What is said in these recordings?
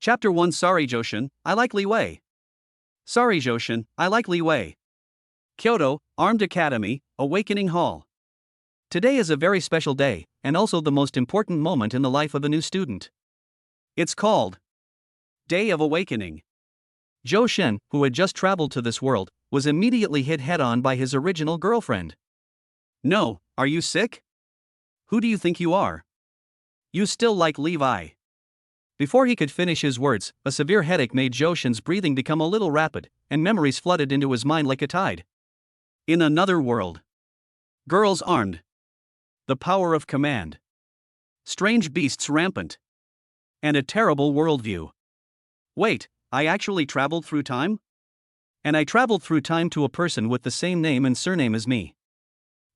Chapter 1 Sorry Johan, I like Li Wei. Sorry Johan, I like Li Wei. Kyoto, Armed Academy, Awakening Hall. Today is a very special day, and also the most important moment in the life of a new student. It's called Day of Awakening. Zhou Shen, who had just traveled to this world, was immediately hit head-on by his original girlfriend. No, are you sick? Who do you think you are? You still like Levi. Before he could finish his words, a severe headache made Zhou Shen's breathing become a little rapid, and memories flooded into his mind like a tide. In another world. Girls armed. The power of command. Strange beasts rampant. And a terrible worldview. Wait, I actually traveled through time? And I traveled through time to a person with the same name and surname as me.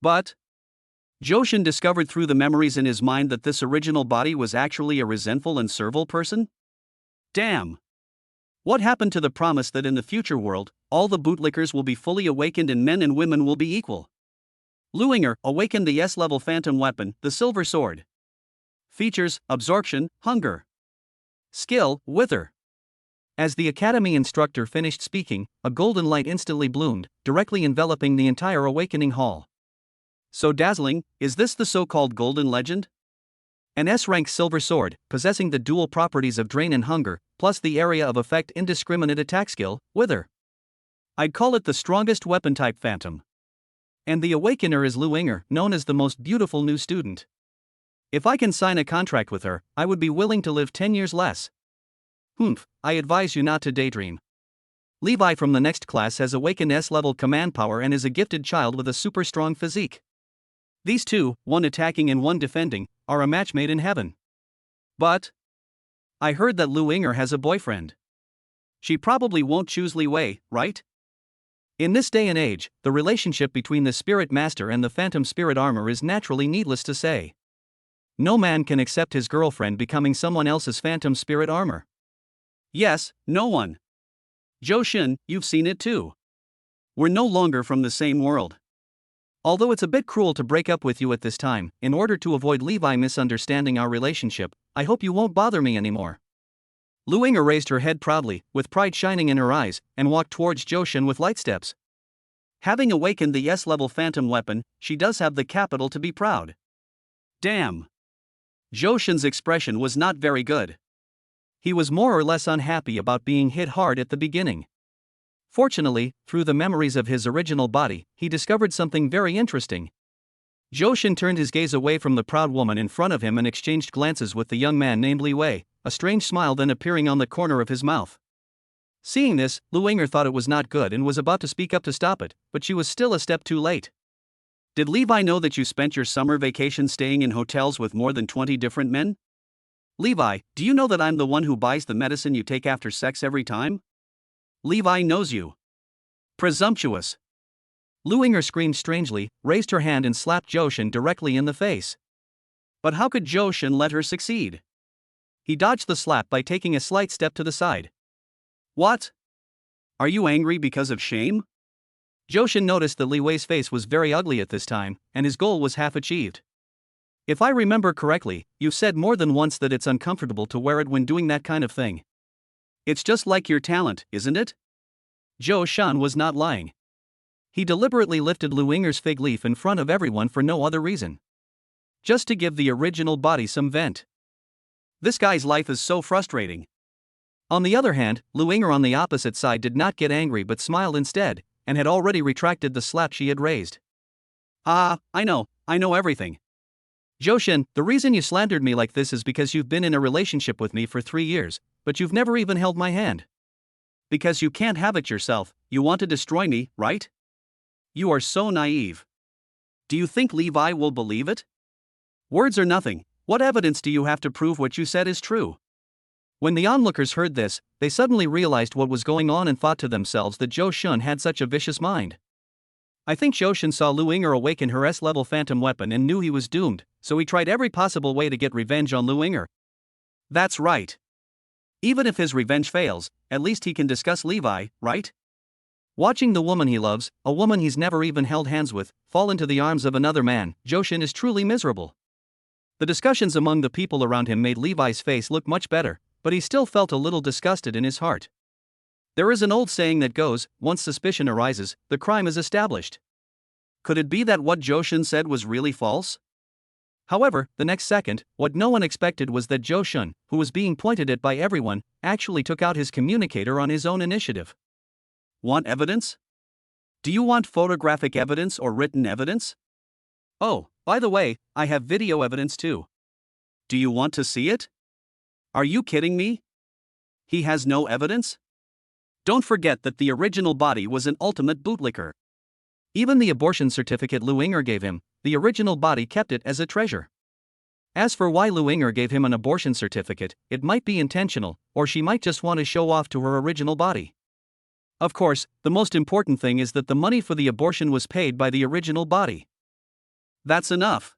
But Zhou Shen discovered through the memories in his mind that this original body was actually a resentful and servile person? Damn! What happened to the promise that in the future world, all the bootlickers will be fully awakened and men and women will be equal? Luinger awakened the S-level phantom weapon, the silver sword. Features: absorption, hunger. Skill: wither. As the academy instructor finished speaking, a golden light instantly bloomed, directly enveloping the entire awakening hall. So dazzling, is this the so-called golden legend? An S-rank silver sword, possessing the dual properties of drain and hunger, plus the area of effect indiscriminate attack skill, wither. I'd call it the strongest weapon type phantom. And the awakener is Luinger, known as the most beautiful new student. If I can sign a contract with her, I would be willing to live 10 years less. I advise you not to daydream. Levi from the next class has awakened S-level command power and is a gifted child with a super strong physique. These two, one attacking and one defending, are a match made in heaven. But I heard that Luinger has a boyfriend. She probably won't choose Li Wei, right? In this day and age, the relationship between the Spirit Master and the Phantom Spirit Armor is naturally needless to say. No man can accept his girlfriend becoming someone else's Phantom Spirit Armor. Yes, no one. Zhou Shen, you've seen it too. We're no longer from the same world. Although it's a bit cruel to break up with you at this time, in order to avoid Levi misunderstanding our relationship, I hope you won't bother me anymore. Luinger raised her head proudly, with pride shining in her eyes, and walked towards Zhou Shen with light steps. Having awakened the S-level phantom weapon, she does have the capital to be proud. Damn. Zhou Shen's expression was not very good. He was more or less unhappy about being hit hard at the beginning. Fortunately, through the memories of his original body, he discovered something very interesting. Zhou Shen turned his gaze away from the proud woman in front of him and exchanged glances with the young man named Li Wei, a strange smile then appearing on the corner of his mouth. Seeing this, Luinger thought it was not good and was about to speak up to stop it, but she was still a step too late. Did Levi know that you spent your summer vacation staying in hotels with more than 20 different men? Levi, do you know that I'm the one who buys the medicine you take after sex every time? Levi knows you. Presumptuous. Luinger screamed strangely, raised her hand and slapped Zhou Shen directly in the face. But how could Zhou Shen let her succeed? He dodged the slap by taking a slight step to the side. What? Are you angry because of shame? Zhou Shen noticed that Li Wei's face was very ugly at this time, and his goal was half achieved. If I remember correctly, you said more than once that it's uncomfortable to wear it when doing that kind of thing. It's just like your talent, isn't it? Zhou Shen was not lying. He deliberately lifted Luinger's fig leaf in front of everyone for no other reason. Just to give the original body some vent. This guy's life is so frustrating. On the other hand, Luinger on the opposite side did not get angry but smiled instead, and had already retracted the slap she had raised. I know everything. Zhou Shen, the reason you slandered me like this is because you've been in a relationship with me for 3 years, but you've never even held my hand. Because you can't have it yourself, you want to destroy me, right? You are so naive. Do you think Levi will believe it? Words are nothing. What evidence do you have to prove what you said is true? When the onlookers heard this, they suddenly realized what was going on and thought to themselves that Zhou Shen had such a vicious mind. I think Zhou Shen saw Luinger awaken her S-level phantom weapon and knew he was doomed, so he tried every possible way to get revenge on Luinger. That's right. Even if his revenge fails, at least he can discuss Levi, right? Watching the woman he loves, a woman he's never even held hands with, fall into the arms of another man, Zhou Shen is truly miserable. The discussions among the people around him made Levi's face look much better, but he still felt a little disgusted in his heart. There is an old saying that goes, once suspicion arises, the crime is established. Could it be that what Johan said was really false? However, the next second, what no one expected was that Johan, who was being pointed at by everyone, actually took out his communicator on his own initiative. Want evidence? Do you want photographic evidence or written evidence? Oh, by the way, I have video evidence too. Do you want to see it? Are you kidding me? He has no evidence? Don't forget that the original body was an ultimate bootlicker. Even the abortion certificate Lu Inger gave him, the original body kept it as a treasure. As for why Lu Inger gave him an abortion certificate, it might be intentional, or she might just want to show off to her original body. Of course, the most important thing is that the money for the abortion was paid by the original body. That's enough.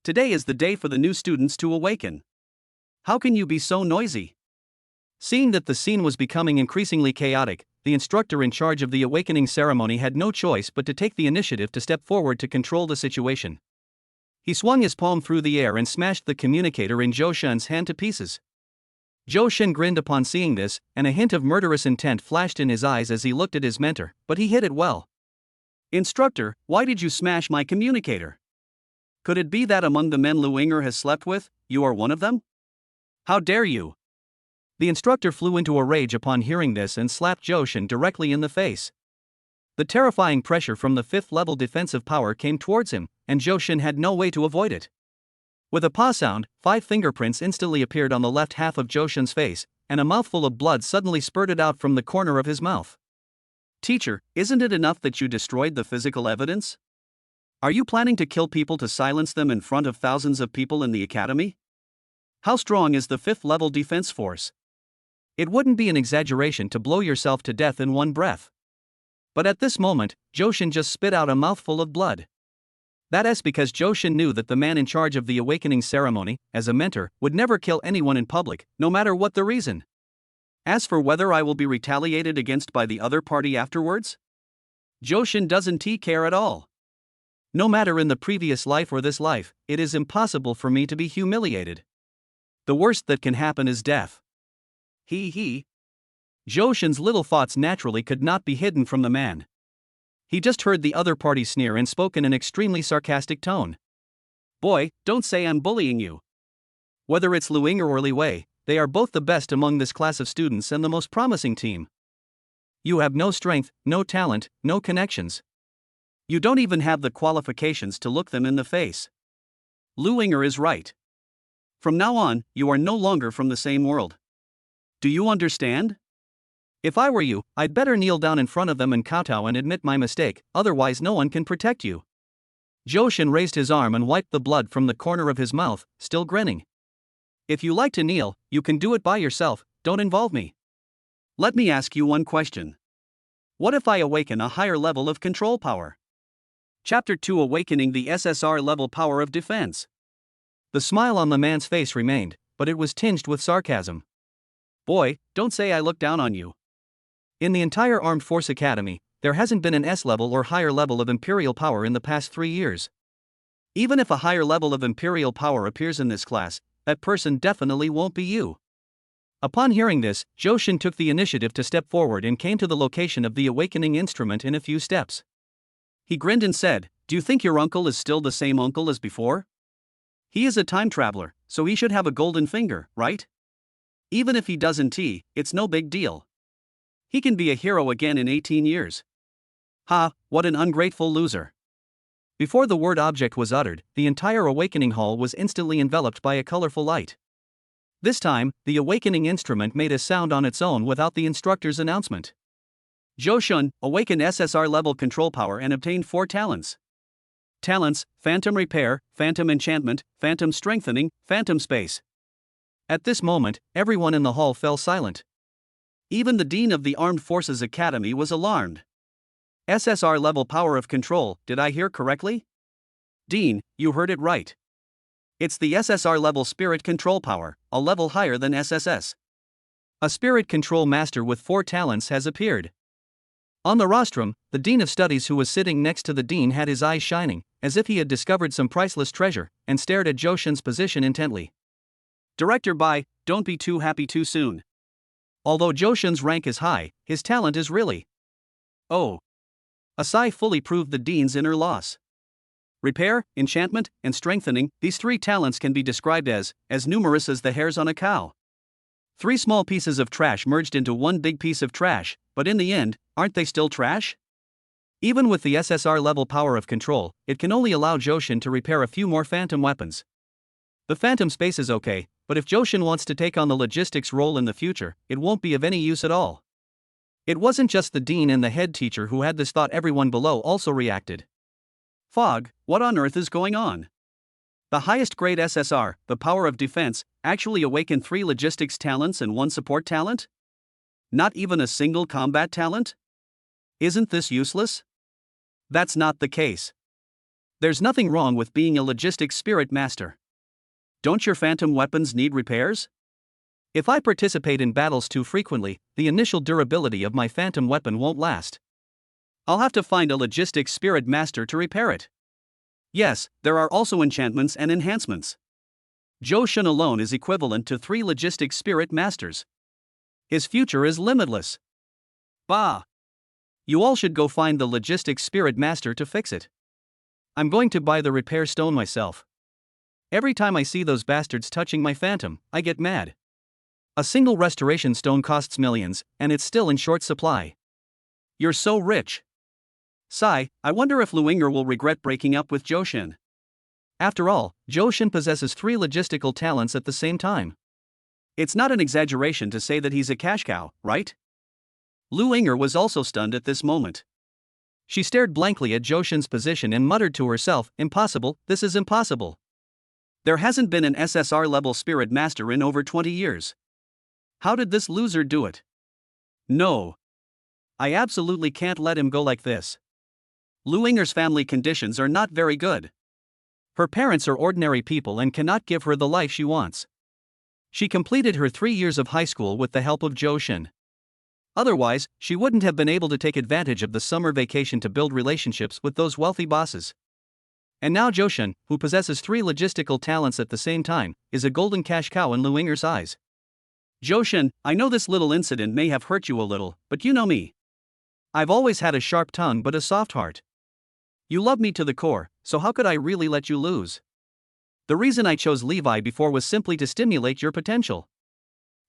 Today is the day for the new students to awaken. How can you be so noisy? Seeing that the scene was becoming increasingly chaotic, the instructor in charge of the awakening ceremony had no choice but to take the initiative to step forward to control the situation. He swung his palm through the air and smashed the communicator in Johan's hand to pieces. Johan grinned upon seeing this, and a hint of murderous intent flashed in his eyes as he looked at his mentor, but he hid it well. Instructor, why did you smash my communicator? Could it be that among the men Lu Inger has slept with, you are one of them? How dare you? The instructor flew into a rage upon hearing this and slapped Johan directly in the face. The terrifying pressure from the 5th level defensive power came towards him, and Johan had no way to avoid it. With a paw sound, 5 fingerprints instantly appeared on the left half of Johan's face, and a mouthful of blood suddenly spurted out from the corner of his mouth. Teacher, isn't it enough that you destroyed the physical evidence? Are you planning to kill people to silence them in front of thousands of people in the academy? How strong is the 5th level defense force? It wouldn't be an exaggeration to blow yourself to death in one breath. But at this moment, Johan just spit out a mouthful of blood. That is because Johan knew that the man in charge of the awakening ceremony, as a mentor, would never kill anyone in public, no matter what the reason. As for whether I will be retaliated against by the other party afterwards, Johan doesn't care at all. No matter in the previous life or this life, it is impossible for me to be humiliated. The worst that can happen is death. He. Johan's little thoughts naturally could not be hidden from the man. He just heard the other party sneer and spoke in an extremely sarcastic tone. Boy, don't say I'm bullying you. Whether it's Lu Inger or Li Wei, they are both the best among this class of students and the most promising team. You have no strength, no talent, no connections. You don't even have the qualifications to look them in the face. Lu Inger is right. From now on, you are no longer from the same world. Do you understand? If I were you, I'd better kneel down in front of them and kowtow and admit my mistake, otherwise no one can protect you. Johan raised his arm and wiped the blood from the corner of his mouth, still grinning. If you like to kneel, you can do it by yourself, don't involve me. Let me ask you one question. What if I awaken a higher level of control power? Chapter 2: Awakening the SSR-level power of defense. The smile on the man's face remained, but it was tinged with sarcasm. Boy, don't say I look down on you. In the entire Armed Force Academy, there hasn't been an S-level or higher level of Imperial power in the past 3 years. Even if a higher level of Imperial power appears in this class, that person definitely won't be you. Upon hearing this, Johan took the initiative to step forward and came to the location of the awakening instrument in a few steps. He grinned and said, "Do you think your uncle is still the same uncle as before? He is a time traveler, so he should have a golden finger, right? Even if he doesn't, it's no big deal. He can be a hero again in 18 years. Ha, what an ungrateful loser." Before the word object was uttered, the entire awakening hall was instantly enveloped by a colorful light. This time, the awakening instrument made a sound on its own without the instructor's announcement. Johan awakened SSR-level control power and obtained 4 talents. Talents: Phantom Repair, Phantom Enchantment, Phantom Strengthening, Phantom Space. At this moment, everyone in the hall fell silent. Even the Dean of the Armed Forces Academy was alarmed. SSR-level power of control, did I hear correctly? Dean, you heard it right. It's the SSR-level spirit control power, a level higher than SSS. A spirit control master with 4 talents has appeared. On the rostrum, the Dean of Studies who was sitting next to the Dean had his eyes shining, as if he had discovered some priceless treasure, and stared at Johan's position intently. Director by, don't be too happy too soon. Although Joshin's rank is high, his talent is really. Oh. Asai fully proved the Dean's inner loss. Repair, enchantment, and strengthening, these three talents can be described as numerous as the hairs on a cow. Three small pieces of trash merged into one big piece of trash, but in the end, aren't they still trash? Even with the SSR-level power of control, it can only allow Joshin to repair a few more phantom weapons. The phantom space is okay, but if Joshin wants to take on the logistics role in the future, it won't be of any use at all. It wasn't just the dean and the head teacher who had this thought, everyone below also reacted. Fog, what on earth is going on? The highest grade SSR, the power of defense, actually awakened 3 logistics talents and 1 support talent? Not even a single combat talent? Isn't this useless? That's not the case. There's nothing wrong with being a logistics spirit master. Don't your phantom weapons need repairs? If I participate in battles too frequently, the initial durability of my phantom weapon won't last. I'll have to find a logistics spirit master to repair it. Yes, there are also enchantments and enhancements. Joshin alone is equivalent to 3 logistics spirit masters. His future is limitless. Bah! You all should go find the logistics spirit master to fix it. I'm going to buy the repair stone myself. Every time I see those bastards touching my phantom, I get mad. A single restoration stone costs millions, and it's still in short supply. You're so rich. Sigh, I wonder if Luinger will regret breaking up with Joshin. After all, Joshin possesses 3 logistical talents at the same time. It's not an exaggeration to say that he's a cash cow, right? Luinger was also stunned at this moment. She stared blankly at Joshin's position and muttered to herself, impossible, this is impossible. There hasn't been an SSR-level spirit master in over 20 years. How did this loser do it? No. I absolutely can't let him go like this. Luinger's family conditions are not very good. Her parents are ordinary people and cannot give her the life she wants. She completed her 3 years of high school with the help of Joshin. Otherwise, she wouldn't have been able to take advantage of the summer vacation to build relationships with those wealthy bosses. And now Joshin, who possesses 3 logistical talents at the same time, is a golden cash cow in Luinger's eyes. Joshin, I know this little incident may have hurt you a little, but you know me. I've always had a sharp tongue but a soft heart. You love me to the core, so how could I really let you lose? The reason I chose Levi before was simply to stimulate your potential.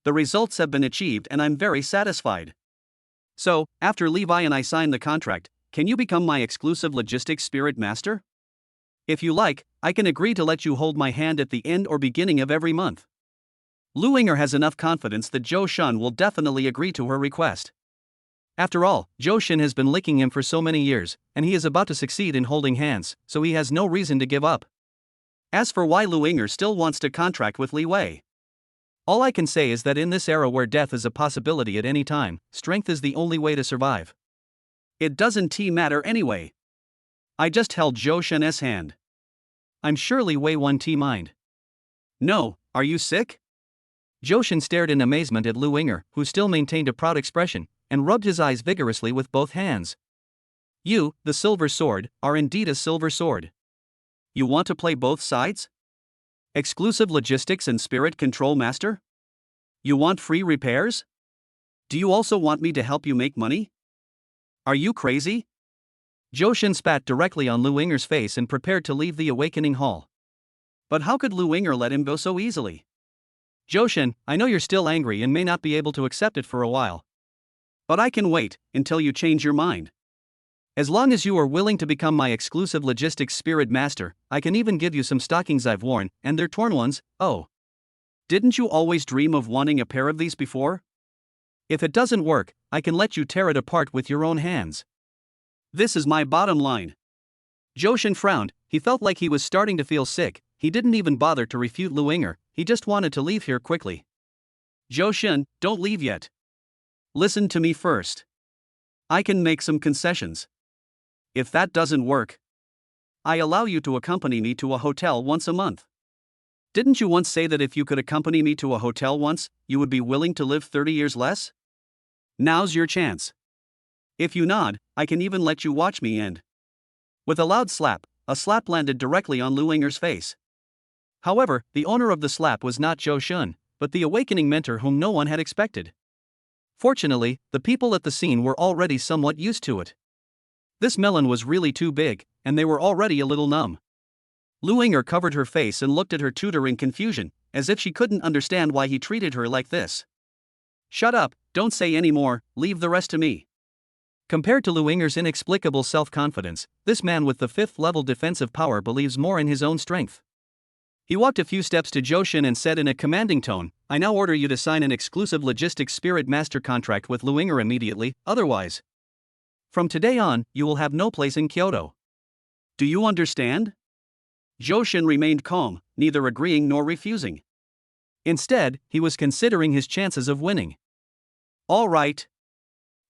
The results have been achieved and I'm very satisfied. So, after Levi and I sign the contract, can you become my exclusive logistics spirit master? If you like, I can agree to let you hold my hand at the end or beginning of every month. Luinger has enough confidence that Joshin will definitely agree to her request. After all, Joshin has been licking him for so many years, and he is about to succeed in holding hands, so he has no reason to give up. As for why Luinger still wants to contract with Li Wei, all I can say is that in this era where death is a possibility at any time, strength is the only way to survive. It doesn't matter anyway. I just held Joshin's hand. I'm sure Li Wei won mind. No, are you sick? Joshin stared in amazement at Luinger, who still maintained a proud expression, and rubbed his eyes vigorously with both hands. You, the silver sword, are indeed a silver sword. You want to play both sides? Exclusive logistics and spirit control master? You want free repairs? Do you also want me to help you make money? Are you crazy? Joshin spat directly on Luinger's face and prepared to leave the awakening hall. But how could Luinger let him go so easily? Joshin, I know you're still angry and may not be able to accept it for a while. But I can wait until you change your mind. As long as you are willing to become my exclusive logistics spirit master, I can even give you some stockings I've worn, and they're torn ones. Oh. Didn't you always dream of wanting a pair of these before? If it doesn't work, I can let you tear it apart with your own hands. This is my bottom line. Joshin frowned, he felt like he was starting to feel sick. He didn't even bother to refute Luinger, he just wanted to leave here quickly. Joshin, don't leave yet. Listen to me first. I can make some concessions. If that doesn't work, I allow you to accompany me to a hotel once a month. Didn't you once say that if you could accompany me to a hotel once, you would be willing to live 30 years less? Now's your chance. If you nod, I can even let you watch me end. With a loud slap, a slap landed directly on Luinger's face. However, the owner of the slap was not Joshun, but the awakening mentor whom no one had expected. Fortunately, the people at the scene were already somewhat used to it. This melon was really too big, and they were already a little numb. Lu Ying'er covered her face and looked at her tutor in confusion, as if she couldn't understand why he treated her like this. Shut up, don't say any more, leave the rest to me. Compared to Lu Ying'er's inexplicable self-confidence, this man with the 5th level defensive power believes more in his own strength. He walked a few steps to Joshun and said in a commanding tone, I now order you to sign an exclusive logistics spirit master contract with Lu Ying'er immediately, otherwise. From today on, you will have no place in Kyoto. Do you understand? Joshun remained calm, neither agreeing nor refusing. Instead, he was considering his chances of winning. All right.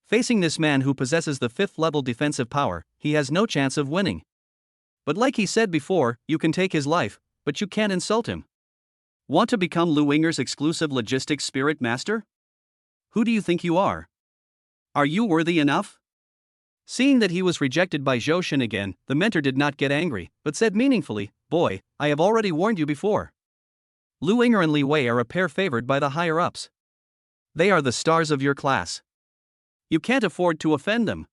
Facing this man who possesses the 5th level defensive power, he has no chance of winning. But like he said before, you can take his life, but you can't insult him. Want to become Lu Ying'er's exclusive logistics spirit master? Who do you think you are? Are you worthy enough? Seeing that he was rejected by Joshun again, the mentor did not get angry, but said meaningfully, Boy, I have already warned you before. Lu Ying'er and Li Wei are a pair favored by the higher-ups. They are the stars of your class. You can't afford to offend them.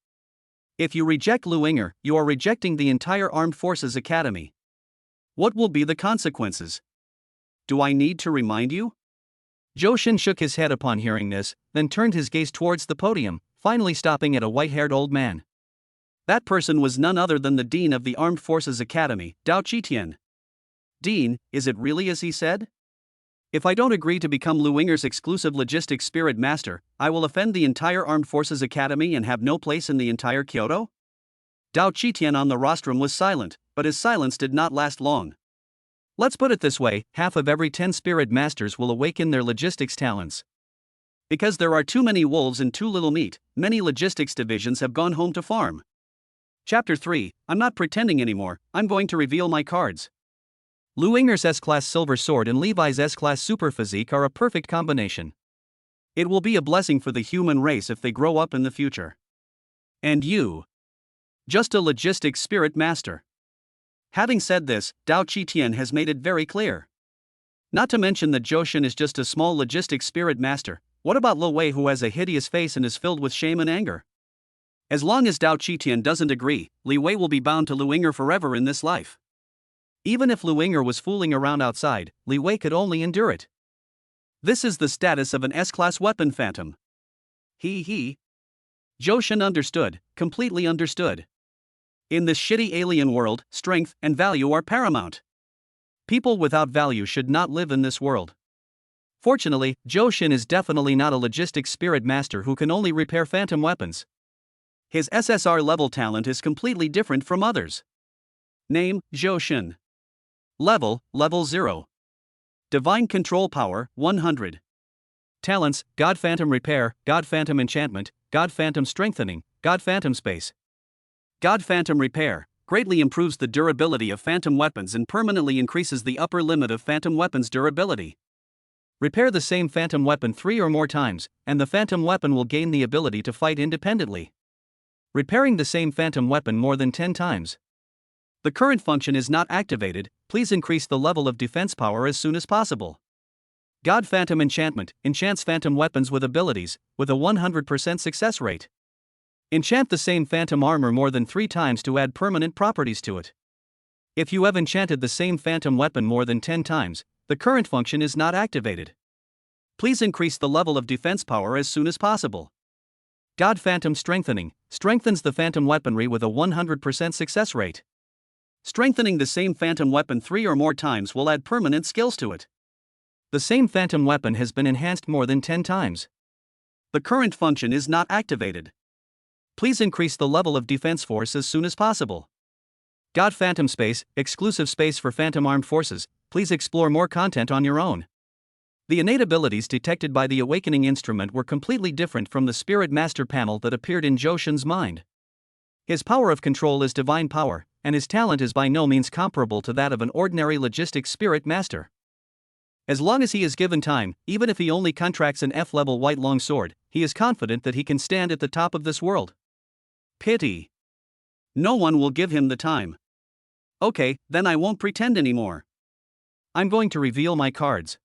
If you reject Lu Ying'er, you are rejecting the entire Armed Forces Academy. What will be the consequences? Do I need to remind you? Joshun shook his head upon hearing this, then turned his gaze towards the podium, finally stopping at a white-haired old man. That person was none other than the Dean of the Armed Forces Academy, Dao Qitian. Dean, is it really as he said? If I don't agree to become Lu Ying'er's exclusive logistics spirit master, I will offend the entire Armed Forces Academy and have no place in the entire Kyoto? Dao Qitian on the rostrum was silent, but his silence did not last long. Let's put it this way, half of every 10 spirit masters will awaken their logistics talents. Because there are too many wolves and too little meat, many logistics divisions have gone home to farm. Chapter 3, I'm not pretending anymore, I'm going to reveal my cards. Lu Ying'er's S-Class Silver Sword and Levi's S-Class Super Physique are a perfect combination. It will be a blessing for the human race if they grow up in the future. And you? Just a logistics spirit master. Having said this, Dao Qitian has made it very clear. Not to mention that Joshun is just a small logistics spirit master. What about Lu Wei, who has a hideous face and is filled with shame and anger? As long as Dao Qitian doesn't agree, Li Wei will be bound to Lu Ying'er forever in this life. Even if Lu Ying'er was fooling around outside, Li Wei could only endure it. This is the status of an S-Class weapon phantom. Joshun understood, completely understood. In this shitty alien world, strength and value are paramount. People without value should not live in this world. Fortunately, Joshun is definitely not a logistics spirit master who can only repair phantom weapons. His SSR-level talent is completely different from others. Name, Joshun. Level 0. Divine Control Power, 100. Talents, God Phantom Repair, God Phantom Enchantment, God Phantom Strengthening, God Phantom Space. God Phantom Repair greatly improves the durability of phantom weapons and permanently increases the upper limit of phantom weapons' durability. Repair the same phantom weapon 3 or more times, and the phantom weapon will gain the ability to fight independently. Repairing the same phantom weapon more than 10 times. The current function is not activated, please increase the level of defense power as soon as possible. God Phantom Enchantment enchants phantom weapons with abilities, with a 100% success rate. Enchant the same phantom armor more than 3 times to add permanent properties to it. If you have enchanted the same phantom weapon more than 10 times, the current function is not activated. Please increase the level of defense power as soon as possible. God Phantom Strengthening strengthens the phantom weaponry with a 100% success rate. Strengthening the same phantom weapon 3 or more times will add permanent skills to it. The same phantom weapon has been enhanced more than 10 times. The current function is not activated. Please increase the level of defense force as soon as possible. God Phantom Space, exclusive space for Phantom Armed Forces, please explore more content on your own. The innate abilities detected by the Awakening Instrument were completely different from the Spirit Master panel that appeared in Joshun's mind. His power of control is divine power, and his talent is by no means comparable to that of an ordinary logistics Spirit Master. As long as he is given time, even if he only contracts an F-level white longsword, he is confident that he can stand at the top of this world. Pity. No one will give him the time. Okay, then I won't pretend anymore. I'm going to reveal my cards.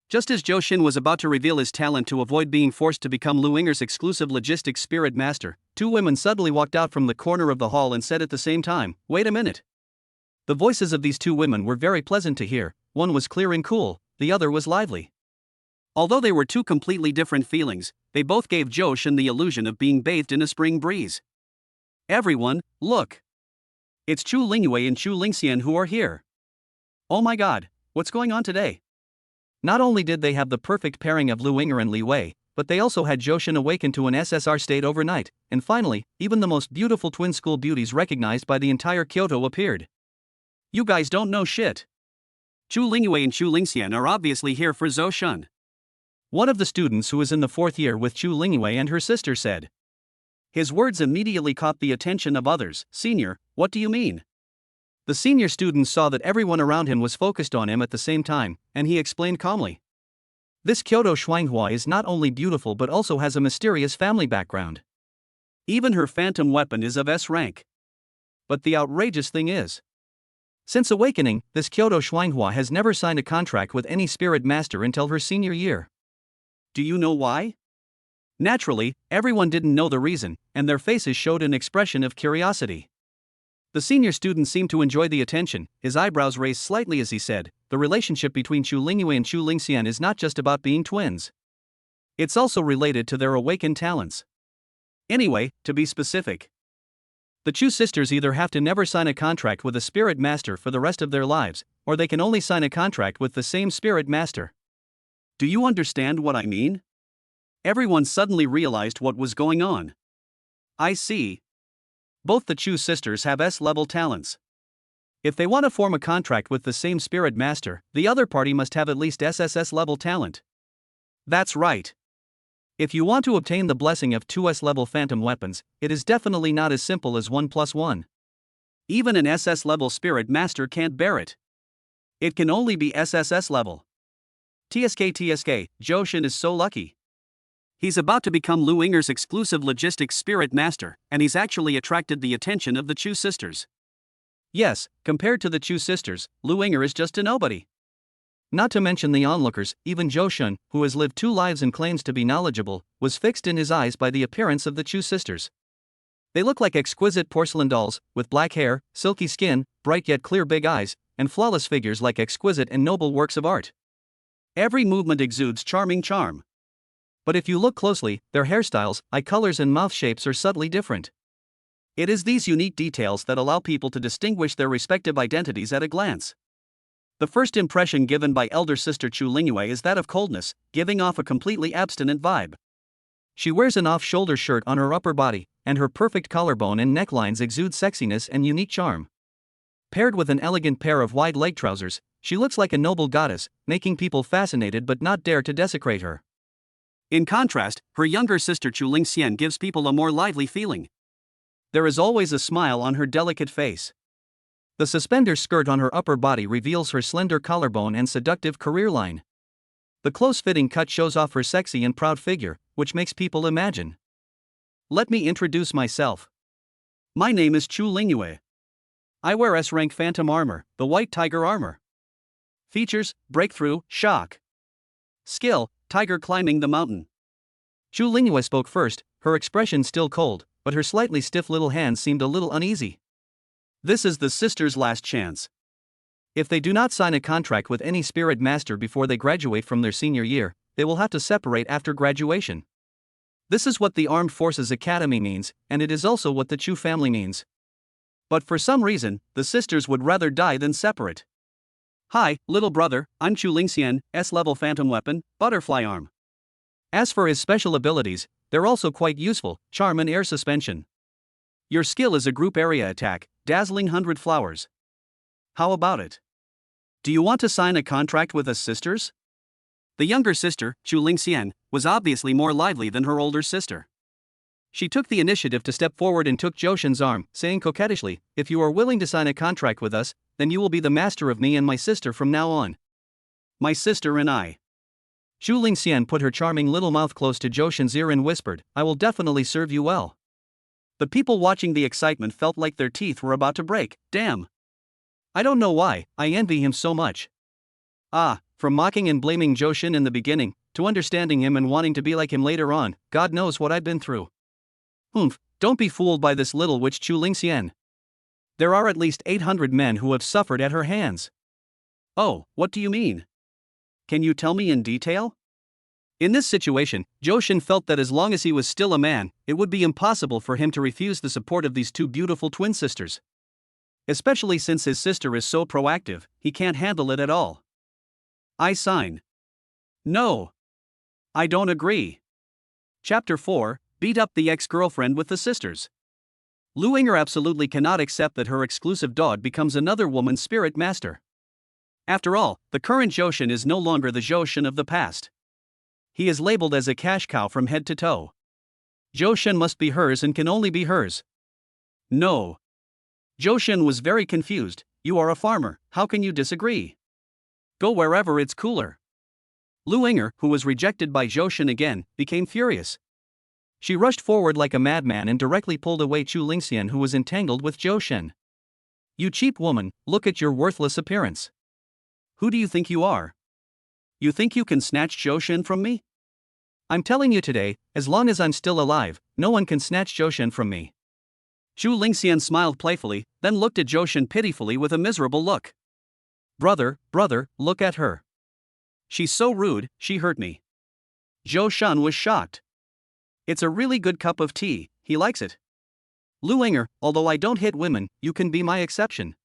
Just as Zhou Xin was about to reveal his talent to avoid being forced to become Lu Yinger's exclusive logistics spirit master, two women suddenly walked out from the corner of the hall and said at the same time, "Wait a minute." The voices of these two women were very pleasant to hear, one was clear and cool, the other was lively. Although they were two completely different feelings, they both gave Zhou Xin the illusion of being bathed in a spring breeze. "Everyone, look! It's Chu Lingyue and Chu Lingxian who are here. Oh my god, what's going on today?" Not only did they have the perfect pairing of Lu Yinger and Li Wei, but they also had Zhou Xin awaken to an SSR state overnight, and finally, even the most beautiful twin school beauties recognized by the entire Kyoto appeared. "You guys don't know shit. Chu Lingyue and Chu Lingxian are obviously here for Zhou Xin." One of the students who is in the 4th year with Chu Lingyue and her sister said. His words immediately caught the attention of others. "Senior, what do you mean?" The senior student saw that everyone around him was focused on him at the same time, and he explained calmly. This Kyoto Shuanghua is not only beautiful but also has a mysterious family background. Even her phantom weapon is of S rank. But the outrageous thing is, since awakening, this Kyoto Shuanghua has never signed a contract with any spirit master until her senior year. Do you know why? Naturally, everyone didn't know the reason, and their faces showed an expression of curiosity. The senior student seemed to enjoy the attention, his eyebrows raised slightly as he said, "The relationship between Chu Lingyue and Chu Lingxian is not just about being twins. It's also related to their awakened talents. Anyway, to be specific, the Chu sisters either have to never sign a contract with a spirit master for the rest of their lives, or they can only sign a contract with the same spirit master. Do you understand what I mean?" Everyone suddenly realized what was going on. "I see. Both the Chu sisters have S-level talents. If they want to form a contract with the same spirit master, the other party must have at least SSS-level talent." That's right. If you want to obtain the blessing of 2 S-level phantom weapons, it is definitely not as simple as 1 + 1. Even an SS-level spirit master can't bear it. It can only be SSS-level. TSK, Zhou Xin is so lucky. He's about to become Lu Yinger's exclusive logistics spirit master, and he's actually attracted the attention of the Chu sisters. Yes, compared to the Chu sisters, Lu Yinger is just a nobody. Not to mention the onlookers, even Zhou Xin, who has lived 2 lives and claims to be knowledgeable, was fixed in his eyes by the appearance of the Chu sisters. They look like exquisite porcelain dolls, with black hair, silky skin, bright yet clear big eyes, and flawless figures like exquisite and noble works of art. Every movement exudes charming charm. But if you look closely, their hairstyles, eye colors and mouth shapes are subtly different. It is these unique details that allow people to distinguish their respective identities at a glance. The first impression given by elder sister Chu Lingyue is that of coldness, giving off a completely abstinent vibe. She wears an off-shoulder shirt on her upper body, and her perfect collarbone and necklines exude sexiness and unique charm. Paired with an elegant pair of wide leg trousers, she looks like a noble goddess, making people fascinated but not dare to desecrate her. In contrast, her younger sister Chu Lingxian gives people a more lively feeling. There is always a smile on her delicate face. The suspender skirt on her upper body reveals her slender collarbone and seductive career line. The close-fitting cut shows off her sexy and proud figure, which makes people imagine. Let me introduce myself. My name is Chu Lingyue. I wear S-rank phantom armor, the white tiger armor. Features: breakthrough, shock. Skill: tiger climbing the mountain. Chu Lingyue spoke first, her expression still cold, but her slightly stiff little hands seemed a little uneasy. This is the sisters' last chance. If they do not sign a contract with any spirit master before they graduate from their senior year, they will have to separate after graduation. This is what the Armed Forces Academy means, and it is also what the Chu family means. But for some reason, the sisters would rather die than separate. Hi, little brother, I'm Chu Lingxian, S-level phantom weapon, butterfly arm. As for his special abilities, they're also quite useful: charm and air suspension. Your skill is a group area attack, dazzling 100 flowers. How about it? Do you want to sign a contract with us sisters? The younger sister, Chu Lingxian, was obviously more lively than her older sister. She took the initiative to step forward and took Zhou Xin's arm, saying coquettishly, "If you are willing to sign a contract with us, then you will be the master of me and my sister from now on." My sister and I. Chu Lingxian put her charming little mouth close to Zhou Xin's ear and whispered, "I will definitely serve you well." The people watching the excitement felt like their teeth were about to break. Damn. I don't know why, I envy him so much. From mocking and blaming Johan in the beginning, to understanding him and wanting to be like him later on, God knows what I've been through. Don't be fooled by this little witch Chu Lingxian. There are at least 800 men who have suffered at her hands. Oh, what do you mean? Can you tell me in detail? In this situation, Johan felt that as long as he was still a man, it would be impossible for him to refuse the support of these two beautiful twin sisters. Especially since his sister is so proactive, he can't handle it at all. I sign. No. I don't agree. Chapter 4, Beat up the ex-girlfriend with the sisters. Lu Ying'er absolutely cannot accept that her exclusive dog becomes another woman's spirit master. After all, the current Johan is no longer the Johan of the past. He is labeled as a cash cow from head to toe. Johan must be hers and can only be hers. No. Johan was very confused. You are a farmer, how can you disagree? Go wherever it's cooler. Lu Ying'er, who was rejected by Johan again, became furious. She rushed forward like a madman and directly pulled away Chu Lingxian, who was entangled with Johan. You cheap woman, look at your worthless appearance. Who do you think you are? You think you can snatch Johan from me? I'm telling you today, as long as I'm still alive, no one can snatch Johan from me. Chu Lingxian smiled playfully, then looked at Johan pitifully with a miserable look. Brother, look at her. She's so rude, she hurt me. Johan was shocked. It's a really good cup of tea, he likes it. Lu Ying'er, although I don't hit women, you can be my exception.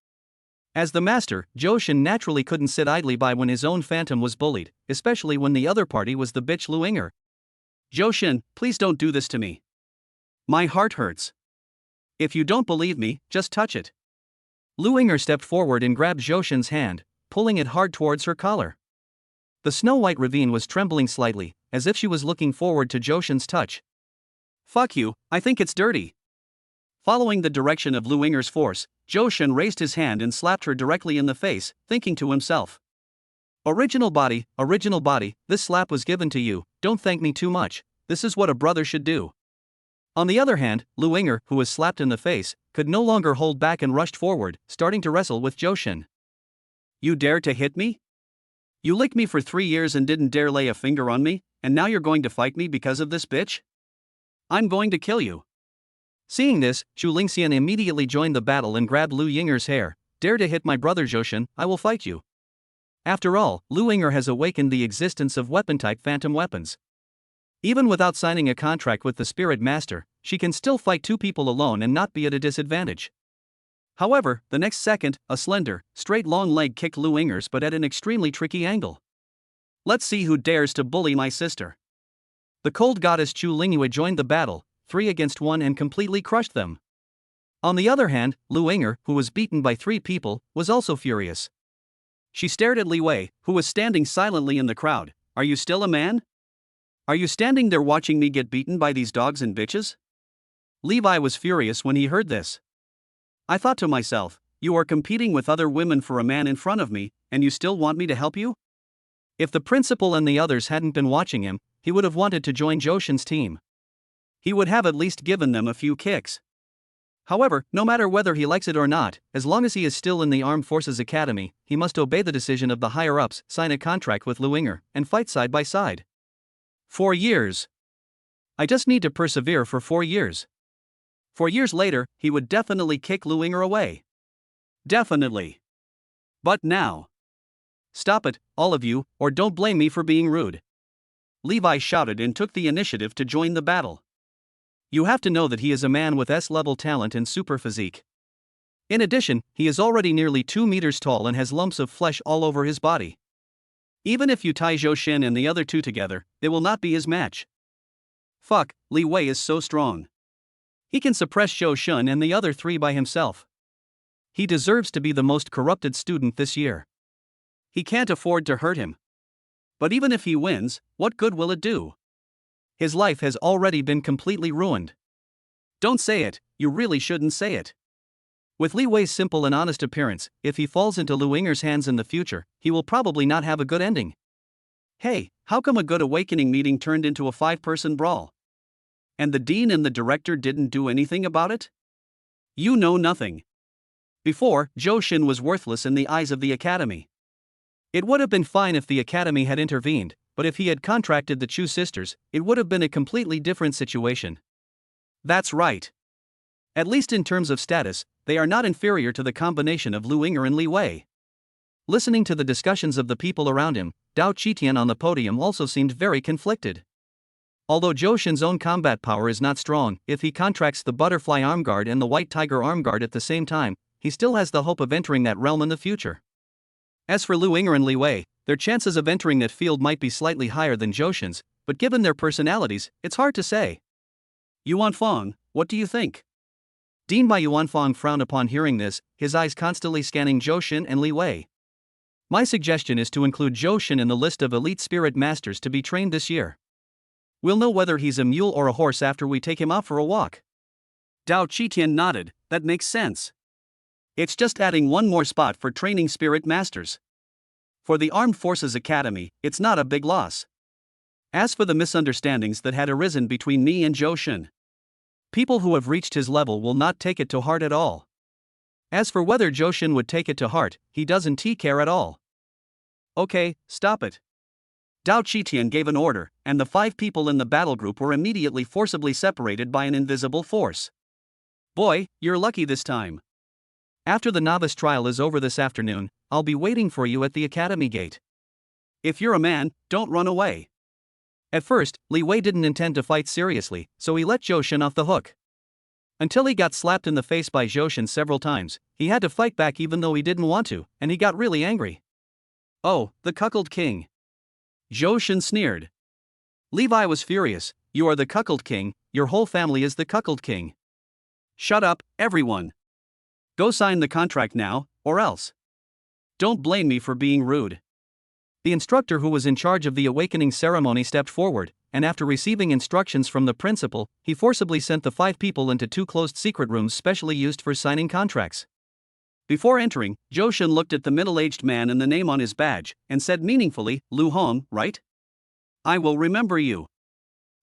As the master, Johan naturally couldn't sit idly by when his own phantom was bullied, especially when the other party was the bitch Lu Ying'er. Johan, please don't do this to me. My heart hurts. If you don't believe me, just touch it. Lu Ying'er stepped forward and grabbed Johan's hand, pulling it hard towards her collar. The snow-white ravine was trembling slightly, as if she was looking forward to Johan's touch. Fuck you, I think it's dirty. Following the direction of Lu Ying'er's force, Johan raised his hand and slapped her directly in the face, thinking to himself. Original body, this slap was given to you, don't thank me too much, this is what a brother should do. On the other hand, Lu Ying'er, who was slapped in the face, could no longer hold back and rushed forward, starting to wrestle with Johan. You dare to hit me? You licked me for 3 years and didn't dare lay a finger on me, and now you're going to fight me because of this bitch? I'm going to kill you. Seeing this, Chu Lingxian immediately joined the battle and grabbed Lu Ying'er's hair. Dare to hit my brother Johan, I will fight you. After all, Lu Ying'er has awakened the existence of weapon-type phantom weapons. Even without signing a contract with the Spirit Master, she can still fight two people alone and not be at a disadvantage. However, the next second, a slender, straight long leg kicked Lu Ying'er's but at an extremely tricky angle. Let's see who dares to bully my sister. The cold goddess Chu Lingyue joined the battle, 3 against 1 and completely crushed them. On the other hand, Lu Ying'er, who was beaten by 3 people, was also furious. She stared at Li Wei, who was standing silently in the crowd. Are you still a man? Are you standing there watching me get beaten by these dogs and bitches? Levi was furious when he heard this. I thought to myself, you are competing with other women for a man in front of me, and you still want me to help you? If the principal and the others hadn't been watching him, he would have wanted to join Johan's team. He would have at least given them a few kicks. However, no matter whether he likes it or not, as long as he is still in the Armed Forces Academy, he must obey the decision of the higher-ups, sign a contract with Lu Ying'er, and fight side by side. 4 years. I just need to persevere for 4 years. 4 years later, he would definitely kick Lu Ying'er away. Definitely. But now. Stop it, all of you, or don't blame me for being rude. Levi shouted and took the initiative to join the battle. You have to know that he is a man with S-level talent and super physique. In addition, he is already nearly 2 meters tall and has lumps of flesh all over his body. Even if you tie Zhou Shen and the other 2 together, they will not be his match. Fuck, Li Wei is so strong. He can suppress Zhou Shen and the other 3 by himself. He deserves to be the most corrupted student this year. He can't afford to hurt him. But even if he wins, what good will it do? His life has already been completely ruined. Don't say it, you really shouldn't say it. With Li Wei's simple and honest appearance, if he falls into Lu Ying'er's hands in the future, he will probably not have a good ending. Hey, how come a good awakening meeting turned into a 5-person brawl? And the dean and the director didn't do anything about it? You know nothing. Before, Zhou Shen was worthless in the eyes of the academy. It would have been fine if the Academy had intervened, but if he had contracted the Chu sisters, it would have been a completely different situation. That's right. At least in terms of status, they are not inferior to the combination of Lu Ying'er and Li Wei. Listening to the discussions of the people around him, Dao Qitian on the podium also seemed very conflicted. Although Zhou Shen's own combat power is not strong, if he contracts the Butterfly Arm Guard and the White Tiger Arm Guard at the same time, he still has the hope of entering that realm in the future. As for Lu Ying'er and Li Wei, their chances of entering that field might be slightly higher than Zhou Shen's, but given their personalities, it's hard to say. Yuan Fong, what do you think? Dean Bai Yuan Fong frowned upon hearing this, his eyes constantly scanning Zhou Shen and Li Wei. My suggestion is to include Zhou Shen in the list of elite spirit masters to be trained this year. We'll know whether he's a mule or a horse after we take him out for a walk. Dao Qitian nodded, that makes sense. It's just adding one more spot for training spirit masters. For the Armed Forces Academy, it's not a big loss. As for the misunderstandings that had arisen between me and Zhou Shen, people who have reached his level will not take it to heart at all. As for whether Zhou Shen would take it to heart, he doesn't care at all. Okay, stop it. Dao Qitian gave an order, and the 5 people in the battle group were immediately forcibly separated by an invisible force. Boy, you're lucky this time. After the novice trial is over this afternoon, I'll be waiting for you at the academy gate. If you're a man, don't run away. At first, Li Wei didn't intend to fight seriously, so he let Zhou Shen off the hook. Until he got slapped in the face by Zhou Shen several times, he had to fight back even though he didn't want to, and he got really angry. Oh, the cuckold king. Zhou Shen sneered. Levi was furious. You are the cuckold king, your whole family is the cuckold king. Shut up, everyone. Go sign the contract now, or else. Don't blame me for being rude. The instructor who was in charge of the awakening ceremony stepped forward, and after receiving instructions from the principal, he forcibly sent the 5 people into 2 closed secret rooms specially used for signing contracts. Before entering, Zhou Shen looked at the middle-aged man and the name on his badge, and said meaningfully, Lu Hong, right? I will remember you.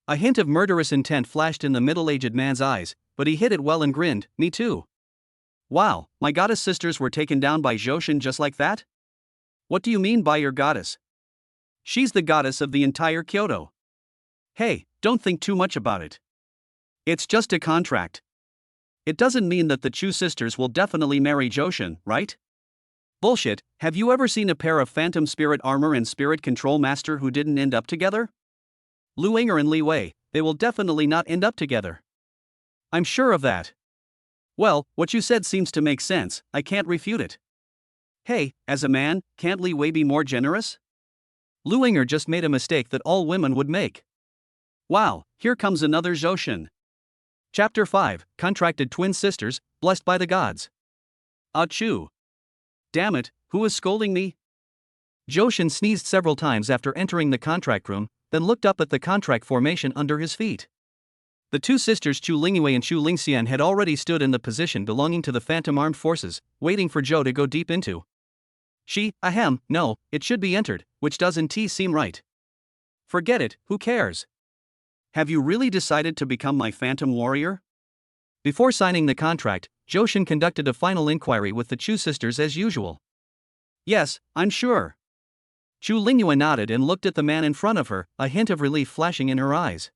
A hint of murderous intent flashed in the middle-aged man's eyes, but he hid it well and grinned, me too. Wow, my goddess sisters were taken down by Zhou Shen just like that? What do you mean by your goddess? She's the goddess of the entire Kyoto. Hey, don't think too much about it. It's just a contract. It doesn't mean that the Chu sisters will definitely marry Zhou Shen, right? Bullshit, have you ever seen a pair of phantom spirit armor and spirit control master who didn't end up together? Lu Ying'er and Li Wei, they will definitely not end up together. I'm sure of that. Well, what you said seems to make sense, I can't refute it. Hey, as a man, can't Li Wei be more generous? Lu Ying'er just made a mistake that all women would make. Wow, here comes another Zhou Shen. Chapter 5, Contracted Twin Sisters, Blessed by the Gods. Achoo. Damn it, who is scolding me? Zhou Shen sneezed several times after entering the contract room, then looked up at the contract formation under his feet. The 2 sisters Chu Lingyue and Chu Lingxian had already stood in the position belonging to the Phantom Armed Forces, waiting for Zhou to go deep into. No, it should be entered, which doesn't seem right. Forget it, who cares? Have you really decided to become my Phantom Warrior? Before signing the contract, Zhou Shen conducted a final inquiry with the Chu sisters as usual. Yes, I'm sure. Chu Lingyue nodded and looked at the man in front of her, a hint of relief flashing in her eyes.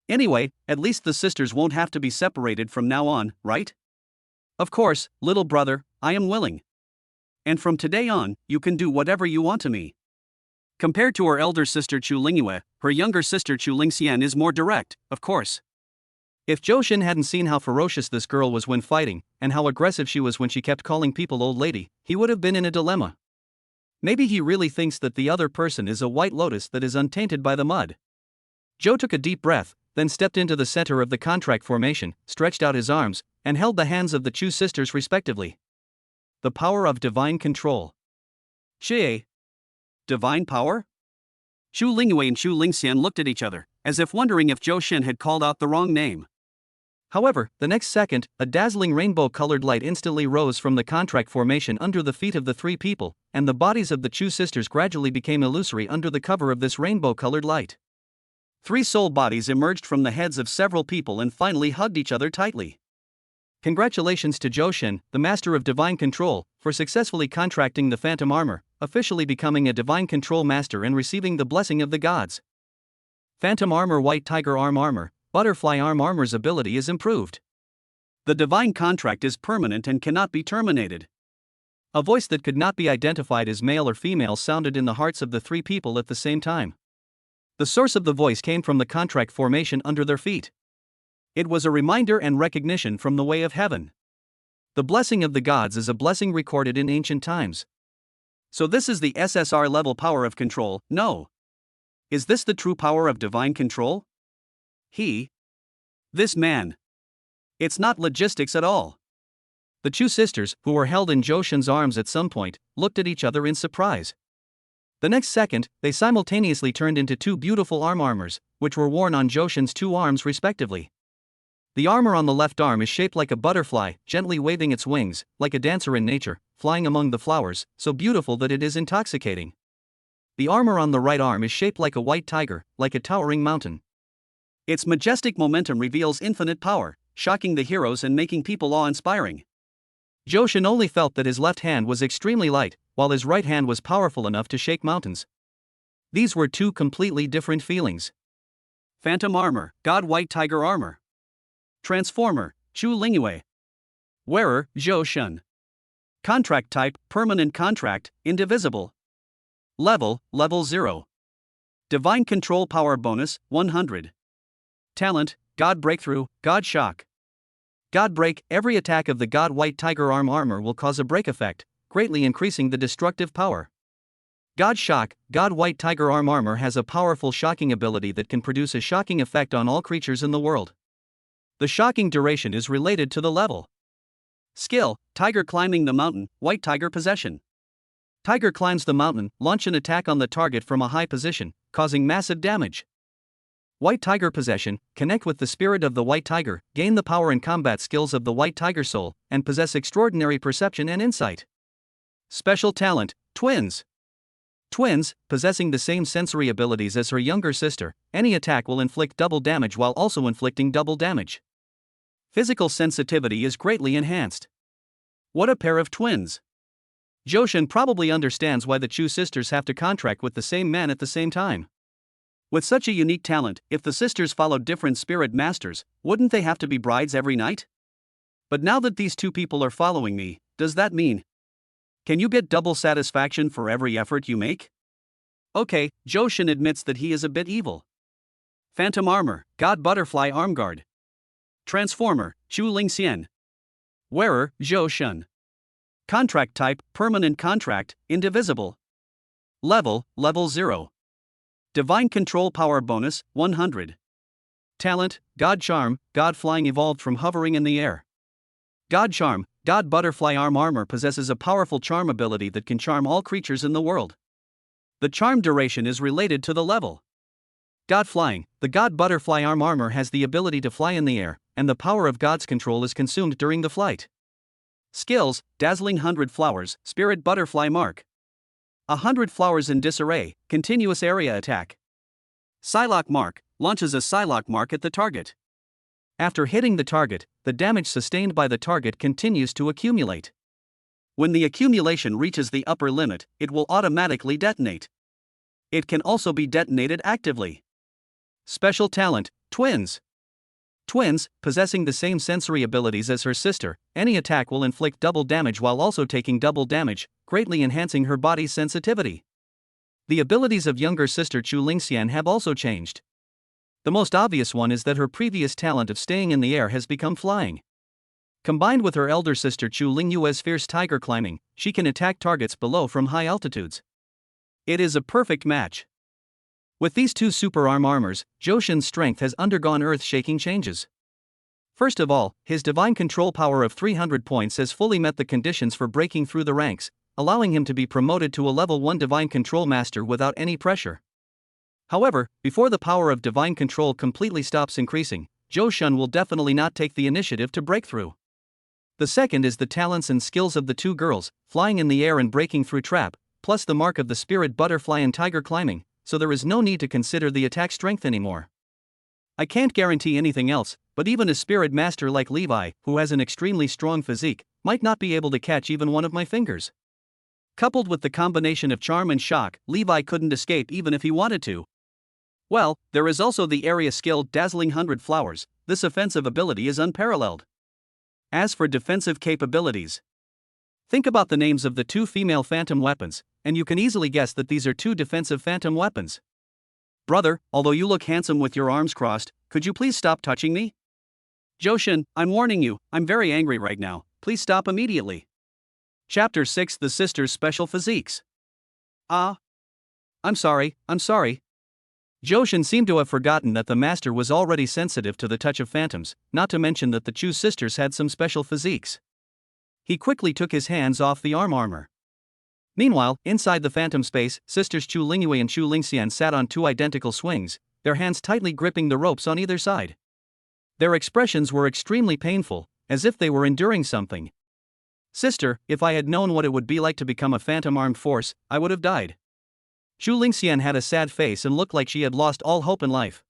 Anyway, at least the sisters won't have to be separated from now on, right? Of course, little brother, I am willing. And from today on, you can do whatever you want to me. Compared to her elder sister Chu Lingyue, her younger sister Chu Lingxian is more direct, of course. If Zhou Shen hadn't seen how ferocious this girl was when fighting, and how aggressive she was when she kept calling people old lady, he would have been in a dilemma. Maybe he really thinks that the other person is a white lotus that is untainted by the mud. Zhou took a deep breath, then stepped into the center of the contract formation, stretched out his arms, and held the hands of the Chu sisters respectively. The power of divine control. Xie. Divine power? Chu Lingyue and Chu Lingxian looked at each other, as if wondering if Zhou Shen had called out the wrong name. However, the next second, a dazzling rainbow-colored light instantly rose from the contract formation under the feet of the 3 people, and the bodies of the Chu sisters gradually became illusory under the cover of this rainbow-colored light. 3 soul bodies emerged from the heads of several people and finally hugged each other tightly. Congratulations to Johan, the master of divine control, for successfully contracting the phantom armor, officially becoming a divine control master and receiving the blessing of the gods. Phantom armor, white tiger arm armor, butterfly arm armor's ability is improved. The divine contract is permanent and cannot be terminated. A voice that could not be identified as male or female sounded in the hearts of the three people at the same time. The source of the voice came from the contract formation under their feet. It was a reminder and recognition from the way of heaven. The blessing of the gods is a blessing recorded in ancient times. So this is the SSR level power of control, no. Is this the true power of divine control? This man. It's not logistics at all. The two sisters, who were held in Johan's arms at some point, looked at each other in surprise. The next second, they simultaneously turned into two beautiful armors, which were worn on Johan's two arms respectively. The armor on the left arm is shaped like a butterfly, gently waving its wings, like a dancer in nature, flying among the flowers, so beautiful that it is intoxicating. The armor on the right arm is shaped like a white tiger, like a towering mountain. Its majestic momentum reveals infinite power, shocking the heroes and making people awe-inspiring. Johan only felt that his left hand was extremely light, while his right hand was powerful enough to shake mountains. These were two completely different feelings. Phantom armor, God white tiger armor. Transformer, Chu Lingyue. Wearer, Johan. Contract type, permanent contract, indivisible. Level 0. Divine control power bonus, 100. Talent, God breakthrough, God shock. God break, every attack of the God white tiger arm armor will cause a break effect, greatly increasing the destructive power. God shock, God white tiger arm armor has a powerful shocking ability that can produce a shocking effect on all creatures in the world. The shocking duration is related to the level. Skill, tiger climbing the mountain, white tiger possession. Tiger climbs the mountain, launch an attack on the target from a high position, causing massive damage. White tiger possession, connect with the spirit of the white tiger, gain the power and combat skills of the white tiger soul, and possess extraordinary perception and insight. Special talent, twins. Twins, possessing the same sensory abilities as her younger sister, any attack will inflict double damage while also inflicting double damage. Physical sensitivity is greatly enhanced. What a pair of twins! Johan probably understands why the Chu sisters have to contract with the same man at the same time. With such a unique talent, if the sisters followed different spirit masters, wouldn't they have to be brides every night? But now that these two people are following me, does that mean? Can you get double satisfaction for every effort you make? Okay, Johan admits that he is a bit evil. Phantom armor, God butterfly arm guard. Transformer, Chu Lingxian. Wearer, Johan. Contract type, permanent contract, indivisible. Level 0. Divine control power bonus, 100. Talent, God charm, God flying evolved from hovering in the air. God charm, God butterfly arm armor possesses a powerful charm ability that can charm all creatures in the world. The charm duration is related to the level. God flying, the God butterfly arm armor has the ability to fly in the air, and the power of God's control is consumed during the flight. Skills, dazzling 100 flowers, spirit butterfly mark. 100 flowers in disarray, continuous area attack. Psylocke mark, launches a Psylocke mark at the target. After hitting the target, the damage sustained by the target continues to accumulate. When the accumulation reaches the upper limit, it will automatically detonate. It can also be detonated actively. Special talent, twins. Twins, possessing the same sensory abilities as her sister, any attack will inflict double damage while also taking double damage, greatly enhancing her body's sensitivity. The abilities of younger sister Chu Lingxian have also changed. The most obvious one is that her previous talent of staying in the air has become flying. Combined with her elder sister Chu Lingyue's fierce tiger climbing, she can attack targets below from high altitudes. It is a perfect match. With these two super armors, Johan's strength has undergone earth-shaking changes. First of all, his divine control power of 300 points has fully met the conditions for breaking through the ranks, allowing him to be promoted to a level 1 divine control master without any pressure. However, before the power of divine control completely stops increasing, Johan will definitely not take the initiative to break through. The second is the talents and skills of the two girls, flying in the air and breaking through trap, plus the mark of the spirit butterfly and tiger climbing, so there is no need to consider the attack strength anymore. I can't guarantee anything else, but even a spirit master like Levi, who has an extremely strong physique, might not be able to catch even one of my fingers. Coupled with the combination of charm and shock, Levi couldn't escape even if he wanted to. Well, there is also the area skill Dazzling 100 Flowers. This offensive ability is unparalleled. As for defensive capabilities, think about the names of the two female phantom weapons, and you can easily guess that these are two defensive phantom weapons. Brother, although you look handsome with your arms crossed, could you please stop touching me? Johan, I'm warning you, I'm very angry right now, please stop immediately. Chapter 6 The Sisters' Special Physiques. I'm sorry. Johan seemed to have forgotten that the master was already sensitive to the touch of phantoms, not to mention that the Chu sisters had some special physiques. He quickly took his hands off the armor. Meanwhile, inside the phantom space, sisters Chu Lingyue and Chu Lingxian sat on two identical swings, their hands tightly gripping the ropes on either side. Their expressions were extremely painful, as if they were enduring something. Sister, if I had known what it would be like to become a phantom armed force, I would have died. Chu Lingxian had a sad face and looked like she had lost all hope in life.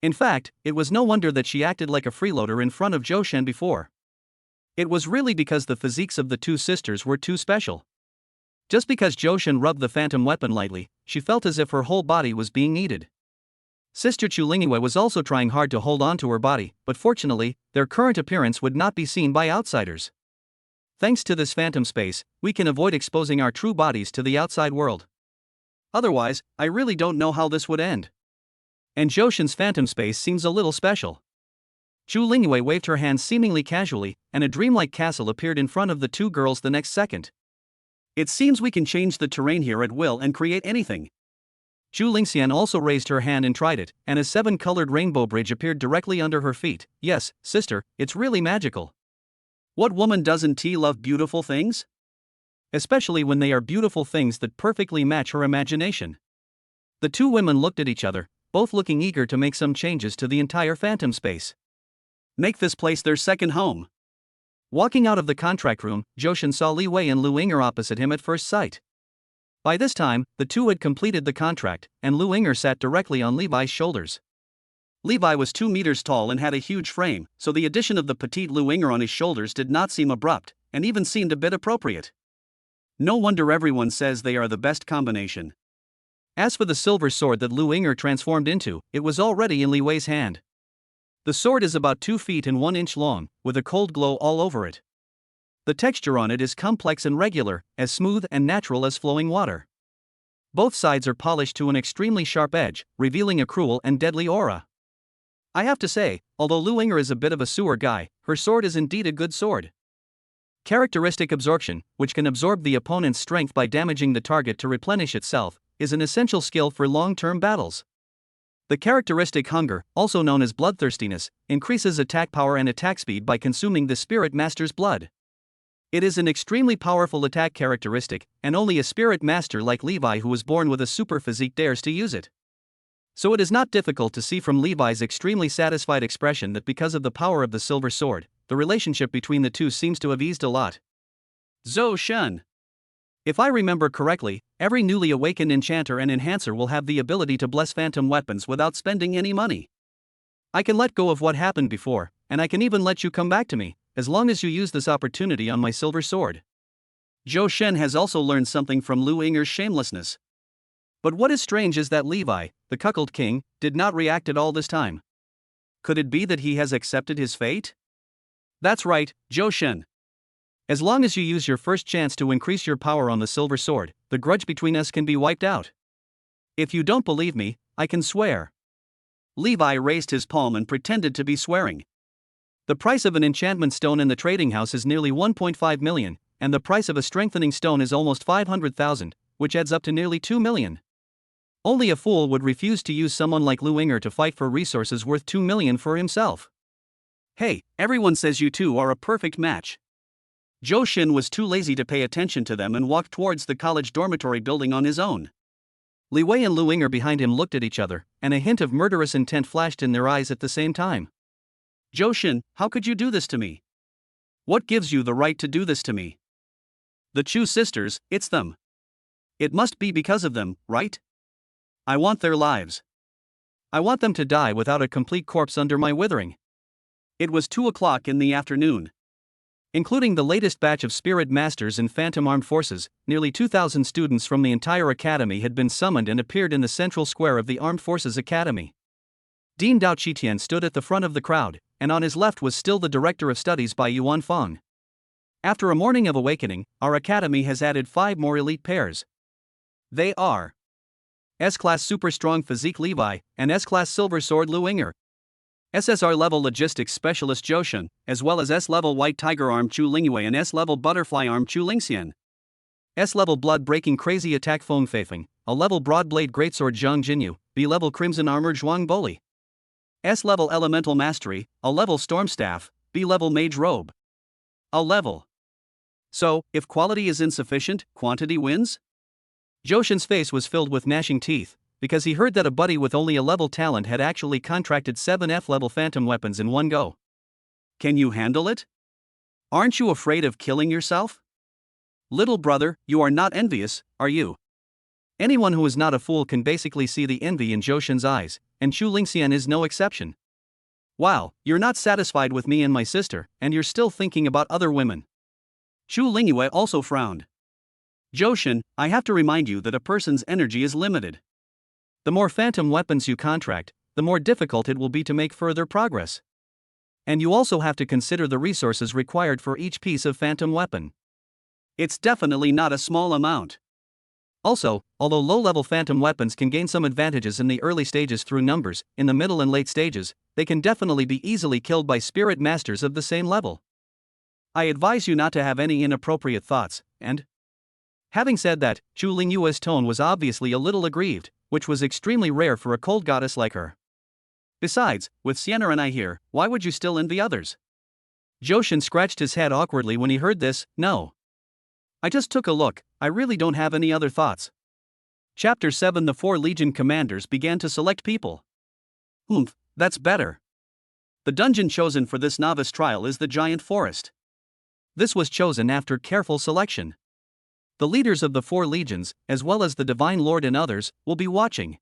In fact, it was no wonder that she acted like a freeloader in front of Johan before. It was really because the physiques of the two sisters were too special. Just because Johan rubbed the phantom weapon lightly, she felt as if her whole body was being kneaded. Sister Chu Lingyue was also trying hard to hold on to her body, but fortunately, their current appearance would not be seen by outsiders. Thanks to this phantom space, we can avoid exposing our true bodies to the outside world. Otherwise, I really don't know how this would end. And Johan's phantom space seems a little special. Chu Lingyue waved her hands seemingly casually, and a dreamlike castle appeared in front of the two girls the next second. It seems we can change the terrain here at will and create anything. Chu Lingxian also raised her hand and tried it, and a 7-colored rainbow bridge appeared directly under her feet. Yes, sister, it's really magical. What woman doesn't love beautiful things? Especially when they are beautiful things that perfectly match her imagination. The two women looked at each other, both looking eager to make some changes to the entire phantom space. Make this place their second home. Walking out of the contract room, Johan saw Li Wei and Lu Inger opposite him at first sight. By this time, the two had completed the contract, and Lu Inger sat directly on Levi's shoulders. Levi was 2 meters tall and had a huge frame, so the addition of the petite Lu Inger on his shoulders did not seem abrupt, and even seemed a bit appropriate. No wonder everyone says they are the best combination. As for the silver sword that Lu Inger transformed into, it was already in Li Wei's hand. The sword is about 2 feet and 1 inch long, with a cold glow all over it. The texture on it is complex and regular, as smooth and natural as flowing water. Both sides are polished to an extremely sharp edge, revealing a cruel and deadly aura. I have to say, although Lu Inger is a bit of a sewer guy, her sword is indeed a good sword. Characteristic absorption, which can absorb the opponent's strength by damaging the target to replenish itself, is an essential skill for long-term battles. The characteristic hunger, also known as bloodthirstiness, increases attack power and attack speed by consuming the spirit master's blood. It is an extremely powerful attack characteristic, and only a spirit master like Levi who was born with a super physique dares to use it. So it is not difficult to see from Levi's extremely satisfied expression that because of the power of the silver sword, the relationship between the two seems to have eased a lot. Zhou Shun. If I remember correctly, every newly awakened enchanter and enhancer will have the ability to bless phantom weapons without spending any money. I can let go of what happened before, and I can even let you come back to me, as long as you use this opportunity on my silver sword. Zhou Shen has also learned something from Lu Inger's shamelessness. But what is strange is that Levi, the cuckold king, did not react at all this time. Could it be that he has accepted his fate? That's right, Zhou Shen. As long as you use your first chance to increase your power on the silver sword, the grudge between us can be wiped out. If you don't believe me, I can swear. Levi raised his palm and pretended to be swearing. The price of an enchantment stone in the trading house is nearly 1.5 million, and the price of a strengthening stone is almost 500,000, which adds up to nearly 2 million. Only a fool would refuse to use someone like Lu Inger to fight for resources worth 2 million for himself. Hey, everyone says you two are a perfect match. Zhou Shen was too lazy to pay attention to them and walked towards the college dormitory building on his own. Li Wei and Lu Inger behind him looked at each other, and a hint of murderous intent flashed in their eyes at the same time. Zhou Shen, how could you do this to me? What gives you the right to do this to me? The Chu sisters, it's them. It must be because of them, right? I want their lives. I want them to die without a complete corpse under my withering. It was 2 o'clock in the afternoon. Including the latest batch of Spirit Masters and Phantom Armed Forces, nearly 2,000 students from the entire academy had been summoned and appeared in the central square of the Armed Forces Academy. Dean Dao Qitian stood at the front of the crowd, and on his left was still the Director of Studies by Yuan Fang. After a morning of awakening, our academy has added 5 more elite pairs. They are S-Class Super Strong Physique Levi, and S-Class Silver Sword Lu Yinger. SSR-level Logistics Specialist Johan, as well as S-level White Tiger Arm Chu Lingyue and S-level Butterfly Arm Chu Lingxian. S-level Blood Breaking Crazy Attack Feng Feifeng, A-level Broad Blade Greatsword Zhang Jinyu, B-level Crimson Armor Zhuang Boli. S-level Elemental Mastery, A-level Storm Staff, B-level Mage Robe. A-level. So, if quality is insufficient, quantity wins? Joshin's face was filled with gnashing teeth, because he heard that a buddy with only a level talent had actually contracted 7 F-level phantom weapons in one go. Can you handle it? Aren't you afraid of killing yourself? Little brother, you are not envious, are you? Anyone who is not a fool can basically see the envy in Joshin's eyes, and Chu Lingxian is no exception. Wow, you're not satisfied with me and my sister, and you're still thinking about other women. Chu Lingyue also frowned. Joshin, I have to remind you that a person's energy is limited. The more phantom weapons you contract, the more difficult it will be to make further progress. And you also have to consider the resources required for each piece of phantom weapon. It's definitely not a small amount. Also, although low-level phantom weapons can gain some advantages in the early stages through numbers, in the middle and late stages, they can definitely be easily killed by spirit masters of the same level. I advise you not to have any inappropriate thoughts, and... Having said that, Chu Lingyue's tone was obviously a little aggrieved, which was extremely rare for a cold goddess like her. Besides, with Sienna and I here, why would you still envy others? Joshin scratched his head awkwardly when he heard this. No. I just took a look, I really don't have any other thoughts. Chapter 7. The 4 Legion commanders began to select people. That's better. The dungeon chosen for this novice trial is the Giant Forest. This was chosen after careful selection. The leaders of the 4 legions, as well as the Divine Lord and others, will be watching.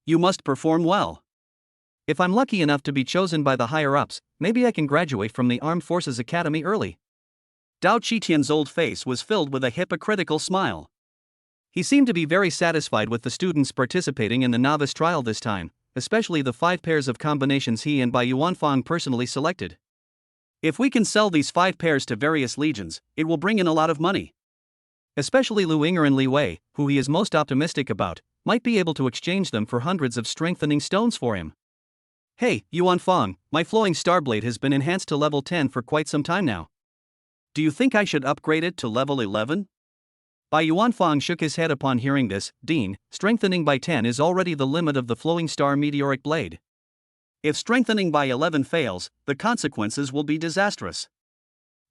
You must perform well. If I'm lucky enough to be chosen by the higher-ups, maybe I can graduate from the Armed Forces Academy early. Dao Qitian's old face was filled with a hypocritical smile. He seemed to be very satisfied with the students participating in the novice trial this time, especially the 5 pairs of combinations he and Bai Yuanfang personally selected. If we can sell these 5 pairs to various legions, it will bring in a lot of money. Especially Lu Yinger and Li Wei, who he is most optimistic about, might be able to exchange them for hundreds of strengthening stones for him. Hey, Yuan Fang, my flowing starblade has been enhanced to level 10 for quite some time now. Do you think I should upgrade it to level 11? Bai Yuan Fang shook his head upon hearing this. Dean, strengthening by 10 is already the limit of the flowing star meteoric blade. If strengthening by 11 fails, the consequences will be disastrous.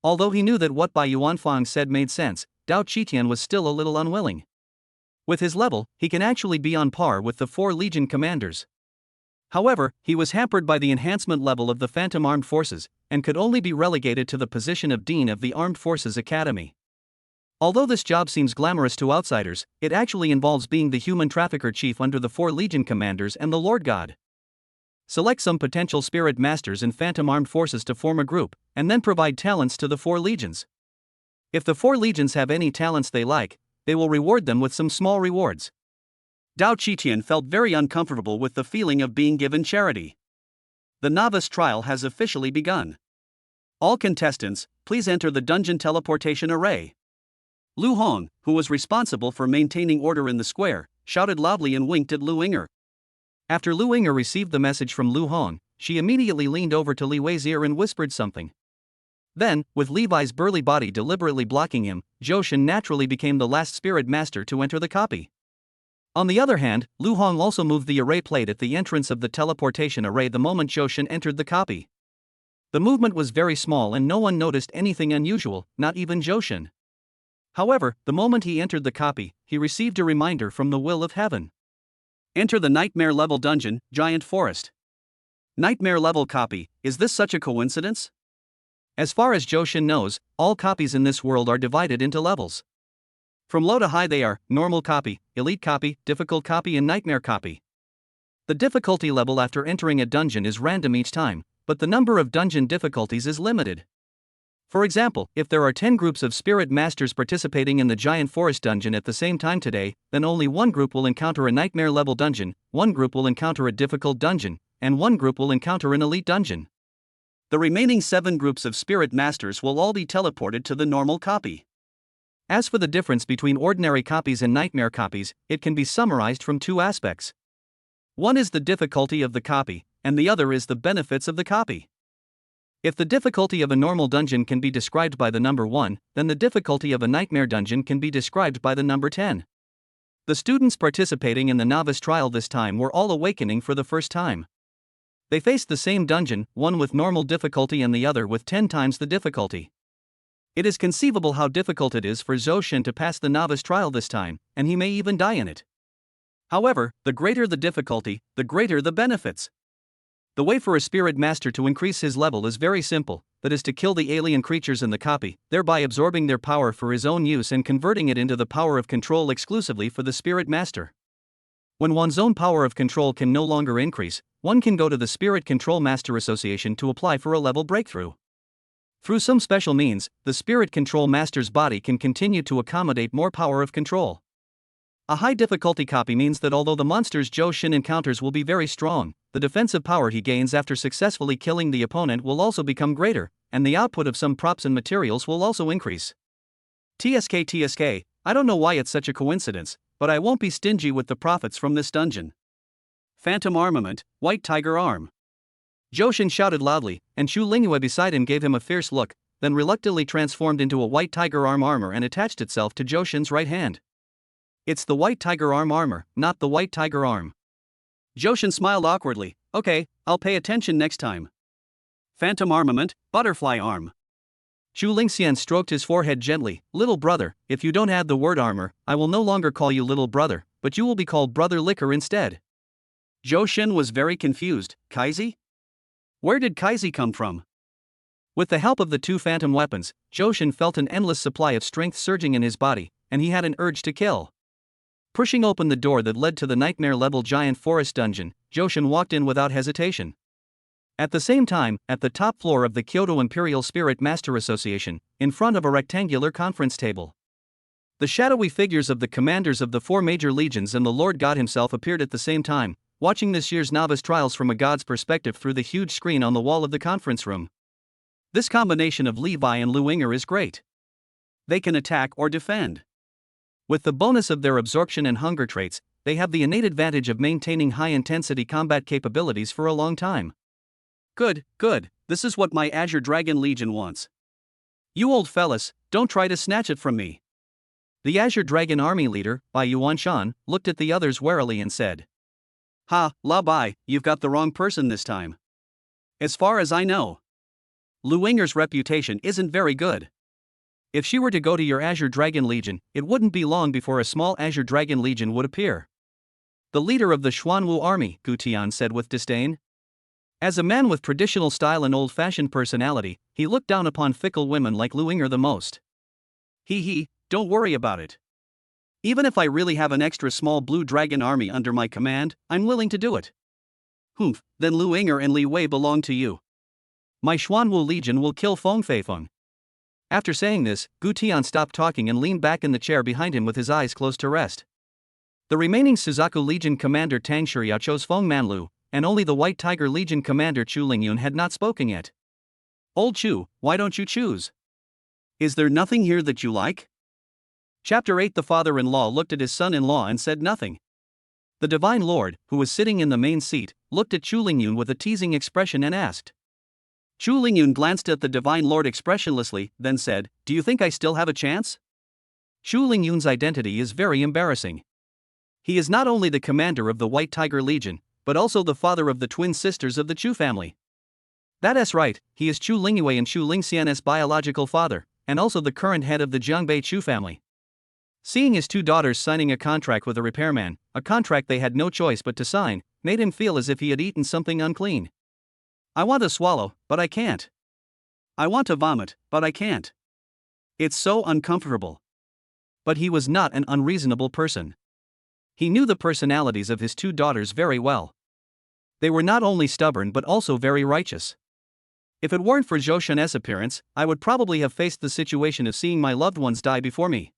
Although he knew that what Bai Yuan Fang said made sense, Dao Qitian was still a little unwilling. With his level, he can actually be on par with the 4 Legion commanders. However, he was hampered by the enhancement level of the Phantom Armed Forces, and could only be relegated to the position of Dean of the Armed Forces Academy. Although this job seems glamorous to outsiders, it actually involves being the human trafficker chief under the 4 Legion commanders and the Lord God. Select some potential spirit masters and Phantom Armed Forces to form a group, and then provide talents to the 4 legions. If the 4 legions have any talents they like, they will reward them with some small rewards. Dao Qitian felt very uncomfortable with the feeling of being given charity. The novice trial has officially begun. All contestants, please enter the dungeon teleportation array. Lu Hong, who was responsible for maintaining order in the square, shouted loudly and winked at Lu Yinger. After Lu Yinger received the message from Lu Hong, she immediately leaned over to Li Wei's ear and whispered something. Then, with Levi's burly body deliberately blocking him, Joshin naturally became the last spirit master to enter the copy. On the other hand, Lu Hong also moved the array plate at the entrance of the teleportation array the moment Joshin entered the copy. The movement was very small and no one noticed anything unusual, not even Joshin. However, the moment he entered the copy, he received a reminder from the will of heaven. Enter the Nightmare level dungeon, Giant Forest. Nightmare level copy, is this such a coincidence? As far as Joshin knows, all copies in this world are divided into levels. From low to high they are normal copy, elite copy, difficult copy and nightmare copy. The difficulty level after entering a dungeon is random each time, but the number of dungeon difficulties is limited. For example, if there are 10 groups of spirit masters participating in the giant forest dungeon at the same time today, then only one group will encounter a nightmare level dungeon, one group will encounter a difficult dungeon, and one group will encounter an elite dungeon. The remaining 7 groups of spirit masters will all be teleported to the normal copy. As for the difference between ordinary copies and nightmare copies, it can be summarized from 2 aspects. One is the difficulty of the copy, and the other is the benefits of the copy. If the difficulty of a normal dungeon can be described by the number 1, then the difficulty of a nightmare dungeon can be described by the number 10. The students participating in the novice trial this time were all awakening for the first time. They faced the same dungeon, one with normal difficulty and the other with 10 times the difficulty. It is conceivable how difficult it is for Johan to pass the novice trial this time, and he may even die in it. However, the greater the difficulty, the greater the benefits. The way for a spirit master to increase his level is very simple, that is to kill the alien creatures in the copy, thereby absorbing their power for his own use and converting it into the power of control exclusively for the spirit master. When one's own power of control can no longer increase, one can go to the Spirit Control Master Association to apply for a level breakthrough. Through some special means, the Spirit Control Master's body can continue to accommodate more power of control. A high difficulty copy means that although the monsters Johan encounters will be very strong, the defensive power he gains after successfully killing the opponent will also become greater, and the output of some props and materials will also increase. TSK, I don't know why it's such a coincidence, but I won't be stingy with the profits from this dungeon. Phantom armament, white tiger arm. Johan shouted loudly, and Chu Lingyue beside him gave him a fierce look, then reluctantly transformed into a white tiger arm armor and attached itself to Johan's right hand. It's the white tiger arm armor, not the white tiger arm. Johan smiled awkwardly. Okay, I'll pay attention next time. Phantom armament, butterfly arm. Chu Lingxian stroked his forehead gently. Little brother, if you don't add the word armor, I will no longer call you little brother, but you will be called Brother Liquor instead. Johan was very confused. Kaizi? Where did Kaizi come from? With the help of the 2 phantom weapons, Johan felt an endless supply of strength surging in his body, and he had an urge to kill. Pushing open the door that led to the nightmare-level giant forest dungeon, Johan walked in without hesitation. At the same time, at the top floor of the Kyoto Imperial Spirit Master Association, in front of a rectangular conference table, the shadowy figures of the commanders of the 4 major legions and the Lord God himself appeared at the same time, watching this year's novice trials from a god's perspective through the huge screen on the wall of the conference room. This combination of Levi and Luinger is great. They can attack or defend. With the bonus of their absorption and hunger traits, they have the innate advantage of maintaining high-intensity combat capabilities for a long time. Good, this is what my Azure Dragon Legion wants. You old fellas, don't try to snatch it from me. The Azure Dragon Army leader, Bai Yuanshan, looked at the others warily and said, Ha, La Bai, you've got the wrong person this time. As far as I know, Luinger's reputation isn't very good. If she were to go to your Azure Dragon Legion, it wouldn't be long before a small Azure Dragon Legion would appear. The leader of the Xuanwu army, Gu Tian said with disdain. As a man with traditional style and old-fashioned personality, he looked down upon fickle women like Luinger the most. Don't worry about it. Even if I really have an extra small blue dragon army under my command, I'm willing to do it. Then Luinger and Li Wei belong to you. My Xuanwu Legion will kill Feng Feifeng. After saying this, Gu Tian stopped talking and leaned back in the chair behind him with his eyes closed to rest. The remaining Suzaku Legion commander Tang Shiria chose Feng Manlu, and only the White Tiger Legion commander Chu Lingyun had not spoken yet. Old Chu, why don't you choose? Is there nothing here that you like? Chapter 8. The father-in-law looked at his son-in-law and said nothing. The Divine Lord, who was sitting in the main seat, looked at Chu Lingyun with a teasing expression and asked. Chu Lingyun glanced at the Divine Lord expressionlessly, then said, Do you think I still have a chance? Chu Lingyun's identity is very embarrassing. He is not only the commander of the White Tiger Legion, but also the father of the twin sisters of the Chu family. That's right, he is Chu Lingyue and Chu Lingxian's biological father, and also the current head of the Jiangbei Chu family. Seeing his 2 daughters signing a contract with a repairman, a contract they had no choice but to sign, made him feel as if he had eaten something unclean. I want to swallow, but I can't. I want to vomit, but I can't. It's so uncomfortable. But he was not an unreasonable person. He knew the personalities of his 2 daughters very well. They were not only stubborn but also very righteous. If it weren't for Zhou Shen's appearance, I would probably have faced the situation of seeing my loved ones die before me.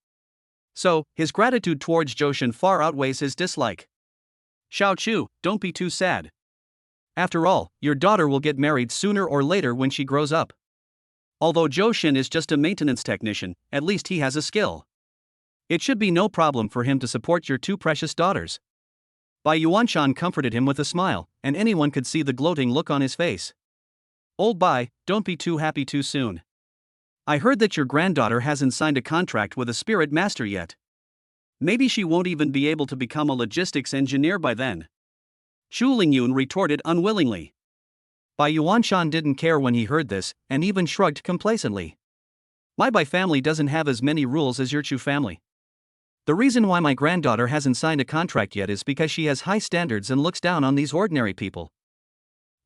So, his gratitude towards Zhou Shen far outweighs his dislike. Xiao Chu, don't be too sad. After all, your daughter will get married sooner or later when she grows up. Although Zhou Shen is just a maintenance technician, at least he has a skill. It should be no problem for him to support your two precious daughters. Bai Yuanshan comforted him with a smile, and anyone could see the gloating look on his face. Old Bai, don't be too happy too soon. I heard that your granddaughter hasn't signed a contract with a spirit master yet. Maybe she won't even be able to become a logistics engineer by then. Chu Lingyun retorted unwillingly. Bai Yuanshan didn't care when he heard this, and even shrugged complacently. My Bai family doesn't have as many rules as your Chu family. The reason why my granddaughter hasn't signed a contract yet is because she has high standards and looks down on these ordinary people.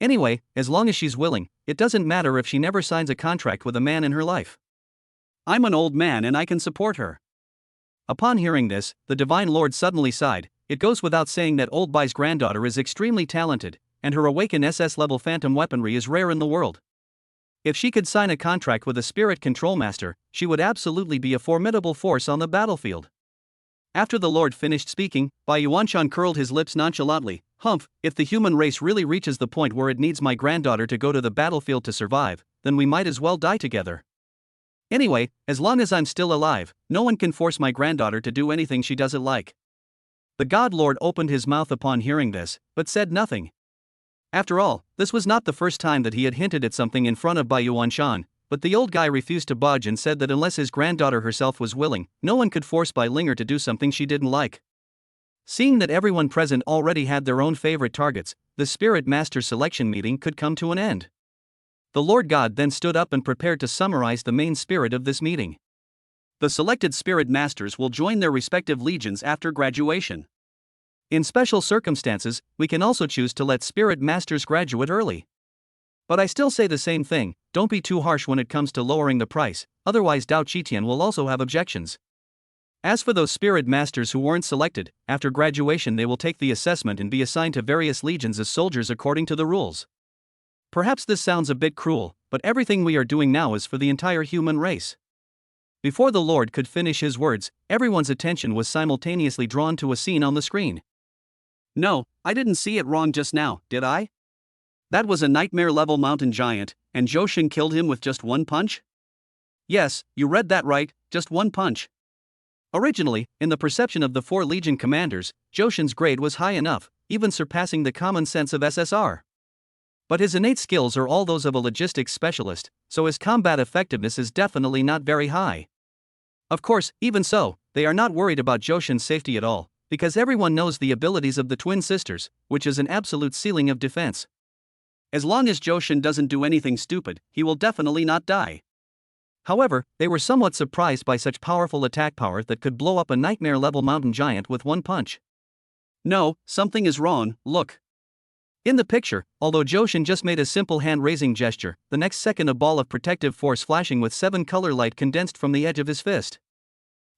Anyway, as long as she's willing, it doesn't matter if she never signs a contract with a man in her life. I'm an old man and I can support her. Upon hearing this, the Divine Lord suddenly sighed. It goes without saying that old Bai's granddaughter is extremely talented, and her awakened SS-level phantom weaponry is rare in the world. If she could sign a contract with a spirit control master, she would absolutely be a formidable force on the battlefield. After the Lord finished speaking, Bai Yuanshan curled his lips nonchalantly. Humph, if the human race really reaches the point where it needs my granddaughter to go to the battlefield to survive, then we might as well die together. Anyway, as long as I'm still alive, no one can force my granddaughter to do anything she doesn't like. The God Lord opened his mouth upon hearing this, but said nothing. After all, this was not the first time that he had hinted at something in front of Bai Yuanshan, but the old guy refused to budge and said that unless his granddaughter herself was willing, no one could force Bai Linger to do something she didn't like. Seeing that everyone present already had their own favorite targets, the Spirit Master selection meeting could come to an end. The Lord God then stood up and prepared to summarize the main spirit of this meeting. The selected Spirit Masters will join their respective legions after graduation. In special circumstances, we can also choose to let Spirit Masters graduate early. But I still say the same thing, don't be too harsh when it comes to lowering the price, otherwise Dao Qitian will also have objections. As for those Spirit Masters who weren't selected, after graduation they will take the assessment and be assigned to various legions as soldiers according to the rules. Perhaps this sounds a bit cruel, but everything we are doing now is for the entire human race. Before the Lord could finish his words, everyone's attention was simultaneously drawn to a scene on the screen. No, I didn't see it wrong just now, did I? That was a nightmare-level mountain giant, and Zhou Shen killed him with just one punch? Yes, you read that right, just one punch. Originally, in the perception of the 4 Legion commanders, Zhou Shen's grade was high enough, even surpassing the common sense of SSR. But his innate skills are all those of a logistics specialist, so his combat effectiveness is definitely not very high. Of course, even so, they are not worried about Zhou Shen's safety at all, because everyone knows the abilities of the twin sisters, which is an absolute ceiling of defense. As long as Zhou Shen doesn't do anything stupid, he will definitely not die. However, they were somewhat surprised by such powerful attack power that could blow up a nightmare-level mountain giant with one punch. No, something is wrong, look. In the picture, although Zhou Shen just made a simple hand-raising gesture, the next second a ball of protective force flashing with 7 color light condensed from the edge of his fist.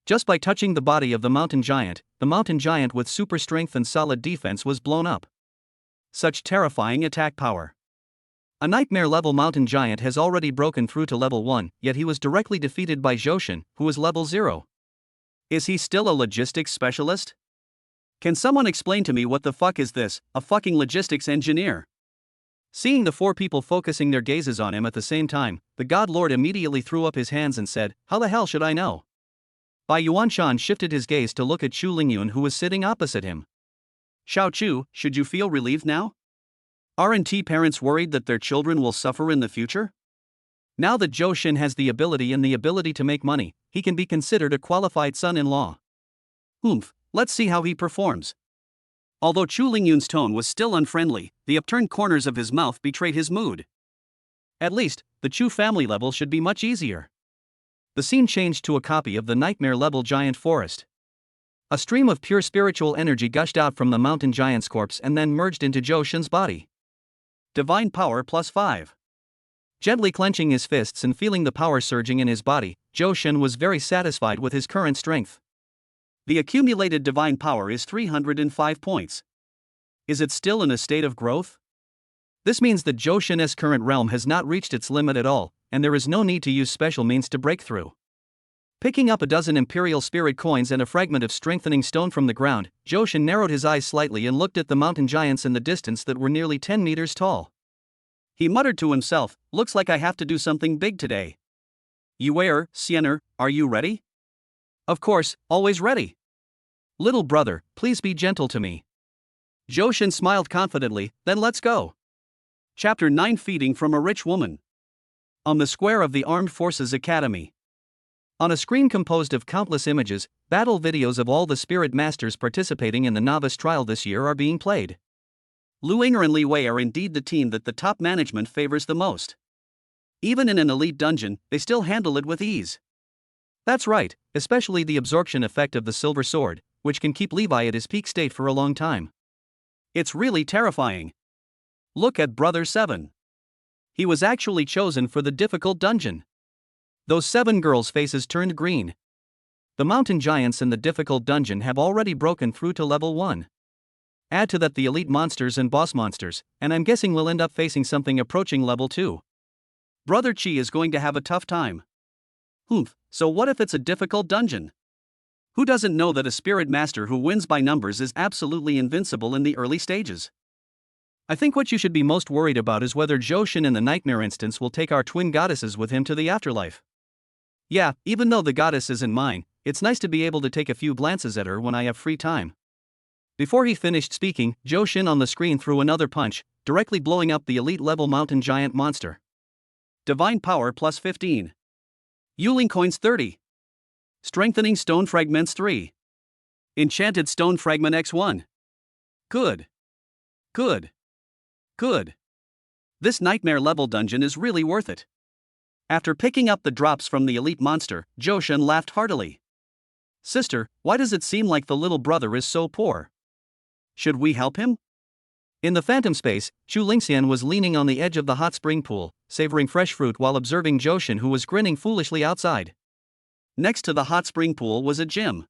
Just by touching the body of the mountain giant with super strength and solid defense was blown up. Such terrifying attack power. A nightmare-level mountain giant has already broken through to level 1, yet he was directly defeated by Zhou Shen, who is level 0. Is he still a logistics specialist? Can someone explain to me what the fuck is this, a fucking logistics engineer? Seeing the 4 people focusing their gazes on him at the same time, the God Lord immediately threw up his hands and said, how the hell should I know? Bai Yuanshan shifted his gaze to look at Chu Lingyun who was sitting opposite him. Xiao Chu, should you feel relieved now? Aren't parents worried that their children will suffer in the future? Now that Zhou Shen has the ability to make money, he can be considered a qualified son-in-law. Let's see how he performs. Although Chu Lingyun's tone was still unfriendly, the upturned corners of his mouth betrayed his mood. At least, the Chu family level should be much easier. The scene changed to a copy of the nightmare-level giant forest. A stream of pure spiritual energy gushed out from the mountain giant's corpse and then merged into Zhou Shen's body. Divine power +5. Gently clenching his fists and feeling the power surging in his body, Zhou Shen was very satisfied with his current strength. The accumulated divine power is 305 points. Is it still in a state of growth? This means that Joshin's current realm has not reached its limit at all, and there is no need to use special means to break through. Picking up a dozen Imperial Spirit coins and a fragment of strengthening stone from the ground, Joshin narrowed his eyes slightly and looked at the mountain giants in the distance that were nearly 10 meters tall. He muttered to himself, "Looks like I have to do something big today." "Yuer, Siener, are you ready?" "Of course, always ready." "Little brother, please be gentle to me." Joshin smiled confidently, "Then let's go." Chapter 9: Feeding from a Rich Woman. On the square of the Armed Forces Academy. On a screen composed of countless images, battle videos of all the spirit masters participating in the novice trial this year are being played. Lu Ying'er and Li Wei are indeed the team that the top management favors the most. Even in an elite dungeon, they still handle it with ease. That's right, especially the absorption effect of the silver sword, which can keep Levi at his peak state for a long time. It's really terrifying. Look at Brother 7. He was actually chosen for the difficult dungeon. Those 7 girls' faces turned green. The mountain giants in the difficult dungeon have already broken through to level 1. Add to that the elite monsters and boss monsters, and I'm guessing we'll end up facing something approaching level 2. Brother Chi is going to have a tough time. So what if it's a difficult dungeon? Who doesn't know that a spirit master who wins by numbers is absolutely invincible in the early stages? I think what you should be most worried about is whether Joshin in the nightmare instance will take our twin goddesses with him to the afterlife. Yeah, even though the goddess isn't mine, it's nice to be able to take a few glances at her when I have free time. Before he finished speaking, Joshin on the screen threw another punch, directly blowing up the elite level mountain giant monster. Divine power plus 15. Yuling coins 30. Strengthening stone fragments 3. Enchanted stone fragment x1. Good. Good. Good. This nightmare level dungeon is really worth it. After picking up the drops from the elite monster, Joshin laughed heartily. Sister, why does it seem like the little brother is so poor? Should we help him? In the phantom space, Chu Lingxian was leaning on the edge of the hot spring pool, savoring fresh fruit while observing Joshin, who was grinning foolishly outside. Next to the hot spring pool was a gym.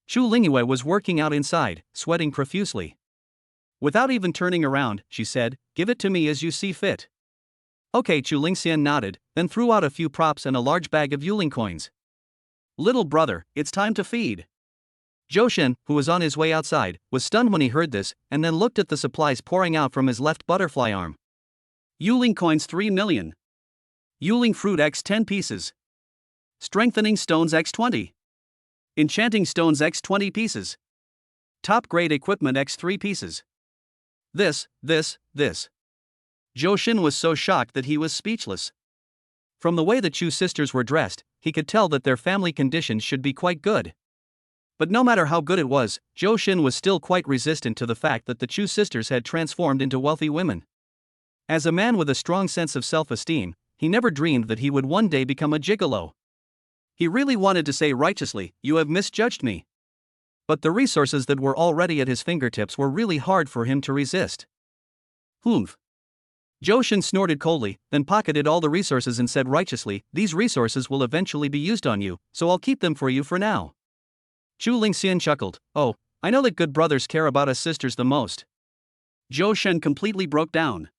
Chu Lingyue was working out inside, sweating profusely. Without even turning around, she said, "Give it to me as you see fit." Okay, Chu Lingxian nodded, then threw out a few props and a large bag of Yuling coins. Little brother, it's time to feed. Joshin, who was on his way outside, was stunned when he heard this, and then looked at the supplies pouring out from his left butterfly arm. Yuling coins 3 million. Yuling fruit x 10 pieces. Strengthening stones x 20. Enchanting stones x 20 pieces. Top grade equipment x 3 pieces. This. Joshin was so shocked that he was speechless. From the way the Chu sisters were dressed, he could tell that their family conditions should be quite good. But no matter how good it was, Joshin was still quite resistant to the fact that the Chu sisters had transformed into wealthy women. As a man with a strong sense of self-esteem, he never dreamed that he would one day become a gigolo. He really wanted to say righteously, "You have misjudged me." But the resources that were already at his fingertips were really hard for him to resist. Joshin snorted coldly, then pocketed all the resources and said righteously, "These resources will eventually be used on you, so I'll keep them for you for now." Chu Lingxian chuckled, "Oh, I know that good brothers care about us sisters the most." Joshin completely broke down.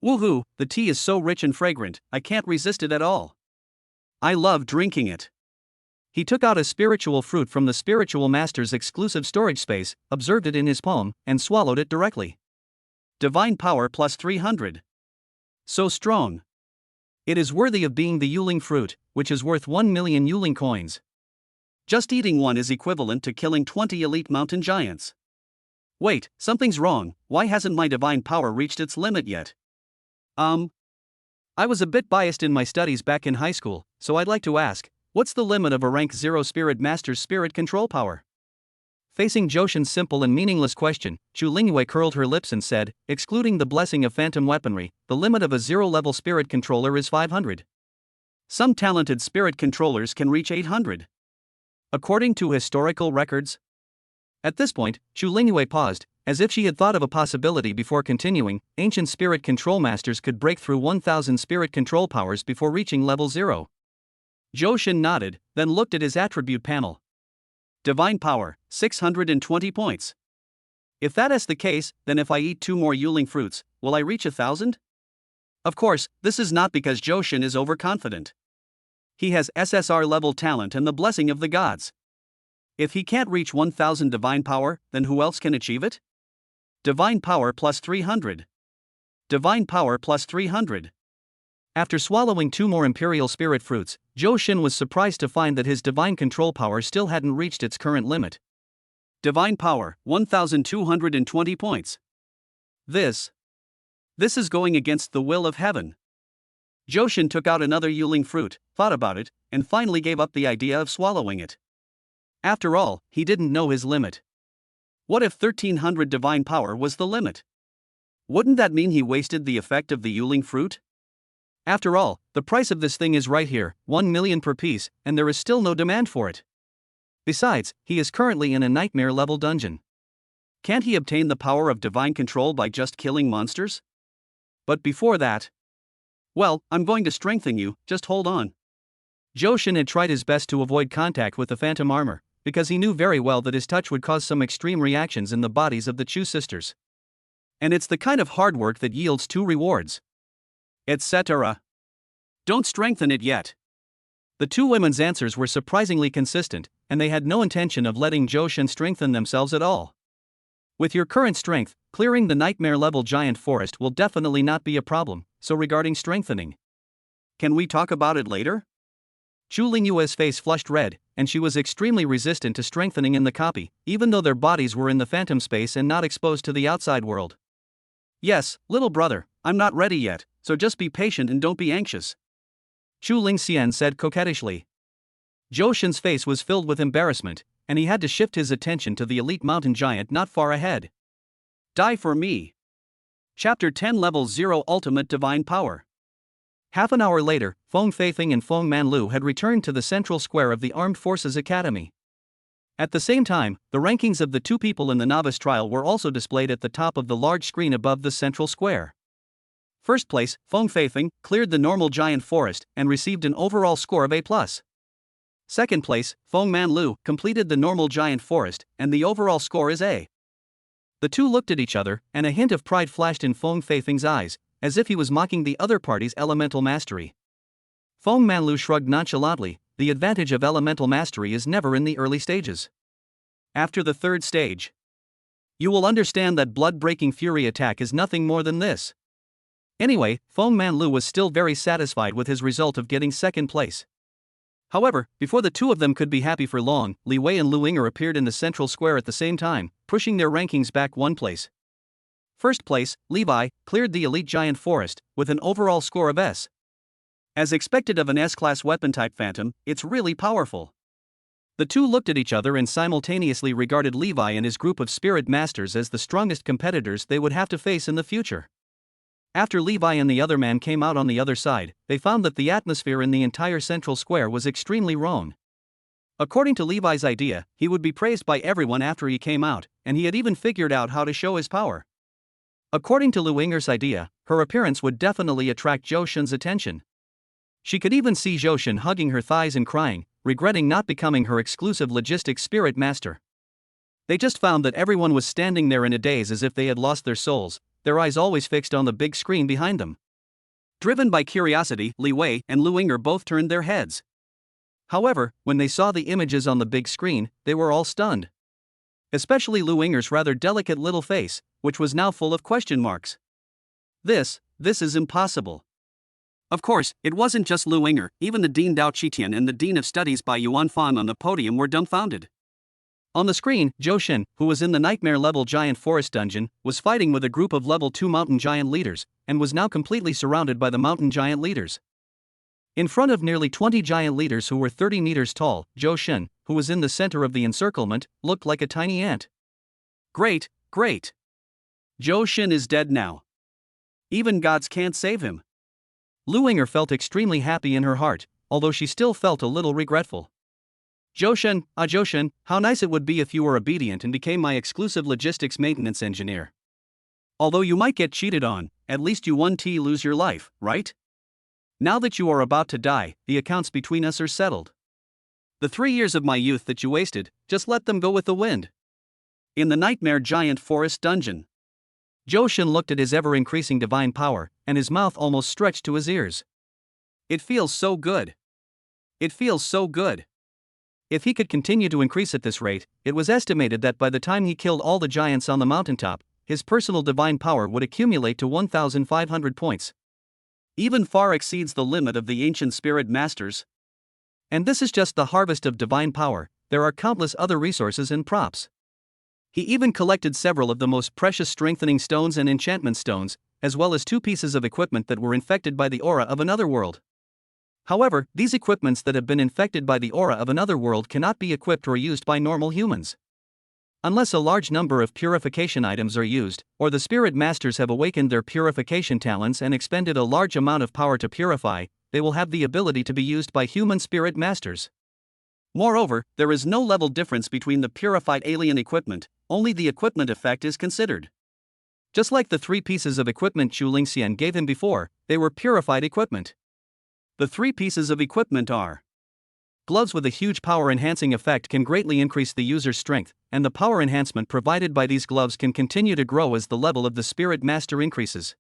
Woohoo, the tea is so rich and fragrant, I can't resist it at all. I love drinking it. He took out a spiritual fruit from the spiritual master's exclusive storage space, observed it in his palm, and swallowed it directly. Divine power plus 300. So strong. It is worthy of being the Yuling fruit, which is worth 1 million Yuling coins. Just eating one is equivalent to killing 20 elite mountain giants. Wait, something's wrong. Why hasn't my divine power reached its limit yet? I was a bit biased in my studies back in high school, so I'd like to ask, what's the limit of a rank 0 spirit master's spirit control power? Facing Joshin's simple and meaningless question, Chu Lingyue curled her lips and said, excluding the blessing of phantom weaponry, the limit of a 0-level spirit controller is 500. Some talented spirit controllers can reach 800. According to historical records. At this point, Chu Lingyue paused, as if she had thought of a possibility before continuing. Ancient spirit control masters could break through 1000 spirit control powers before reaching level 0. Joshin nodded, then looked at his attribute panel. Divine power, 620 points. If that is the case, then if I eat 2 more Yuling fruits, will I reach 1,000? Of course, this is not because Johan is overconfident. He has SSR-level talent and the blessing of the gods. If he can't reach 1,000 divine power, then who else can achieve it? Divine power plus 300. Divine power plus 300. After swallowing 2 more Imperial Spirit fruits, Johan was surprised to find that his divine control power still hadn't reached its current limit. Divine power, 1,220 points. This is going against the will of heaven. Johan took out another Yuling fruit, thought about it, and finally gave up the idea of swallowing it. After all, he didn't know his limit. What if 1,300 divine power was the limit? Wouldn't that mean he wasted the effect of the Yuling fruit? After all, the price of this thing is right here, 1 million per piece, and there is still no demand for it. Besides, he is currently in a nightmare-level dungeon. Can't he obtain the power of divine control by just killing monsters? But before that... Well, I'm going to strengthen you, just hold on. Johan had tried his best to avoid contact with the phantom armor, because he knew very well that his touch would cause some extreme reactions in the bodies of the Chu sisters. And it's the kind of hard work that yields 2 rewards. Etc. Don't strengthen it yet. The 2 women's answers were surprisingly consistent, and they had no intention of letting Johan strengthen themselves at all. With your current strength, clearing the nightmare-level giant forest will definitely not be a problem, so regarding strengthening. Can we talk about it later? Chu Lingyue's face flushed red, and she was extremely resistant to strengthening in the copy, even though their bodies were in the phantom space and not exposed to the outside world. Yes, little brother, I'm not ready yet, so just be patient and don't be anxious. Chu Lingxian said coquettishly. Johan's face was filled with embarrassment, and he had to shift his attention to the elite mountain giant not far ahead. Die for me. Chapter 10 Level 0 Ultimate Divine Power. Half an hour later, Feng Feifeng and Feng Manlu had returned to the central square of the Armed Forces Academy. At the same time, the rankings of the 2 people in the novice trial were also displayed at the top of the large screen above the central square. First place, Feng Feifeng, cleared the normal giant forest and received an overall score of A+. Second place, Feng Manlu, completed the normal giant forest, and the overall score is A. The 2 looked at each other, and a hint of pride flashed in Feng Feifeng's eyes, as if he was mocking the other party's elemental mastery. Feng Manlu shrugged nonchalantly. The advantage of elemental mastery is never in the early stages. After the 3rd stage, you will understand that blood-breaking fury attack is nothing more than this. Anyway, Feng Manlu was still very satisfied with his result of getting 2nd place. However, before the 2 of them could be happy for long, Li Wei and Lu Yinger appeared in the central square at the same time, pushing their rankings back 1 place. First place, Levi, cleared the elite giant forest, with an overall score of S. As expected of an S-class weapon-type phantom, it's really powerful. The 2 looked at each other and simultaneously regarded Levi and his group of spirit masters as the strongest competitors they would have to face in the future. After Levi and the other man came out on the other side, they found that the atmosphere in the entire central square was extremely wrong. According to Levi's idea, he would be praised by everyone after he came out, and he had even figured out how to show his power. According to Lu Yinger's idea, her appearance would definitely attract Johan's attention. She could even see Johan hugging her thighs and crying, regretting not becoming her exclusive logistics spirit master. They just found that everyone was standing there in a daze as if they had lost their souls, their eyes always fixed on the big screen behind them. Driven by curiosity, Li Wei and Lu Yinger both turned their heads. However, when they saw the images on the big screen, they were all stunned. Especially Lu Yinger's rather delicate little face, which was now full of question marks. This is impossible. Of course, it wasn't just Lu Yinger, even the Dean Dao Qitian and the Dean of Studies by Yuan Fan on the podium were dumbfounded. On the screen, Johan, who was in the nightmare-level giant forest dungeon, was fighting with a group of level 2 mountain giant leaders, and was now completely surrounded by the mountain giant leaders. In front of nearly 20 giant leaders who were 30 meters tall, Johan, who was in the center of the encirclement, looked like a tiny ant. Great. Johan is dead now. Even gods can't save him. Lu Yinger felt extremely happy in her heart, although she still felt a little regretful. Johan, how nice it would be if you were obedient and became my exclusive logistics maintenance engineer. Although you might get cheated on, at least you won't lose your life, right? Now that you are about to die, the accounts between us are settled. The 3 years of my youth that you wasted, just let them go with the wind. In the Nightmare Giant Forest Dungeon. Johan looked at his ever-increasing divine power, and his mouth almost stretched to his ears. It feels so good. It feels so good. If he could continue to increase at this rate, it was estimated that by the time he killed all the giants on the mountaintop, his personal divine power would accumulate to 1,500 points. Even far exceeds the limit of the ancient spirit masters. And this is just the harvest of divine power. There are countless other resources and props. He even collected several of the most precious strengthening stones and enchantment stones, as well as 2 pieces of equipment that were infected by the aura of another world. However, these equipments that have been infected by the aura of another world cannot be equipped or used by normal humans. Unless a large number of purification items are used, or the spirit masters have awakened their purification talents and expended a large amount of power to purify, they will have the ability to be used by human spirit masters. Moreover, there is no level difference between the purified alien equipment, only the equipment effect is considered. Just like the 3 pieces of equipment Chu Lingxian gave him before, they were purified equipment. The 3 pieces of equipment are: gloves with a huge power-enhancing effect can greatly increase the user's strength, and the power enhancement provided by these gloves can continue to grow as the level of the spirit master increases.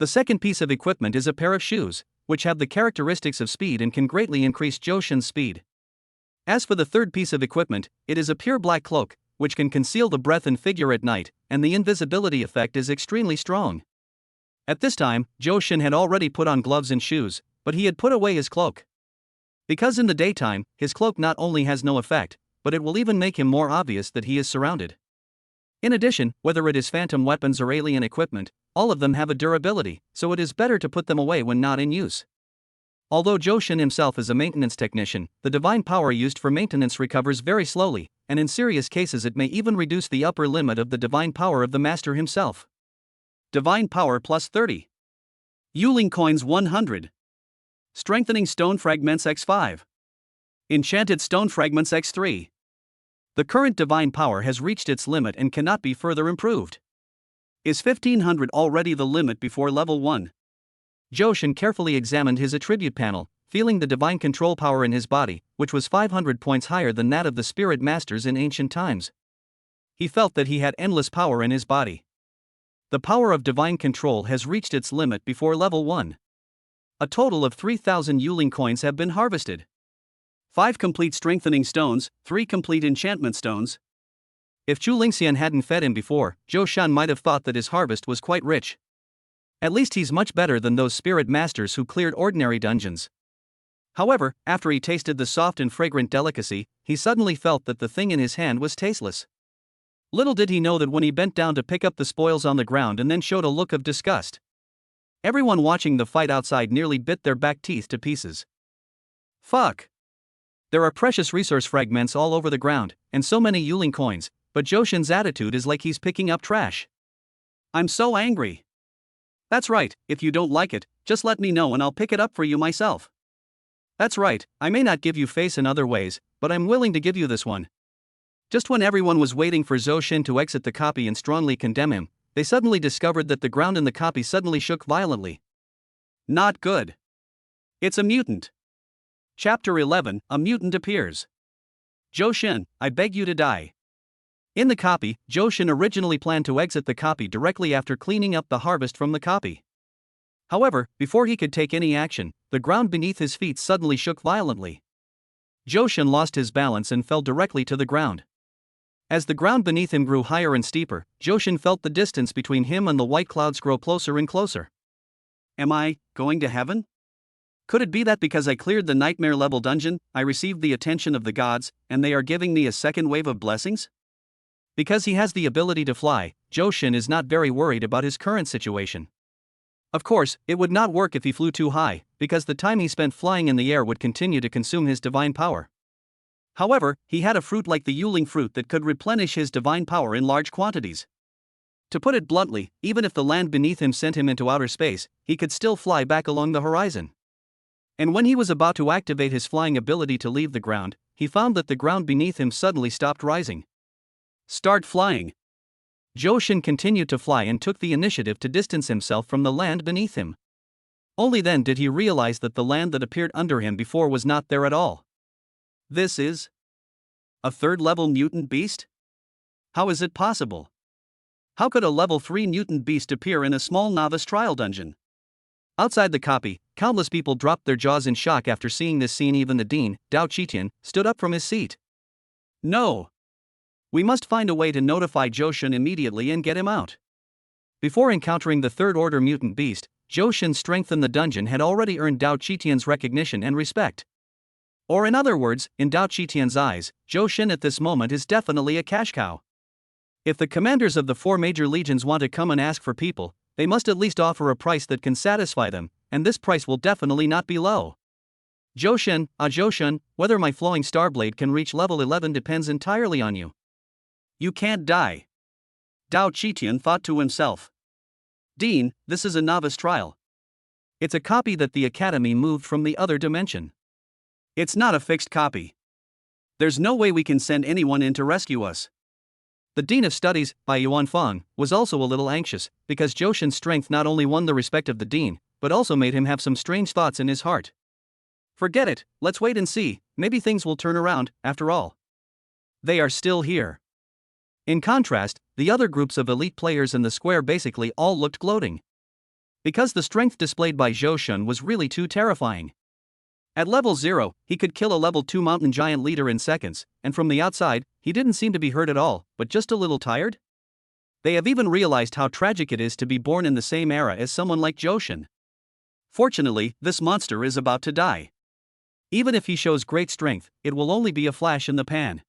The second piece of equipment is a pair of shoes, which have the characteristics of speed and can greatly increase Johan's speed. As for the third piece of equipment, it is a pure black cloak, which can conceal the breath and figure at night, and the invisibility effect is extremely strong. At this time, Johan had already put on gloves and shoes, but he had put away his cloak. Because in the daytime, his cloak not only has no effect, but it will even make him more obvious that he is surrounded. In addition, whether it is phantom weapons or alien equipment, all of them have a durability, so it is better to put them away when not in use. Although Johan himself is a maintenance technician, the divine power used for maintenance recovers very slowly, and in serious cases it may even reduce the upper limit of the divine power of the master himself. Divine power plus 30. Yuling coins 100. Strengthening stone fragments x5. Enchanted stone fragments x3. The current divine power has reached its limit and cannot be further improved. Is 1500 already the limit before level 1? Johan carefully examined his attribute panel, feeling the divine control power in his body, which was 500 points higher than that of the spirit masters in ancient times. He felt that he had endless power in his body. The power of divine control has reached its limit before level 1. A total of 3,000 Yuling coins have been harvested. 5 complete strengthening stones, 3 complete enchantment stones. If Chu Lingxian hadn't fed him before, Johan might have thought that his harvest was quite rich. At least he's much better than those spirit masters who cleared ordinary dungeons. However, after he tasted the soft and fragrant delicacy, he suddenly felt that the thing in his hand was tasteless. Little did he know that when he bent down to pick up the spoils on the ground and then showed a look of disgust. Everyone watching the fight outside nearly bit their back teeth to pieces. Fuck! There are precious resource fragments all over the ground, and so many Yuling coins, but Johan's attitude is like he's picking up trash. I'm so angry. That's right, if you don't like it, just let me know and I'll pick it up for you myself. That's right, I may not give you face in other ways, but I'm willing to give you this one. Just when everyone was waiting for Johan to exit the copy and strongly condemn him, they suddenly discovered that the ground in the copy suddenly shook violently. Not good. It's a mutant. Chapter 11, a mutant appears. Johan, I beg you to die. In the copy, Johan originally planned to exit the copy directly after cleaning up the harvest from the copy. However, before he could take any action, the ground beneath his feet suddenly shook violently. Johan lost his balance and fell directly to the ground. As the ground beneath him grew higher and steeper, Johan felt the distance between him and the white clouds grow closer and closer. Am I going to heaven? Could it be that because I cleared the nightmare level dungeon, I received the attention of the gods, and they are giving me a second wave of blessings? Because he has the ability to fly, Johan is not very worried about his current situation. Of course, it would not work if he flew too high, because the time he spent flying in the air would continue to consume his divine power. However, he had a fruit like the Yuling fruit that could replenish his divine power in large quantities. To put it bluntly, even if the land beneath him sent him into outer space, he could still fly back along the horizon. And when he was about to activate his flying ability to leave the ground, he found that the ground beneath him suddenly stopped rising. Start flying. Johan continued to fly and took the initiative to distance himself from the land beneath him. Only then did he realize that the land that appeared under him before was not there at all. This is a third-level mutant beast? How is it possible? How could a level 3 mutant beast appear in a small novice trial dungeon? Outside the copy, countless people dropped their jaws in shock after seeing this scene. Even the dean, Dao Qitian, stood up from his seat. No! We must find a way to notify Johan immediately and get him out. Before encountering the third order mutant beast, Johan's strength in the dungeon had already earned Dao Qitian's recognition and respect. Or in other words, in Dao Qitian's eyes, Johan at this moment is definitely a cash cow. If the commanders of the 4 major legions want to come and ask for people, they must at least offer a price that can satisfy them, and this price will definitely not be low. Johan, Johan, whether my flowing starblade can reach level 11 depends entirely on you. You can't die. Dao Qitian thought to himself. Dean, this is a novice trial. It's a copy that the Academy moved from the other dimension. It's not a fixed copy. There's no way we can send anyone in to rescue us. The Dean of Studies, by Yuan Feng, was also a little anxious, because Johan's strength not only won the respect of the Dean, but also made him have some strange thoughts in his heart. Forget it, let's wait and see, maybe things will turn around, after all. They are still here. In contrast, the other groups of elite players in the square basically all looked gloating. Because the strength displayed by Johan was really too terrifying. At level 0, he could kill a level 2 mountain giant leader in seconds, and from the outside, he didn't seem to be hurt at all, but just a little tired? They have even realized how tragic it is to be born in the same era as someone like Johan. Fortunately, this monster is about to die. Even if he shows great strength, it will only be a flash in the pan.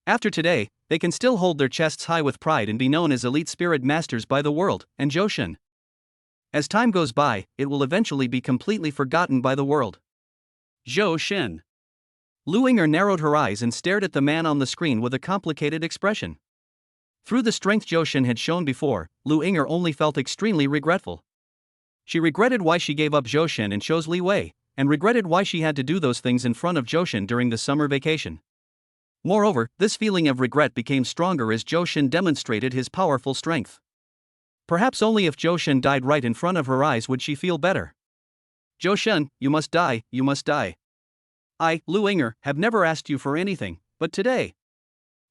After today, they can still hold their chests high with pride and be known as elite spirit masters by the world, and Johan. As time goes by, it will eventually be completely forgotten by the world. Zhou Xin. Lu Ying'er narrowed her eyes and stared at the man on the screen with a complicated expression. Through the strength Johan had shown before, Lu Ying'er only felt extremely regretful. She regretted why she gave up Johan and chose Li Wei, and regretted why she had to do those things in front of Johan during the summer vacation. Moreover, this feeling of regret became stronger as Johan demonstrated his powerful strength. Perhaps only if Johan died right in front of her eyes would she feel better. Johan, you must die, you must die. I, Lu Ying'er, have never asked you for anything, but today.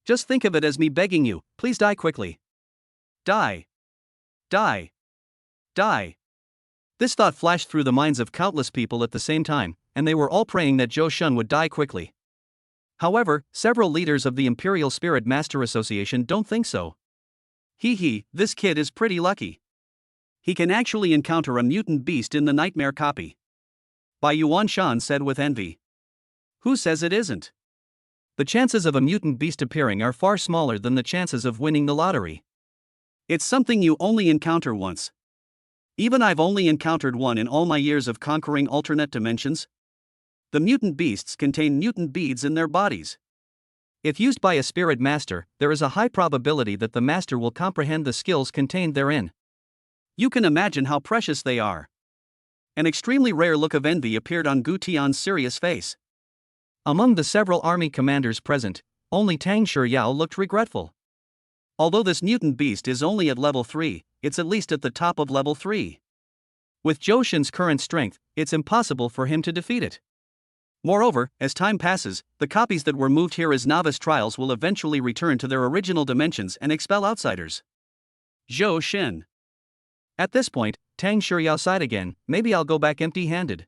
Just think of it as me begging you, please die quickly. Die. Die. Die. This thought flashed through the minds of countless people at the same time, and they were all praying that Johan would die quickly. However, several leaders of the Imperial Spirit Master Association don't think so. This kid is pretty lucky. He can actually encounter a mutant beast in the nightmare copy. Bai Yuanshan said with envy. Who says it isn't? The chances of a mutant beast appearing are far smaller than the chances of winning the lottery. It's something you only encounter once. Even I've only encountered one in all my years of conquering alternate dimensions. The mutant beasts contain mutant beads in their bodies. If used by a spirit master, there is a high probability that the master will comprehend the skills contained therein. You can imagine how precious they are. An extremely rare look of envy appeared on Gu Tian's serious face. Among the several army commanders present, only Tang Shiryao looked regretful. Although this mutant beast is only at level 3, it's at least at the top of level 3. With Johan's current strength, it's impossible for him to defeat it. Moreover, as time passes, the copies that were moved here as novice trials will eventually return to their original dimensions and expel outsiders. Zhou Xin. At this point, Tang Shiryao sighed again, maybe I'll go back empty-handed.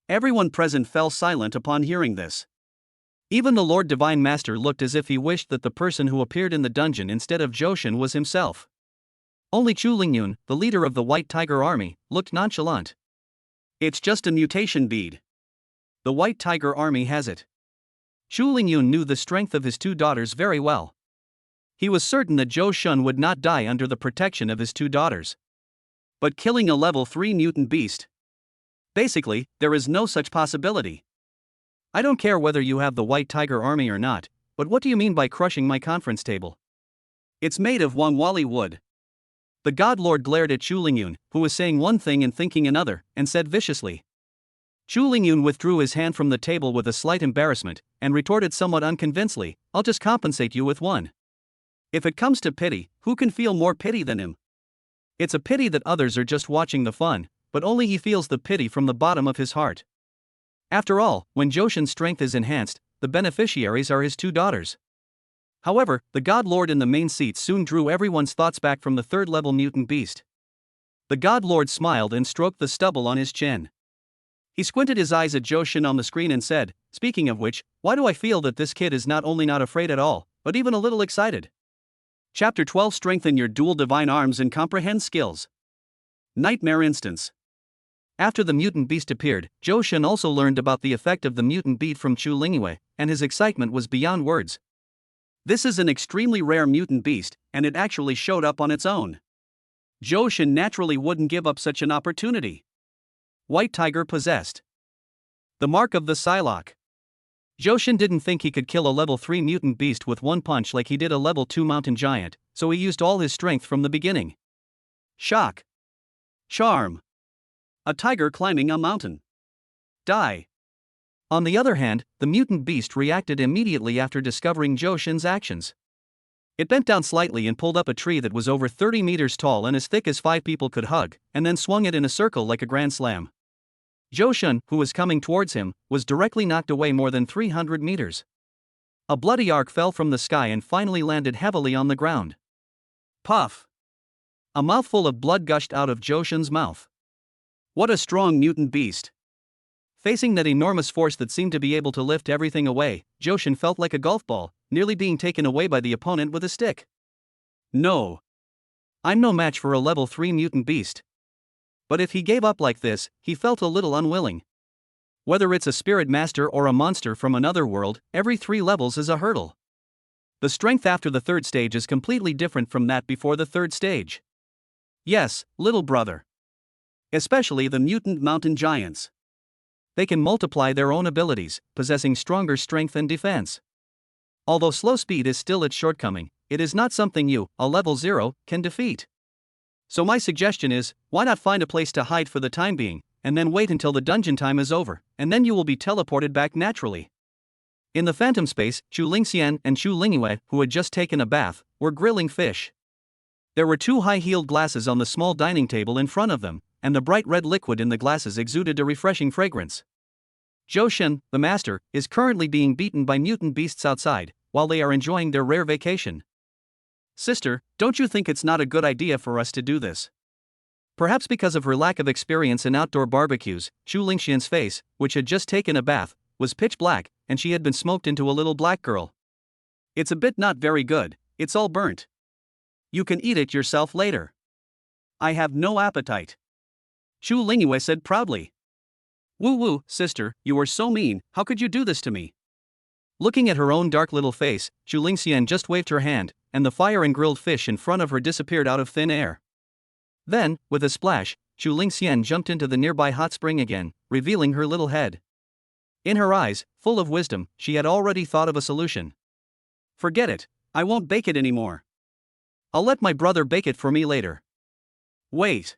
Everyone present fell silent upon hearing this. Even the Lord Divine Master looked as if he wished that the person who appeared in the dungeon instead of Johan was himself. Only Chu Lingyun, the leader of the White Tiger Army, looked nonchalant. It's just a mutation bead. The White Tiger Army has it. Chu Lingyun knew the strength of his 2 daughters very well. He was certain that Johan would not die under the protection of his 2 daughters. But killing a level 3 mutant beast? Basically, there is no such possibility. I don't care whether you have the White Tiger Army or not, but what do you mean by crushing my conference table? It's made of Wangwali wood. The God Lord glared at Chu Lingyun, who was saying one thing and thinking another, and said viciously. Chu Lingyun withdrew his hand from the table with a slight embarrassment, and retorted somewhat unconvincingly, I'll just compensate you with one. If it comes to pity, who can feel more pity than him? It's a pity that others are just watching the fun, but only he feels the pity from the bottom of his heart. After all, when Johan's strength is enhanced, the beneficiaries are his 2 daughters. However, the God Lord in the main seat soon drew everyone's thoughts back from the third-level mutant beast. The God Lord smiled and stroked the stubble on his chin. He squinted his eyes at Johan on the screen and said, "Speaking of which, why do I feel that this kid is not only not afraid at all, but even a little excited?" Chapter 12: Strengthen your dual divine arms and comprehend skills. Nightmare instance. After the mutant beast appeared, Johan also learned about the effect of the mutant bead from Chu Lingyue, and his excitement was beyond words. This is an extremely rare mutant beast, and it actually showed up on its own. Johan naturally wouldn't give up such an opportunity. White Tiger possessed. The mark of the Psylocke. Johan didn't think he could kill a level 3 mutant beast with one punch like he did a level 2 mountain giant, so he used all his strength from the beginning. Shock. Charm. A tiger climbing a mountain. Die. On the other hand, the mutant beast reacted immediately after discovering Johan's actions. It bent down slightly and pulled up a tree that was over 30 meters tall and as thick as 5 people could hug, and then swung it in a circle like a grand slam. Johan, who was coming towards him, was directly knocked away more than 300 meters. A bloody arc fell from the sky and finally landed heavily on the ground. Puff! A mouthful of blood gushed out of Johan's mouth. What a strong mutant beast! Facing that enormous force that seemed to be able to lift everything away, Johan felt like a golf ball, nearly being taken away by the opponent with a stick. No. I'm no match for a level 3 mutant beast. But if he gave up like this, he felt a little unwilling. Whether it's a spirit master or a monster from another world, every 3 levels is a hurdle. The strength after the 3rd stage is completely different from that before the 3rd stage. Yes, little brother. Especially the mutant mountain giants. They can multiply their own abilities, possessing stronger strength and defense. Although slow speed is still its shortcoming, it is not something you, a level 0, can defeat. So my suggestion is, why not find a place to hide for the time being, and then wait until the dungeon time is over, and then you will be teleported back naturally. In the phantom space, Chu Lingxian and Chu Lingyue, who had just taken a bath, were grilling fish. There were 2 high-heeled glasses on the small dining table in front of them, and the bright red liquid in the glasses exuded a refreshing fragrance. Johan, the master, is currently being beaten by mutant beasts outside, while they are enjoying their rare vacation. Sister, don't you think it's not a good idea for us to do this? Perhaps because of her lack of experience in outdoor barbecues, Chu Lingxian's face, which had just taken a bath, was pitch black, and she had been smoked into a little black girl. It's a bit not very good, it's all burnt. You can eat it yourself later. I have no appetite. Chu Lingyue said proudly. Woo, sister, you are so mean, how could you do this to me? Looking at her own dark little face, Chu Lingxian just waved her hand, and the fire and grilled fish in front of her disappeared out of thin air. Then, with a splash, Chu Lingxian jumped into the nearby hot spring again, revealing her little head. In her eyes, full of wisdom, she had already thought of a solution. Forget it, I won't bake it anymore. I'll let my brother bake it for me later. Wait.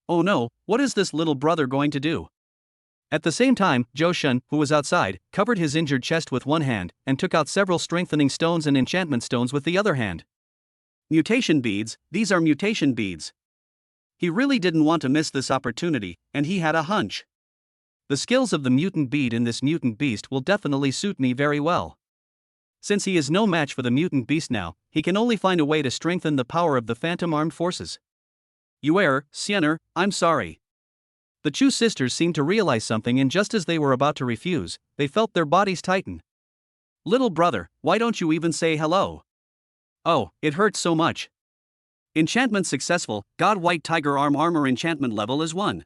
Oh no, what is this little brother going to do? At the same time, Johan, who was outside, covered his injured chest with one hand, and took out several strengthening stones and enchantment stones with the other hand. Mutation beads, these are mutation beads. He really didn't want to miss this opportunity, and he had a hunch. The skills of the mutant bead in this mutant beast will definitely suit me very well. Since he is no match for the mutant beast now, he can only find a way to strengthen the power of the phantom armed forces. Yuer, Siener, I'm sorry. The Chu sisters seemed to realize something, and just as they were about to refuse, they felt their bodies tighten. Little brother, why don't you even say hello? Oh, it hurts so much. Enchantment successful, God White Tiger Arm Armor enchantment level is 1.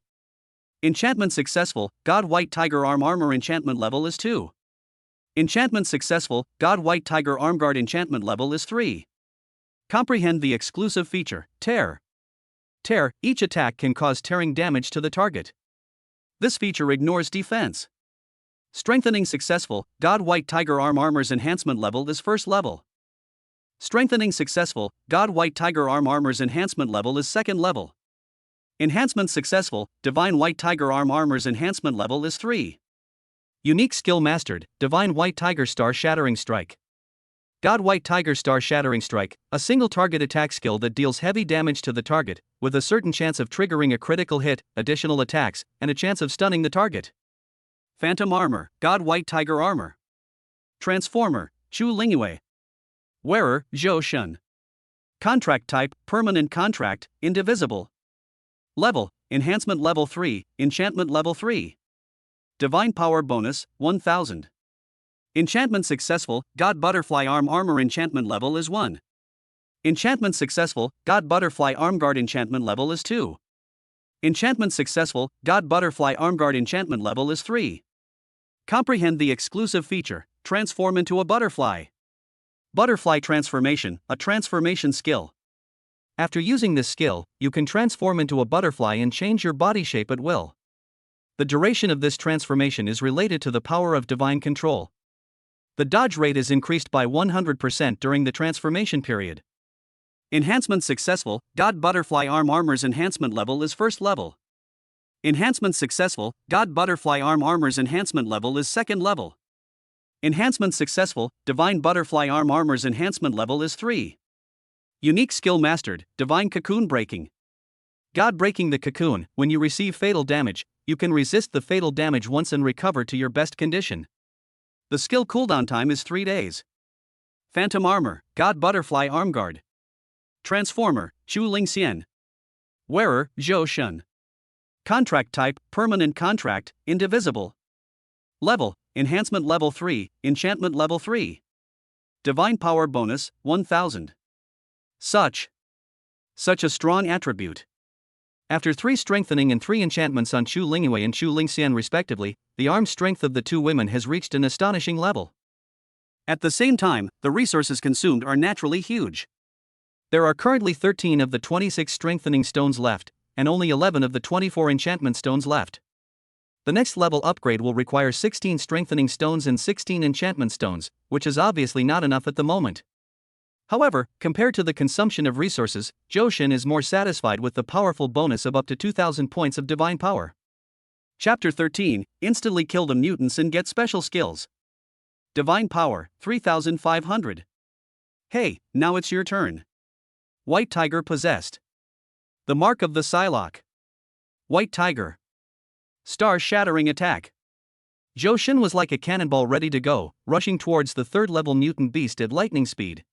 Enchantment successful, God White Tiger Arm Armor enchantment level is 2. Enchantment successful, God White Tiger Arm Guard enchantment level is 3. Comprehend the exclusive feature, Tear. Tear, each attack can cause tearing damage to the target. This feature ignores defense. Strengthening successful, God White Tiger Arm Armor's enhancement level is 1st level. Strengthening successful, God White Tiger Arm Armor's enhancement level is 2nd level. Enhancement successful, Divine White Tiger Arm Armor's enhancement level is 3. Unique skill mastered, Divine White Tiger Star Shattering Strike. God White Tiger Star Shattering Strike, a single target attack skill that deals heavy damage to the target, with a certain chance of triggering a critical hit, additional attacks, and a chance of stunning the target. Phantom Armor, God White Tiger Armor. Transformer, Chu Lingyue. Wearer, Johan. Contract type, permanent contract, indivisible. Level, enhancement level 3, enchantment level 3. Divine power bonus, 1000. Enchantment successful, God Butterfly Armor enchantment level is 1. Enchantment successful, God Butterfly Armguard enchantment level is 2. Enchantment successful, God Butterfly Armguard enchantment level is 3. Comprehend the exclusive feature, transform into a butterfly. Butterfly transformation, a transformation skill. After using this skill, you can transform into a butterfly and change your body shape at will. The duration of this transformation is related to the power of divine control. The dodge rate is increased by 100% during the transformation period. Enhancement successful, God Butterfly Armor's enhancement level is first level. Enhancement successful, God Butterfly Armor's enhancement level is second level. Enhancement successful, Divine Butterfly Armor's enhancement level is 3. Unique skill mastered, Divine Cocoon Breaking. God breaking the cocoon, when you receive fatal damage, you can resist the fatal damage once and recover to your best condition. The skill cooldown time is 3 days. Phantom Armor, God Butterfly Armguard. Transformer, Chu Ling Xian. Wearer, Zhou Shun. Contract type, permanent contract, indivisible. Level, enhancement level 3, enchantment level 3. Divine power bonus, 1000. Such a strong attribute. After 3 strengthening and 3 enchantments on Chu Lingyue and Chu Lingxian respectively, the arm strength of the two women has reached an astonishing level. At the same time, the resources consumed are naturally huge. There are currently 13 of the 26 strengthening stones left, and only 11 of the 24 enchantment stones left. The next level upgrade will require 16 strengthening stones and 16 enchantment stones, which is obviously not enough at the moment. However, compared to the consumption of resources, Johan is more satisfied with the powerful bonus of up to 2000 points of divine power. Chapter 13, instantly kill the mutants and get special skills. Divine power, 3500. Hey, now it's your turn. White Tiger possessed. The mark of the Psylocke. White Tiger. Star-shattering attack. Johan was like a cannonball ready to go, rushing towards the third-level mutant beast at lightning speed.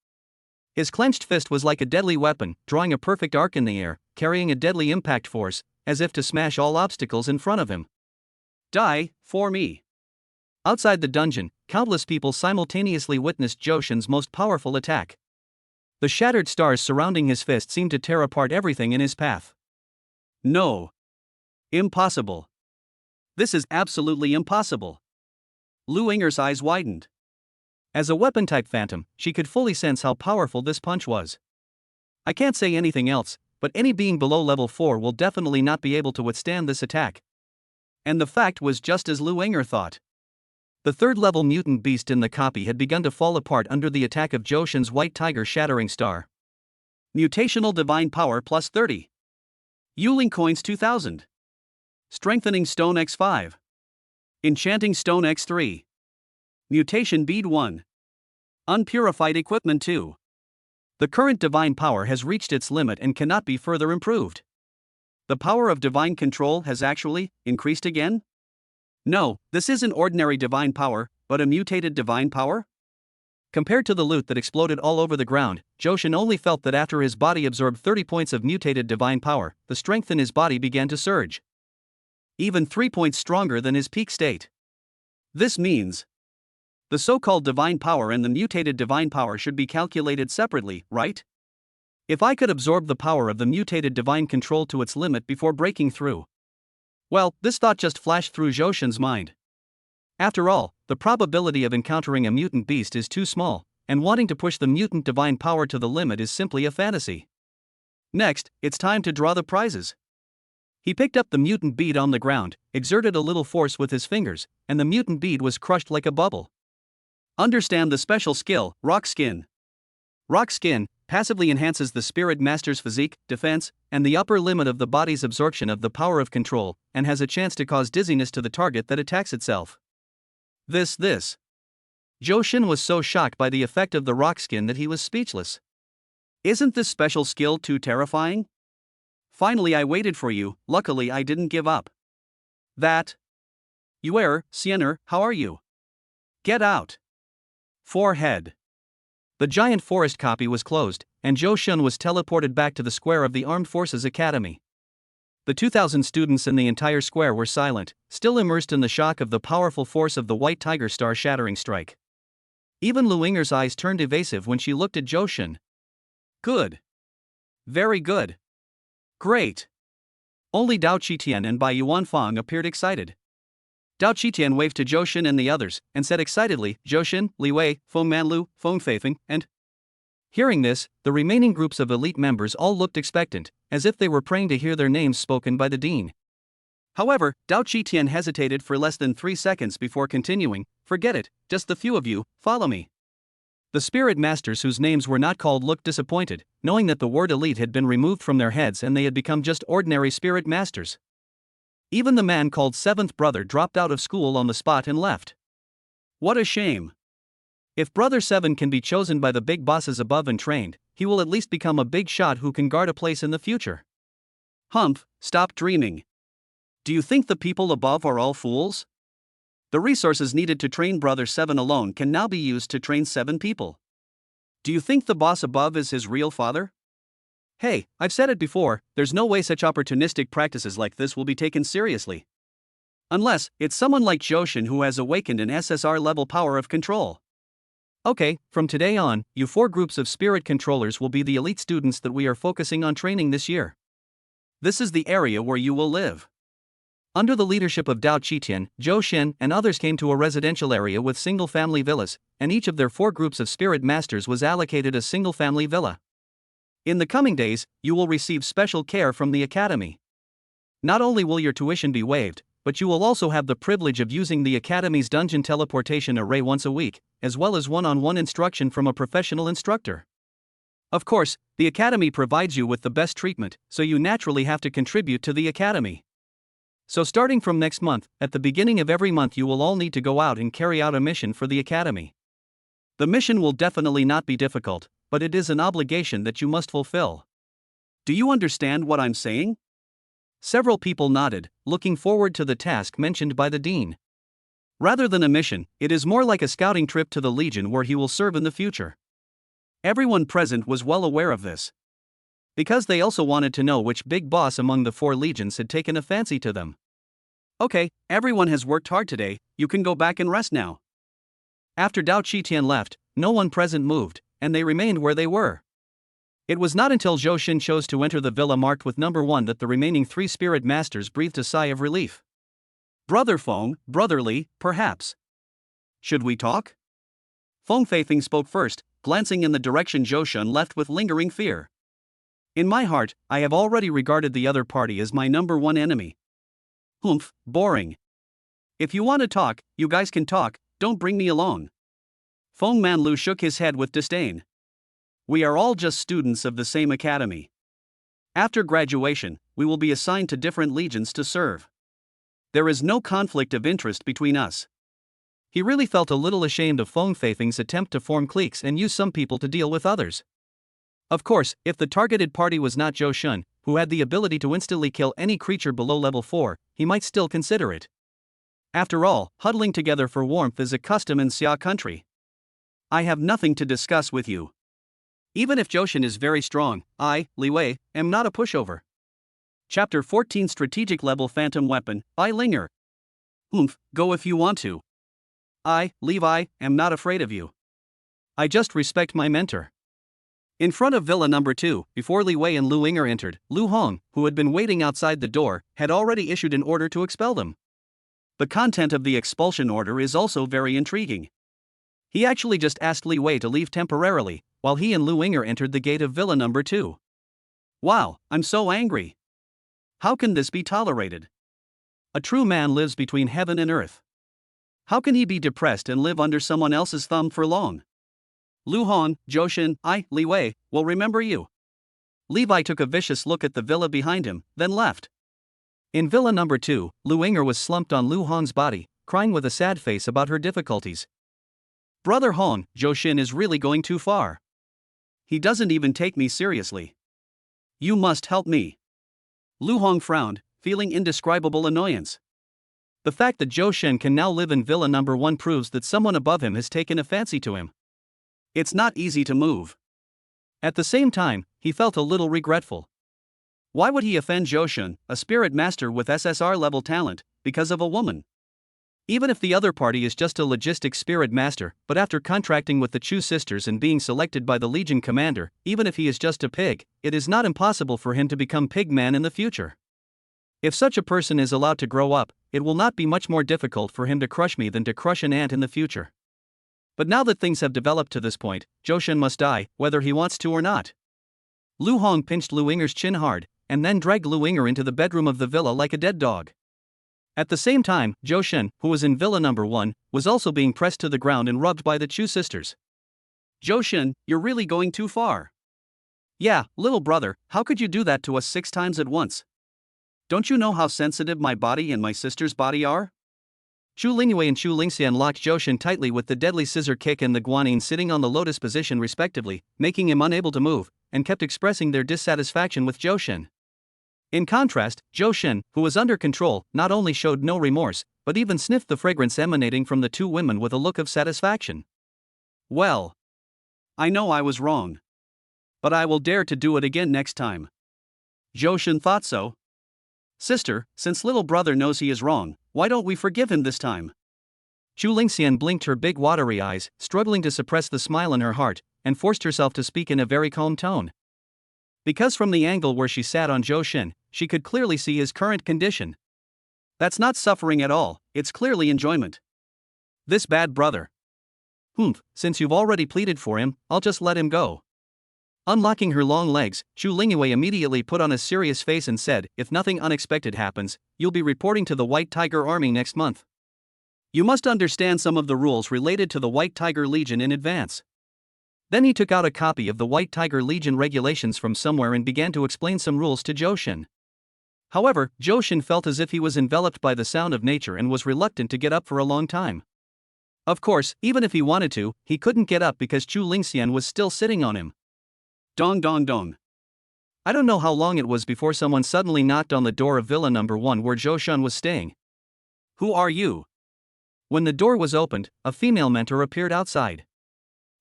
His clenched fist was like a deadly weapon, drawing a perfect arc in the air, carrying a deadly impact force, as if to smash all obstacles in front of him. Die, for me. Outside the dungeon, countless people simultaneously witnessed Johan's most powerful attack. The shattered stars surrounding his fist seemed to tear apart everything in his path. No. Impossible. This is absolutely impossible. Lu Ying'er's eyes widened. As a weapon-type phantom, she could fully sense how powerful this punch was. I can't say anything else, but any being below level 4 will definitely not be able to withstand this attack. And the fact was just as Lu Ying'er thought. The third-level mutant beast in the copy had begun to fall apart under the attack of Johan's White Tiger Shattering Star. Mutational Divine Power plus 30. Yuling Coins 2000. Strengthening Stone X5. Enchanting Stone X3. Mutation Bead 1. Unpurified Equipment 2. The current divine power has reached its limit and cannot be further improved. The power of divine control has actually increased again? No, this isn't ordinary divine power, but a mutated divine power? Compared to the loot that exploded all over the ground, Johan only felt that after his body absorbed 30 points of mutated divine power, the strength in his body began to surge. Even 3 points stronger than his peak state. This means the so-called divine power and the mutated divine power should be calculated separately, right? If I could absorb the power of the mutated divine control to its limit before breaking through. Well, this thought just flashed through Johan's mind. After all, the probability of encountering a mutant beast is too small, and wanting to push the mutant divine power to the limit is simply a fantasy. Next, it's time to draw the prizes. He picked up the mutant bead on the ground, exerted a little force with his fingers, and the mutant bead was crushed like a bubble. Understand the special skill, Rock Skin. Rock Skin passively enhances the Spirit Master's physique, defense, and the upper limit of the body's absorption of the power of control, and has a chance to cause dizziness to the target that attacks itself. This. Johan was so shocked by the effect of the rock skin that he was speechless. Isn't this special skill too terrifying? Finally, I waited for you, luckily I didn't give up. That. Yuer, Siener, how are you? Get out. Forehead. The giant forest copy was closed, and Johan was teleported back to the square of the Armed Forces Academy. The 2,000 students in the entire square were silent, still immersed in the shock of the powerful force of the White Tiger Star shattering strike. Even Lu Yinger's eyes turned evasive when she looked at Johan. Good. Very good. Great. Only Dao Qitian and Bai Yuanfang appeared excited. Dao Qitian waved to Johan and the others, and said excitedly, Johan, Li Wei, Feng Manlu, Feng Feifeng, and... Hearing this, the remaining groups of elite members all looked expectant, as if they were praying to hear their names spoken by the dean. However, Dao Qitian hesitated for less than 3 seconds before continuing, forget it, just the few of you, follow me. The spirit masters whose names were not called looked disappointed, knowing that the word elite had been removed from their heads and they had become just ordinary spirit masters. Even the man called Seventh Brother dropped out of school on the spot and left. What a shame. If Brother 7 can be chosen by the big bosses above and trained, he will at least become a big shot who can guard a place in the future. Humph, stop dreaming. Do you think the people above are all fools? The resources needed to train Brother 7 alone can now be used to train 7 people. Do you think the boss above is his real father? Hey, I've said it before, there's no way such opportunistic practices like this will be taken seriously. Unless, it's someone like Johan who has awakened an SSR-level power of control. Okay, from today on, you 4 groups of spirit controllers will be the elite students that we are focusing on training this year. This is the area where you will live. Under the leadership of Dao Qitian, Zhou Xin and others came to a residential area with single-family villas, and each of their 4 groups of spirit masters was allocated a single-family villa. In the coming days, you will receive special care from the academy. Not only will your tuition be waived, but you will also have the privilege of using the Academy's dungeon teleportation array once a week, as well as one-on-one instruction from a professional instructor. Of course, the Academy provides you with the best treatment, so you naturally have to contribute to the Academy. So starting from next month, at the beginning of every month you will all need to go out and carry out a mission for the Academy. The mission will definitely not be difficult, but it is an obligation that you must fulfill. Do you understand what I'm saying? Several people nodded, looking forward to the task mentioned by the dean. Rather than a mission, it is more like a scouting trip to the Legion where he will serve in the future. Everyone present was well aware of this. Because they also wanted to know which big boss among the 4 legions had taken a fancy to them. Okay, everyone has worked hard today, you can go back and rest now. After Dao Qitian left, no one present moved, and they remained where they were. It was not until Zhou Xin chose to enter the villa marked with number 1 that the remaining 3 spirit masters breathed a sigh of relief. Brother Feng, brotherly, perhaps. Should we talk? Feng Feifeng spoke first, glancing in the direction Zhou Xin left with lingering fear. In my heart, I have already regarded the other party as my number 1 enemy. Humph, boring. If you want to talk, you guys can talk, don't bring me along. Feng Manlu shook his head with disdain. We are all just students of the same academy. After graduation, we will be assigned to different legions to serve. There is no conflict of interest between us. He really felt a little ashamed of Feng Feifeng's attempt to form cliques and use some people to deal with others. Of course, if the targeted party was not Zhou Xin, who had the ability to instantly kill any creature below level 4, he might still consider it. After all, huddling together for warmth is a custom in Xia country. I have nothing to discuss with you. Even if Zhou Xin is very strong, I, Li Wei, am not a pushover. Chapter 14 Strategic Level Phantom Weapon, by Linger. Oomph, go if you want to. I, Levi, am not afraid of you. I just respect my mentor. In front of Villa Number 2, before Li Wei and Lu Yinger entered, Lu Hong, who had been waiting outside the door, had already issued an order to expel them. The content of the expulsion order is also very intriguing. He actually just asked Li Wei to leave temporarily, while he and Lu Yinger entered the gate of Villa Number 2. Wow, I'm so angry. How can this be tolerated? A true man lives between heaven and earth. How can he be depressed and live under someone else's thumb for long? Lu Hong, Zhou Xin, I, Li Wei, will remember you. Levi took a vicious look at the villa behind him, then left. In Villa Number 2, Lu Yinger was slumped on Lu Hong's body, crying with a sad face about her difficulties. Brother Hong, Zhou Xin is really going too far. He doesn't even take me seriously. You must help me. Lu Hong frowned, feeling indescribable annoyance. The fact that Zhou Xin can now live in Villa Number 1 proves that someone above him has taken a fancy to him. It's not easy to move. At the same time, he felt a little regretful. Why would he offend Johan, a spirit master with SSR-level talent, because of a woman? Even if the other party is just a logistic spirit master, but after contracting with the Chu sisters and being selected by the Legion commander, even if he is just a pig, it is not impossible for him to become Pigman in the future. If such a person is allowed to grow up, it will not be much more difficult for him to crush me than to crush an ant in the future. But now that things have developed to this point, Johan must die, whether he wants to or not. Lu Hong pinched Lu Yinger's chin hard, and then dragged Lu Yinger into the bedroom of the villa like a dead dog. At the same time, Johan, who was in Villa number 1, was also being pressed to the ground and rubbed by the Chu sisters. Johan, you're really going too far. Yeah, little brother, how could you do that to us 6 times at once? Don't you know how sensitive my body and my sister's body are? Chu Lingyue and Chu Lingxian locked Johan tightly with the deadly scissor kick and the guanyin sitting on the lotus position respectively, making him unable to move, and kept expressing their dissatisfaction with Johan. In contrast, Johan, who was under control, not only showed no remorse, but even sniffed the fragrance emanating from the 2 women with a look of satisfaction. Well, I know I was wrong. But I will dare to do it again next time. Johan thought so. Sister, since little brother knows he is wrong, why don't we forgive him this time? Chu Lingxian blinked her big watery eyes, struggling to suppress the smile in her heart, and forced herself to speak in a very calm tone. Because from the angle where she sat on Johan, she could clearly see his current condition. That's not suffering at all, it's clearly enjoyment. This bad brother. Since you've already pleaded for him, I'll just let him go. Unlocking her long legs, Chu Lingyue immediately put on a serious face and said, if nothing unexpected happens, you'll be reporting to the White Tiger Army next month. You must understand some of the rules related to the White Tiger Legion in advance. Then he took out a copy of the White Tiger Legion regulations from somewhere and began to explain some rules to Johan. However, Johan felt as if he was enveloped by the sound of nature and was reluctant to get up for a long time. Of course, even if he wanted to, he couldn't get up because Chu Lingxian was still sitting on him. Dong dong dong. I don't know how long it was before someone suddenly knocked on the door of Villa number 1 where Johan was staying. Who are you? When the door was opened, a female mentor appeared outside.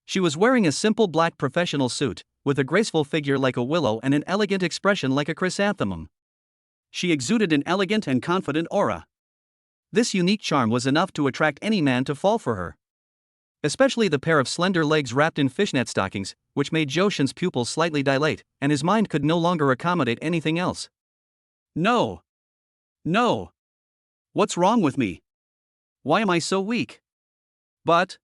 She was wearing a simple black professional suit, with a graceful figure like a willow and an elegant expression like a chrysanthemum. She exuded an elegant and confident aura. This unique charm was enough to attract any man to fall for her. Especially the pair of slender legs wrapped in fishnet stockings, which made Johan's pupils slightly dilate, and his mind could no longer accommodate anything else. No. No. What's wrong with me? Why am I so weak? But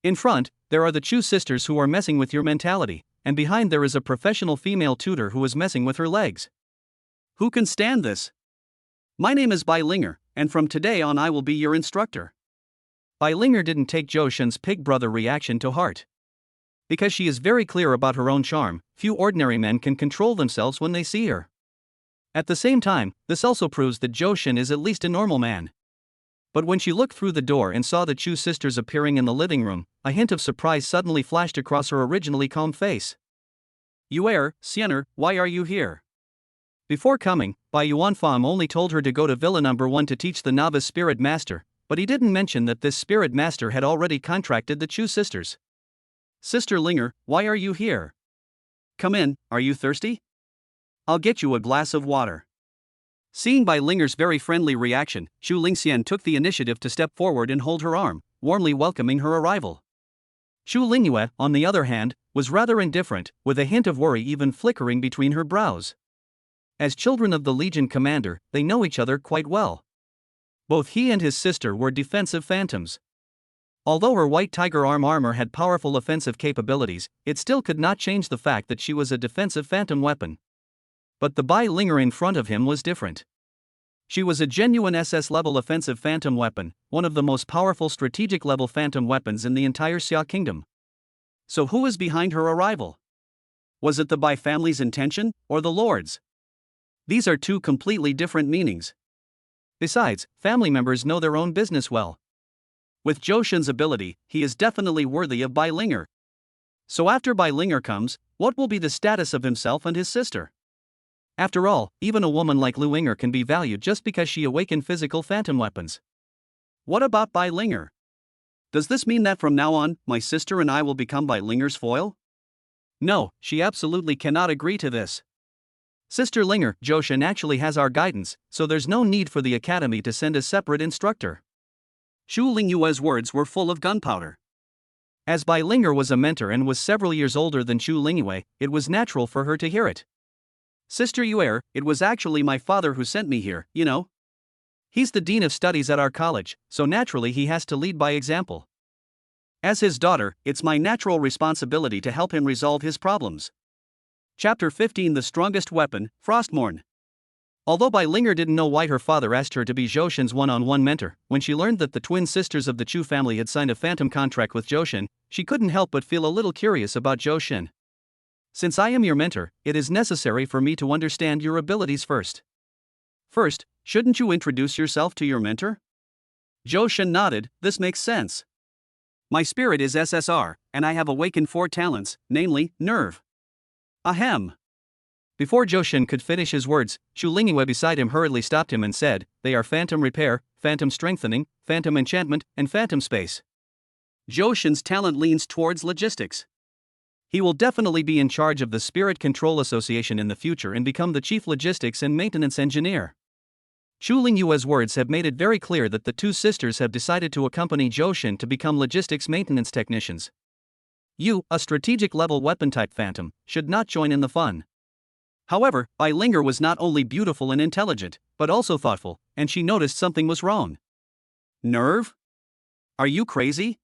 in front, there are the Chu sisters who are messing with your mentality, and behind there is a professional female tutor who is messing with her legs. Who can stand this? My name is Bai Linger, and from today on I will be your instructor. Bai Linger didn't take Johan's pig brother reaction to heart. Because she is very clear about her own charm, few ordinary men can control themselves when they see her. At the same time, this also proves that Johan is at least a normal man. But when she looked through the door and saw the Chu sisters appearing in the living room, a hint of surprise suddenly flashed across her originally calm face. Yuer, Siener, why are you here? Before coming, Bai Yuanfang only told her to go to Villa number 1 to teach the novice spirit master, but he didn't mention that this spirit master had already contracted the Chu sisters. Sister Linger, why are you here? Come in, are you thirsty? I'll get you a glass of water. Seeing Bai Linger's very friendly reaction, Chu Lingxian took the initiative to step forward and hold her arm, warmly welcoming her arrival. Chu Lingyue, on the other hand, was rather indifferent, with a hint of worry even flickering between her brows. As children of the Legion commander, they know each other quite well. Both he and his sister were defensive phantoms. Although her white tiger armor had powerful offensive capabilities, it still could not change the fact that she was a defensive phantom weapon. But the Bai Linger in front of him was different. She was a genuine SS-level offensive phantom weapon, one of the most powerful strategic-level phantom weapons in the entire Xia Kingdom. So who is behind her arrival? Was it the Bai family's intention, or the Lord's? These are 2 completely different meanings. Besides, family members know their own business well. With Johan's ability, he is definitely worthy of Bai Linger. So after Bai Linger comes, what will be the status of himself and his sister? After all, even a woman like Lu Yinger can be valued just because she awakened physical phantom weapons. What about Bai Linger? Does this mean that from now on, my sister and I will become Bai Linger's foil? No, she absolutely cannot agree to this. Sister Linger, Johan actually has our guidance, so there's no need for the academy to send a separate instructor. Xu Lingyue's words were full of gunpowder. As Bai Linger was a mentor and was several years older than Xu Lingyue, it was natural for her to hear it. Sister Yuer, it was actually my father who sent me here, you know. He's the dean of studies at our college, so naturally he has to lead by example. As his daughter, it's my natural responsibility to help him resolve his problems. Chapter 15 The Strongest Weapon, Frostmourne. Although Bai Linger didn't know why her father asked her to be Johan's one-on-one mentor, when she learned that the twin sisters of the Chu family had signed a phantom contract with Johan, she couldn't help but feel a little curious about Johan. Since I am your mentor, it is necessary for me to understand your abilities first. First, shouldn't you introduce yourself to your mentor? Johan nodded, this makes sense. My spirit is SSR, and I have awakened 4 talents, namely, nerve. Ahem. Before Johan could finish his words, Xu Lingyue beside him hurriedly stopped him and said, they are Phantom Repair, Phantom Strengthening, Phantom Enchantment, and Phantom Space. Johan's talent leans towards logistics. He will definitely be in charge of the Spirit Control Association in the future and become the chief logistics and maintenance engineer. Xu Lingyue's words have made it very clear that the 2 sisters have decided to accompany Johan to become logistics maintenance technicians. You, a strategic level weapon type phantom, should not join in the fun. However, Bai Linger was not only beautiful and intelligent, but also thoughtful, and she noticed something was wrong. Nerve? Are you crazy?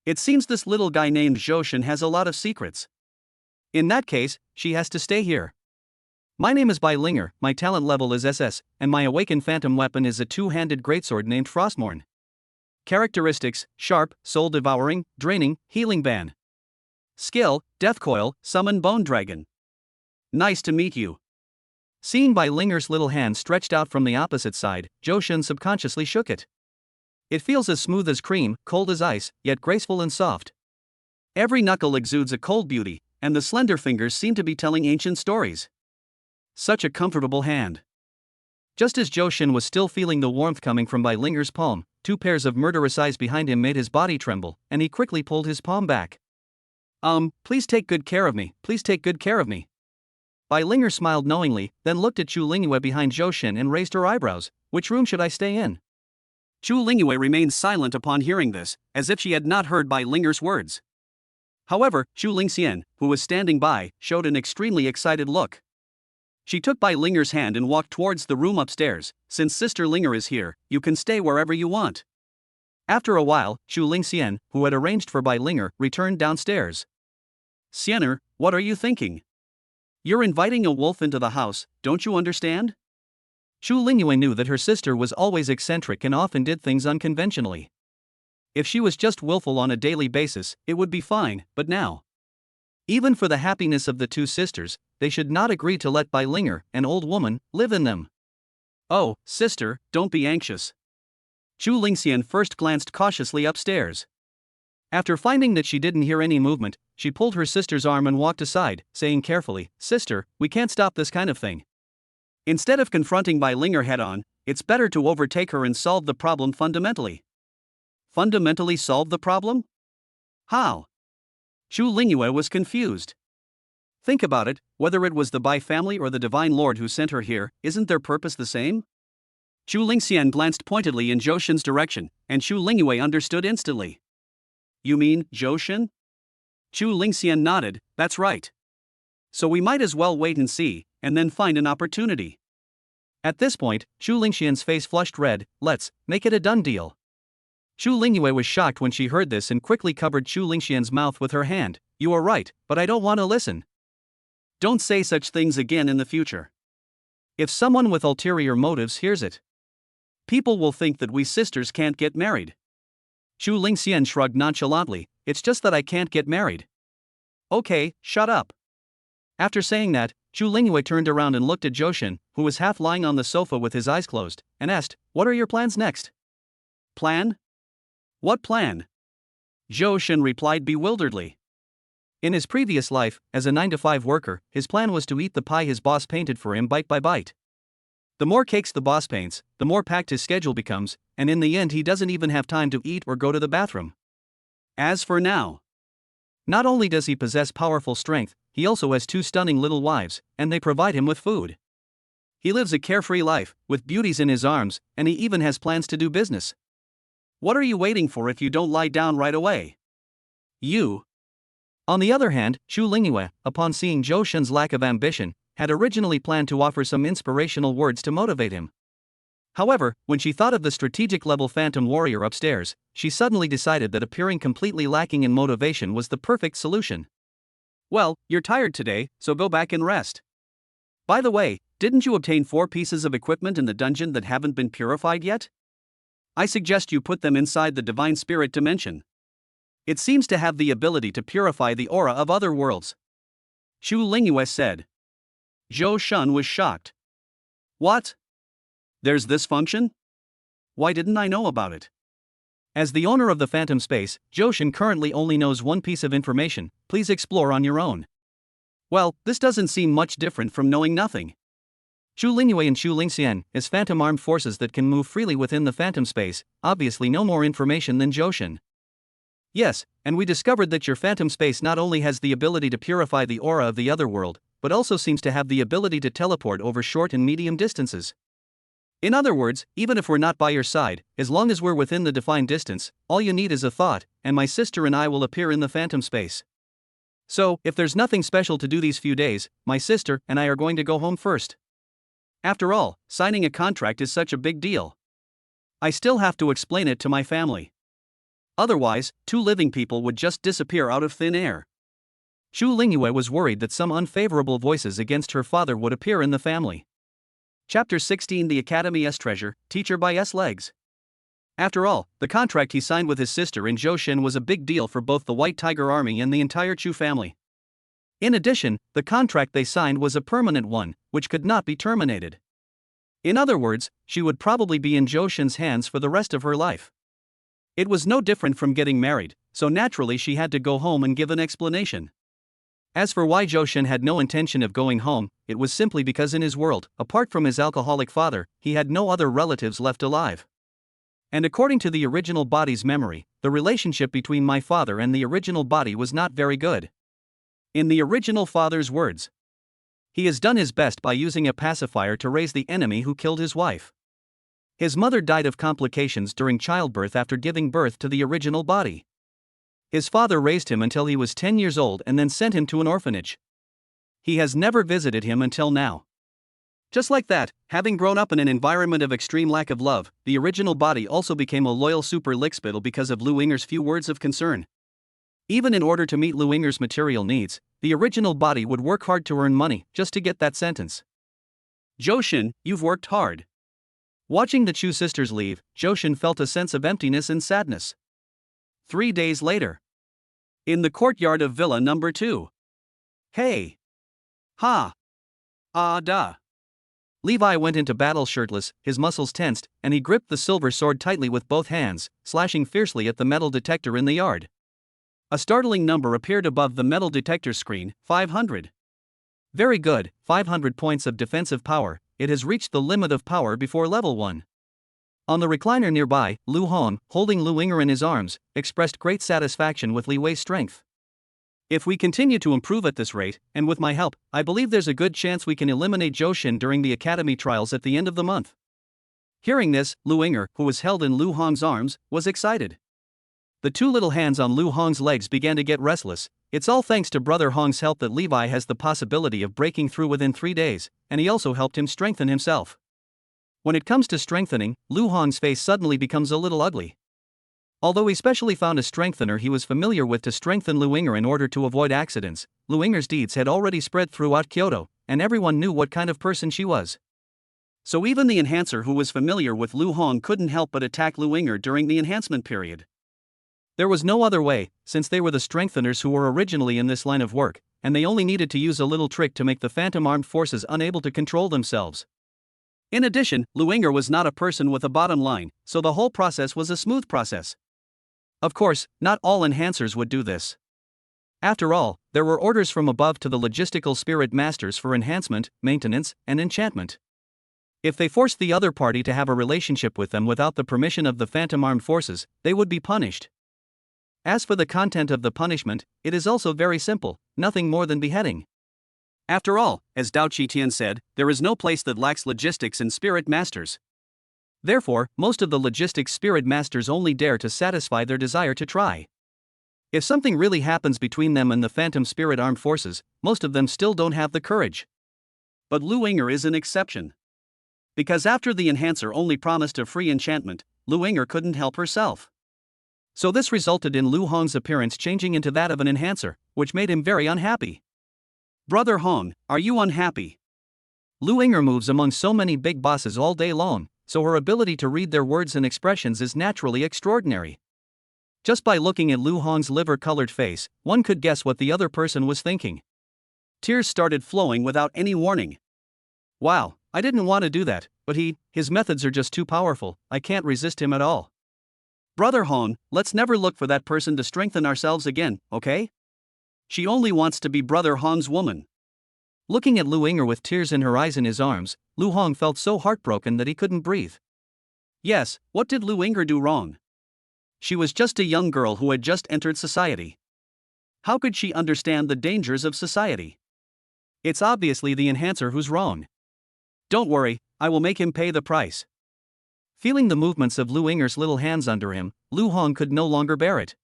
It seems this little guy named Johan has a lot of secrets. In that case, she has to stay here. My name is Bai Linger, my talent level is SS, and my awakened phantom weapon is a 2-handed greatsword named Frostmourne. Characteristics: sharp, soul-devouring, draining, healing ban. Skill: Death Coil, summon Bone Dragon. Nice to meet you. Seeing Bai Linger's little hand stretched out from the opposite side, Johan subconsciously shook it. It feels as smooth as cream, cold as ice, yet graceful and soft. Every knuckle exudes a cold beauty, and the slender fingers seem to be telling ancient stories. Such a comfortable hand. Just as Johan was still feeling the warmth coming from Bai Linger's palm, 2 pairs of murderous eyes behind him made his body tremble, and he quickly pulled his palm back. Please take good care of me, please take good care of me. Bai Linger smiled knowingly, then looked at Xu Lingyue behind Johan and raised her eyebrows. Which room should I stay in? Xu Lingyue remained silent upon hearing this, as if she had not heard Bai Linger's words. However, Xu Lingxian, who was standing by, showed an extremely excited look. She took Bai Linger's hand and walked towards the room upstairs. Since Sister Linger is here, you can stay wherever you want. After a while, Xu Lingxian, who had arranged for Bai Linger, returned downstairs. Xiener, what are you thinking? You're inviting a wolf into the house, don't you understand? Xu Lingyue knew that her sister was always eccentric and often did things unconventionally. If she was just willful on a daily basis, it would be fine, but now, even for the happiness of the 2 sisters, they should not agree to let Bai Linger, an old woman, live in them. Oh, sister, don't be anxious. Xu Lingxian first glanced cautiously upstairs. After finding that she didn't hear any movement, she pulled her sister's arm and walked aside, saying carefully, Sister, we can't stop this kind of thing. Instead of confronting Bai Linger head-on, it's better to overtake her and solve the problem fundamentally. Fundamentally solve the problem? How? Xu Lingyue was confused. Think about it, whether it was the Bai family or the Divine Lord who sent her here, isn't their purpose the same? Xu Lingxian glanced pointedly in Johan's direction, and Xu Lingyue understood instantly. You mean, Johan? Xu Lingxian nodded, that's right. So we might as well wait and see, and then find an opportunity. At this point, Xu Lingxian's face flushed red. Let's make it a done deal. Xu Lingyue was shocked when she heard this and quickly covered Xu Lingxian's mouth with her hand. You are right, but I don't want to listen. Don't say such things again in the future. If someone with ulterior motives hears it, people will think that we sisters can't get married. Xu Lingxian shrugged nonchalantly, it's just that I can't get married. Okay, shut up. After saying that, Xu Lingyue turned around and looked at Johan, who was half lying on the sofa with his eyes closed, and asked, What are your plans next? Plan? What plan? Johan replied bewilderedly. In his previous life, as a 9-to-5 worker, his plan was to eat the pie his boss painted for him bite by bite. The more cakes the boss paints, the more packed his schedule becomes, and in the end he doesn't even have time to eat or go to the bathroom. As for now, not only does he possess powerful strength, he also has two stunning little wives, and they provide him with food. He lives a carefree life, with beauties in his arms, and he even has plans to do business. What are you waiting for if you don't lie down right away? You. On the other hand, Xu Lingyue, upon seeing Zhou Shun's lack of ambition, had originally planned to offer some inspirational words to motivate him. However, when she thought of the strategic level phantom warrior upstairs, she suddenly decided that appearing completely lacking in motivation was the perfect solution. Well, you're tired today, so go back and rest. By the way, didn't you obtain 4 pieces of equipment in the dungeon that haven't been purified yet? I suggest you put them inside the Divine Spirit dimension. It seems to have the ability to purify the aura of other worlds. Xu Lingyue said. Zhou Shun was shocked. What? There's this function? Why didn't I know about it? As the owner of the Phantom Space, Zhou Shun currently only knows one piece of information. Please explore on your own. Well, this doesn't seem much different from knowing nothing. Xu Lingyue and Xu Lingxian, as phantom armed forces that can move freely within the Phantom Space, obviously know more information than Zhou Shun. Yes, and we discovered that your Phantom Space not only has the ability to purify the aura of the other world, but also seems to have the ability to teleport over short and medium distances. In other words, even if we're not by your side, as long as we're within the defined distance, all you need is a thought, and my sister and I will appear in the Phantom Space. So, if there's nothing special to do these few days, my sister and I are going to go home first. After all, signing a contract is such a big deal. I still have to explain it to my family. Otherwise, 2 living people would just disappear out of thin air. Xu Lingyue was worried that some unfavorable voices against her father would appear in the family. Chapter 16 The Academy S Treasure, Teacher by S Legs. After all, the contract he signed with his sister in Zhou Shun was a big deal for both the White Tiger Army and the entire Chu family. In addition, the contract they signed was a permanent one, which could not be terminated. In other words, she would probably be in Zhou Shun's hands for the rest of her life. It was no different from getting married, so naturally she had to go home and give an explanation. As for why Zhou Shun had no intention of going home, it was simply because in his world, apart from his alcoholic father, he had no other relatives left alive. And according to the original body's memory, the relationship between my father and the original body was not very good. In the original father's words, he has done his best by using a pacifier to raise the enemy who killed his wife. His mother died of complications during childbirth after giving birth to the original body. His father raised him until he was 10 years old and then sent him to an orphanage. He has never visited him until now. Just like that, having grown up in an environment of extreme lack of love, the original body also became a loyal super lickspittle because of Lu Yinger's few words of concern. Even in order to meet Lu Yinger's material needs, the original body would work hard to earn money just to get that sentence. Zhou Shun, you've worked hard. Watching the Chu sisters leave, Zhou Shun felt a sense of emptiness and sadness. 3 days later. In the courtyard of Villa Number 2. Hey! Ha! Ah da! Levi went into battle shirtless, his muscles tensed, and he gripped the silver sword tightly with both hands, slashing fiercely at the metal detector in the yard. A startling number appeared above the metal detector screen, 500. Very good, 500 points of defensive power, it has reached the limit of power before level 1. On the recliner nearby, Lu Hong, holding Lu Yinger in his arms, expressed great satisfaction with Li Wei's strength. If we continue to improve at this rate, and with my help, I believe there's a good chance we can eliminate Zhou Shun during the academy trials at the end of the month. Hearing this, Lu Yinger, who was held in Lu Hong's arms, was excited. The 2 little hands on Lu Hong's legs began to get restless. It's all thanks to Brother Hong's help that Levi has the possibility of breaking through within 3 days, and he also helped him strengthen himself. When it comes to strengthening, Lu Hong's face suddenly becomes a little ugly. Although he specially found a strengthener he was familiar with to strengthen Lu Yinger in order to avoid accidents, Lu Yinger's deeds had already spread throughout Kyoto, and everyone knew what kind of person she was. So even the enhancer who was familiar with Lu Hong couldn't help but attack Lu Yinger during the enhancement period. There was no other way, since they were the strengtheners who were originally in this line of work, and they only needed to use a little trick to make the phantom armed forces unable to control themselves. In addition, Lu Yinger was not a person with a bottom line, so the whole process was a smooth process. Of course, not all enhancers would do this. After all, there were orders from above to the logistical spirit masters for enhancement, maintenance, and enchantment. If they forced the other party to have a relationship with them without the permission of the phantom armed forces, they would be punished. As for the content of the punishment, it is also very simple, nothing more than beheading. After all, as Dao Chi Tian said, there is no place that lacks logistics and spirit masters. Therefore, most of the logistics spirit masters only dare to satisfy their desire to try. If something really happens between them and the phantom spirit armed forces, most of them still don't have the courage. But Lu Yinger is an exception. Because after the enhancer only promised a free enchantment, Lu Yinger couldn't help herself. So this resulted in Lu Hong's appearance changing into that of an enhancer, which made him very unhappy. Brother Hong, are you unhappy? Lu Yinger moves among so many big bosses all day long, so her ability to read their words and expressions is naturally extraordinary. Just by looking at Lu Hong's liver-colored face, one could guess what the other person was thinking. Tears started flowing without any warning. Wow, I didn't want to do that, but his methods are just too powerful, I can't resist him at all. Brother Hong, let's never look for that person to strengthen ourselves again, okay? She only wants to be Brother Hong's woman. Looking at Lu Yinger with tears in her eyes and his arms, Lu Hong felt so heartbroken that he couldn't breathe. Yes, what did Lu Yinger do wrong? She was just a young girl who had just entered society. How could she understand the dangers of society? It's obviously the enhancer who's wrong. Don't worry, I will make him pay the price. Feeling the movements of Lu Yinger's little hands under him, Lu Hong could no longer bear it.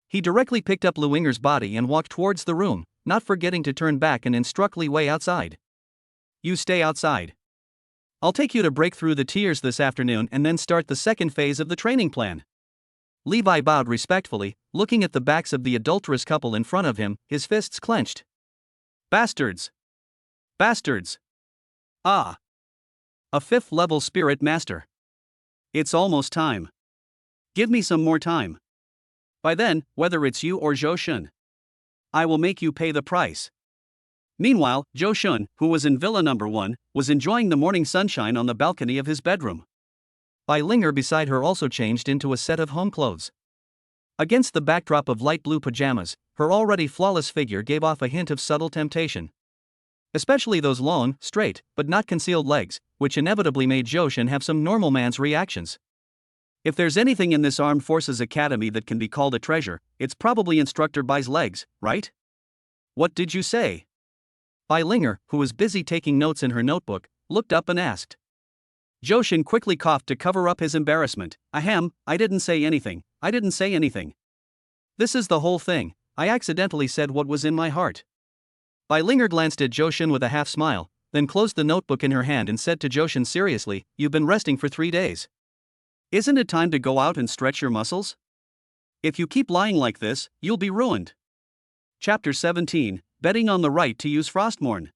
He directly picked up Lu Yinger's body and walked towards the room, not forgetting to turn back and instruct Li Wei outside. You stay outside. I'll take you to break through the tiers this afternoon and then start the second phase of the training plan. Levi bowed respectfully, looking at the backs of the adulterous couple in front of him, his fists clenched. Bastards! Bastards! Ah! A 5th level spirit master. It's almost time. Give me some more time. By then, whether it's you or Zhou Shun, I will make you pay the price. Meanwhile, Zhou Shun, who was in Villa Number 1, was enjoying the morning sunshine on the balcony of his bedroom. Bai Linger beside her also changed into a set of home clothes. Against the backdrop of light blue pajamas, her already flawless figure gave off a hint of subtle temptation. Especially those long, straight, but not concealed legs, which inevitably made Zhou Shun have some normal man's reactions. If there's anything in this Armed Forces Academy that can be called a treasure, it's probably Instructor Bai's legs, right? What did you say? Bai Linger, who was busy taking notes in her notebook, looked up and asked. Zhou Shun quickly coughed to cover up his embarrassment. Ahem, I didn't say anything. This is the whole thing, I accidentally said what was in my heart. Bai Linger glanced at Zhou Shun with a half smile, then closed the notebook in her hand and said to Zhou Shun seriously, you've been resting for 3 days. Isn't it time to go out and stretch your muscles? If you keep lying like this, you'll be ruined. Chapter 17, Betting on the Right to Use Frostmourne.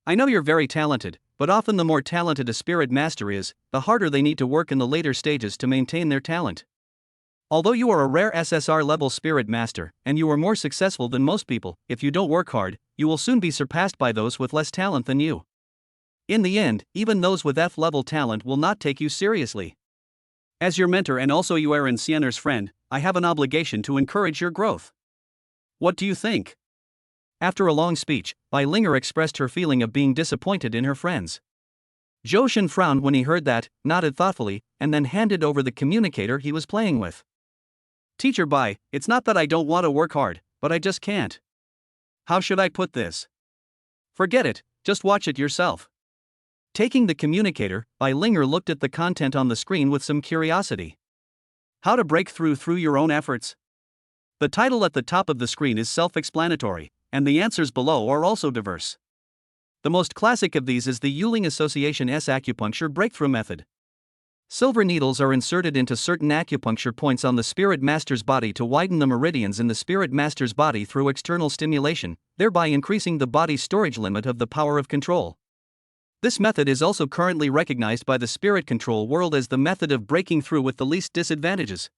I know you're very talented, but often the more talented a spirit master is, the harder they need to work in the later stages to maintain their talent. Although you are a rare SSR-level spirit master, and you are more successful than most people, if you don't work hard, you will soon be surpassed by those with less talent than you. In the end, even those with F-level talent will not take you seriously. As your mentor and also Yuerin Siener's friend, I have an obligation to encourage your growth. What do you think? After a long speech, Bai Linger expressed her feeling of being disappointed in her friends. Zhou Shun frowned when he heard that, nodded thoughtfully, and then handed over the communicator he was playing with. Teacher Bai, it's not that I don't want to work hard, but I just can't. How should I put this? Forget it, just watch it yourself. Taking the communicator, Bai Linger looked at the content on the screen with some curiosity. How to break through your own efforts? The title at the top of the screen is self-explanatory, and the answers below are also diverse. The most classic of these is the Yuling Association S acupuncture breakthrough method. Silver needles are inserted into certain acupuncture points on the spirit master's body to widen the meridians in the spirit master's body through external stimulation, thereby increasing the body's storage limit of the power of control. This method is also currently recognized by the spirit control world as the method of breaking through with the least disadvantages.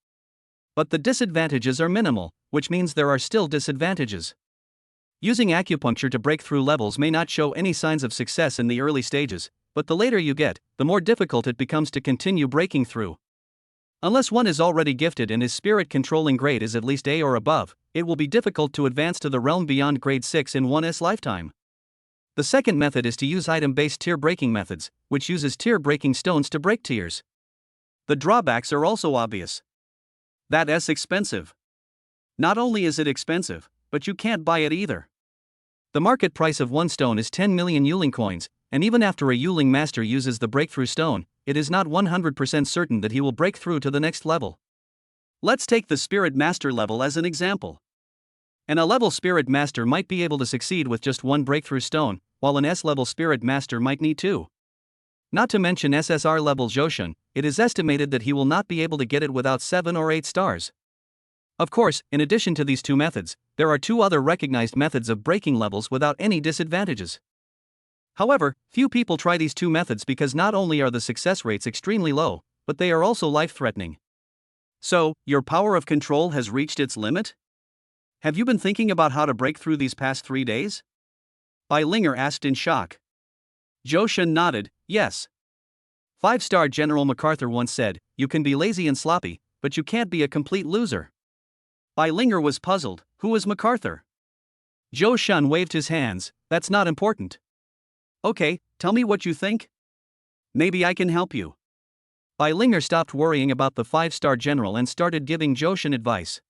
But the disadvantages are minimal, which means there are still disadvantages. Using acupuncture to break through levels may not show any signs of success in the early stages, but the later you get, the more difficult it becomes to continue breaking through. Unless one is already gifted and his spirit controlling grade is at least A or above, it will be difficult to advance to the realm beyond grade 6 in one's lifetime. The second method is to use item-based tier breaking methods, which uses tier breaking stones to break tiers. The drawbacks are also obvious. That's expensive. Not only is it expensive, but you can't buy it either. The market price of one stone is 10 million Yuling coins, and even after a Yuling master uses the breakthrough stone, it is not 100% certain that he will break through to the next level. Let's take the Spirit Master level as an example. An A-level Spirit Master might be able to succeed with just one breakthrough stone, while an S-level Spirit Master might need two. Not to mention SSR-level Johan, it is estimated that he will not be able to get it without 7 or 8 stars. Of course, in addition to these two methods, there are two other recognized methods of breaking levels without any disadvantages. However, few people try these two methods because not only are the success rates extremely low, but they are also life-threatening. So, your power of control has reached its limit? Have you been thinking about how to break through these past 3 days? Bai Linger asked in shock. Johan nodded, yes. 5-star General MacArthur once said, "You can be lazy and sloppy, but you can't be a complete loser." Bai Linger was puzzled. Who is MacArthur? Johan waved his hands. That's not important. Okay, tell me what you think. Maybe I can help you. Bai Linger stopped worrying about the 5-star general and started giving Johan advice.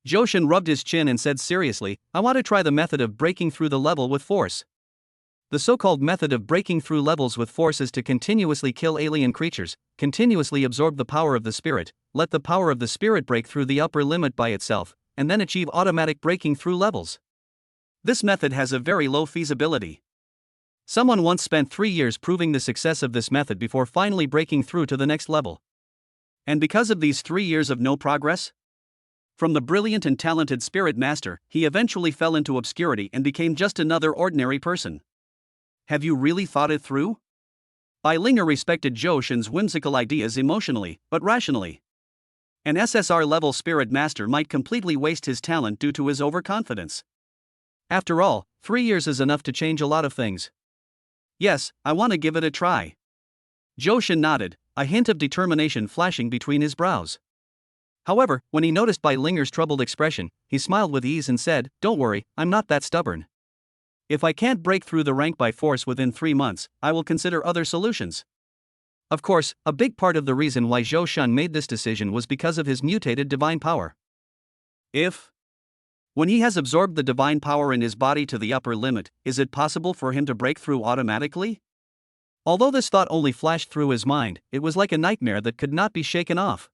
Johan rubbed his chin and said seriously, I want to try the method of breaking through the level with force. The so-called method of breaking through levels with force is to continuously kill alien creatures, continuously absorb the power of the spirit, let the power of the spirit break through the upper limit by itself, and then achieve automatic breaking through levels. This method has a very low feasibility. Someone once spent 3 years proving the success of this method before finally breaking through to the next level. And because of these 3 years of no progress? From the brilliant and talented spirit master, he eventually fell into obscurity and became just another ordinary person. Have you really thought it through? Bai Linger respected Johan's whimsical ideas emotionally, but rationally. An SSR-level spirit master might completely waste his talent due to his overconfidence. After all, 3 years is enough to change a lot of things. Yes, I want to give it a try. Johan nodded, a hint of determination flashing between his brows. However, when he noticed Bai Linger's troubled expression, he smiled with ease and said, Don't worry, I'm not that stubborn. If I can't break through the rank by force within 3 months, I will consider other solutions. Of course, a big part of the reason why Johan made this decision was because of his mutated divine power. When he has absorbed the divine power in his body to the upper limit, is it possible for him to break through automatically? Although this thought only flashed through his mind, it was like a nightmare that could not be shaken off.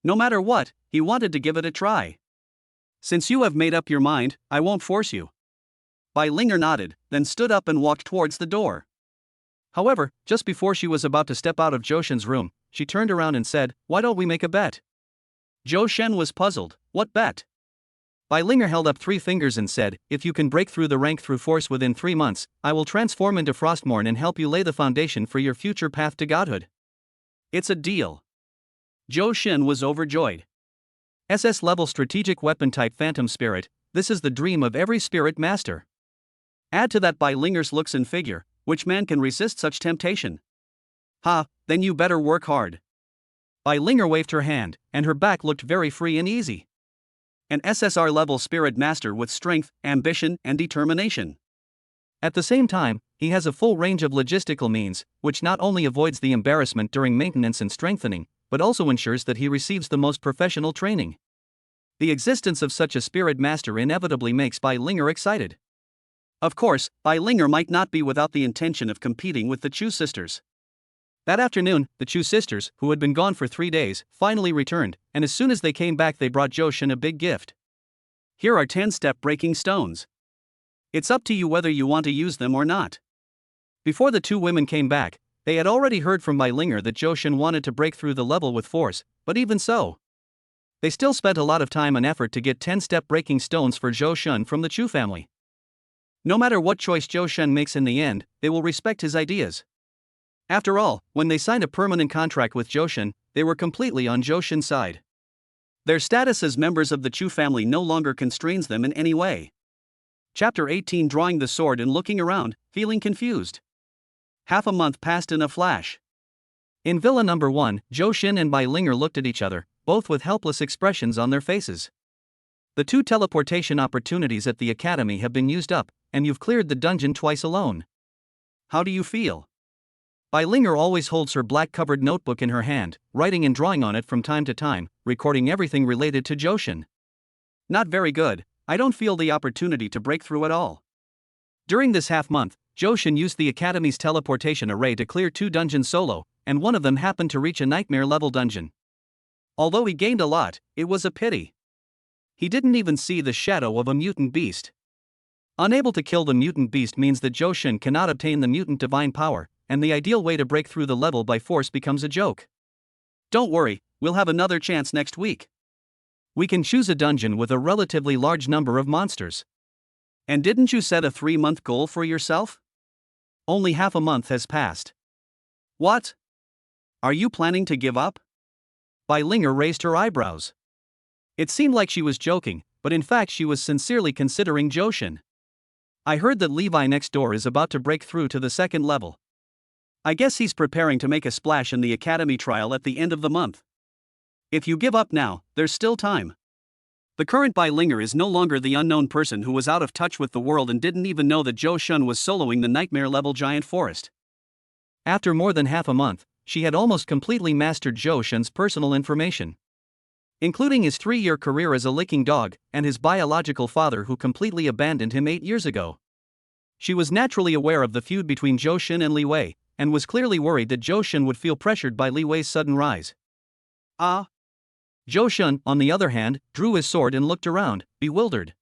No matter what, he wanted to give it a try. Since you have made up your mind, I won't force you. Bai Linger nodded, then stood up and walked towards the door. However, just before she was about to step out of Johan's room, she turned around and said, Why don't we make a bet? Johan was puzzled. What bet? Bai Linger held up 3 fingers and said, If you can break through the rank through force within 3 months, I will transform into Frostmourne and help you lay the foundation for your future path to godhood. It's a deal. Johan was overjoyed. SS-level strategic weapon type Phantom Spirit, this is the dream of every spirit master. Add to that Bai Linger's looks and figure, which man can resist such temptation? Then you better work hard. Bai Linger waved her hand, and her back looked very free and easy. An SSR-level spirit master with strength, ambition, and determination. At the same time, he has a full range of logistical means, which not only avoids the embarrassment during maintenance and strengthening, but also ensures that he receives the most professional training. The existence of such a spirit master inevitably makes Bai Linger excited. Of course, Bai Linger might not be without the intention of competing with the Chu sisters. That afternoon, the Chu sisters, who had been gone for 3 days, finally returned, and as soon as they came back they brought Johan a big gift. Here are 10-step breaking stones. It's up to you whether you want to use them or not. Before the 2 women came back, they had already heard from Bai Linger that Johan wanted to break through the level with force, but even so, they still spent a lot of time and effort to get 10-step breaking stones for Johan from the Chu family. No matter what choice Johan makes in the end, they will respect his ideas. After all, when they signed a permanent contract with Johan, they were completely on Johan's side. Their status as members of the Chu family no longer constrains them in any way. Chapter 18 Drawing the sword and looking around, feeling confused. Half a month passed in a flash. In Villa Number 1, Johan and Bai Linger looked at each other, both with helpless expressions on their faces. The 2 teleportation opportunities at the academy have been used up, and you've cleared the dungeon twice alone. How do you feel? Bai Linger always holds her black-covered notebook in her hand, writing and drawing on it from time to time, recording everything related to Johan. Not very good. I don't feel the opportunity to break through at all. During this half-month, Johan used the Academy's teleportation array to clear 2 dungeons solo, and one of them happened to reach a nightmare-level dungeon. Although he gained a lot, it was a pity. He didn't even see the shadow of a mutant beast. Unable to kill the mutant beast means that Johan cannot obtain the mutant divine power, and the ideal way to break through the level by force becomes a joke. Don't worry, we'll have another chance next week. We can choose a dungeon with a relatively large number of monsters. And didn't you set a 3-month goal for yourself? Only half a month has passed. What? Are you planning to give up? Linger raised her eyebrows. It seemed like she was joking, but in fact she was sincerely considering Johan. I heard that Levi next door is about to break through to the 2nd level. I guess he's preparing to make a splash in the Academy trial at the end of the month. If you give up now, there's still time. The current Linger is no longer the unknown person who was out of touch with the world and didn't even know that Johan was soloing the nightmare-level giant forest. After more than half a month, she had almost completely mastered Johan's personal information, including his 3-year career as a licking dog, and his biological father who completely abandoned him 8 years ago. She was naturally aware of the feud between Johan and Li Wei, and was clearly worried that Johan would feel pressured by Li Wei's sudden rise. Johan, on the other hand, drew his sword and looked around, bewildered.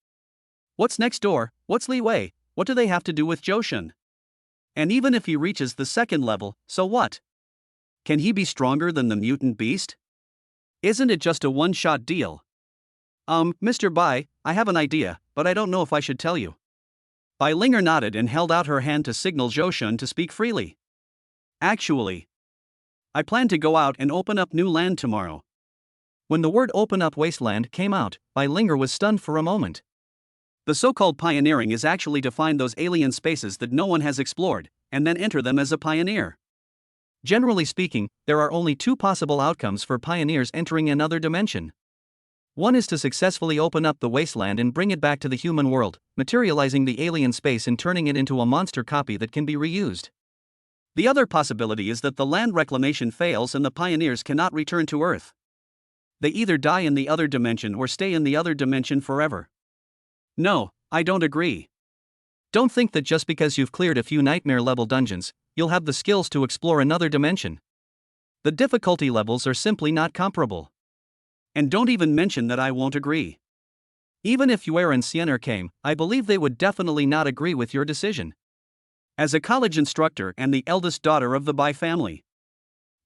What's next door? What's Li Wei? What do they have to do with Johan? And even if he reaches the 2nd level, so what? Can he be stronger than the mutant beast? Isn't it just a one-shot deal? Mr. Bai, I have an idea, but I don't know if I should tell you. Linger nodded and held out her hand to signal Johan to speak freely. Actually, I plan to go out and open up new land tomorrow. When the word open up wasteland came out, Linger was stunned for a moment. The so-called pioneering is actually to find those alien spaces that no one has explored, and then enter them as a pioneer. Generally speaking, there are only 2 possible outcomes for pioneers entering another dimension. One is to successfully open up the wasteland and bring it back to the human world, materializing the alien space and turning it into a monster copy that can be reused. The other possibility is that the land reclamation fails and the pioneers cannot return to Earth. They either die in the other dimension or stay in the other dimension forever. No, I don't agree. Don't think that just because you've cleared a few nightmare-level dungeons, you'll have the skills to explore another dimension. The difficulty levels are simply not comparable. And don't even mention that I won't agree. Even if Yuer and Siener came, I believe they would definitely not agree with your decision. As a college instructor and the eldest daughter of the Bai family,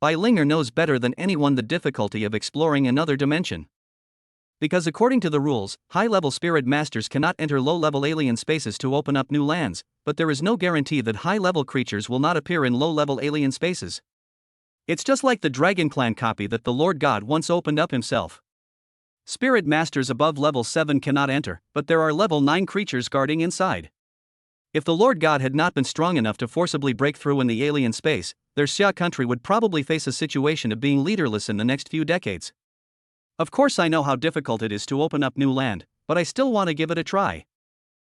Linger knows better than anyone the difficulty of exploring another dimension. Because according to the rules, high-level spirit masters cannot enter low-level alien spaces to open up new lands, but there is no guarantee that high-level creatures will not appear in low-level alien spaces. It's just like the Dragon Clan copy that the Lord God once opened up himself. Spirit masters above level 7 cannot enter, but there are level 9 creatures guarding inside. If the Lord God had not been strong enough to forcibly break through in the alien space, their Xia country would probably face a situation of being leaderless in the next few decades. Of course I know how difficult it is to open up new land, but I still want to give it a try.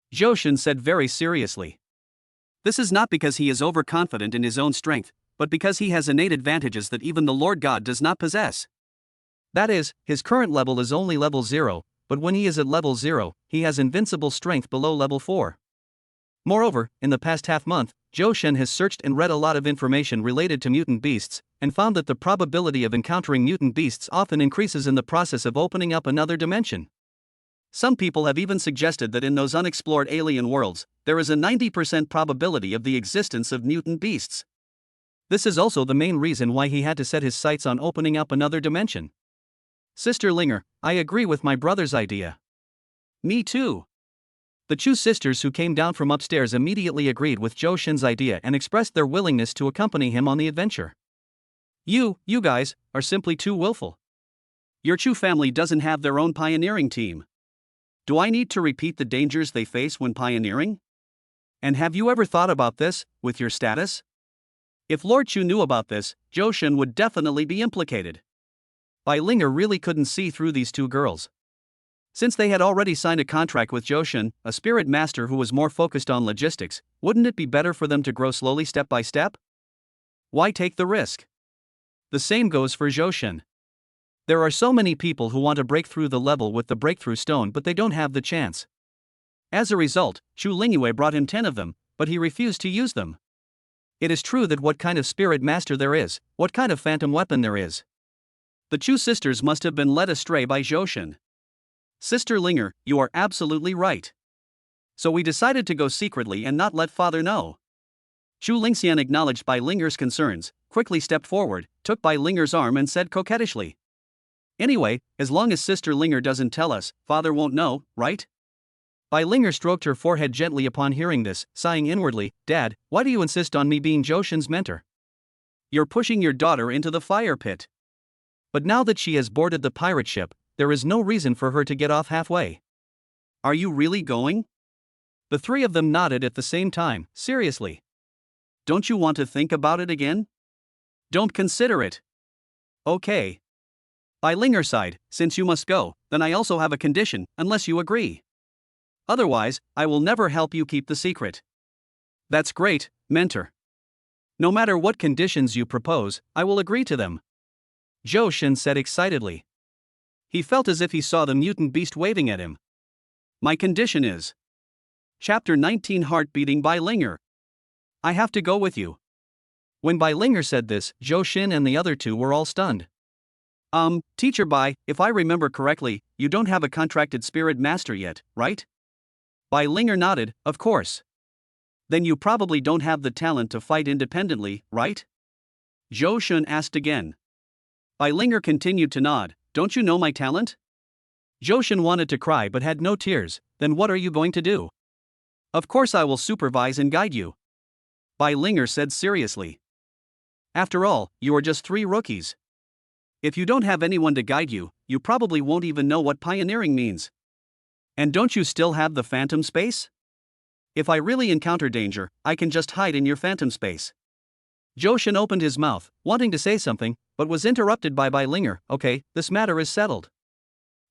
Johan said very seriously. This is not because he is overconfident in his own strength, but because he has innate advantages that even the Lord God does not possess. That is, his current level is only level 0, but when he is at level 0, he has invincible strength below level 4. Moreover, in the past half-month, Johan has searched and read a lot of information related to mutant beasts, and found that the probability of encountering mutant beasts often increases in the process of opening up another dimension. Some people have even suggested that in those unexplored alien worlds, there is a 90% probability of the existence of mutant beasts. This is also the main reason why he had to set his sights on opening up another dimension. Sister Linger, I agree with my brother's idea. Me too. The two sisters who came down from upstairs immediately agreed with Johan's idea and expressed their willingness to accompany him on the adventure. You guys, are simply too willful. Your Chu family doesn't have their own pioneering team. Do I need to repeat the dangers they face when pioneering? And have you ever thought about this, with your status? If Lord Chu knew about this, Johan would definitely be implicated. Linger really couldn't see through these two girls. Since they had already signed a contract with Johan, a spirit master who was more focused on logistics, wouldn't it be better for them to grow slowly step by step? Why take the risk? The same goes for Johan. There are so many people who want to break through the level with the breakthrough stone, but they don't have the chance. As a result, Chu Lingyue brought him 10 of them, but he refused to use them. It is true that what kind of spirit master there is, what kind of phantom weapon there is. The Chu sisters must have been led astray by Johan. Sister Linger, you are absolutely right. So we decided to go secretly and not let father know. Chu Lingxian, acknowledged Bai Linger's concerns, quickly stepped forward, took Bai Linger's arm and said coquettishly, "Anyway, as long as Sister Linger doesn't tell us, father won't know, right?" Bai Linger stroked her forehead gently upon hearing this, sighing inwardly, "Dad, why do you insist on me being Johan's mentor? You're pushing your daughter into the fire pit. But now that she has boarded the pirate ship, there is no reason for her to get off halfway. Are you really going?" The three of them nodded at the same time, seriously. "Don't you want to think about it again? Don't consider it." "Okay." Bai Linger sighed, "Since you must go, then I also have a condition, unless you agree. Otherwise, I will never help you keep the secret." "That's great, mentor. No matter what conditions you propose, I will agree to them," Johan said excitedly. He felt as if he saw the mutant beast waving at him. "My condition is..." Chapter 19, Heart Beating Bai Linger. "I have to go with you." When Bai Linger said this, Johan and the other two were all stunned. Teacher Bai, if I remember correctly, you don't have a contracted spirit master yet, right?" Bai Linger nodded, "Of course." "Then you probably don't have the talent to fight independently, right?" Johan asked again. Bai Linger continued to nod. "Don't you know my talent?" Johan wanted to cry but had no tears. "Then what are you going to do?" "Of course I will supervise and guide you," Bai Linger said seriously. "After all, you are just 3 rookies. If you don't have anyone to guide you, you probably won't even know what pioneering means. And don't you still have the phantom space? If I really encounter danger, I can just hide in your phantom space." Johan opened his mouth, wanting to say something, but was interrupted by Bai Linger. "Okay, this matter is settled.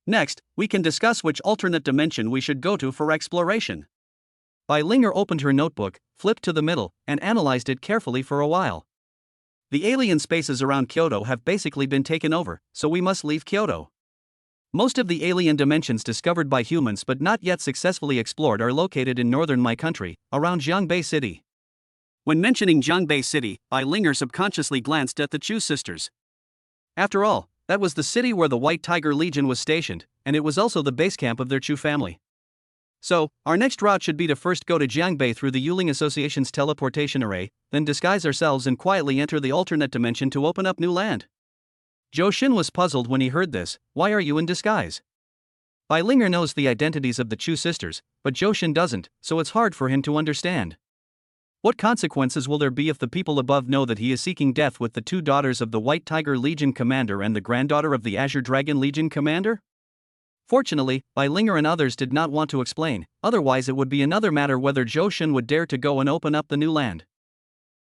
Next, we can discuss which alternate dimension we should go to for exploration." Bai Linger opened her notebook, flipped to the middle, and analyzed it carefully for a while. "The alien spaces around Kyoto have basically been taken over, so we must leave Kyoto. Most of the alien dimensions discovered by humans but not yet successfully explored are located in northern my country, around Jiangbei City." When mentioning Jiangbei City, Bai Linger subconsciously glanced at the Chu sisters. After all, that was the city where the White Tiger Legion was stationed, and it was also the base camp of their Chu family. So, our next route should be to first go to Jiangbei through the Yuling Association's teleportation array, then disguise ourselves and quietly enter the alternate dimension to open up new land. Johan was puzzled when he heard this. "Why are you in disguise?" Bai Linger knows the identities of the Chu sisters, but Johan doesn't, so it's hard for him to understand. What consequences will there be if the people above know that he is seeking death with the 2 daughters of the White Tiger Legion commander and the granddaughter of the Azure Dragon Legion commander? Fortunately, Bai Linger and others did not want to explain, otherwise it would be another matter whether Johan would dare to go and open up the new land.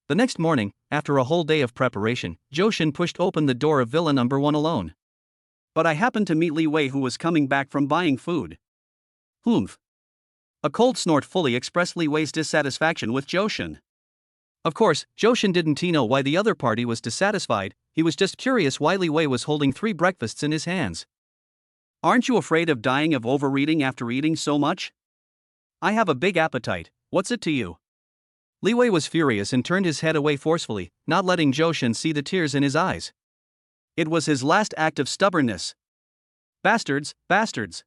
The next morning, after a whole day of preparation, Johan pushed open the door of Villa number 1 alone. "But I happened to meet Li Wei, who was coming back from buying food." "Humph." A cold snort fully expressed Li Wei's dissatisfaction with Johan. Of course, Johan didn't know why the other party was dissatisfied, he was just curious why Li Wei was holding 3 breakfasts in his hands. "Aren't you afraid of dying of overeating after eating so much?" "I have a big appetite, what's it to you?" Li Wei was furious and turned his head away forcefully, not letting Johan see the tears in his eyes. It was his last act of stubbornness. Bastards, bastards.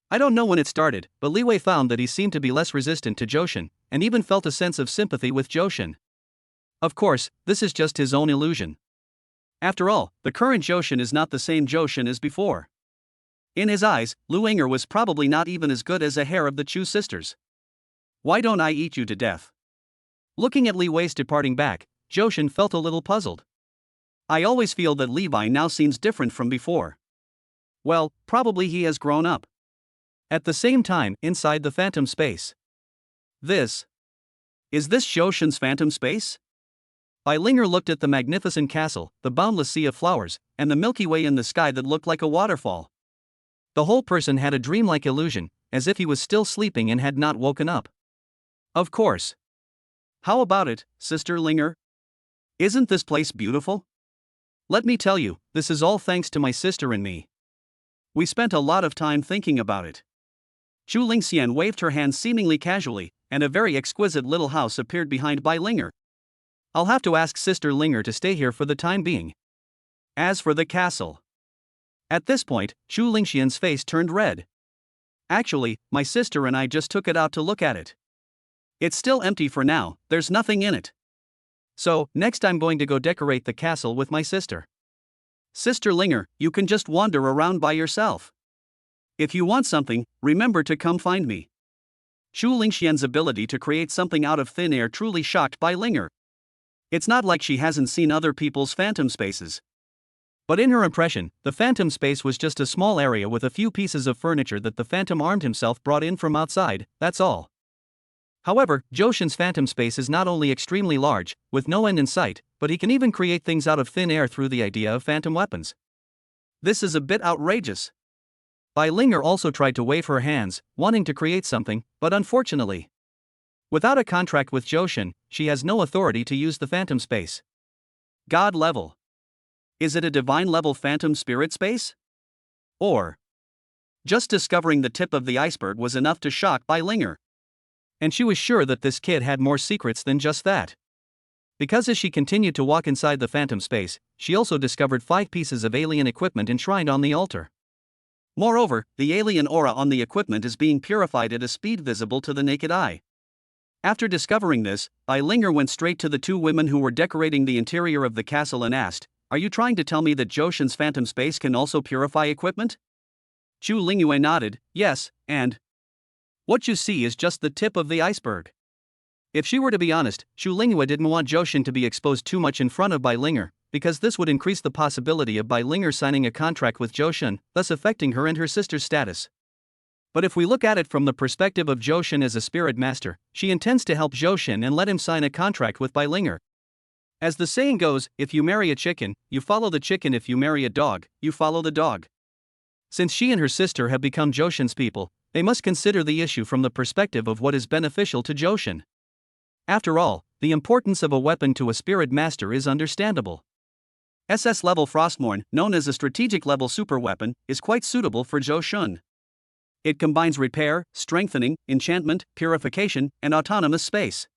I don't know when it started, but Li Wei found that he seemed to be less resistant to Johan, and even felt a sense of sympathy with Johan. Of course, this is just his own illusion. After all, the current Johan is not the same Johan as before. In his eyes, Lu Inger was probably not even as good as a hair of the Chu sisters. "Why don't I eat you to death?" Looking at Li Wei's departing back, Johan felt a little puzzled. "I always feel that Levi now seems different from before." Well, probably he has grown up. At the same time, inside the phantom space. Is this Johan's phantom space? Bai Linger looked at the magnificent castle, the boundless sea of flowers, and the Milky Way in the sky that looked like a waterfall. The whole person had a dreamlike illusion, as if he was still sleeping and had not woken up. Of course. How about it, Sister Linger? Isn't this place beautiful? Let me tell you, this is all thanks to my sister and me. We spent a lot of time thinking about it. Chu Lingxian waved her hand seemingly casually, and a very exquisite little house appeared behind Bai Linger. I'll have to ask Sister Linger to stay here for the time being. As for the castle. At this point, Chu Lingxian's face turned red. Actually, my sister and I just took it out to look at it. It's still empty for now, there's nothing in it. So, next I'm going to go decorate the castle with my sister. Sister Linger, you can just wander around by yourself. If you want something, remember to come find me. Chu Lingxian's ability to create something out of thin air truly shocked Bai Linger. It's not like she hasn't seen other people's phantom spaces. But in her impression, the phantom space was just a small area with a few pieces of furniture that the phantom armed himself brought in from outside, that's all. However, Joshin's phantom space is not only extremely large, with no end in sight, but he can even create things out of thin air through the idea of phantom weapons. This is a bit outrageous. Bai Linger also tried to wave her hands, wanting to create something, but unfortunately, without a contract with Joshin, she has no authority to use the phantom space. God level. Is it a divine level phantom spirit space? Or just discovering the tip of the iceberg was enough to shock Bai Linger. And she was sure that this kid had more secrets than just that. Because as she continued to walk inside the phantom space, she also discovered 5 pieces of alien equipment enshrined on the altar. Moreover, the alien aura on the equipment is being purified at a speed visible to the naked eye. After discovering this, Bai Linger went straight to the 2 women who were decorating the interior of the castle and asked, "Are you trying to tell me that Joshin's phantom space can also purify equipment?" Chu Lingyue nodded, yes, and what you see is just the tip of the iceberg. If she were to be honest, Chu Lingyue didn't want Joshin to be exposed too much in front of Bai Linger, because this would increase the possibility of Bai Linger signing a contract with Joshin, thus affecting her and her sister's status. But if we look at it from the perspective of Joshin as a spirit master, she intends to help Joshin and let him sign a contract with Bai Linger. As the saying goes, if you marry a chicken, you follow the chicken. If you marry a dog, you follow the dog. Since she and her sister have become Joshin's people, they must consider the issue from the perspective of what is beneficial to Joshin. After all, the importance of a weapon to a spirit master is understandable. SS-level Frostmourne, known as a strategic-level superweapon, is quite suitable for Joshin. It combines repair, strengthening, enchantment, purification, and autonomous space.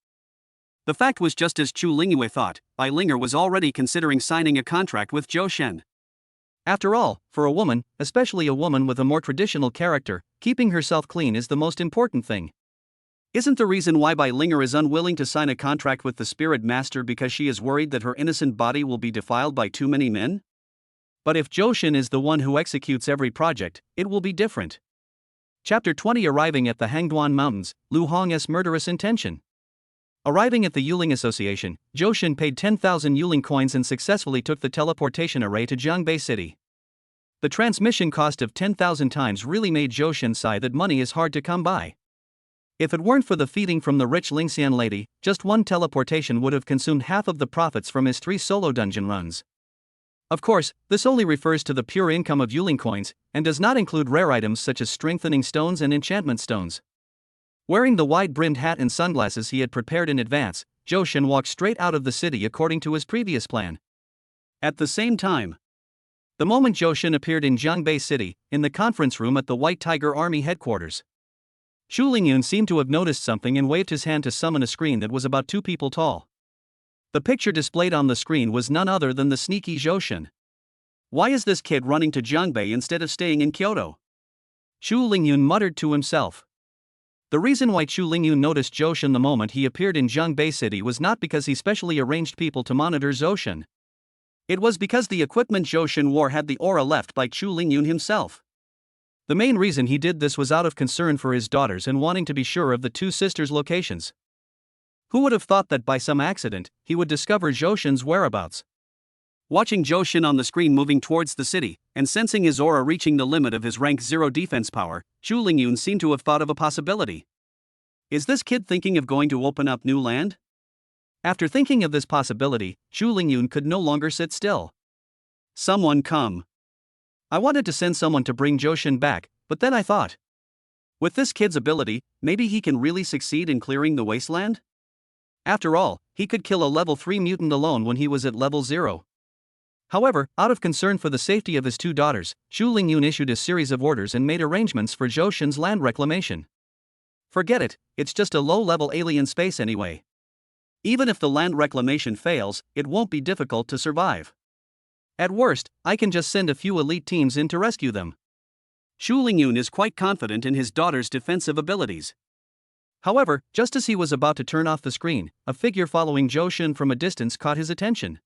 The fact was just as Chu Lingyue thought, Bai Linger was already considering signing a contract with Joshin. After all, for a woman, especially a woman with a more traditional character, keeping herself clean is the most important thing. Isn't the reason why Bai Linger is unwilling to sign a contract with the spirit master because she is worried that her innocent body will be defiled by too many men? But if Joshin is the one who executes every project, it will be different. Chapter 20. Arriving at the Hangduan Mountains, Lu Hong's murderous intention. Arriving at the Yuling Association, Joshin paid 10,000 Yuling coins and successfully took the teleportation array to Jiangbei City. The transmission cost of 10,000 times really made Joshin sigh that money is hard to come by. If it weren't for the feeding from the rich Lingxian lady, just one teleportation would have consumed half of the profits from his 3 solo dungeon runs. Of course, this only refers to the pure income of Yuling coins, and does not include rare items such as strengthening stones and enchantment stones. Wearing the wide-brimmed hat and sunglasses he had prepared in advance, Joshin walked straight out of the city according to his previous plan. At the same time, the moment Joshin appeared in Jiangbei City, in the conference room at the White Tiger Army headquarters, Chu Lingyun seemed to have noticed something and waved his hand to summon a screen that was about 2 people tall. The picture displayed on the screen was none other than the sneaky Joshin. Why is this kid running to Jiangbei instead of staying in Kyoto? Chu Lingyun muttered to himself. The reason why Chu Lingyun noticed Joshin the moment he appeared in Jiangbei City was not because he specially arranged people to monitor Joshin. It was because the equipment Joshin wore had the aura left by Chu Lingyun himself. The main reason he did this was out of concern for his daughters and wanting to be sure of the 2 sisters' locations. Who would have thought that by some accident, he would discover Joshin's whereabouts? Watching Joshin on the screen moving towards the city, and sensing his aura reaching the limit of his rank 0 defense power, Chu Lingyun seemed to have thought of a possibility. Is this kid thinking of going to open up new land? After thinking of this possibility, Chu Lingyun could no longer sit still. Someone come. I wanted to send someone to bring Joshin back, but then I thought, with this kid's ability, maybe he can really succeed in clearing the wasteland? After all, he could kill a level 3 mutant alone when he was at level 0. However, out of concern for the safety of his two daughters, Xu Lingyun issued a series of orders and made arrangements for Zhou Shen's land reclamation. Forget it, it's just a low-level alien space anyway. Even if the land reclamation fails, it won't be difficult to survive. At worst, I can just send a few elite teams in to rescue them. Xu Lingyun is quite confident in his daughter's defensive abilities. However, just as he was about to turn off the screen, a figure following Zhou Shen from a distance caught his attention.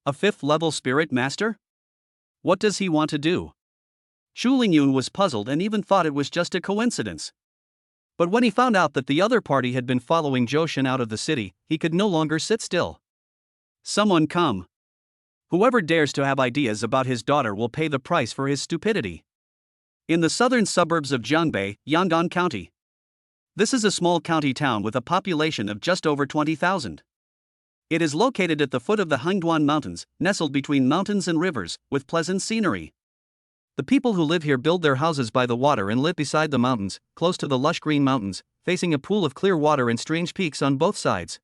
A 5th-level spirit master? What does he want to do? Xu Lingyun was puzzled and even thought it was just a coincidence. But when he found out that the other party had been following Zhou Shen out of the city, he could no longer sit still. Someone come. Whoever dares to have ideas about his daughter will pay the price for his stupidity. In the southern suburbs of Jiangbei, Yangon County. This is a small county town with a population of just over 20,000. It is located at the foot of the Hengduan Mountains, nestled between mountains and rivers, with pleasant scenery. The people who live here build their houses by the water and live beside the mountains, close to the lush green mountains, facing a pool of clear water and strange peaks on both sides.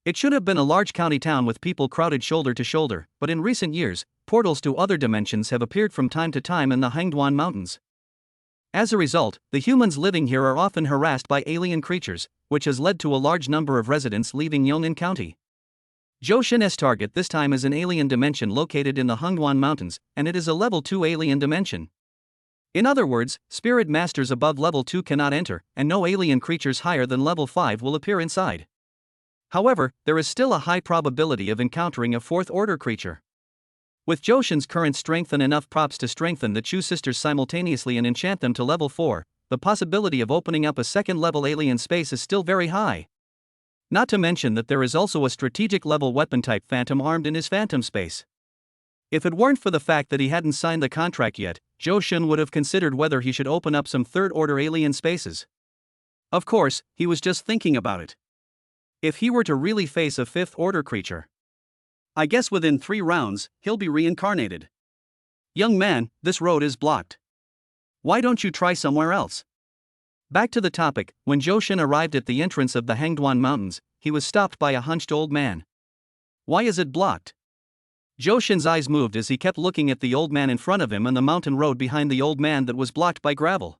It should have been a large county town with people crowded shoulder to shoulder, but in recent years, portals to other dimensions have appeared from time to time in the Hengduan Mountains. As a result, the humans living here are often harassed by alien creatures, which has led to a large number of residents leaving Yong'an County. Zhou Shen's target this time is an alien dimension located in the Hengduan Mountains, and it is a level 2 alien dimension. In other words, spirit masters above level 2 cannot enter, and no alien creatures higher than level 5 will appear inside. However, there is still a high probability of encountering a 4th-order creature. With Zhou Shen's current strength and enough props to strengthen the Chu sisters simultaneously and enchant them to level 4, the possibility of opening up a 2nd-level alien space is still very high. Not to mention that there is also a strategic-level weapon-type phantom armed in his phantom space. If it weren't for the fact that he hadn't signed the contract yet, Zhou Shen would have considered whether he should open up some 3rd-order alien spaces. Of course, he was just thinking about it. If he were to really face a 5th-order creature, I guess within 3 rounds, he'll be reincarnated. Young man, this road is blocked. Why don't you try somewhere else? Back to the topic, when Zhou Shen arrived at the entrance of the Hengduan Mountains, he was stopped by a hunched old man. Why is it blocked? Zhou Shen's eyes moved as he kept looking at the old man in front of him and the mountain road behind the old man that was blocked by gravel.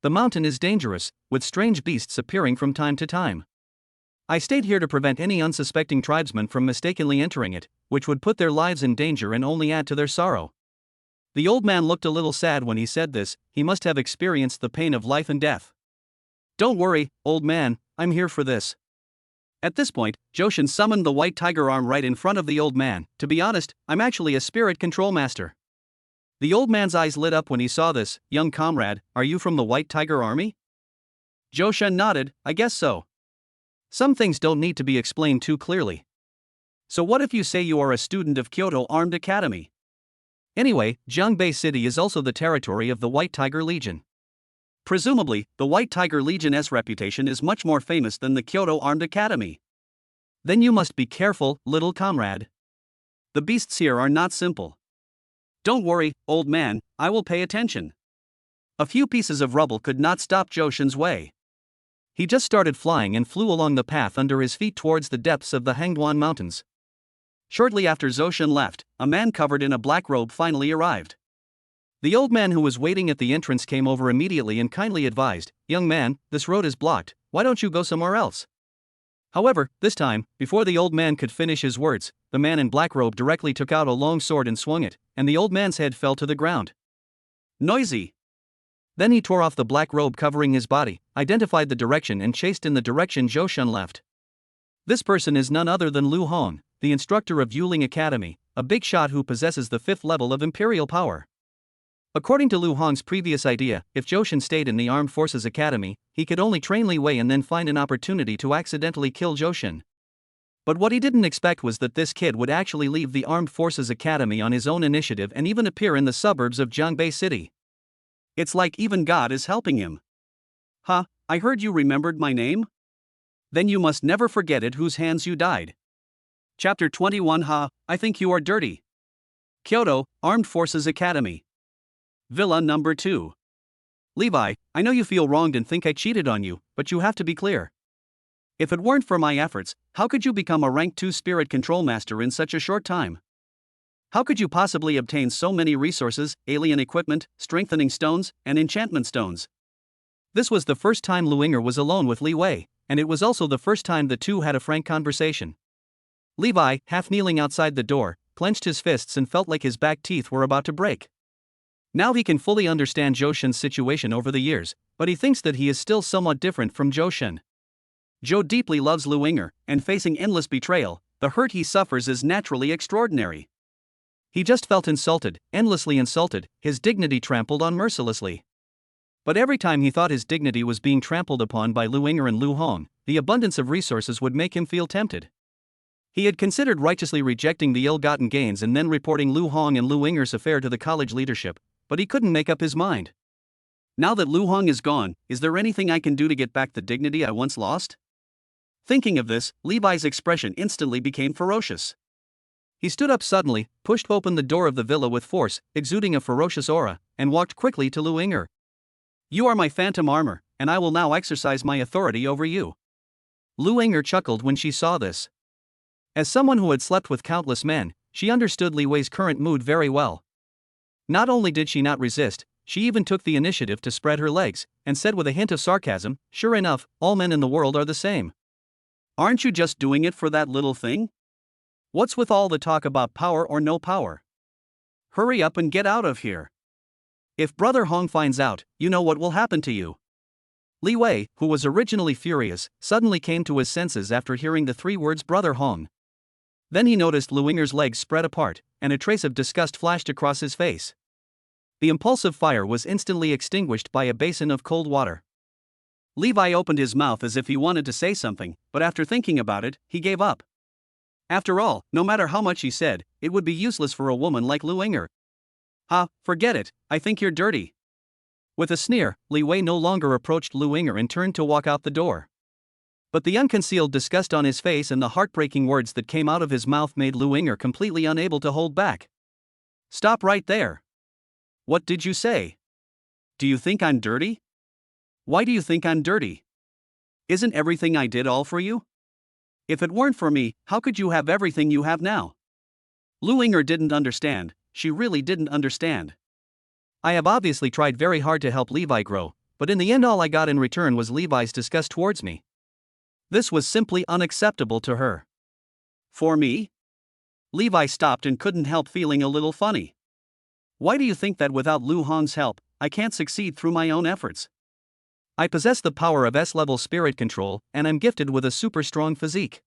The mountain is dangerous, with strange beasts appearing from time to time. I stayed here to prevent any unsuspecting tribesmen from mistakenly entering it, which would put their lives in danger and only add to their sorrow. The old man looked a little sad when he said this. He must have experienced the pain of life and death. Don't worry, old man, I'm here for this. At this point, Zhou Shen summoned the white tiger arm right in front of the old man. To be honest, I'm actually a spirit control master. The old man's eyes lit up when he saw this. Young comrade, are you from the white tiger army? Zhou Shen nodded, I guess so. Some things don't need to be explained too clearly. So what if you say you are a student of Kyoto Armed Academy? Anyway, Jiangbei City is also the territory of the White Tiger Legion. Presumably, the White Tiger Legion's reputation is much more famous than the Kyoto Armed Academy. Then you must be careful, little comrade. The beasts here are not simple. Don't worry, old man, I will pay attention. A few pieces of rubble could not stop Zhou Shen's way. He just started flying and flew along the path under his feet towards the depths of the Hengduan Mountains. Shortly after Zhou Shen left, a man covered in a black robe finally arrived. The old man who was waiting at the entrance came over immediately and kindly advised, young man, this road is blocked, why don't you go somewhere else? However, this time, before the old man could finish his words, the man in black robe directly took out a long sword and swung it, and the old man's head fell to the ground. Noisy! Then he tore off the black robe covering his body, identified the direction and chased in the direction Zhou Shen left. This person is none other than Lu Hong, the instructor of Yuling Academy, a big shot who possesses the 5th level of imperial power. According to Lu Hong's previous idea, if Zhou Shen stayed in the Armed Forces Academy, he could only train Li Wei and then find an opportunity to accidentally kill Zhou Shen. But what he didn't expect was that this kid would actually leave the Armed Forces Academy on his own initiative and even appear in the suburbs of Jiangbei City. It's like even God is helping him. Huh, I heard you remembered my name? Then you must never forget at whose hands you died. Chapter 21 I think you are dirty. Kyoto, Armed Forces Academy. Villa number 2. Levi, I know you feel wronged and think I cheated on you, but you have to be clear. If it weren't for my efforts, how could you become a rank 2 spirit control master in such a short time? How could you possibly obtain so many resources, alien equipment, strengthening stones, and enchantment stones? This was the first time Luinger was alone with Li Wei, and it was also the first time the two had a frank conversation. Levi, half kneeling outside the door, clenched his fists and felt like his back teeth were about to break. Now he can fully understand Zhou Shen's situation over the years, but he thinks that he is still somewhat different from Zhou Shen. Zhou deeply loves Luinger, and facing endless betrayal, the hurt he suffers is naturally extraordinary. He just felt insulted, endlessly insulted, his dignity trampled on mercilessly. But every time he thought his dignity was being trampled upon by Luinger and Lu Hong, the abundance of resources would make him feel tempted. He had considered righteously rejecting the ill-gotten gains and then reporting Lu Hong and Luinger's affair to the college leadership, but he couldn't make up his mind. Now that Lu Hong is gone, is there anything I can do to get back the dignity I once lost? Thinking of this, Levi's expression instantly became ferocious. He stood up suddenly, pushed open the door of the villa with force, exuding a ferocious aura, and walked quickly to Luinger. You are my phantom armor, and I will now exercise my authority over you. Luinger chuckled when she saw this. As someone who had slept with countless men, she understood Li Wei's current mood very well. Not only did she not resist, she even took the initiative to spread her legs, and said with a hint of sarcasm, "Sure enough, all men in the world are the same. Aren't you just doing it for that little thing? What's with all the talk about power or no power? Hurry up and get out of here. If Brother Hong finds out, you know what will happen to you." Li Wei, who was originally furious, suddenly came to his senses after hearing the three words Brother Hong. Then he noticed Luinger's legs spread apart, and a trace of disgust flashed across his face. The impulsive fire was instantly extinguished by a basin of cold water. Levi opened his mouth as if he wanted to say something, but after thinking about it, he gave up. After all, no matter how much he said, it would be useless for a woman like Luinger. Forget it, I think you're dirty. With a sneer, Li Wei no longer approached Luinger and turned to walk out the door. But the unconcealed disgust on his face and the heartbreaking words that came out of his mouth made Luinger completely unable to hold back. Stop right there. What did you say? Do you think I'm dirty? Why do you think I'm dirty? Isn't everything I did all for you? If it weren't for me, how could you have everything you have now? Luinger didn't understand, she really didn't understand. I have obviously tried very hard to help Levi grow, but in the end all I got in return was Levi's disgust towards me. This was simply unacceptable to her. For me? Levi stopped and couldn't help feeling a little funny. Why do you think that without Lu Hong's help, I can't succeed through my own efforts? I possess the power of S-level spirit control, and I'm gifted with a super strong physique.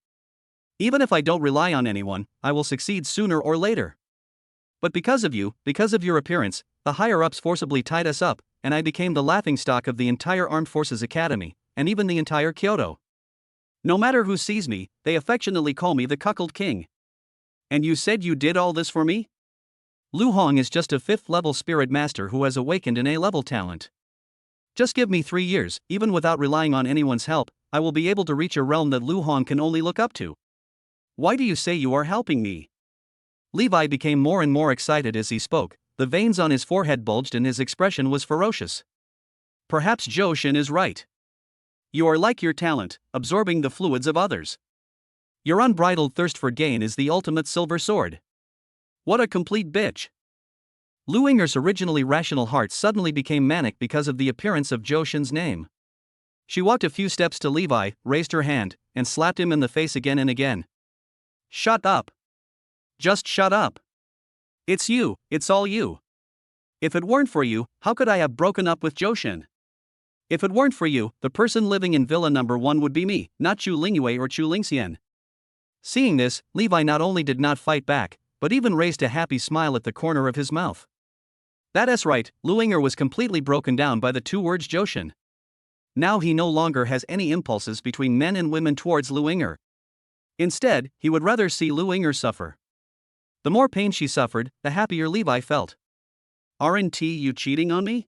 Even if I don't rely on anyone, I will succeed sooner or later. But because of you, because of your appearance, the higher-ups forcibly tied us up, and I became the laughingstock of the entire Armed Forces Academy, and even the entire Kyoto. No matter who sees me, they affectionately call me the Cuckold King. And you said you did all this for me? Lu Hong is just a 5th-level spirit master who has awakened an A-level talent. Just give me 3 years, even without relying on anyone's help, I will be able to reach a realm that Lu Hong can only look up to. Why do you say you are helping me? Levi became more and more excited as he spoke, the veins on his forehead bulged and his expression was ferocious. Perhaps Zhou Shen is right. You are like your talent, absorbing the fluids of others. Your unbridled thirst for gain is the ultimate silver sword. What a complete bitch. Luinger's originally rational heart suddenly became manic because of the appearance of Zhou Shen's name. She walked a few steps to Levi, raised her hand, and slapped him in the face again and again. Shut up. Just shut up. It's you, it's all you. If it weren't for you, how could I have broken up with Zhou Shen? If it weren't for you, the person living in Villa number 1 would be me, not Chu Lingyue or Chu Lingxian. Seeing this, Levi not only did not fight back, but even raised a happy smile at the corner of his mouth. That's right, Luinger was completely broken down by the 2 words Zhou Shen. Now he no longer has any impulses between men and women towards Luinger. Instead, he would rather see Luinger suffer. The more pain she suffered, the happier Levi felt. Aren't you cheating on me?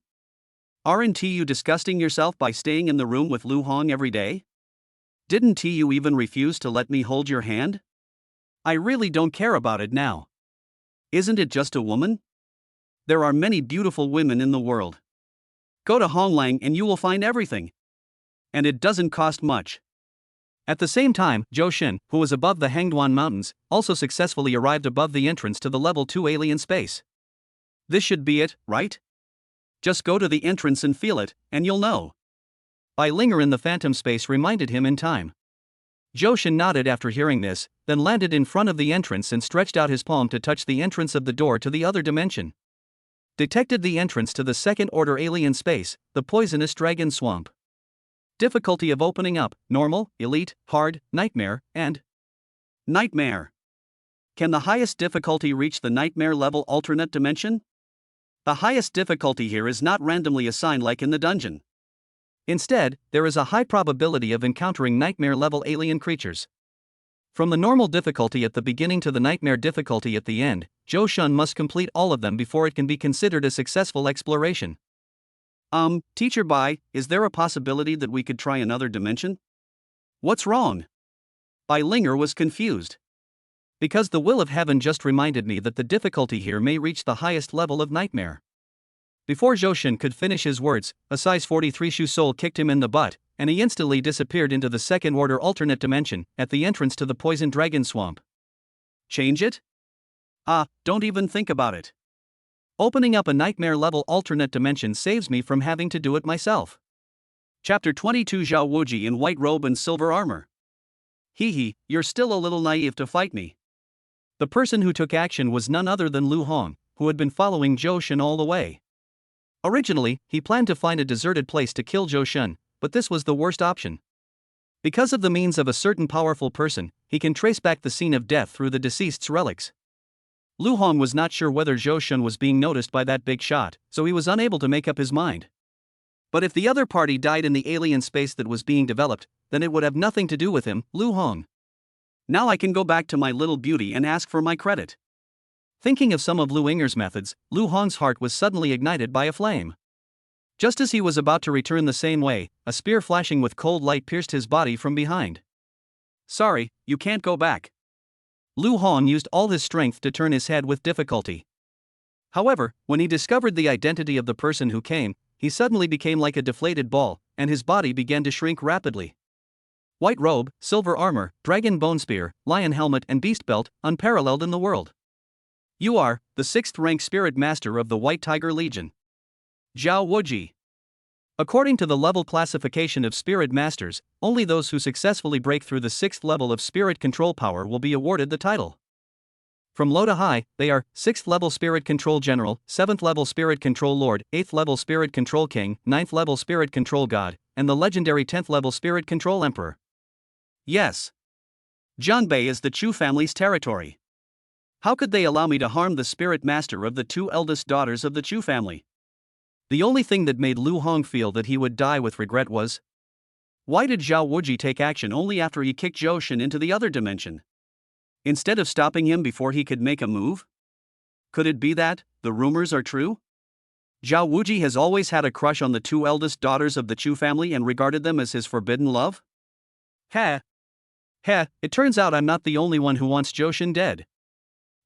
Aren't you disgusting yourself by staying in the room with Lu Hong every day? Didn't you even refuse to let me hold your hand? I really don't care about it now. Isn't it just a woman? There are many beautiful women in the world. Go to Honglang and you will find everything. And it doesn't cost much. At the same time, Johan, who was above the Hangduan Mountains, also successfully arrived above the entrance to the level 2 alien space. This should be it, right? Just go to the entrance and feel it, and you'll know. Bai Linger in the phantom space reminded him in time. Johan nodded after hearing this, then landed in front of the entrance and stretched out his palm to touch the entrance of the door to the other dimension. Detected the entrance to the second-order alien space, the poisonous dragon swamp. Difficulty of opening up: normal, elite, hard, nightmare, and nightmare. Can the highest difficulty reach the nightmare level alternate dimension? The highest difficulty here is not randomly assigned like in the dungeon. Instead, there is a high probability of encountering nightmare-level alien creatures. From the normal difficulty at the beginning to the nightmare difficulty at the end, Johan must complete all of them before it can be considered a successful exploration. Teacher Bai, is there a possibility that we could try another dimension? What's wrong? Bai Linger was confused. Because the will of heaven just reminded me that the difficulty here may reach the highest level of nightmare. Before Johan could finish his words, a size 43 shoe sole kicked him in the butt, and he instantly disappeared into the second-order alternate dimension, at the entrance to the poison dragon swamp. Change it? Don't even think about it. Opening up a nightmare-level alternate dimension saves me from having to do it myself. Chapter 22. Zhao Wuji in white robe and silver armor. Hee, you're still a little naive to fight me. The person who took action was none other than Lu Hong, who had been following Johan all the way. Originally, he planned to find a deserted place to kill Johan, but this was the worst option. Because of the means of a certain powerful person, he can trace back the scene of death through the deceased's relics. Lu Hong was not sure whether Johan was being noticed by that big shot, so he was unable to make up his mind. But if the other party died in the alien space that was being developed, then it would have nothing to do with him, Lu Hong. Now I can go back to my little beauty and ask for my credit. Thinking of some of Lu Inger's methods, Lu Hong's heart was suddenly ignited by a flame. Just as he was about to return the same way, a spear flashing with cold light pierced his body from behind. Sorry, you can't go back. Lu Hong used all his strength to turn his head with difficulty. However, when he discovered the identity of the person who came, he suddenly became like a deflated ball, and his body began to shrink rapidly. White robe, silver armor, dragon bone spear, lion helmet and beast belt, unparalleled in the world. You are the 6th-rank spirit master of the White Tiger Legion. Zhao Wuji. According to the level classification of spirit masters, only those who successfully break through the 6th level of spirit control power will be awarded the title. From low to high, they are 6th level spirit control general, 7th level spirit control lord, 8th level spirit control king, 9th level spirit control god, and the legendary 10th level spirit control emperor. Yes. Jianbei is the Chu family's territory. How could they allow me to harm the spirit master of the 2 eldest daughters of the Chu family? The only thing that made Lu Hong feel that he would die with regret was, why did Zhao Wuji take action only after he kicked Johan into the other dimension? Instead of stopping him before he could make a move? Could it be that the rumors are true? Zhao Wuji has always had a crush on the 2 eldest daughters of the Chu family and regarded them as his forbidden love? It turns out I'm not the only one who wants Johan dead.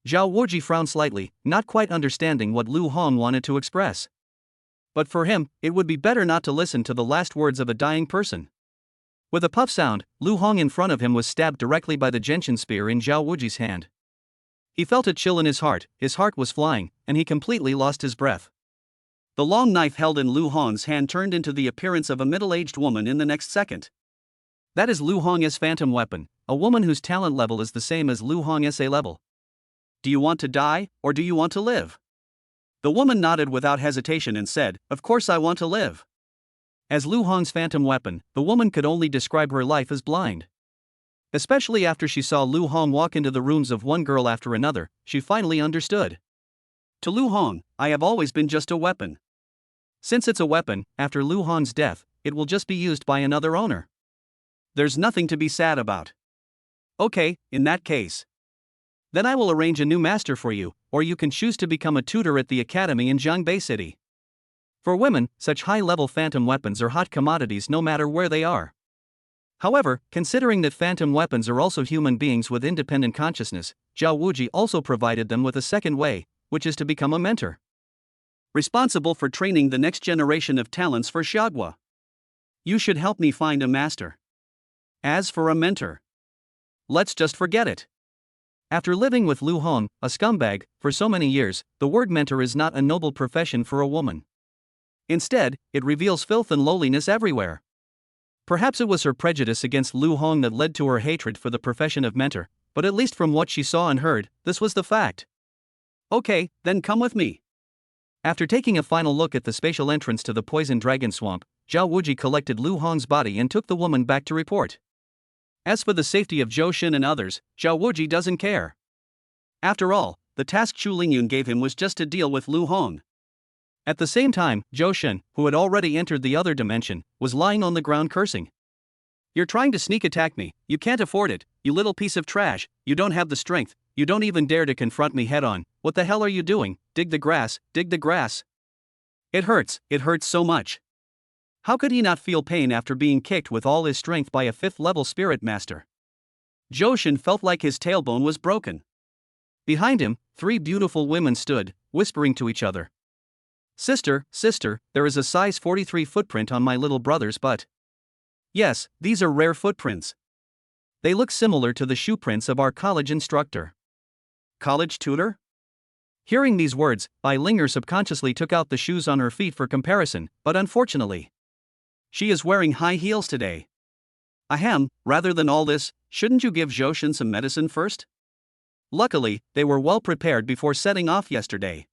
Zhao Wuji frowned slightly, not quite understanding what Lu Hong wanted to express. But for him, it would be better not to listen to the last words of a dying person. With a puff sound, Lu Hong in front of him was stabbed directly by the gentian spear in Zhao Wuji's hand. He felt a chill in his heart was flying, and he completely lost his breath. The long knife held in Lu Hong's hand turned into the appearance of a middle-aged woman in the next second. That is Lu Hong's phantom weapon, a woman whose talent level is the same as Lu Hong's level. Do you want to die, or do you want to live? The woman nodded without hesitation and said, of course I want to live. As Lu Hong's phantom weapon, the woman could only describe her life as blind. Especially after she saw Lu Hong walk into the rooms of one girl after another, she finally understood. To Lu Hong, I have always been just a weapon. Since it's a weapon, after Lu Hong's death, it will just be used by another owner. There's nothing to be sad about. Okay, in that case. Then I will arrange a new master for you, or you can choose to become a tutor at the academy in Jiangbei City. For women, such high-level phantom weapons are hot commodities no matter where they are. However, considering that phantom weapons are also human beings with independent consciousness, Zhao Wuji also provided them with a second way, which is to become a mentor. Responsible for training the next generation of talents for Xiagua. You should help me find a master. As for a mentor, let's just forget it. After living with Lu Hong, a scumbag, for so many years, the word mentor is not a noble profession for a woman. Instead, it reveals filth and lowliness everywhere. Perhaps it was her prejudice against Lu Hong that led to her hatred for the profession of mentor, but at least from what she saw and heard, this was the fact. Okay, then come with me. After taking a final look at the spatial entrance to the poison dragon swamp, Zhao Wuji collected Lu Hong's body and took the woman back to report. As for the safety of Zhou Shen and others, Zhao Wuji doesn't care. After all, the task Chu Lingyun gave him was just to deal with Lu Hong. At the same time, Zhou Shen, who had already entered the other dimension, was lying on the ground cursing. You're trying to sneak attack me, you can't afford it, you little piece of trash, you don't have the strength, you don't even dare to confront me head on, what the hell are you doing, dig the grass, dig the grass. It hurts so much. How could he not feel pain after being kicked with all his strength by a 5th level spirit master? Zhou Shen felt like his tailbone was broken. Behind him, 3 beautiful women stood, whispering to each other. Sister, there is a size 43 footprint on my little brother's butt. Yes, these are rare footprints. They look similar to the shoe prints of our college instructor. College tutor? Hearing these words, Bai Linger subconsciously took out the shoes on her feet for comparison, but unfortunately, she is wearing high heels today. Ahem, rather than all this, shouldn't you give Zhou Shen some medicine first? Luckily, they were well prepared before setting off yesterday.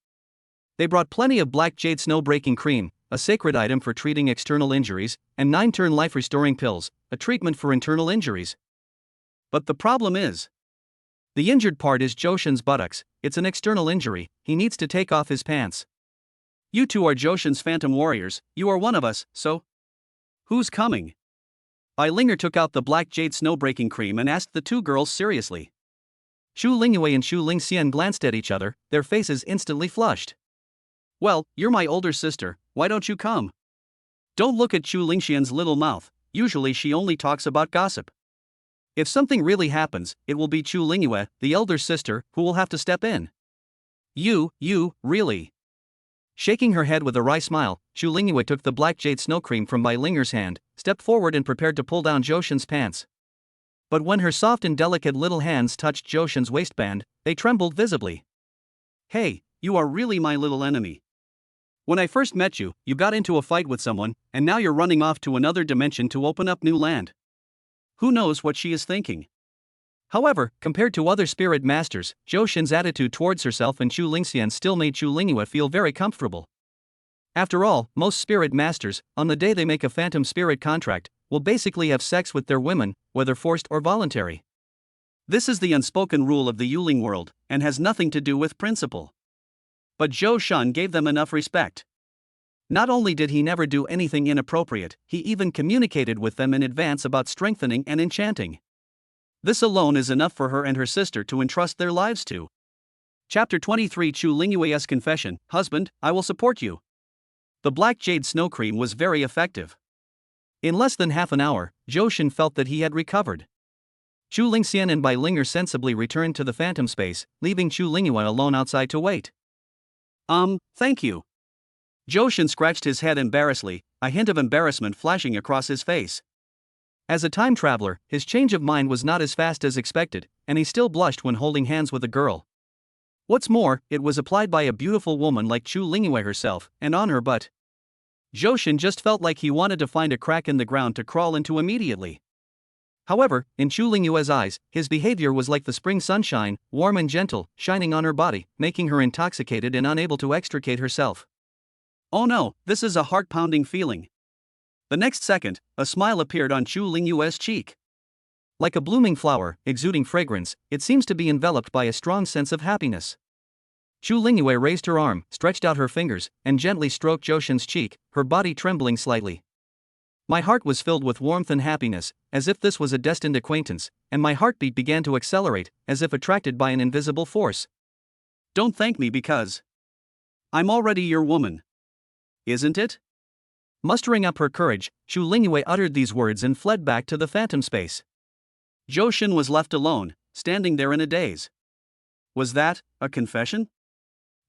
They brought plenty of black jade snow-breaking cream, a sacred item for treating external injuries, and 9-turn life-restoring pills, a treatment for internal injuries. But the problem is, the injured part is Zhou Shen's buttocks. It's an external injury, he needs to take off his pants. You two are Zhou Shen's phantom warriors, you are one of us, so who's coming? Bai Linger took out the black jade snow-breaking cream and asked the 2 girls seriously. Xu Lingyue and Xu Lingxian glanced at each other, their faces instantly flushed. Well, you're my older sister, why don't you come? Don't look at Xu Lingxian's little mouth, usually she only talks about gossip. If something really happens, it will be Xu Lingyue, the elder sister, who will have to step in. You, really? Shaking her head with a wry smile, Xu Lingyue took the black jade snow cream from Bai Linger's hand, stepped forward and prepared to pull down Zhou Shen's pants. But when her soft and delicate little hands touched Zhou Shen's waistband, they trembled visibly. Hey, you are really my little enemy. When I first met you, you got into a fight with someone, and now you're running off to another dimension to open up new land. Who knows what she is thinking? However, compared to other spirit masters, Zhou Shen's attitude towards herself and Xu Lingxian still made Xu Lingyue feel very comfortable. After all, most spirit masters, on the day they make a phantom spirit contract, will basically have sex with their women, whether forced or voluntary. This is the unspoken rule of the Yuling world, and has nothing to do with principle. But Zhou Shen gave them enough respect. Not only did he never do anything inappropriate, he even communicated with them in advance about strengthening and enchanting. This alone is enough for her and her sister to entrust their lives to. Chapter 23 Chu Lingyue's Confession. Husband, I will support you. The black jade snow cream was very effective. In less than half an hour, Zhou Shen felt that he had recovered. Xu Lingxian and Bai Linger sensibly returned to the phantom space, leaving Chu Lingyue alone outside to wait. Thank you. Zhou Shen scratched his head embarrassedly, a hint of embarrassment flashing across his face. As a time traveler, his change of mind was not as fast as expected, and he still blushed when holding hands with a girl. What's more, it was applied by a beautiful woman like Chu Lingyue herself, and on her butt. Zhou Shen just felt like he wanted to find a crack in the ground to crawl into immediately. However, in Chu Lingyue's eyes, his behavior was like the spring sunshine, warm and gentle, shining on her body, making her intoxicated and unable to extricate herself. Oh no, this is a heart-pounding feeling. The next second, a smile appeared on Chu Lingyue's cheek. Like a blooming flower, exuding fragrance, it seems to be enveloped by a strong sense of happiness. Chu Lingyue raised her arm, stretched out her fingers, and gently stroked Zhou Shen's cheek, her body trembling slightly. My heart was filled with warmth and happiness, as if this was a destined acquaintance, and my heartbeat began to accelerate, as if attracted by an invisible force. Don't thank me because I'm already your woman. Isn't it? Mustering up her courage, Chu Lingyue uttered these words and fled back to the phantom space. Zhou Shen was left alone, standing there in a daze. Was that a confession?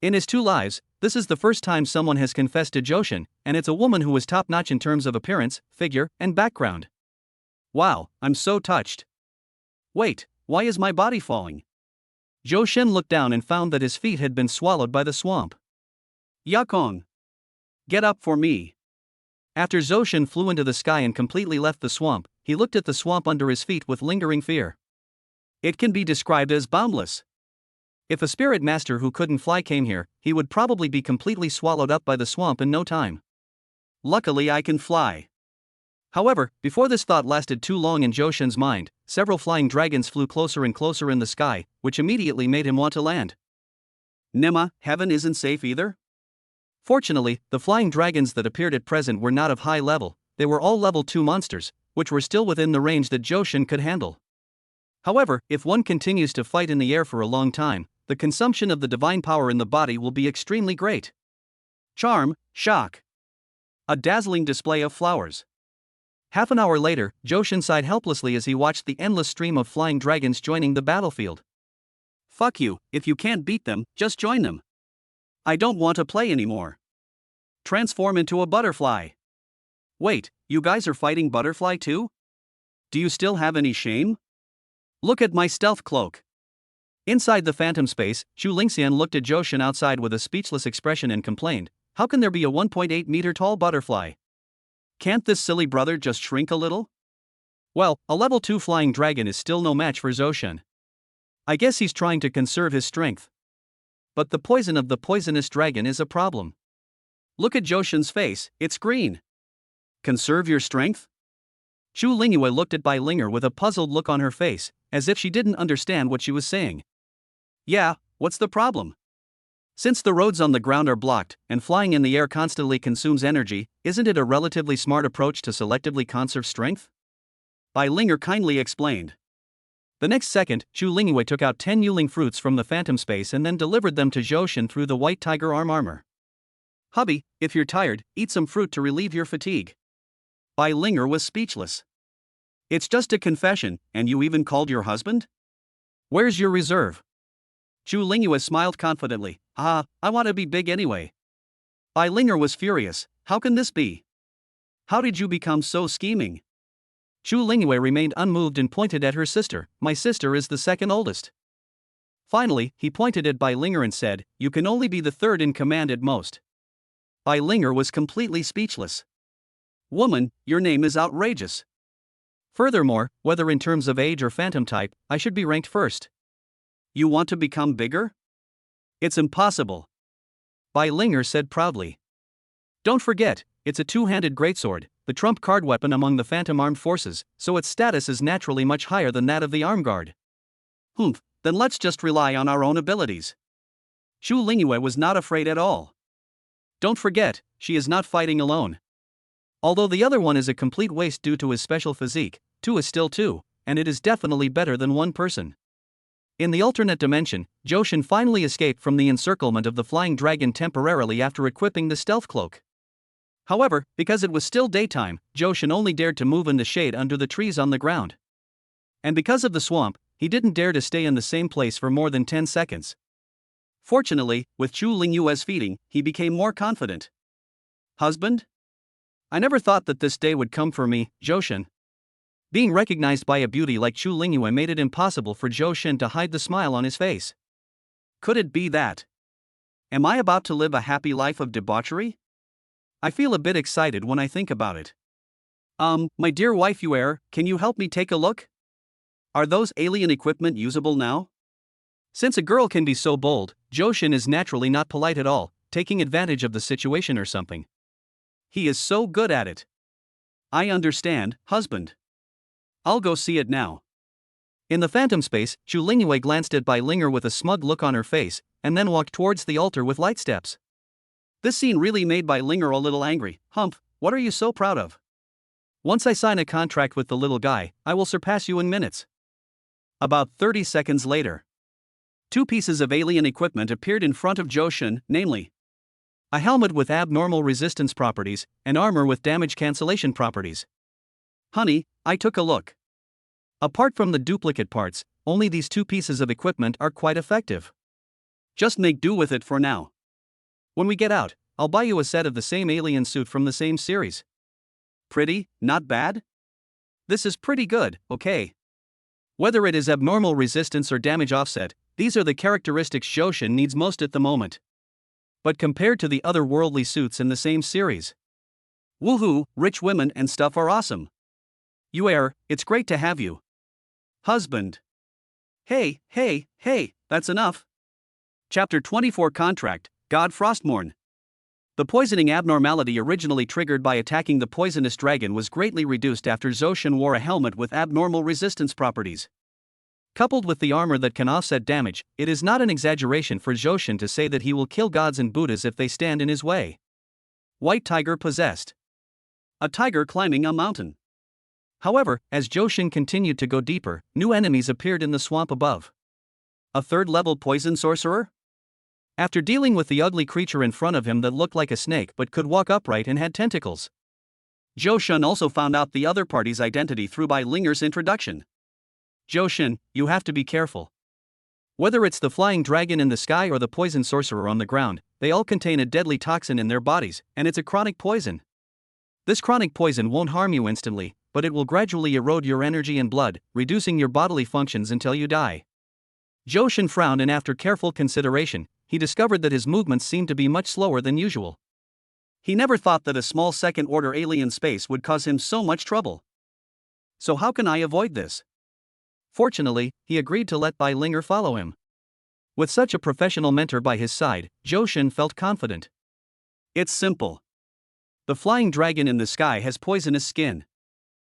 In his 2 lives, this is the first time someone has confessed to Zhou Shen, and it's a woman who was top-notch in terms of appearance, figure, and background. Wow, I'm so touched. Wait, why is my body falling? Johan looked down and found that his feet had been swallowed by the swamp. Yakong! Get up for me. After Zoshin flew into the sky and completely left the swamp, he looked at the swamp under his feet with lingering fear. It can be described as boundless. If a spirit master who couldn't fly came here, he would probably be completely swallowed up by the swamp in no time. Luckily I can fly. However, before this thought lasted too long in Joshin's mind, several flying dragons flew closer and closer in the sky, which immediately made him want to land. Nema, heaven isn't safe either? Fortunately, the flying dragons that appeared at present were not of high level, they were all level 2 monsters, which were still within the range that Joshin could handle. However, if one continues to fight in the air for a long time, the consumption of the divine power in the body will be extremely great. Charm, shock. A dazzling display of flowers. Half an hour later, Joshin sighed helplessly as he watched the endless stream of flying dragons joining the battlefield. Fuck you, if you can't beat them, just join them. I don't want to play anymore. Transform into a butterfly. Wait, you guys are fighting butterfly too? Do you still have any shame? Look at my stealth cloak. Inside the phantom space, Zhu Lingxian looked at Joshin outside with a speechless expression and complained, how can there be a 1.8 meter tall butterfly? Can't this silly brother just shrink a little? Well, a level 2 flying dragon is still no match for Zoshin. I guess he's trying to conserve his strength. But the poison of the poisonous dragon is a problem. Look at Joshin's face, it's green. Conserve your strength? Zhu Lingyue looked at Bai Linger with a puzzled look on her face, as if she didn't understand what she was saying. Yeah, what's the problem? Since the roads on the ground are blocked, and flying in the air constantly consumes energy, isn't it a relatively smart approach to selectively conserve strength? Bai Linger kindly explained. The next second, Zhu Lingyue took out 10 Yuling fruits from the phantom space and then delivered them to Joshin through the white tiger armor. Hubby, if you're tired, eat some fruit to relieve your fatigue. Bai Linger was speechless. It's just a confession, and you even called your husband? Where's your reserve? Zhu Lingyue smiled confidently. I want to be big anyway. Bai Linger was furious. How can this be? How did you become so scheming? Zhu Lingyue remained unmoved and pointed at her sister. My sister is the second oldest. Finally, he pointed at Bai Linger and said, you can only be the third in command at most. Bai Linger was completely speechless. Woman, your name is outrageous. Furthermore, whether in terms of age or phantom type, I should be ranked first. You want to become bigger? It's impossible. Bai Linger said proudly. Don't forget, it's a two-handed greatsword, the trump card weapon among the phantom armed forces, so its status is naturally much higher than that of the arm guard. Then let's just rely on our own abilities. Zhu Lingyue was not afraid at all. Don't forget, she is not fighting alone. Although the other one is a complete waste due to his special physique, 2 is still 2, and it is definitely better than 1 person. In the alternate dimension, Joshin finally escaped from the encirclement of the flying dragon temporarily after equipping the stealth cloak. However, because it was still daytime, Joshin only dared to move in the shade under the trees on the ground. And because of the swamp, he didn't dare to stay in the same place for more than 10 seconds. Fortunately, with Zhu Lingyue's feeding, he became more confident. Husband? I never thought that this day would come for me, Joshin. Being recognized by a beauty like Zhu Lingyue made it impossible for Joshin to hide the smile on his face. Could it be that? Am I about to live a happy life of debauchery? I feel a bit excited when I think about it. My dear wife Yuer, can you help me take a look? Are those alien equipment usable now? Since a girl can be so bold, Joshin is naturally not polite at all, taking advantage of the situation or something. He is so good at it. I understand, husband. I'll go see it now. In the phantom space, Zhu Lingyue glanced at Bai Linger with a smug look on her face, and then walked towards the altar with light steps. This scene really made Bai Linger a little angry. What are you so proud of? Once I sign a contract with the little guy, I will surpass you in minutes. About 30 seconds later, 2 pieces of alien equipment appeared in front of Joshin, namely a helmet with abnormal resistance properties, and armor with damage cancellation properties. Honey, I took a look. Apart from the duplicate parts, only these 2 pieces of equipment are quite effective. Just make do with it for now. When we get out, I'll buy you a set of the same alien suit from the same series. Pretty, not bad? This is pretty good, okay? Whether it is abnormal resistance or damage offset, these are the characteristics Johan needs most at the moment. But compared to the other worldly suits in the same series, woohoo, rich women and stuff are awesome. It's great to have you. Husband. Hey, that's enough. Chapter 24 Contract, God Frostmourne. The poisoning abnormality originally triggered by attacking the poisonous dragon was greatly reduced after Johan wore a helmet with abnormal resistance properties. Coupled with the armor that can offset damage, it is not an exaggeration for Johan to say that he will kill gods and Buddhas if they stand in his way. White tiger possessed. A tiger climbing a mountain. However, as Johan continued to go deeper, new enemies appeared in the swamp above. A third-level poison sorcerer? After dealing with the ugly creature in front of him that looked like a snake but could walk upright and had tentacles, Johan also found out the other party's identity through Linger's introduction. Johan, you have to be careful. Whether it's the flying dragon in the sky or the poison sorcerer on the ground, they all contain a deadly toxin in their bodies, and it's a chronic poison. This chronic poison won't harm you instantly, but it will gradually erode your energy and blood, reducing your bodily functions until you die. Johan frowned, and after careful consideration, he discovered that his movements seemed to be much slower than usual. He never thought that a small second-order alien space would cause him so much trouble. So how can I avoid this? Fortunately, he agreed to let Linger follow him. With such a professional mentor by his side, Johan felt confident. It's simple. The flying dragon in the sky has poisonous skin.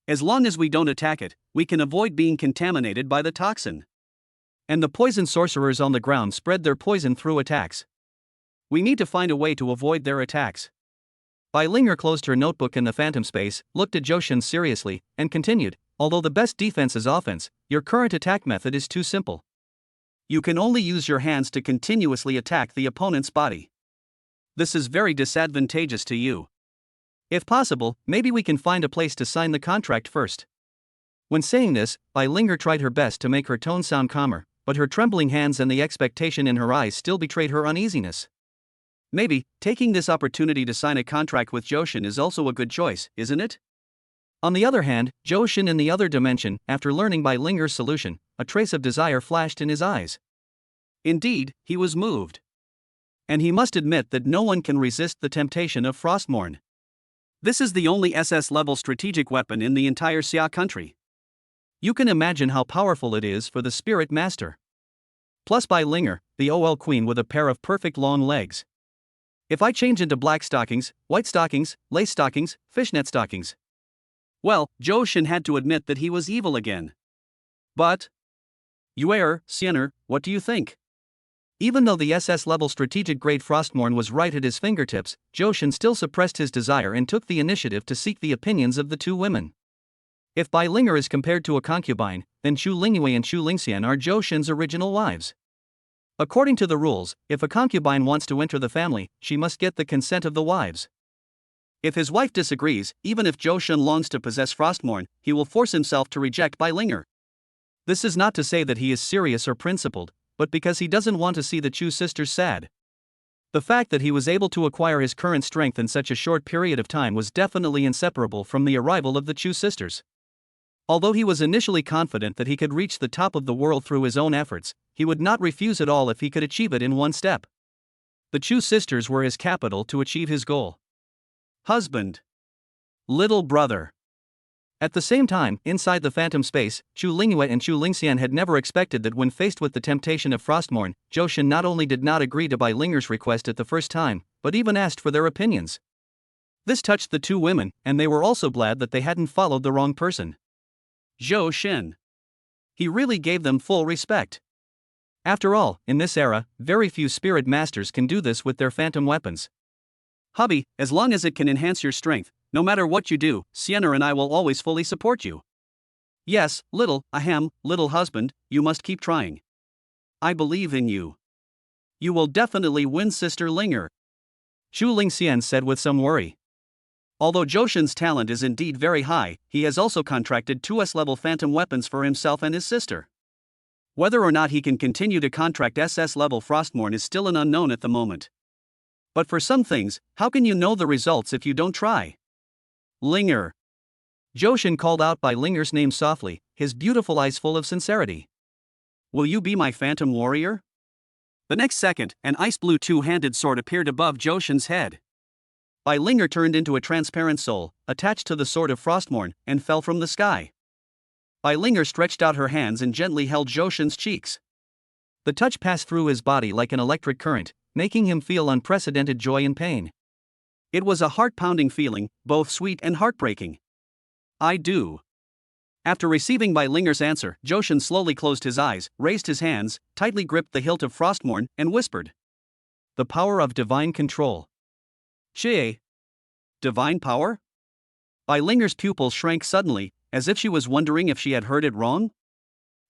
As long as we don't attack it, we can avoid being contaminated by the toxin. And the poison sorcerers on the ground spread their poison through attacks. We need to find a way to avoid their attacks. Linger closed her notebook in the phantom space, looked at Johan seriously, and continued, although the best defense is offense, your current attack method is too simple. You can only use your hands to continuously attack the opponent's body. This is very disadvantageous to you. If possible, maybe we can find a place to sign the contract first. When saying this, Linger tried her best to make her tone sound calmer, but her trembling hands and the expectation in her eyes still betrayed her uneasiness. Maybe, taking this opportunity to sign a contract with Johan is also a good choice, isn't it? On the other hand, Johan in the other dimension, after learning Linger's solution, a trace of desire flashed in his eyes. Indeed, he was moved. And he must admit that no one can resist the temptation of Frostmourne. This is the only SS-level strategic weapon in the entire Xia country. You can imagine how powerful it is for the Spirit Master. Plus Linger, the OL Queen with a pair of perfect long legs. If I change into black stockings, white stockings, lace stockings, fishnet stockings. Well, Johan had to admit that he was evil again. But Siener, what do you think? Even though the SS-level strategic grade Frostmourne was right at his fingertips, Johan still suppressed his desire and took the initiative to seek the opinions of the two women. If Linger is compared to a concubine, then Chu Lingyue and Chu Lingxian are Johan's original wives. According to the rules, if a concubine wants to enter the family, she must get the consent of the wives. If his wife disagrees, even if Johan longs to possess Frostmourne, he will force himself to reject Linger. This is not to say that he is serious or principled, but because he doesn't want to see the Chu sisters sad. The fact that he was able to acquire his current strength in such a short period of time was definitely inseparable from the arrival of the Chu sisters. Although he was initially confident that he could reach the top of the world through his own efforts, he would not refuse at all if he could achieve it in one step. The Chu sisters were his capital to achieve his goal. Husband. Little brother. At the same time, inside the phantom space, Chu Lingyue and Chu Lingxian had never expected that when faced with the temptation of Frostmourne, Johan not only did not agree to Linger's request at the first time, but even asked for their opinions. This touched the two women, and they were also glad that they hadn't followed the wrong person. Johan. He really gave them full respect. After all, in this era, very few spirit masters can do this with their phantom weapons. Hubby, as long as it can enhance your strength, no matter what you do, Sienna and I will always fully support you. Yes, little husband, you must keep trying. I believe in you. You will definitely win, Sister Linger. Chu Lingxian said with some worry. Although Johan's talent is indeed very high, he has also contracted 2S-level phantom weapons for himself and his sister. Whether or not he can continue to contract SS-level Frostmourne is still an unknown at the moment. But for some things, how can you know the results if you don't try? Linger. Johan called out by Linger's name softly, his beautiful eyes full of sincerity. Will you be my phantom warrior? The next second, an ice blue two-handed sword appeared above Johan's head. Bai Linger turned into a transparent soul, attached to the sword of Frostmourne, and fell from the sky. Bai Linger stretched out her hands and gently held Johan's cheeks. The touch passed through his body like an electric current, making him feel unprecedented joy and pain. It was a heart-pounding feeling, both sweet and heartbreaking. I do. After receiving Bai Linger's answer, Johan slowly closed his eyes, raised his hands, tightly gripped the hilt of Frostmourne, and whispered. The power of divine control. Chie. Divine power? Bai Linger's pupils shrank suddenly, as if she was wondering if she had heard it wrong.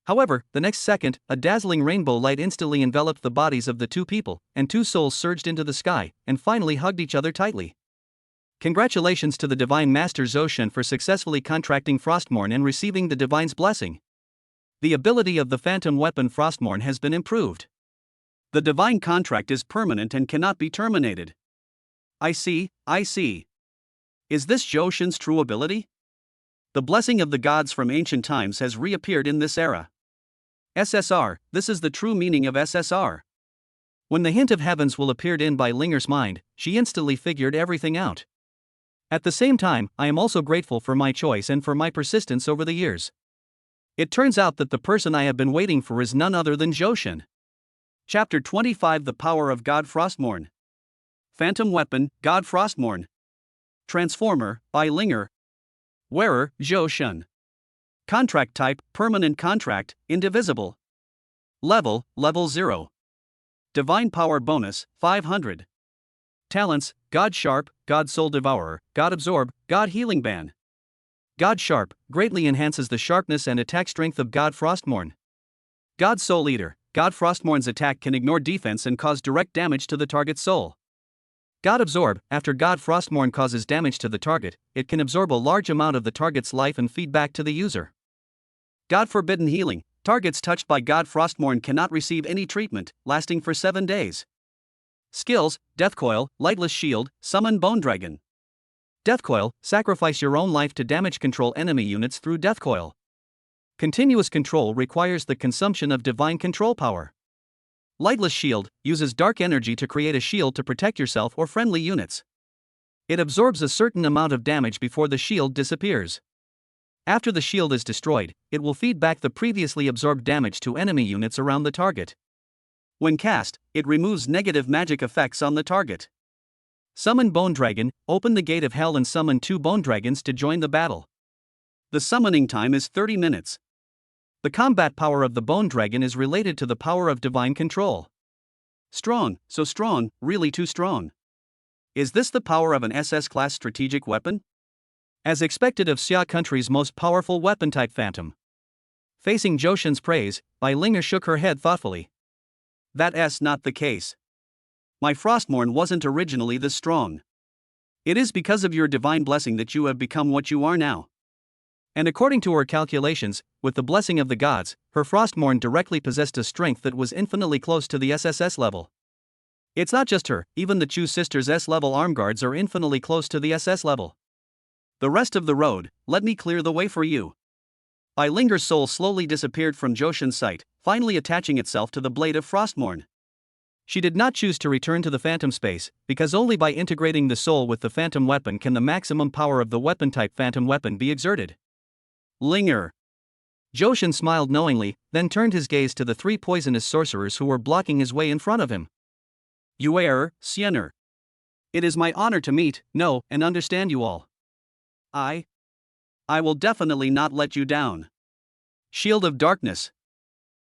However, the next second, a dazzling rainbow light instantly enveloped the bodies of the two people, and two souls surged into the sky, and finally hugged each other tightly. Congratulations to the Divine Master Johan for successfully contracting Frostmourne and receiving the Divine's blessing. The ability of the phantom weapon Frostmourne has been improved. The Divine contract is permanent and cannot be terminated. I see. Is this Johan's true ability? The blessing of the gods from ancient times has reappeared in this era. SSR, this is the true meaning of SSR. When the hint of heavens will appeared in Bai Linger's mind, she instantly figured everything out. At the same time, I am also grateful for my choice and for my persistence over the years. It turns out that the person I have been waiting for is none other than Johan. Chapter 25 The Power of God Frostmourne. Phantom Weapon, God Frostmourne. Transformer, Bai Linger. Wearer, Johan. Contract type, permanent contract, indivisible. Level, level 0. Divine power bonus, 500. Talents, God Sharp, God Soul Devourer, God Absorb, God Healing Ban. God Sharp, greatly enhances the sharpness and attack strength of God Frostmourne. God Soul Eater, God Frostmourne's attack can ignore defense and cause direct damage to the target's soul. God Absorb, after God Frostmourne causes damage to the target, it can absorb a large amount of the target's life and feed back to the user. God Forbidden Healing, targets touched by God Frostmourne cannot receive any treatment, lasting for 7 days. Skills, Death Coil, Lightless Shield, Summon Bone Dragon. Death Coil, sacrifice your own life to damage control enemy units through Death Coil. Continuous control requires the consumption of divine control power. Lightless Shield, uses dark energy to create a shield to protect yourself or friendly units. It absorbs a certain amount of damage before the shield disappears. After the shield is destroyed, it will feed back the previously absorbed damage to enemy units around the target. When cast, it removes negative magic effects on the target. Summon Bone Dragon, open the gate of hell and summon 2 bone dragons to join the battle. The summoning time is 30 minutes. The combat power of the Bone Dragon is related to the power of divine control. Strong, so strong, really too strong. Is this the power of an SS-class strategic weapon? As expected of Xia country's most powerful weapon type Phantom. Facing Johan's praise, Bai Linger shook her head thoughtfully. That's not the case. My Frostmourne wasn't originally this strong. It is because of your divine blessing that you have become what you are now. And according to her calculations, with the blessing of the gods, her Frostmourne directly possessed a strength that was infinitely close to the SSS level. It's not just her, even the Chu sisters' S-level arm guards are infinitely close to the SS level. The rest of the road, let me clear the way for you. Bai Linger's soul slowly disappeared from Johan's sight, finally attaching itself to the blade of Frostmourne. She did not choose to return to the Phantom space, because only by integrating the soul with the Phantom weapon can the maximum power of the weapon-type Phantom weapon be exerted. Linger. Johan smiled knowingly, then turned his gaze to the 3 poisonous sorcerers who were blocking his way in front of him. Yuer, Siener. It is my honor to meet, know, and understand you all. I will definitely not let you down. Shield of Darkness.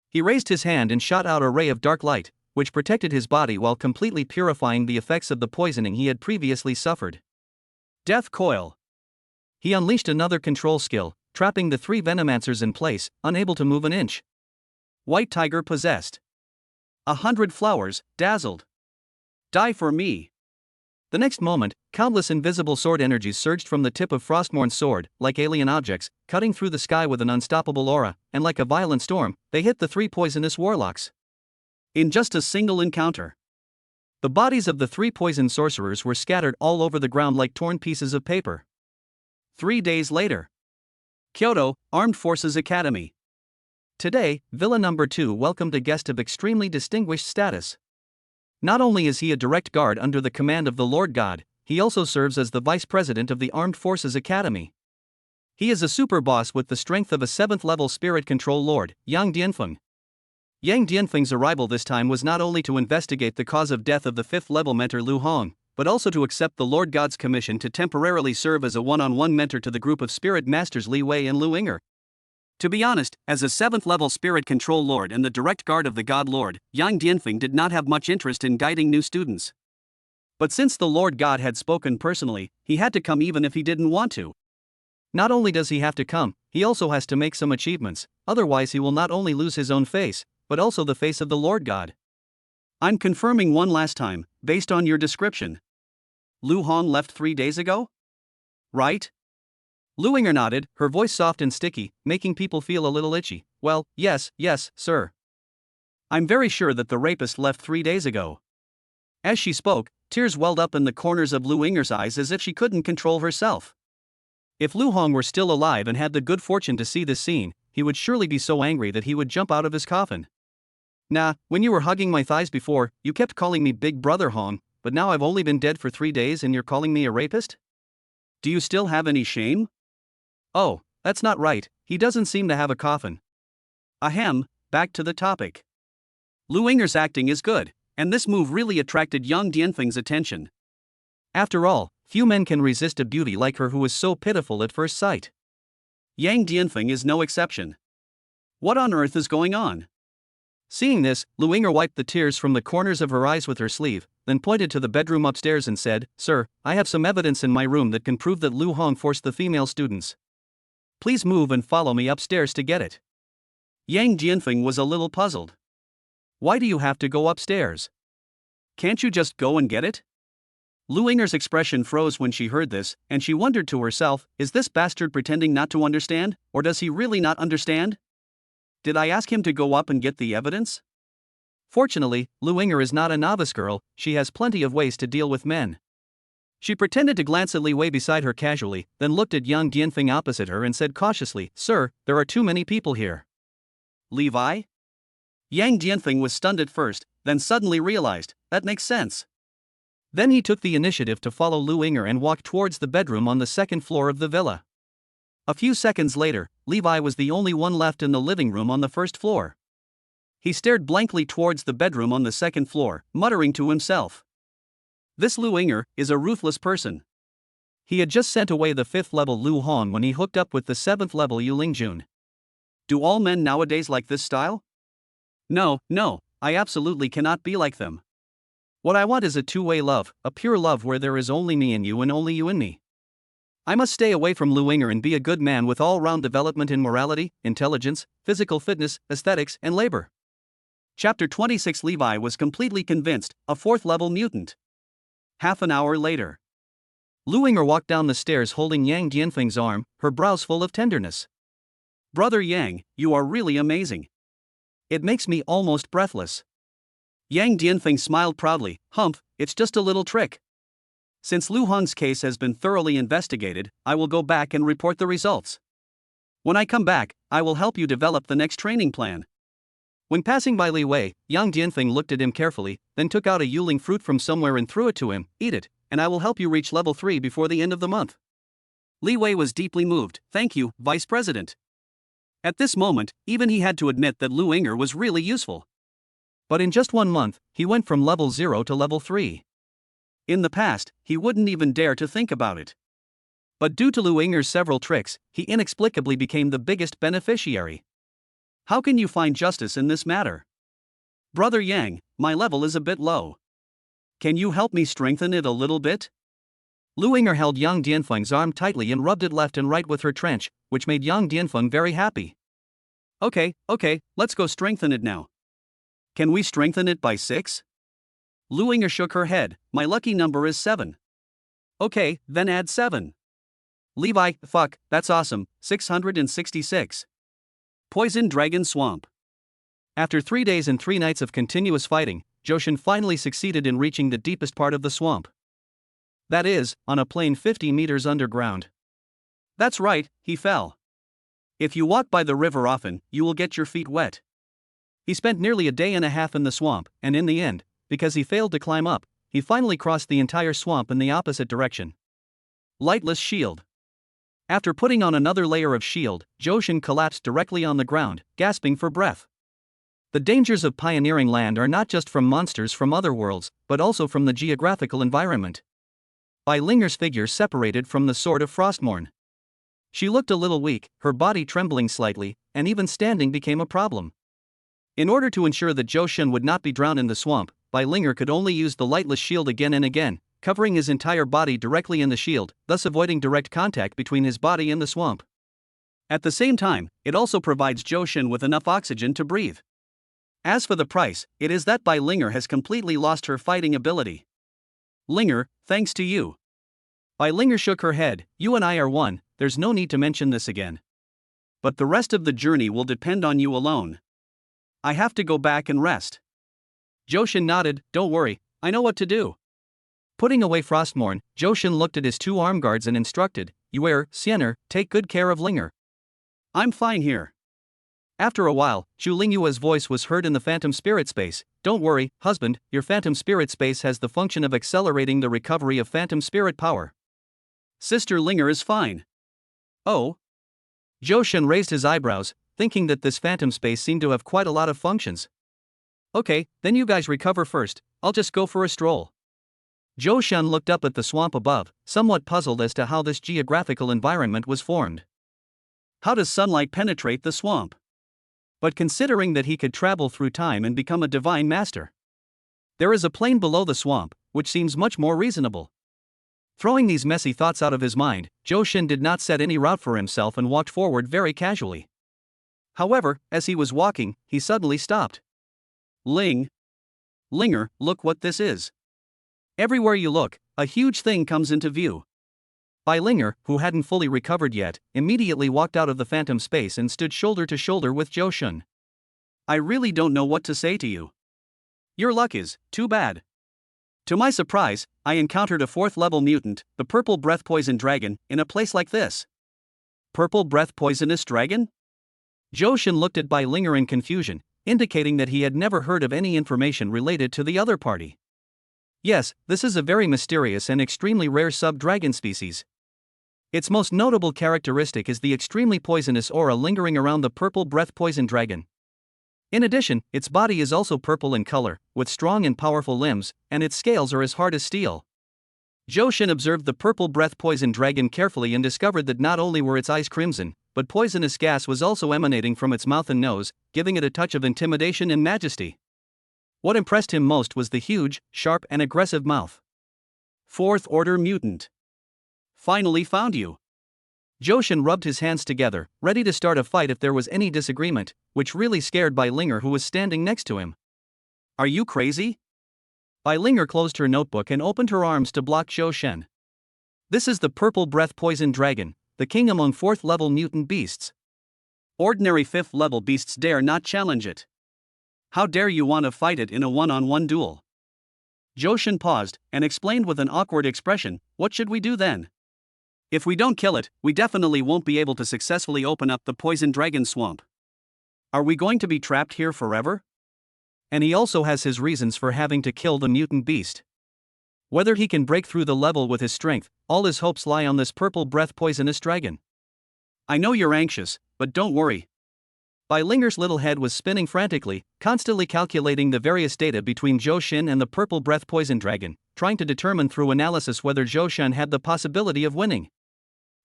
He raised his hand and shot out a ray of dark light, which protected his body while completely purifying the effects of the poisoning he had previously suffered. Death Coil. He unleashed another control skill, trapping the 3 Venomancers in place, unable to move an inch. White Tiger Possessed. 100 Flowers, Dazzled. Die for me. The next moment, countless invisible sword energies surged from the tip of Frostmourne's sword, like alien objects, cutting through the sky with an unstoppable aura, and like a violent storm, they hit the 3 poisonous warlocks. In just a single encounter, the bodies of the 3 poisoned sorcerers were scattered all over the ground like torn pieces of paper. 3 days later, Kyoto, Armed Forces Academy. Today, Villa Number 2 welcomed a guest of extremely distinguished status. Not only is he a direct guard under the command of the Lord God, he also serves as the Vice President of the Armed Forces Academy. He is a super boss with the strength of a 7th level Spirit Control Lord, Yang Dianfeng. Yang Dianfeng's arrival this time was not only to investigate the cause of death of the 5th level mentor Lu Hong, but also to accept the Lord God's commission to temporarily serve as a one-on-one mentor to the group of Spirit Masters Li Wei and Lu Yinger. To be honest, as a 7th level Spirit Control Lord and the direct guard of the God Lord, Yang Dianfeng did not have much interest in guiding new students. But since the Lord God had spoken personally, he had to come even if he didn't want to. Not only does he have to come, he also has to make some achievements, otherwise he will not only lose his own face, but also the face of the Lord God. I'm confirming one last time, based on your description. Lu Hong left 3 days ago? Right? Lu Yinger nodded, her voice soft and sticky, making people feel a little itchy. Well, yes, sir. I'm very sure that the rapist left 3 days ago. As she spoke, tears welled up in the corners of Lu Yinger's eyes as if she couldn't control herself. If Lu Hong were still alive and had the good fortune to see this scene, he would surely be so angry that he would jump out of his coffin. Nah, when you were hugging my thighs before, you kept calling me Big Brother Hong, but now I've only been dead for 3 days and you're calling me a rapist? Do you still have any shame? Oh, that's not right, he doesn't seem to have a coffin. Ahem, back to the topic. Lu Yinger's acting is good, and this move really attracted Yang Dianfeng's attention. After all, few men can resist a beauty like her who is so pitiful at first sight. Yang Dianfeng is no exception. What on earth is going on? Seeing this, Lu Yinger wiped the tears from the corners of her eyes with her sleeve, then pointed to the bedroom upstairs and said, Sir, I have some evidence in my room that can prove that Lu Hong forced the female students. Please move and follow me upstairs to get it. Yang Dianfeng was a little puzzled. Why do you have to go upstairs? Can't you just go and get it? Lu Yinger's expression froze when she heard this, and she wondered to herself, is this bastard pretending not to understand, or does he really not understand? Did I ask him to go up and get the evidence? Fortunately, Lu Yinger is not a novice girl, she has plenty of ways to deal with men. She pretended to glance at Li Wei beside her casually, then looked at Yang Dianfeng opposite her and said cautiously, Sir, there are too many people here. Levi? Yang Dianfeng was stunned at first, then suddenly realized, that makes sense. Then he took the initiative to follow Lu Yinger and walked towards the bedroom on the 2nd floor of the villa. A few seconds later, Levi was the only one left in the living room on the 1st floor. He stared blankly towards the bedroom on the 2nd floor, muttering to himself. This Lu Yinger is a ruthless person. He had just sent away the 5th level Lu Hong when he hooked up with the 7th level Yu Lingjun. Do all men nowadays like this style? No, I absolutely cannot be like them. What I want is a two-way love, a pure love where there is only me and you and only you and me. I must stay away from Lu Yinger and be a good man with all-round development in morality, intelligence, physical fitness, aesthetics, and labor. Chapter 26. Levi was completely convinced, a 4th level mutant. Half an hour later. Lu Yinger walked down the stairs holding Yang Dianfeng's arm, her brows full of tenderness. Brother Yang, you are really amazing. It makes me almost breathless. Yang Dianfeng smiled proudly, Humph, it's just a little trick. Since Lu Hong's case has been thoroughly investigated, I will go back and report the results. When I come back, I will help you develop the next training plan. When passing by Li Wei, Yang Dianfeng looked at him carefully, then took out a Yuling fruit from somewhere and threw it to him. Eat it, and I will help you reach level 3 before the end of the month. Li Wei was deeply moved. Thank you, Vice President. At this moment, even he had to admit that Lu Yinger was really useful. But in just 1 month, he went from level 0 to level 3. In the past, he wouldn't even dare to think about it. But due to Lu Yinger's several tricks, he inexplicably became the biggest beneficiary. How can you find justice in this matter? Brother Yang, my level is a bit low. Can you help me strengthen it a little bit? Lu Yinger held Yang Dianfeng's arm tightly and rubbed it left and right with her trench, which made Yang Dianfeng very happy. Okay, let's go strengthen it now. Can we strengthen it by 6? Lu Yinger shook her head, my lucky number is 7. Okay, then add 7. Levi, fuck, that's awesome, 666. Poison Dragon Swamp. After 3 days and 3 nights of continuous fighting, Johan finally succeeded in reaching the deepest part of the swamp. That is, on a plane 50 meters underground. That's right, he fell. If you walk by the river often, you will get your feet wet. He spent nearly a day and a half in the swamp, and in the end, because he failed to climb up, he finally crossed the entire swamp in the opposite direction. Lightless shield. After putting on another layer of shield, Johan collapsed directly on the ground, gasping for breath. The dangers of pioneering land are not just from monsters from other worlds, but also from the geographical environment. Linger's figure separated from the sword of Frostmourne. She looked a little weak, her body trembling slightly, and even standing became a problem. In order to ensure that Johan would not be drowned in the swamp, Linger could only use the lightless shield again and again, covering his entire body directly in the shield, thus avoiding direct contact between his body and the swamp. At the same time, it also provides Johan with enough oxygen to breathe. As for the price, it is that Linger has completely lost her fighting ability. Linger, thanks to you. Linger shook her head. You and I are one, there's no need to mention this again. But the rest of the journey will depend on you alone. I have to go back and rest. Johan nodded. Don't worry, I know what to do. Putting away Frostmourne, Johan looked at his two arm guards and instructed, Sienner, take good care of Linger. I'm fine here. After a while, Zhu Lingyue's voice was heard in the phantom spirit space. Don't worry, husband, your phantom spirit space has the function of accelerating the recovery of phantom spirit power. Sister Linger is fine. Oh? Johan raised his eyebrows, thinking that this phantom space seemed to have quite a lot of functions. Okay, then you guys recover first, I'll just go for a stroll. Johan looked up at the swamp above, somewhat puzzled as to how this geographical environment was formed. How does sunlight penetrate the swamp? But considering that he could travel through time and become a divine master, there is a plane below the swamp, which seems much more reasonable. Throwing these messy thoughts out of his mind, Johan did not set any route for himself and walked forward very casually. However, as he was walking, he suddenly stopped. Linger, look what this is. Everywhere you look, a huge thing comes into view. Linger, who hadn't fully recovered yet, immediately walked out of the phantom space and stood shoulder to shoulder with Johan. I really don't know what to say to you. Your luck is too bad. To my surprise, I encountered a 4th level mutant, the purple breath poison dragon, in a place like this. Purple breath poisonous dragon? Johan looked at Linger in confusion, indicating that he had never heard of any information related to the other party. Yes, this is a very mysterious and extremely rare sub-dragon species. Its most notable characteristic is the extremely poisonous aura lingering around the purple breath poison dragon. In addition, its body is also purple in color, with strong and powerful limbs, and its scales are as hard as steel. Johan observed the purple breath poison dragon carefully and discovered that not only were its eyes crimson, but poisonous gas was also emanating from its mouth and nose, giving it a touch of intimidation and majesty. What impressed him most was the huge, sharp and aggressive mouth. 4th Order Mutant. Finally found you. Johan rubbed his hands together, ready to start a fight if there was any disagreement, which really scared Linger, who was standing next to him. Are you crazy? Linger closed her notebook and opened her arms to block Johan. This is the purple breath poison dragon, the king among 4th level mutant beasts. Ordinary 5th level beasts dare not challenge it. How dare you want to fight it in a one-on-one duel? Johan paused and explained with an awkward expression, what should we do then? If we don't kill it, we definitely won't be able to successfully open up the poison dragon swamp. Are we going to be trapped here forever? And he also has his reasons for having to kill the mutant beast. Whether he can break through the level with his strength, all his hopes lie on this purple breath poisonous dragon. I know you're anxious, but don't worry. Linger's little head was spinning frantically, constantly calculating the various data between Johan and the purple breath poison dragon, trying to determine through analysis whether Johan had the possibility of winning.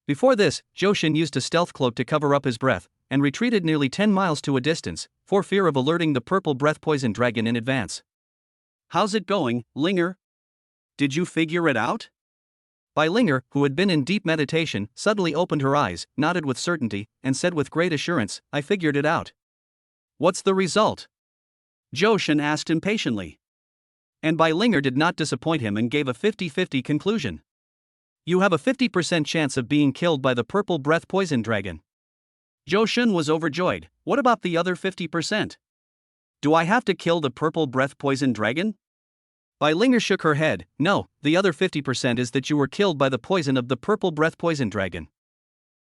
Before this, Johan used a stealth cloak to cover up his breath, and retreated nearly 10 miles to a distance, for fear of alerting the purple breath poison dragon in advance. How's it going, Linger? Did you figure it out? Linger, who had been in deep meditation, suddenly opened her eyes, nodded with certainty, and said with great assurance, I figured it out. What's the result? Johan asked impatiently. And Linger did not disappoint him and gave a 50-50 conclusion. You have a 50% chance of being killed by the purple breath poison dragon. Johan was overjoyed. What about the other 50%? Do I have to kill the purple breath poison dragon? Linger shook her head. No, the other 50% is that you were killed by the poison of the purple breath poison dragon.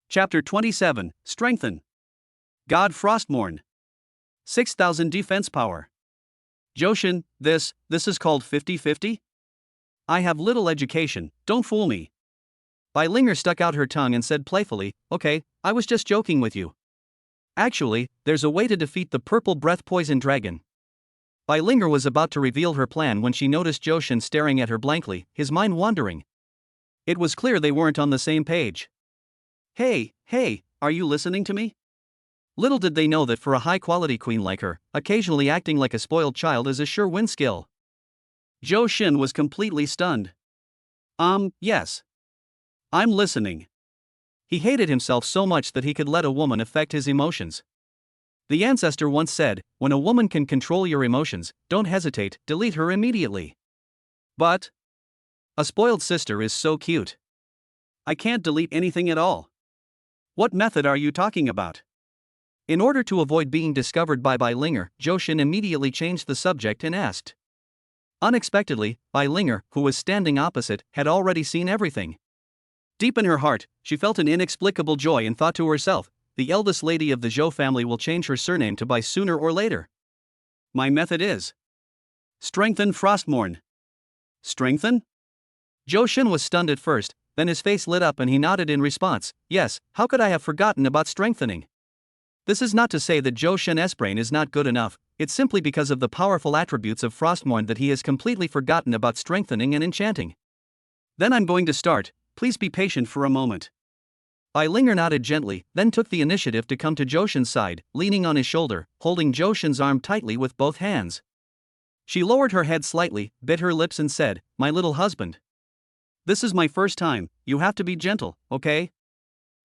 Chapter 27, Strengthen. God Frostmourne. 6000 defense power. Johan, this is called 50-50? I have little education, don't fool me. Linger stuck out her tongue and said playfully, okay, I was just joking with you. Actually, there's a way to defeat the purple breath poison dragon. Linger was about to reveal her plan when she noticed Johan staring at her blankly, his mind wandering. It was clear they weren't on the same page. Hey, are you listening to me? Little did they know that for a high-quality queen like her, occasionally acting like a spoiled child is a sure win skill. Johan was completely stunned. Yes. I'm listening. He hated himself so much that he could let a woman affect his emotions. The ancestor once said, when a woman can control your emotions, don't hesitate, delete her immediately. But a spoiled sister is so cute. I can't delete anything at all. What method are you talking about? In order to avoid being discovered by Linger, Johan immediately changed the subject and asked. Unexpectedly, Linger, who was standing opposite, had already seen everything. Deep in her heart, she felt an inexplicable joy and thought to herself, the eldest lady of the Zhou family will change her surname to Bai sooner or later. My method is strengthen Frostmourne. Strengthen? Johan was stunned at first, then his face lit up and he nodded in response, yes, how could I have forgotten about strengthening? This is not to say that Johan's brain is not good enough, it's simply because of the powerful attributes of Frostmourne that he has completely forgotten about strengthening and enchanting. Then I'm going to start, please be patient for a moment. Linger nodded gently, then took the initiative to come to Johan's side, leaning on his shoulder, holding Johan's arm tightly with both hands. She lowered her head slightly, bit her lips and said, my little husband. This is my first time, you have to be gentle, okay?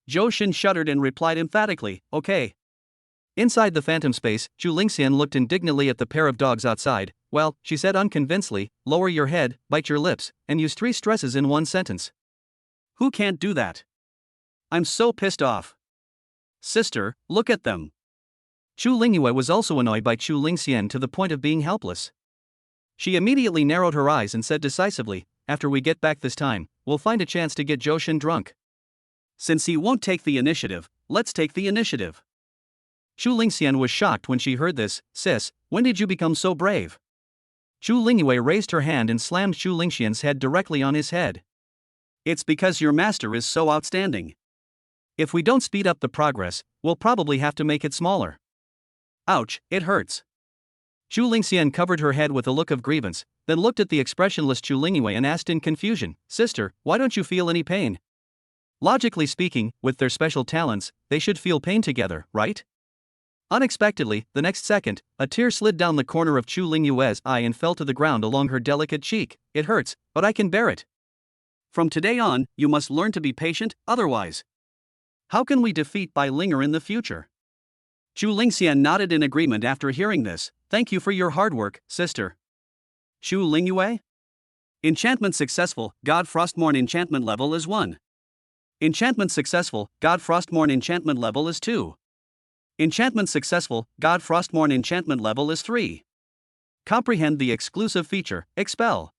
Johan shuddered and replied emphatically, okay. Inside the phantom space, Zhu Lingxian looked indignantly at the pair of dogs outside. Well, she said unconvincingly, lower your head, bite your lips, and use 3 stresses in one sentence. Who can't do that? I'm so pissed off. Sister, look at them. Zhu Lingyue was also annoyed by Zhu Lingxian to the point of being helpless. She immediately narrowed her eyes and said decisively, after we get back this time, we'll find a chance to get Johan drunk. Since he won't take the initiative, let's take the initiative. Zhu Lingxian was shocked when she heard this. Sis, when did you become so brave? Zhu Lingyue raised her hand and slammed Zhu Lingxian's head directly on his head. It's because your master is so outstanding. If we don't speed up the progress, we'll probably have to make it smaller. Ouch, it hurts. Zhu Lingxian covered her head with a look of grievance, then looked at the expressionless Zhu Lingyue and asked in confusion, Sister, why don't you feel any pain? Logically speaking, with their special talents, they should feel pain together, right? Unexpectedly, the next second, a tear slid down the corner of Zhu Lingyue's eye and fell to the ground along her delicate cheek. It hurts, but I can bear it. From today on, you must learn to be patient, otherwise. How can we defeat Linger in the future? Zhu Lingxian nodded in agreement after hearing this. Thank you for your hard work, sister. Zhu Lingyue? Enchantment successful, God Frostmourne enchantment level is 1. Enchantment successful, God Frostmourne enchantment level is 2. Enchantment successful, God Frostmourne enchantment level is 3. Comprehend the exclusive feature, Expel.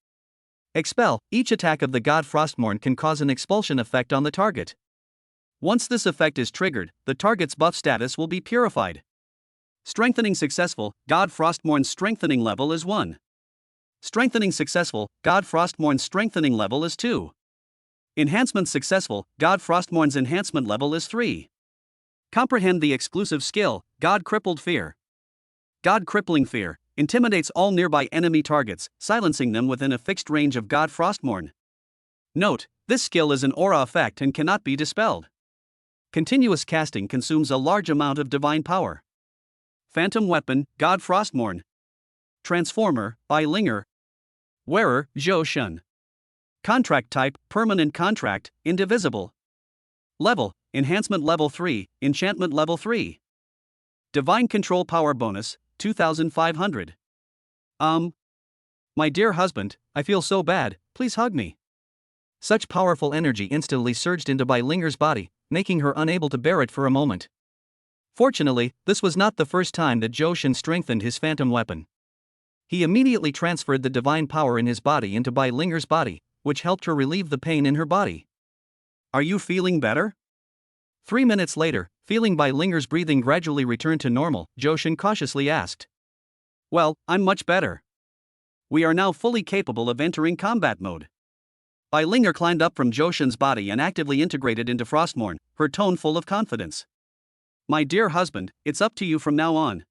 Expel, each attack of the God Frostmourne can cause an expulsion effect on the target. Once this effect is triggered, the target's buff status will be purified. Strengthening successful, God Frostmourne's strengthening level is 1. Strengthening successful, God Frostmourne's strengthening level is 2. Enhancement successful, God Frostmourne's enhancement level is 3. Comprehend the exclusive skill, God Crippled Fear. God Crippling Fear intimidates all nearby enemy targets, silencing them within a fixed range of God Frostmourne. Note, this skill is an aura effect and cannot be dispelled. Continuous casting consumes a large amount of divine power. Phantom Weapon, God Frostmourne. Transformer, Linger. Wearer, Johan. Contract type, Permanent Contract, Indivisible. Level, Enhancement Level 3, Enchantment Level 3. Divine Control Power Bonus, 2500. My dear husband, I feel so bad, please hug me. Such powerful energy instantly surged into Linger's body, making her unable to bear it for a moment. Fortunately, this was not the first time that Johan strengthened his phantom weapon. He immediately transferred the divine power in his body into Linger's body, which helped her relieve the pain in her body. Are you feeling better? 3 minutes later, feeling Bai Linger's breathing gradually return to normal, Johan cautiously asked. Well, I'm much better. We are now fully capable of entering combat mode. Bai Linger climbed up from Johan's body and actively integrated into Frostmourne, her tone full of confidence. My dear husband, it's up to you from now on.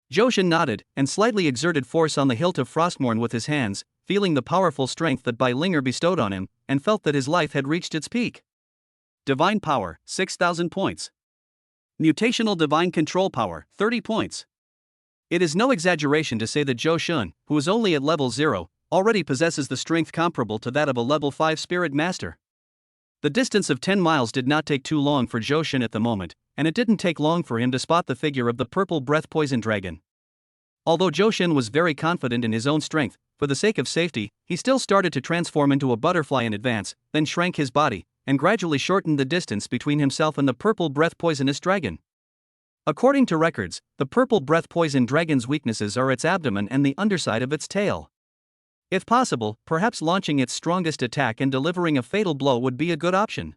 Johan nodded, and slightly exerted force on the hilt of Frostmourne with his hands, feeling the powerful strength that Bai Linger bestowed on him, and felt that his life had reached its peak. Divine Power, 6,000 points. Mutational Divine Control Power, 30 points. It is no exaggeration to say that Johan, who is only at level 0, already possesses the strength comparable to that of a level 5 Spirit Master. The distance of 10 miles did not take too long for Johan at the moment, and it didn't take long for him to spot the figure of the purple breath poison dragon. Although Johan was very confident in his own strength, for the sake of safety, he still started to transform into a butterfly in advance, then shrank his body, and gradually shortened the distance between himself and the purple breath poisonous dragon. According to records, the purple breath poison dragon's weaknesses are its abdomen and the underside of its tail. If possible, perhaps launching its strongest attack and delivering a fatal blow would be a good option.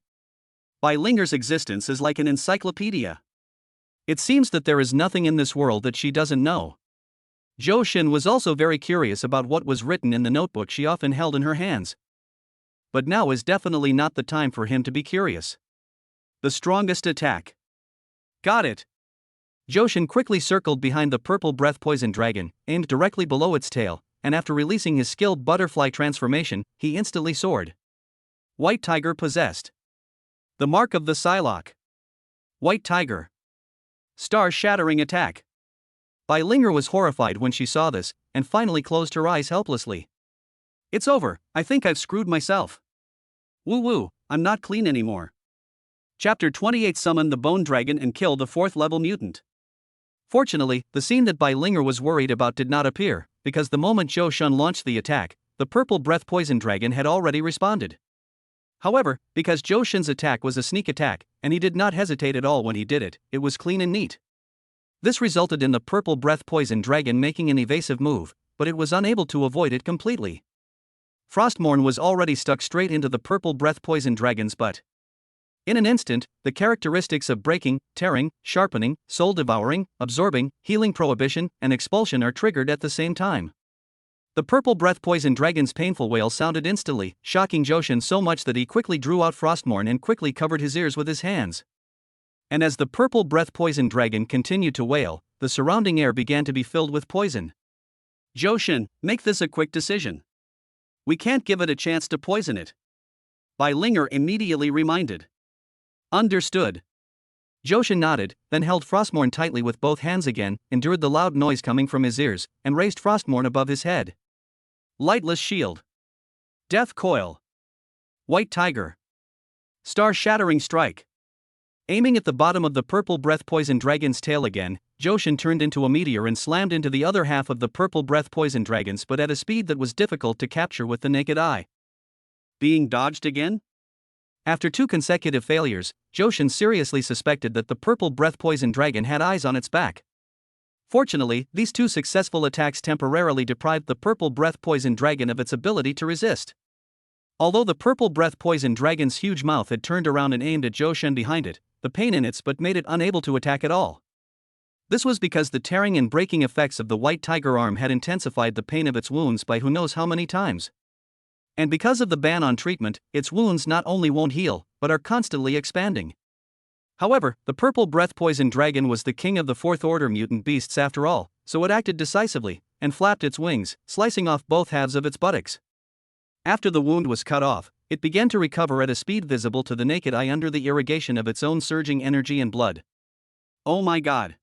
Bai Linger's existence is like an encyclopedia. It seems that there is nothing in this world that she doesn't know. Johan was also very curious about what was written in the notebook she often held in her hands. But now is definitely not the time for him to be curious. The strongest attack. Got it. Johan quickly circled behind the purple breath poison dragon, aimed directly below its tail, and after releasing his skilled butterfly transformation, he instantly soared. White Tiger possessed. The mark of the Psylocke. White Tiger. Star-shattering attack. Bai Linger was horrified when she saw this, and finally closed her eyes helplessly. It's over, I think I've screwed myself. Woo-woo, I'm not clean anymore. Chapter 28. Summon the Bone Dragon and kill the 4th level mutant. Fortunately, the scene that Bai Linger was worried about did not appear, because the moment Johan launched the attack, the purple breath poison dragon had already responded. However, because Johan's attack was a sneak attack, and he did not hesitate at all when he did it, it was clean and neat. This resulted in the purple breath poison dragon making an evasive move, but it was unable to avoid it completely. Frostmourne was already stuck straight into the purple breath poison dragon's butt. In an instant, the characteristics of breaking, tearing, sharpening, soul-devouring, absorbing, healing prohibition, and expulsion are triggered at the same time. The purple breath poison dragon's painful wail sounded instantly, shocking Johan so much that he quickly drew out Frostmourne and quickly covered his ears with his hands. And as the purple breath poison dragon continued to wail, the surrounding air began to be filled with poison. Johan, make this a quick decision. We can't give it a chance to poison it. Bai Linger immediately reminded. Understood. Johan nodded, then held Frostmourne tightly with both hands again, endured the loud noise coming from his ears, and raised Frostmourne above his head. Lightless Shield. Death Coil. White Tiger. Star-shattering strike. Aiming at the bottom of the purple breath poison dragon's tail again, Johan turned into a meteor and slammed into the other half of the purple breath poison dragon's, but at a speed that was difficult to capture with the naked eye. Being dodged again? After 2 consecutive failures, Johan seriously suspected that the purple breath poison dragon had eyes on its back. Fortunately, these 2 successful attacks temporarily deprived the purple breath poison dragon of its ability to resist. Although the purple breath poison dragon's huge mouth had turned around and aimed at Johan behind it, the pain in its butt made it unable to attack at all. This was because the tearing and breaking effects of the white tiger arm had intensified the pain of its wounds by who knows how many times. And because of the ban on treatment, its wounds not only won't heal, but are constantly expanding. However, the purple breath poison dragon was the king of the 4th order mutant beasts after all, so it acted decisively, and flapped its wings, slicing off both halves of its buttocks. After the wound was cut off, it began to recover at a speed visible to the naked eye under the irrigation of its own surging energy and blood. Oh my god.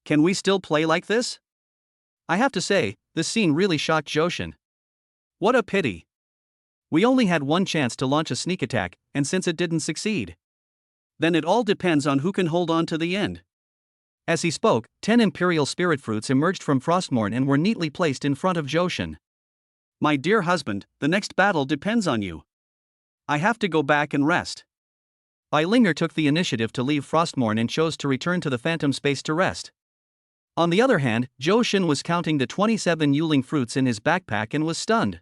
Can we still play like this? I have to say, this scene really shocked Johan. What a pity. We only had one chance to launch a sneak attack, and since it didn't succeed, then it all depends on who can hold on to the end. As he spoke, 10 Imperial Spirit Fruits emerged from Frostmourne and were neatly placed in front of Johan. My dear husband, the next battle depends on you. I have to go back and rest. Bai Linger took the initiative to leave Frostmourne and chose to return to the Phantom Space to rest. On the other hand, Johan was counting the 27 Yuling fruits in his backpack and was stunned.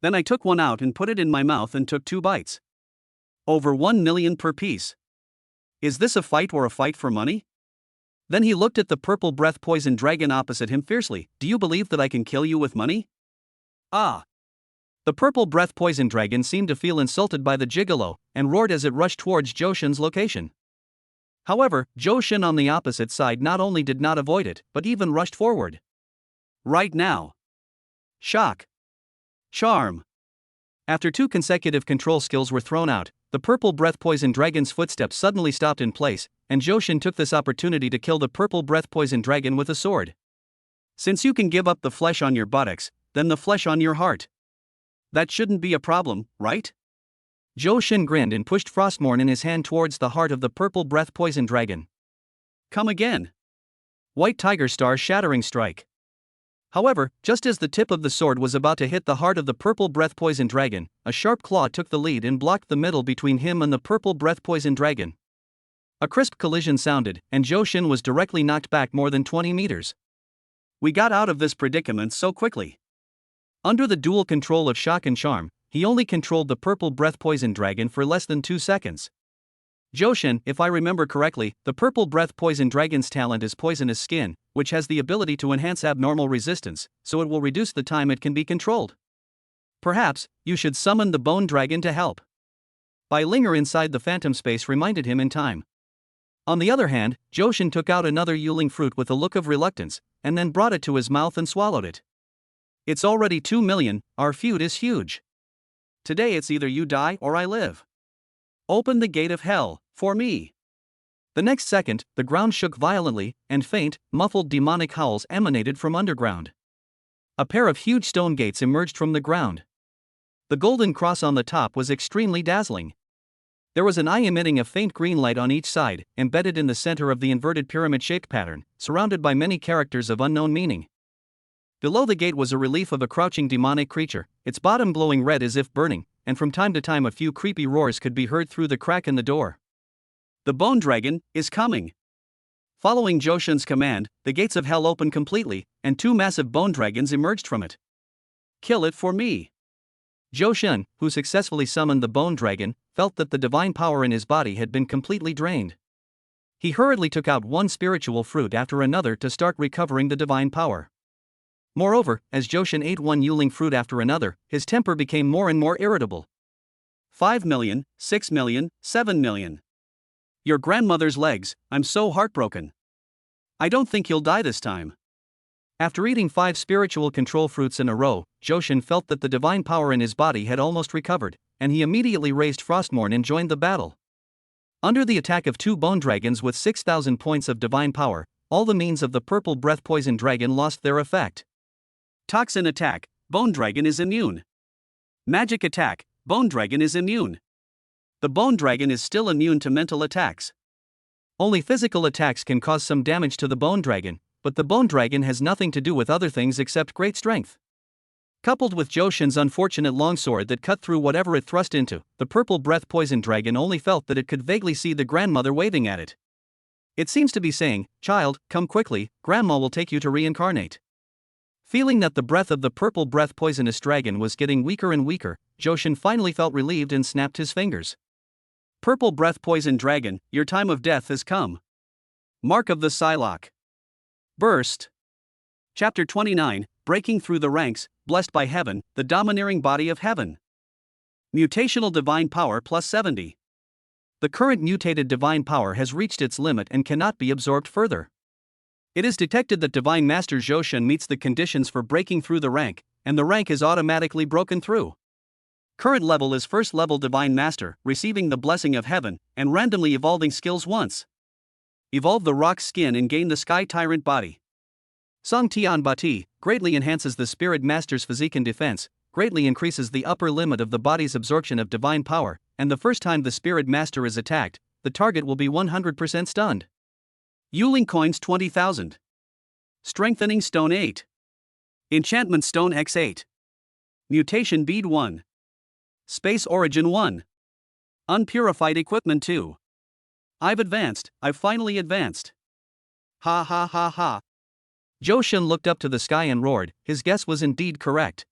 Then I took one out and put it in my mouth and took 2 bites. Over 1 million per piece. Is this a fight or a fight for money? Then he looked at the purple breath poison dragon opposite him fiercely. Do you believe that I can kill you with money? Ah! The purple breath poison dragon seemed to feel insulted by the gigolo, and roared as it rushed towards Joshin's location. However, Joshin on the opposite side not only did not avoid it, but even rushed forward. Right now. Shock. Charm. After 2 consecutive control skills were thrown out, the purple breath poison dragon's footsteps suddenly stopped in place, and Joshin took this opportunity to kill the purple breath poison dragon with a sword. Since you can give up the flesh on your buttocks, then the flesh on your heart. That shouldn't be a problem, right? Joshin grinned and pushed Frostmourne in his hand towards the heart of the purple breath poison dragon. Come again. White Tiger Star Shattering Strike. However, just as the tip of the sword was about to hit the heart of the purple breath poison dragon, a sharp claw took the lead and blocked the middle between him and the purple breath poison dragon. A crisp collision sounded, and Joshin was directly knocked back more than 20 meters. We got out of this predicament so quickly. Under the dual control of shock and charm, he only controlled the purple breath poison dragon for less than 2 seconds. Joshin, if I remember correctly, the purple breath poison dragon's talent is poisonous skin, which has the ability to enhance abnormal resistance, so it will reduce the time it can be controlled. Perhaps, you should summon the bone dragon to help. By linger inside the phantom space reminded him in time. On the other hand, Joshin took out another Yuling fruit with a look of reluctance, and then brought it to his mouth and swallowed it. It's already 2 million, our feud is huge. Today it's either you die or I live. Open the gate of hell, for me. The next second, the ground shook violently, and faint, muffled demonic howls emanated from underground. A pair of huge stone gates emerged from the ground. The golden cross on the top was extremely dazzling. There was an eye emitting a faint green light on each side, embedded in the center of the inverted pyramid-shaped pattern, surrounded by many characters of unknown meaning. Below the gate was a relief of a crouching demonic creature, its bottom glowing red as if burning, and from time to time a few creepy roars could be heard through the crack in the door. The bone dragon is coming. Following Joshin's command, the gates of hell opened completely, and 2 massive bone dragons emerged from it. Kill it for me. Joshin, who successfully summoned the bone dragon, felt that the divine power in his body had been completely drained. He hurriedly took out 1 spiritual fruit after another to start recovering the divine power. Moreover, as Joshin ate 1 Yuling fruit after another, his temper became more and more irritable. 5 million, 6 million, 7 million. Your grandmother's legs, I'm so heartbroken. I don't think you'll die this time. After eating 5 spiritual control fruits in a row, Joshin felt that the divine power in his body had almost recovered, and he immediately raised Frostmourne and joined the battle. Under the attack of 2 bone dragons with 6,000 points of divine power, all the means of the purple breath poison dragon lost their effect. Toxin attack, bone dragon is immune. Magic attack, bone dragon is immune. The bone dragon is still immune to mental attacks. Only physical attacks can cause some damage to the bone dragon, but the bone dragon has nothing to do with other things except great strength. Coupled with Joshin's unfortunate longsword that cut through whatever it thrust into, the purple breath poison dragon only felt that it could vaguely see the grandmother waving at it. It seems to be saying, "Child, come quickly, grandma will take you to reincarnate." Feeling that the breath of the purple breath poisonous dragon was getting weaker and weaker, Joshin finally felt relieved and snapped his fingers. Purple breath poison dragon, your time of death has come. Mark of the Psylocke. Burst. Chapter 29, Breaking Through the Ranks, Blessed by Heaven, the Domineering Body of Heaven. Mutational Divine Power plus 70. The current mutated divine power has reached its limit and cannot be absorbed further. It is detected that Divine Master Joshin meets the conditions for breaking through the rank, and the rank is automatically broken through. Current level is 1st level Divine Master, receiving the blessing of heaven, and randomly evolving skills once. Evolve the rock skin and gain the Sky Tyrant body. Song Tian Bati greatly enhances the Spirit Master's physique and defense, greatly increases the upper limit of the body's absorption of divine power, and the first time the Spirit Master is attacked, the target will be 100% stunned. Yuling coins 20,000. Strengthening Stone 8. Enchantment Stone X8. Mutation Bead 1. Space Origin 1. Unpurified Equipment 2. I've finally advanced. Ha ha ha ha. Joshin looked up to the sky and roared, his guess was indeed correct.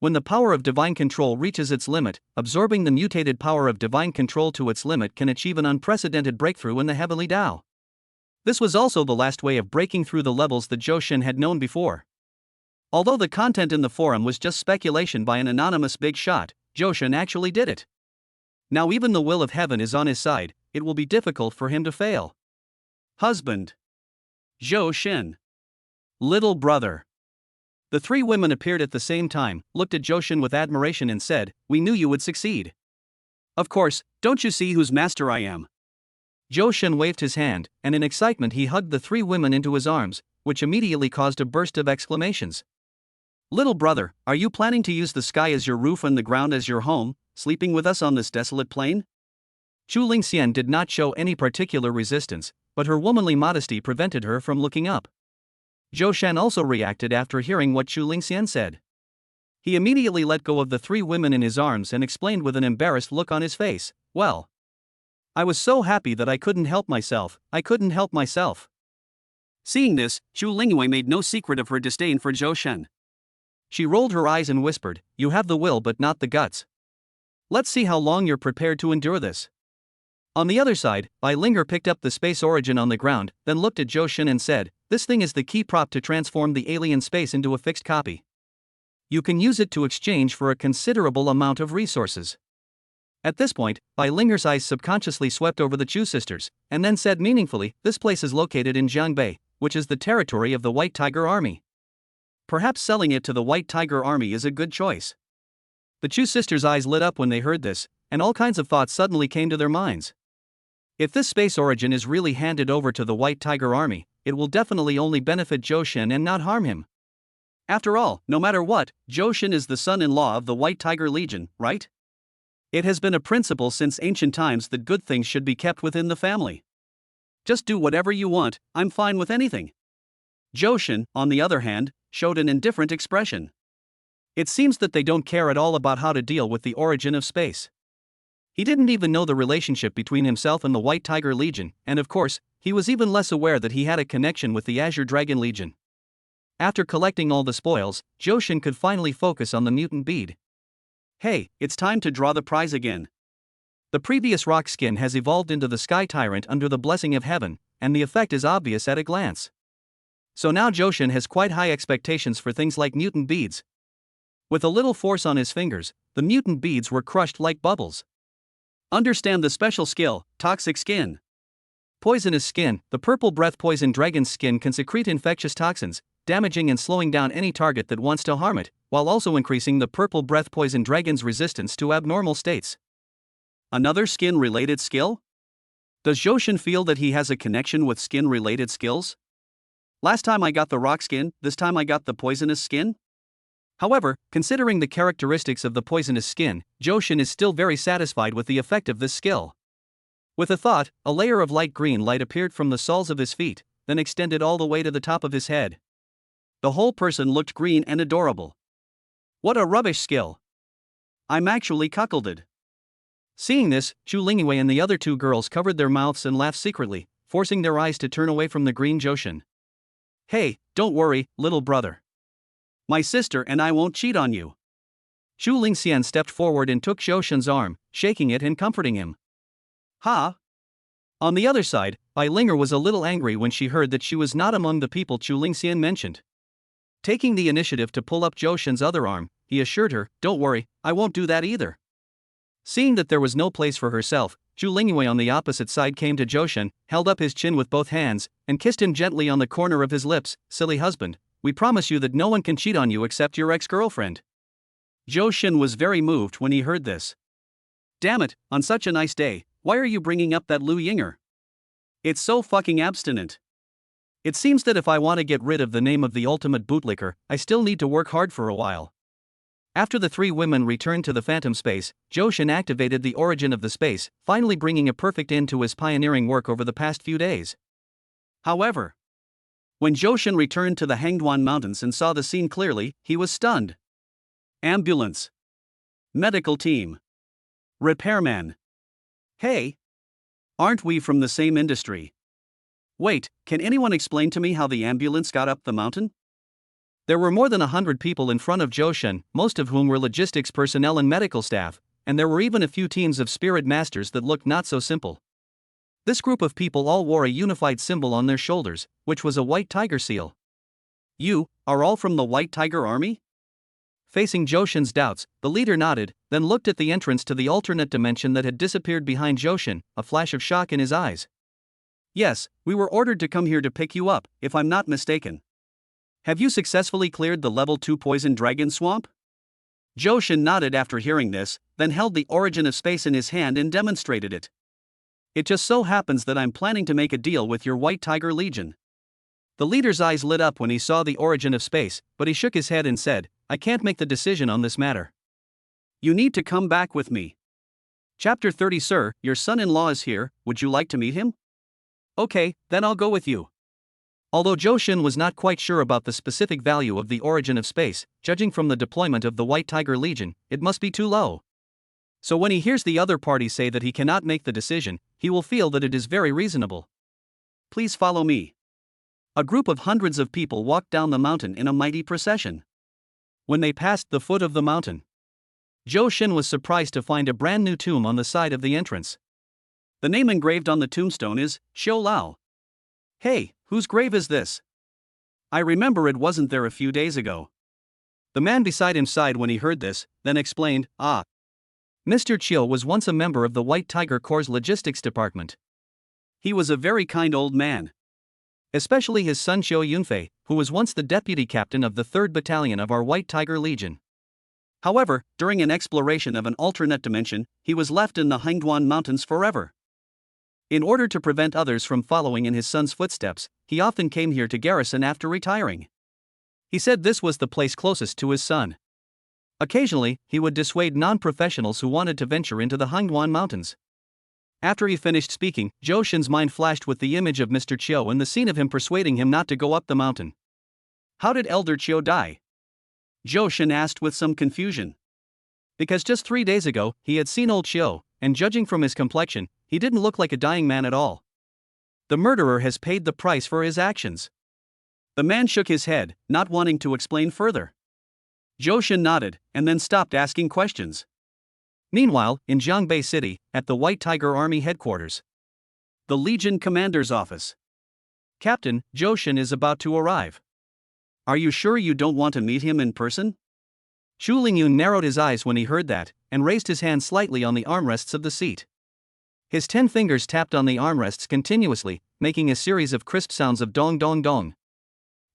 When the power of divine control reaches its limit, absorbing the mutated power of divine control to its limit can achieve an unprecedented breakthrough in the heavenly Tao. This was also the last way of breaking through the levels that Johan had known before. Although the content in the forum was just speculation by an anonymous big shot, Johan actually did it. Now even the will of heaven is on his side, it will be difficult for him to fail. Husband. Johan. Little brother. The three women appeared at the same time, looked at Johan with admiration and said, "We knew you would succeed." "Of course, don't you see whose master I am?" Johan waved his hand, and in excitement he hugged the three women into his arms, which immediately caused a burst of exclamations. "Little brother, are you planning to use the sky as your roof and the ground as your home, sleeping with us on this desolate plain?" Chu Lingxian did not show any particular resistance, but her womanly modesty prevented her from looking up. Johan also reacted after hearing what Chu Lingxian said. He immediately let go of the three women in his arms and explained with an embarrassed look on his face, "Well, I was so happy that I couldn't help myself. Seeing this, Chu Lingyue made no secret of her disdain for Johan. She rolled her eyes and whispered, "You have the will but not the guts. Let's see how long you're prepared to endure this." On the other side, Bai Linger picked up the space origin on the ground, then looked at Johan and said, "This thing is the key prop to transform the alien space into a fixed copy. You can use it to exchange for a considerable amount of resources." At this point, Bai Linger's eyes subconsciously swept over the Chu sisters, and then said meaningfully, "This place is located in Jiangbei, which is the territory of the White Tiger Army. Perhaps selling it to the White Tiger Army is a good choice." The Chu sisters' eyes lit up when they heard this, and all kinds of thoughts suddenly came to their minds. If this space origin is really handed over to the White Tiger Army, it will definitely only benefit Johan and not harm him. After all, no matter what, Johan is the son-in-law of the White Tiger Legion, right? It has been a principle since ancient times that good things should be kept within the family. Just do whatever you want, I'm fine with anything. Johan, on the other hand, showed an indifferent expression. It seems that they don't care at all about how to deal with the origin of space. He didn't even know the relationship between himself and the White Tiger Legion, and of course, he was even less aware that he had a connection with the Azure Dragon Legion. After collecting all the spoils, Johan could finally focus on the mutant bead. Hey, it's time to draw the prize again. The previous rock skin has evolved into the Sky Tyrant under the blessing of heaven, and the effect is obvious at a glance. So now Johan has quite high expectations for things like mutant beads. With a little force on his fingers, the mutant beads were crushed like bubbles. Understand the special skill, Toxic Skin. Poisonous Skin. The purple breath poison dragon's skin can secrete infectious toxins, damaging and slowing down any target that wants to harm it, while also increasing the purple breath poison dragon's resistance to abnormal states. Another skin-related skill? Does Johan feel that he has a connection with skin-related skills? Last time I got the rock skin, this time I got the poisonous skin? However, considering the characteristics of the poisonous skin, Johan is still very satisfied with the effect of this skill. With a thought, a layer of light green light appeared from the soles of his feet, then extended all the way to the top of his head. The whole person looked green and adorable. What a rubbish skill! I'm actually cuckolded. Seeing this, Chu Lingyue and the other two girls covered their mouths and laughed secretly, forcing their eyes to turn away from the green Johan. "Hey, don't worry, little brother. My sister and I won't cheat on you." Chu Lingxian stepped forward and took Johan's arm, shaking it and comforting him. "Ha!" On the other side, Bai Linger was a little angry when she heard that she was not among the people Chu Lingxian mentioned. Taking the initiative to pull up Johan's other arm, he assured her, "Don't worry, I won't do that either." Seeing that there was no place for herself, Chu Lingyue on the opposite side came to Johan, held up his chin with both hands, and kissed him gently on the corner of his lips. "Silly husband, we promise you that no one can cheat on you except your ex-girlfriend." Johan was very moved when he heard this. Damn it, on such a nice day, why are you bringing up that Lu Yinger? It's so fucking abstinent. It seems that if I want to get rid of the name of the ultimate bootlicker, I still need to work hard for a while. After the three women returned to the phantom space, Johan activated the origin of the space, finally bringing a perfect end to his pioneering work over the past few days. However, when Johan returned to the Hangduan Mountains and saw the scene clearly, he was stunned. Ambulance. Medical team. Repairman. Hey! Aren't we from the same industry? Wait, can anyone explain to me how the ambulance got up the mountain? There were more than 100 people in front of Johan, most of whom were logistics personnel and medical staff, and there were even a few teams of spirit masters that looked not so simple. This group of people all wore a unified symbol on their shoulders, which was a white tiger seal. You are all from the White Tiger Army? Facing Johan's doubts, the leader nodded, then looked at the entrance to the alternate dimension that had disappeared behind Johan, a flash of shock in his eyes. Yes, we were ordered to come here to pick you up, if I'm not mistaken. Have you successfully cleared the level 2 poison dragon swamp? Johan nodded after hearing this, then held the origin of space in his hand and demonstrated it. It just so happens that I'm planning to make a deal with your White Tiger Legion. The leader's eyes lit up when he saw the origin of space, but he shook his head and said, I can't make the decision on this matter. You need to come back with me. Chapter 30. Sir, your son-in-law is here, would you like to meet him? Okay, then I'll go with you. Although Johan was not quite sure about the specific value of the origin of space, judging from the deployment of the White Tiger Legion, it must be too low. So when he hears the other party say that he cannot make the decision, he will feel that it is very reasonable. Please follow me. A group of hundreds of people walked down the mountain in a mighty procession. When they passed the foot of the mountain, Johan was surprised to find a brand new tomb on the side of the entrance. The name engraved on the tombstone is Showdown. Hey, whose grave is this? I remember it wasn't there a few days ago. The man beside him sighed when he heard this, then explained, Mr. Chill was once a member of the White Tiger Corps' logistics department. He was a very kind old man. Especially his son Xiao Yunfei, who was once the deputy captain of the 3rd Battalion of our White Tiger Legion. However, during an exploration of an alternate dimension, he was left in the Hangduan Mountains forever. In order to prevent others from following in his son's footsteps, he often came here to garrison after retiring. He said this was the place closest to his son. Occasionally, he would dissuade non-professionals who wanted to venture into the Hangduan Mountains. After he finished speaking, Johan's mind flashed with the image of Mr. Chiu and the scene of him persuading him not to go up the mountain. How did Elder Chiu die? Johan asked with some confusion. Because just 3 days ago, he had seen old Chiu, and judging from his complexion, he didn't look like a dying man at all. The murderer has paid the price for his actions. The man shook his head, not wanting to explain further. Johan nodded, and then stopped asking questions. Meanwhile, in Jiangbei City, at the White Tiger Army headquarters. The Legion Commander's office. Captain, Johan is about to arrive. Are you sure you don't want to meet him in person? Xu Lingyun narrowed his eyes when he heard that, and raised his hand slightly on the armrests of the seat. His 10 fingers tapped on the armrests continuously, making a series of crisp sounds of dong dong dong.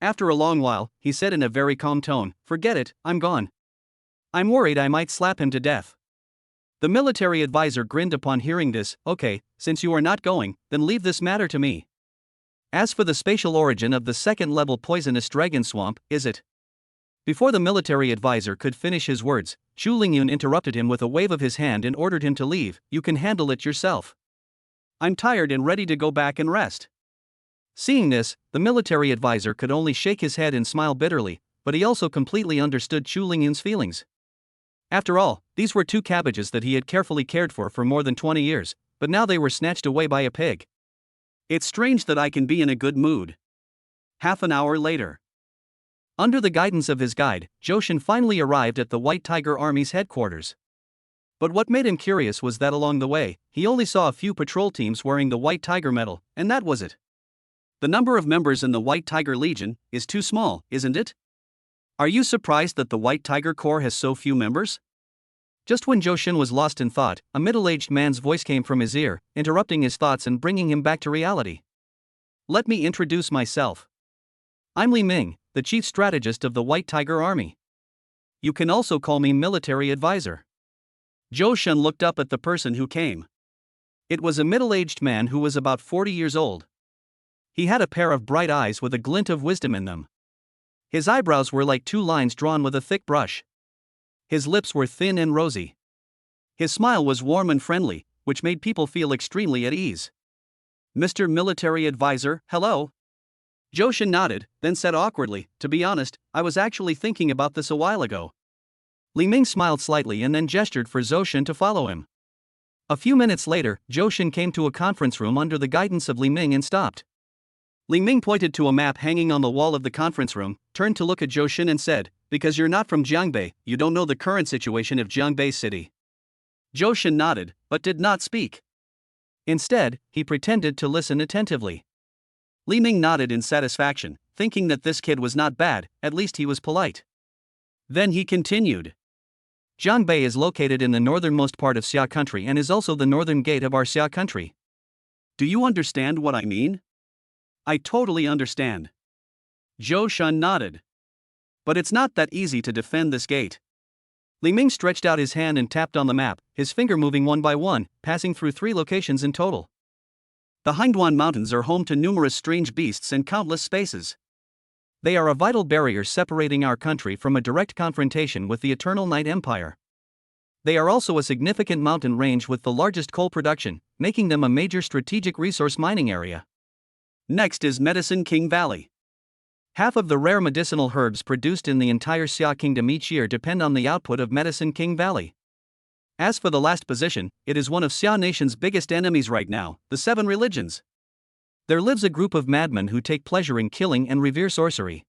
After a long while, he said in a very calm tone, "Forget it, I'm gone. I'm worried I might slap him to death." The military advisor grinned upon hearing this. "Okay, since you are not going, then leave this matter to me. As for the spatial origin of the 2nd-level poisonous dragon swamp, is it?" Before the military advisor could finish his words, Xu Lingyun interrupted him with a wave of his hand and ordered him to leave. "You can handle it yourself. I'm tired and ready to go back and rest." Seeing this, the military advisor could only shake his head and smile bitterly, but he also completely understood Xu Lingyun's feelings. After all, these were 2 cabbages that he had carefully cared for more than 20 years, but now they were snatched away by a pig. It's strange that I can be in a good mood. Half an hour later. Under the guidance of his guide, Johan finally arrived at the White Tiger Army's headquarters. But what made him curious was that along the way, he only saw a few patrol teams wearing the White Tiger medal, and that was it. The number of members in the White Tiger Legion is too small, isn't it? Are you surprised that the White Tiger Corps has so few members? Just when Johan was lost in thought, a middle-aged man's voice came from his ear, interrupting his thoughts and bringing him back to reality. "Let me introduce myself. I'm Li Ming, the chief strategist of the White Tiger Army. You can also call me military advisor." Johan looked up at the person who came. It was a middle-aged man who was about 40 years old. He had a pair of bright eyes with a glint of wisdom in them. His eyebrows were like 2 lines drawn with a thick brush. His lips were thin and rosy. His smile was warm and friendly, which made people feel extremely at ease. "Mr. Military Advisor, hello." Johan nodded, then said awkwardly, "To be honest, I was actually thinking about this a while ago." Li Ming smiled slightly and then gestured for Johan to follow him. A few minutes later, Johan came to a conference room under the guidance of Li Ming and stopped. Li Ming pointed to a map hanging on the wall of the conference room, turned to look at Johan and said, "Because you're not from Jiangbei, you don't know the current situation of Jiangbei City." Johan nodded, but did not speak. Instead, he pretended to listen attentively. Li Ming nodded in satisfaction, thinking that this kid was not bad, at least he was polite. Then he continued. Jiangbei is located in the northernmost part of Xia country and is also the northern gate of our Xia country. Do you understand what I mean? I totally understand. Johan nodded. But it's not that easy to defend this gate. Li Ming stretched out his hand and tapped on the map, his finger moving one by one, passing through 3 locations in total. The Hainduan Mountains are home to numerous strange beasts and countless spaces. They are a vital barrier separating our country from a direct confrontation with the Eternal Night Empire. They are also a significant mountain range with the largest coal production, making them a major strategic resource mining area. Next is Medicine King Valley. Half of the rare medicinal herbs produced in the entire Xia Kingdom each year depend on the output of Medicine King Valley. As for the last position, it is one of Xia Nation's biggest enemies right now, the 7 religions. There lives a group of madmen who take pleasure in killing and revere sorcery.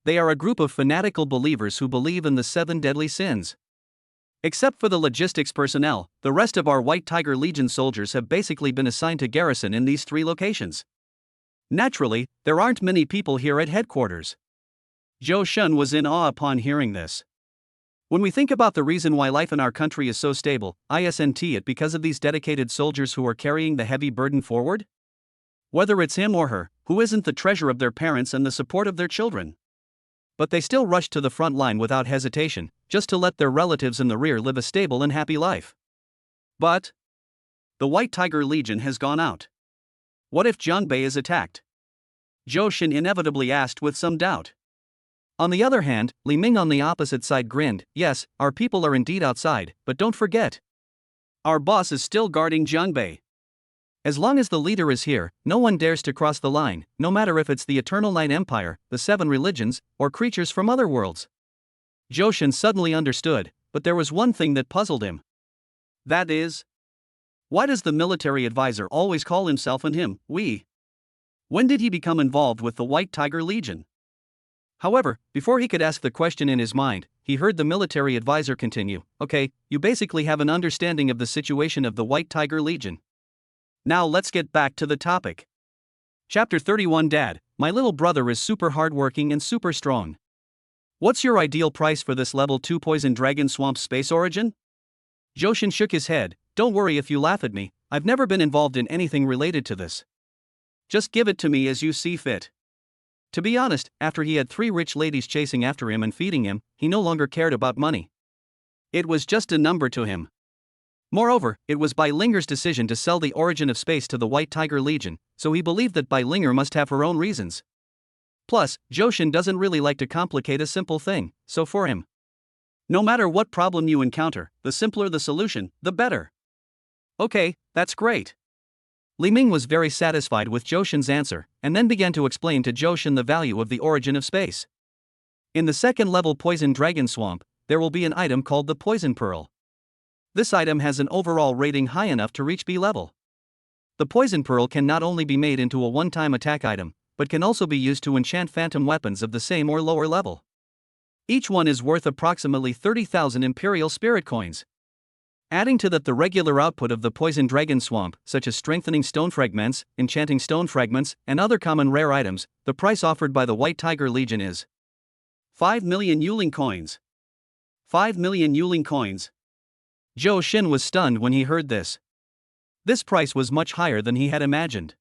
They are a group of fanatical believers who believe in the 7 deadly sins. Except for the logistics personnel, the rest of our White Tiger Legion soldiers have basically been assigned to garrison in these 3 locations. Naturally, there aren't many people here at headquarters. Johan was in awe upon hearing this. When we think about the reason why life in our country is so stable, isn't it because of these dedicated soldiers who are carrying the heavy burden forward? Whether it's him or her, who isn't the treasure of their parents and the support of their children. But they still rush to the front line without hesitation, just to let their relatives in the rear live a stable and happy life. But the White Tiger Legion has gone out. What if Jiangbei is attacked? Johan inevitably asked with some doubt. On the other hand, Li Ming on the opposite side grinned. Yes, our people are indeed outside, but don't forget. Our boss is still guarding Jiangbei. As long as the leader is here, no one dares to cross the line, no matter if it's the Eternal Night Empire, the 7 religions, or creatures from other worlds. Johan suddenly understood, but there was one thing that puzzled him. That is, why does the military advisor always call himself and him, we? When did he become involved with the White Tiger Legion? However, before he could ask the question in his mind, he heard the military advisor continue, "Okay, you basically have an understanding of the situation of the White Tiger Legion. Now let's get back to the topic." Chapter 31 Dad, my little brother is super hardworking and super strong. What's your ideal price for this level 2 Poison Dragon Swamp Space Origin? Johan shook his head. Don't worry if you laugh at me, I've never been involved in anything related to this. Just give it to me as you see fit. To be honest, after he had 3 rich ladies chasing after him and feeding him, he no longer cared about money. It was just a number to him. Moreover, it was Bai Linger's decision to sell the origin of space to the White Tiger Legion, so he believed that Bai Linger must have her own reasons. Plus, Johan doesn't really like to complicate a simple thing, so for him, no matter what problem you encounter, the simpler the solution, the better. Okay, that's great. Li Ming was very satisfied with Johan's answer, and then began to explain to Johan the value of the origin of space. In the 2nd level Poison Dragon Swamp, there will be an item called the Poison Pearl. This item has an overall rating high enough to reach B level. The Poison Pearl can not only be made into a one-time attack item, but can also be used to enchant phantom weapons of the same or lower level. Each one is worth approximately 30,000 Imperial Spirit Coins. Adding to that the regular output of the Poison Dragon Swamp, such as strengthening stone fragments, enchanting stone fragments, and other common rare items, the price offered by the White Tiger Legion is 5 million Yuling coins. 5 million Yuling coins. Johan was stunned when he heard this. This price was much higher than he had imagined.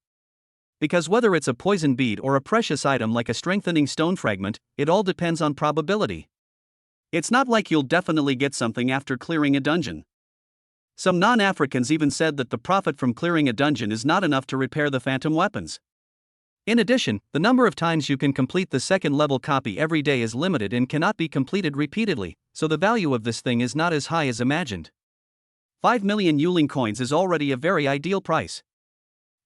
Because whether it's a poison bead or a precious item like a strengthening stone fragment, it all depends on probability. It's not like you'll definitely get something after clearing a dungeon. Some non-Africans even said that the profit from clearing a dungeon is not enough to repair the phantom weapons. In addition, the number of times you can complete the 2nd level copy every day is limited and cannot be completed repeatedly, so the value of this thing is not as high as imagined. 5 million Yuling coins is already a very ideal price.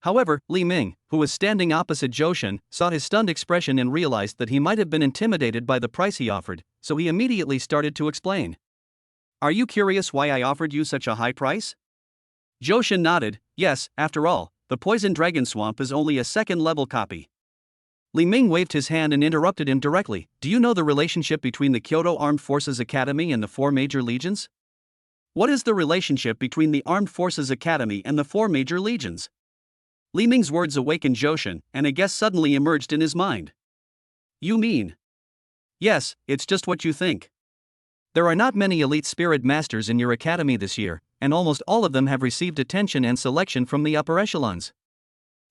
However, Li Ming, who was standing opposite Johan, saw his stunned expression and realized that he might have been intimidated by the price he offered, so he immediately started to explain. Are you curious why I offered you such a high price? Johan nodded. Yes, after all, the Poison Dragon Swamp is only a 2nd level copy. Li Ming waved his hand and interrupted him directly. Do you know the relationship between the Kyoto Armed Forces Academy and the 4 major legions? What is the relationship between the Armed Forces Academy and the 4 major legions? Li Ming's words awakened Johan, and a guess suddenly emerged in his mind. You mean? Yes, it's just what you think. There are not many elite spirit masters in your academy this year, and almost all of them have received attention and selection from the upper echelons.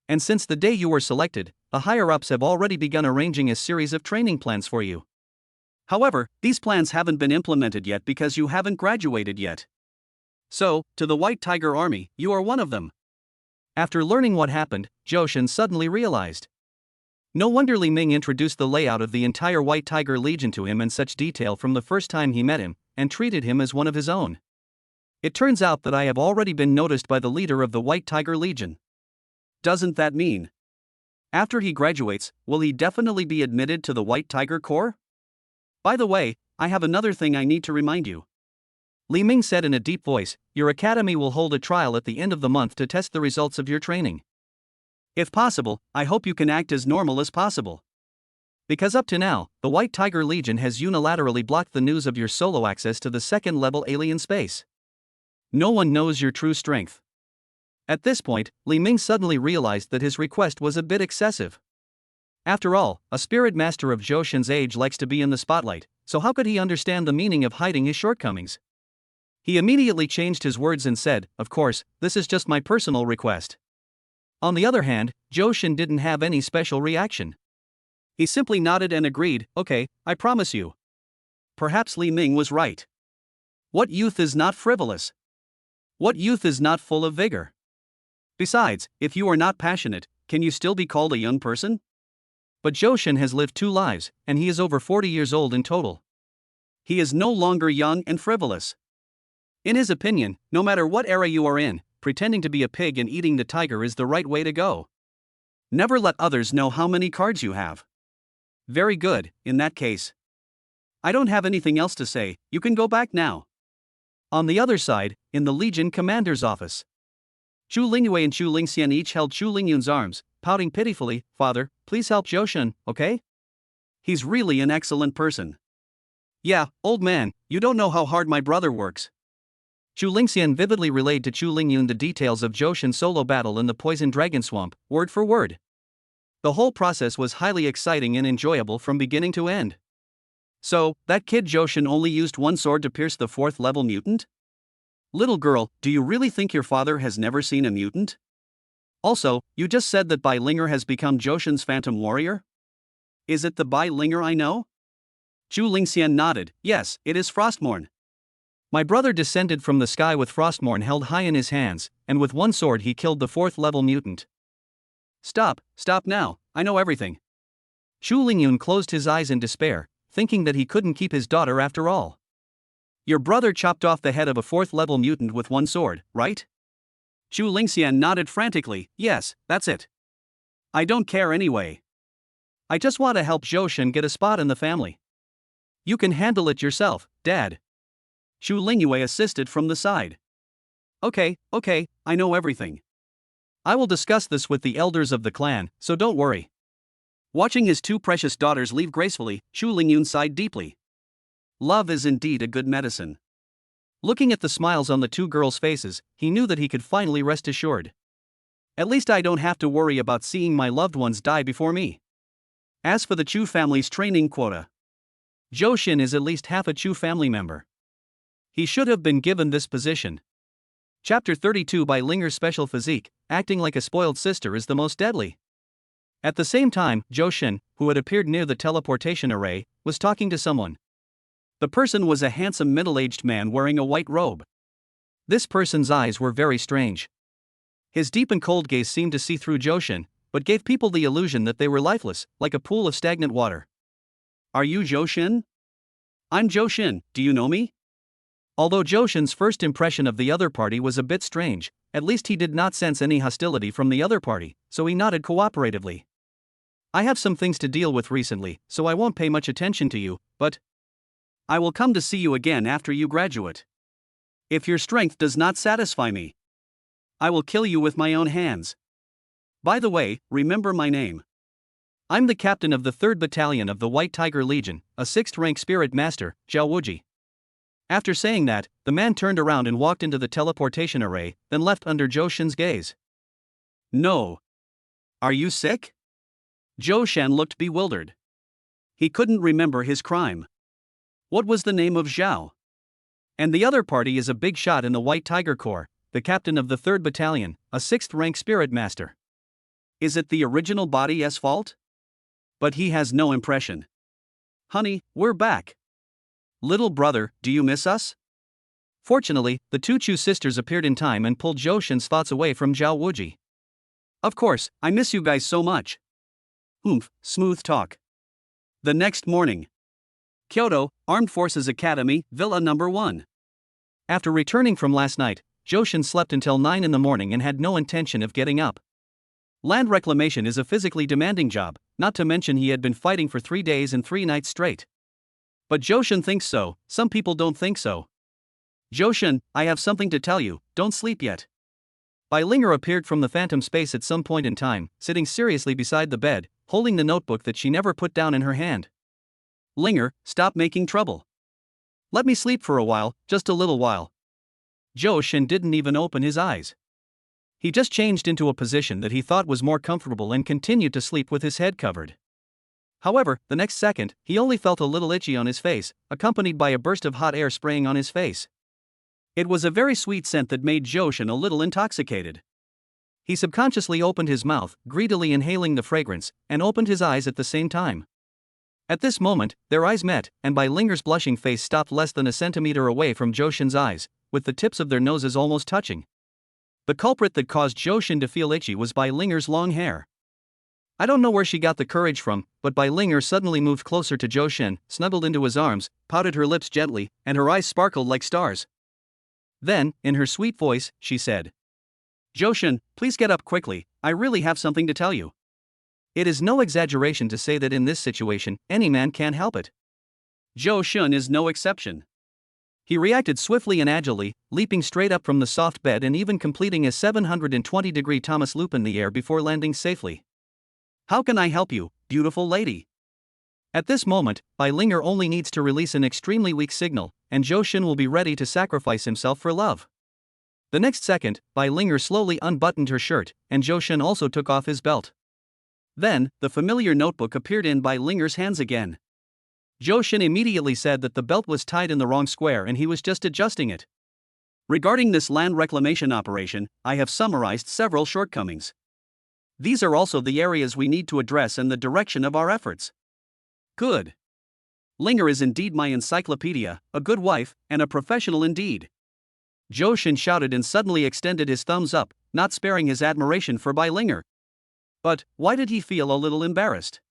And since the day you were selected, the higher-ups have already begun arranging a series of training plans for you. However, these plans haven't been implemented yet because you haven't graduated yet. So, to the White Tiger Army, you are one of them. After learning what happened, Johan suddenly realized. No wonder Li Ming introduced the layout of the entire White Tiger Legion to him in such detail from the first time he met him, and treated him as one of his own. It turns out that I have already been noticed by the leader of the White Tiger Legion. Doesn't that mean? After he graduates, will he definitely be admitted to the White Tiger Corps? By the way, I have another thing I need to remind you. Li Ming said in a deep voice, your academy will hold a trial at the end of the month to test the results of your training. If possible, I hope you can act as normal as possible. Because up to now, the White Tiger Legion has unilaterally blocked the news of your solo access to the second-level alien space. No one knows your true strength. At this point, Li Ming suddenly realized that his request was a bit excessive. After all, a spirit master of Johan's age likes to be in the spotlight, so how could he understand the meaning of hiding his shortcomings? He immediately changed his words and said, of course, this is just my personal request. On the other hand, Johan didn't have any special reaction. He simply nodded and agreed, okay, I promise you. Perhaps Li Ming was right. What youth is not frivolous? What youth is not full of vigor? Besides, if you are not passionate, can you still be called a young person? But Johan has lived 2 lives, and he is over 40 years old in total. He is no longer young and frivolous. In his opinion, no matter what era you are in, pretending to be a pig and eating the tiger is the right way to go. Never let others know how many cards you have. Very good, in that case. I don't have anything else to say, you can go back now. On the other side, in the Legion Commander's office, Chu Lingyue and Chu Lingxian each held Chu Lingyun's arms, pouting pitifully, Father, please help Johan, okay? He's really an excellent person. Yeah, old man, you don't know how hard my brother works. Chu Lingxian vividly relayed to Chu Lingyun the details of Johan's solo battle in the Poison Dragon Swamp, word for word. The whole process was highly exciting and enjoyable from beginning to end. So, that kid Johan only used 1 sword to pierce the 4th-level mutant? Little girl, do you really think your father has never seen a mutant? Also, you just said that Bai Linger has become Johan's phantom warrior? Is it the Bai Linger I know? Chu Lingxian nodded, yes, it is Frostmourne. My brother descended from the sky with Frostmourne held high in his hands, and with 1 sword he killed the 4th-level mutant. Stop now, I know everything. Chu Lingyun closed his eyes in despair, thinking that he couldn't keep his daughter after all. Your brother chopped off the head of a 4th-level mutant with 1 sword, right? Chu Lingxian nodded frantically, yes, that's it. I don't care anyway. I just want to help Johan get a spot in the family. You can handle it yourself, Dad. Chu Lingyue assisted from the side. Okay, I know everything. I will discuss this with the elders of the clan, so don't worry. Watching his 2 precious daughters leave gracefully, Chu Lingyun sighed deeply. Love is indeed a good medicine. Looking at the smiles on the 2 girls' faces, he knew that he could finally rest assured. At least I don't have to worry about seeing my loved ones die before me. As for the Chu family's training quota, Johan is at least half a Chu family member. He should have been given this position. Chapter 32 By Linger's special physique, acting like a spoiled sister is the most deadly. At the same time, Johan, who had appeared near the teleportation array, was talking to someone. The person was a handsome middle-aged man wearing a white robe. This person's eyes were very strange. His deep and cold gaze seemed to see through Johan, but gave people the illusion that they were lifeless, like a pool of stagnant water. Are you Johan? I'm Johan, do you know me? Although Johan's first impression of the other party was a bit strange, at least he did not sense any hostility from the other party, so he nodded cooperatively. I have some things to deal with recently, so I won't pay much attention to you, but I will come to see you again after you graduate. If your strength does not satisfy me, I will kill you with my own hands. By the way, remember my name. I'm the captain of the 3rd Battalion of the White Tiger Legion, a 6th-rank spirit master, Zhao Wuji. After saying that, the man turned around and walked into the teleportation array, then left under Zhou Shen's gaze. No. Are you sick? Zhou Shen looked bewildered. He couldn't remember his crime. What was the name of Zhao? And the other party is a big shot in the White Tiger Corps, the captain of the 3rd Battalion, a 6th-rank spirit master. Is it the original body's fault? But he has no impression. Honey, we're back. Little brother, do you miss us? Fortunately, the two Chu sisters appeared in time and pulled Zhou Shen's thoughts away from Zhao Wuji. Of course, I miss you guys so much. Smooth talk. The next morning. Kyoto, Armed Forces Academy, Villa Number 1. After returning from last night, Zhou Shen slept until 9 in the morning and had no intention of getting up. Land reclamation is a physically demanding job, not to mention he had been fighting for 3 days and 3 nights straight. But Zhou Shen thinks so, some people don't think so. Zhou Shen, I have something to tell you, don't sleep yet. Bai Linger appeared from the phantom space at some point in time, sitting seriously beside the bed, holding the notebook that she never put down in her hand. Linger, stop making trouble. Let me sleep for a while, just a little while. Zhou Shen didn't even open his eyes. He just changed into a position that he thought was more comfortable and continued to sleep with his head covered. However, the next second, he only felt a little itchy on his face, accompanied by a burst of hot air spraying on his face. It was a very sweet scent that made Zhou Shen a little intoxicated. He subconsciously opened his mouth, greedily inhaling the fragrance, and opened his eyes at the same time. At this moment, their eyes met, and Bai Linger's blushing face stopped less than a centimeter away from Zhou Shen's eyes, with the tips of their noses almost touching. The culprit that caused Zhou Shen to feel itchy was Bai Linger's long hair. I don't know where she got the courage from, but Bai Linger suddenly moved closer to Zhou Shen, snuggled into his arms, pouted her lips gently, and her eyes sparkled like stars. Then, in her sweet voice, she said, Zhou Shen, please get up quickly, I really have something to tell you. It is no exaggeration to say that in this situation, any man can't help it. Zhou Shen is no exception. He reacted swiftly and agilely, leaping straight up from the soft bed and even completing a 720-degree Thomas loop in the air before landing safely. How can I help you, beautiful lady? At this moment, Bai Linger only needs to release an extremely weak signal, and Zhou Shen will be ready to sacrifice himself for love. The next second, Bai Linger slowly unbuttoned her shirt, and Zhou Shen also took off his belt. Then, the familiar notebook appeared in Bai Linger's hands again. Zhou Shen immediately said that the belt was tied in the wrong square and he was just adjusting it. Regarding this land reclamation operation, I have summarized several shortcomings. These are also the areas we need to address and the direction of our efforts. Good. Linger is indeed my encyclopedia, a good wife, and a professional indeed. Zhou Shen shouted and suddenly extended his thumbs up, not sparing his admiration for Bai Linger. But, why did he feel a little embarrassed?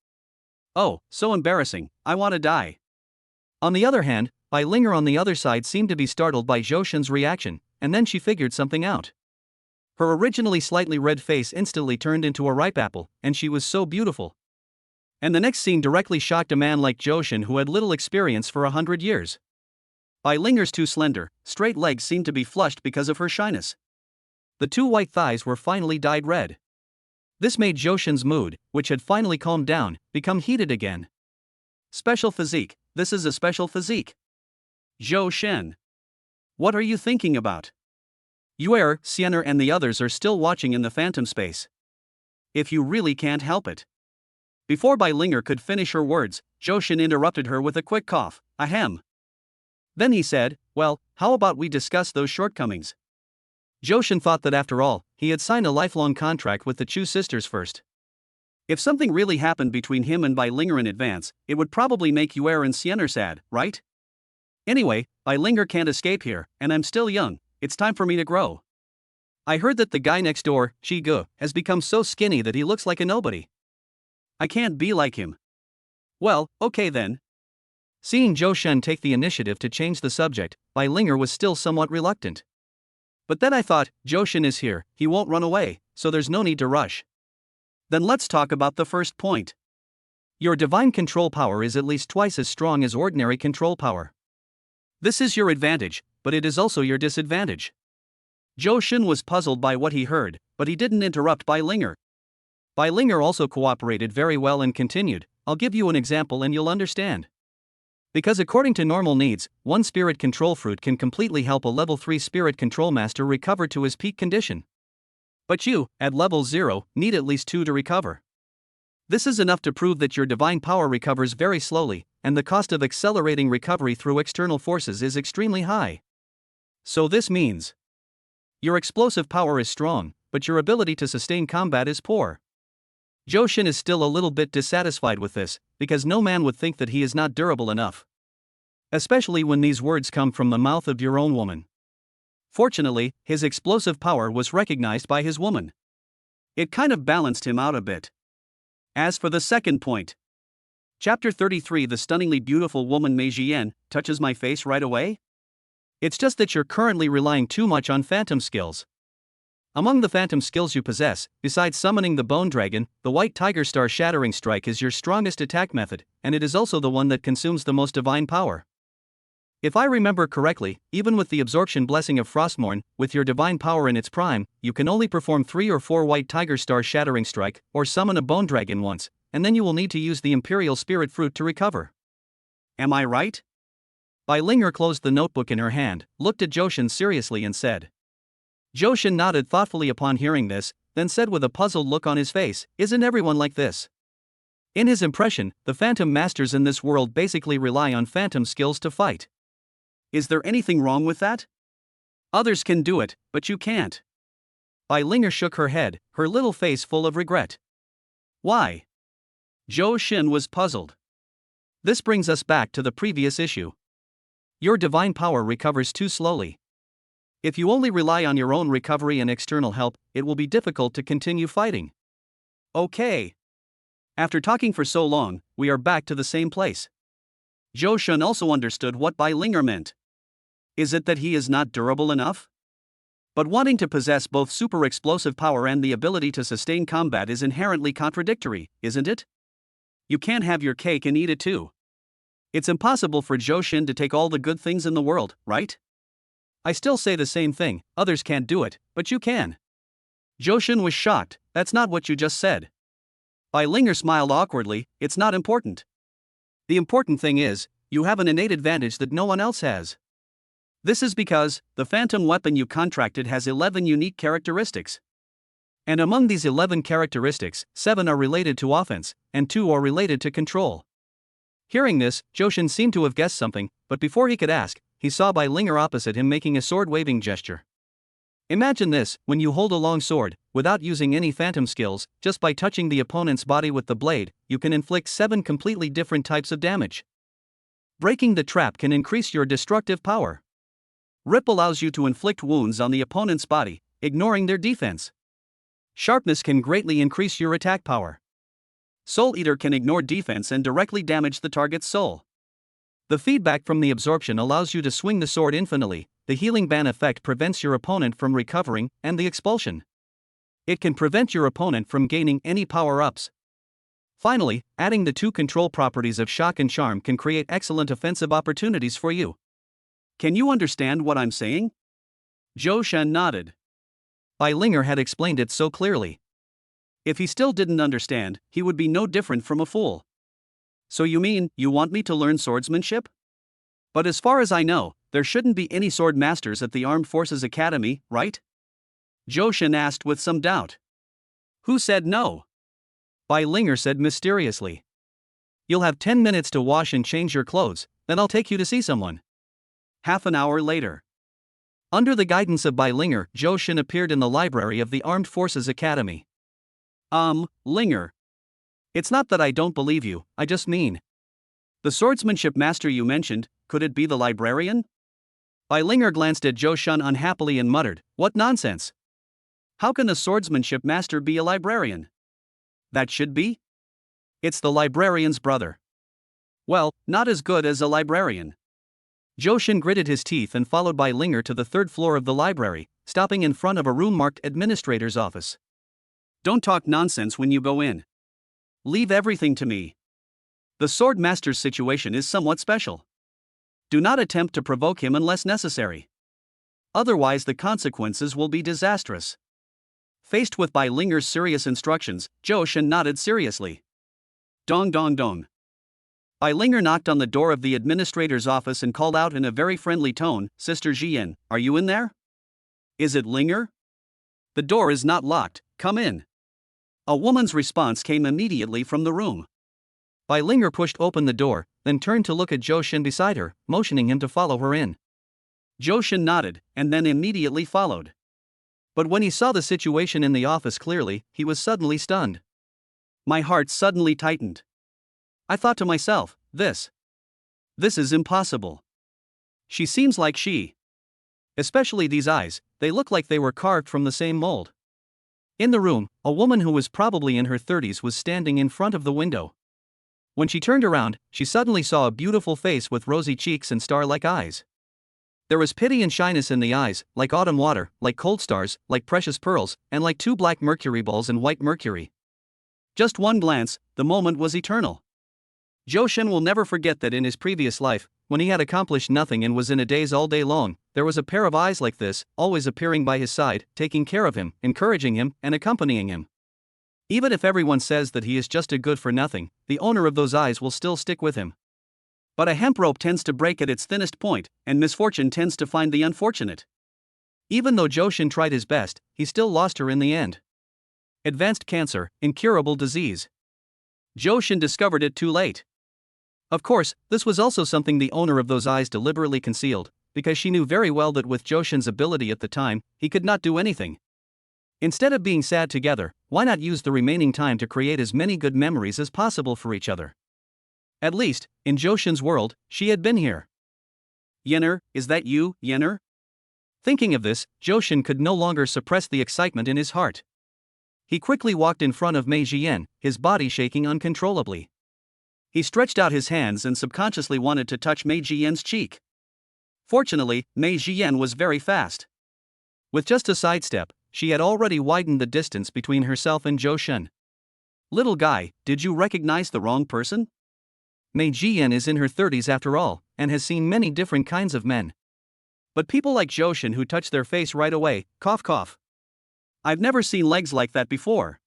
Oh, so embarrassing, I want to die. On the other hand, Bai Linger on the other side seemed to be startled by Zhou Shen's reaction, and then she figured something out. Her originally slightly red face instantly turned into a ripe apple, and she was so beautiful. And the next scene directly shocked a man like Zhou Shen who had little experience for 100 years. Bai Linger's too slender, straight legs seemed to be flushed because of her shyness. The two white thighs were finally dyed red. This made Zhou Shen's mood, which had finally calmed down, become heated again. Special physique, this is a special physique. Zhou Shen. What are you thinking about? Yuer, Siener and the others are still watching in the phantom space. If you really can't help it. Before Bai Linger could finish her words, Zhou Shen interrupted her with a quick cough, ahem. Then he said, well, how about we discuss those shortcomings? Zhou Shen thought that after all, he had signed a lifelong contract with the Chu sisters first. If something really happened between him and Bai Linger in advance, it would probably make Yuer and Siener sad, right? Anyway, Bai Linger can't escape here, and I'm still young, it's time for me to grow. I heard that the guy next door, Shi Ge, has become so skinny that he looks like a nobody. I can't be like him. Well, okay then. Seeing Zhou Shen take the initiative to change the subject, Bai Linger was still somewhat reluctant. But then I thought, Zhou Shen is here, he won't run away, so there's no need to rush. Then let's talk about the first point. Your divine control power is at least twice as strong as ordinary control power. This is your advantage, but it is also your disadvantage. Zhou Shen was puzzled by what he heard, but he didn't interrupt Bai Linger. Linger also cooperated very well and continued, I'll give you an example and you'll understand. Because according to normal needs, one spirit control fruit can completely help a level 3 spirit control master recover to his peak condition. But you, at level 0, need at least 2 to recover. This is enough to prove that your divine power recovers very slowly, and the cost of accelerating recovery through external forces is extremely high. So this means your explosive power is strong, but your ability to sustain combat is poor. Johan is still a little bit dissatisfied with this, because no man would think that he is not durable enough. Especially when these words come from the mouth of your own woman. Fortunately, his explosive power was recognized by his woman. It kind of balanced him out a bit. As for the second point, Chapter 33, the stunningly beautiful woman Mei Jian touches my face right away? It's just that you're currently relying too much on phantom skills. Among the phantom skills you possess, besides summoning the bone dragon, the white tiger star shattering strike is your strongest attack method, and it is also the one that consumes the most divine power. If I remember correctly, even with the absorption blessing of Frostmourne, with your divine power in its prime, you can only perform 3 or 4 white tiger star shattering strike, or summon a bone dragon once, and then you will need to use the imperial spirit fruit to recover. Am I right? Linger closed the notebook in her hand, looked at Johan seriously and said. Johan nodded thoughtfully upon hearing this, then said with a puzzled look on his face, isn't everyone like this? In his impression, the phantom masters in this world basically rely on phantom skills to fight. Is there anything wrong with that? Others can do it, but you can't. Linger shook her head, her little face full of regret. Why? Johan was puzzled. This brings us back to the previous issue. Your divine power recovers too slowly. If you only rely on your own recovery and external help, it will be difficult to continue fighting. Okay. After talking for so long, we are back to the same place. Johan also understood what Linger meant. Is it that he is not durable enough? But wanting to possess both super explosive power and the ability to sustain combat is inherently contradictory, isn't it? You can't have your cake and eat it too. It's impossible for Johan to take all the good things in the world, right? I still say the same thing, others can't do it, but you can. Johan was shocked, that's not what you just said. Linger smiled awkwardly, it's not important. The important thing is, you have an innate advantage that no one else has. This is because, the phantom weapon you contracted has 11 unique characteristics. And among these 11 characteristics, 7 are related to offense, and 2 are related to control. Hearing this, Johan seemed to have guessed something, but before he could ask, he saw Linger opposite him making a sword-waving gesture. Imagine this, when you hold a long sword, without using any phantom skills, just by touching the opponent's body with the blade, you can inflict 7 completely different types of damage. Breaking the trap can increase your destructive power. Rip allows you to inflict wounds on the opponent's body, ignoring their defense. Sharpness can greatly increase your attack power. Soul Eater can ignore defense and directly damage the target's soul. The feedback from the absorption allows you to swing the sword infinitely, the healing ban effect prevents your opponent from recovering, and the expulsion. It can prevent your opponent from gaining any power-ups. Finally, adding the 2 control properties of shock and charm can create excellent offensive opportunities for you. Can you understand what I'm saying? Johan nodded. Linger had explained it so clearly. If he still didn't understand, he would be no different from a fool. So you mean, you want me to learn swordsmanship? But as far as I know, there shouldn't be any sword masters at the Armed Forces Academy, right? Johan asked with some doubt. Who said no? Linger said mysteriously. You'll have 10 minutes to wash and change your clothes, then I'll take you to see someone. Half an hour later. Under the guidance of Linger, Johan appeared in the library of the Armed Forces Academy. Linger. It's not that I don't believe you, I just mean. The swordsmanship master you mentioned, could it be the librarian? Linger glanced at Johan unhappily and muttered, what nonsense! How can a swordsmanship master be a librarian? That should be? It's the librarian's brother. Well, not as good as a librarian. Johan gritted his teeth and followed Linger to the 3rd floor of the library, stopping in front of a room marked Administrator's Office. Don't talk nonsense when you go in. Leave everything to me. The sword master's situation is somewhat special. Do not attempt to provoke him unless necessary. Otherwise the consequences will be disastrous. Faced with Bai Linger's serious instructions, Johan nodded seriously. Dong dong dong. Bai Linger knocked on the door of the administrator's office and called out in a very friendly tone, "Sister Jian, are you in there? Is it Linger? The door is not locked, come in." A woman's response came immediately from the room. Bai Linger pushed open the door, then turned to look at Johan beside her, motioning him to follow her in. Johan nodded, and then immediately followed. But when he saw the situation in the office clearly, he was suddenly stunned. My heart suddenly tightened. I thought to myself, this is impossible. She seems like she. Especially these eyes, they look like they were carved from the same mold. In the room, a woman who was probably in her 30s was standing in front of the window. When she turned around, she suddenly saw a beautiful face with rosy cheeks and star-like eyes. There was pity and shyness in the eyes, like autumn water, like cold stars, like precious pearls, and like two black mercury balls and white mercury. Just one glance, the moment was eternal. Johan will never forget that in his previous life, when he had accomplished nothing and was in a daze all day long, there was a pair of eyes like this, always appearing by his side, taking care of him, encouraging him, and accompanying him. Even if everyone says that he is just a good for nothing, the owner of those eyes will still stick with him. But a hemp rope tends to break at its thinnest point, and misfortune tends to find the unfortunate. Even though Johan tried his best, he still lost her in the end. Advanced cancer, incurable disease. Johan discovered it too late. Of course, this was also something the owner of those eyes deliberately concealed, because she knew very well that with Johan's ability at the time, he could not do anything. Instead of being sad together, why not use the remaining time to create as many good memories as possible for each other? At least, in Johan's world, she had been here. Yenner, is that you, Yenner? Thinking of this, Johan could no longer suppress the excitement in his heart. He quickly walked in front of Mei Jian, his body shaking uncontrollably. He stretched out his hands and subconsciously wanted to touch Mei Jian's cheek. Fortunately, Mei Jian was very fast. With just a sidestep, she had already widened the distance between herself and Johan. Little guy, did you recognize the wrong person? Mei Jian is in her 30s after all, and has seen many different kinds of men. But people like Johan who touch their face right away, cough cough. I've never seen legs like that before.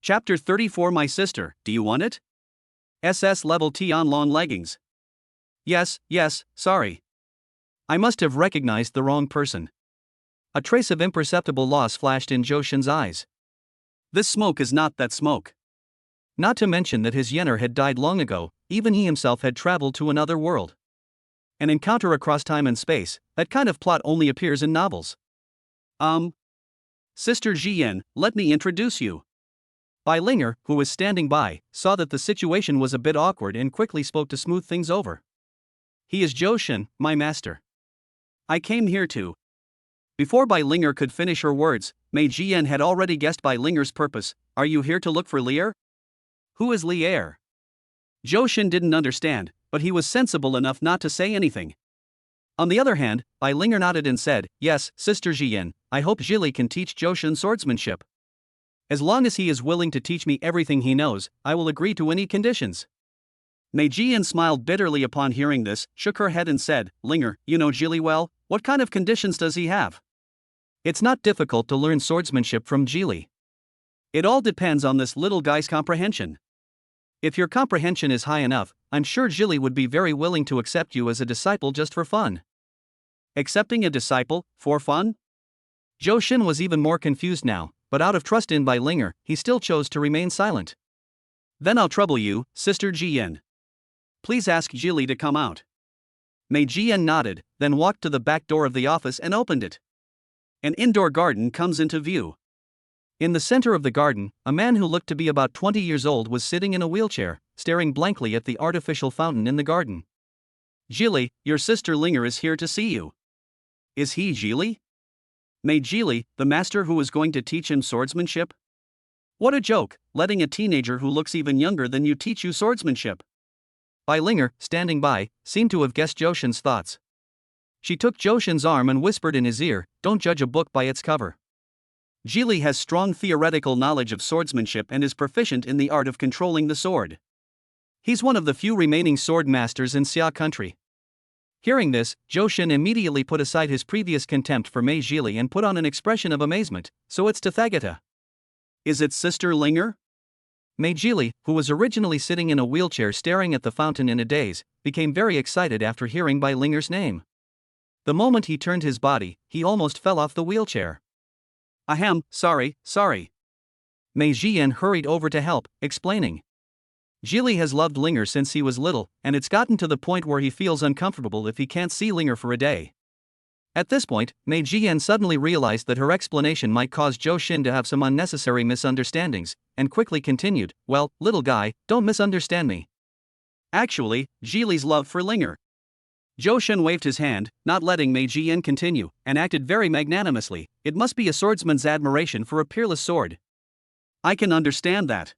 Chapter 34. My sister, do you want it? SS-level Tian long leggings. Yes, sorry. I must have recognized the wrong person. A trace of imperceptible loss flashed in Johan's eyes. This smoke is not that smoke. Not to mention that his Yenner had died long ago, even he himself had traveled to another world. An encounter across time and space, that kind of plot only appears in novels. Sister Jian, let me introduce you. Bai Linger, who was standing by, saw that the situation was a bit awkward and quickly spoke to smooth things over. He is Johan, my master. I came here to. Before Bai Linger could finish her words, Mei Jian had already guessed Bai Linger's purpose. Are you here to look for Lier? Who is Lier? Johan didn't understand, but he was sensible enough not to say anything. On the other hand, Bai Linger nodded and said, Yes, Sister Jian, I hope Zhili can teach Johan swordsmanship. As long as he is willing to teach me everything he knows, I will agree to any conditions. Mei Jian smiled bitterly upon hearing this, shook her head and said, Linger, you know Zhili well, what kind of conditions does he have? It's not difficult to learn swordsmanship from Zhili. It all depends on this little guy's comprehension. If your comprehension is high enough, I'm sure Zhili would be very willing to accept you as a disciple just for fun. Accepting a disciple, for fun? Johan was even more confused now, but out of trust in Bai Linger, he still chose to remain silent. Then I'll trouble you, Sister Jian. Please ask Zhili to come out. Mei Jian nodded, then walked to the back door of the office and opened it. An indoor garden comes into view. In the center of the garden, a man who looked to be about 20 years old was sitting in a wheelchair, staring blankly at the artificial fountain in the garden. Zhili, your sister Linger is here to see you. Is he Zhili? Mei Zhili, the master who is going to teach him swordsmanship? What a joke, letting a teenager who looks even younger than you teach you swordsmanship. Bai Linger, standing by, seemed to have guessed Johan's thoughts. She took Johan's arm and whispered in his ear, Don't judge a book by its cover. Zhili has strong theoretical knowledge of swordsmanship and is proficient in the art of controlling the sword. He's one of the few remaining sword masters in Xia country. Hearing this, Johan immediately put aside his previous contempt for Mei Zhili and put on an expression of amazement. So it's Tathagata. Is it Sister Linger? Mei Zhili, who was originally sitting in a wheelchair staring at the fountain in a daze, became very excited after hearing Bai Linger's name. The moment he turned his body, he almost fell off the wheelchair. Ahem, sorry. Mei Zhiyan hurried over to help, explaining. Zhili has loved Linger since he was little, and it's gotten to the point where he feels uncomfortable if he can't see Linger for a day. At this point, Mei Zhiyan suddenly realized that her explanation might cause Zhou Xin to have some unnecessary misunderstandings, and quickly continued, well, little guy, don't misunderstand me. Actually, Zhili's love for Linger. Zhou Xin waved his hand, not letting Mei Zhiyan continue, and acted very magnanimously. It must be a swordsman's admiration for a peerless sword. I can understand that.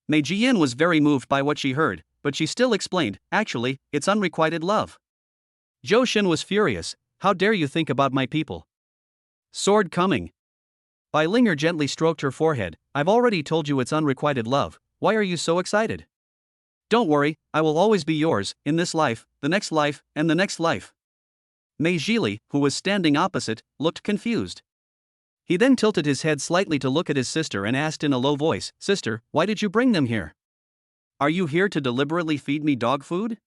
Mei Zhiyan was very moved by what she heard, but she still explained, actually, it's unrequited love. Zhou Xin was furious. How dare you think about my people? Sword coming. Bai Linger gently stroked her forehead. I've already told you it's unrequited love. Why are you so excited? Don't worry, I will always be yours, in this life, the next life, and the next life. Mei Zhili, who was standing opposite, looked confused. He then tilted his head slightly to look at his sister and asked in a low voice, Sister, why did you bring them here? Are you here to deliberately feed me dog food?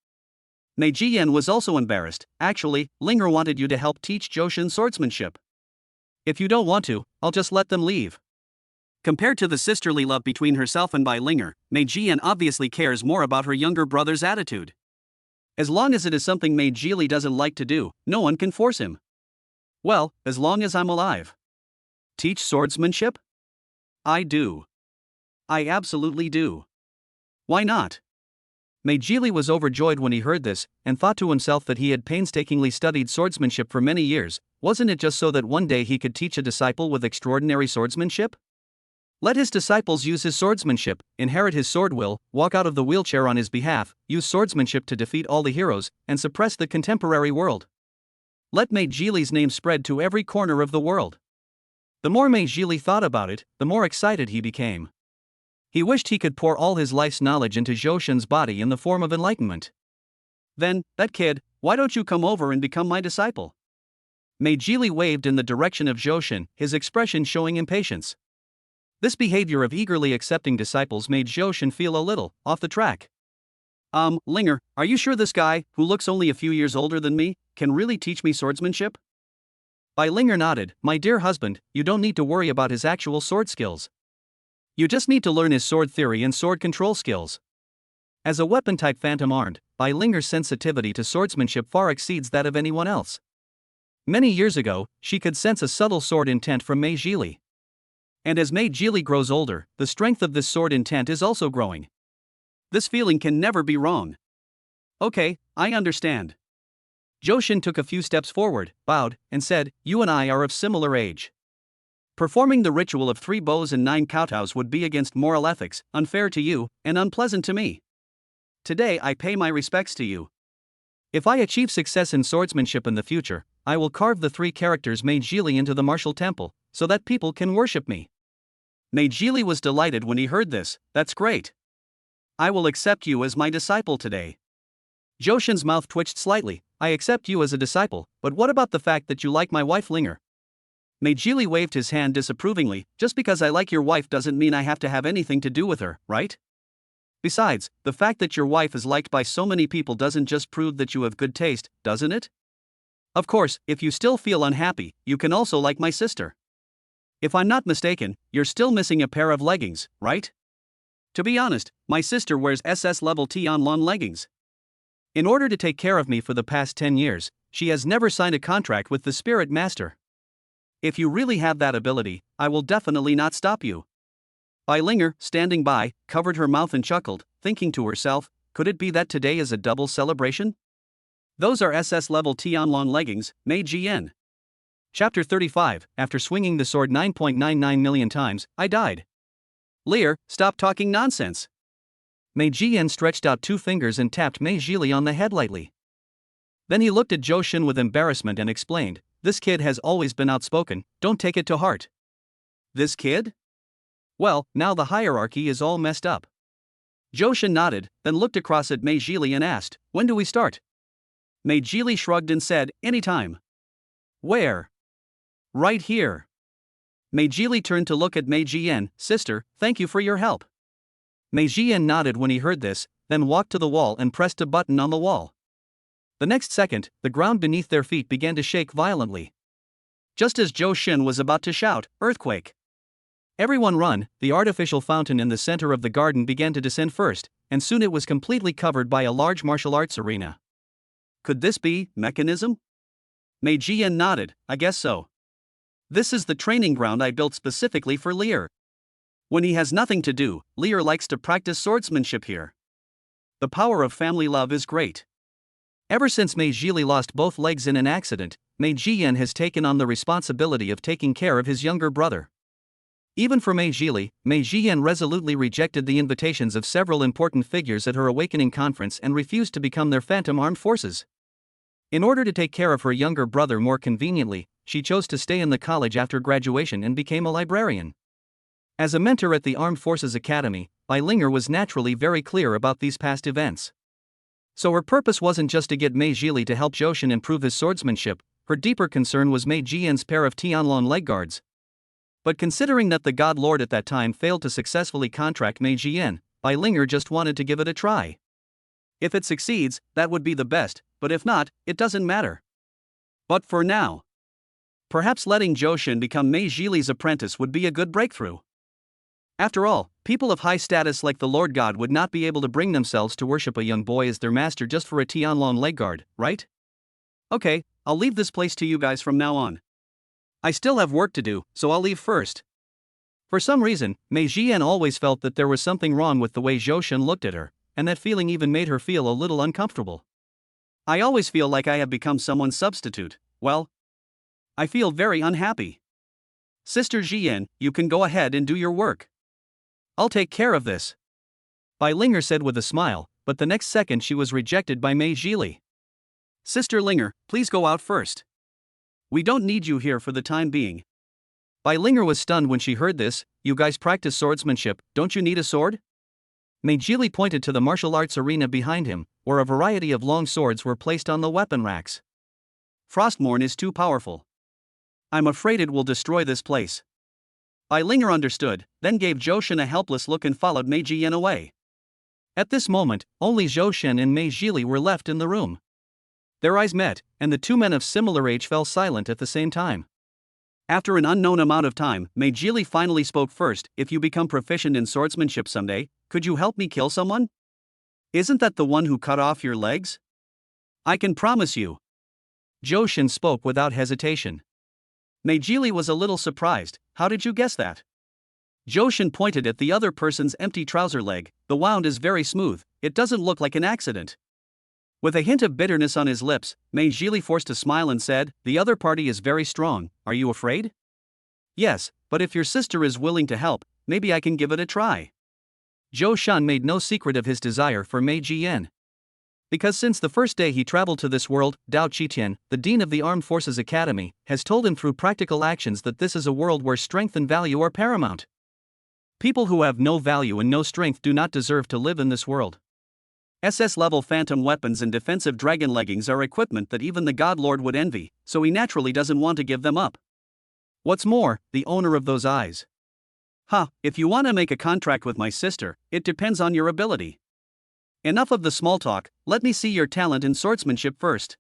Mei Zhiyan was also embarrassed. Actually, Linger wanted you to help teach Zhou Xin swordsmanship. If you don't want to, I'll just let them leave. Compared to the sisterly love between herself and Bai Linger, Mei Zhiyan obviously cares more about her younger brother's attitude. As long as it is something Mei Zhili doesn't like to do, no one can force him. Well, as long as I'm alive. Teach swordsmanship? I do. I absolutely do. Why not? Mei Zhili was overjoyed when he heard this, and thought to himself that he had painstakingly studied swordsmanship for many years. Wasn't it just so that one day he could teach a disciple with extraordinary swordsmanship? Let his disciples use his swordsmanship, inherit his sword will, walk out of the wheelchair on his behalf, use swordsmanship to defeat all the heroes, and suppress the contemporary world. Let Mei Zhili's name spread to every corner of the world. The more Mei Zhili thought about it, the more excited he became. He wished he could pour all his life's knowledge into Zhou Xin's body in the form of enlightenment. Then, that kid, why don't you come over and become my disciple? Mei Zhili waved in the direction of Zhou Xin, his expression showing impatience. This behavior of eagerly accepting disciples made Zhou Xin feel a little off the track. Linger, are you sure this guy, who looks only a few years older than me, can really teach me swordsmanship? Bai Linger nodded. My dear husband, you don't need to worry about his actual sword skills. You just need to learn his sword theory and sword control skills. As a weapon-type phantom armed, Bai Linger's sensitivity to swordsmanship far exceeds that of anyone else. Many years ago, she could sense a subtle sword intent from Mei Zhili. And as Mei Zhili grows older, the strength of this sword intent is also growing. This feeling can never be wrong. Okay, I understand. Zhou Xin took a few steps forward, bowed, and said, You and I are of similar age. Performing the ritual of 3 bows and 9 kowtows would be against moral ethics, unfair to you, and unpleasant to me. Today I pay my respects to you. If I achieve success in swordsmanship in the future, I will carve the 3 characters Mei Zhili into the martial temple, so that people can worship me. Mei Zhili was delighted when he heard this. That's great. I will accept you as my disciple today. Zhou Xin's mouth twitched slightly. I accept you as a disciple, but what about the fact that you like my wife Linger? Mei Zhili waved his hand disapprovingly. Just because I like your wife doesn't mean I have to have anything to do with her, right? Besides, the fact that your wife is liked by so many people doesn't just prove that you have good taste, doesn't it? Of course, if you still feel unhappy, you can also like my sister. If I'm not mistaken, you're still missing a pair of leggings, right? To be honest, my sister wears SS-level Tianlong leggings. In order to take care of me for the past 10 years, she has never signed a contract with the Spirit Master. If you really have that ability, I will definitely not stop you. Bai Linger, standing by, covered her mouth and chuckled, thinking to herself, could it be that today is a double celebration? Those are SS-level Tianlong leggings, Mei Zhiyan. Chapter 35, After swinging the sword 9.99 million times, I died. Lear, stop talking nonsense. Mei Zhiyan stretched out 2 fingers and tapped Mei Zhili on the head lightly. Then he looked at Zhou Xin with embarrassment and explained, This kid has always been outspoken, don't take it to heart. This kid? Well, now the hierarchy is all messed up. Johan nodded, then looked across at Mei Jili and asked, "When do we start?" Mei Jili shrugged and said, "Anytime." "Where?" "Right here." Mei Jili turned to look at Mei Jian. "Sister, thank you for your help." Mei Jian nodded when he heard this, then walked to the wall and pressed a button on the wall. The next second, the ground beneath their feet began to shake violently. Just as Zhou Xin was about to shout, "Earthquake! Everyone run!" the artificial fountain in the center of the garden began to descend first, and soon it was completely covered by a large martial arts arena. Could this be mechanism? Mei Jian nodded. "I guess so. This is the training ground I built specifically for Lear. When he has nothing to do, Lear likes to practice swordsmanship here. The power of family love is great." Ever since Mei Jili lost both legs in an accident, Mei Jian has taken on the responsibility of taking care of his younger brother. Even for Mei Jili, Mei Jian resolutely rejected the invitations of several important figures at her awakening conference and refused to become their phantom armed forces. In order to take care of her younger brother more conveniently, she chose to stay in the college after graduation and became a librarian. As a mentor at the Armed Forces Academy, Bai Linger was naturally very clear about these past events. So her purpose wasn't just to get Mei Jili to help Johan improve his swordsmanship, her deeper concern was Mei Jian's pair of Tianlong leg guards. But considering that the God Lord at that time failed to successfully contract Mei Jian, Bai Linger just wanted to give it a try. If it succeeds, that would be the best, but if not, it doesn't matter. But for now, perhaps letting Johan become Mei Jili's apprentice would be a good breakthrough. After all, people of high status like the Lord God would not be able to bring themselves to worship a young boy as their master just for a Tianlong leg guard, right? Okay, I'll leave this place to you guys from now on. I still have work to do, so I'll leave first. For some reason, Mei Jian always felt that there was something wrong with the way Johan looked at her, and that feeling even made her feel a little uncomfortable. I always feel like I have become someone's substitute. Well, I feel very unhappy. Sister Jian, you can go ahead and do your work. I'll take care of this, Bai Linger said with a smile, but the next second she was rejected by Mei Jili. Sister Linger, please go out first. We don't need you here for the time being. Bai Linger was stunned when she heard this. You guys practice swordsmanship, don't you need a sword? Mei Jili pointed to the martial arts arena behind him, where a variety of long swords were placed on the weapon racks. Frostmourne is too powerful. I'm afraid it will destroy this place. Bai Linger understood, then gave Johan a helpless look and followed Mei Jian away. At this moment, only Johan and Mei Jili were left in the room. Their eyes met, and the two men of similar age fell silent at the same time. After an unknown amount of time, Mei Jili finally spoke first. If you become proficient in swordsmanship someday, could you help me kill someone? Isn't that the one who cut off your legs? I can promise you. Johan spoke without hesitation. Mei Jili was a little surprised. How did you guess that? Johan pointed at the other person's empty trouser leg. The wound is very smooth, it doesn't look like an accident. With a hint of bitterness on his lips, Mei Jili forced a smile and said, the other party is very strong, are you afraid? Yes, but if your sister is willing to help, maybe I can give it a try. Johan made no secret of his desire for Mei Jian. Because since the first day he traveled to this world, Dao Qitian, the dean of the Armed Forces Academy, has told him through practical actions that this is a world where strength and value are paramount. People who have no value and no strength do not deserve to live in this world. SS-level phantom weapons and defensive dragon leggings are equipment that even the God Lord would envy, so he naturally doesn't want to give them up. What's more, the owner of those eyes. If you want to make a contract with my sister, it depends on your ability. Enough of the small talk, let me see your talent in swordsmanship first.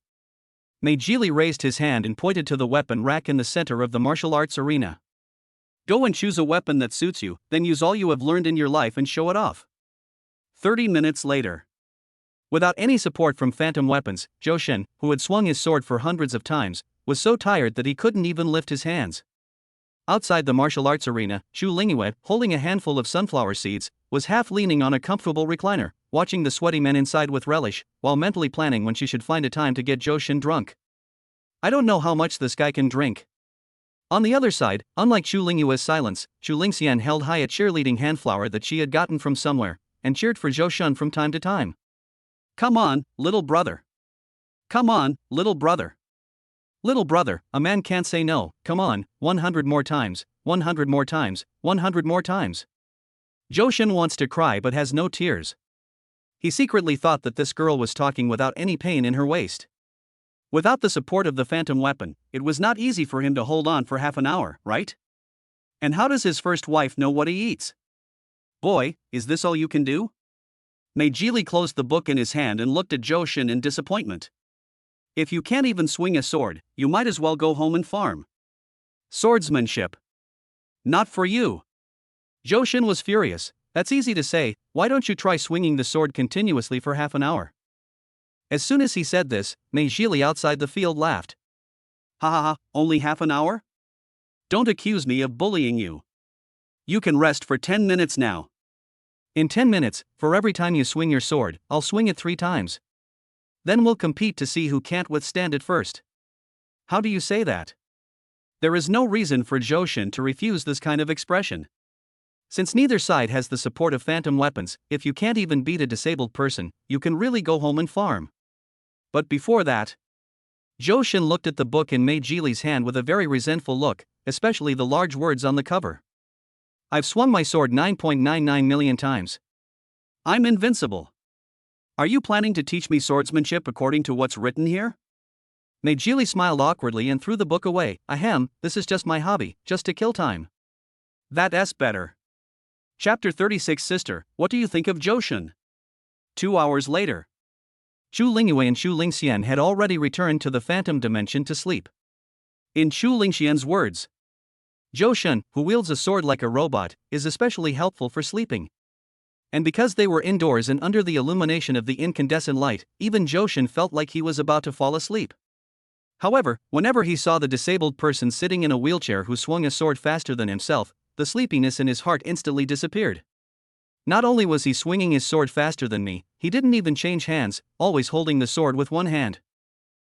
Mei Jili raised his hand and pointed to the weapon rack in the center of the martial arts arena. Go and choose a weapon that suits you, then use all you have learned in your life and show it off. 30 minutes later. Without any support from phantom weapons, Johan, who had swung his sword for hundreds of times, was so tired that he couldn't even lift his hands. Outside the martial arts arena, Zhu Lingyue, holding a handful of sunflower seeds, was half leaning on a comfortable recliner, watching the sweaty men inside with relish, while mentally planning when she should find a time to get Johan drunk. I don't know how much this guy can drink. On the other side, unlike Zhu Lingyue's silence, Zhu Lingxian held high a cheerleading handflower that she had gotten from somewhere, and cheered for Johan from time to time. Come on, little brother. Come on, little brother. Little brother, a man can't say no, come on, 100 more times, 100 more times, 100 more times. Johan wants to cry but has no tears. He secretly thought that this girl was talking without any pain in her waist. Without the support of the phantom weapon, it was not easy for him to hold on for half an hour, right? And how does his first wife know what he eats? Boy, is this all you can do? Meijili closed the book in his hand and looked at Johan in disappointment. If you can't even swing a sword, you might as well go home and farm. Swordsmanship. Not for you. Johan was furious. That's easy to say, why don't you try swinging the sword continuously for half an hour? As soon as he said this, Meijili outside the field laughed. Ha ha ha, only half an hour? Don't accuse me of bullying you. You can rest for 10 minutes now. In 10 minutes, for every time you swing your sword, I'll swing it 3 times. Then we'll compete to see who can't withstand it first. How do you say that? There is no reason for Johan to refuse this kind of expression. Since neither side has the support of phantom weapons, if you can't even beat a disabled person, you can really go home and farm. But before that, Johan looked at the book in Meijili's hand with a very resentful look, especially the large words on the cover. I've swung my sword 9.99 million times. I'm invincible. Are you planning to teach me swordsmanship according to what's written here? Meijili smiled awkwardly and threw the book away. Ahem, this is just my hobby, just to kill time. That's better. Chapter 36 Sister, what do you think of Johan? 2 hours later. Chu Lingyue and Chu Lingxian had already returned to the phantom dimension to sleep. In Chu Lingxian's words, Johan, who wields a sword like a robot, is especially helpful for sleeping. And because they were indoors and under the illumination of the incandescent light, even Johan felt like he was about to fall asleep. However, whenever he saw the disabled person sitting in a wheelchair who swung a sword faster than himself, the sleepiness in his heart instantly disappeared. Not only was he swinging his sword faster than me, he didn't even change hands, always holding the sword with one hand.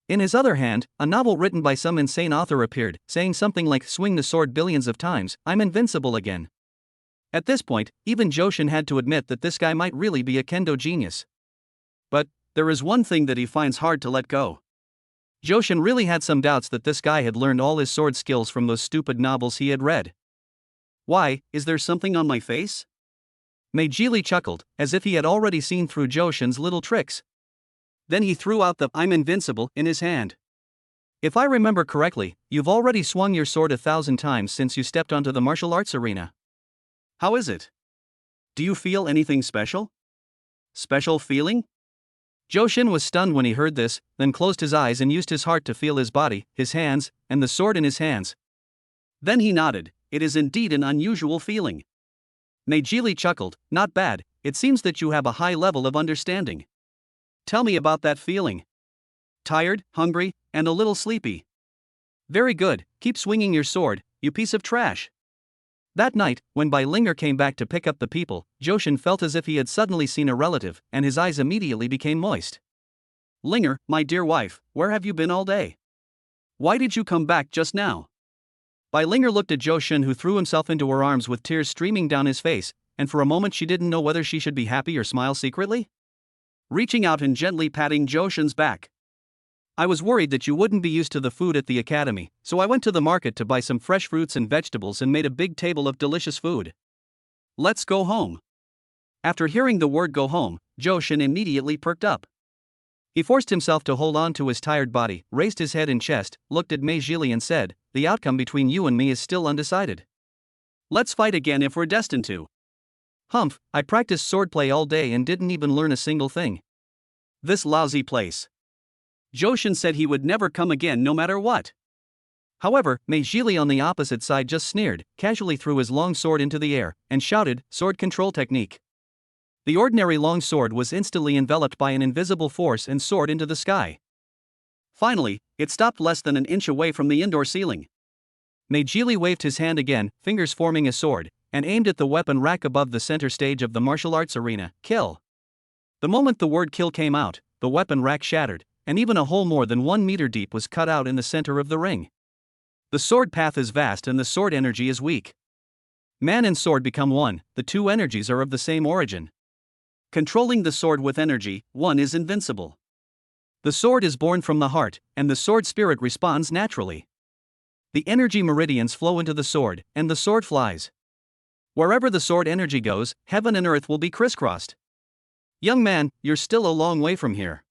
In his other hand, a novel written by some insane author appeared, saying something like swing the sword billions of times, I'm invincible again. At this point, even Johan had to admit that this guy might really be a kendo genius. But there is one thing that he finds hard to let go. Johan really had some doubts that this guy had learned all his sword skills from those stupid novels he had read. Why, is there something on my face? Meijili chuckled, as if he had already seen through Johan's little tricks. Then he threw out the I'm invincible in his hand. If I remember correctly, you've already swung your sword 1,000 times since you stepped onto the martial arts arena. How is it? Do you feel anything special? Special feeling? Johan was stunned when he heard this, then closed his eyes and used his heart to feel his body, his hands, and the sword in his hands. Then he nodded. It is indeed an unusual feeling. Meijili chuckled, not bad, it seems that you have a high level of understanding. Tell me about that feeling. Tired, hungry, and a little sleepy. Very good, keep swinging your sword, you piece of trash. That night, when Bai Linger came back to pick up the people, Johan felt as if he had suddenly seen a relative, and his eyes immediately became moist. Linger, my dear wife, where have you been all day? Why did you come back just now? Bai Linger looked at Johan, who threw himself into her arms with tears streaming down his face, and for a moment she didn't know whether she should be happy or smile secretly. Reaching out and gently patting Johan's back. I was worried that you wouldn't be used to the food at the academy, so I went to the market to buy some fresh fruits and vegetables and made a big table of delicious food. Let's go home. After hearing the word go home, Johan immediately perked up. He forced himself to hold on to his tired body, raised his head and chest, looked at Meijili and said, the outcome between you and me is still undecided. Let's fight again if we're destined to. Humph, I practiced swordplay all day and didn't even learn a single thing. This lousy place. Johan said he would never come again no matter what. However, Meijili on the opposite side just sneered, casually threw his long sword into the air, and shouted, sword control technique. The ordinary long sword was instantly enveloped by an invisible force and soared into the sky. Finally, it stopped less than an inch away from the indoor ceiling. Meijili waved his hand again, fingers forming a sword, and aimed at the weapon rack above the center stage of the martial arts arena, kill. The moment the word kill came out, the weapon rack shattered, and even a hole more than 1 meter deep was cut out in the center of the ring. The sword path is vast and the sword energy is weak. Man and sword become one, the two energies are of the same origin. Controlling the sword with energy, one is invincible. The sword is born from the heart, and the sword spirit responds naturally. The energy meridians flow into the sword, and the sword flies. Wherever the sword energy goes, heaven and earth will be crisscrossed. Young man, you're still a long way from here.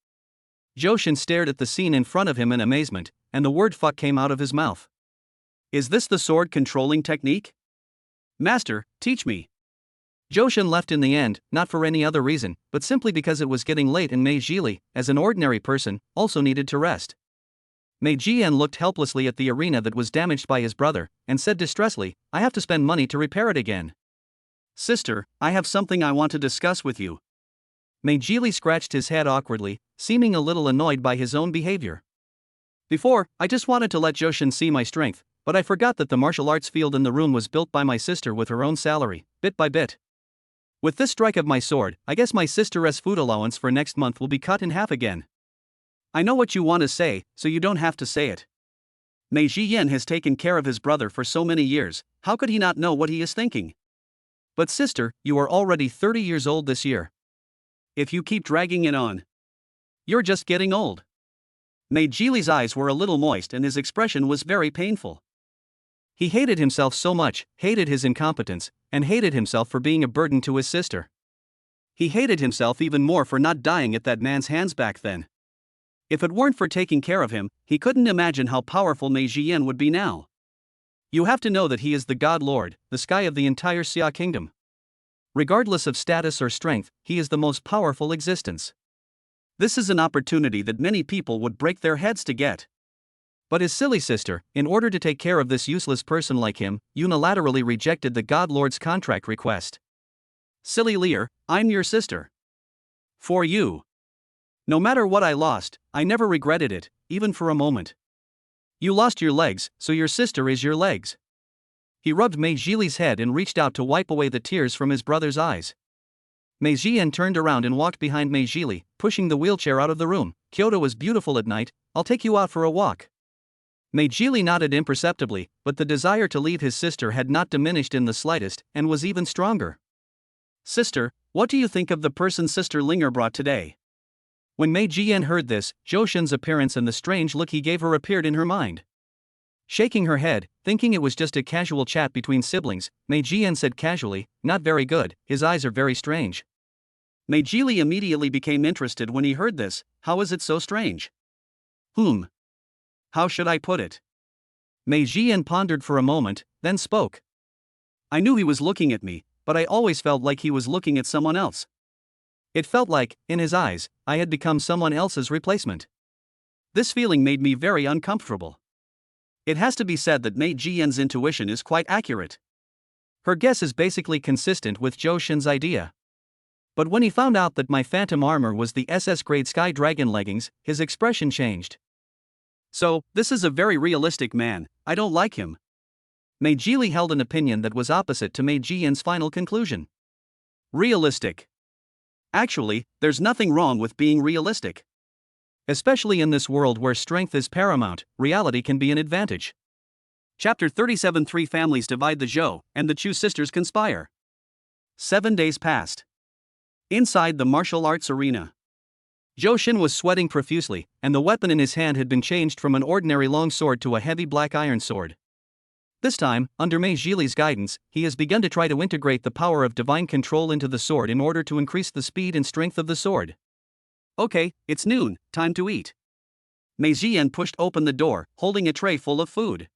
Johan stared at the scene in front of him in amazement, and the word fuck came out of his mouth. Is this the sword controlling technique? Master, teach me. Johan left in the end, not for any other reason, but simply because it was getting late and Mei Jili, as an ordinary person, also needed to rest. Mei Jian looked helplessly at the arena that was damaged by his brother, and said distressfully, I have to spend money to repair it again. Sister, I have something I want to discuss with you. Mei Jili scratched his head awkwardly, seeming a little annoyed by his own behavior. Before, I just wanted to let Johan see my strength, but I forgot that the martial arts field in the room was built by my sister with her own salary, bit by bit. With this strike of my sword, I guess my sister's food allowance for next month will be cut in half again. I know what you want to say, so you don't have to say it. Mei Jiyan has taken care of his brother for so many years, how could he not know what he is thinking? But sister, you are already 30 years old this year. If you keep dragging it on, you're just getting old. Mei Jili's eyes were a little moist and his expression was very painful. He hated himself so much, hated his incompetence, and hated himself for being a burden to his sister. He hated himself even more for not dying at that man's hands back then. If it weren't for taking care of him, he couldn't imagine how powerful Mei Jiyan would be now. You have to know that he is the God Lord, the sky of the entire Xia kingdom. Regardless of status or strength, he is the most powerful existence. This is an opportunity that many people would break their heads to get. But his silly sister, in order to take care of this useless person like him, unilaterally rejected the God Lord's contract request. Silly Lear, I'm your sister. For you. No matter what I lost, I never regretted it, even for a moment. You lost your legs, so your sister is your legs. He rubbed Mei Jili's head and reached out to wipe away the tears from his brother's eyes. Mei Jian turned around and walked behind Mei Jili, pushing the wheelchair out of the room. Kyoto is beautiful at night, I'll take you out for a walk. Mei Jili nodded imperceptibly, but the desire to leave his sister had not diminished in the slightest, and was even stronger. Sister, what do you think of the person Sister Linger brought today? When Mei Jian heard this, Johan's appearance and the strange look he gave her appeared in her mind. Shaking her head, thinking it was just a casual chat between siblings, Mei Jian said casually, not very good, his eyes are very strange. Mei Jili immediately became interested when he heard this, how is it so strange? How should I put it? Mei Jian pondered for a moment, then spoke. I knew he was looking at me, but I always felt like he was looking at someone else. It felt like, in his eyes, I had become someone else's replacement. This feeling made me very uncomfortable. It has to be said that Mei Jian's intuition is quite accurate. Her guess is basically consistent with Zhou Shen's idea. But when he found out that my phantom armor was the SS grade Sky Dragon leggings, his expression changed. So, this is a very realistic man, I don't like him. Mei Jili held an opinion that was opposite to Mei Jian's final conclusion. Realistic. Actually, there's nothing wrong with being realistic. Especially in this world where strength is paramount, reality can be an advantage. Chapter 37. 3 families divide the Zhou, and the Chu sisters conspire. 7 days passed. Inside the martial arts arena, Zhou Shin was sweating profusely, and the weapon in his hand had been changed from an ordinary long sword to a heavy black iron sword. This time, under Mei Jili's guidance, he has begun to try to integrate the power of divine control into the sword in order to increase the speed and strength of the sword. Okay, it's noon, time to eat. Mei Jian pushed open the door, holding a tray full of food.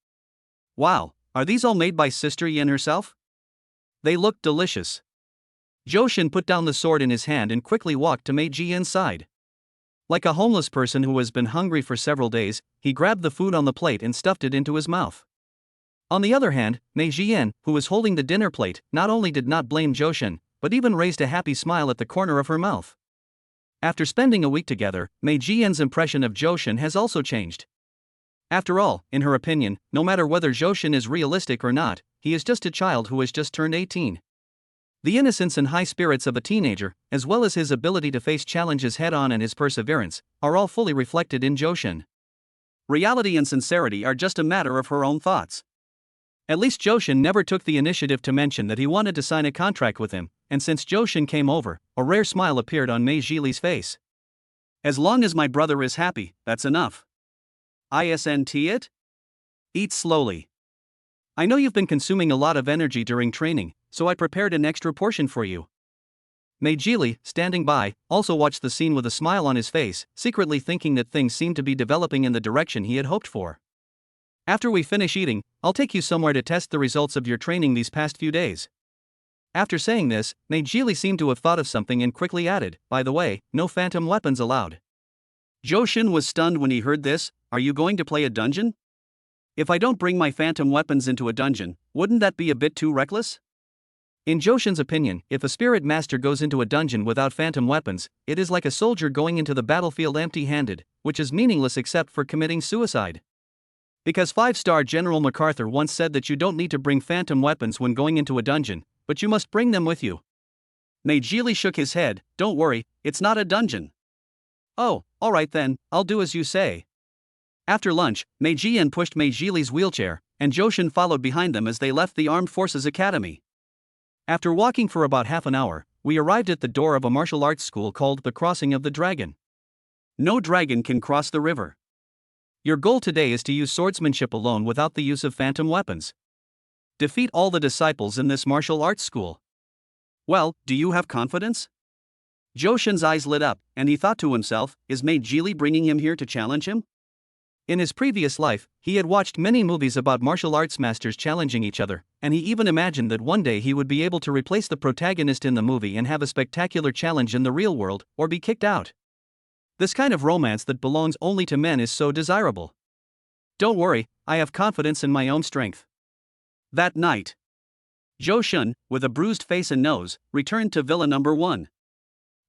Wow, are these all made by Sister Yin herself? They look delicious. Zhou Shin put down the sword in his hand and quickly walked to Mei Jian's side. Like a homeless person who has been hungry for several days, he grabbed the food on the plate and stuffed it into his mouth. On the other hand, Mei Jian, who was holding the dinner plate, not only did not blame Zhou Shin, but even raised a happy smile at the corner of her mouth. After spending a week together, Mei Jian's impression of Zhou Shin has also changed. After all, in her opinion, no matter whether Zhou Shin is realistic or not, he is just a child who has just turned 18. The innocence and high spirits of a teenager, as well as his ability to face challenges head-on and his perseverance, are all fully reflected in Zhou Shin. Reality and sincerity are just a matter of her own thoughts. At least Zhou Shin never took the initiative to mention that he wanted to sign a contract with him, and since Zhou Shin came over, a rare smile appeared on Mei Jili's face. As long as my brother is happy, that's enough. Isn't it? Eat slowly. I know you've been consuming a lot of energy during training, so I prepared an extra portion for you. Meijili, standing by, also watched the scene with a smile on his face, secretly thinking that things seemed to be developing in the direction he had hoped for. After we finish eating, I'll take you somewhere to test the results of your training these past few days. After saying this, Meijili seemed to have thought of something and quickly added, by the way, no phantom weapons allowed. Johan was stunned when he heard this. Are you going to play a dungeon? If I don't bring my phantom weapons into a dungeon, wouldn't that be a bit too reckless? In Johan's opinion, if a spirit master goes into a dungeon without phantom weapons, it is like a soldier going into the battlefield empty-handed, which is meaningless except for committing suicide. Because 5-star General MacArthur once said that you don't need to bring phantom weapons when going into a dungeon, but you must bring them with you. Meijili shook his head. Don't worry, it's not a dungeon. Oh, alright then, I'll do as you say. After lunch, Meijin pushed Meijili's wheelchair, and Johan followed behind them as they left the Armed Forces Academy. After walking for about half an hour, we arrived at the door of a martial arts school called the Crossing of the Dragon. No dragon can cross the river. Your goal today is to use swordsmanship alone without the use of phantom weapons. Defeat all the disciples in this martial arts school. Well, do you have confidence? Johan's eyes lit up, and he thought to himself, is Meijili bringing him here to challenge him? In his previous life, he had watched many movies about martial arts masters challenging each other, and he even imagined that one day he would be able to replace the protagonist in the movie and have a spectacular challenge in the real world, or be kicked out. This kind of romance that belongs only to men is so desirable. Don't worry, I have confidence in my own strength. That night, Johan, with a bruised face and nose, returned to Villa Number 1.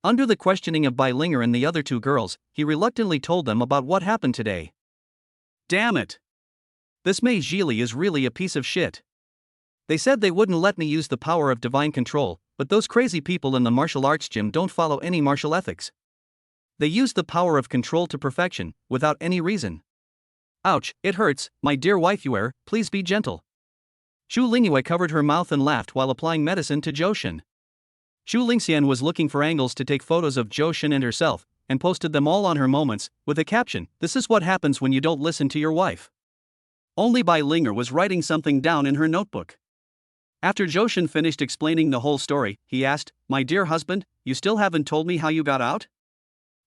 Under the questioning of Beilinger and the other two girls, he reluctantly told them about what happened today. Damn it! This Meijili is really a piece of shit. They said they wouldn't let me use the power of divine control, but those crazy people in the martial arts gym don't follow any martial ethics. They use the power of control to perfection, without any reason. Ouch, it hurts, my dear waifuer, please be gentle. Xu Lingyue covered her mouth and laughed while applying medicine to Johan. Xu Lingxian was looking for angles to take photos of Johan and herself, and posted them all on her moments, with a caption, "This is what happens when you don't listen to your wife." Only Beilinger was writing something down in her notebook. After Johan finished explaining the whole story, he asked, "My dear husband, you still haven't told me how you got out?"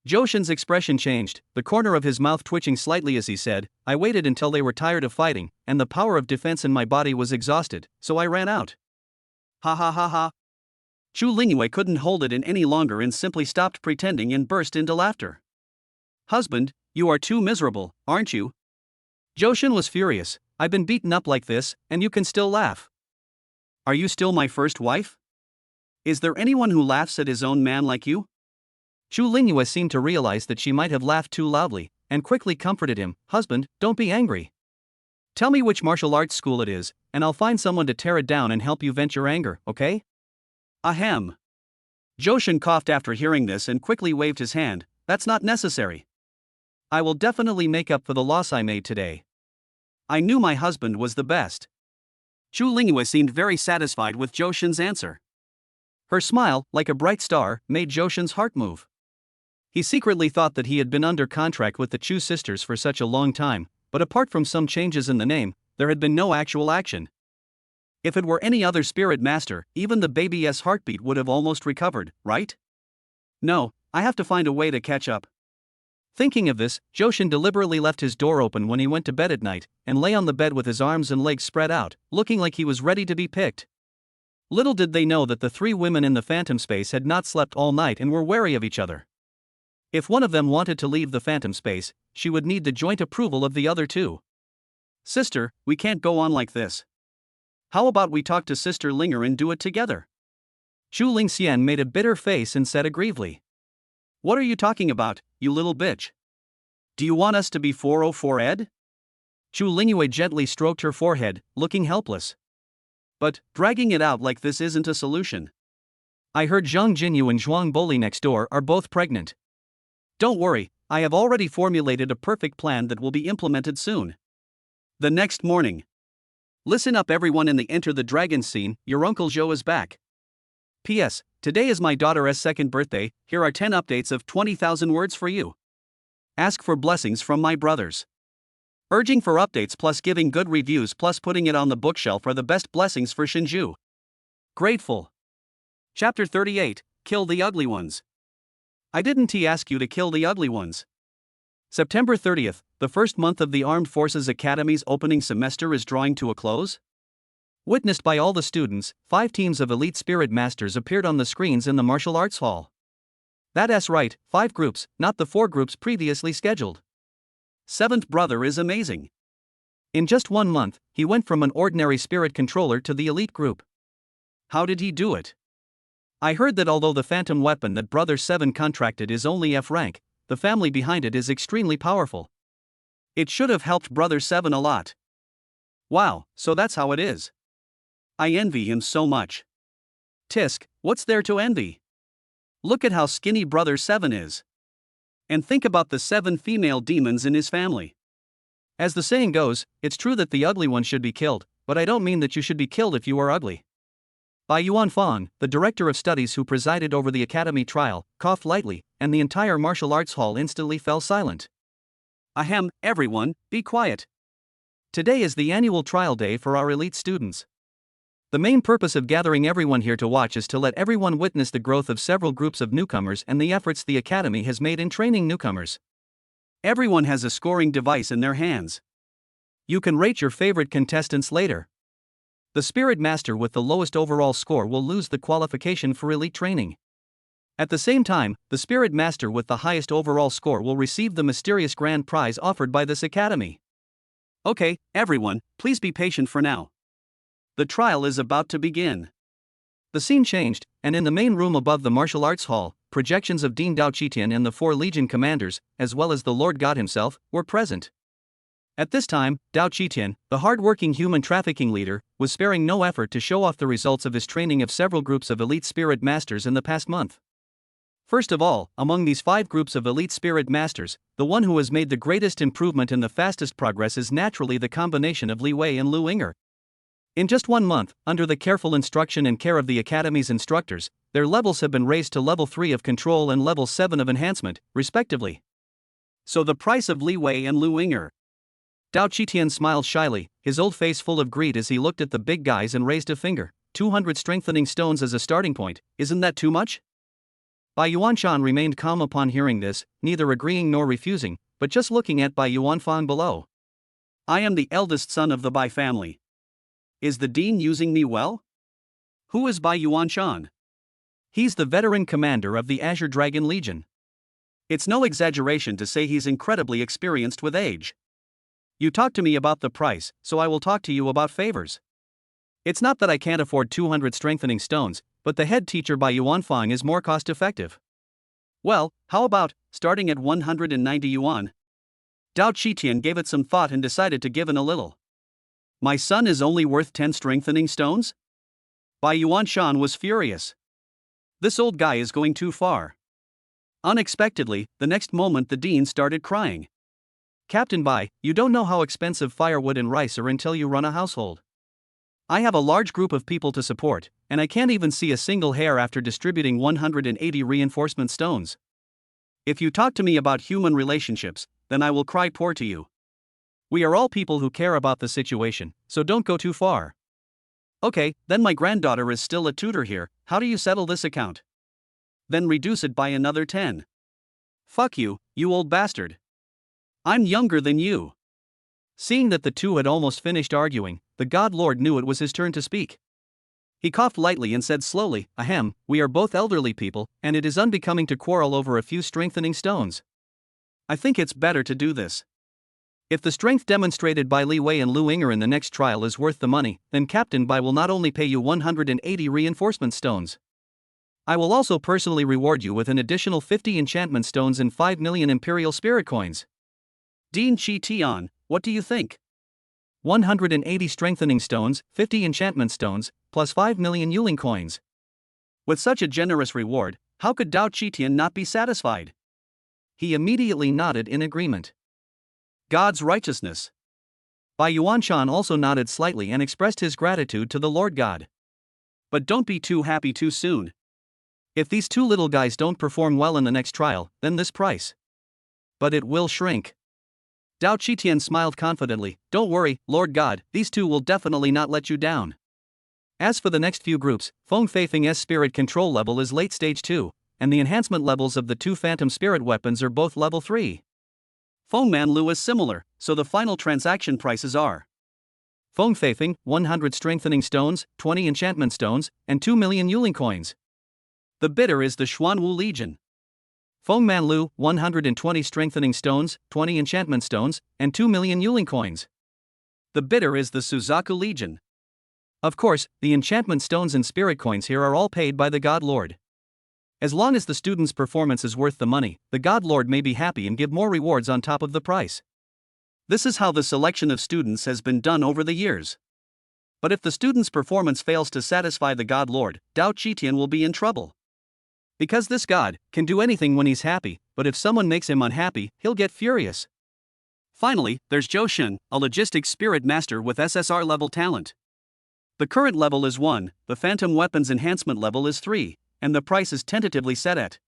Johan's expression changed, the corner of his mouth twitching slightly as he said, "I waited until they were tired of fighting, and the power of defense in my body was exhausted, so I ran out." Ha ha ha ha. Xu Lingyue couldn't hold it in any longer and simply stopped pretending and burst into laughter. "Husband, you are too miserable, aren't you?" Johan was furious. "I've been beaten up like this, and you can still laugh. Are you still my first wife? Is there anyone who laughs at his own man like you?" Xu Lingyue seemed to realize that she might have laughed too loudly, and quickly comforted him. "Husband, don't be angry. Tell me which martial arts school it is, and I'll find someone to tear it down and help you vent your anger, okay?" Ahem. Johan coughed after hearing this and quickly waved his hand. "That's not necessary. I will definitely make up for the loss I made today. I knew my husband was the best." Xu Lingyue seemed very satisfied with Johan's answer. Her smile, like a bright star, made Johan's heart move. He secretly thought that he had been under contract with the Chu sisters for such a long time, but apart from some changes in the name, there had been no actual action. If it were any other spirit master, even the baby's heartbeat would have almost recovered, right? No, I have to find a way to catch up. Thinking of this, Johan deliberately left his door open when he went to bed at night, and lay on the bed with his arms and legs spread out, looking like he was ready to be picked. Little did they know that the three women in the phantom space had not slept all night and were wary of each other. If one of them wanted to leave the phantom space, she would need the joint approval of the other two. "Sister, we can't go on like this. How about we talk to Sister Linger and do it together?" Xu Lingxian made a bitter face and said aggrievely. "What are you talking about, you little bitch? Do you want us to be 404 ed?" Xu Lingyue gently stroked her forehead, looking helpless. "But, dragging it out like this isn't a solution. I heard Zhang Jinyu and Zhuang Boli next door are both pregnant. Don't worry, I have already formulated a perfect plan that will be implemented soon." The next morning. Listen up everyone in the Enter the Dragon scene, your Uncle Zhou is back. P.S. Today is my daughter's second birthday, here are 10 updates of 20,000 words for you. Ask for blessings from my brothers. Urging for updates plus giving good reviews plus putting it on the bookshelf are the best blessings for Shinju. Grateful. Chapter 38, Kill the Ugly Ones. I didn't ask you to kill the ugly ones. September 30th, the first month of the Armed Forces Academy's opening semester is drawing to a close. Witnessed by all the students, 5 teams of elite spirit masters appeared on the screens in the martial arts hall. That's right, 5 groups, not the 4 groups previously scheduled. 7th brother is amazing. In just 1 month, he went from an ordinary spirit controller to the elite group. How did he do it? I heard that although the phantom weapon that Brother 7 contracted is only F rank, the family behind it is extremely powerful. It should have helped Brother 7 a lot. Wow, so that's how it is. I envy him so much. Tisk, what's there to envy? Look at how skinny Brother 7 is. And think about the 7 female demons in his family. As the saying goes, it's true that the ugly one should be killed, but I don't mean that you should be killed if you are ugly. By Yuan Fang, the director of studies who presided over the academy trial, coughed lightly, and the entire martial arts hall instantly fell silent. Ahem, everyone, be quiet. Today is the annual trial day for our elite students. The main purpose of gathering everyone here to watch is to let everyone witness the growth of several groups of newcomers and the efforts the academy has made in training newcomers. Everyone has a scoring device in their hands. You can rate your favorite contestants later. The Spirit Master with the lowest overall score will lose the qualification for elite training. At the same time, the Spirit Master with the highest overall score will receive the mysterious grand prize offered by this academy. Okay, everyone, please be patient for now. The trial is about to begin. The scene changed, and in the main room above the martial arts hall, projections of Dean Dao Qitian and the 4 Legion commanders, as well as the Lord God himself, were present. At this time, Dao Qitian, the hard-working human trafficking leader, was sparing no effort to show off the results of his training of several groups of elite spirit masters in the past month. First of all, among these 5 groups of elite spirit masters, the one who has made the greatest improvement and the fastest progress is naturally the combination of Li Wei and Lu Yinger. In just 1 month, under the careful instruction and care of the Academy's instructors, their levels have been raised to level 3 of control and level 7 of enhancement, respectively. So the price of Li Wei and Lu Yinger. Dao Qitian smiled shyly, his old face full of greed as he looked at the big guys and raised a finger. 200 strengthening stones as a starting point, isn't that too much? Bai Yuanshan remained calm upon hearing this, neither agreeing nor refusing, but just looking at Bai Yuanfang below. I am the eldest son of the Bai family. Is the dean using me well? Who is Bai Yuanshan? He's the veteran commander of the Azure Dragon Legion. It's no exaggeration to say he's incredibly experienced with age. You talked to me about the price, so I will talk to you about favors. It's not that I can't afford 200 strengthening stones, but the head teacher Bai Yuanfang is more cost-effective. Well, how about starting at 190 yuan? Dao Qitian gave it some thought and decided to give in a little. My son is only worth 10 strengthening stones? Bai Yuanshan was furious. This old guy is going too far. Unexpectedly, the next moment the dean started crying. Captain Bai, you don't know how expensive firewood and rice are until you run a household. I have a large group of people to support, and I can't even see a single hair after distributing 180 reinforcement stones. If you talk to me about human relationships, then I will cry poor to you. We are all people who care about the situation, so don't go too far. Okay, then my granddaughter is still a tutor here, how do you settle this account? Then reduce it by another 10. Fuck you, you old bastard. I'm younger than you. Seeing that the two had almost finished arguing, the God Lord knew it was his turn to speak. He coughed lightly and said slowly, Ahem, we are both elderly people, and it is unbecoming to quarrel over a few strengthening stones. I think it's better to do this. If the strength demonstrated by Li Wei and Lu Yinger in the next trial is worth the money, then Captain Bai will not only pay you 180 reinforcement stones. I will also personally reward you with an additional 50 enchantment stones and 5 million Imperial Spirit coins. Dean Qitian, what do you think? 180 strengthening stones, 50 enchantment stones, plus 5 million Yuling coins. With such a generous reward, how could Dao Qitian not be satisfied? He immediately nodded in agreement. God's righteousness. Bai Yuanshan also nodded slightly and expressed his gratitude to the Lord God. But don't be too happy too soon. If these 2 little guys don't perform well in the next trial, then this price. But it will shrink. Dao Qitian smiled confidently, don't worry, Lord God, these 2 will definitely not let you down. As for the next few groups, Feng Feifeng's spirit control level is late stage 2, and the enhancement levels of the two phantom spirit weapons are both level 3. Feng Manlu is similar, so the final transaction prices are Feng Feifeng, 100 strengthening stones, 20 enchantment stones, and 2 million Yuling coins. The bidder is the Xuanwu Legion. Feng Manlu, 120 strengthening stones, 20 enchantment stones, and 2 million Yuling coins. The bidder is the Suzaku Legion. Of course, the enchantment stones and spirit coins here are all paid by the God Lord. As long as the student's performance is worth the money, the God Lord may be happy and give more rewards on top of the price. This is how the selection of students has been done over the years. But if the student's performance fails to satisfy the God Lord, Dao Qitian will be in trouble. Because this god can do anything when he's happy, but if someone makes him unhappy, he'll get furious. Finally, there's Johan, a logistics spirit master with SSR-level talent. The current level is 1, the phantom weapons enhancement level is 3, and the price is tentatively set at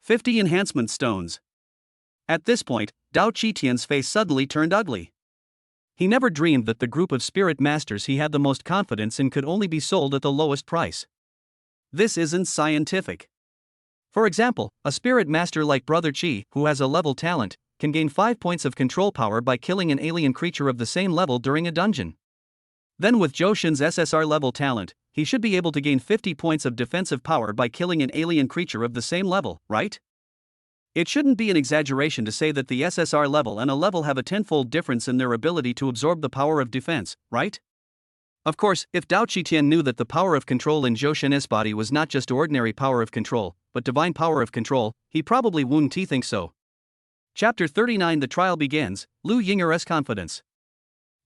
50 enhancement stones. At this point, Dao Qitian's face suddenly turned ugly. He never dreamed that the group of spirit masters he had the most confidence in could only be sold at the lowest price. This isn't scientific. For example, a spirit master like Brother Qi, who has a level talent, can gain 5 points of control power by killing an alien creature of the same level during a dungeon. Then with Joshin's SSR level talent, he should be able to gain 50 points of defensive power by killing an alien creature of the same level, right? It shouldn't be an exaggeration to say that the SSR level and a level have a tenfold difference in their ability to absorb the power of defense, right? Of course, if Dao Qitian knew that the power of control in Joshin's body was not just ordinary power of control, but divine power of control, he probably wouldn't think so. Chapter 39. The trial begins. Lu Yinger's confidence.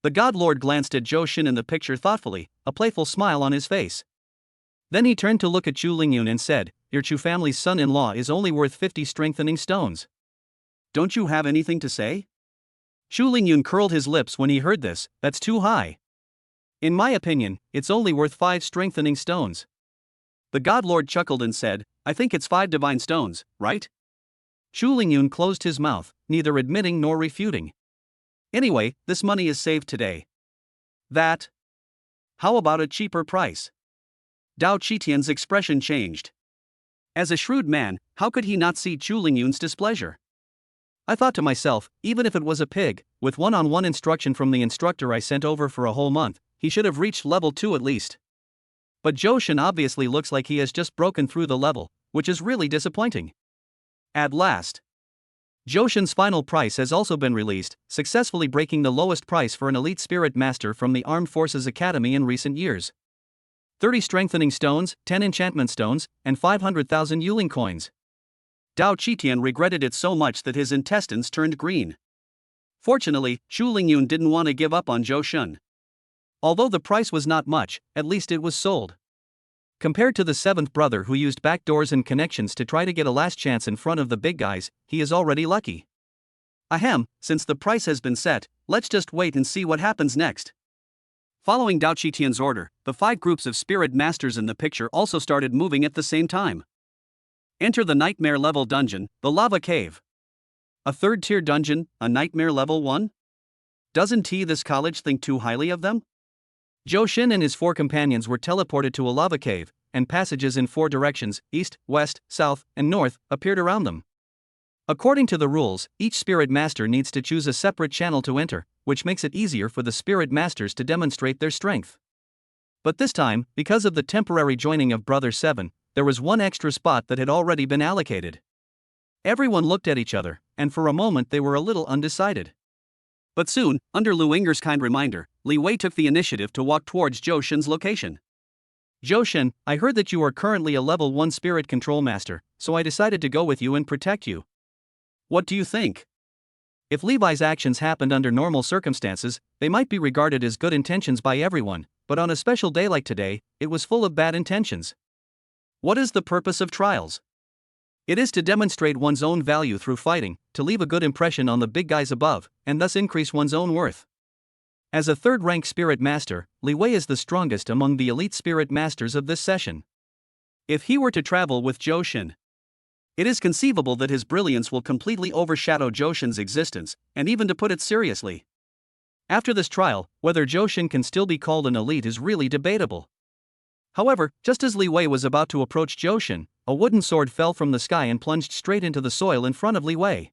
The God Lord glanced at Joshin in the picture thoughtfully, a playful smile on his face. Then he turned to look at Chu Lingyun and said, "Your Chu family's son-in-law is only worth 50 strengthening stones. Don't you have anything to say?" Chu Lingyun curled his lips when he heard this. "That's too high. In my opinion, it's only worth 5 strengthening stones." The God Lord chuckled and said, "I think it's 5 divine stones, right?" Chu Lingyun closed his mouth, neither admitting nor refuting. "Anyway, this money is saved today." "That? How about a cheaper price?" Dao Qitian's expression changed. As a shrewd man, how could he not see Chu Lingyun's displeasure? I thought to myself, even if it was a pig, with one-on-one instruction from the instructor I sent over for a whole month, he should have reached level 2 at least. But Joshin obviously looks like he has just broken through the level, which is really disappointing. At last, Joshin's final price has also been released, successfully breaking the lowest price for an elite spirit master from the Armed Forces Academy in recent years. 30 strengthening stones, 10 enchantment stones, and 500,000 Yuling coins. Dao Qitian regretted it so much that his intestines turned green. Fortunately, Chu Lingyun didn't want to give up on Joshin. Although the price was not much, at least it was sold. Compared to the 7th brother who used backdoors and connections to try to get a last chance in front of the big guys, he is already lucky. Ahem, since the price has been set, let's just wait and see what happens next. Following Dao Qitian's order, the 5 groups of spirit masters in the picture also started moving at the same time. Enter the nightmare level dungeon, the lava cave. A 3rd tier dungeon, a nightmare level 1? Doesn't this college think too highly of them? Joshin and his 4 companions were teleported to a lava cave, and passages in 4 directions, east, west, south, and north, appeared around them. According to the rules, each spirit master needs to choose a separate channel to enter, which makes it easier for the spirit masters to demonstrate their strength. But this time, because of the temporary joining of Brother 7, there was one extra spot that had already been allocated. Everyone looked at each other, and for a moment they were a little undecided. But soon, under Lu Yinger's kind reminder, Li Wei took the initiative to walk towards Joshin's location. "Joshin, I heard that you are currently a level 1 spirit control master, so I decided to go with you and protect you. What do you think?" If Levi's actions happened under normal circumstances, they might be regarded as good intentions by everyone, but on a special day like today, it was full of bad intentions. What is the purpose of trials? It is to demonstrate one's own value through fighting, to leave a good impression on the big guys above, and thus increase one's own worth. As a 3rd-rank spirit master, Li Wei is the strongest among the elite spirit masters of this session. If he were to travel with Joshin, it is conceivable that his brilliance will completely overshadow Joshin's existence, and even to put it seriously. After this trial, whether Joshin can still be called an elite is really debatable. However, just as Li Wei was about to approach Johan, a wooden sword fell from the sky and plunged straight into the soil in front of Li Wei.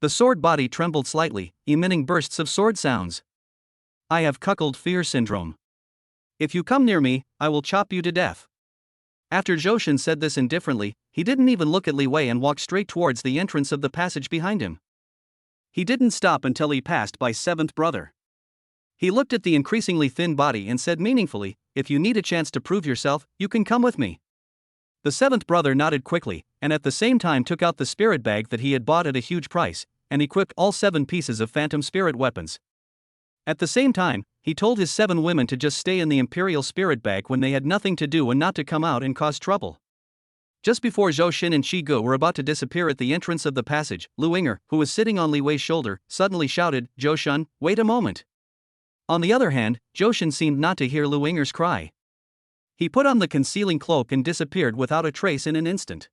The sword body trembled slightly, emitting bursts of sword sounds. I have cuckold fear syndrome. If you come near me, I will chop you to death. After Johan said this indifferently, he didn't even look at Li Wei and walked straight towards the entrance of the passage behind him. He didn't stop until he passed by seventh brother. He looked at the increasingly thin body and said meaningfully, if you need a chance to prove yourself, you can come with me. The seventh brother nodded quickly, and at the same time took out the spirit bag that he had bought at a huge price, and equipped all 7 pieces of phantom spirit weapons. At the same time, he told his 7 women to just stay in the imperial spirit bag when they had nothing to do and not to come out and cause trouble. Just before Zhou Xin and Shi Gu were about to disappear at the entrance of the passage, Lu Ying'er, who was sitting on Li Wei's shoulder, suddenly shouted, "Zhou Shun, wait a moment." On the other hand, Zhou Xin seemed not to hear Lu Ying'er's cry. He put on the concealing cloak and disappeared without a trace in an instant.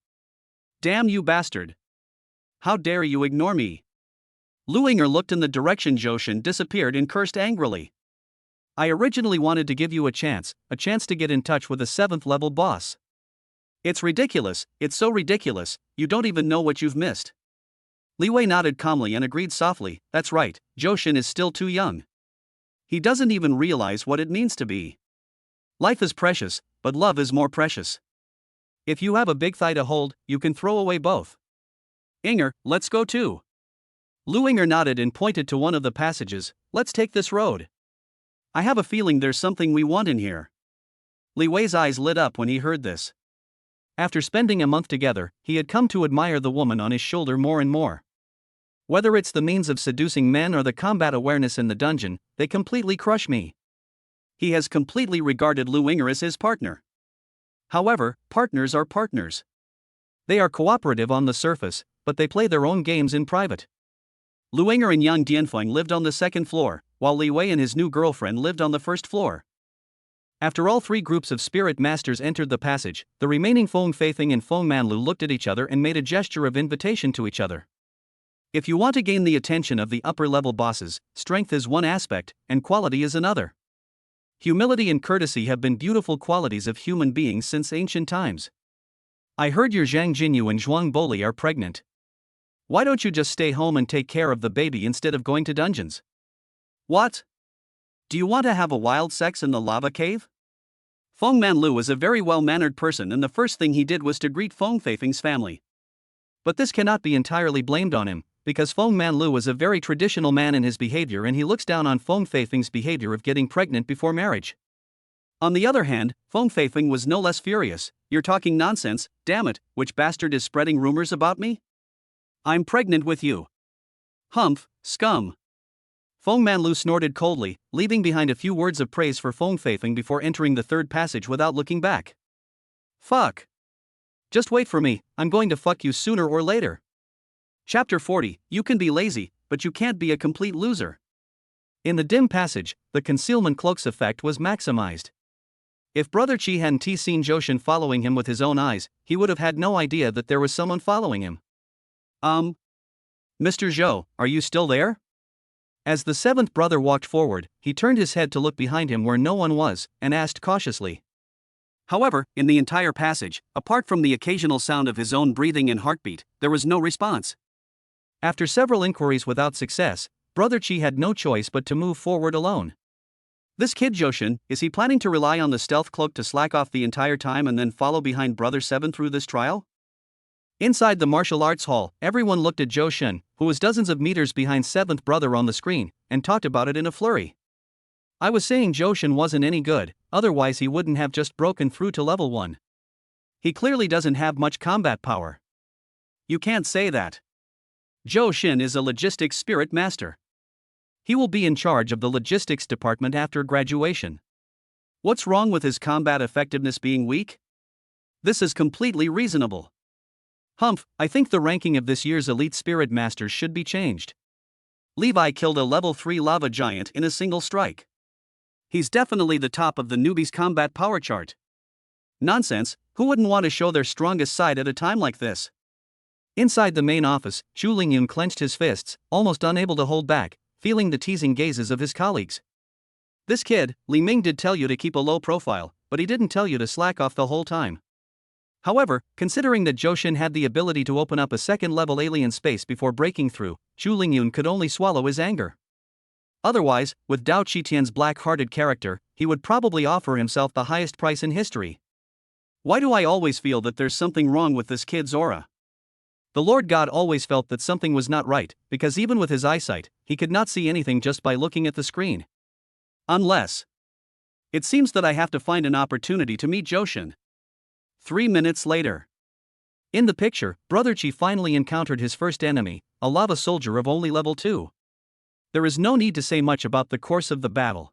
Damn you bastard! How dare you ignore me? Lu Ying'er looked in the direction Zhou Xin disappeared and cursed angrily. I originally wanted to give you a chance to get in touch with a 7th level boss. It's ridiculous, it's so ridiculous, you don't even know what you've missed. Li Wei nodded calmly and agreed softly, that's right, Zhou Xin is still too young. He doesn't even realize what it means to be. Life is precious, but love is more precious. If you have a big thigh to hold, you can throw away both. Ying'er, let's go too. Lu Ying'er nodded and pointed to one of the passages, let's take this road. I have a feeling there's something we want in here. Li Wei's eyes lit up when he heard this. After spending a month together, he had come to admire the woman on his shoulder more and more. Whether it's the means of seducing men or the combat awareness in the dungeon, they completely crush me. He has completely regarded Lu Ying'er as his partner. However, partners are partners. They are cooperative on the surface, but they play their own games in private. Lu Ying'er and Yang Dianfeng lived on the 2nd floor, while Li Wei and his new girlfriend lived on the 1st floor. After all 3 groups of spirit masters entered the passage, the remaining Feng Feifeng and Feng Manlu looked at each other and made a gesture of invitation to each other. If you want to gain the attention of the upper-level bosses, strength is one aspect, and quality is another. Humility and courtesy have been beautiful qualities of human beings since ancient times. I heard your Zhang Jinyu and Zhuang Boli are pregnant. Why don't you just stay home and take care of the baby instead of going to dungeons? What? Do you want to have a wild sex in the lava cave? Feng Manlu was a very well-mannered person and the first thing he did was to greet Feng Feifeng's family. But this cannot be entirely blamed on him, because Feng Manlu was a very traditional man in his behavior and he looks down on Feng Feifeng's behavior of getting pregnant before marriage. On the other hand, Feng Feifeng was no less furious. You're talking nonsense, damn it, which bastard is spreading rumors about me? I'm pregnant with you. Humph, scum. Feng Manlu snorted coldly, leaving behind a few words of praise for Feng Feifeng before entering the 3rd passage without looking back. Fuck. Just wait for me, I'm going to fuck you sooner or later. Chapter 40, you can be lazy, but you can't be a complete loser. In the dim passage, the concealment cloak's effect was maximized. If Brother Qi hadn't seen Zhou Xin following him with his own eyes, he would have had no idea that there was someone following him. Mr. Zhou, are you still there? As the 7th brother walked forward, he turned his head to look behind him where no one was, and asked cautiously. However, in the entire passage, apart from the occasional sound of his own breathing and heartbeat, there was no response. After several inquiries without success, Brother Qi had no choice but to move forward alone. This kid Zhou Xin, is he planning to rely on the stealth cloak to slack off the entire time and then follow behind Brother 7 through this trial? Inside the martial arts hall, everyone looked at Zhou Xin, who was dozens of meters behind 7th brother on the screen, and talked about it in a flurry. I was saying Zhou Xin wasn't any good, otherwise he wouldn't have just broken through to level 1. He clearly doesn't have much combat power. You can't say that. Zhou Xin is a logistics spirit master. He will be in charge of the logistics department after graduation. What's wrong with his combat effectiveness being weak? This is completely reasonable. Humph, I think the ranking of this year's elite spirit masters should be changed. Levi killed a level 3 lava giant in a single strike. He's definitely the top of the newbie's combat power chart. Nonsense, who wouldn't want to show their strongest side at a time like this? Inside the main office, Zhu Lingyun clenched his fists, almost unable to hold back, feeling the teasing gazes of his colleagues. This kid, Li Ming did tell you to keep a low profile, but he didn't tell you to slack off the whole time. However, considering that Johan had the ability to open up a second-level alien space before breaking through, Zhu Lingyun could only swallow his anger. Otherwise, with Dao Qitian's black-hearted character, he would probably offer himself the highest price in history. Why do I always feel that there's something wrong with this kid's aura? The Lord God always felt that something was not right, because even with his eyesight, he could not see anything just by looking at the screen. Unless. It seems that I have to find an opportunity to meet Johan. 3 minutes later. In the picture, Brother Qi finally encountered his first enemy, a lava soldier of only level 2. There is no need to say much about the course of the battle.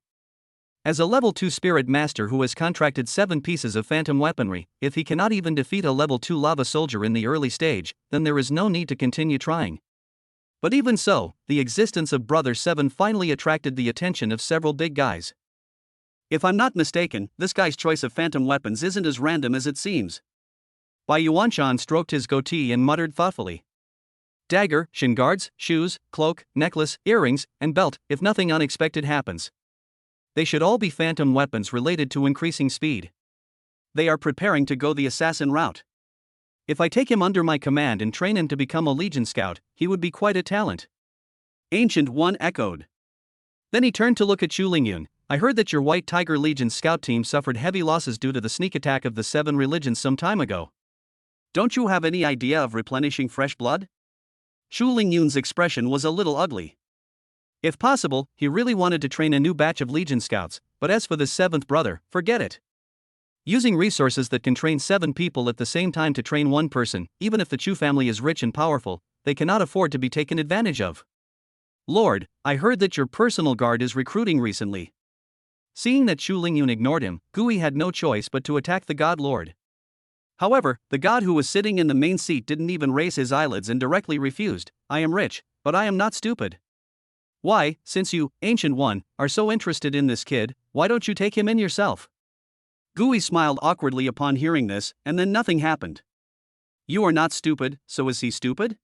As a level 2 spirit master who has contracted 7 pieces of phantom weaponry, if he cannot even defeat a level 2 lava soldier in the early stage, then there is no need to continue trying. But even so, the existence of Brother 7 finally attracted the attention of several big guys. If I'm not mistaken, this guy's choice of phantom weapons isn't as random as it seems. Bai Yuanshan stroked his goatee and muttered thoughtfully. Dagger, shin guards, shoes, cloak, necklace, earrings, and belt, if nothing unexpected happens. They should all be phantom weapons related to increasing speed. They are preparing to go the assassin route. If I take him under my command and train him to become a Legion Scout, he would be quite a talent. Ancient One echoed. Then he turned to look at Zhu Lingyun. I heard that your White Tiger Legion scout team suffered heavy losses due to the sneak attack of the 7 religions some time ago. Don't you have any idea of replenishing fresh blood? Zhu Lingyun's expression was a little ugly. If possible, he really wanted to train a new batch of Legion Scouts, but as for the 7th brother, forget it. Using resources that can train 7 people at the same time to train one person, even if the Chu family is rich and powerful, they cannot afford to be taken advantage of. Lord, I heard that your personal guard is recruiting recently. Seeing that Zhu Lingyun ignored him, Gui had no choice but to attack the God Lord. However, the god who was sitting in the main seat didn't even raise his eyelids and directly refused. I am rich, but I am not stupid. Why, since you, Ancient One, are so interested in this kid, why don't you take him in yourself? Gui smiled awkwardly upon hearing this, and then nothing happened. You are not stupid, so is he stupid?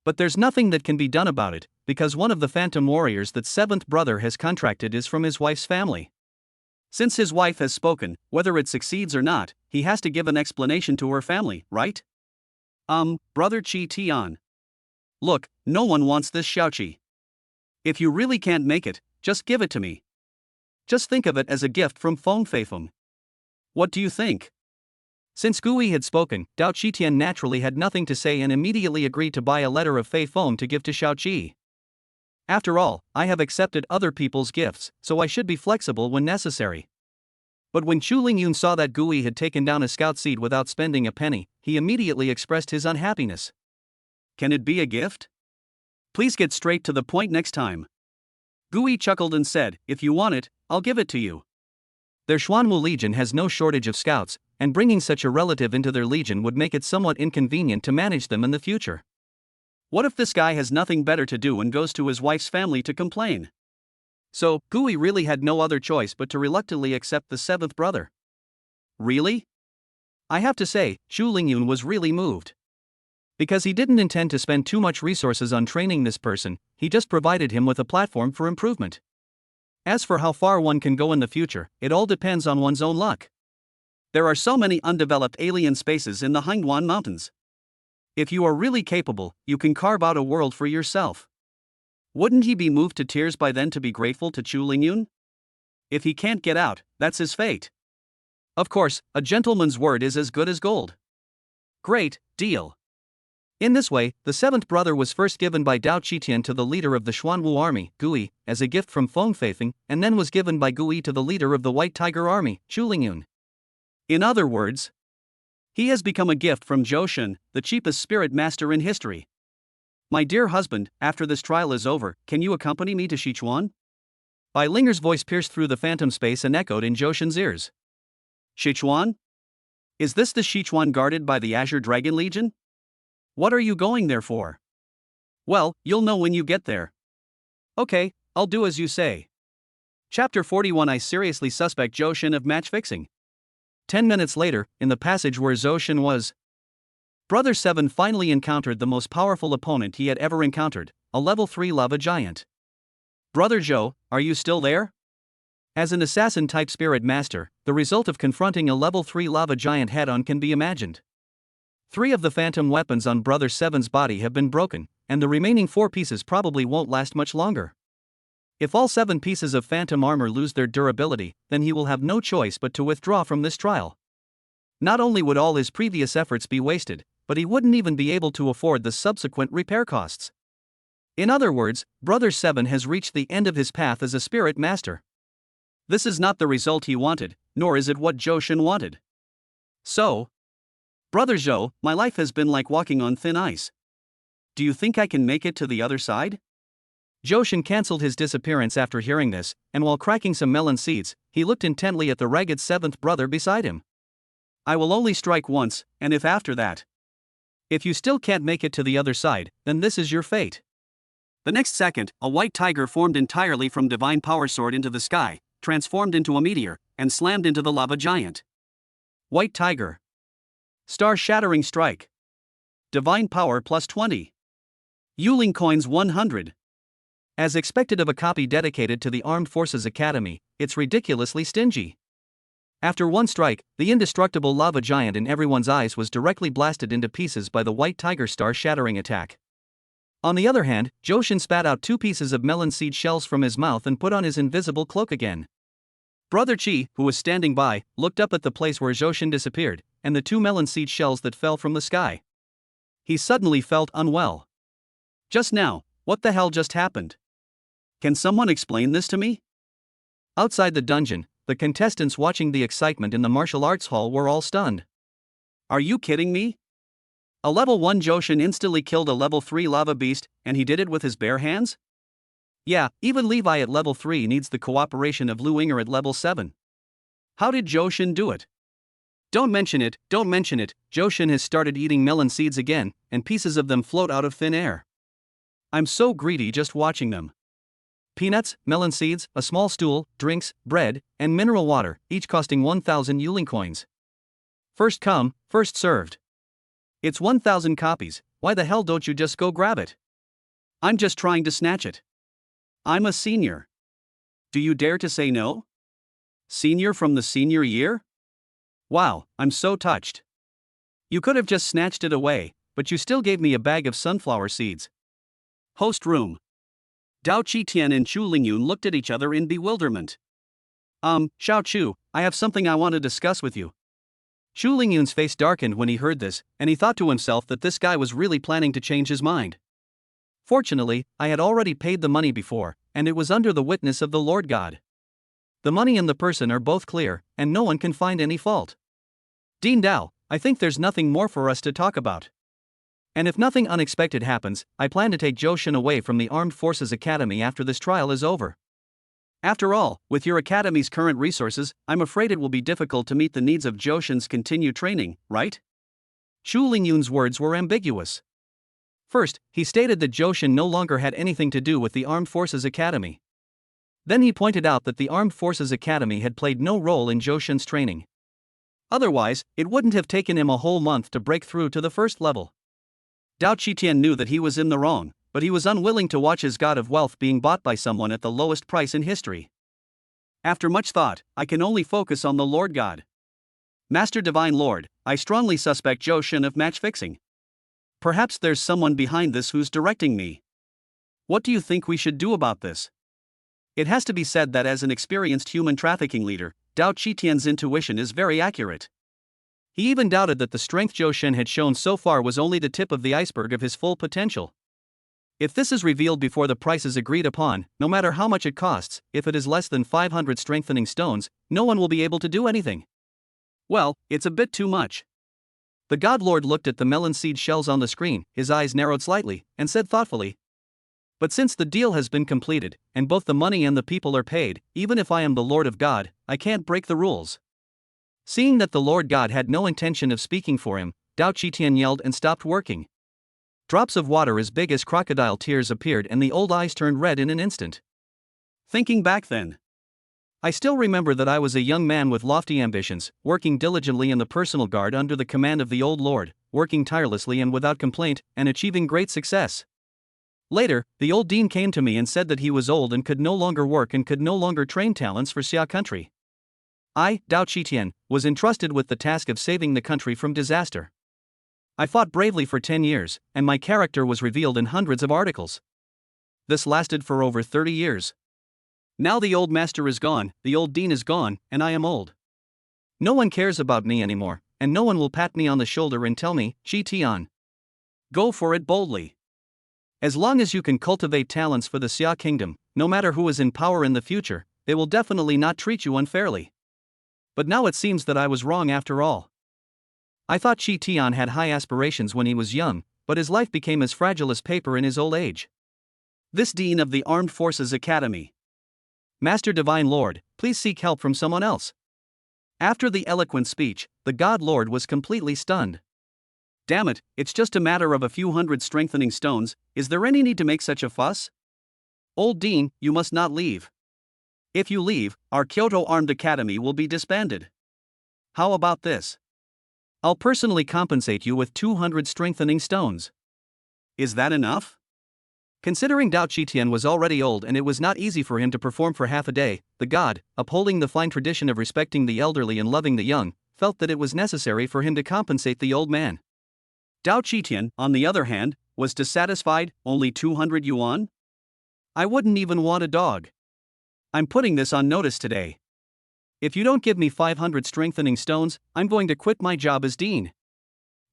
But there's nothing that can be done about it, because one of the phantom warriors that 7th brother has contracted is from his wife's family. Since his wife has spoken, whether it succeeds or not, he has to give an explanation to her family, right? Brother Qi Tian. Look, no one wants this Xiaoqi. If you really can't make it, just give it to me. Just think of it as a gift from Feng Feifeng. What do you think? Since Gui had spoken, Dao Qitian naturally had nothing to say and immediately agreed to buy a letter of Fei Feng to give to Xiaoqi. After all, I have accepted other people's gifts, so I should be flexible when necessary. But when Zhu Lingyun saw that Gui had taken down a scout seat without spending a penny, he immediately expressed his unhappiness. Can it be a gift? Please get straight to the point next time. Gui chuckled and said, if you want it, I'll give it to you. Their Xuanwu Legion has no shortage of scouts, and bringing such a relative into their legion would make it somewhat inconvenient to manage them in the future. What if this guy has nothing better to do and goes to his wife's family to complain? So, Gui really had no other choice but to reluctantly accept the 7th brother. Really? I have to say, Zhu Lingyun was really moved. Because he didn't intend to spend too much resources on training this person, he just provided him with a platform for improvement. As for how far one can go in the future, it all depends on one's own luck. There are so many undeveloped alien spaces in the Hangduan Mountains. If you are really capable, you can carve out a world for yourself. Wouldn't he be moved to tears by then to be grateful to Zhu Lingyun? If he can't get out, that's his fate. Of course, a gentleman's word is as good as gold. Great deal. In this way, the 7th brother was first given by Dao Qitian to the leader of the Xuanwu army, Gui, as a gift from Feng Feifeng, and then was given by Gui to the leader of the White Tiger army, Zhu Lingyun. In other words, he has become a gift from Johan, the cheapest spirit master in history. My dear husband, after this trial is over, can you accompany me to Sichuan? Bai Linger's voice pierced through the phantom space and echoed in Johan's ears. Sichuan? Is this the Sichuan guarded by the Azure Dragon Legion? What are you going there for? Well, you'll know when you get there. Okay, I'll do as you say. Chapter 41. I seriously suspect Johan of match fixing. 10 minutes later, in the passage where Johan was, Brother 7 finally encountered the most powerful opponent he had ever encountered, a level 3 lava giant. Brother Zhou, are you still there? As an assassin-type spirit master, the result of confronting a level 3 lava giant head-on can be imagined. 3 of the phantom weapons on Brother 7's body have been broken, and the remaining 4 pieces probably won't last much longer. If all 7 pieces of phantom armor lose their durability, then he will have no choice but to withdraw from this trial. Not only would all his previous efforts be wasted, but he wouldn't even be able to afford the subsequent repair costs. In other words, Brother 7 has reached the end of his path as a spirit master. This is not the result he wanted, nor is it what Johan wanted. So, Brother Zhou, my life has been like walking on thin ice. Do you think I can make it to the other side? Johan cancelled his disappearance after hearing this, and while cracking some melon seeds, he looked intently at the ragged 7th brother beside him. I will only strike once, and if after that, if you still can't make it to the other side, then this is your fate. The next second, a white tiger formed entirely from divine power soared into the sky, transformed into a meteor, and slammed into the lava giant. White tiger. Star-shattering strike. Divine power plus 20. Yuling coins 100. As expected of a copy dedicated to the Armed Forces Academy, it's ridiculously stingy. After one strike, the indestructible lava giant in everyone's eyes was directly blasted into pieces by the white tiger star-shattering attack. On the other hand, Johan spat out 2 pieces of melon seed shells from his mouth and put on his invisible cloak again. Brother Qi, who was standing by, looked up at the place where Johan disappeared, and the 2 melon seed shells that fell from the sky. He suddenly felt unwell. Just now, what the hell just happened? Can someone explain this to me? Outside the dungeon, the contestants watching the excitement in the martial arts hall were all stunned. Are you kidding me? A level 1 Johan instantly killed a level 3 lava beast, and he did it with his bare hands? Yeah, even Levi at level 3 needs the cooperation of Lu Inger at level 7. How did Johan do it? Don't mention it, don't mention it. Johan has started eating melon seeds again, and pieces of them float out of thin air. I'm so greedy just watching them. Peanuts, melon seeds, a small stool, drinks, bread, and mineral water, each costing 1,000 Yuling coins. First come, first served. It's 1,000 copies, why the hell don't you just go grab it? I'm just trying to snatch it. I'm a senior. Do you dare to say no? Senior from the senior year? Wow, I'm so touched. You could have just snatched it away, but you still gave me a bag of sunflower seeds. Host room. Dao Qitian and Chu Lingyun looked at each other in bewilderment. Xiao Chu, I have something I want to discuss with you. Chu Lingyun's face darkened when he heard this, and he thought to himself that this guy was really planning to change his mind. Fortunately, I had already paid the money before, and it was under the witness of the Lord God. The money and the person are both clear, and no one can find any fault. Dean Dao, I think there's nothing more for us to talk about. And if nothing unexpected happens, I plan to take Johan away from the Armed Forces Academy after this trial is over. After all, with your academy's current resources, I'm afraid it will be difficult to meet the needs of Johan's continued training, right? Chu Lingyun's words were ambiguous. First, he stated that Johan no longer had anything to do with the Armed Forces Academy. Then he pointed out that the Armed Forces Academy had played no role in Johan's training. Otherwise, it wouldn't have taken him a whole month to break through to the first level. Dao Qitian knew that he was in the wrong, but he was unwilling to watch his god of wealth being bought by someone at the lowest price in history. After much thought, I can only focus on the Lord God. Master Divine Lord, I strongly suspect Johan of match fixing. Perhaps there's someone behind this who's directing me. What do you think we should do about this? It has to be said that as an experienced human trafficking leader, Dao Qitian's intuition is very accurate. He even doubted that the strength Johan had shown so far was only the tip of the iceberg of his full potential. If this is revealed before the price is agreed upon, no matter how much it costs, if it is less than 500 strengthening stones, no one will be able to do anything. Well, it's a bit too much. The God Lord looked at the melon seed shells on the screen, his eyes narrowed slightly, and said thoughtfully, "But since the deal has been completed, and both the money and the people are paid, even if I am the Lord of God, I can't break the rules." Seeing that the Lord God had no intention of speaking for him, Dao Qitian yelled and stopped working. Drops of water as big as crocodile tears appeared and the old eyes turned red in an instant. Thinking back then, I still remember that I was a young man with lofty ambitions, working diligently in the personal guard under the command of the old Lord, working tirelessly and without complaint, and achieving great success. Later, the old dean came to me and said that he was old and could no longer work and could no longer train talents for Xia country. I, Dao Qitian, was entrusted with the task of saving the country from disaster. I fought bravely for 10 years, and my character was revealed in hundreds of articles. This lasted for over 30 years. Now the old master is gone, the old dean is gone, and I am old. No one cares about me anymore, and no one will pat me on the shoulder and tell me, Qitian, go for it boldly. As long as you can cultivate talents for the Xia kingdom, no matter who is in power in the future, they will definitely not treat you unfairly. But now it seems that I was wrong after all. I thought Qitian had high aspirations when he was young, but his life became as fragile as paper in his old age. This Dean of the Armed Forces Academy. Master Divine Lord, please seek help from someone else. After the eloquent speech, the God Lord was completely stunned. Damn it, it's just a matter of a few hundred strengthening stones, is there any need to make such a fuss? Old Dean, you must not leave. If you leave, our Kyoto Armed Academy will be disbanded. How about this? I'll personally compensate you with 200 strengthening stones. Is that enough? Considering Dao Qitian was already old and it was not easy for him to perform for half a day, the god, upholding the fine tradition of respecting the elderly and loving the young, felt that it was necessary for him to compensate the old man. Dao Qitian, on the other hand, was dissatisfied. Only 200 yuan? I wouldn't even want a dog. I'm putting this on notice today. If you don't give me 500 strengthening stones, I'm going to quit my job as dean.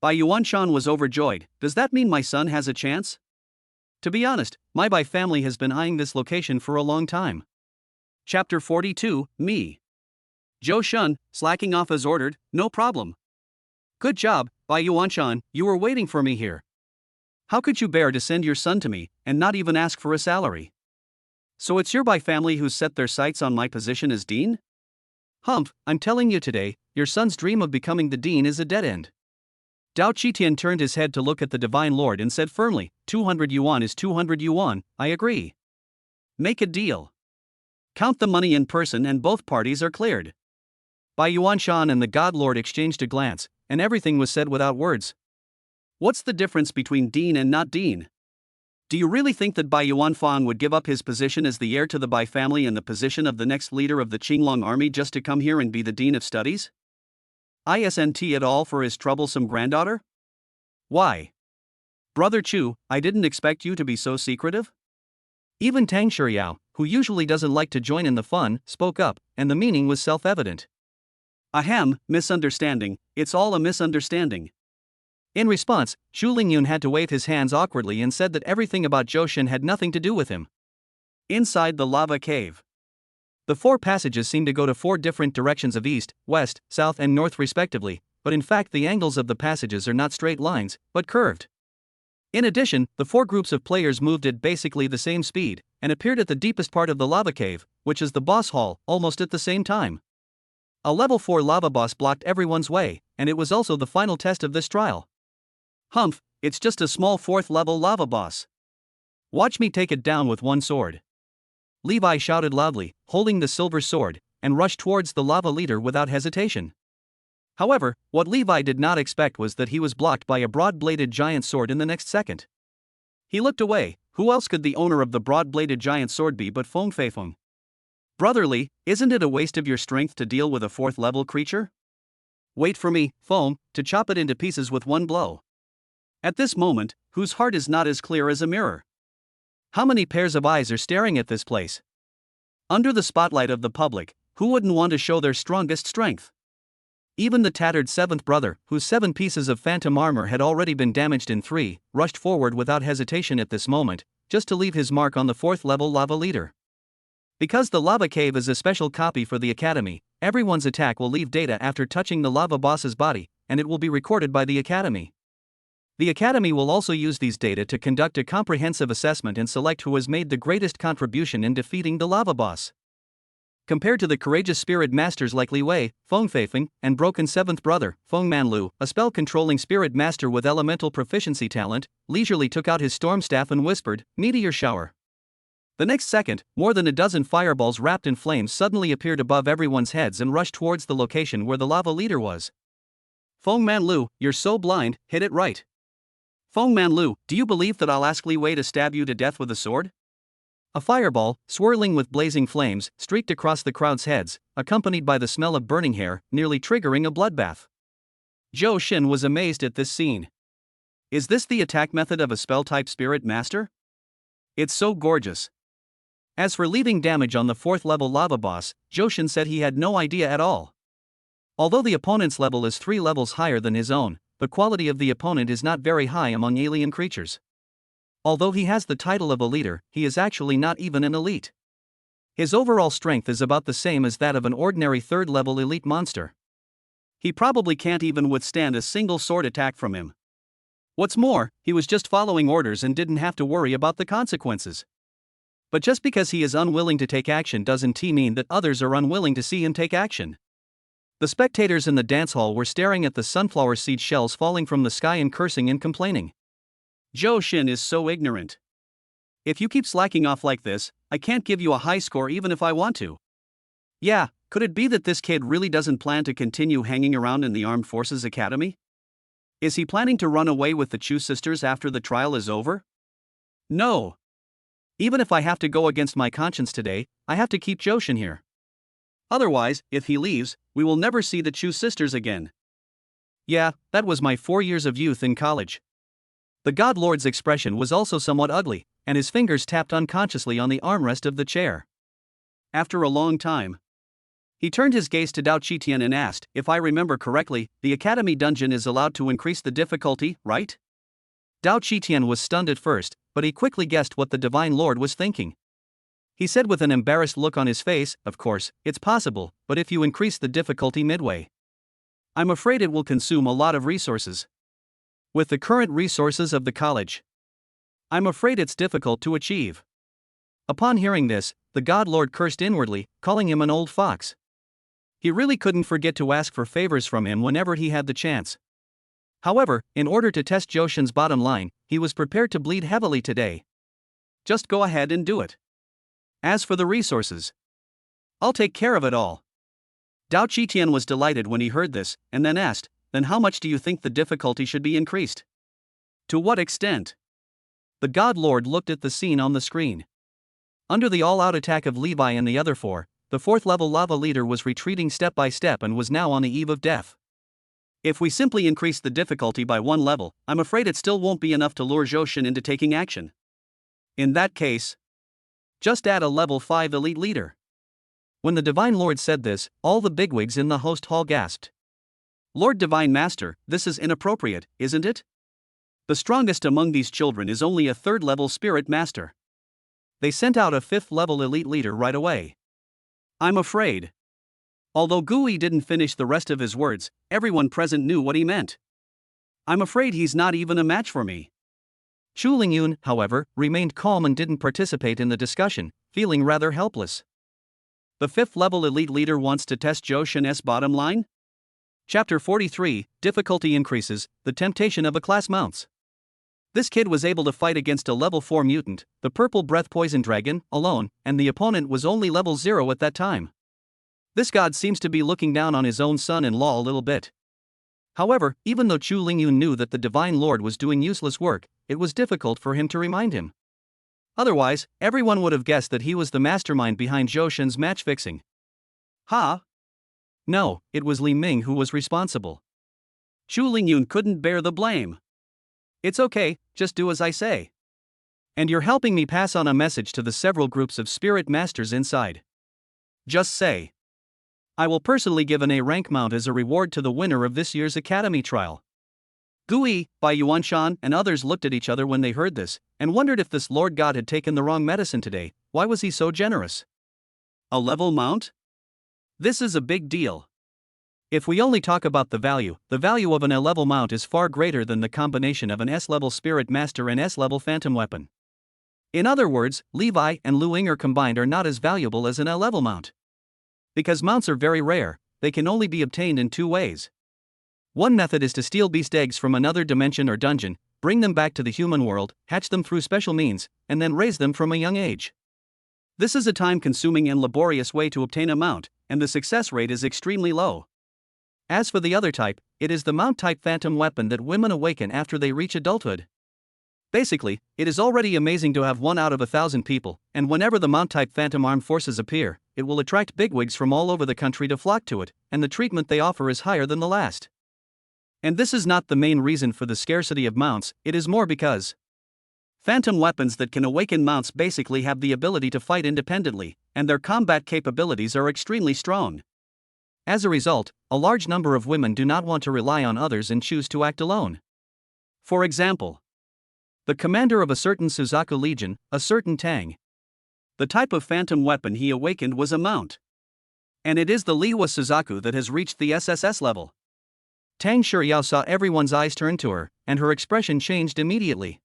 Bai Yuanshan was overjoyed. Does that mean my son has a chance? To be honest, my Bai family has been eyeing this location for a long time. Chapter 42, Me. Zhou Shun, slacking off as ordered, no problem. Good job, Bai Yuanshan, you were waiting for me here. How could you bear to send your son to me, and not even ask for a salary? So it's your Bai family who set their sights on my position as dean? Humph, I'm telling you today, your son's dream of becoming the dean is a dead end. Dao Qitian turned his head to look at the Divine Lord and said firmly, 200 yuan is 200 yuan, I agree. Make a deal. Count the money in person and both parties are cleared. Bai Yuanshan and the God Lord exchanged a glance, and everything was said without words. What's the difference between dean and not dean? Do you really think that Bai Yuanfang would give up his position as the heir to the Bai family and the position of the next leader of the Qinglong army just to come here and be the dean of studies? Isn't it all for his troublesome granddaughter? Why? Brother Chu, I didn't expect you to be so secretive. Even Tang Shiyao, who usually doesn't like to join in the fun, spoke up, and the meaning was self-evident. Ahem, misunderstanding, it's all a misunderstanding. In response, Xu Lingyun had to wave his hands awkwardly and said that everything about Zhou Shun had nothing to do with him. Inside the lava cave. The 4 passages seemed to go to 4 different directions of east, west, south and north respectively, but in fact the angles of the passages are not straight lines, but curved. In addition, the 4 groups of players moved at basically the same speed, and appeared at the deepest part of the lava cave, which is the boss hall, almost at the same time. A level 4 lava boss blocked everyone's way, and it was also the final test of this trial. Humph, it's just a small 4th level lava boss. Watch me take it down with one sword. Levi shouted loudly, holding the silver sword, and rushed towards the lava leader without hesitation. However, what Levi did not expect was that he was blocked by a broad-bladed giant sword in the next second. He looked away. Who else could the owner of the broad-bladed giant sword be but Feng Feifeng? Brotherly, isn't it a waste of your strength to deal with a 4th level creature? Wait for me, Feng, to chop it into pieces with one blow. At this moment, whose heart is not as clear as a mirror? How many pairs of eyes are staring at this place? Under the spotlight of the public, who wouldn't want to show their strongest strength? Even the tattered 7th brother, whose 7 pieces of phantom armor had already been damaged in 3, rushed forward without hesitation at this moment, just to leave his mark on the 4th level lava leader. Because the lava cave is a special copy for the academy, everyone's attack will leave data after touching the lava boss's body, and it will be recorded by the academy. The academy will also use these data to conduct a comprehensive assessment and select who has made the greatest contribution in defeating the lava boss. Compared to the courageous spirit masters like Li Wei, Feng Feifeng, and broken 7th brother, Feng Manlu, a spell-controlling spirit master with elemental proficiency talent, leisurely took out his storm staff and whispered, "Meteor shower." The next second, more than a dozen fireballs wrapped in flames suddenly appeared above everyone's heads and rushed towards the location where the lava leader was. Feng Manlu, you're so blind, hit it right. Feng Lu, do you believe that I'll ask Li Wei to stab you to death with a sword? A fireball, swirling with blazing flames, streaked across the crowd's heads, accompanied by the smell of burning hair, nearly triggering a bloodbath. Zhou Xin was amazed at this scene. Is this the attack method of a spell-type spirit master? It's so gorgeous. As for leaving damage on the 4th level lava boss, Zhou Xin said he had no idea at all. Although the opponent's level is 3 levels higher than his own, the quality of the opponent is not very high among alien creatures. Although he has the title of a leader, he is actually not even an elite. His overall strength is about the same as that of an ordinary 3rd level elite monster. He probably can't even withstand a single sword attack from him. What's more, he was just following orders and didn't have to worry about the consequences. But just because he is unwilling to take action doesn't mean that others are unwilling to see him take action. The spectators in the dance hall were staring at the sunflower seed shells falling from the sky and cursing and complaining. Zhou Xin is so ignorant. If you keep slacking off like this, I can't give you a high score even if I want to. Yeah, could it be that this kid really doesn't plan to continue hanging around in the Armed Forces Academy? Is he planning to run away with the Chu sisters after the trial is over? No. Even if I have to go against my conscience today, I have to keep Zhou Xin here. Otherwise, if he leaves, we will never see the Chu sisters again. Yeah, that was my 4 years of youth in college. The God Lord's expression was also somewhat ugly, and his fingers tapped unconsciously on the armrest of the chair. After a long time, he turned his gaze to Dao Qitian and asked, if I remember correctly, the Academy dungeon is allowed to increase the difficulty, right? Dao Qitian was stunned at first, but he quickly guessed what the Divine Lord was thinking. He said with an embarrassed look on his face, of course, it's possible, but if you increase the difficulty midway, I'm afraid it will consume a lot of resources. With the current resources of the college, I'm afraid it's difficult to achieve. Upon hearing this, the God Lord cursed inwardly, calling him an old fox. He really couldn't forget to ask for favors from him whenever he had the chance. However, in order to test Zhou Xin's bottom line, he was prepared to bleed heavily today. Just go ahead and do it. As for the resources, I'll take care of it all. Dao Qitian was delighted when he heard this, and then asked, then how much do you think the difficulty should be increased? To what extent? The God Lord looked at the scene on the screen. Under the all-out attack of Levi and the other 4, the 4th level lava leader was retreating step by step and was now on the eve of death. If we simply increase the difficulty by 1 level, I'm afraid it still won't be enough to lure Zhou Xin into taking action. In that case, just add a level 5 elite leader. When the Divine Lord said this, all the bigwigs in the host hall gasped. Lord Divine Master, this is inappropriate, isn't it? The strongest among these children is only a 3rd level spirit master. They sent out a 5th level elite leader right away. I'm afraid. Although Gui didn't finish the rest of his words, everyone present knew what he meant. I'm afraid he's not even a match for me. Chu Lingyun, however, remained calm and didn't participate in the discussion, feeling rather helpless. The 5th level elite leader wants to test Zhou Xin's bottom line? Chapter 43, Difficulty Increases, The Temptation of a Class Mounts. This kid was able to fight against a level 4 mutant, the purple breath poison dragon, alone, and the opponent was only level 0 at that time. This god seems to be looking down on his own son-in-law a little bit. However, even though Chu Lingyun knew that the Divine Lord was doing useless work, it was difficult for him to remind him. Otherwise, everyone would have guessed that he was the mastermind behind Zhou Xin's match fixing. Ha! No, it was Li Ming who was responsible. Chu Lingyun couldn't bear the blame. It's okay, just do as I say. And you're helping me pass on a message to the several groups of spirit masters inside. Just say, I will personally give an A rank mount as a reward to the winner of this year's Academy trial. Gui, Bai Yuanshan, and others looked at each other when they heard this, and wondered if this Lord God had taken the wrong medicine today. Why was he so generous? A level mount? This is a big deal. If we only talk about the value of an A-level mount is far greater than the combination of an S-level Spirit Master and S-level Phantom Weapon. In other words, Levi and Lu Inger combined are not as valuable as an A-level mount. Because mounts are very rare, they can only be obtained in 2 ways. One method is to steal beast eggs from another dimension or dungeon, bring them back to the human world, hatch them through special means, and then raise them from a young age. This is a time-consuming and laborious way to obtain a mount, and the success rate is extremely low. As for the other type, it is the mount-type phantom weapon that women awaken after they reach adulthood. Basically, it is already amazing to have 1 out of 1,000 people, and whenever the Mount-type Phantom armed forces appear, it will attract bigwigs from all over the country to flock to it, and the treatment they offer is higher than the last. And this is not the main reason for the scarcity of mounts, it is more because Phantom weapons that can awaken mounts basically have the ability to fight independently, and their combat capabilities are extremely strong. As a result, a large number of women do not want to rely on others and choose to act alone. For example, the commander of a certain Suzaku Legion, a certain Tang. The type of phantom weapon he awakened was a mount. And it is the Liwa Suzaku that has reached the SSS level. Tang Shiryao saw everyone's eyes turn to her, and her expression changed immediately.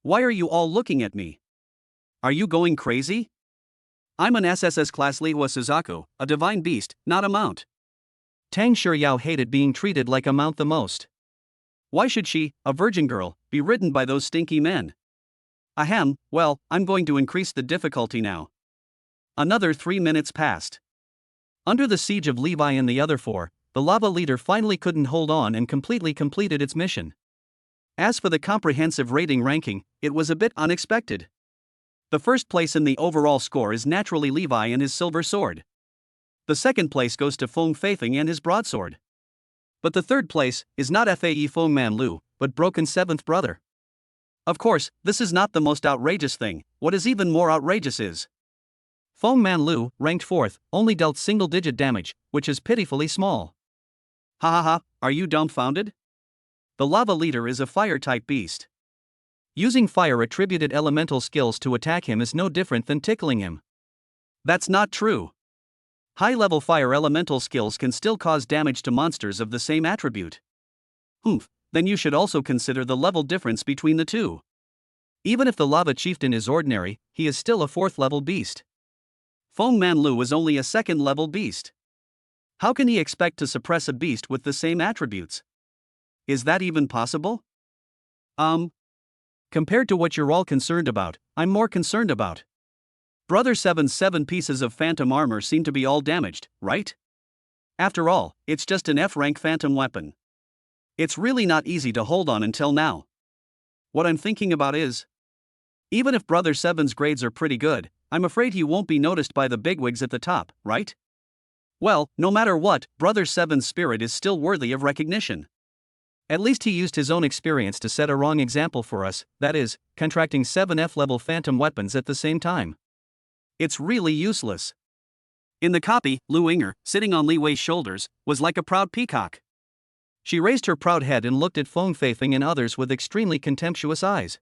Why are you all looking at me? Are you going crazy? I'm an SSS class Liwa Suzaku, a divine beast, not a mount. Tang Shiryao hated being treated like a mount the most. Why should she, a virgin girl, be ridden by those stinky men? Ahem, well, I'm going to increase the difficulty now. Another 3 minutes passed. Under the siege of Levi and the other 4, the lava leader finally couldn't hold on and completely completed its mission. As for the comprehensive rating ranking, it was a bit unexpected. The first place in the overall score is naturally Levi and his silver sword. The second place goes to Feng Feifeng and his broadsword. But the third place is not Fae Feng Man Lu, but Broken Seventh Brother. Of course, this is not the most outrageous thing. What is even more outrageous is Feng Man Lu, ranked 4th, only dealt single-digit damage, which is pitifully small. Ha ha ha, are you dumbfounded? The lava leader is a fire-type beast. Using fire-attributed elemental skills to attack him is no different than tickling him. That's not true. High-level fire elemental skills can still cause damage to monsters of the same attribute. Then you should also consider the level difference between the two. Even if the lava chieftain is ordinary, he is still a 4th-level beast. Feng Man Lu is only a 2nd-level beast. How can he expect to suppress a beast with the same attributes? Is that even possible? Compared to what you're all concerned about, I'm more concerned about. Brother 7's 7 pieces of phantom armor seem to be all damaged, right? After all, it's just an F-rank phantom weapon. It's really not easy to hold on until now. What I'm thinking about is, even if Brother 7's grades are pretty good, I'm afraid he won't be noticed by the bigwigs at the top, right? Well, no matter what, Brother 7's spirit is still worthy of recognition. At least he used his own experience to set a wrong example for us, that is, contracting 7 F-level phantom weapons at the same time. It's really useless. In the copy, Lu Inger, sitting on Li Wei's shoulders, was like a proud peacock. She raised her proud head and looked at Feng Feifeng and others with extremely contemptuous eyes.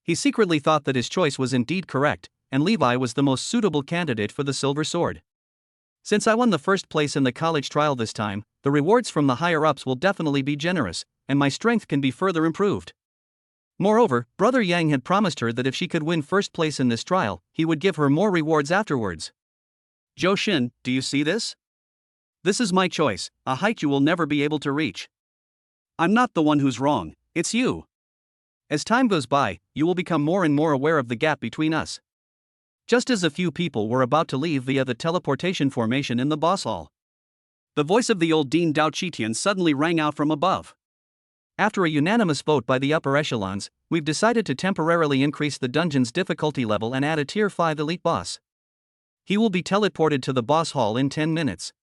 He secretly thought that his choice was indeed correct, and Levi was the most suitable candidate for the silver sword. Since I won the first place in the college trial this time, the rewards from the higher-ups will definitely be generous, and my strength can be further improved. Moreover, Brother Yang had promised her that if she could win first place in this trial, he would give her more rewards afterwards. Zhou Xin, do you see this? This is my choice, a height you will never be able to reach. I'm not the one who's wrong, it's you. As time goes by, you will become more and more aware of the gap between us. Just as a few people were about to leave via the teleportation formation in the boss hall, the voice of the old Dean Dao Qitian suddenly rang out from above. After a unanimous vote by the upper echelons, we've decided to temporarily increase the dungeon's difficulty level and add a tier 5 elite boss. He will be teleported to the boss hall in 10 minutes.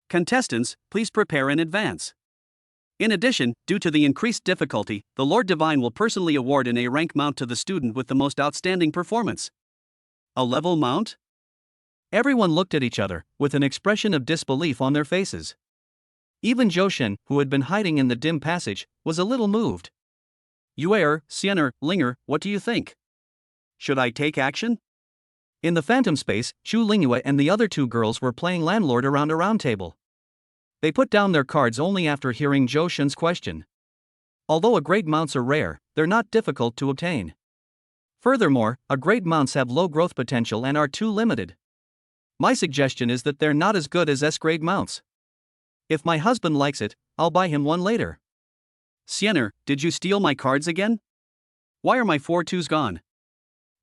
Contestants, please prepare in advance. In addition, due to the increased difficulty, the Lord Divine will personally award an A-rank mount to the student with the most outstanding performance. A level mount? Everyone looked at each other, with an expression of disbelief on their faces. Even Zhou Xin, who had been hiding in the dim passage, was a little moved. Yuer, Xiener, Linger, what do you think? Should I take action? In the phantom space, Chu Lingyue and the other 2 girls were playing landlord around a round table. They put down their cards only after hearing Zhou Xin's question. Although a grade mounts are rare, they're not difficult to obtain. Furthermore, a grade mounts have low growth potential and are too limited. My suggestion is that they're not as good as S-grade mounts. If my husband likes it, I'll buy him one later. Xiener, did you steal my cards again? Why are my 4 2s gone?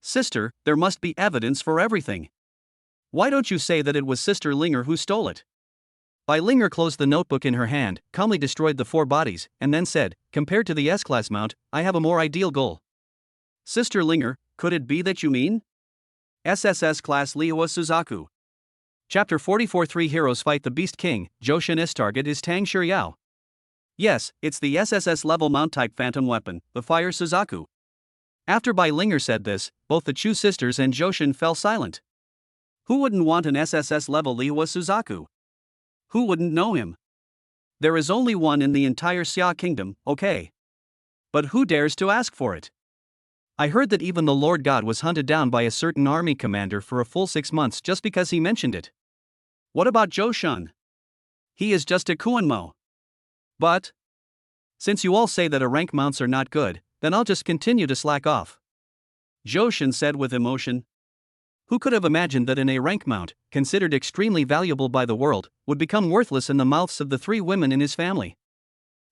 Sister, there must be evidence for everything. Why don't you say that it was Sister Linger who stole it? Bai Linger closed the notebook in her hand, calmly destroyed the 4 bodies, and then said, compared to the S-class mount, I have a more ideal goal. Sister Linger, could it be that you mean? SSS class Liwa Suzaku. Chapter 44. 3 heroes fight the Beast King. Joshin's target is Tang Shiryao. Yes, it's the SSS-level mount-type phantom weapon, the Fire Suzaku. After Bai Linger said this, both the Chu sisters and Joshin fell silent. Who wouldn't want an SSS-level Liwa Suzaku? Who wouldn't know him? There is only one in the entire Xia kingdom, okay. But who dares to ask for it? I heard that even the Lord God was hunted down by a certain army commander for a full 6 months just because he mentioned it. What about Joshin? He is just a Kuanmo. But since you all say that a rank mounts are not good, then I'll just continue to slack off. Joshin said with emotion. Who could have imagined that an A rank mount, considered extremely valuable by the world, would become worthless in the mouths of the 3 women in his family?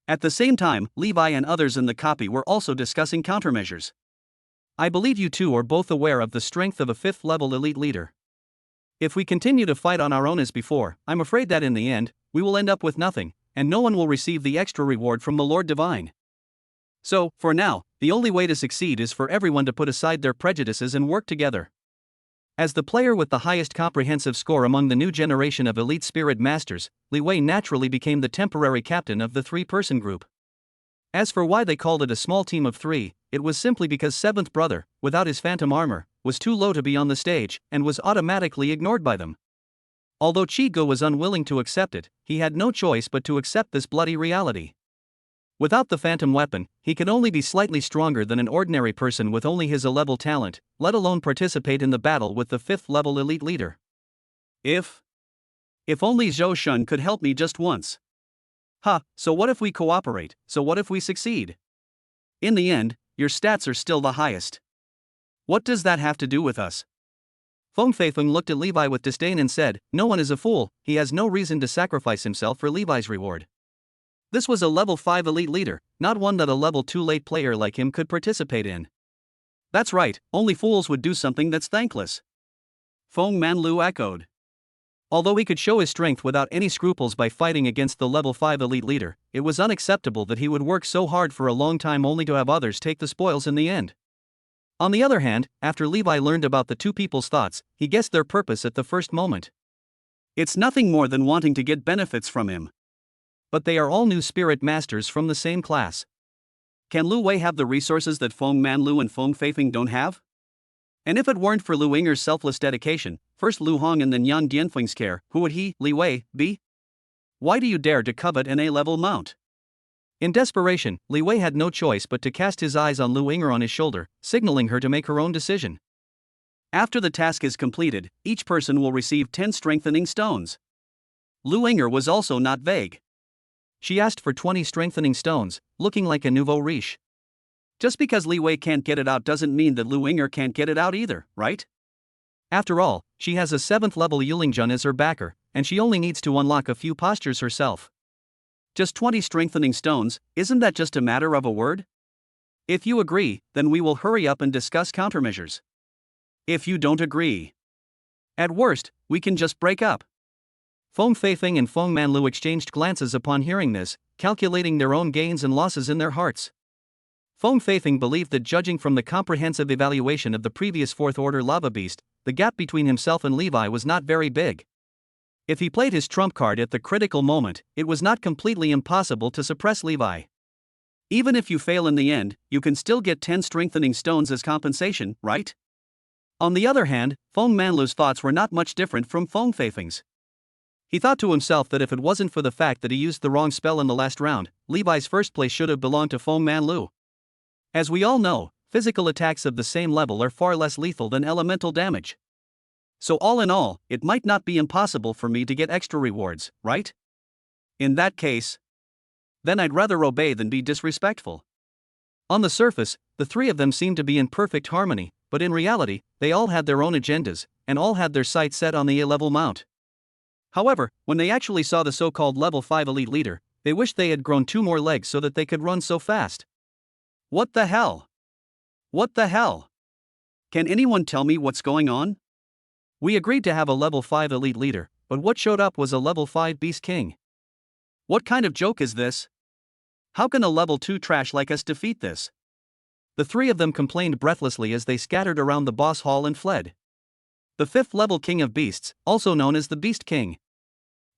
At the same time, Levi and others in the copy were also discussing countermeasures. I believe you two are both aware of the strength of a 5th level elite leader. If we continue to fight on our own as before, I'm afraid that in the end, we will end up with nothing, and no one will receive the extra reward from the Lord Divine. So, for now, the only way to succeed is for everyone to put aside their prejudices and work together. As the player with the highest comprehensive score among the new generation of elite spirit masters, Li Wei naturally became the temporary captain of the 3-person group. As for why they called it a small team of 3, it was simply because 7th brother, without his phantom armor, was too low to be on the stage, and was automatically ignored by them. Although Chi-Go was unwilling to accept it, he had no choice but to accept this bloody reality. Without the phantom weapon, he could only be slightly stronger than an ordinary person with only his A-level talent, let alone participate in the battle with the 5th level elite leader. If only Zhou Shun could help me just once. So what if we cooperate, so what if we succeed? In the end, your stats are still the highest. What does that have to do with us? Feng Feifeng looked at Levi with disdain and said, no one is a fool, he has no reason to sacrifice himself for Levi's reward. This was a level 5 elite leader, not one that a level 2 late player like him could participate in. That's right, only fools would do something that's thankless. Feng Manlu echoed. Although he could show his strength without any scruples by fighting against the level 5 elite leader, it was unacceptable that he would work so hard for a long time only to have others take the spoils in the end. On the other hand, after Levi learned about the 2 people's thoughts, he guessed their purpose at the first moment. It's nothing more than wanting to get benefits from him. But they are all new spirit masters from the same class. Can Lu Wei have the resources that Feng Manlu and Feng Feifeng don't have? And if it weren't for Lu Yinger's selfless dedication, first Lu Hong and then Yang Dianfeng's care, who would he, Li Wei, be? Why do you dare to covet an A-level mount? In desperation, Li Wei had no choice but to cast his eyes on Lu Yinger on his shoulder, signaling her to make her own decision. After the task is completed, each person will receive 10 strengthening stones. Lu Yinger was also not vague. She asked for 20 strengthening stones, looking like a nouveau riche. Just because Li Wei can't get it out doesn't mean that Lu Yinger can't get it out either, right? After all, she has a 7th level Yulingjun as her backer, and she only needs to unlock a few postures herself. Just 20 strengthening stones, isn't that just a matter of a word? If you agree, then we will hurry up and discuss countermeasures. If you don't agree, at worst, we can just break up. Feng Feifeng and Feng Manlu exchanged glances upon hearing this, calculating their own gains and losses in their hearts. Feng Feifeng believed that judging from the comprehensive evaluation of the previous 4th order lava beast, the gap between himself and Levi was not very big. If he played his trump card at the critical moment, it was not completely impossible to suppress Levi. Even if you fail in the end, you can still get 10 strengthening stones as compensation, right? On the other hand, Feng Manlu's thoughts were not much different from Feng Feifeng's. He thought to himself that if it wasn't for the fact that he used the wrong spell in the last round, Levi's first place should have belonged to Feng Manlu. As we all know, physical attacks of the same level are far less lethal than elemental damage. So all in all, it might not be impossible for me to get extra rewards, right? In that case, then I'd rather obey than be disrespectful. On the surface, the 3 of them seemed to be in perfect harmony, but in reality, they all had their own agendas, and all had their sights set on the A-level mount. However, when they actually saw the so-called level 5 elite leader, they wished they had grown 2 more legs so that they could run so fast. What the hell? What the hell? Can anyone tell me what's going on? We agreed to have a level 5 elite leader, but what showed up was a level 5 beast king. What kind of joke is this? How can a level 2 trash like us defeat this? The three of them complained breathlessly as they scattered around the boss hall and fled. The 5th level king of beasts, also known as the Beast King.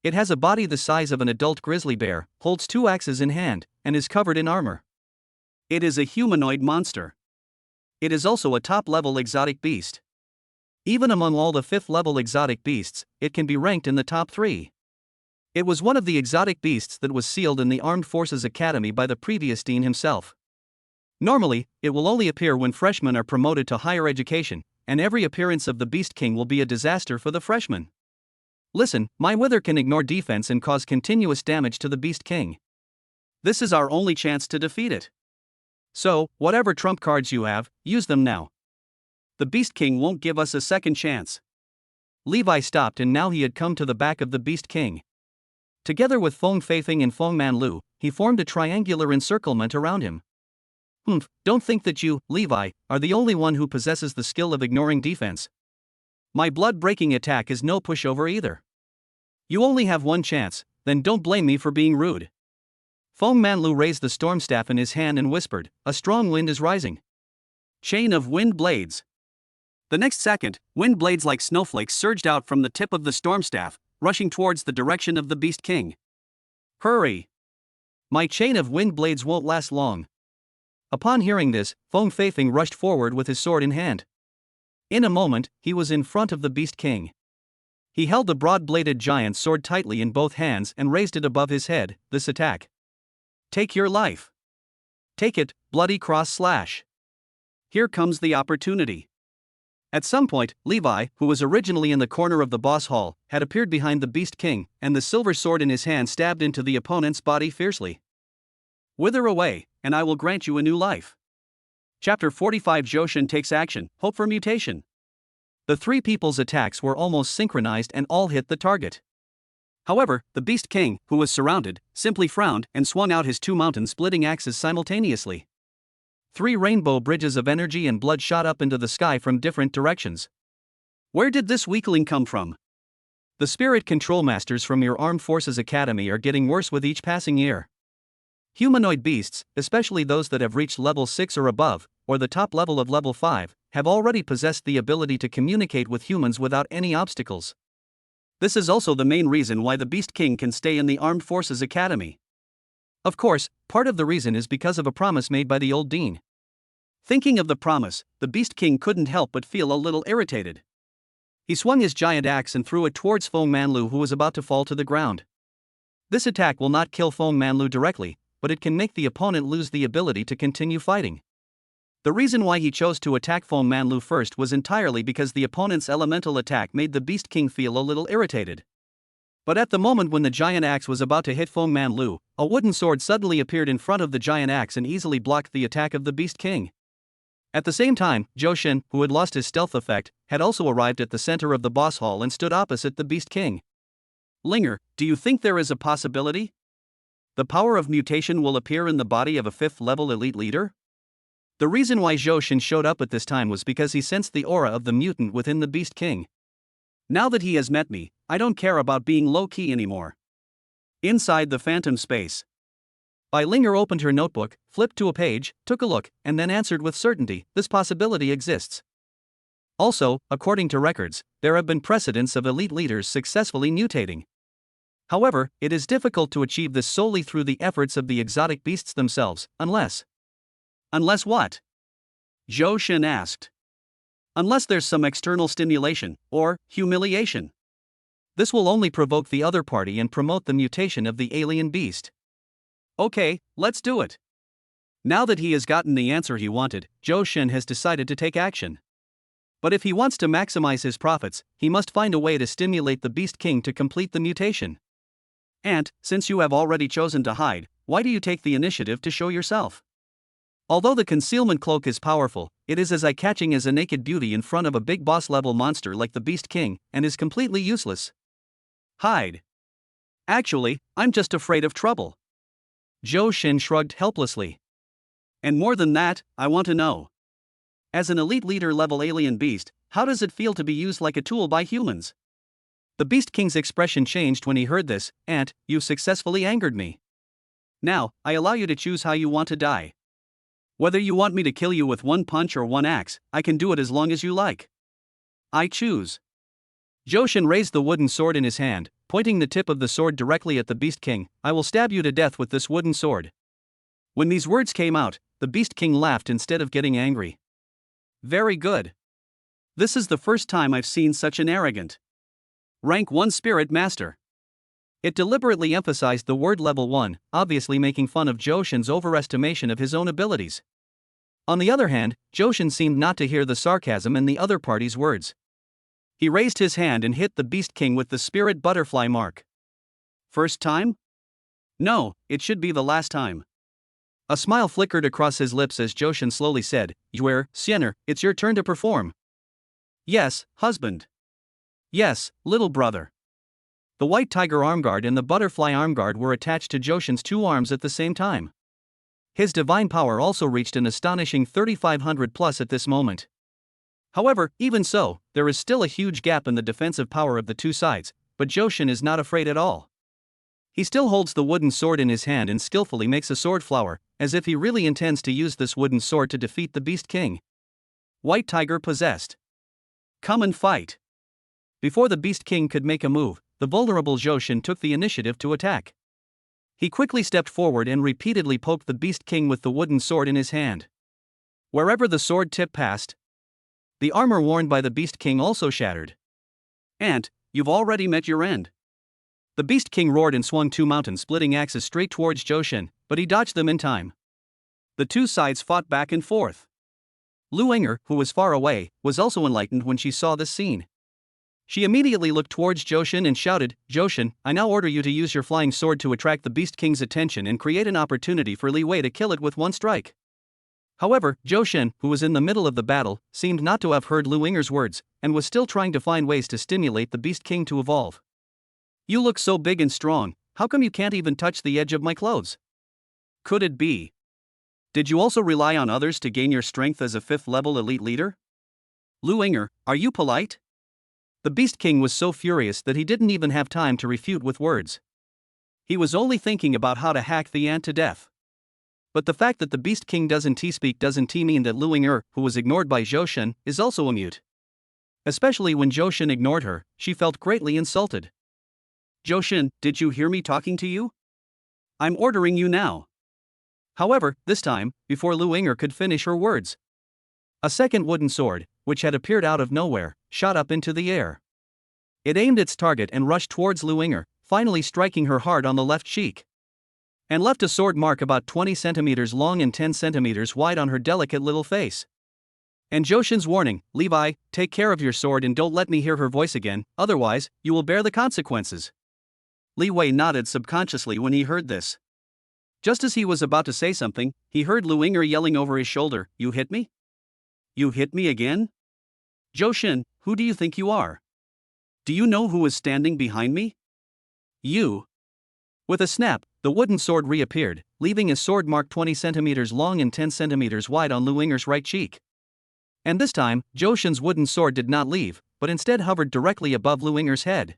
It has a body the size of an adult grizzly bear, holds 2 axes in hand, and is covered in armor. It is a humanoid monster. It is also a top-level exotic beast. Even among all the 5th level exotic beasts, it can be ranked in the top 3. It was one of the exotic beasts that was sealed in the Armed Forces Academy by the previous dean himself. Normally, it will only appear when freshmen are promoted to higher education, and every appearance of the Beast King will be a disaster for the freshmen. Listen, my wither can ignore defense and cause continuous damage to the Beast King. This is our only chance to defeat it. So, whatever trump cards you have, use them now. The Beast King won't give us a second chance. Levi stopped, and now he had come to the back of the Beast King. Together with Feng Feifeng and Feng Manlu, he formed a triangular encirclement around him. Don't think that you, Levi, are the only one who possesses the skill of ignoring defense. My blood-breaking attack is no pushover either. You only have one chance, then don't blame me for being rude. Feng Manlu raised the storm staff in his hand and whispered, "A strong wind is rising." Chain of wind blades. The next second, wind blades like snowflakes surged out from the tip of the storm staff, rushing towards the direction of the Beast King. Hurry! My chain of wind blades won't last long. Upon hearing this, Feng Feifeng rushed forward with his sword in hand. In a moment, he was in front of the Beast King. He held the broad-bladed giant sword tightly in both hands and raised it above his head. This attack. Take your life. Take it, bloody cross slash. Here comes the opportunity. At some point, Levi, who was originally in the corner of the boss hall, had appeared behind the Beast King, and the silver sword in his hand stabbed into the opponent's body fiercely. Wither away, and I will grant you a new life. Chapter 45. Johan takes action, hope for mutation. The three people's attacks were almost synchronized and all hit the target. However, the Beast King, who was surrounded, simply frowned and swung out his 2 mountain-splitting axes simultaneously. 3 rainbow bridges of energy and blood shot up into the sky from different directions. Where did this weakling come from? The spirit control masters from your Armed Forces Academy are getting worse with each passing year. Humanoid beasts, especially those that have reached level 6 or above, or the top level of level 5, have already possessed the ability to communicate with humans without any obstacles. This is also the main reason why the Beast King can stay in the Armed Forces Academy. Of course, part of the reason is because of a promise made by the old dean. Thinking of the promise, the Beast King couldn't help but feel a little irritated. He swung his giant axe and threw it towards Feng Manlu, who was about to fall to the ground. This attack will not kill Feng Manlu directly, but it can make the opponent lose the ability to continue fighting. The reason why he chose to attack Feng Manlu first was entirely because the opponent's elemental attack made the Beast King feel a little irritated. But at the moment when the giant axe was about to hit Feng Manlu, a wooden sword suddenly appeared in front of the giant axe and easily blocked the attack of the Beast King. At the same time, Johan, who had lost his stealth effect, had also arrived at the center of the boss hall and stood opposite the Beast King. Linger, do you think there is a possibility? The power of mutation will appear in the body of a 5th level elite leader? The reason why Johan showed up at this time was because he sensed the aura of the mutant within the Beast King. Now that he has met me, I don't care about being low-key anymore. Inside the phantom space. Linger opened her notebook, flipped to a page, took a look, and then answered with certainty, this possibility exists. Also, according to records, there have been precedents of elite leaders successfully mutating. However, it is difficult to achieve this solely through the efforts of the exotic beasts themselves, unless... Unless what? Johan asked. Unless there's some external stimulation, or humiliation. This will only provoke the other party and promote the mutation of the alien beast. Okay, let's do it. Now that he has gotten the answer he wanted, Johan has decided to take action. But if he wants to maximize his profits, he must find a way to stimulate the Beast King to complete the mutation. And, since you have already chosen to hide, why do you take the initiative to show yourself? Although the concealment cloak is powerful, it is as eye-catching as a naked beauty in front of a big boss-level monster like the Beast King, and is completely useless. Hide. Actually, I'm just afraid of trouble. Johan shrugged helplessly. And more than that, I want to know. As an elite leader-level alien beast, how does it feel to be used like a tool by humans? The Beast King's expression changed when he heard this, and, you successfully angered me. Now, I allow you to choose how you want to die. Whether you want me to kill you with one punch or one axe, I can do it as long as you like. I choose. Johan raised the wooden sword in his hand, pointing the tip of the sword directly at the Beast King. I will stab you to death with this wooden sword. When these words came out, the Beast King laughed instead of getting angry. Very good. This is the first time I've seen such an arrogant rank 1 spirit master. It deliberately emphasized the word level 1, obviously making fun of Johan's overestimation of his own abilities. On the other hand, Johan seemed not to hear the sarcasm in the other party's words. He raised his hand and hit the Beast King with the spirit butterfly mark. First time? No, it should be the last time. A smile flickered across his lips as Johan slowly said, Sienner, it's your turn to perform. Yes, husband. Yes, little brother. The white tiger armguard and the butterfly armguard were attached to Johan's 2 arms at the same time. His divine power also reached an astonishing 3500 plus at this moment. However, even so, there is still a huge gap in the defensive power of the 2 sides, but Johan is not afraid at all. He still holds the wooden sword in his hand and skillfully makes a sword flower, as if he really intends to use this wooden sword to defeat the Beast King. White tiger possessed. Come and fight. Before the Beast King could make a move, the vulnerable Johan took the initiative to attack. He quickly stepped forward and repeatedly poked the Beast King with the wooden sword in his hand. Wherever the sword tip passed, the armor worn by the Beast King also shattered. And you've already met your end. The Beast King roared and swung 2 mountain-splitting axes straight towards Johan, but he dodged them in time. The 2 sides fought back and forth. Lu Inger, who was far away, was also enlightened when she saw this scene. She immediately looked towards Johan and shouted, Johan, I now order you to use your flying sword to attract the Beast King's attention and create an opportunity for Li Wei to kill it with one strike. However, Johan, who was in the middle of the battle, seemed not to have heard Lu Inger's words, and was still trying to find ways to stimulate the Beast King to evolve. You look so big and strong, how come you can't even touch the edge of my clothes? Could it be? Did you also rely on others to gain your strength as a 5th level elite leader? Lu Inger, are you polite? The Beast King was so furious that he didn't even have time to refute with words. He was only thinking about how to hack the ant to death. But the fact that the Beast King doesn't speak doesn't mean that Lu Inger, who was ignored by Johan, is also a mute. Especially when Johan ignored her, she felt greatly insulted. Johan, did you hear me talking to you? I'm ordering you now. However, this time, before Lu Inger could finish her words, a second wooden sword, which had appeared out of nowhere, shot up into the air. It aimed its target and rushed towards Lu Inger, finally striking her hard on the left cheek, and left a sword mark about 20 centimeters long and 10 centimeters wide on her delicate little face. And Johan's warning, Levi, take care of your sword and don't let me hear her voice again, otherwise, you will bear the consequences. Li Wei nodded subconsciously when he heard this. Just as he was about to say something, he heard Lu Inger yelling over his shoulder, You hit me? You hit me again? Johan, who do you think you are? Do you know who is standing behind me? You. With a snap, the wooden sword reappeared, leaving a sword mark 20 centimeters long and 10 centimeters wide on Lu Inger's right cheek. And this time, Johan's wooden sword did not leave, but instead hovered directly above Lu Inger's head.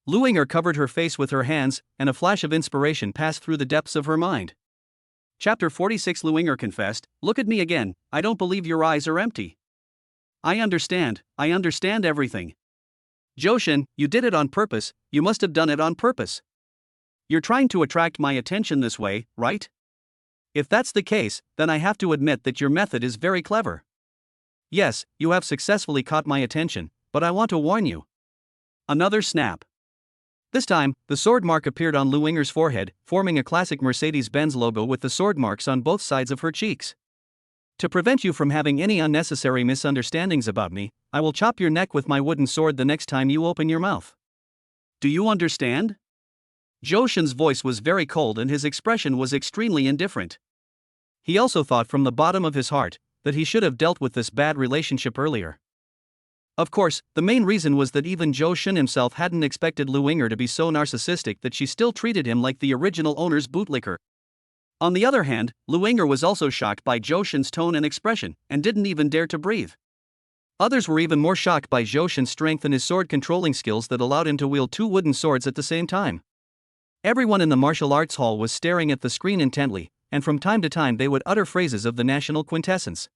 Lu Inger covered her face with her hands, and a flash of inspiration passed through the depths of her mind. Chapter 46 Lu Inger confessed, Look at me again, I don't believe your eyes are empty. I understand everything. Johan, you did it on purpose, you must have done it on purpose. You're trying to attract my attention this way, right? If that's the case, then I have to admit that your method is very clever. Yes, you have successfully caught my attention, but I want to warn you. Another snap. This time, the sword mark appeared on Lu Inger's forehead, forming a classic Mercedes-Benz logo with the sword marks on both sides of her cheeks. To prevent you from having any unnecessary misunderstandings about me, I will chop your neck with my wooden sword the next time you open your mouth. Do you understand? Johan's voice was very cold and his expression was extremely indifferent. He also thought from the bottom of his heart that he should have dealt with this bad relationship earlier. Of course, the main reason was that even Johan himself hadn't expected Lu Inger to be so narcissistic that she still treated him like the original owner's bootlicker. On the other hand, Lu Inger was also shocked by Johan's tone and expression, and didn't even dare to breathe. Others were even more shocked by Johan's strength and his sword controlling skills that allowed him to wield 2 wooden swords at the same time. Everyone in the martial arts hall was staring at the screen intently, and from time to time they would utter phrases of the national quintessence.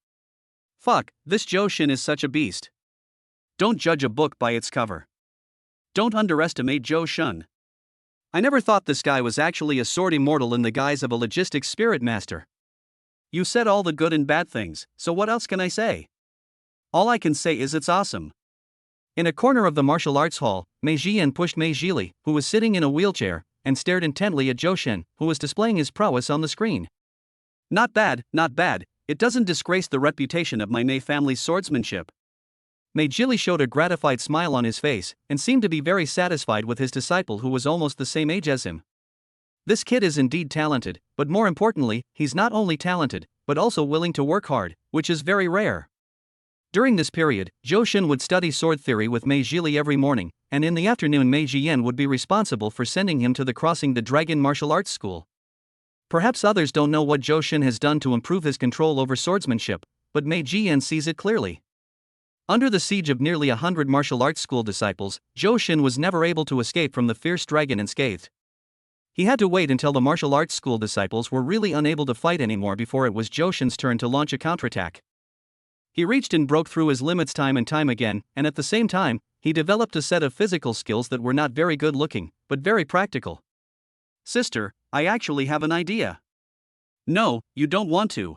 Fuck, this Johan is such a beast. Don't judge a book by its cover. Don't underestimate Johan. I never thought this guy was actually a sword immortal in the guise of a logistics spirit master. You said all the good and bad things, so what else can I say? All I can say is it's awesome. In a corner of the martial arts hall, Mei Jian pushed Mei Jili, who was sitting in a wheelchair, and stared intently at Johan, who was displaying his prowess on the screen. Not bad, not bad, it doesn't disgrace the reputation of my Mei family's swordsmanship. Mei Jili showed a gratified smile on his face, and seemed to be very satisfied with his disciple who was almost the same age as him. This kid is indeed talented, but more importantly, he's not only talented, but also willing to work hard, which is very rare. During this period, Johan would study sword theory with Mei Jili every morning, and in the afternoon Mei Jian would be responsible for sending him to the Crossing the Dragon martial arts school. Perhaps others don't know what Johan has done to improve his control over swordsmanship, but Mei Jian sees it clearly. Under the siege of nearly 100 martial arts school disciples, Johan was never able to escape from the fierce dragon unscathed. He had to wait until the martial arts school disciples were really unable to fight anymore before it was Johan's turn to launch a counterattack. He reached and broke through his limits time and time again, and at the same time, he developed a set of physical skills that were not very good looking, but very practical. Sister, I actually have an idea. No, you don't want to.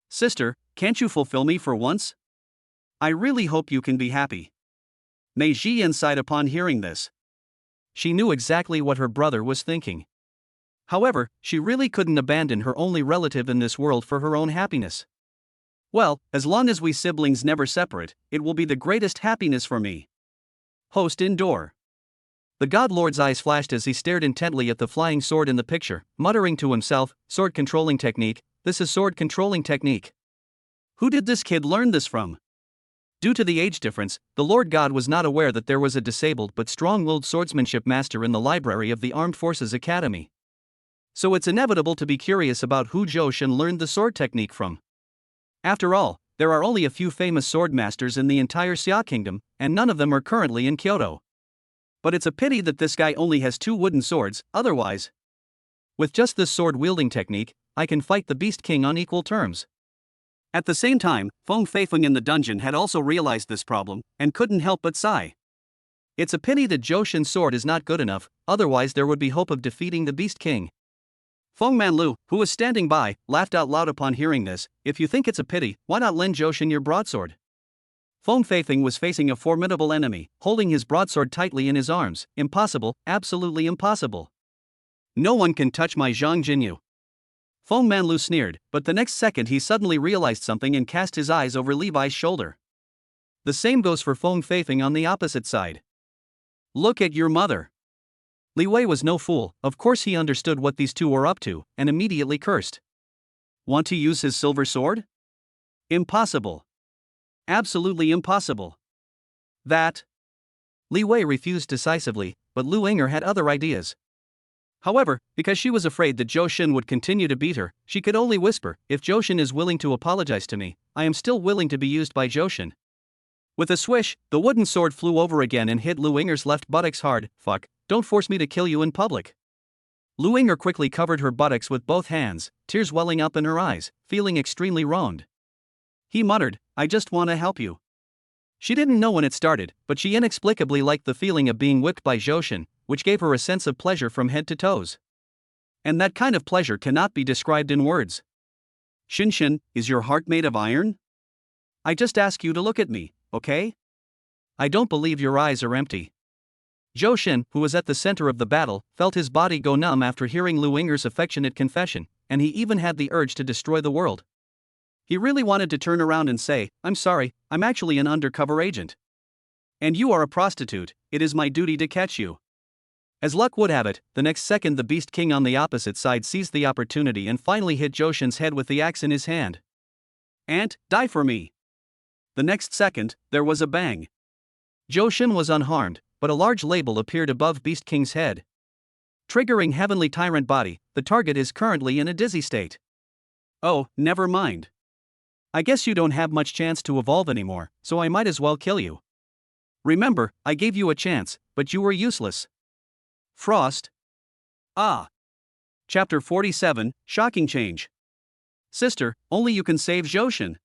Sister, can't you fulfill me for once? I really hope you can be happy. Mei Jian sighed upon hearing this. She knew exactly what her brother was thinking. However, she really couldn't abandon her only relative in this world for her own happiness. Well, as long as we siblings never separate, it will be the greatest happiness for me. Host indoor. The God Lord's eyes flashed as he stared intently at the flying sword in the picture, muttering to himself, sword controlling technique, this is sword controlling technique. Who did this kid learn this from? Due to the age difference, the Lord God was not aware that there was a disabled but strong-willed swordsmanship master in the library of the Armed Forces Academy. So it's inevitable to be curious about who Johan learned the sword technique from. After all, there are only a few famous sword masters in the entire Xia Kingdom, and none of them are currently in Kyoto. But it's a pity that this guy only has 2 wooden swords, otherwise. With just this sword-wielding technique, I can fight the Beast King on equal terms. At the same time, Feng Feifeng in the dungeon had also realized this problem, and couldn't help but sigh. It's a pity that Johan's sword is not good enough, otherwise there would be hope of defeating the Beast King. Feng Manlu, who was standing by, laughed out loud upon hearing this. If you think it's a pity, why not lend Johan your broadsword? Feng Feifeng was facing a formidable enemy, holding his broadsword tightly in his arms. Impossible, absolutely impossible. No one can touch my Zhang Jinyu. Feng Manlu sneered, but the next second he suddenly realized something and cast his eyes over Levi's shoulder. The same goes for Feng Feifeng on the opposite side. Look at your mother. Li Wei was no fool, of course he understood what these two were up to, and immediately cursed. Want to use his silver sword? Impossible. Absolutely impossible. That. Li Wei refused decisively, but Lu Inger had other ideas. However, because she was afraid that Johan would continue to beat her, she could only whisper, if Johan is willing to apologize to me, I am still willing to be used by Johan. With a swish, the wooden sword flew over again and hit Lu Inger's left buttocks hard. Fuck, don't force me to kill you in public. Lu Inger quickly covered her buttocks with both hands, tears welling up in her eyes, feeling extremely wronged. He muttered, I just want to help you. She didn't know when it started, but she inexplicably liked the feeling of being whipped by Johan, which gave her a sense of pleasure from head to toes. And that kind of pleasure cannot be described in words. Shinshin, is your heart made of iron? I just ask you to look at me, okay? I don't believe your eyes are empty. Johan, who was at the center of the battle, felt his body go numb after hearing Lu Inger's affectionate confession, and he even had the urge to destroy the world. He really wanted to turn around and say, I'm sorry, I'm actually an undercover agent. And you are a prostitute, it is my duty to catch you. As luck would have it, the next second the Beast King on the opposite side seized the opportunity and finally hit Johan's head with the axe in his hand. Ant, die for me. The next second, there was a bang. Johan was unharmed, but a large label appeared above Beast King's head. Triggering Heavenly Tyrant Body, the target is currently in a dizzy state. Oh, never mind. I guess you don't have much chance to evolve anymore, so I might as well kill you. Remember, I gave you a chance, but you were useless. Frost. Ah. Chapter 47, Shocking Change. Sister, only you can save Johan.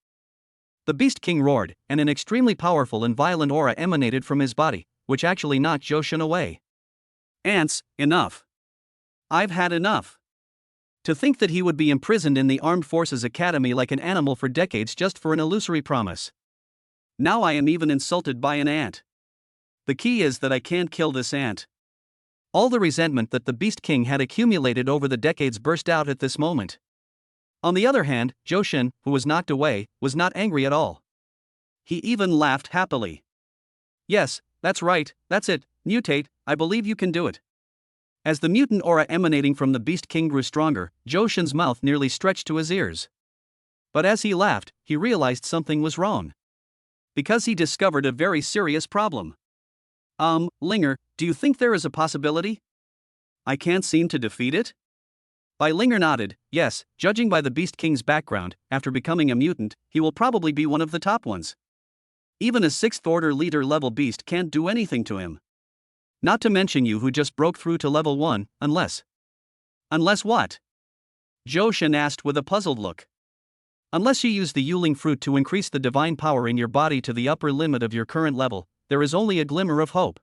The Beast King roared, and an extremely powerful and violent aura emanated from his body, which actually knocked Johan away. Ants, enough. I've had enough. To think that he would be imprisoned in the Armed Forces Academy like an animal for decades just for an illusory promise. Now I am even insulted by an ant. The key is that I can't kill this ant. All the resentment that the Beast King had accumulated over the decades burst out at this moment. On the other hand, Johan, who was knocked away, was not angry at all. He even laughed happily. Yes, that's right, that's it, mutate, I believe you can do it. As the mutant aura emanating from the Beast King grew stronger, Johan's mouth nearly stretched to his ears. But as he laughed, he realized something was wrong. Because he discovered a very serious problem. Linger, do you think there is a possibility? I can't seem to defeat it? Linger nodded, yes, judging by the Beast King's background, after becoming a mutant, he will probably be one of the top ones. Even a 6th order leader level beast can't do anything to him. Not to mention you who just broke through to level 1, unless. Unless what? Johan asked with a puzzled look. Unless you use the Yuling fruit to increase the divine power in your body to the upper limit of your current level, there is only a glimmer of hope.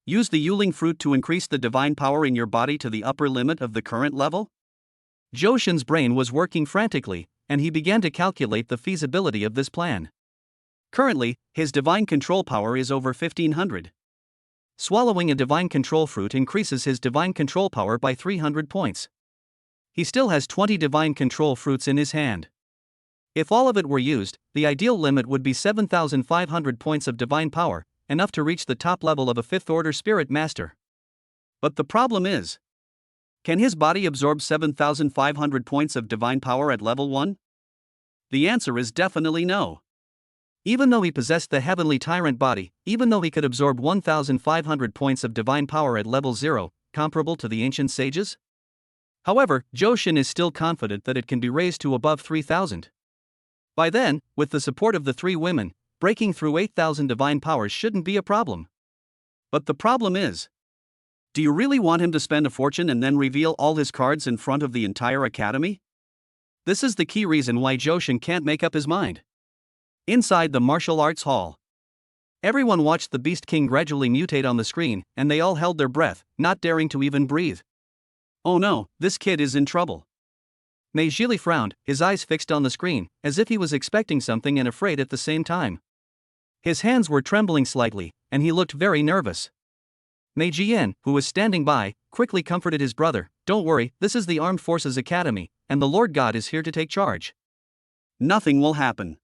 Use the Yuling fruit to increase the divine power in your body to the upper limit of the current level? Johan's brain was working frantically, and he began to calculate the feasibility of this plan. Currently, his divine control power is over 1500. Swallowing a divine control fruit increases his divine control power by 300 points. He still has 20 divine control fruits in his hand. If all of it were used, the ideal limit would be 7,500 points of divine power, enough to reach the top level of a 5th order spirit master. But the problem is, can his body absorb 7,500 points of divine power at level 1? The answer is definitely no. Even though he possessed the heavenly tyrant body, even though he could absorb 1,500 points of divine power at level 0, comparable to the ancient sages? However, Johan is still confident that it can be raised to above 3,000. By then, with the support of the 3 women, breaking through 8,000 divine powers shouldn't be a problem. But the problem is, do you really want him to spend a fortune and then reveal all his cards in front of the entire academy? This is the key reason why Johan can't make up his mind. Inside the martial arts hall, everyone watched the Beast King gradually mutate on the screen, and they all held their breath, not daring to even breathe. Oh no, this kid is in trouble. Meijili frowned, his eyes fixed on the screen, as if he was expecting something and afraid at the same time. His hands were trembling slightly, and he looked very nervous. Meijien, who was standing by, quickly comforted his brother, "Don't worry, this is the Armed Forces Academy, and the Lord God is here to take charge. Nothing will happen."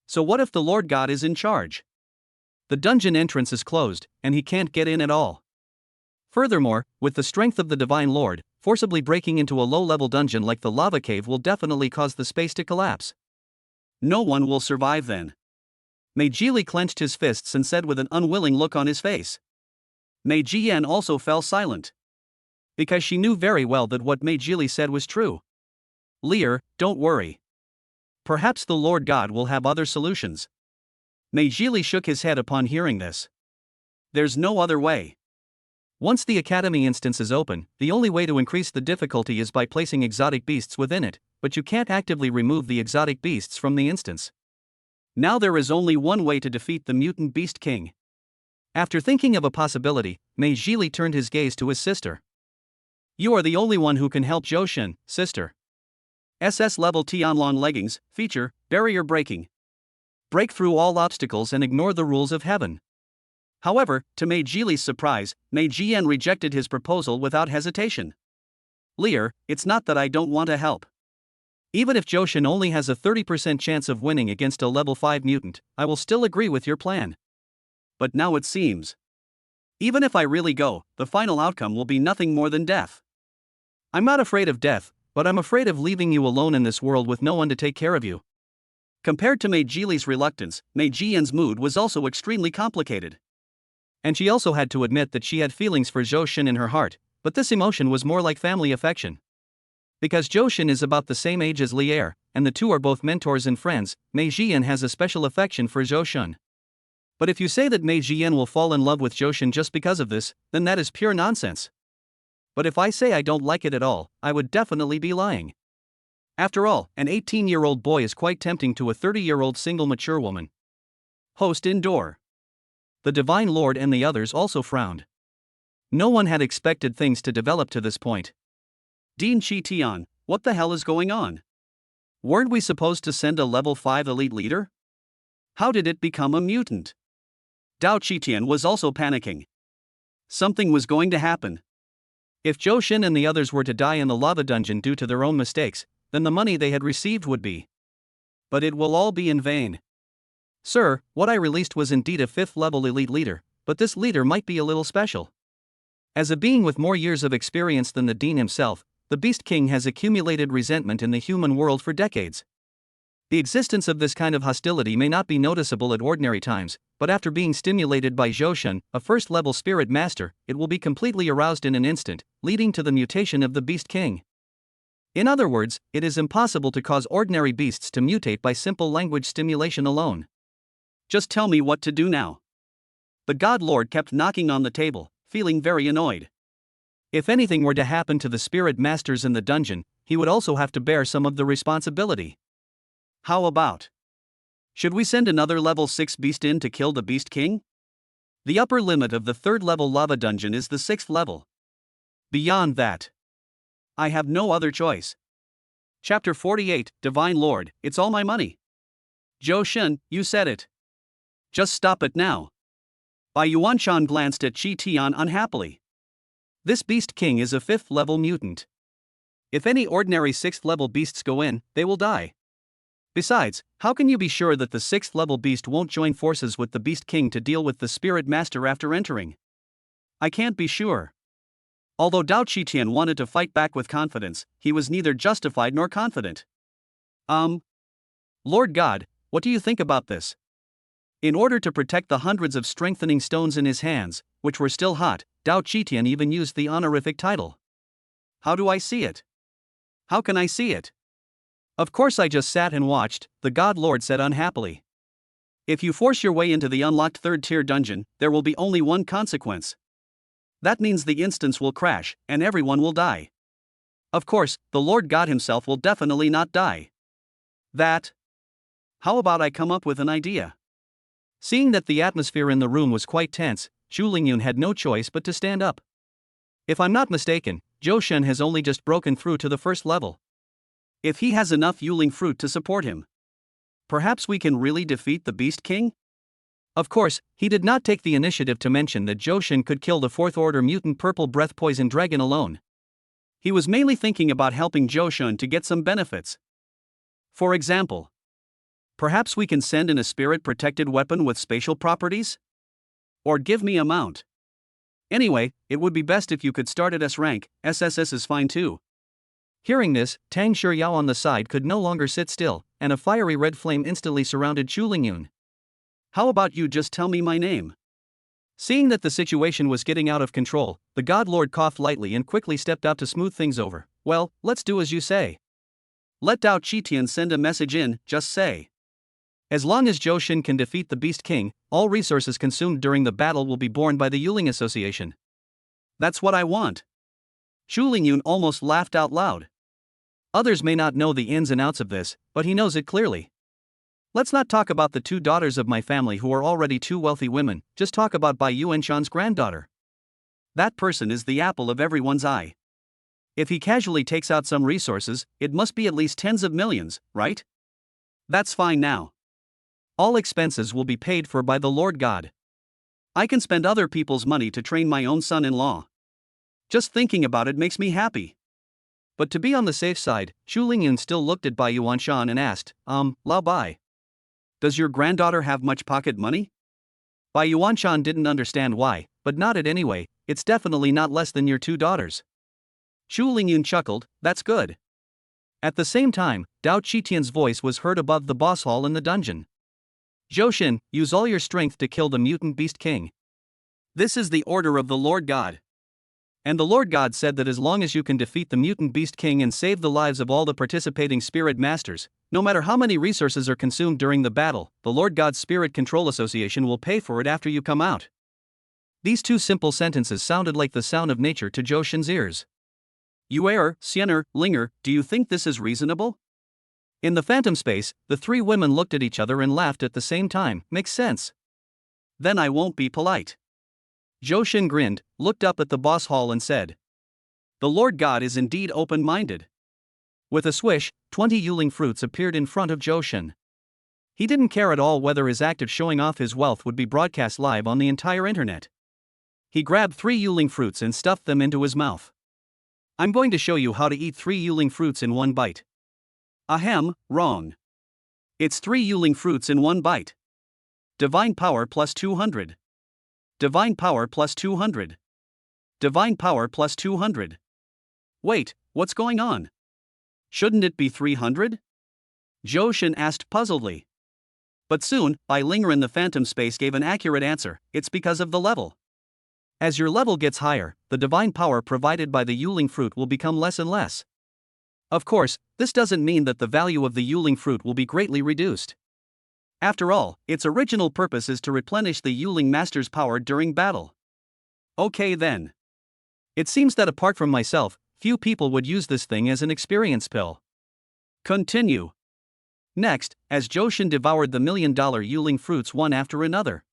So what if the Lord God is in charge? The dungeon entrance is closed, and he can't get in at all. Furthermore, with the strength of the Divine Lord, forcibly breaking into a low-level dungeon like the lava cave will definitely cause the space to collapse. No one will survive then. Meijili clenched his fists and said with an unwilling look on his face. Meijien also fell silent. Because she knew very well that what Meijili said was true. Lear, don't worry. Perhaps the Lord God will have other solutions. Meijili shook his head upon hearing this. There's no other way. Once the Academy instance is open, the only way to increase the difficulty is by placing exotic beasts within it, but you can't actively remove the exotic beasts from the instance. Now there is only one way to defeat the Mutant Beast King. After thinking of a possibility, Meijili turned his gaze to his sister. You are the only one who can help Johan, sister. SS-level Tianlong leggings, feature, barrier breaking. Break through all obstacles and ignore the rules of heaven. However, to Meijili's surprise, Meijien rejected his proposal without hesitation. Lear, it's not that I don't want to help. Even if Johan only has a 30% chance of winning against a level 5 mutant, I will still agree with your plan. But now it seems, even if I really go, the final outcome will be nothing more than death. I'm not afraid of death, but I'm afraid of leaving you alone in this world with no one to take care of you. Compared to Meijili's reluctance, Meijien's mood was also extremely complicated. And she also had to admit that she had feelings for Johan in her heart, but this emotion was more like family affection. Because Johan is about the same age as Lear, and the two are both mentors and friends, Meijien has a special affection for Johan. But if you say that Meijien will fall in love with Johan just because of this, then that is pure nonsense. but if I say I don't like it at all, I would definitely be lying. After all, an 18-year-old boy is quite tempting to a 30-year-old single mature woman. Host indoor. The Divine Lord and the others also frowned. No one had expected things to develop to this point. Dean Chi-Tian, what the hell is going on? Weren't we supposed to send a level 5 elite leader? How did it become a mutant? Dao Chi-Tian was also panicking. Something was going to happen. If Zhou Shen and the others were to die in the lava dungeon due to their own mistakes, then the money they had received would be. But it will all be in vain. Sir, what I released was indeed a 5th level elite leader, but this leader might be a little special. As a being with more years of experience than the Dean himself, the Beast King has accumulated resentment in the human world for decades. The existence of this kind of hostility may not be noticeable at ordinary times, but after being stimulated by Zhou Shen, a 1st level spirit master, it will be completely aroused in an instant, leading to the mutation of the Beast King. In other words, it is impossible to cause ordinary beasts to mutate by simple language stimulation alone. Just tell me what to do now. The God Lord kept knocking on the table, feeling very annoyed. If anything were to happen to the spirit masters in the dungeon, he would also have to bear some of the responsibility. How about? Should we send another level 6 beast in to kill the Beast King? The upper limit of the 3rd level lava dungeon is the 6th level. Beyond that, I have no other choice. Chapter 48, Divine Lord, it's all my money. Zhou Shen, you said it. Just stop it now. Bai Yuanshan glanced at Chi-Tian unhappily. This Beast King is a 5th level mutant. If any ordinary 6th level beasts go in, they will die. Besides, how can you be sure that the 6th level beast won't join forces with the Beast King to deal with the Spirit Master after entering? I can't be sure. Although Dao Chi-Tian wanted to fight back with confidence, he was neither justified nor confident. Lord God, what do you think about this? In order to protect the hundreds of strengthening stones in his hands, which were still hot, Dao Chi-Tian even used the honorific title. How do I see it? How can I see it? Of course I just sat and watched, the God Lord said unhappily. If you force your way into the unlocked 3rd tier dungeon, there will be only one consequence. That means the instance will crash, and everyone will die. Of course, the Lord God himself will definitely not die. How about I come up with an idea? Seeing that the atmosphere in the room was quite tense, Zhu Lingyun had no choice but to stand up. If I'm not mistaken, Zhou Shen has only just broken through to the 1st level. If he has enough Yuling fruit to support him, perhaps we can really defeat the Beast King? Of course, he did not take the initiative to mention that Zhou Shen could kill the 4th order mutant purple breath poison dragon alone. He was mainly thinking about helping Zhou Shen to get some benefits. For example, perhaps we can send in a spirit-protected weapon with spatial properties? Or give me a mount. Anyway, it would be best if you could start at S rank, SSS is fine too. Hearing this, Tang Shiryao on the side could no longer sit still, and a fiery red flame instantly surrounded Zhu Lingyun. How about you just tell me my name? Seeing that the situation was getting out of control, the God Lord coughed lightly and quickly stepped out to smooth things over. Well, let's do as you say. Let Dao Chi-Tian send a message in, just say. As long as Zhou Shen can defeat the Beast King, all resources consumed during the battle will be borne by the Yuling Association. That's what I want. Zhu Lingyun almost laughed out loud. Others may not know the ins and outs of this, but he knows it clearly. Let's not talk about the 2 daughters of my family who are already 2 wealthy women, just talk about Bai Yuanshan's granddaughter. That person is the apple of everyone's eye. If he casually takes out some resources, it must be at least tens of millions, right? That's fine now. All expenses will be paid for by the Lord God. I can spend other people's money to train my own son-in-law. Just thinking about it makes me happy. But to be on the safe side, Zhu Lingyun still looked at Bai Yuanshan and asked, Lao Bai, does your granddaughter have much pocket money? Bai Yuanshan didn't understand why, but nodded anyway. It's definitely not less than your 2 daughters. Zhu Lingyun chuckled, that's good. At the same time, Dao Chi-Tian's voice was heard above the boss hall in the dungeon. Zhou Shen, use all your strength to kill the mutant Beast King. This is the order of the Lord God. And the Lord God said that as long as you can defeat the mutant Beast King and save the lives of all the participating Spirit Masters, no matter how many resources are consumed during the battle, the Lord God's Spirit Control Association will pay for it after you come out. These two simple sentences sounded like the sound of nature to Joshin's ears. Yuer, Siener, Linger, do you think this is reasonable? In the phantom space, the three women looked at each other and laughed at the same time. Makes sense. Then I won't be polite. Joshin grinned, looked up at the boss hall and said, the Lord God is indeed open-minded. With a swish, 20 Yuling fruits appeared in front of Joshin. He didn't care at all whether his act of showing off his wealth would be broadcast live on the entire internet. He grabbed 3 Yuling fruits and stuffed them into his mouth. I'm going to show you how to eat 3 Yuling fruits in one bite. Ahem, wrong. It's 3 Yuling fruits in one bite. Divine power plus 200. Divine power plus 200. Divine power plus 200. Wait, what's going on? Shouldn't it be 300? Joshin asked puzzledly. But soon, Linger in the phantom space gave an accurate answer. It's because of the level. As your level gets higher, the divine power provided by the Yuling fruit will become less and less. Of course, this doesn't mean that the value of the Yuling fruit will be greatly reduced. After all, its original purpose is to replenish the Yuling master's power during battle. Okay then. It seems that apart from myself, few people would use this thing as an experience pill. Continue. Next, as Joshin devoured the $1 million Yuling fruits one after another.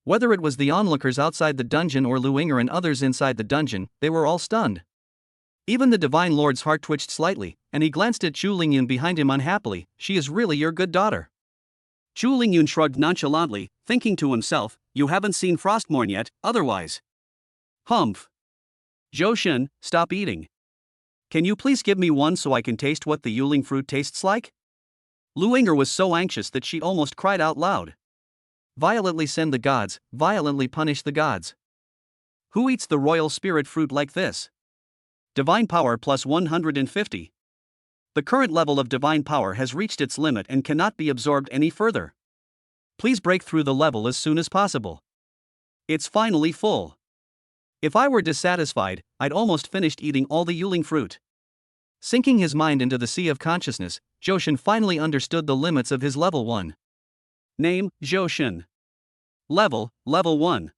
Whether it was the onlookers outside the dungeon or Luinger and others inside the dungeon, they were all stunned. Even the Divine Lord's heart twitched slightly, and he glanced at Chu Lingyun behind him unhappily. She is really your good daughter. Chu Lingyun shrugged nonchalantly, thinking to himself, you haven't seen Frostmourne yet, otherwise. Humph. Joshin, stop eating. Can you please give me one so I can taste what the Yuling fruit tastes like? Luinger was so anxious that she almost cried out loud. Violently send the gods, violently punish the gods. Who eats the royal spirit fruit like this? Divine power plus 150. The current level of divine power has reached its limit and cannot be absorbed any further. Please break through the level as soon as possible. It's finally full. If I were dissatisfied, I'd almost finished eating all the Yuling fruit. Sinking his mind into the sea of consciousness, Joshin finally understood the limits of his level 1. Name, Joshin. Level 1.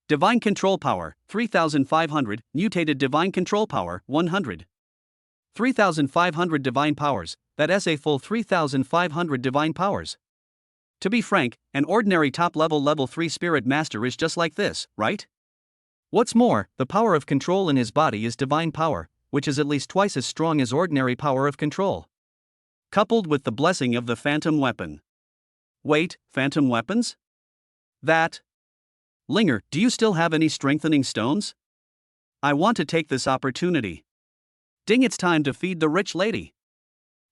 Divine control power, 3500, mutated divine control power, 100. 3500 divine powers, that's a full 3500 divine powers. To be frank, an ordinary top-level level 3 spirit master is just like this, right? What's more, the power of control in his body is divine power, which is at least twice as strong as ordinary power of control. Coupled with the blessing of the phantom weapon. Wait, phantom weapons? That. Linger, do you still have any strengthening stones? I want to take this opportunity. Ding, it's time to feed the rich lady.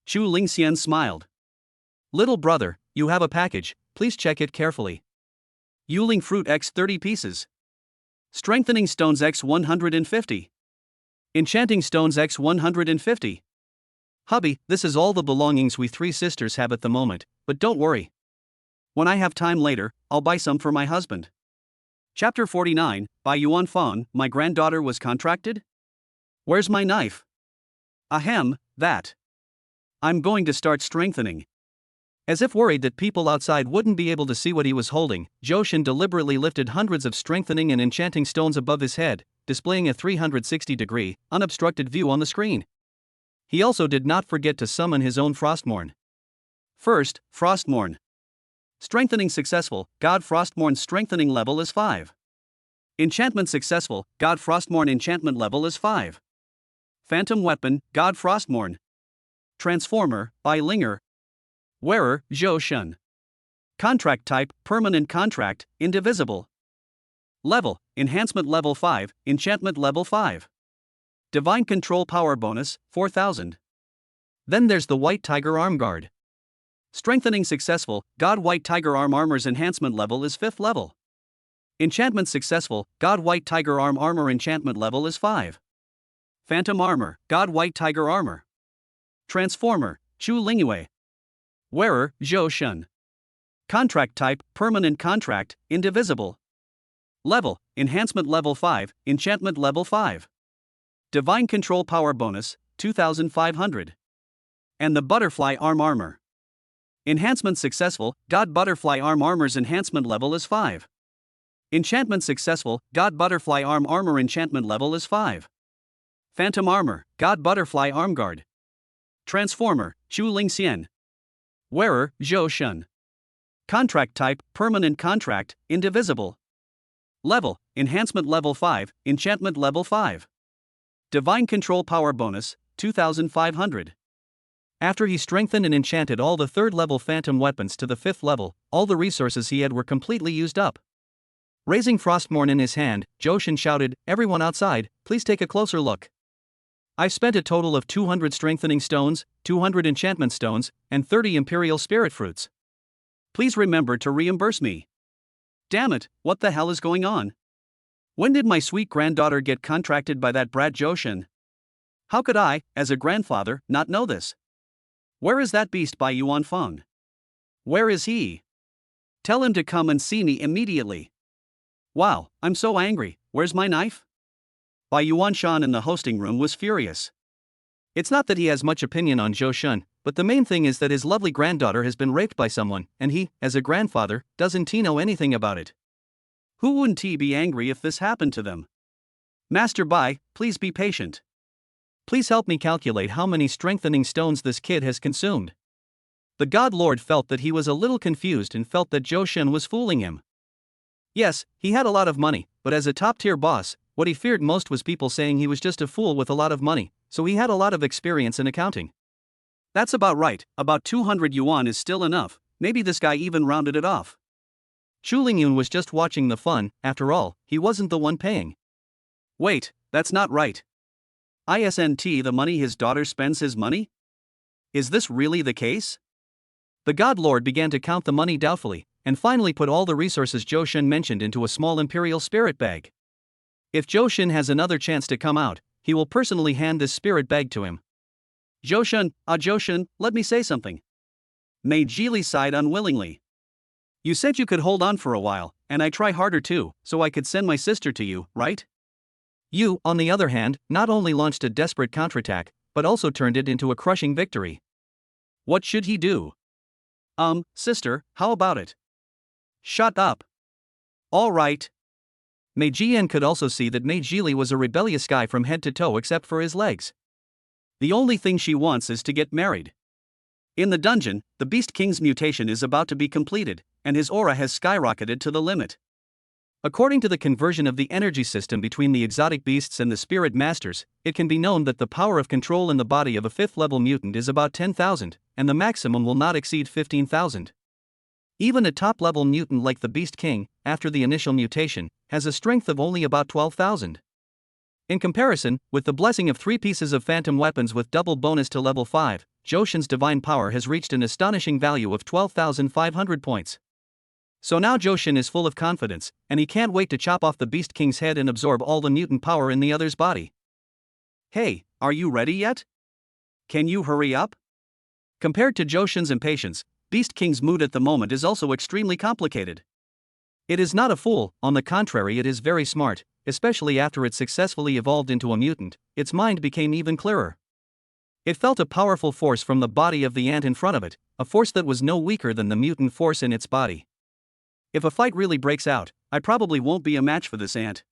Chu Lingxian smiled. Little brother, you have a package, please check it carefully. Yuling fruit x 30 pieces. Strengthening stones x 150. Enchanting stones x 150. Hubby, this is all the belongings we 3 sisters have at the moment, but don't worry. When I have time later, I'll buy some for my husband. Chapter 49, by Yuan Fan, my granddaughter was contracted? Where's my knife? Ahem, that. I'm going to start strengthening. As if worried that people outside wouldn't be able to see what he was holding, Joshin deliberately lifted hundreds of strengthening and enchanting stones above his head, displaying a 360-degree, unobstructed view on the screen. He also did not forget to summon his own Frostmourne. First, Frostmourne. Strengthening successful, God Frostmourne's strengthening level is 5. Enchantment successful, God Frostmourne enchantment level is 5. Phantom weapon, God Frostmourne. Transformer, by Linger. Wearer, Joshin. Contract type, permanent contract, indivisible. Level, enhancement level 5, enchantment level 5. Divine control power bonus, 4000. Then there's the White Tiger Arm Guard. Strengthening successful, God White Tiger Arm Armor's enhancement level is 5th level. Enchantment successful, God White Tiger Arm Armor enchantment level is 5. Phantom Armor, God White Tiger Armor. Transformer, Chu Lingyue. Wearer, Joshin. Contract type, permanent contract, indivisible. Level, enhancement level 5, enchantment level 5. Divine control power bonus, 2500. And the Butterfly Arm Armor. Enhancement successful, God Butterfly Arm Armor's enhancement level is 5. Enchantment successful, God Butterfly Armor enchantment level is 5. Phantom Armor, God Butterfly Arm Guard. Transformer, Chu Ling Xian. Wearer, Zhou Shun. Contract type, permanent contract, indivisible. Level, enhancement level 5, enchantment level 5. Divine control power bonus, 2500. After he strengthened and enchanted all the 3rd level phantom weapons to the 5th level, all the resources he had were completely used up. Raising Frostmourne in his hand, Joshin shouted, "Everyone outside, please take a closer look. I've spent a total of 200 strengthening stones, 200 enchantment stones, and 30 imperial spirit fruits. Please remember to reimburse me. Damn it, what the hell is going on? When did my sweet granddaughter get contracted by that brat Joshin? How could I, as a grandfather, not know this? Where is that beast by Yuan Feng? Where is he? Tell him to come and see me immediately. Wow, I'm so angry, where's my knife?" Bai Yuan Shan in the hosting room was furious. It's not that he has much opinion on Zhou Shun, but the main thing is that his lovely granddaughter has been raped by someone, and he, as a grandfather, doesn't know anything about it. Who wouldn't be angry if this happened to them? Master Bai, please be patient. Please help me calculate how many strengthening stones this kid has consumed. The God Lord felt that he was a little confused and felt that Zhou Shun was fooling him. Yes, he had a lot of money, but as a top-tier boss, what he feared most was people saying he was just a fool with a lot of money, so he had a lot of experience in accounting. That's about right, about 200 yuan is still enough, maybe this guy even rounded it off. Chu Lingyun was just watching the fun, after all, he wasn't the one paying. Wait, that's not right. Isn't the money his daughter spends his money? Is this really the case? The God Lord began to count the money doubtfully, and finally put all the resources Zhou Shun mentioned into a small imperial spirit bag. If Zhou Shun has another chance to come out, he will personally hand this spirit bag to him. Zhou Shun, let me say something. Mei Jili sighed unwillingly. You said you could hold on for a while, and I try harder too, so I could send my sister to you, right? You, on the other hand, not only launched a desperate counterattack, but also turned it into a crushing victory. What should he do? Sister, how about it? Shut up. All right. Mei Jian could also see that Mei Jili was a rebellious guy from head to toe except for his legs. The only thing she wants is to get married. In the dungeon, the Beast King's mutation is about to be completed, and his aura has skyrocketed to the limit. According to the conversion of the energy system between the exotic beasts and the spirit masters, it can be known that the power of control in the body of a 5th level mutant is about 10,000, and the maximum will not exceed 15,000. Even a top-level mutant like the Beast King, after the initial mutation, has a strength of only about 12,000. In comparison, with the blessing of 3 pieces of phantom weapons with double bonus to level 5, Zhou Shun's divine power has reached an astonishing value of 12,500 points. So now Zhou Shun is full of confidence, and he can't wait to chop off the Beast King's head and absorb all the mutant power in the other's body. Hey, are you ready yet? Can you hurry up? Compared to Zhou Shun's impatience, Beast King's mood at the moment is also extremely complicated. It is not a fool, on the contrary it is very smart, especially after it successfully evolved into a mutant, its mind became even clearer. It felt a powerful force from the body of the ant in front of it, a force that was no weaker than the mutant force in its body. If a fight really breaks out, I probably won't be a match for this ant.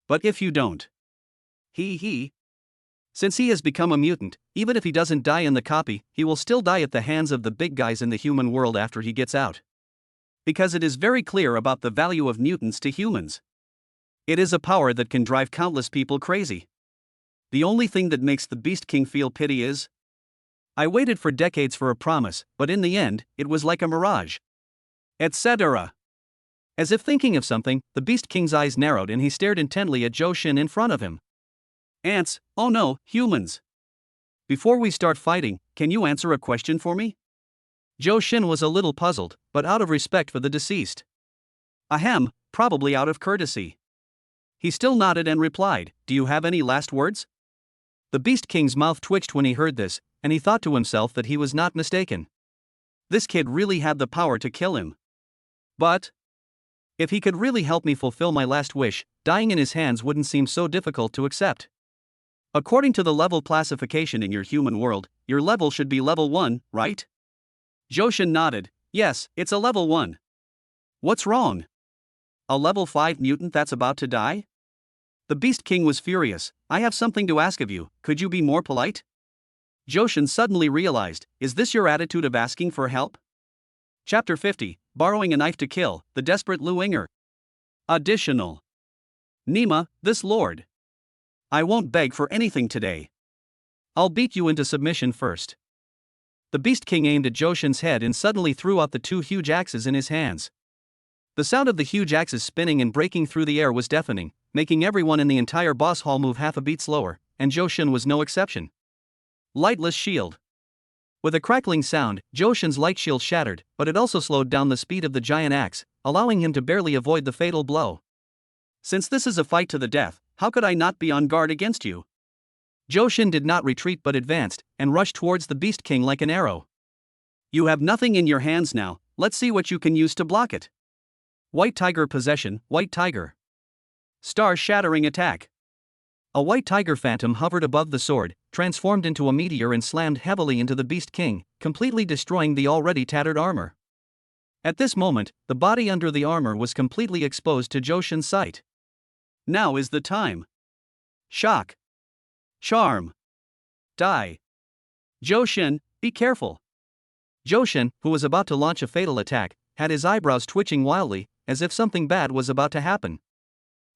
But if you don't. Since he has become a mutant, even if he doesn't die in the copy, he will still die at the hands of the big guys in the human world after he gets out. Because it is very clear about the value of mutants to humans. It is a power that can drive countless people crazy. The only thing that makes the Beast King feel pity is, I waited for decades for a promise, but in the end, it was like a mirage. Etc. As if thinking of something, the Beast King's eyes narrowed and he stared intently at Zhou Shun in front of him. Ants, oh no, humans. Before we start fighting, can you answer a question for me? Zhou Shun was a little puzzled, but out of respect for the deceased. Ahem, probably out of courtesy. He still nodded and replied, do you have any last words? The Beast King's mouth twitched when he heard this, and he thought to himself that he was not mistaken. This kid really had the power to kill him. But if he could really help me fulfill my last wish, dying in his hands wouldn't seem so difficult to accept. According to the level classification in your human world, your level should be level 1, right? Zhou Shun nodded, yes, it's a level 1. What's wrong? A level 5 mutant that's about to die? The Beast King was furious. I have something to ask of you, could you be more polite? Johan suddenly realized, is this your attitude of asking for help? Chapter 50, Borrowing a Knife to Kill, the Desperate Lu Inger. Additional. Nima, this lord. I won't beg for anything today. I'll beat you into submission first. The Beast King aimed at Johan's head and suddenly threw out the two huge axes in his hands. The sound of the huge axes spinning and breaking through the air was deafening, making everyone in the entire boss hall move half a beat slower, and Johan was no exception. Lightless shield. With a crackling sound, Johan's light shield shattered, but it also slowed down the speed of the giant axe, allowing him to barely avoid the fatal blow. Since this is a fight to the death, how could I not be on guard against you? Johan did not retreat but advanced, and rushed towards the Beast King like an arrow. You have nothing in your hands now, let's see what you can use to block it. White Tiger Possession, White Tiger. Star-shattering attack. A white tiger phantom hovered above the sword, transformed into a meteor and slammed heavily into the Beast King, completely destroying the already tattered armor. At this moment, the body under the armor was completely exposed to Johan's sight. Now is the time. Shock. Charm. Die. Johan, be careful. Johan, who was about to launch a fatal attack, had his eyebrows twitching wildly, as if something bad was about to happen.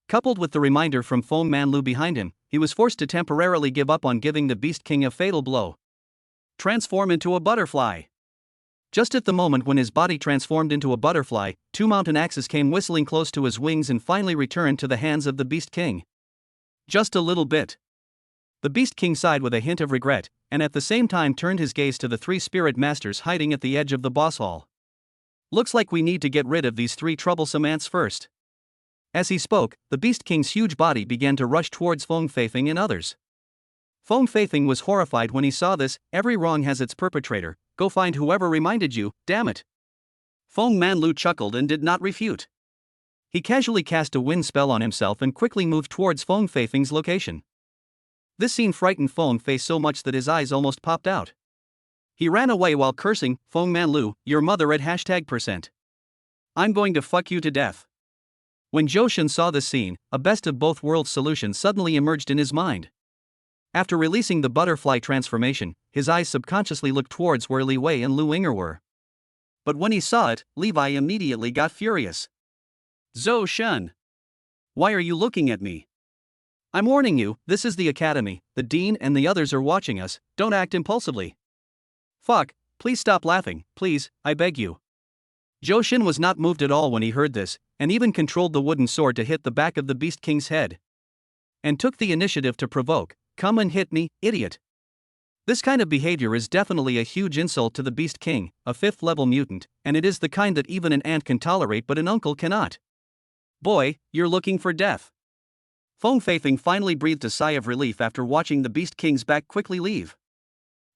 Coupled with the reminder from Feng Manlu behind him, he was forced to temporarily give up on giving the Beast King a fatal blow. Transform into a butterfly. Just at the moment when his body transformed into a butterfly, two mountain axes came whistling close to his wings and finally returned to the hands of the Beast King. Just a little bit. The Beast King sighed with a hint of regret, and at the same time turned his gaze to the three spirit masters hiding at the edge of the boss hall. Looks like we need to get rid of these three troublesome ants first. As he spoke, the Beast King's huge body began to rush towards Feng Feifeng and others. Feng Feifeng was horrified when he saw this. Every wrong has its perpetrator, go find whoever reminded you, damn it. Feng Manlu chuckled and did not refute. He casually cast a wind spell on himself and quickly moved towards Feng Feifeng's location. This scene frightened Feng Fei so much that his eyes almost popped out. He ran away while cursing, Feng Manlu, your mother at #%. I'm going to fuck you to death. When Johan saw this scene, a best of both worlds solution suddenly emerged in his mind. After releasing the butterfly transformation, his eyes subconsciously looked towards where Li Wei and Lu Inger were. But when he saw it, Levi immediately got furious. Zhou Shun. Why are you looking at me? I'm warning you, this is the academy, the dean and the others are watching us, don't act impulsively. Fuck, please stop laughing, please, I beg you. Johan was not moved at all when he heard this, and even controlled the wooden sword to hit the back of the Beast King's head. And took the initiative to provoke, come and hit me, idiot. This kind of behavior is definitely a huge insult to the Beast King, a 5th level mutant, and it is the kind that even an ant can tolerate but an uncle cannot. Boy, you're looking for death. Feng Feifeng finally breathed a sigh of relief after watching the Beast King's back quickly leave.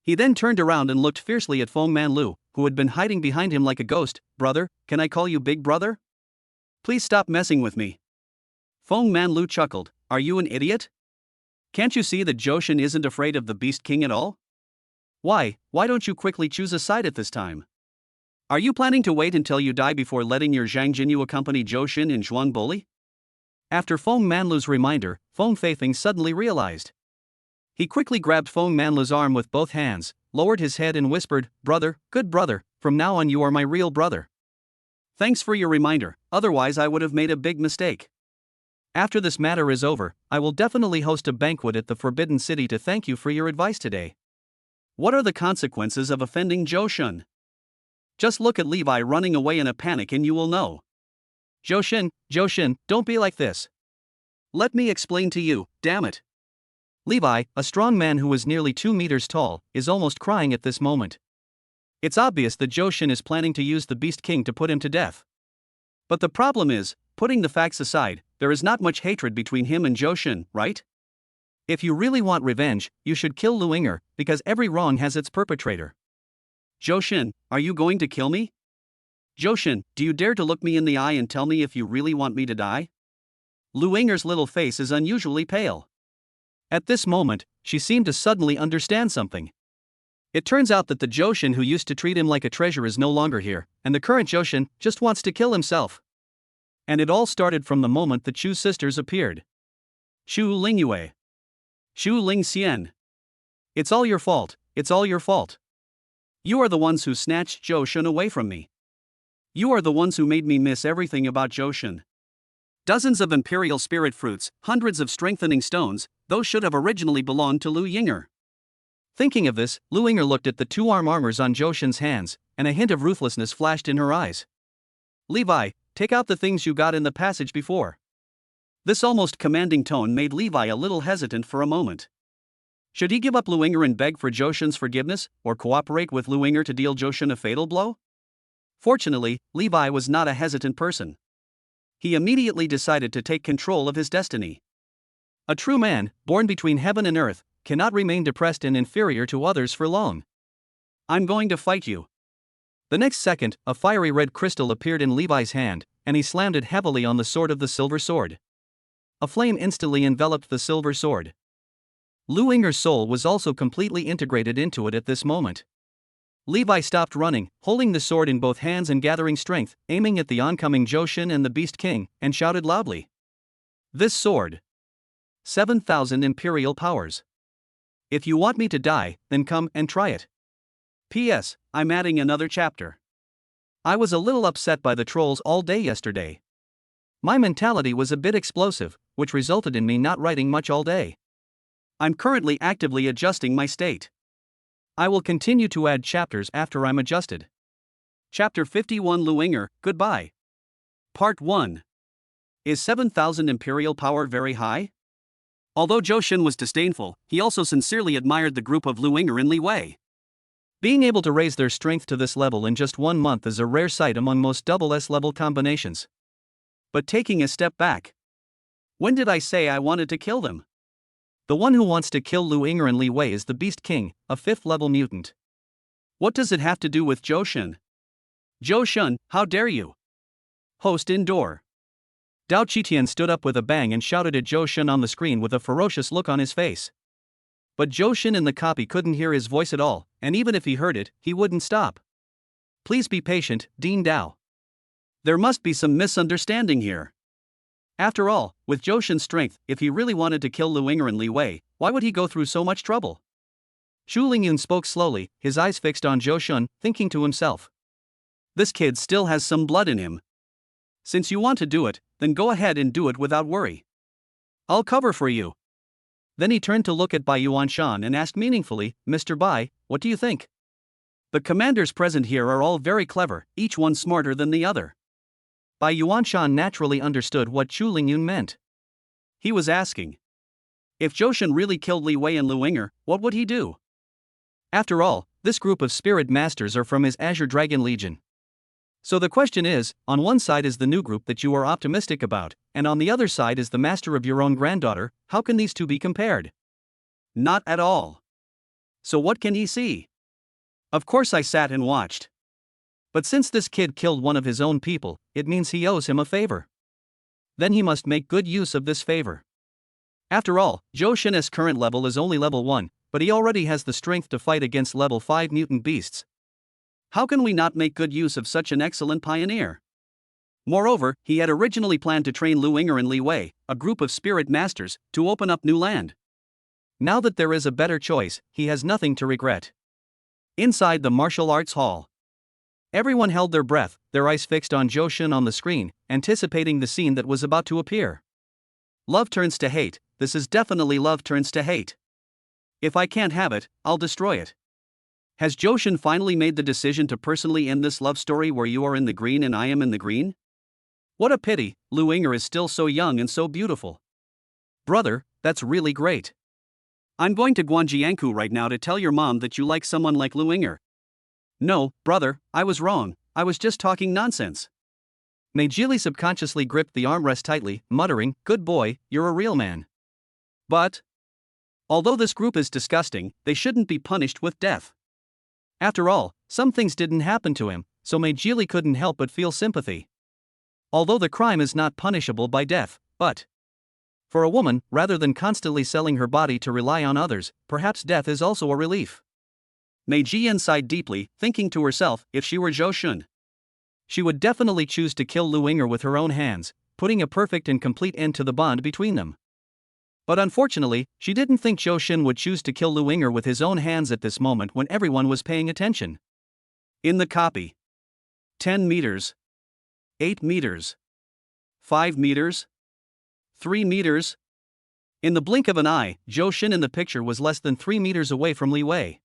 He then turned around and looked fiercely at Feng Manlu, who had been hiding behind him like a ghost. Brother, can I call you big brother? Please stop messing with me. Feng Manlu chuckled, are you an idiot? Can't you see that Johan isn't afraid of the Beast King at all? Why don't you quickly choose a side at this time? Are you planning to wait until you die before letting your Zhang Jinyu accompany Johan in Zhuangboli? After Feng Manlu's reminder, Feng Feifeng suddenly realized. He quickly grabbed Feng Manlu's arm with both hands, lowered his head and whispered, brother, good brother, from now on you are my real brother. Thanks for your reminder, otherwise I would have made a big mistake. After this matter is over, I will definitely host a banquet at the Forbidden City to thank you for your advice today. What are the consequences of offending Johan? Just look at Levi running away in a panic and you will know. Johan, don't be like this. Let me explain to you, damn it. Levi, a strong man who was nearly 2 meters tall, is almost crying at this moment. It's obvious that Johan is planning to use the Beast King to put him to death. But the problem is, putting the facts aside, there is not much hatred between him and Johan, right? If you really want revenge, you should kill Lu Inger, because every wrong has its perpetrator. Johan, are you going to kill me? Johan, do you dare to look me in the eye and tell me if you really want me to die? Lu Inger's little face is unusually pale. At this moment, she seemed to suddenly understand something. It turns out that the Johan who used to treat him like a treasure is no longer here, and the current Johan just wants to kill himself. And it all started from the moment the Chu sisters appeared. Shu Lingyue. Shu Ling Xian. It's all your fault, it's all your fault. You are the ones who snatched Joshun away from me. You are the ones who made me miss everything about Joshun. Dozens of imperial spirit fruits, hundreds of strengthening stones, those should have originally belonged to Lu Yinger. Thinking of this, Lu Yinger looked at the two armors on Joshun's hands, and a hint of ruthlessness flashed in her eyes. Levi, take out the things you got in the passage before. This almost commanding tone made Levi a little hesitant for a moment. Should he give up Lu Yinger and beg for Joshun's forgiveness, or cooperate with Lu Yinger to deal Joshun a fatal blow? Fortunately, Levi was not a hesitant person. He immediately decided to take control of his destiny. A true man, born between heaven and earth, cannot remain depressed and inferior to others for long. I'm going to fight you. The next second, a fiery red crystal appeared in Levi's hand, and he slammed it heavily on the sword of the silver sword. A flame instantly enveloped the silver sword. Lu Yinger's soul was also completely integrated into it at this moment. Levi stopped running, holding the sword in both hands and gathering strength, aiming at the oncoming Joshun and the Beast King, and shouted loudly. This sword. 7,000 imperial powers. If you want me to die, then come and try it. P.S. I'm adding another chapter. I was a little upset by the trolls all day yesterday. My mentality was a bit explosive, which resulted in me not writing much all day. I'm currently actively adjusting my state. I will continue to add chapters after I'm adjusted. Chapter 51 Lu Yinger, Goodbye. Part 1. Is 7,000 imperial power very high? Although Joshun was disdainful, he also sincerely admired the group of Lu Yinger and Li Wei. Being able to raise their strength to this level in just 1 month is a rare sight among most double S-level combinations. But taking a step back. When did I say I wanted to kill them? The one who wants to kill Lu Yinger and Li Wei is the Beast King, a 5th-level mutant. What does it have to do with Joshun? Joshun, how dare you? Host indoor. Dao Qitian stood up with a bang and shouted at Joshun on the screen with a ferocious look on his face. But Joshun in the copy couldn't hear his voice at all, and even if he heard it, he wouldn't stop. Please be patient, Dean Dao. There must be some misunderstanding here. After all, with Joshun's strength, if he really wanted to kill Lu Yinger and Li Wei, why would he go through so much trouble? Shu Lingyun spoke slowly, his eyes fixed on Joshun, thinking to himself. This kid still has some blood in him. Since you want to do it, then go ahead and do it without worry. I'll cover for you. Then he turned to look at Bai Yuanshan and asked meaningfully, Mr. Bai, what do you think? The commanders present here are all very clever, each one smarter than the other. Bai Yuanshan naturally understood what Shu Lingyun meant. He was asking. If Joshun really killed Li Wei and Lu Yinger, what would he do? After all, this group of spirit masters are from his Azure Dragon Legion. So the question is, on one side is the new group that you are optimistic about, and on the other side is the master of your own granddaughter, how can these two be compared? Not at all. So what can he see? Of course I sat and watched. But since this kid killed one of his own people, it means he owes him a favor. Then he must make good use of this favor. After all, Joshun's current level is only level 1, but he already has the strength to fight against level 5 mutant beasts. How can we not make good use of such an excellent pioneer? Moreover, he had originally planned to train Lu Yinger and Li Wei, a group of spirit masters, to open up new land. Now that there is a better choice, he has nothing to regret. Inside the martial arts hall, everyone held their breath, their eyes fixed on Joshun on the screen, anticipating the scene that was about to appear. Love turns to hate, this is definitely love turns to hate. If I can't have it, I'll destroy it. Has Joshun finally made the decision to personally end this love story where you are in the green and I am in the green? What a pity, Lu Yinger is still so young and so beautiful. Brother, that's really great. I'm going to Guangjiangku right now to tell your mom that you like someone like Lu Yinger. No, brother, I was wrong, I was just talking nonsense. Meijili subconsciously gripped the armrest tightly, muttering, good boy, you're a real man. But although this group is disgusting, they shouldn't be punished with death. After all, some things didn't happen to him, so Meijili couldn't help but feel sympathy. Although the crime is not punishable by death, but for a woman, rather than constantly selling her body to rely on others, perhaps death is also a relief. Meiji sighed deeply, thinking to herself, if she were Joshun, she would definitely choose to kill Lu Winger with her own hands, putting a perfect and complete end to the bond between them. But unfortunately, she didn't think Zhou Shen would choose to kill Lu Winger with his own hands at this moment when everyone was paying attention. In the copy. 10 meters. 8 meters. 5 meters. 3 meters. In the blink of an eye, Zhou Shen in the picture was less than 3 meters away from Li Wei.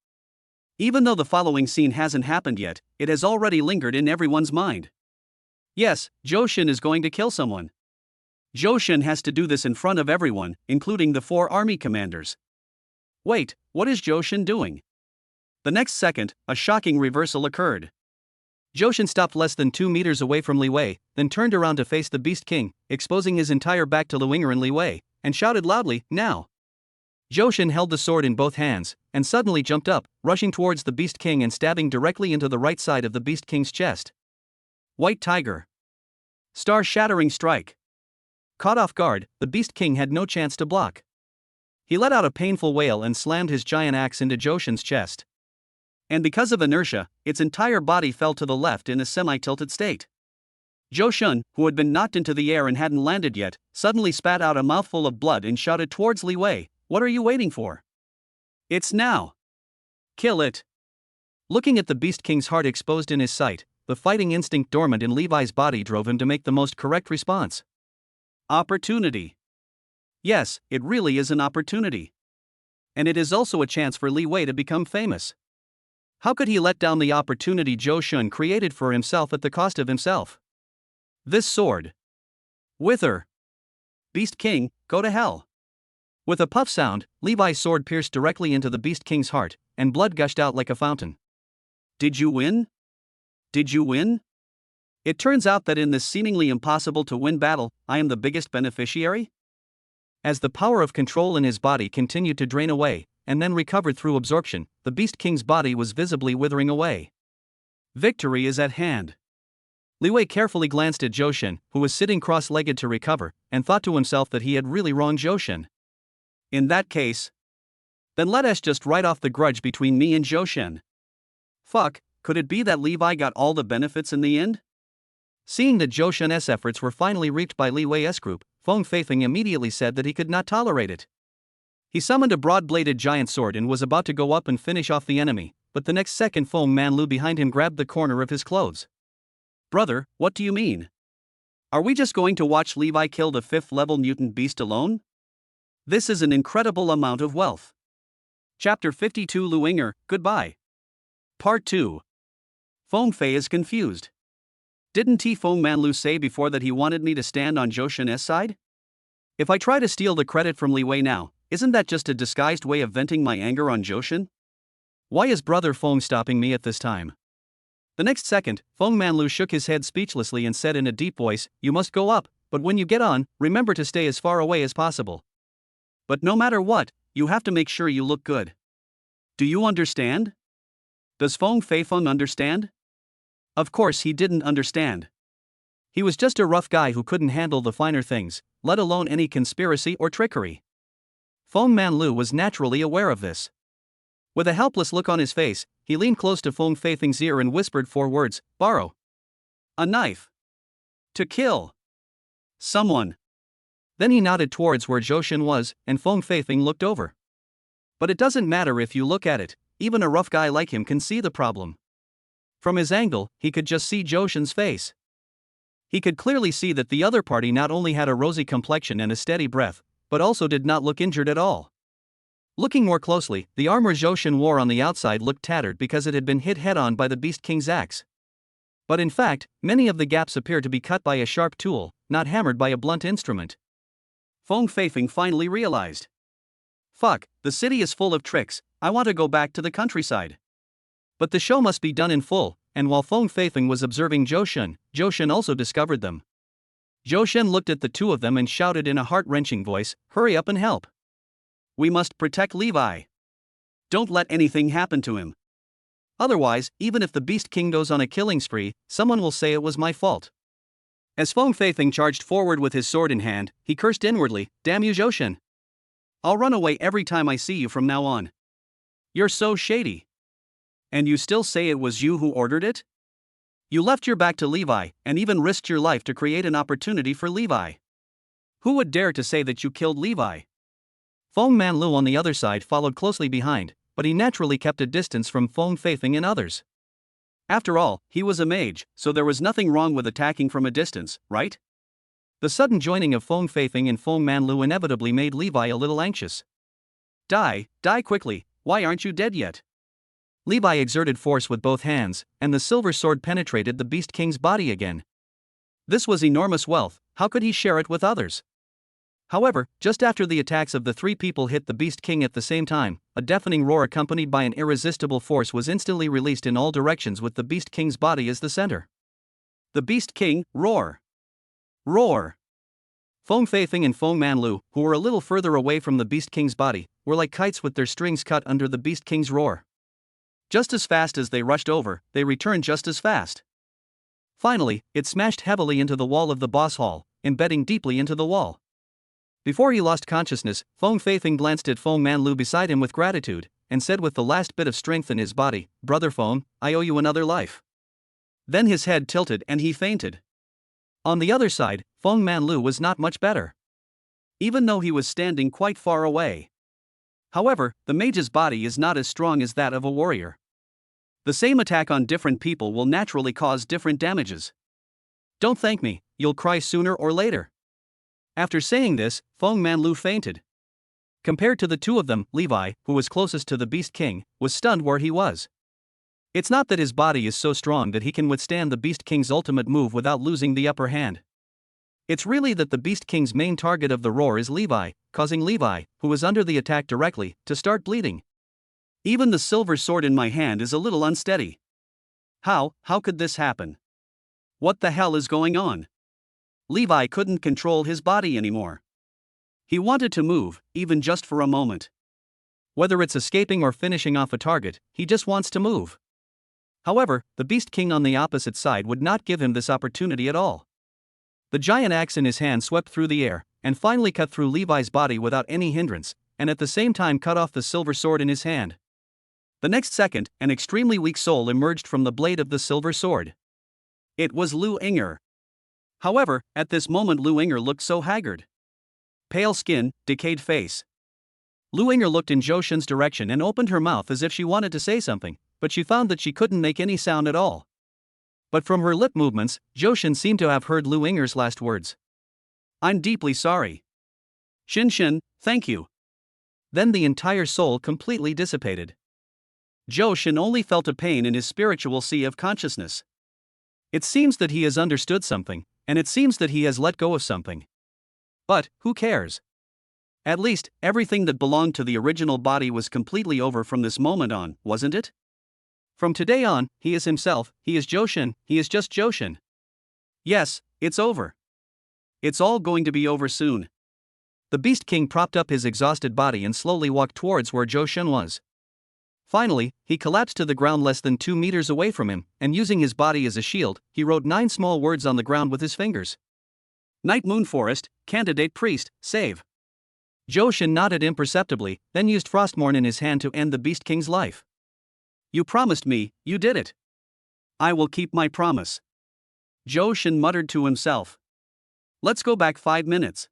Even though the following scene hasn't happened yet, it has already lingered in everyone's mind. Yes, Zhou Shen is going to kill someone. Zhou Shen has to do this in front of everyone, including the 4 army commanders. Wait, what is Zhou Shen doing? The next second, a shocking reversal occurred. Zhou Shen stopped less than 2 meters away from Li Wei, then turned around to face the Beast King, exposing his entire back to Lu Winger and Li Wei, and shouted loudly, "Now!" Zhou Shen held the sword in both hands, and suddenly jumped up, rushing towards the Beast King and stabbing directly into the right side of the Beast King's chest. White Tiger. Star-shattering strike. Caught off guard, the Beast King had no chance to block. He let out a painful wail and slammed his giant axe into Zhou Shen's chest. And because of inertia, its entire body fell to the left in a semi-tilted state. Zhou Shen, who had been knocked into the air and hadn't landed yet, suddenly spat out a mouthful of blood and shouted towards Li Wei, "What are you waiting for? It's now! Kill it!" Looking at the Beast King's heart exposed in his sight, the fighting instinct dormant in Levi's body drove him to make the most correct response. Opportunity. Yes, it really is an opportunity. And it is also a chance for Li Wei to become famous. How could he let down the opportunity Zhou Shen created for himself at the cost of himself? This sword. Wither. Beast King, go to hell. With a puff sound, Levi's sword pierced directly into the Beast King's heart, and blood gushed out like a fountain. Did you win? Did you win? It turns out that in this seemingly impossible to win battle, I am the biggest beneficiary? As the power of control in his body continued to drain away, and then recovered through absorption, the Beast King's body was visibly withering away. Victory is at hand. Li Wei carefully glanced at Zhou Shen, who was sitting cross-legged to recover, and thought to himself that he had really wronged Zhou Shen. In that case, then let us just write off the grudge between me and Zhou Shen. Fuck, could it be that Levi got all the benefits in the end? Seeing that Zhou Shen's efforts were finally reaped by Li Wei's group, Feng Feifeng immediately said that he could not tolerate it. He summoned a broad-bladed giant sword and was about to go up and finish off the enemy, but the next second Feng Manlu behind him grabbed the corner of his clothes. Brother, what do you mean? Are we just going to watch Levi kill the 5th-level mutant beast alone? This is an incredible amount of wealth. Chapter 52 Lu Winger, goodbye. Part 2. Feng Fei is confused. Didn't Feng Manlu say before that he wanted me to stand on Zhou Shen's side? If I try to steal the credit from Li Wei now, isn't that just a disguised way of venting my anger on Zhou Shen? Why is Brother Feng stopping me at this time? The next second, Feng Manlu shook his head speechlessly and said in a deep voice, "You must go up, but when you get on, remember to stay as far away as possible. But no matter what, you have to make sure you look good. Do you understand?" Does Feng Feifeng understand? Of course he didn't understand. He was just a rough guy who couldn't handle the finer things, let alone any conspiracy or trickery. Feng Manlu was naturally aware of this. With a helpless look on his face, he leaned close to Feng Feifeng's ear and whispered 4 words, "Borrow a knife. To kill someone." Then he nodded towards where Zhou Shen was, and Feng Feifeng looked over. But it doesn't matter if you look at it, even a rough guy like him can see the problem. From his angle, he could just see Zhou Shen's face. He could clearly see that the other party not only had a rosy complexion and a steady breath, but also did not look injured at all. Looking more closely, the armor Zhou Shen wore on the outside looked tattered because it had been hit head-on by the Beast King's axe. But in fact, many of the gaps appear to be cut by a sharp tool, not hammered by a blunt instrument. Feng Feifeng finally realized. Fuck, the city is full of tricks, I want to go back to the countryside. But the show must be done in full, and while Feng Feifeng was observing Zhou Shen also discovered them. Zhou Shen looked at the two of them and shouted in a heart-wrenching voice, "Hurry up and help. We must protect Levi. Don't let anything happen to him. Otherwise, even if the Beast King goes on a killing spree, someone will say it was my fault." As Feng Feifeng charged forward with his sword in hand, he cursed inwardly, "Damn you, Zhou Shen. I'll run away every time I see you from now on. You're so shady. And you still say it was you who ordered it? You left your back to Levi, and even risked your life to create an opportunity for Levi. Who would dare to say that you killed Levi? Feng Manlu on the other side followed closely behind, but he naturally kept a distance from Feng Feifeng and others. After all, he was a mage, so there was nothing wrong with attacking from a distance, right? The sudden joining of Feng Feifeng and Feng Manlu inevitably made Levi a little anxious. Die quickly, why aren't you dead yet? Levi exerted force with both hands, and the silver sword penetrated the Beast King's body again. This was enormous wealth, how could he share it with others? However, just after the attacks of the three people hit the Beast King at the same time, a deafening roar accompanied by an irresistible force was instantly released in all directions with the Beast King's body as the center. The Beast King, roar! Roar! Feng Feifeng and Feng Manlu, who were a little further away from the Beast King's body, were like kites with their strings cut under the Beast King's roar. Just as fast as they rushed over, they returned just as fast. Finally, it smashed heavily into the wall of the boss hall, embedding deeply into the wall. Before he lost consciousness, Feng Feifeng glanced at Feng Manlu beside him with gratitude, and said with the last bit of strength in his body, "Brother Feng, I owe you another life." Then his head tilted and he fainted. On the other side, Feng Manlu was not much better, even though he was standing quite far away. However, the mage's body is not as strong as that of a warrior. The same attack on different people will naturally cause different damages. Don't thank me, you'll cry sooner or later. After saying this, Feng Manlu fainted. Compared to the two of them, Levi, who was closest to the Beast King, was stunned where he was. It's not that his body is so strong that he can withstand the Beast King's ultimate move without losing the upper hand. It's really that the Beast King's main target of the roar is Levi, causing Levi, who was under the attack directly, to start bleeding. Even the silver sword in my hand is a little unsteady. How could this happen? What the hell is going on? Levi couldn't control his body anymore. He wanted to move, even just for a moment. Whether it's escaping or finishing off a target, he just wants to move. However, the Beast King on the opposite side would not give him this opportunity at all. The giant axe in his hand swept through the air, and finally cut through Levi's body without any hindrance, and at the same time cut off the silver sword in his hand. The next second, an extremely weak soul emerged from the blade of the silver sword. It was Lu Inger. However, at this moment Lu Inger looked so haggard. Pale skin, decayed face. Lu Inger looked in Zhou Shen's direction and opened her mouth as if she wanted to say something, but she found that she couldn't make any sound at all. But from her lip movements, Zhou Shen seemed to have heard Lu Inger's last words. "I'm deeply sorry. Shen, thank you." Then the entire soul completely dissipated. Zhou Shen only felt a pain in his spiritual sea of consciousness. It seems that he has understood something, and it seems that he has let go of something. But, who cares? At least, everything that belonged to the original body was completely over from this moment on, wasn't it? From today on, he is himself, he is Zhou Shen, he is just Zhou Shen. Yes, it's over. It's all going to be over soon. The Beast King propped up his exhausted body and slowly walked towards where Zhou Shen was. Finally, he collapsed to the ground less than 2 meters away from him, and using his body as a shield, he wrote 9 small words on the ground with his fingers. Night Moon Forest, Candidate Priest, save. Zhou Shen nodded imperceptibly, then used Frostmourne in his hand to end the Beast King's life. You promised me, you did it. I will keep my promise. Zhou Shen muttered to himself. Let's go back 5 minutes.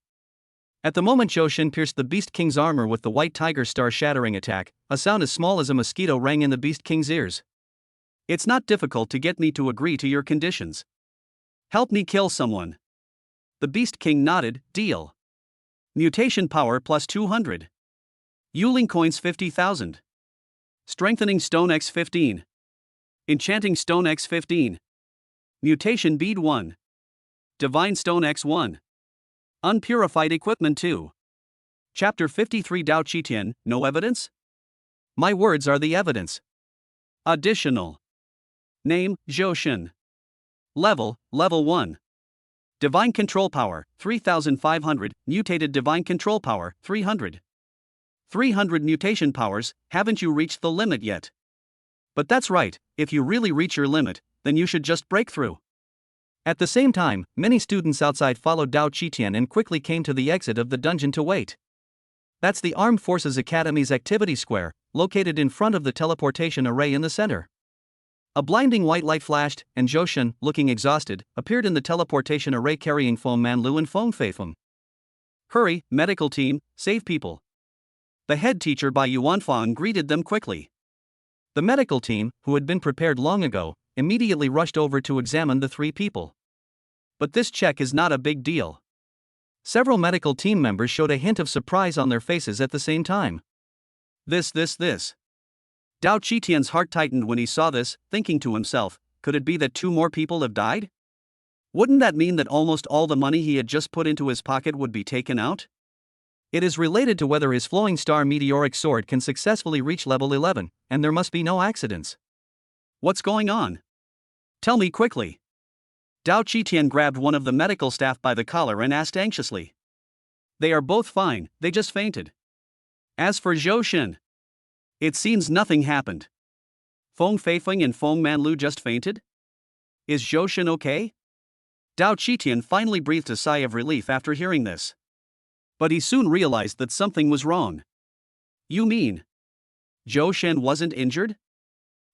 At the moment Zhou Shen pierced the Beast King's armor with the White Tiger Star shattering attack, a sound as small as a mosquito rang in the Beast King's ears. It's not difficult to get me to agree to your conditions. Help me kill someone. The Beast King nodded, deal. Mutation power plus 200. Yuling coins 50,000. Strengthening stone x 15. Enchanting stone x 15. Mutation bead 1. Divine stone x 1. Unpurified equipment 2. Chapter 53 Dao Qitian, no evidence? My words are the evidence. Additional. Name, Zhou Shen. Level 1. Divine Control Power, 3,500, Mutated Divine Control Power, 300. 300 mutation powers, haven't you reached the limit yet? But that's right, if you really reach your limit, then you should just break through. At the same time, many students outside followed Dao Qitian and quickly came to the exit of the dungeon to wait. That's the Armed Forces Academy's activity square, located in front of the teleportation array in the center. A blinding white light flashed, and Johan, looking exhausted, appeared in the teleportation array carrying Foam Man Lu and Foam Faithum. Hurry, medical team, save people. The head teacher by Yuan Fang greeted them quickly. The medical team, who had been prepared long ago, immediately rushed over to examine the three people. But this check is not a big deal. Several medical team members showed a hint of surprise on their faces at the same time. This. Dao Qitian's heart tightened when he saw this, thinking to himself, could it be that 2 more people have died? Wouldn't that mean that almost all the money he had just put into his pocket would be taken out? It is related to whether his flowing star meteoric sword can successfully reach level 11, and there must be no accidents. What's going on? Tell me quickly. Dao Qitian grabbed one of the medical staff by the collar and asked anxiously. They are both fine, they just fainted. As for Johan, it seems nothing happened. Foam Feifeng and Foam Man Lu just fainted? Is Johan okay? Dao Qitian finally breathed a sigh of relief after hearing this. But he soon realized that something was wrong. You mean Johan wasn't injured?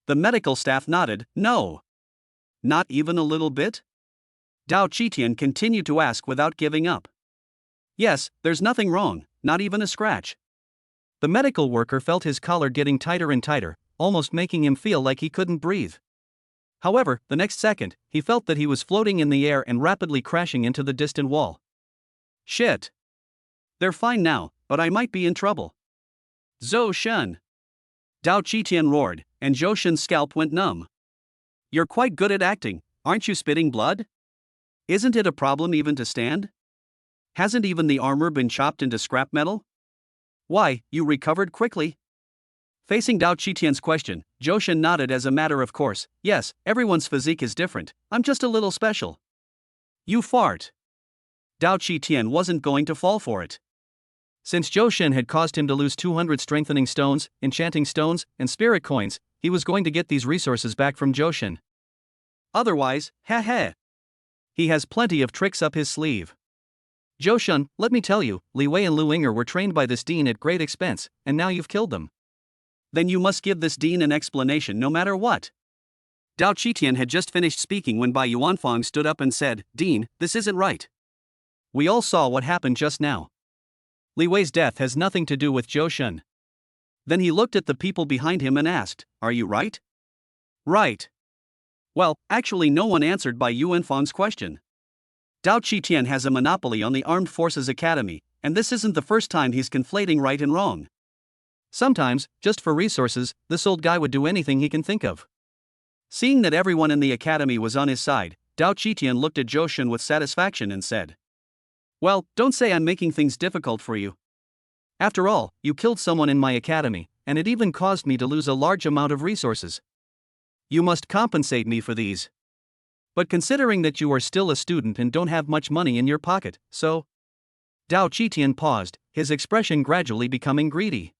The medical staff nodded. No. Not even a little bit? Dao Qitian continued to ask without giving up. Yes, there's nothing wrong, not even a scratch. The medical worker felt his collar getting tighter and tighter, almost making him feel like he couldn't breathe. However, the next second, he felt that he was floating in the air and rapidly crashing into the distant wall. Shit. They're fine now, but I might be in trouble. Zhou Shen. Dao Qitian roared, and Zhou Shen's scalp went numb. You're quite good at acting, aren't you spitting blood? Isn't it a problem even to stand? Hasn't even the armor been chopped into scrap metal? Why, you recovered quickly? Facing Dao Qitian's question, Zhou Shen nodded as a matter of course. Yes, everyone's physique is different, I'm just a little special. You fart. Dao Qitian wasn't going to fall for it. Since Zhou Shen had caused him to lose 200 strengthening stones, enchanting stones, and spirit coins, he was going to get these resources back from Zhou Shen. Otherwise, he has plenty of tricks up his sleeve. Zhou Shen, let me tell you, Li Wei and Lu Ying'er were trained by this dean at great expense, and now you've killed them. Then you must give this dean an explanation no matter what. Dao Qitian had just finished speaking when Bai Yuanfang stood up and said, Dean, this isn't right. We all saw what happened just now. Li Wei's death has nothing to do with Zhou Shen. Then he looked at the people behind him and asked, Are you right? Right. Well, actually no one answered Bai Yuanfang's question. Dao Qitian has a monopoly on the Armed Forces Academy, and this isn't the first time he's conflating right and wrong. Sometimes, just for resources, this old guy would do anything he can think of. Seeing that everyone in the academy was on his side, Dao Qitian looked at Zhou Shen with satisfaction and said, Well, don't say I'm making things difficult for you. After all, you killed someone in my academy, and it even caused me to lose a large amount of resources. You must compensate me for these. But considering that you are still a student and don't have much money in your pocket, so... Dao Qitian paused, his expression gradually becoming greedy.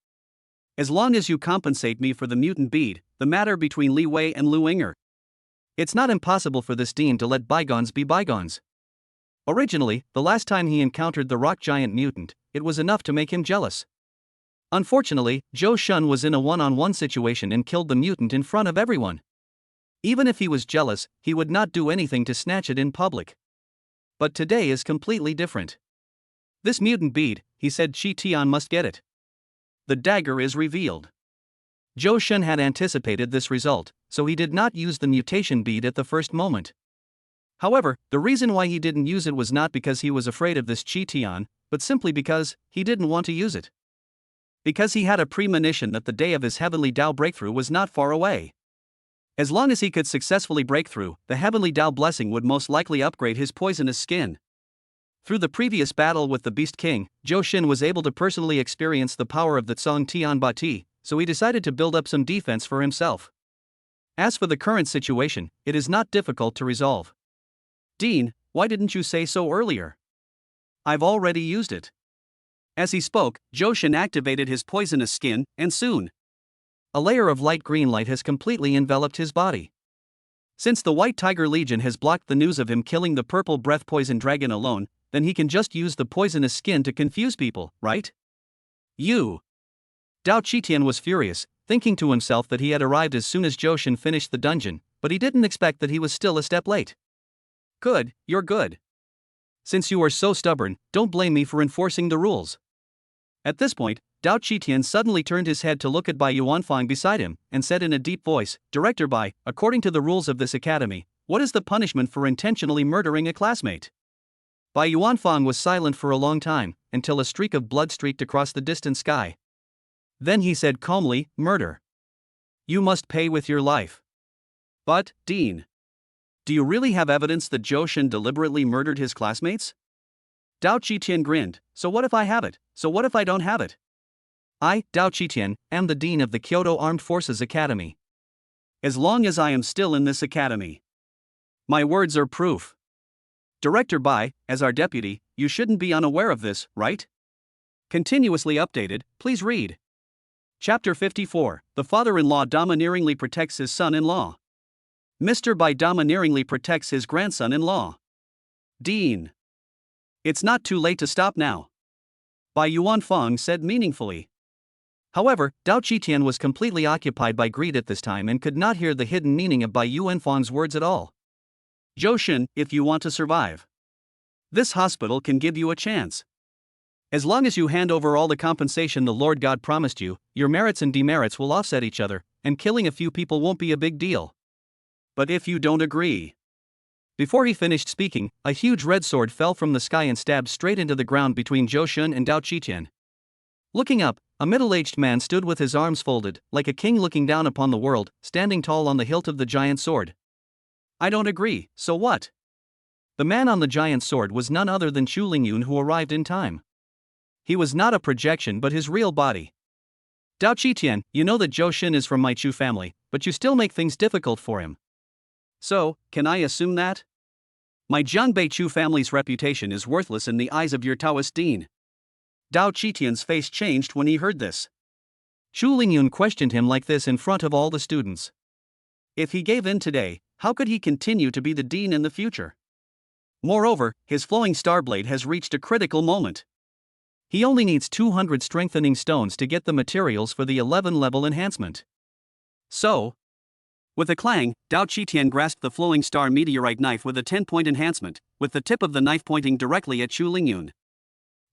As long as you compensate me for the mutant bead, the matter between Li Wei and Lu Ying'er. It's not impossible for this dean to let bygones be bygones. Originally, the last time he encountered the rock giant mutant, it was enough to make him jealous. Unfortunately, Zhou Shen was in a one-on-one situation and killed the mutant in front of everyone. Even if he was jealous, he would not do anything to snatch it in public. But today is completely different. This mutant bead, he said Qi Tian must get it. The dagger is revealed. Zhou Shen had anticipated this result, so he did not use the mutation bead at the first moment. However, the reason why he didn't use it was not because he was afraid of this Qi Tian, but simply because he didn't want to use it. Because he had a premonition that the day of his heavenly Dao breakthrough was not far away. As long as he could successfully break through, the heavenly Dao blessing would most likely upgrade his poisonous skin. Through the previous battle with the Beast King, Zhou Shen was able to personally experience the power of the Tsong Tian Ba Ti, so he decided to build up some defense for himself. As for the current situation, it is not difficult to resolve. Dean, why didn't you say so earlier? I've already used it. As he spoke, Zhou Shen activated his poisonous skin, and soon, a layer of light green light has completely enveloped his body. Since the White Tiger Legion has blocked the news of him killing the purple breath poison dragon alone, then he can just use the poisonous skin to confuse people, right? You! Dao Qitian was furious, thinking to himself that he had arrived as soon as Zhou Shen finished the dungeon, but he didn't expect that he was still a step late. Good, you're good. Since you are so stubborn, don't blame me for enforcing the rules. At this point, Dao Qitian suddenly turned his head to look at Bai Yuanfang beside him, and said in a deep voice, Director Bai, according to the rules of this academy, what is the punishment for intentionally murdering a classmate? Bai Yuanfang was silent for a long time, until a streak of blood streaked across the distant sky. Then he said calmly, murder. You must pay with your life. But, Dean, do you really have evidence that Zhou Shen deliberately murdered his classmates? Dao Qitian grinned, so what if I have it, so what if I don't have it? I, Dao Qitian, am the Dean of the Kyoto Armed Forces Academy. As long as I am still in this academy. My words are proof. Director Bai, as our deputy, you shouldn't be unaware of this, right? Continuously updated, please read. Chapter 54, The Father-in-Law Domineeringly Protects His Son-in-Law. Mr. Bai domineeringly protects his grandson-in-law. Dean. It's not too late to stop now. Bai Yuanfang said meaningfully. However, Dao Qitian was completely occupied by greed at this time and could not hear the hidden meaning of Bai Yuanfang's words at all. Zhou Shen, if you want to survive, this hospital can give you a chance. As long as you hand over all the compensation the Lord God promised you, your merits and demerits will offset each other, and killing a few people won't be a big deal. But if you don't agree. Before he finished speaking, a huge red sword fell from the sky and stabbed straight into the ground between Zhou Shen and Dao Qitian. Looking up, a middle-aged man stood with his arms folded, like a king looking down upon the world, standing tall on the hilt of the giant sword. I don't agree, so what? The man on the giant sword was none other than Chu Lingyun, who arrived in time. He was not a projection but his real body. Dao Qitian, you know that Zhou Shen is from my Chu family, but you still make things difficult for him. So, can I assume that? My Jiangbei Chu family's reputation is worthless in the eyes of your Taoist dean. Dao Qitian's face changed when he heard this. Chu Lingyun questioned him like this in front of all the students. If he gave in today, how could he continue to be the dean in the future? Moreover, his flowing starblade has reached a critical moment. He only needs 200 strengthening stones to get the materials for the 11-level enhancement. So, with a clang, Dao Qitian grasped the flowing star meteorite knife with a 10-point enhancement, with the tip of the knife pointing directly at Chu Lingyun.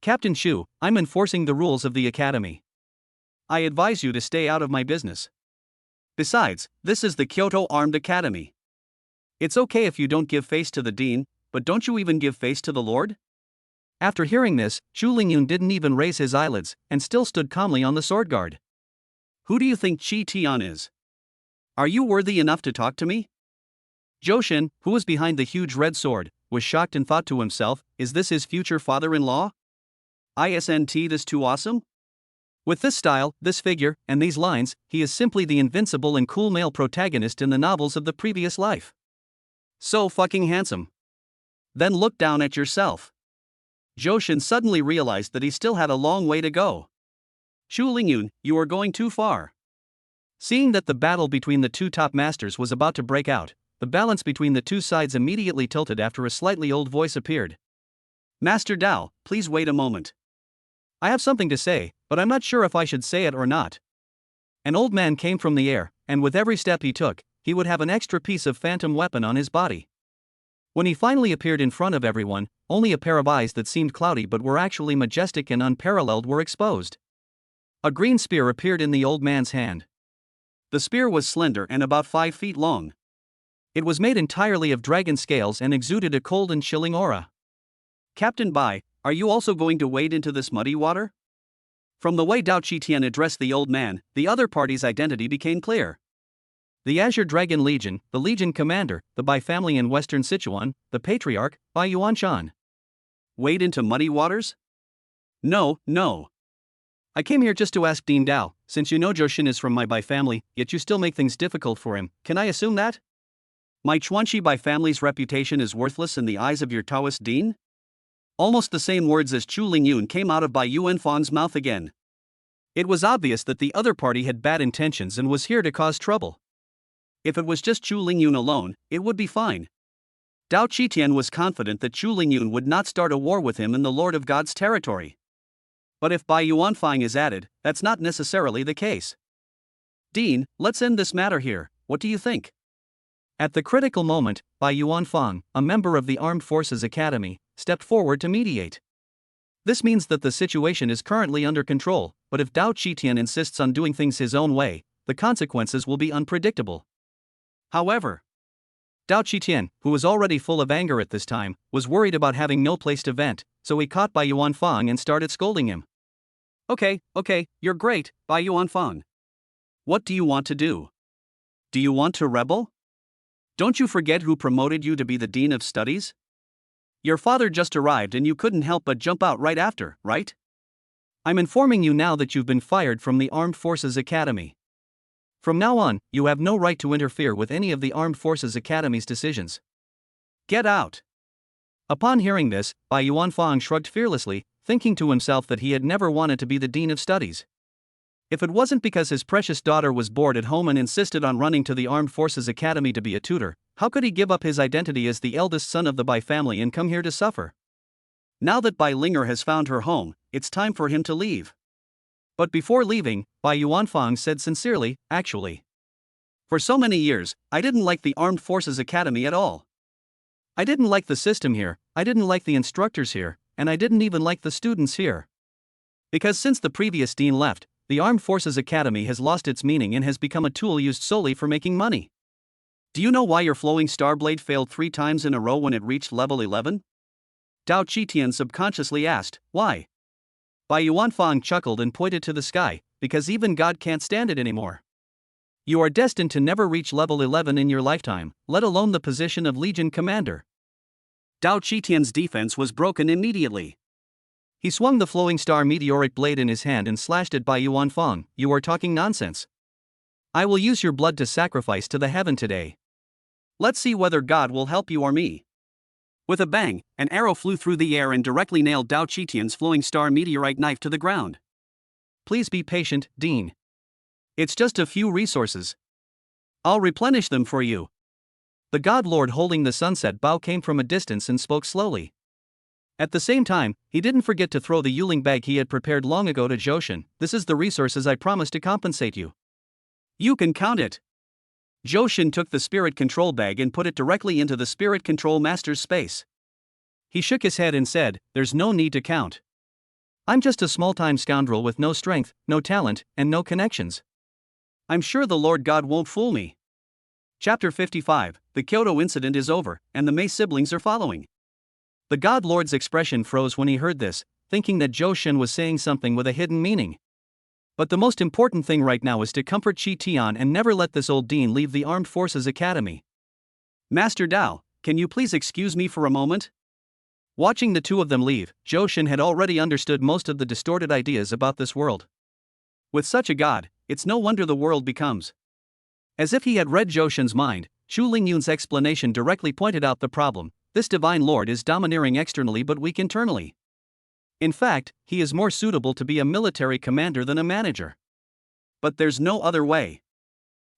Captain Chu, I'm enforcing the rules of the academy. I advise you to stay out of my business. Besides, this is the Kyoto Armed Academy. It's okay if you don't give face to the dean, but don't you even give face to the Lord? After hearing this, Chu Lingyun didn't even raise his eyelids, and still stood calmly on the sword guard. Who do you think Qi Tian is? Are you worthy enough to talk to me? Zhou Shen, who was behind the huge red sword, was shocked and thought to himself, is this his future father-in-law? Isn't this too awesome? With this style, this figure, and these lines, he is simply the invincible and cool male protagonist in the novels of the previous life. So fucking handsome. Then look down at yourself. Zhou Shen suddenly realized that he still had a long way to go. Chu Lingyun, you are going too far. Seeing that the battle between the two top masters was about to break out, the balance between the two sides immediately tilted after a slightly old voice appeared. Master Dao, please wait a moment. I have something to say, but I'm not sure if I should say it or not. An old man came from the air, and with every step he took, he would have an extra piece of phantom weapon on his body. When he finally appeared in front of everyone, only a pair of eyes that seemed cloudy but were actually majestic and unparalleled were exposed. A green spear appeared in the old man's hand. The spear was slender and about 5 feet long. It was made entirely of dragon scales and exuded a cold and chilling aura. Captain Bai, are you also going to wade into this muddy water? From the way Dao Qitian addressed the old man, the other party's identity became clear. The Azure Dragon Legion, the Legion Commander, the Bai family in Western Sichuan, the Patriarch, Bai Yuanshan. Wade into muddy waters? No. I came here just to ask Dean Dao, since you know Zhou Shen is from my Bai family, yet you still make things difficult for him, can I assume that? My Chuanxi Bai family's reputation is worthless in the eyes of your Taoist dean? Almost the same words as Chu Lingyun came out of Bai Yuanfang's mouth again. It was obvious that the other party had bad intentions and was here to cause trouble. If it was just Chu Lingyun alone, it would be fine. Dao Qitian was confident that Chu Lingyun would not start a war with him in the Lord of God's territory. But if Bai Yuanfang is added, that's not necessarily the case. Dean, let's end this matter here, what do you think? At the critical moment, Bai Yuanfang, a member of the Armed Forces Academy, stepped forward to mediate. This means that the situation is currently under control, but if Dao Qitian insists on doing things his own way, the consequences will be unpredictable. However, Dao Qitian, who was already full of anger at this time, was worried about having no place to vent, so he caught Bai Yuanfang and started scolding him. Okay, you're great, Bai Yuanfang. What do you want to do? Do you want to rebel? Don't you forget who promoted you to be the Dean of Studies? Your father just arrived and you couldn't help but jump out right after, right? I'm informing you now that you've been fired from the Armed Forces Academy. From now on, you have no right to interfere with any of the Armed Forces Academy's decisions. Get out! Upon hearing this, Bai Yuanfang shrugged fearlessly, thinking to himself that he had never wanted to be the Dean of Studies. If it wasn't because his precious daughter was bored at home and insisted on running to the Armed Forces Academy to be a tutor, how could he give up his identity as the eldest son of the Bai family and come here to suffer? Now that Bai Linger has found her home, it's time for him to leave. But before leaving, Bai Yuanfang said sincerely, actually, for so many years, I didn't like the Armed Forces Academy at all. I didn't like the system here, I didn't like the instructors here, and I didn't even like the students here. Because since the previous dean left, the Armed Forces Academy has lost its meaning and has become a tool used solely for making money. Do you know why your flowing star blade failed 3 times in a row when it reached level 11? Dao Qitian subconsciously asked, why? Bai Yuanfang chuckled and pointed to the sky, because even God can't stand it anymore. You are destined to never reach level 11 in your lifetime, let alone the position of Legion Commander. Dao Qitian's defense was broken immediately. He swung the flowing star meteoric blade in his hand and slashed at Bai Yuanfang. You are talking nonsense. I will use your blood to sacrifice to the heaven today. Let's see whether God will help you or me. With a bang, an arrow flew through the air and directly nailed Dao Qitian's flowing star meteorite knife to the ground. Please be patient, Dean. It's just a few resources. I'll replenish them for you. The God Lord holding the sunset bow came from a distance and spoke slowly. At the same time, he didn't forget to throw the Yuling bag he had prepared long ago to Johan. This is the resources I promised to compensate you. You can count it. Johan took the spirit control bag and put it directly into the spirit control master's space. He shook his head and said, there's no need to count. I'm just a small-time scoundrel with no strength, no talent, and no connections. I'm sure the Lord God won't fool me. Chapter 55, the Kyoto incident is over, and the Mei siblings are following. The God Lord's expression froze when he heard this, thinking that Johan was saying something with a hidden meaning. But the most important thing right now is to comfort Qi Tian and never let this old dean leave the Armed Forces Academy. Master Dao, can you please excuse me for a moment? Watching the two of them leave, Johan had already understood most of the distorted ideas about this world. With such a god, it's no wonder the world becomes. As if he had read Johan's mind, Chu Lingyun's explanation directly pointed out the problem. This divine lord is domineering externally but weak internally. In fact, he is more suitable to be a military commander than a manager. But there's no other way.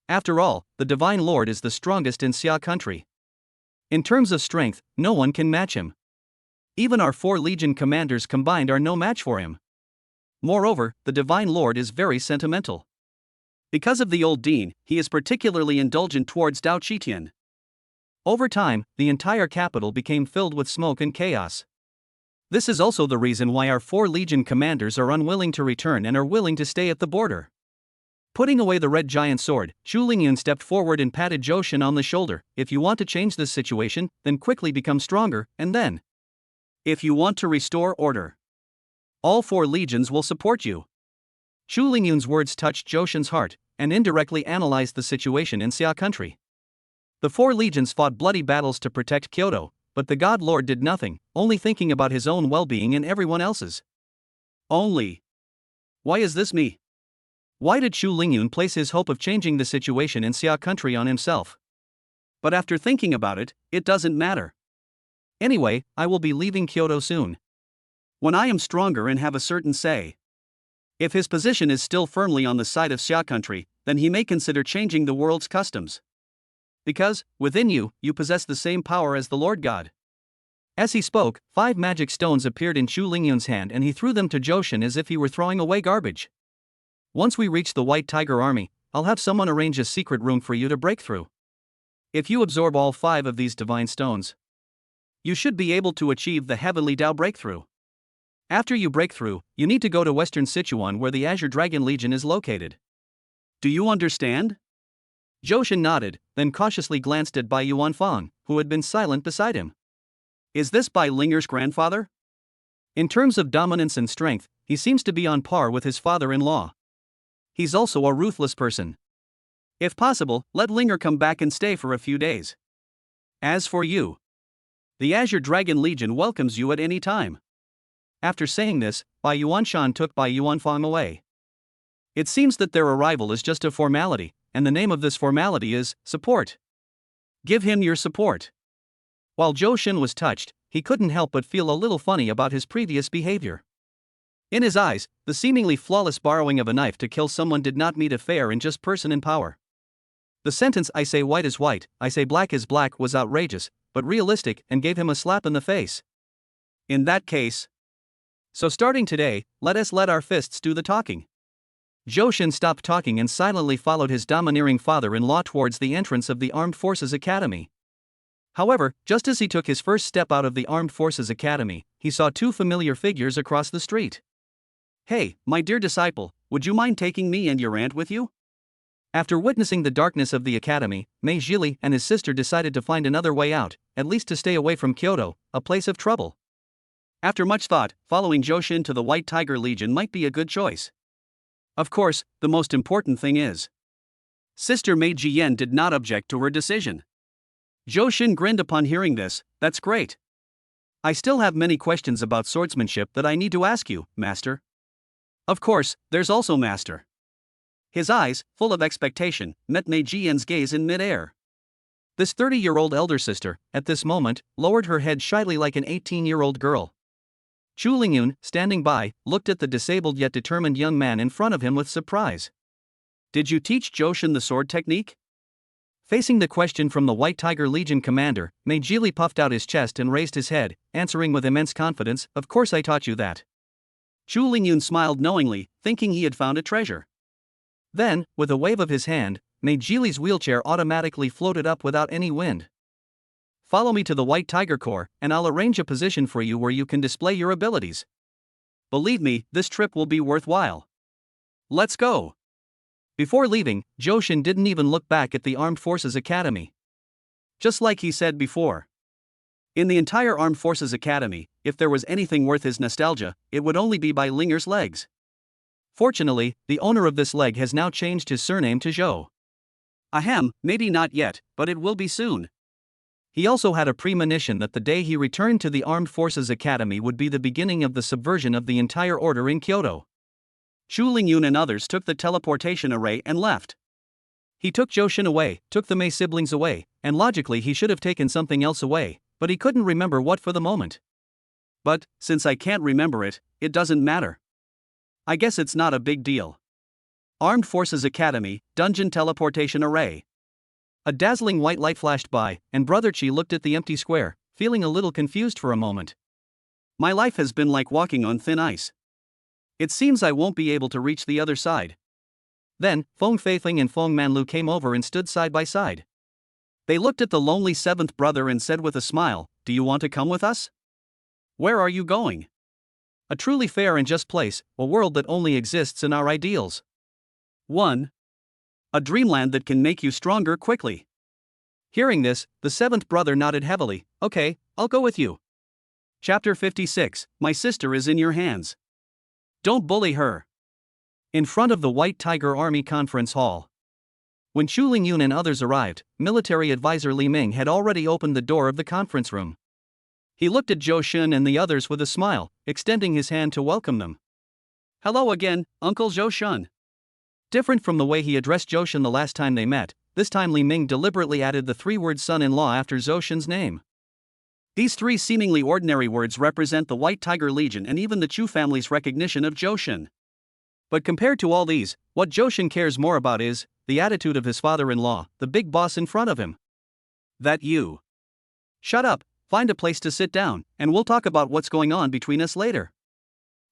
After all, the divine lord is the strongest in Xia country. In terms of strength, no one can match him. Even our 4 legion commanders combined are no match for him. Moreover, the divine lord is very sentimental. Because of the old dean, he is particularly indulgent towards Dao Qitian. Over time, the entire capital became filled with smoke and chaos. This is also the reason why our 4 legion commanders are unwilling to return and are willing to stay at the border. Putting away the red giant sword, Chu Lingyun stepped forward and patted Johan on the shoulder. If you want to change this situation, then quickly become stronger, and then, if you want to restore order, all 4 legions will support you. Chu Lingyun's words touched Johan's heart, and indirectly analyzed the situation in Xia country. The 4 legions fought bloody battles to protect Kyoto, but the God Lord did nothing, only thinking about his own well-being and everyone else's. Only. Why is this me? Why did Chu Lingyun place his hope of changing the situation in Xia country on himself? But after thinking about it, it doesn't matter. Anyway, I will be leaving Kyoto soon. When I am stronger and have a certain say. If his position is still firmly on the side of Xia country, then he may consider changing the world's customs. Because, within you, you possess the same power as the Lord God. As he spoke, 5 magic stones appeared in Chu Lingyun's hand and he threw them to Johan as if he were throwing away garbage. Once we reach the White Tiger Army, I'll have someone arrange a secret room for you to break through. If you absorb all 5 of these divine stones, you should be able to achieve the Heavenly Tao breakthrough. After you break through, you need to go to Western Sichuan where the Azure Dragon Legion is located. Do you understand? Joshin nodded, then cautiously glanced at Bai Yuanfang, who had been silent beside him. Is this Bai Linger's grandfather? In terms of dominance and strength, he seems to be on par with his father-in-law. He's also a ruthless person. If possible, let Linger come back and stay for a few days. As for you, the Azure Dragon Legion welcomes you at any time. After saying this, Bai Yuanshan took Bai Yuanfang away. It seems that their arrival is just a formality, and the name of this formality is support. Give him your support. While Zhou Shen was touched, he couldn't help but feel a little funny about his previous behavior. In his eyes, the seemingly flawless borrowing of a knife to kill someone did not meet a fair and just person in power. The sentence "I say white is white, I say black is black" was outrageous, but realistic, and gave him a slap in the face. In that case, so starting today, let us let our fists do the talking. Zhou Shen stopped talking and silently followed his domineering father-in-law towards the entrance of the Armed Forces Academy. However, just as he took his first step out of the Armed Forces Academy, he saw 2 familiar figures across the street. Hey, my dear disciple, would you mind taking me and your aunt with you? After witnessing the darkness of the academy, Mei Zhili and his sister decided to find another way out, at least to stay away from Kyoto, a place of trouble. After much thought, following Joshin to the White Tiger Legion might be a good choice. Of course, the most important thing is, Sister Mei Jiyan did not object to her decision. Joshin grinned upon hearing this. That's great. I still have many questions about swordsmanship that I need to ask you, Master. Of course, there's also Master. His eyes, full of expectation, met Mei Jiyan's gaze in mid-air. This 30-year-old elder sister, at this moment, lowered her head shyly like an 18-year-old girl. Chu Lingyun, standing by, looked at the disabled yet determined young man in front of him with surprise. Did you teach Joshin the sword technique? Facing the question from the White Tiger Legion commander, Mei Jili puffed out his chest and raised his head, answering with immense confidence, "Of course I taught you that." Chu Lingyun smiled knowingly, thinking he had found a treasure. Then, with a wave of his hand, Mei Jili's wheelchair automatically floated up without any wind. Follow me to the White Tiger Corps, and I'll arrange a position for you where you can display your abilities. Believe me, this trip will be worthwhile. Let's go. Before leaving, Joshin didn't even look back at the Armed Forces Academy. Just like he said before. In the entire Armed Forces Academy, if there was anything worth his nostalgia, it would only be by Linger's legs. Fortunately, the owner of this leg has now changed his surname to Zhou. Ahem, maybe not yet, but it will be soon. He also had a premonition that the day he returned to the Armed Forces Academy would be the beginning of the subversion of the entire order in Kyoto. Chu Lingyun and others took the teleportation array and left. He took Joshin away, took the Mei siblings away, and logically he should have taken something else away, but he couldn't remember what for the moment. But, since I can't remember it, it doesn't matter. I guess it's not a big deal. Armed Forces Academy, Dungeon Teleportation Array. A dazzling white light flashed by, and Brother Chi looked at the empty square, feeling a little confused for a moment. My life has been like walking on thin ice. It seems I won't be able to reach the other side. Then, Feng Feifeng and Feng Manlu came over and stood side by side. They looked at the lonely 7th brother and said with a smile, "Do you want to come with us?" "Where are you going?" "A truly fair and just place, a world that only exists in our ideals." 1. A dreamland that can make you stronger quickly. Hearing this, the 7th brother nodded heavily. "Okay, I'll go with you." Chapter 56, My Sister is in Your Hands. Don't bully her. In front of the White Tiger Army Conference Hall. When Chu Lingyun and others arrived, military advisor Li Ming had already opened the door of the conference room. He looked at Zhou Shen and the others with a smile, extending his hand to welcome them. "Hello again, Uncle Zhou Shen." Different from the way he addressed Zhou Shen the last time they met, this time Li Ming deliberately added the 3-word son-in-law after Zhou Shen's name. These 3 seemingly ordinary words represent the White Tiger Legion and even the Chu family's recognition of Zhou Shen. But compared to all these, what Zhou Shen cares more about is the attitude of his father-in-law, the big boss in front of him. "That you. Shut up, find a place to sit down, and we'll talk about what's going on between us later."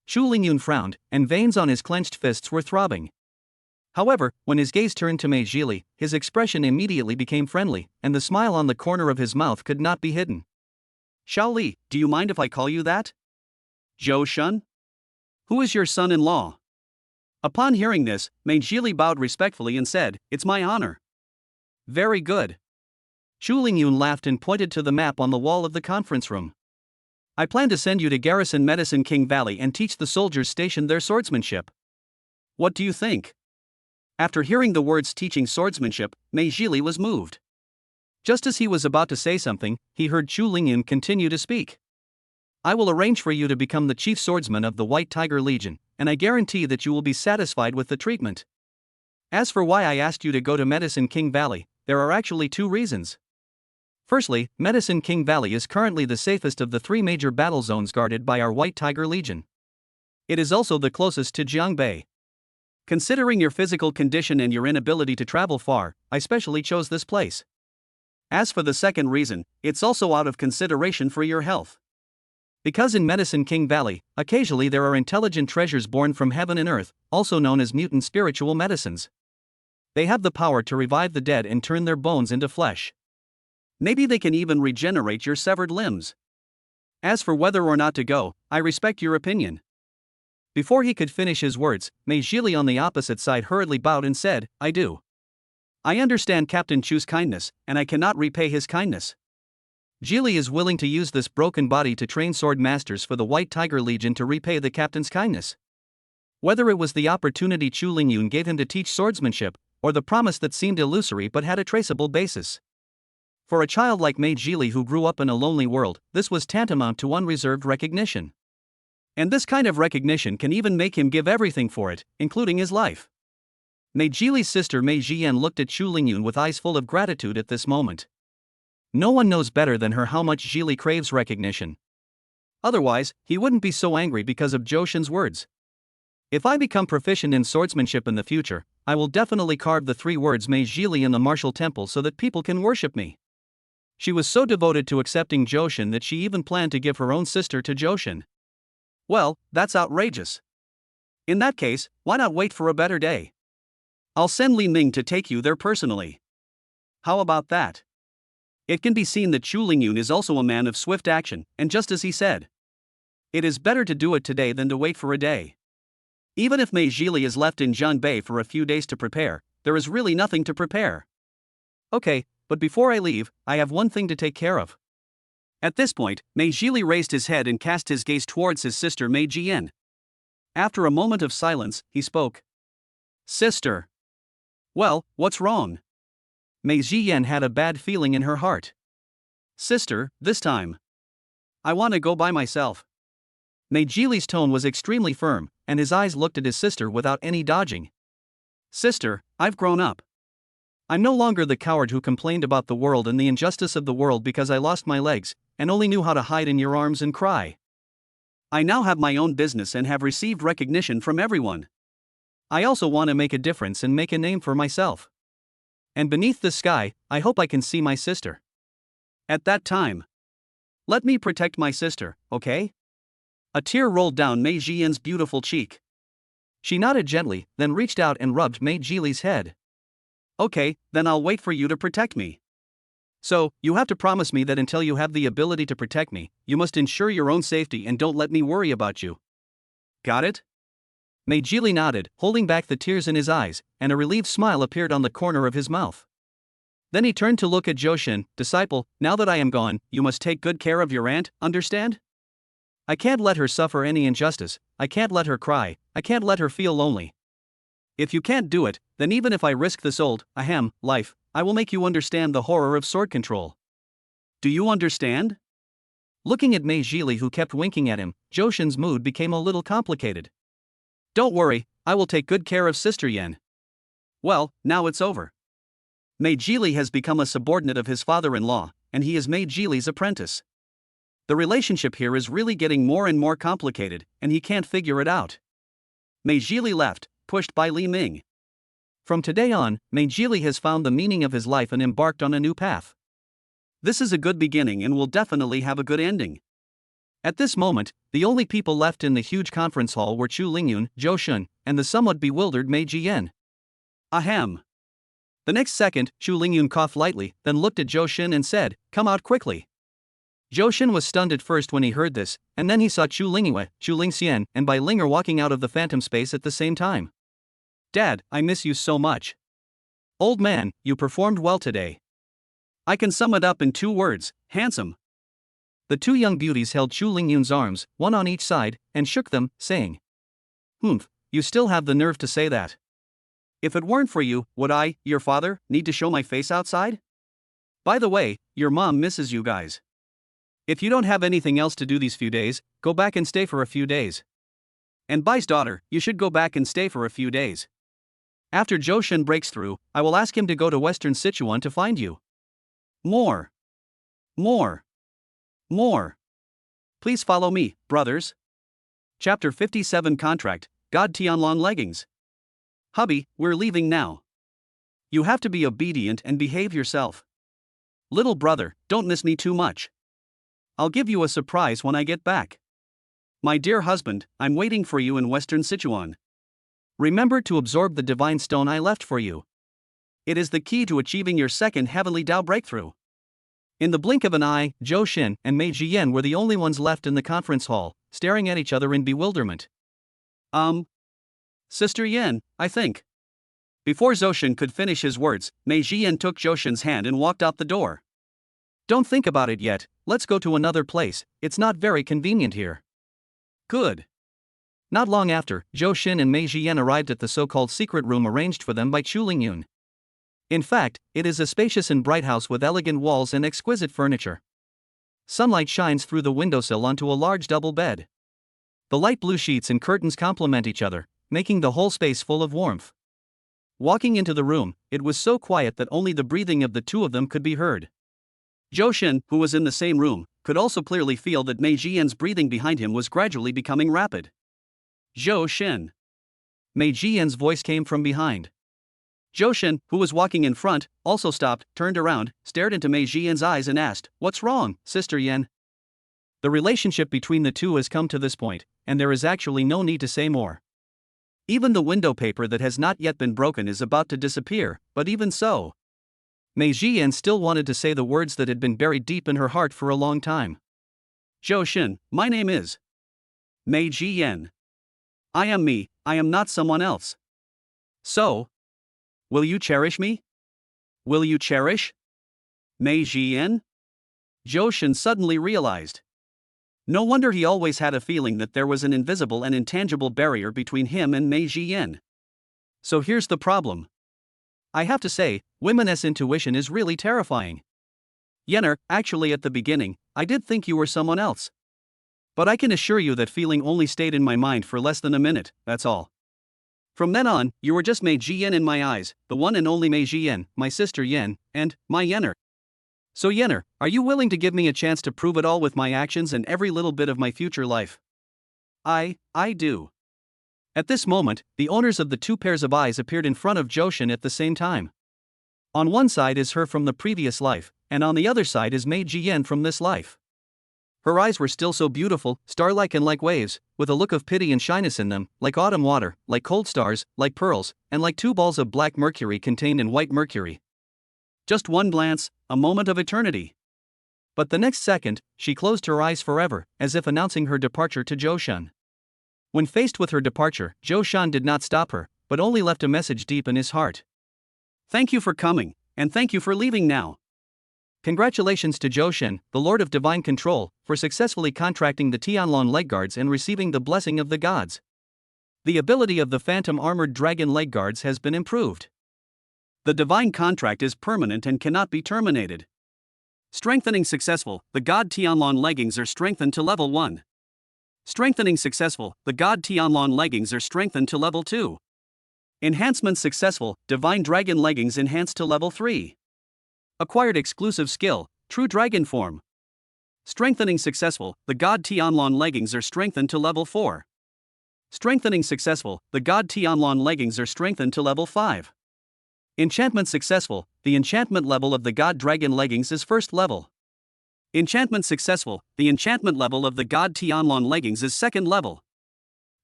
Chu Lingyun frowned, and veins on his clenched fists were throbbing. However, when his gaze turned to Mei Zhili, his expression immediately became friendly, and the smile on the corner of his mouth could not be hidden. Xiao Li, do you mind if I call you that? Zhou Shun? Who is your son-in-law? Upon hearing this, Mei Zhili bowed respectfully and said, "It's my honor." Very good. Chu Lingyun laughed and pointed to the map on the wall of the conference room. I plan to send you to garrison Medicine King Valley and teach the soldiers stationed there swordsmanship. What do you think? After hearing the words teaching swordsmanship, Mei Zhili was moved. Just as he was about to say something, he heard Chu Lingyun continue to speak. I will arrange for you to become the chief swordsman of the White Tiger Legion, and I guarantee that you will be satisfied with the treatment. As for why I asked you to go to Medicine King Valley, there are actually two reasons. Firstly, Medicine King Valley is currently the safest of the three major battle zones guarded by our White Tiger Legion. It is also the closest to Jiangbei. Considering your physical condition and your inability to travel far, I specially chose this place. As for the second reason, it's also out of consideration for your health. Because in Medicine King Valley, occasionally there are intelligent treasures born from heaven and earth, also known as mutant spiritual medicines. They have the power to revive the dead and turn their bones into flesh. Maybe they can even regenerate your severed limbs. As for whether or not to go, I respect your opinion. Before he could finish his words, Mei Zhili on the opposite side hurriedly bowed and said, I do. I understand Captain Chu's kindness, and I cannot repay his kindness. Zhili is willing to use this broken body to train sword masters for the White Tiger Legion to repay the captain's kindness. Whether it was the opportunity Chu Lingyun gave him to teach swordsmanship, or the promise that seemed illusory but had a traceable basis. For a child like Mei Zhili who grew up in a lonely world, this was tantamount to unreserved recognition. And this kind of recognition can even make him give everything for it, including his life. Mei Zhili's sister Mei Zhiyan looked at Chu Lingyun with eyes full of gratitude at this moment. No one knows better than her how much Zhili craves recognition. Otherwise, he wouldn't be so angry because of Zhou Shun's words. If I become proficient in swordsmanship in the future, I will definitely carve the three words Mei Zhili in the martial temple so that people can worship me. She was so devoted to accepting Zhou Shun that she even planned to give her own sister to Zhou Shun. Well, that's outrageous. In that case, why not wait for a better day? I'll send Li Ming to take you there personally. How about that? It can be seen that Chu Lingyun is also a man of swift action, and just as he said, it is better to do it today than to wait for a day. Even if Mei Zhili is left in Jiangbei for a few days to prepare, there is really nothing to prepare. Okay, but before I leave, I have one thing to take care of. At this point, Mei Zhili raised his head and cast his gaze towards his sister Mei Jian. After a moment of silence, he spoke. Sister. Well, what's wrong? Mei Jian had a bad feeling in her heart. Sister, this time. I want to go by myself. Mei Zhili's tone was extremely firm, and his eyes looked at his sister without any dodging. Sister, I've grown up. I'm no longer the coward who complained about the world and the injustice of the world because I lost my legs, and only knew how to hide in your arms and cry. I now have my own business and have received recognition from everyone. I also want to make a difference and make a name for myself. And beneath the sky, I hope I can see my sister. At that time, let me protect my sister, okay? A tear rolled down Mei Jian's beautiful cheek. She nodded gently, then reached out and rubbed Mei Zhili's head. Okay, then I'll wait for you to protect me. So, you have to promise me that until you have the ability to protect me, you must ensure your own safety and don't let me worry about you. Got it? Mei Zhili nodded, holding back the tears in his eyes, and a relieved smile appeared on the corner of his mouth. Then he turned to look at Zhou Shun. Disciple, now that I am gone, you must take good care of your aunt, understand? I can't let her suffer any injustice, I can't let her cry, I can't let her feel lonely. If you can't do it, then even if I risk this life, I will make you understand the horror of sword control. Do you understand? Looking at Mei Zhili who kept winking at him, Zhou Shun's mood became a little complicated. Don't worry, I will take good care of Sister Yan. Well, now it's over. Mei Zhili has become a subordinate of his father-in-law, and he is Mei Zhili's apprentice. The relationship here is really getting more and more complicated, and he can't figure it out. Mei Zhili left, pushed by Li Ming. From today on, Mei Zhili has found the meaning of his life and embarked on a new path. This is a good beginning and will definitely have a good ending. At this moment, the only people left in the huge conference hall were Chu Lingyun, Zhou Shun, and the somewhat bewildered Mei Jian. Ahem. The next second, Xu Lingyun coughed lightly, then looked at Zhou Shin and said, "Come out quickly." Zhou Shin was stunned at first when he heard this, and then he saw Xu Lingyue, Xu Lingxian, and Bai Ling are walking out of the phantom space at the same time. "Dad, I miss you so much. Old man, you performed well today. I can sum it up in 2 words, handsome." The 2 young beauties held Xu Lingyun's arms, one on each side, and shook them, saying, "Humph, you still have the nerve to say that. If it weren't for you, would I, your father, need to show my face outside? By the way, your mom misses you guys. If you don't have anything else to do these few days, go back and stay for a few days. And Bai's daughter, you should go back and stay for a few days. After Zhou Shin breaks through, I will ask him to go to Western Sichuan to find you. More. More. More. Please follow me, brothers." Chapter 57 Contract, God Tianlong Leggings. "Hubby, we're leaving now. You have to be obedient and behave yourself. Little brother, don't miss me too much. I'll give you a surprise when I get back. My dear husband, I'm waiting for you in Western Sichuan. Remember to absorb the divine stone I left for you. It is the key to achieving your second heavenly Tao breakthrough." In the blink of an eye, Zhou Shin and Mei Jiyan were the only ones left in the conference hall, staring at each other in bewilderment. Sister Yan, I think. Before Zhou Shin could finish his words, Mei Jiyan took Zhou Shin's hand and walked out the door. "Don't think about it yet, let's go to another place, it's not very convenient here." "Good." Not long after, Zhou Shin and Mei Jiyan arrived at the so-called secret room arranged for them by Xu Lingyun. In fact, it is a spacious and bright house with elegant walls and exquisite furniture. Sunlight shines through the windowsill onto a large double bed. The light blue sheets and curtains complement each other, making the whole space full of warmth. Walking into the room, it was so quiet that only the breathing of the 2 of them could be heard. Zhou Shin, who was in the same room, could also clearly feel that Mei Jiyan's breathing behind him was gradually becoming rapid. "Zhou Shin." Mei Jiyan's voice came from behind. Zhou Shin, who was walking in front, also stopped, turned around, stared into Mei Jiyan's eyes and asked, "What's wrong, Sister Yan?" The relationship between the 2 has come to this point, and there is actually no need to say more. Even the window paper that has not yet been broken is about to disappear, but even so, Mei Jiyan still wanted to say the words that had been buried deep in her heart for a long time. "Zhou Shin, my name is Mei Jiyan. I am me, I am not someone else. So, will you cherish me? Will you cherish Mei Jiyan?" Zhou Shin suddenly realized. No wonder he always had a feeling that there was an invisible and intangible barrier between him and Mei Jiyan. So here's the problem. I have to say, women's intuition is really terrifying. Yenner, actually at the beginning, I did think you were someone else. But I can assure you that feeling only stayed in my mind for less than a minute, that's all. From then on, you were just Mei Jiyan in my eyes, the one and only Mei Jiyan, my sister Yan, and my Yenner. So Yenner, are you willing to give me a chance to prove it all with my actions and every little bit of my future life? I do. At this moment, the owners of the 2 pairs of eyes appeared in front of Zhou Shin at the same time. On one side is her from the previous life, and on the other side is Mei Jiyan from this life. Her eyes were still so beautiful, star-like and like waves, with a look of pity and shyness in them, like autumn water, like cold stars, like pearls, and like 2 balls of black mercury contained in white mercury. Just one glance, a moment of eternity. But the next second, she closed her eyes forever, as if announcing her departure to Zhou Shin. When faced with her departure, Zhou Shin did not stop her, but only left a message deep in his heart. "Thank you for coming, and thank you for leaving now. Congratulations to Zhou Shin, the Lord of Divine Control, for successfully contracting the Tianlong leg guards and receiving the blessing of the gods. The ability of the Phantom Armored Dragon leg guards has been improved. The divine contract is permanent and cannot be terminated. Strengthening successful, the God Tianlong leggings are strengthened to level 1. Strengthening successful, the God Tianlong leggings are strengthened to level 2. Enhancement successful, Divine Dragon leggings enhanced to level 3. Acquired exclusive skill, True Dragon form. Strengthening successful, the God Tianlong leggings are strengthened to level 4. Strengthening successful, the God Tianlong leggings are strengthened to level 5. Enchantment successful, the enchantment level of the God Dragon leggings is 1st level. Enchantment successful, the enchantment level of the God Tianlong leggings is 2nd level.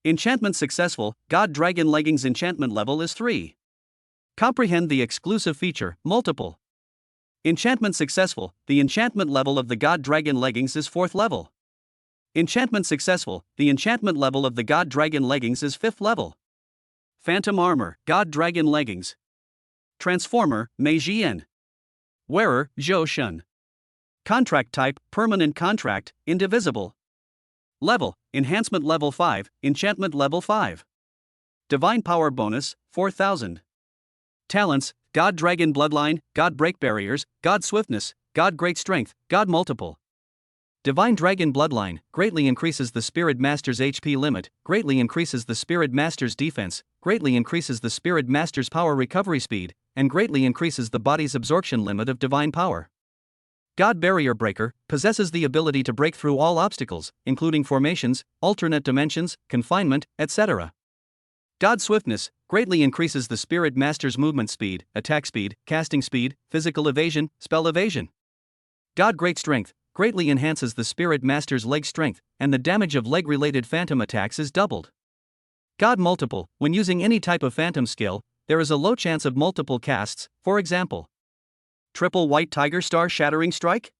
Enchantment successful, God Dragon leggings enchantment level is 3. Comprehend the exclusive feature, multiple. Enchantment successful, the enchantment level of the God Dragon leggings is 4th level. Enchantment successful, the enchantment level of the God Dragon leggings is 5th level. Phantom armor, God Dragon leggings. Transformer, Mei Jian. Wearer, Zhou Shun. Contract type, permanent contract, indivisible. Level, enhancement level 5, enchantment level 5. Divine power bonus, 4000. Talents, God Dragon bloodline, God break barriers, God swiftness, God great strength, God multiple. Divine Dragon bloodline greatly increases the Spirit Master's HP limit, greatly increases the Spirit Master's defense, greatly increases the Spirit Master's power recovery speed, and greatly increases the body's absorption limit of divine power. God Barrier Breaker possesses the ability to break through all obstacles, including formations, alternate dimensions, confinement, etc. God Swiftness greatly increases the Spirit Master's movement speed, attack speed, casting speed, physical evasion, spell evasion. God Great Strength greatly enhances the Spirit Master's leg strength, and the damage of leg-related phantom attacks is doubled. God Multiple, when using any type of phantom skill, there is a low chance of multiple casts, for example. Triple White Tiger Star Shattering Strike?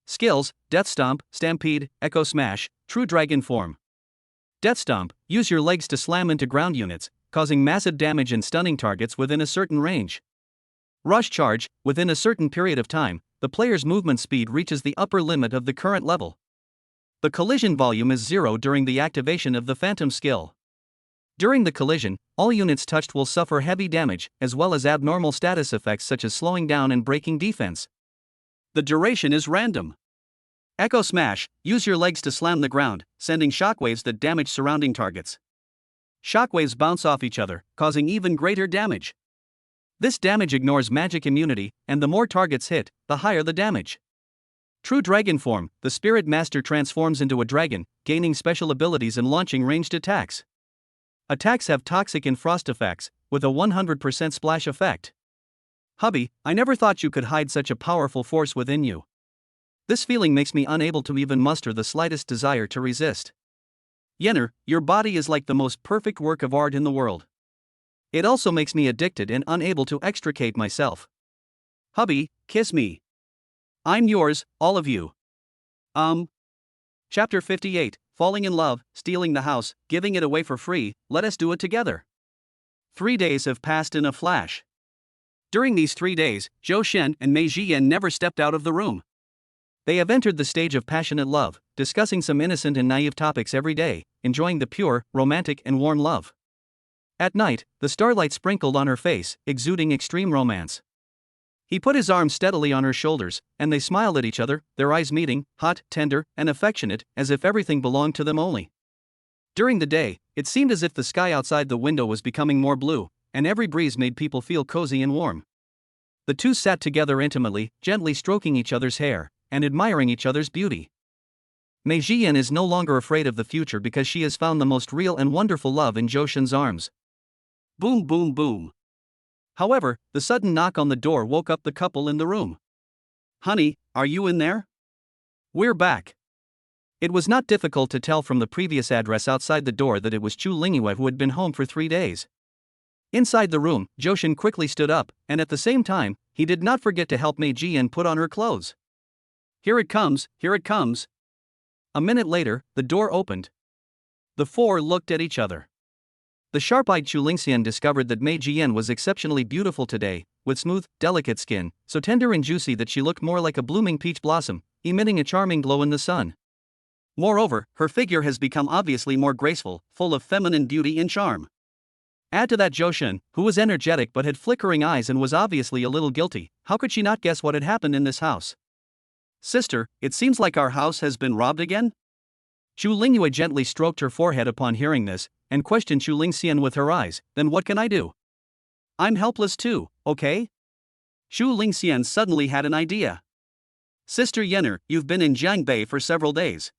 Skills, Death Stomp, Stampede, Echo Smash, True Dragon Form. Death Stomp, use your legs to slam into ground units, causing massive damage and stunning targets within a certain range. Rush Charge, within a certain period of time, the player's movement speed reaches the upper limit of the current level. The collision volume is 0 during the activation of the Phantom skill. During the collision, all units touched will suffer heavy damage, as well as abnormal status effects such as slowing down and breaking defense. The duration is random. Echo Smash, use your legs to slam the ground, sending shockwaves that damage surrounding targets. Shockwaves bounce off each other, causing even greater damage. This damage ignores magic immunity, and the more targets hit, the higher the damage. True Dragon Form, the Spirit Master transforms into a dragon, gaining special abilities and launching ranged attacks. Attacks have toxic and frost effects, with a 100% splash effect. Hubby, I never thought you could hide such a powerful force within you. This feeling makes me unable to even muster the slightest desire to resist. Yenner, your body is like the most perfect work of art in the world. It also makes me addicted and unable to extricate myself. Hubby, kiss me. I'm yours, all of you. Chapter 58, Falling in Love, Stealing the House, Giving It Away for Free, Let Us Do It Together. 3 days have passed in a flash. During these 3 days, Zhou Shen and Mei Jian never stepped out of the room. They have entered the stage of passionate love, discussing some innocent and naive topics every day, enjoying the pure, romantic and warm love. At night, the starlight sprinkled on her face, exuding extreme romance. He put his arm steadily on her shoulders, and they smiled at each other, their eyes meeting, hot, tender, and affectionate, as if everything belonged to them only. During the day, it seemed as if the sky outside the window was becoming more blue, and every breeze made people feel cozy and warm. The two sat together intimately, gently stroking each other's hair, and admiring each other's beauty. Mei Jian is no longer afraid of the future because she has found the most real and wonderful love in Zhou Shen's arms. Boom boom boom. However, the sudden knock on the door woke up the couple in the room. Honey, are you in there? We're back. It was not difficult to tell from the previous address outside the door that it was Chu Lingyue who had been home for 3 days. Inside the room, Zhou Shen quickly stood up, and at the same time, he did not forget to help Mei Jian put on her clothes. Here it comes, here it comes. A minute later, the door opened. The four looked at each other. The sharp-eyed Chu Lingxian discovered that Mei Jian was exceptionally beautiful today, with smooth, delicate skin, so tender and juicy that she looked more like a blooming peach blossom, emitting a charming glow in the sun. Moreover, her figure has become obviously more graceful, full of feminine beauty and charm. Add to that Zhou Shen, who was energetic but had flickering eyes and was obviously a little guilty. How could she not guess what had happened in this house? Sister, it seems like our house has been robbed again? Chu Lingyue gently stroked her forehead upon hearing this, and questioned Chu Lingxian with her eyes. Then what can I do? I'm helpless too, okay? Chu Lingxian suddenly had an idea. Sister Yenner, you've been in Jiangbei for several days.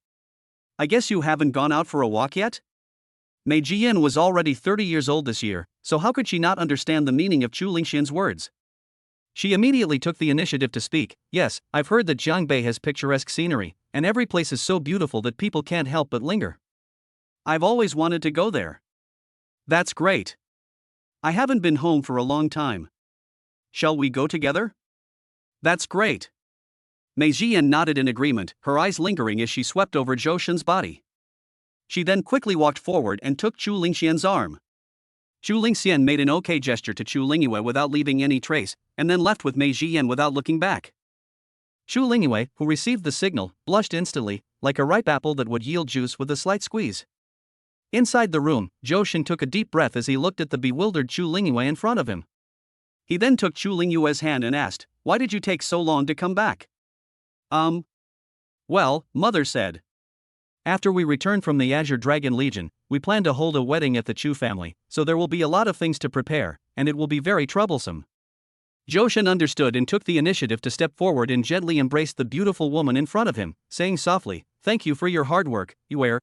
I guess you haven't gone out for a walk yet? Mei Jian was already 30 years old this year, so how could she not understand the meaning of Chu Lingxian's words? She immediately took the initiative to speak. Yes, I've heard that Jiangbei has picturesque scenery, and every place is so beautiful that people can't help but linger. I've always wanted to go there. That's great. I haven't been home for a long time. Shall we go together? That's great. Mei Jian nodded in agreement, her eyes lingering as she swept over Zhou Shen's body. She then quickly walked forward and took Chu Lingxian's arm. Chu Lingxian made an okay gesture to Chu Lingyue without leaving any trace, and then left with Mei Jian without looking back. Chu Lingyue, who received the signal, blushed instantly, like a ripe apple that would yield juice with a slight squeeze. Inside the room, Zhou Shen took a deep breath as he looked at the bewildered Chu Lingyue in front of him. He then took Chu Lingyue's hand and asked, "Why did you take so long to come back?" Well, Mother said. After we return from the Azure Dragon Legion, we plan to hold a wedding at the Chu family, so there will be a lot of things to prepare, and it will be very troublesome. Zhou Shen understood and took the initiative to step forward and gently embrace the beautiful woman in front of him, saying softly, "Thank you for your hard work, Yuer.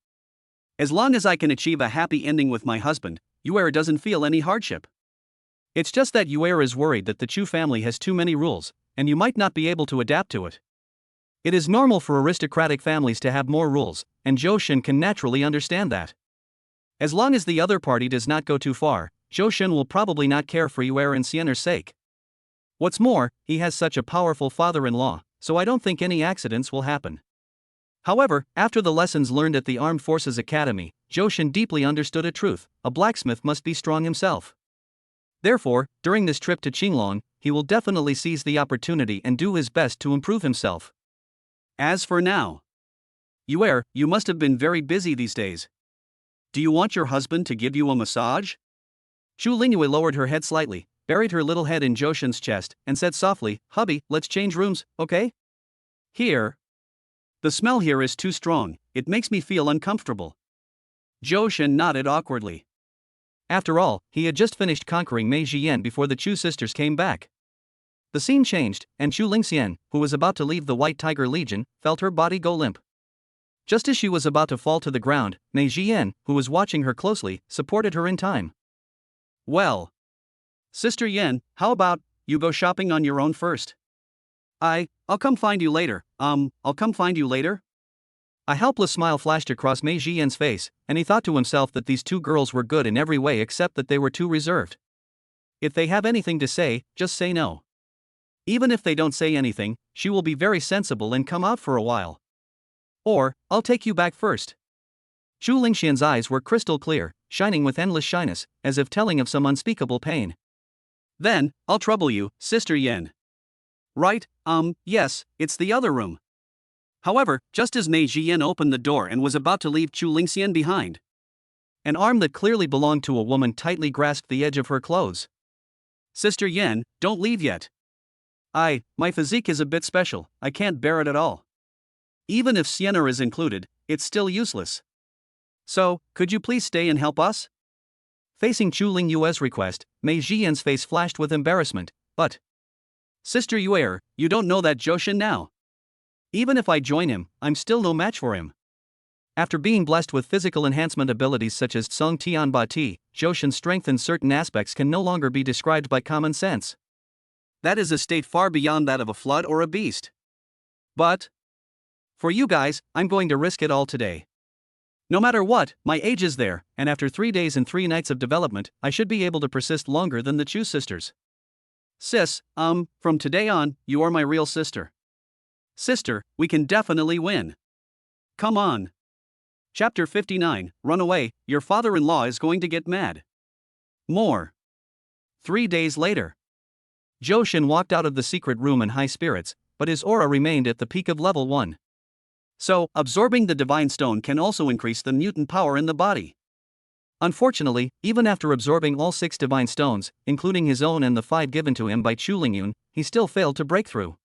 As long as I can achieve a happy ending with my husband, Yuer doesn't feel any hardship. It's just that Yuer is worried that the Chu family has too many rules, and you might not be able to adapt to it. It is normal for aristocratic families to have more rules, and Zhou Shen can naturally understand that. As long as the other party does not go too far, Zhou Shen will probably not care for Yuer and Xiener's sake. What's more, he has such a powerful father-in-law, so I don't think any accidents will happen." However, after the lessons learned at the Armed Forces Academy, Zhou Shen deeply understood a truth: a blacksmith must be strong himself. Therefore, during this trip to Qinglong, he will definitely seize the opportunity and do his best to improve himself. As for now, Yuer, you must have been very busy these days. Do you want your husband to give you a massage? Chu Lingyue lowered her head slightly, buried her little head in Zhou Shen's chest, and said softly, "Hubby, let's change rooms, okay?" "Here. The smell here is too strong, it makes me feel uncomfortable." Zhou Shen nodded awkwardly. After all, he had just finished conquering Mei Jian before the Chu sisters came back. The scene changed, and Chu Lingxian, who was about to leave the White Tiger Legion, felt her body go limp. Just as she was about to fall to the ground, Mei Jian, who was watching her closely, supported her in time. "Well, Sister Yen, how about you go shopping on your own first? I'll come find you later. I'll come find you later?" A helpless smile flashed across Mei Jian's face, and he thought to himself that these two girls were good in every way except that they were too reserved. If they have anything to say, just say no. Even if they don't say anything, she will be very sensible and come out for a while. Or, I'll take you back first. Chu Lingxian's eyes were crystal clear, shining with endless shyness, as if telling of some unspeakable pain. "Then, I'll trouble you, Sister Yen. Right, yes, it's the other room." However, just as Mei Jian opened the door and was about to leave Chu Lingxian behind, an arm that clearly belonged to a woman tightly grasped the edge of her clothes. "Sister Yen, don't leave yet. My physique is a bit special, I can't bear it at all. Even if Xiener is included, it's still useless. So, could you please stay and help us?" Facing Chu Lingyue's request, Mei Jian's face flashed with embarrassment, "But, Sister Yuer, you don't know that Zhou Shen now. Even if I join him, I'm still no match for him." After being blessed with physical enhancement abilities such as Tsung Tian Ba Ti, Zhou Shen's strength in certain aspects can no longer be described by common sense. That is a state far beyond that of a flood or a beast. But, for you guys, I'm going to risk it all today. No matter what, my age is there, and after 3 days and 3 nights of development, I should be able to persist longer than the Chu sisters. "Sis, from today on, you are my real sister. Sister, we can definitely win. Come on." Chapter 59, Run Away, Your Father-in-Law is Going to Get Mad. More. 3 days later. Zhou Shen walked out of the secret room in high spirits, but his aura remained at the peak of level 1. So, absorbing the divine stone can also increase the mutant power in the body. Unfortunately, even after absorbing all 6 divine stones, including his own and the 5 given to him by Chu Lingyun, he still failed to break through.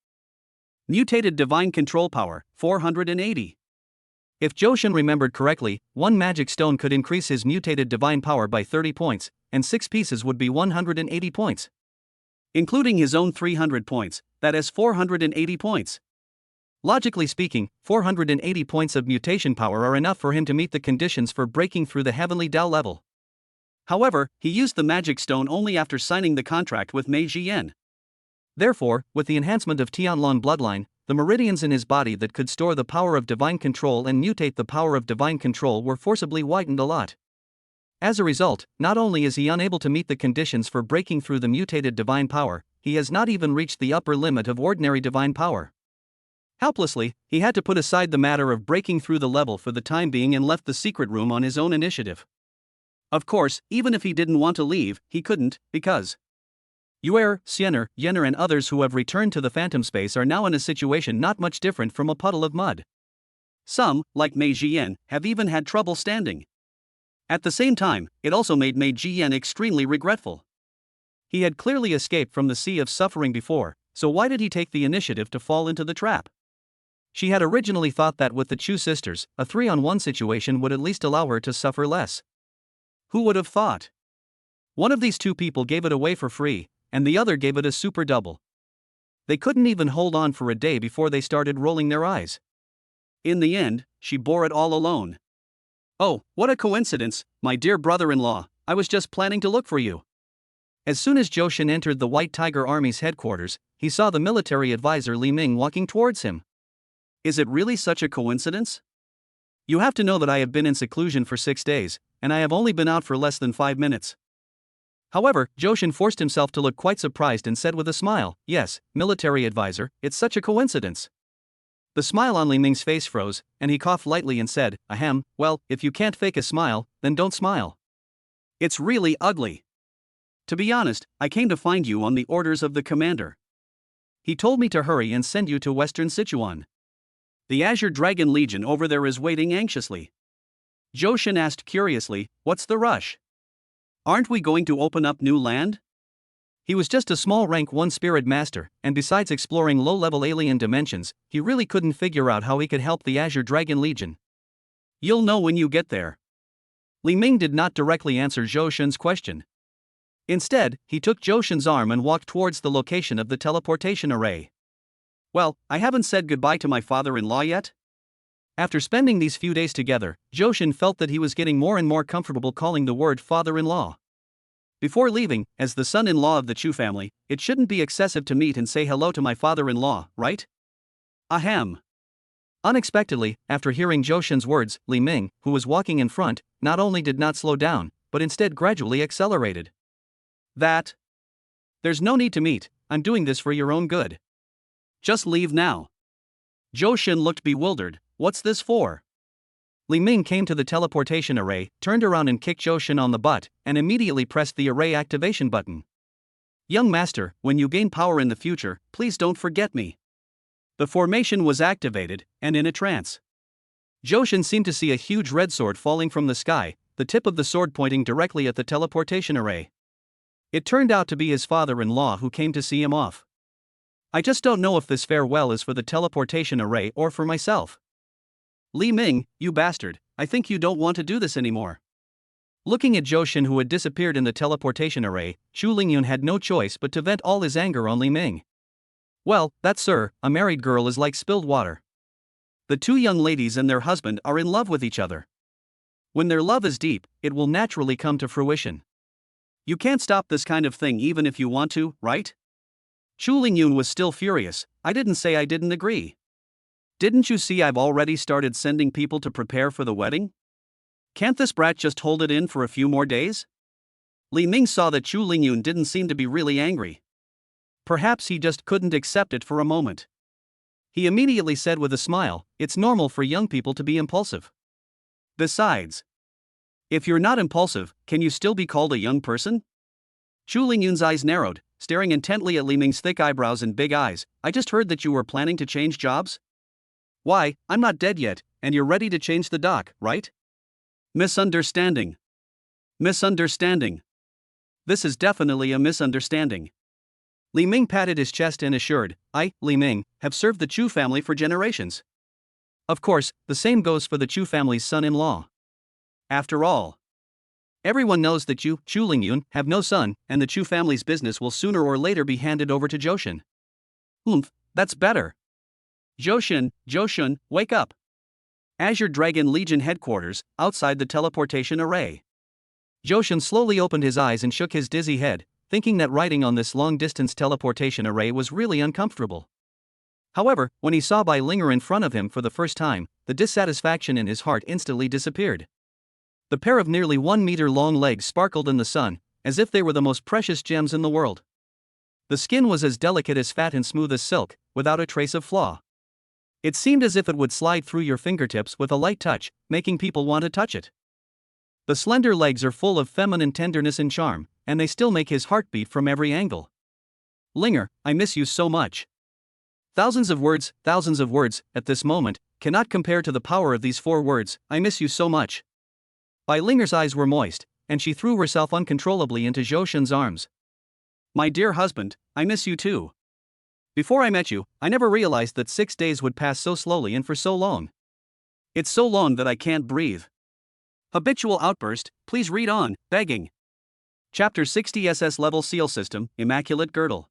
Mutated divine control power, 480. If Zhou Shen remembered correctly, 1 magic stone could increase his mutated divine power by 30 points, and 6 pieces would be 180 points. Including his own 300 points, that is 480 points. Logically speaking, 480 points of mutation power are enough for him to meet the conditions for breaking through the heavenly Dao level. However, he used the magic stone only after signing the contract with Mei Jian. Therefore, with the enhancement of Tianlong bloodline, the meridians in his body that could store the power of divine control and mutate the power of divine control were forcibly widened a lot. As a result, not only is he unable to meet the conditions for breaking through the mutated divine power, he has not even reached the upper limit of ordinary divine power. Helplessly, he had to put aside the matter of breaking through the level for the time being and left the secret room on his own initiative. Of course, even if he didn't want to leave, he couldn't, because Yuer, Yenner and others who have returned to the phantom space are now in a situation not much different from a puddle of mud. Some, like Mei Jian, have even had trouble standing. At the same time, it also made Mei Jian extremely regretful. He had clearly escaped from the sea of suffering before, so why did he take the initiative to fall into the trap? She had originally thought that with the Chu sisters, a 3-on-1 situation would at least allow her to suffer less. Who would have thought? One of these two people gave it away for free, and the other gave it a super double. They couldn't even hold on for a day before they started rolling their eyes. In the end, she bore it all alone. Oh, what a coincidence, my dear brother-in-law, I was just planning to look for you. As soon as Johan entered the White Tiger Army's headquarters, he saw the military advisor Li Ming walking towards him. Is it really such a coincidence? You have to know that I have been in seclusion for 6 days, and I have only been out for less than 5 minutes. However, Johan forced himself to look quite surprised and said with a smile, yes, military advisor, it's such a coincidence. The smile on Li Ming's face froze, and he coughed lightly and said, ahem, well, if you can't fake a smile, then don't smile. It's really ugly. To be honest, I came to find you on the orders of the commander. He told me to hurry and send you to Western Sichuan. The Azure Dragon Legion over there is waiting anxiously. Johan asked curiously, what's the rush? Aren't we going to open up new land? He was just a small rank 1 spirit master, and besides exploring low-level alien dimensions, he really couldn't figure out how he could help the Azure Dragon Legion. You'll know when you get there. Li Ming did not directly answer Zhou Shun's question. Instead, he took Zhou Shun's arm and walked towards the location of the teleportation array. Well, I haven't said goodbye to my father-in-law yet. After spending these few days together, Zhou Shun felt that he was getting more and more comfortable calling the word father-in-law. Before leaving, as the son-in-law of the Chu family, it shouldn't be excessive to meet and say hello to my father-in-law, right? Ahem. Unexpectedly, after hearing Zhou Shun's words, Li Ming, who was walking in front, not only did not slow down, but instead gradually accelerated. There's no need to meet, I'm doing this for your own good. Just leave now. Zhou Shun looked bewildered, what's this for? Li Ming came to the teleportation array, turned around and kicked Zhou Shun on the butt, and immediately pressed the array activation button. Young master, when you gain power in the future, please don't forget me. The formation was activated, and in a trance. Zhou Shun seemed to see a huge red sword falling from the sky, the tip of the sword pointing directly at the teleportation array. It turned out to be his father-in-law who came to see him off. I just don't know if this farewell is for the teleportation array or for myself. Li Ming, you bastard, I think you don't want to do this anymore. Looking at Zhou Shun who had disappeared in the teleportation array, Chu Lingyun had no choice but to vent all his anger on Li Ming. Well, that sir, a married girl is like spilled water. The two young ladies and their husband are in love with each other. When their love is deep, it will naturally come to fruition. You can't stop this kind of thing even if you want to, right? Chu Lingyun was still furious, I didn't say I didn't agree. Didn't you see I've already started sending people to prepare for the wedding? Can't this brat just hold it in for a few more days? Li Ming saw that Chu Lingyun didn't seem to be really angry. Perhaps he just couldn't accept it for a moment. He immediately said with a smile, it's normal for young people to be impulsive. Besides, if you're not impulsive, can you still be called a young person? Chu Lingyun's eyes narrowed, staring intently at Li Ming's thick eyebrows and big eyes. I just heard that you were planning to change jobs? Why, I'm not dead yet, and you're ready to change the dock, right? Misunderstanding. Misunderstanding. This is definitely a misunderstanding. Li Ming patted his chest and assured, I, Li Ming, have served the Chu family for generations. Of course, the same goes for the Chu family's son-in-law. After all, everyone knows that you, Chu Lingyun, have no son, and the Chu family's business will sooner or later be handed over to Zhou Shun. That's better. Zhou Shun, wake up. Azure Dragon Legion headquarters, outside the teleportation array. Zhou Shun slowly opened his eyes and shook his dizzy head, thinking that riding on this long-distance teleportation array was really uncomfortable. However, when he saw Bai Linger in front of him for the first time, the dissatisfaction in his heart instantly disappeared. The pair of nearly 1 meter long legs sparkled in the sun, as if they were the most precious gems in the world. The skin was as delicate as fat and smooth as silk, without a trace of flaw. It seemed as if it would slide through your fingertips with a light touch, making people want to touch it. The slender legs are full of feminine tenderness and charm, and they still make his heart beat from every angle. Linger, I miss you so much. Thousands of words, at this moment, cannot compare to the power of these 4 words, I miss you so much. Bai Linger's eyes were moist, and she threw herself uncontrollably into Zhou Shen's arms. My dear husband, I miss you too. Before I met you, I never realized that 6 days would pass so slowly and for so long. It's so long that I can't breathe. Habitual outburst, please read on, begging. Chapter 60 SS-level seal system, immaculate girdle.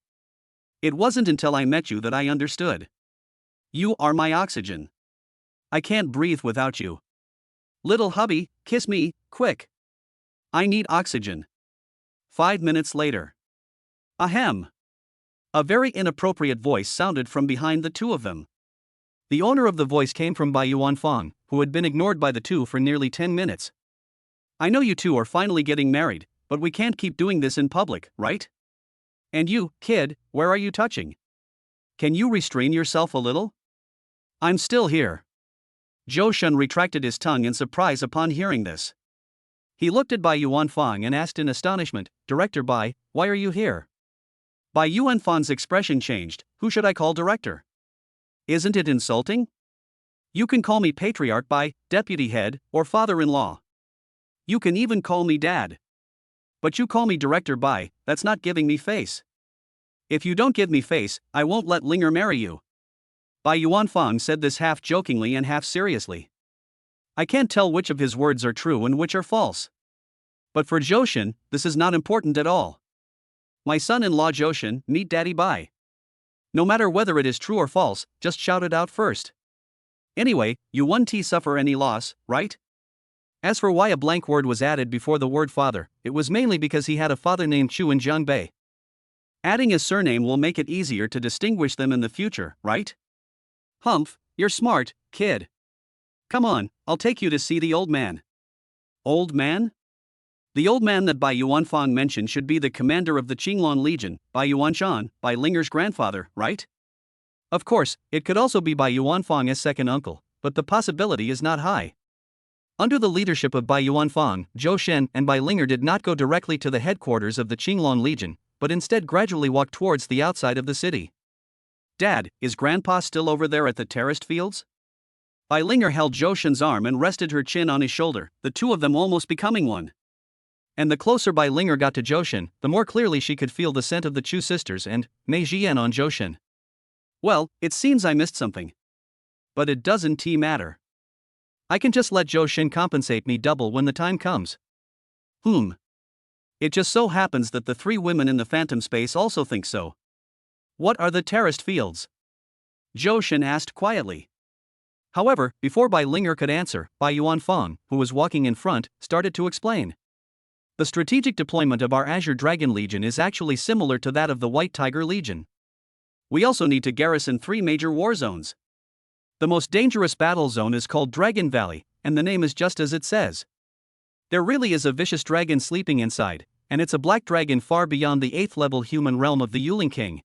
It wasn't until I met you that I understood. You are my oxygen. I can't breathe without you. Little hubby, kiss me, quick. I need oxygen. 5 minutes later. Ahem. A very inappropriate voice sounded from behind the two of them. The owner of the voice came from Bai Yuanfang, who had been ignored by the two for nearly 10 minutes. I know you two are finally getting married, but we can't keep doing this in public, right? And you, kid, where are you touching? Can you restrain yourself a little? I'm still here. Zhou Shen retracted his tongue in surprise upon hearing this. He looked at Bai Yuanfang and asked in astonishment, Director Bai, why are you here? Bai Yuanfang's expression changed, who should I call director? Isn't it insulting? You can call me Patriarch Bai, Deputy Head, or Father-in-law. You can even call me Dad. But you call me Director Bai, that's not giving me face. If you don't give me face, I won't let Linger marry you. Bai Yuanfang said this half jokingly and half seriously. I can't tell which of his words are true and which are false. But for Zhou Shen, this is not important at all. My son-in-law Zhou Shen, meet Daddy Bai. No matter whether it is true or false, just shout it out first. Anyway, you won't suffer any loss, right? As for why a blank word was added before the word father, it was mainly because he had a father named Chu in Jiangbei. Adding a surname will make it easier to distinguish them in the future, right? Humph, you're smart, kid. Come on, I'll take you to see the old man. Old man? The old man that Bai Yuanfang mentioned should be the commander of the Qinglong Legion, Bai Yuanshan, Bai Linger's grandfather, right? Of course, it could also be Bai Yuanfang's second uncle, but the possibility is not high. Under the leadership of Bai Yuanfang, Zhou Shen and Bai Linger did not go directly to the headquarters of the Qinglong Legion, but instead gradually walked towards the outside of the city. Dad, is Grandpa still over there at the terraced fields? Bai Linger held Zhou Shen's arm and rested her chin on his shoulder, the two of them almost becoming one. And the closer Bai Linger got to Zhou Shen, the more clearly she could feel the scent of the Chu sisters and Mei Jian on Zhou Shen. Well, it seems I missed something. But it doesn't matter. I can just let Zhou Shen compensate me double when the time comes. It just so happens that the 3 women in the phantom space also think so. What are the terraced fields? Zhou Shen asked quietly. However, before Bai Linger could answer, Bai Yuanfang, who was walking in front, started to explain. The strategic deployment of our Azure Dragon Legion is actually similar to that of the White Tiger Legion. We also need to garrison 3 major war zones. The most dangerous battle zone is called Dragon Valley, and the name is just as it says. There really is a vicious dragon sleeping inside, and it's a black dragon far beyond the 8th level human realm of the Yuling King.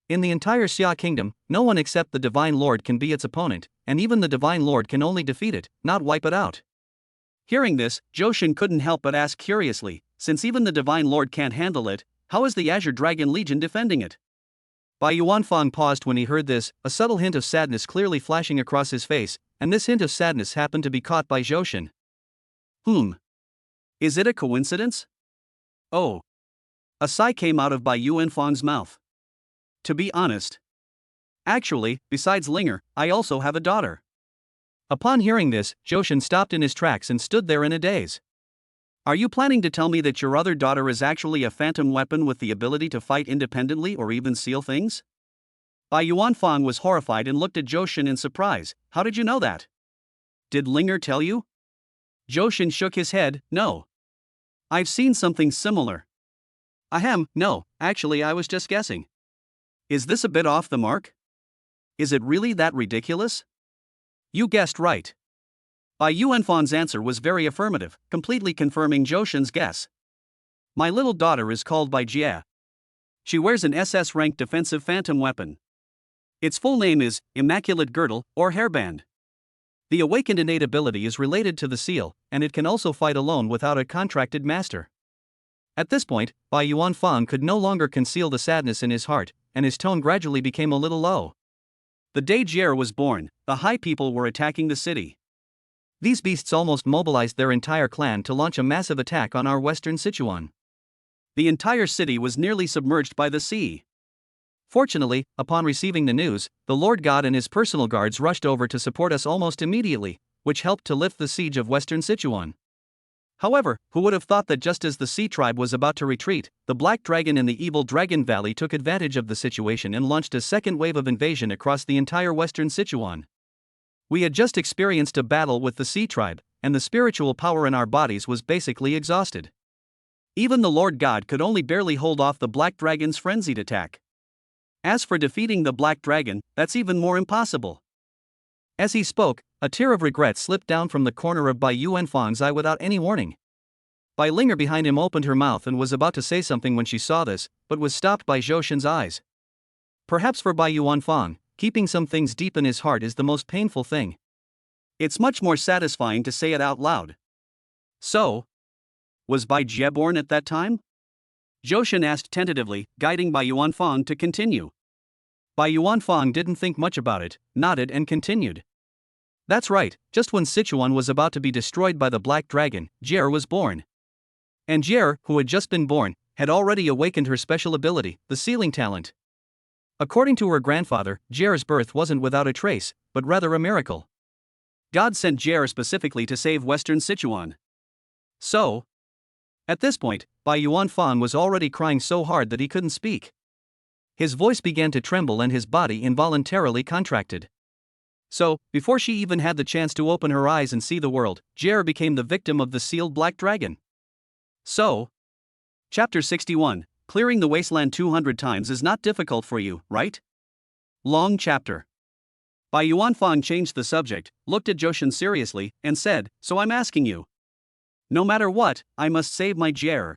In the entire Xia Kingdom, no one except the Divine Lord can be its opponent, and even the Divine Lord can only defeat it, not wipe it out. Hearing this, Zhou Shen couldn't help but ask curiously, since even the Divine Lord can't handle it, how is the Azure Dragon Legion defending it? Bai Yuanfang paused when he heard this, a subtle hint of sadness clearly flashing across his face, and this hint of sadness happened to be caught by Zhou Shen. Is it a coincidence? Oh. A sigh came out of Bai Yuanfang's mouth. To be honest. Actually, besides Linger, I also have a daughter. Upon hearing this, Zhou Shen stopped in his tracks and stood there in a daze. Are you planning to tell me that your other daughter is actually a phantom weapon with the ability to fight independently or even seal things? Bai Yuanfang was horrified and looked at Zhou Shen in surprise. How did you know that? Did Linger tell you? Zhou Shen shook his head, no. I've seen something similar. Ahem, no, actually I was just guessing. Is this a bit off the mark? Is it really that ridiculous? You guessed right. Bai Yuanfang's answer was very affirmative, completely confirming Zhou Shen's guess. My little daughter is called Bai Jie. She wears an SS-ranked defensive phantom weapon. Its full name is Immaculate Girdle or Hairband. The awakened innate ability is related to the seal, and it can also fight alone without a contracted master. At this point, Bai Yuanfang could no longer conceal the sadness in his heart, and his tone gradually became a little low. The day Jie was born, the High People were attacking the city. These beasts almost mobilized their entire clan to launch a massive attack on our western Sichuan. The entire city was nearly submerged by the sea. Fortunately, upon receiving the news, the Lord God and his personal guards rushed over to support us almost immediately, which helped to lift the siege of western Sichuan. However, who would have thought that just as the Sea Tribe was about to retreat, the Black Dragon in the Evil Dragon Valley took advantage of the situation and launched a second wave of invasion across the entire western Sichuan. We had just experienced a battle with the Sea Tribe, and the spiritual power in our bodies was basically exhausted. Even the Lord God could only barely hold off the Black Dragon's frenzied attack. As for defeating the Black Dragon, that's even more impossible. As he spoke, a tear of regret slipped down from the corner of Bai Yuanfang's eye without any warning. Bai Linger behind him opened her mouth and was about to say something when she saw this, but was stopped by Zhou Shen's eyes. Perhaps for Bai Yuanfang, keeping some things deep in his heart is the most painful thing. It's much more satisfying to say it out loud. So, was Bai Jie born at that time? Zhou Shen asked tentatively, guiding Bai Yuanfang to continue. Bai Yuanfang didn't think much about it, nodded and continued. That's right, just when Sichuan was about to be destroyed by the Black Dragon, Jie was born. And Jie, who had just been born, had already awakened her special ability, the sealing talent. According to her grandfather, Jie's birth wasn't without a trace, but rather a miracle. God sent Jie specifically to save western Sichuan. So, at this point, Bai Yuanfang was already crying so hard that he couldn't speak. His voice began to tremble and his body involuntarily contracted. So, before she even had the chance to open her eyes and see the world, Jie became the victim of the sealed Black Dragon. So, Chapter 61, Clearing the Wasteland 200 times is not difficult for you, right? Long chapter. Bai Yuanfang changed the subject, looked at Zhou Shen seriously, and said, so I'm asking you. No matter what, I must save my Jie.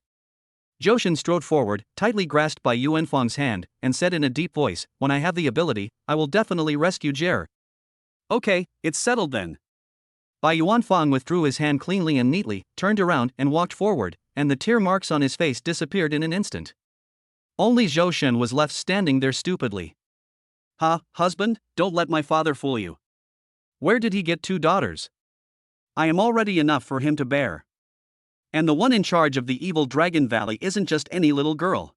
Zhou Shen strode forward, tightly grasped Bai Yuanfang's hand, and said in a deep voice, when I have the ability, I will definitely rescue Jie. Okay, it's settled then. Bai Yuanfang withdrew his hand cleanly and neatly, turned around and walked forward, and the tear marks on his face disappeared in an instant. Only Zhou Shen was left standing there stupidly. Husband, don't let my father fool you. Where did he get 2 daughters? I am already enough for him to bear. And the one in charge of the Evil Dragon Valley isn't just any little girl.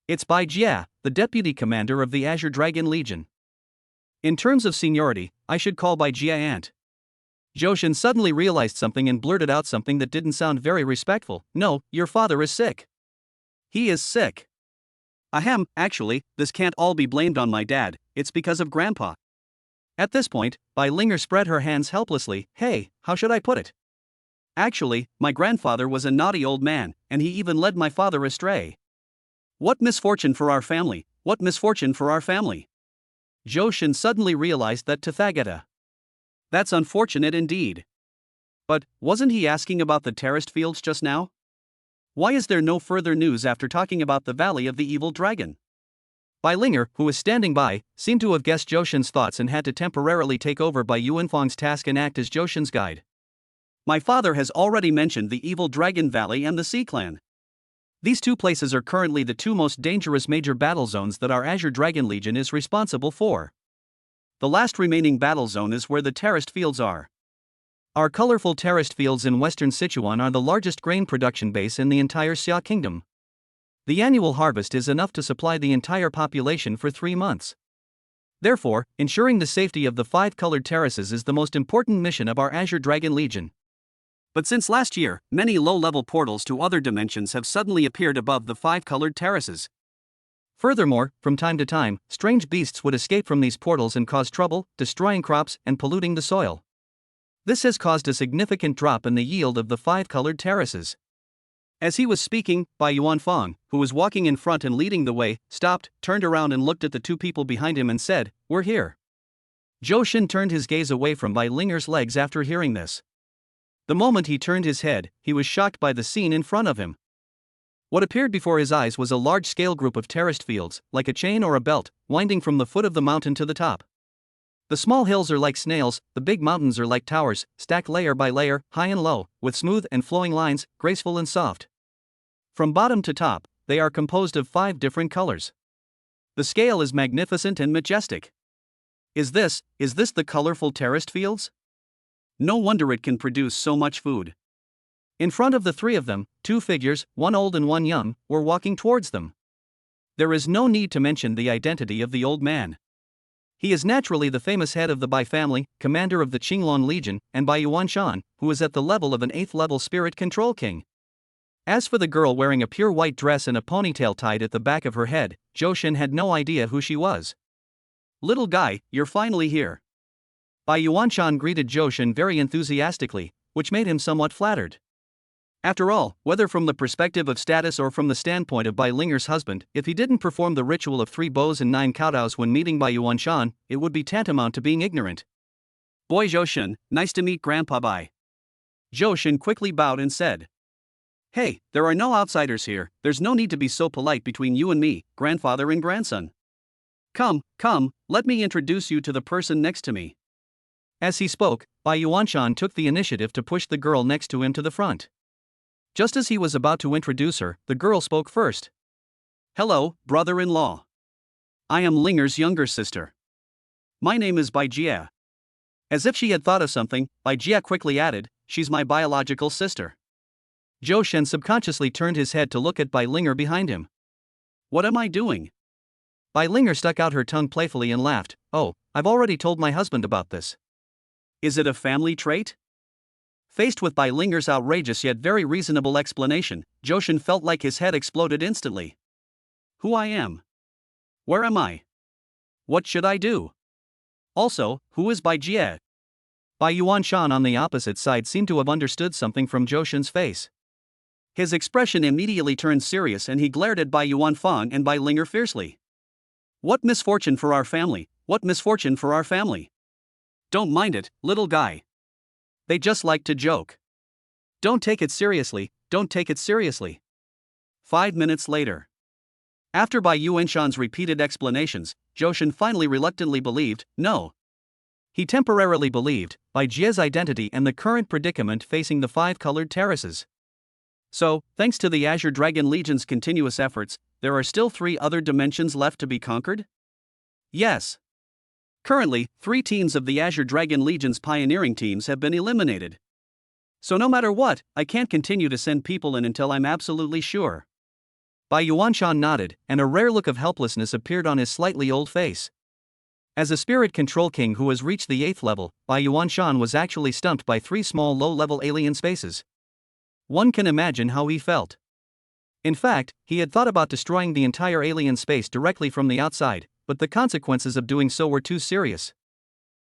It's Bai Jie, the deputy commander of the Azure Dragon Legion. In terms of seniority, I should call Bai Jie aunt. Zhou Shen suddenly realized something and blurted out something that didn't sound very respectful. No, your father is sick. He is sick. Ahem, actually, this can't all be blamed on my dad, it's because of Grandpa. At this point, Bai Linger spread her hands helplessly. Hey, how should I put it? Actually, my grandfather was a naughty old man, and he even led my father astray. What misfortune for our family, what misfortune for our family. Zhou Shen suddenly realized that Tathagata. That's unfortunate indeed. But, wasn't he asking about the terraced fields just now? Why is there no further news after talking about the Valley of the Evil Dragon? Bai Linger, who was standing by, seemed to have guessed Zhou Shen's thoughts and had to temporarily take over Bai Yuanfang's task and act as Zhou Shen's guide. My father has already mentioned the Evil Dragon Valley and the Sea Clan. These 2 places are currently the 2 most dangerous major battle zones that our Azure Dragon Legion is responsible for. The last remaining battle zone is where the terraced fields are. Our colorful terraced fields in western Sichuan are the largest grain production base in the entire Xia Kingdom. The annual harvest is enough to supply the entire population for 3 months. Therefore, ensuring the safety of the 5 colored terraces is the most important mission of our Azure Dragon Legion. But since last year, many low-level portals to other dimensions have suddenly appeared above the 5 colored terraces. Furthermore, from time to time, strange beasts would escape from these portals and cause trouble, destroying crops and polluting the soil. This has caused a significant drop in the yield of the 5 colored terraces. As he was speaking, Bai Yuanfang, who was walking in front and leading the way, stopped, turned around and looked at the 2 people behind him and said, We're here. Johan turned his gaze away from Bai Linger's legs after hearing this. The moment he turned his head, he was shocked by the scene in front of him. What appeared before his eyes was a large-scale group of terraced fields, like a chain or a belt, winding from the foot of the mountain to the top. The small hills are like snails, the big mountains are like towers, stacked layer by layer, high and low, with smooth and flowing lines, graceful and soft. From bottom to top, they are composed of 5 different colors. The scale is magnificent and majestic. Is this the colorful terraced fields? No wonder it can produce so much food. In front of the 3 of them, 2 figures, one old and one young, were walking towards them. There is no need to mention the identity of the old man. He is naturally the famous head of the Bai family, commander of the Qinglong Legion, and Bai Yuanshan, who is at the level of an 8th level spirit control king. As for the girl wearing a pure white dress and a ponytail tied at the back of her head, Johan had no idea who she was. "Little guy, you're finally here." Bai Yuanshan greeted Johan very enthusiastically, which made him somewhat flattered. After all, whether from the perspective of status or from the standpoint of Bai Linger's husband, if he didn't perform the ritual of 3 bows and 9 kowtows when meeting Bai Yuanshan, it would be tantamount to being ignorant. "Boy Johan, nice to meet Grandpa Bai." Johan quickly bowed and said, "Hey, there are no outsiders here, there's no need to be so polite between you and me, grandfather and grandson. Come, let me introduce you to the person next to me." As he spoke, Bai Yuanshan took the initiative to push the girl next to him to the front. Just as he was about to introduce her, the girl spoke first. "Hello, brother-in-law. I am Linger's younger sister. My name is Bai Jia." As if she had thought of something, Bai Jia quickly added, "She's my biological sister." Johan subconsciously turned his head to look at Bai Linger behind him. "What am I doing?" Bai Linger stuck out her tongue playfully and laughed. "Oh, I've already told my husband about this." "Is it a family trait?" Faced with Bai Linger's outrageous yet very reasonable explanation, Johan felt like his head exploded instantly. Who I am? Where am I? What should I do? Also, who is Bai Jie? Bai Yuanshan on the opposite side seemed to have understood something from Johan's face. His expression immediately turned serious and he glared at Bai Yuanfang and Bai Linger fiercely. "What misfortune for our family, what misfortune for our family. Don't mind it, little guy. They just like to joke. Don't take it seriously, don't take it seriously." 5 minutes later. After Bai Yuanshan's repeated explanations, Johan finally reluctantly believed, no. He temporarily believed, Bai Jie's identity and the current predicament facing the 5-colored terraces. So, thanks to the Azure Dragon Legion's continuous efforts, there are still 3 other dimensions left to be conquered? Yes. Currently, 3 teams of the Azure Dragon Legion's pioneering teams have been eliminated. So no matter what, I can't continue to send people in until I'm absolutely sure. Bai Yuanshan nodded, and a rare look of helplessness appeared on his slightly old face. As a spirit control king who has reached the 8th level, Bai Yuanshan was actually stumped by 3 small low-level alien spaces. One can imagine how he felt. In fact, he had thought about destroying the entire alien space directly from the outside, but the consequences of doing so were too serious.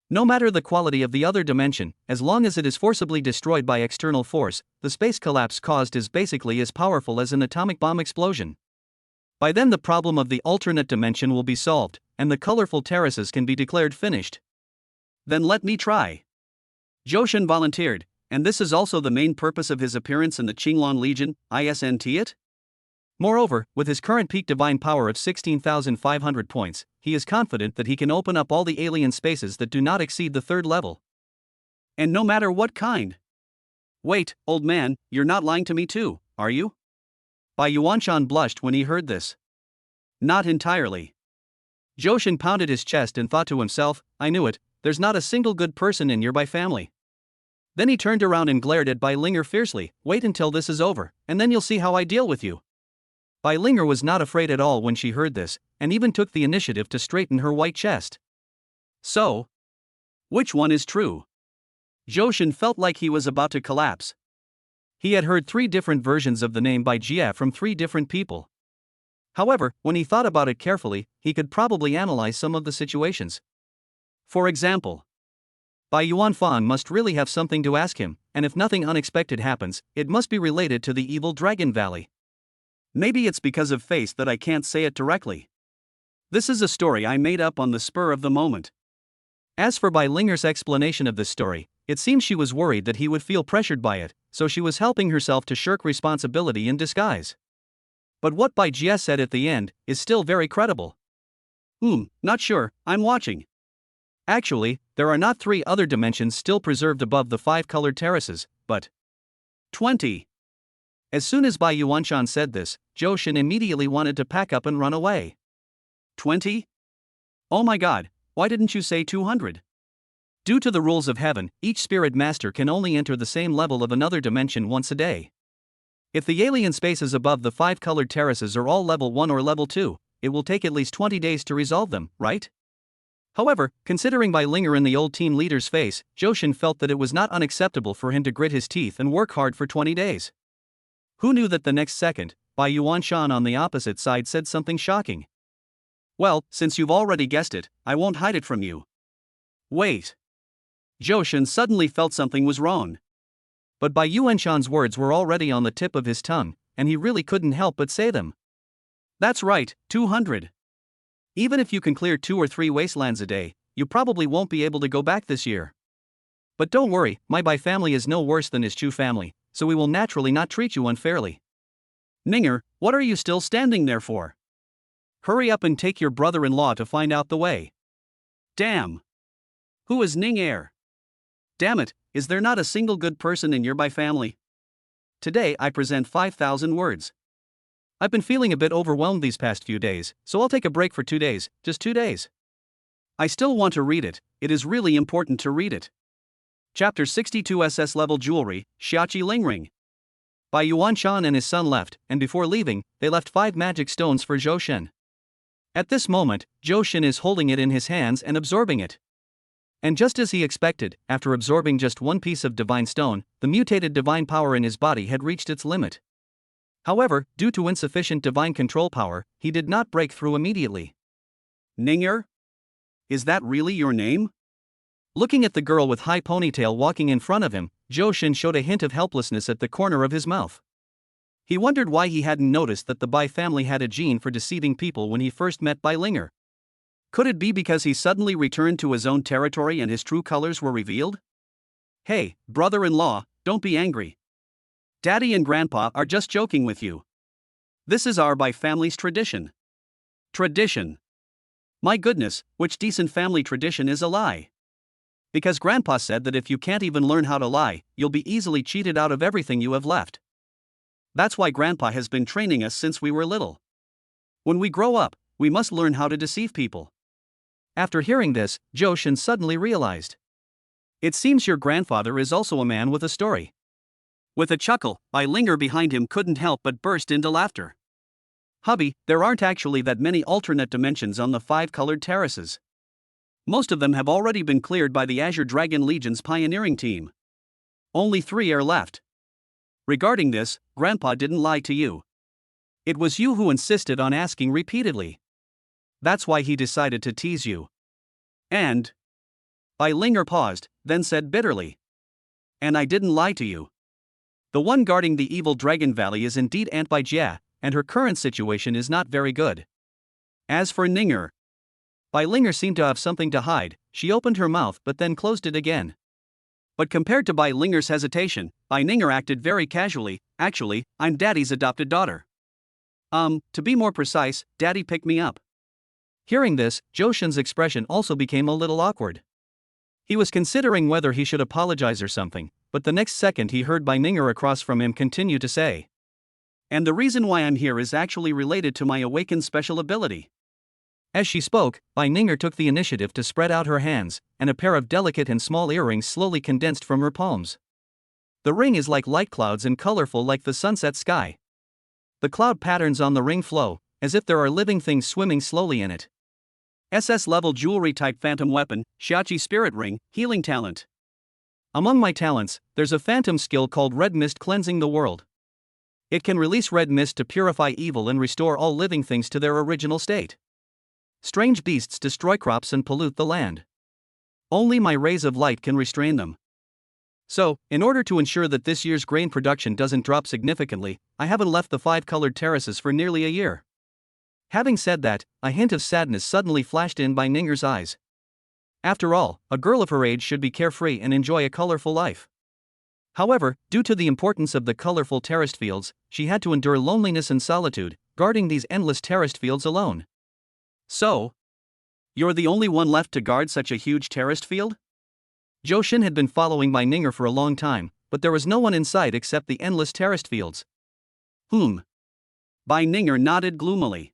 No matter the quality of the other dimension, as long as it is forcibly destroyed by external force, the space collapse caused is basically as powerful as an atomic bomb explosion. By then the problem of the alternate dimension will be solved, and the colorful terraces can be declared finished. Then let me try. Johan volunteered, and this is also the main purpose of his appearance in the Qinglong Legion, isn't it? Moreover, with his current peak divine power of 16,500 points, he is confident that he can open up all the alien spaces that do not exceed the 3rd level. And no matter what kind. Wait, old man, you're not lying to me too, are you? Bai Yuanshan blushed when he heard this. Not entirely. Johan pounded his chest and thought to himself, I knew it, there's not a single good person in your Bai family. Then he turned around and glared at Bai Linger fiercely, wait until this is over, and then you'll see how I deal with you. Bai Linger was not afraid at all when she heard this, and even took the initiative to straighten her white chest. So, which one is true? Johan felt like he was about to collapse. He had heard 3 different versions of the name Bai Jia from 3 different people. However, when he thought about it carefully, he could probably analyze some of the situations. For example, Bai Yuanfang must really have something to ask him, and if nothing unexpected happens, it must be related to the evil Dragon Valley. Maybe it's because of face that I can't say it directly. This is a story I made up on the spur of the moment. As for Bai Linger's explanation of this story, it seems she was worried that he would feel pressured by it, so she was helping herself to shirk responsibility in disguise. But what Bai Jie said at the end is still very credible. Not sure, I'm watching. Actually, there are not 3 other dimensions still preserved above the 5 colored terraces, but 20. As soon as Bai Yuanshan said this, Johan immediately wanted to pack up and run away. 20? Oh my god, why didn't you say 200? Due to the rules of heaven, each spirit master can only enter the same level of another dimension once a day. If the alien spaces above the 5 colored terraces are all level 1 or level 2, it will take at least 20 days to resolve them, right? However, considering Bai Linger in the old team leader's face, Johan felt that it was not unacceptable for him to grit his teeth and work hard for 20 days. Who knew that the next second, Bai Yuanshan on the opposite side said something shocking. Well, since you've already guessed it, I won't hide it from you. Wait. Johan suddenly felt something was wrong. But Bai Yuanshan's words were already on the tip of his tongue, and he really couldn't help but say them. That's right, 200. Even if you can clear 2 or 3 wastelands a day, you probably won't be able to go back this year. But don't worry, my Bai family is no worse than his Chu family, so we will naturally not treat you unfairly. Ninger, what are you still standing there for? Hurry up and take your brother-in-law to find out the way. Damn. Who is Ninger? Damn it, is there not a single good person in your Bai family? Today I present 5,000 words. I've been feeling a bit overwhelmed these past few days, so I'll take a break for 2 days, just 2 days. I still want to read it, it is really important to read it. Chapter 62 SS-level jewelry, Xiaoqi Lingring. Bai Yuanshan and his son left, and before leaving, they left 5 magic stones for Johan. At this moment, Johan is holding it in his hands and absorbing it. And just as he expected, after absorbing just 1 piece of divine stone, the mutated divine power in his body had reached its limit. However, due to insufficient divine control power, he did not break through immediately. Ninger? Is that really your name? Looking at the girl with high ponytail walking in front of him, Johan showed a hint of helplessness at the corner of his mouth. He wondered why he hadn't noticed that the Bai family had a gene for deceiving people when he first met Bai Linger. Could it be because he suddenly returned to his own territory and his true colors were revealed? Hey, brother-in-law, don't be angry. Daddy and Grandpa are just joking with you. This is our Bai family's tradition. Tradition. My goodness, which decent family tradition is a lie? Because Grandpa said that if you can't even learn how to lie, you'll be easily cheated out of everything you have left. That's why Grandpa has been training us since we were little. When we grow up, we must learn how to deceive people. After hearing this, Johan suddenly realized. It seems your grandfather is also a man with a story. With a chuckle, Bai Linger behind him couldn't help but burst into laughter. Hubby, there aren't actually that many alternate dimensions on the 5 colored terraces. Most of them have already been cleared by the Azure Dragon Legion's pioneering team. Only 3 are left. Regarding this, Grandpa didn't lie to you. It was you who insisted on asking repeatedly. That's why he decided to tease you. And... Bai Linger paused, then said bitterly. And I didn't lie to you. The one guarding the evil Dragon Valley is indeed Aunt Bai Jie, and her current situation is not very good. As for Ninger, Bai Linger seemed to have something to hide. She opened her mouth but then closed it again. But compared to Bai Linger's hesitation, Bai Ninger acted very casually. Actually, I'm Daddy's adopted daughter. To be more precise, Daddy picked me up. Hearing this, Johan's expression also became a little awkward. He was considering whether he should apologize or something, but the next second he heard Bai Ninger across from him continue to say. And the reason why I'm here is actually related to my awakened special ability. As she spoke, Bai Ninger took the initiative to spread out her hands, and a pair of delicate and small earrings slowly condensed from her palms. The ring is like light clouds and colorful like the sunset sky. The cloud patterns on the ring flow, as if there are living things swimming slowly in it. SS-level jewelry type phantom weapon, Xiaoqi Spirit Ring, healing talent. Among my talents, there's a phantom skill called Red Mist Cleansing the World. It can release red mist to purify evil and restore all living things to their original state. Strange beasts destroy crops and pollute the land. Only my rays of light can restrain them. So, in order to ensure that this year's grain production doesn't drop significantly, I haven't left the 5 colored terraces for nearly a year. Having said that, a hint of sadness suddenly flashed in Bai Ninger's eyes. After all, a girl of her age should be carefree and enjoy a colorful life. However, due to the importance of the colorful terraced fields, she had to endure loneliness and solitude, guarding these endless terraced fields alone. So, you're the only one left to guard such a huge terraced field? Johan had been following Bai Ninger for a long time, but there was no one in sight except the endless terraced fields. Bai Ninger nodded gloomily.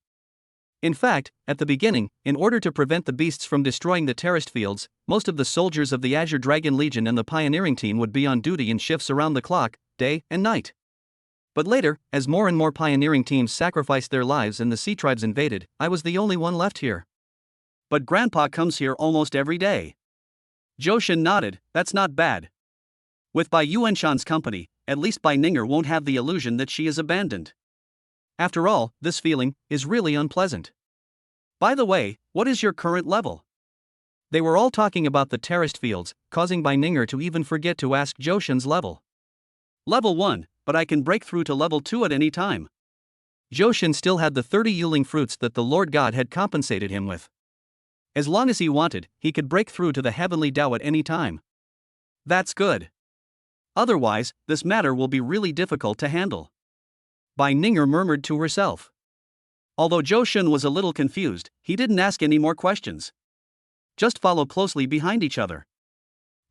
In fact, at the beginning, in order to prevent the beasts from destroying the terraced fields, most of the soldiers of the Azure Dragon Legion and the pioneering team would be on duty in shifts around the clock, day and night. But later, as more and more pioneering teams sacrificed their lives and the sea tribes invaded, I was the only one left here. But Grandpa comes here almost every day. Johan nodded. That's not bad. With Bai Yuanshan's company, at least Bai Ninger won't have the illusion that she is abandoned. After all, this feeling is really unpleasant. By the way, what is your current level? They were all talking about the terraced fields, causing Bai Ninger to even forget to ask Johan's level. Level 1, but I can break through to level 2 at any time. Johan still had the 30 Yuling fruits that the Lord God had compensated him with. As long as he wanted, he could break through to the heavenly Tao at any time. That's good. Otherwise, this matter will be really difficult to handle. Bai Ninger murmured to herself. Although Johan was a little confused, he didn't ask any more questions. Just follow closely behind each other.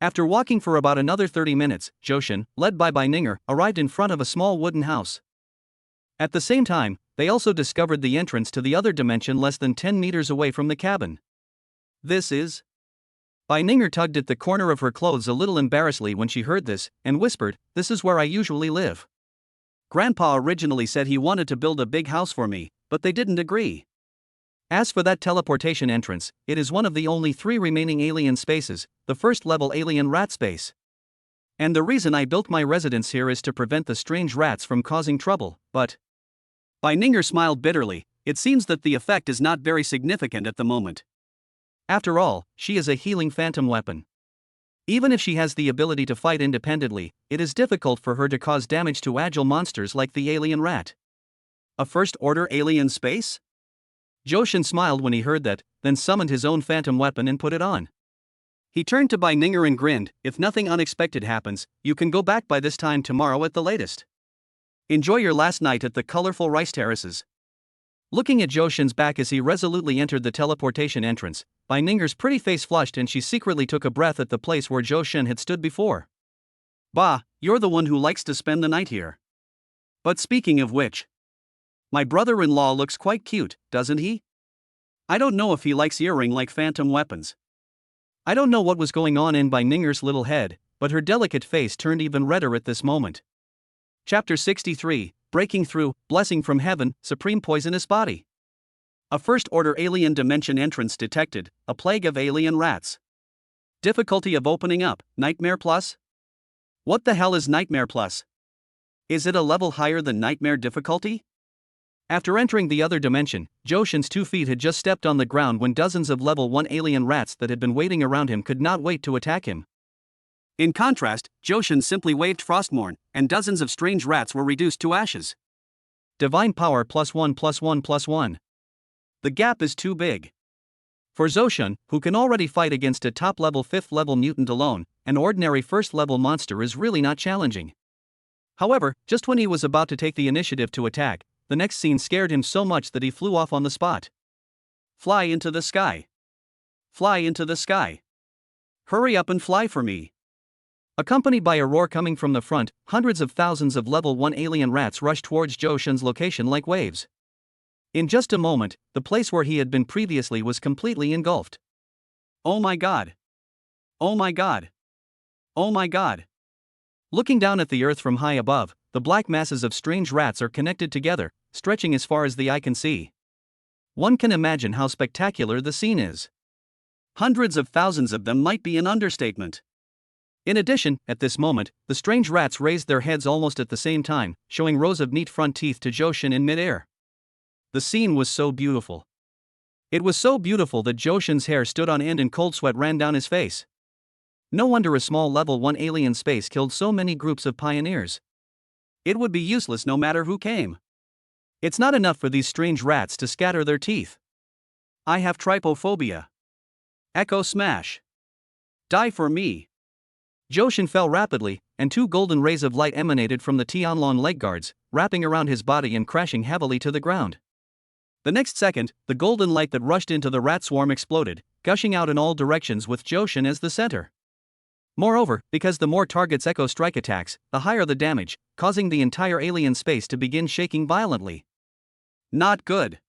After walking for about another 30 minutes, Johan, led by Bai Ninger, arrived in front of a small wooden house. At the same time, they also discovered the entrance to the other dimension less than 10 meters away from the cabin. This is... Bai Ninger tugged at the corner of her clothes a little embarrassedly when she heard this, and whispered, "This is where I usually live. Grandpa originally said he wanted to build a big house for me, but they didn't agree. As for that teleportation entrance, it is one of the only 3 remaining alien spaces, the first-level alien rat space. And the reason I built my residence here is to prevent the strange rats from causing trouble, but..." Bai Ninger smiled bitterly. It seems that the effect is not very significant at the moment. After all, she is a healing phantom weapon. Even if she has the ability to fight independently, it is difficult for her to cause damage to agile monsters like the alien rat. A first-order alien space? Johan smiled when he heard that, then summoned his own phantom weapon and put it on. He turned to Bai Ninger and grinned. "If nothing unexpected happens, you can go back by this time tomorrow at the latest. Enjoy your last night at the colorful rice terraces." Looking at Johan's back as he resolutely entered the teleportation entrance, Bai Ninger's pretty face flushed and she secretly took a breath at the place where Johan had stood before. "Bah, you're the one who likes to spend the night here. But speaking of which, my brother-in-law looks quite cute, doesn't he? I don't know if he likes earring like phantom weapons." I don't know what was going on in Bai Ninger's little head, but her delicate face turned even redder at this moment. Chapter 63, Breaking Through, Blessing from Heaven, Supreme Poisonous Body. A first-order alien dimension entrance detected, a plague of alien rats. Difficulty of opening up, Nightmare Plus? What the hell is Nightmare Plus? Is it a level higher than Nightmare difficulty? After entering the other dimension, Johan's 2 feet had just stepped on the ground when dozens of level 1 alien rats that had been waiting around him could not wait to attack him. In contrast, Johan simply waved Frostmourne, and dozens of strange rats were reduced to ashes. Divine power +1+1+1. The gap is too big. For Johan, who can already fight against a top-level 5th-level mutant alone, an ordinary first-level monster is really not challenging. However, just when he was about to take the initiative to attack, the next scene scared him so much that he flew off on the spot. Fly into the sky. Fly into the sky. Hurry up and fly for me. Accompanied by a roar coming from the front, hundreds of thousands of level 1 alien rats rushed towards Johan's location like waves. In just a moment, the place where he had been previously was completely engulfed. Oh my god. Oh my god. Oh my god. Looking down at the earth from high above, the black masses of strange rats are connected together, stretching as far as the eye can see. One can imagine how spectacular the scene is. Hundreds of thousands of them might be an understatement. In addition, at this moment, the strange rats raised their heads almost at the same time, showing rows of neat front teeth to Johan in midair. The scene was so beautiful. It was so beautiful that Johan's hair stood on end and cold sweat ran down his face. No wonder a small level 1 alien space killed so many groups of pioneers. It would be useless no matter who came. It's not enough for these strange rats to scatter their teeth. I have trypophobia. Echo smash. Die for me. Johan fell rapidly, and two golden rays of light emanated from the Tianlong leg guards, wrapping around his body and crashing heavily to the ground. The next second, the golden light that rushed into the rat swarm exploded, gushing out in all directions with Johan as the center. Moreover, because the more targets Echo Strike attacks, the higher the damage, causing the entire alien space to begin shaking violently. Not good.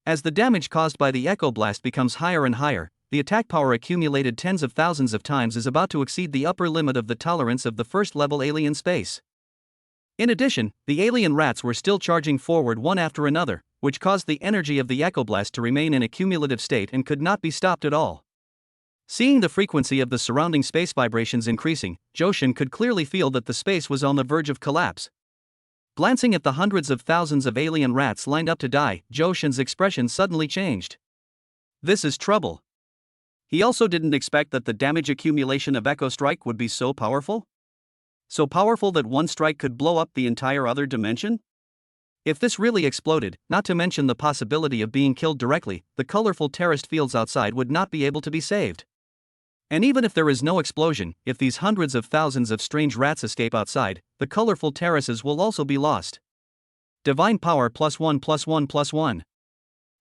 As the damage caused by the Echo Blast becomes higher and higher, the attack power accumulated tens of thousands of times is about to exceed the upper limit of the tolerance of the first-level alien space. In addition, the alien rats were still charging forward one after another, which caused the energy of the Echo Blast to remain in a cumulative state and could not be stopped at all. Seeing the frequency of the surrounding space vibrations increasing, Johan could clearly feel that the space was on the verge of collapse. Glancing at the hundreds of thousands of alien rats lined up to die, Johan's expression suddenly changed. This is trouble. He also didn't expect that the damage accumulation of Echo Strike would be so powerful. So powerful that one strike could blow up the entire other dimension? If this really exploded, not to mention the possibility of being killed directly, the colorful terraced fields outside would not be able to be saved. And even if there is no explosion, if these hundreds of thousands of strange rats escape outside, the colorful terraces will also be lost. Divine power +1+1+1.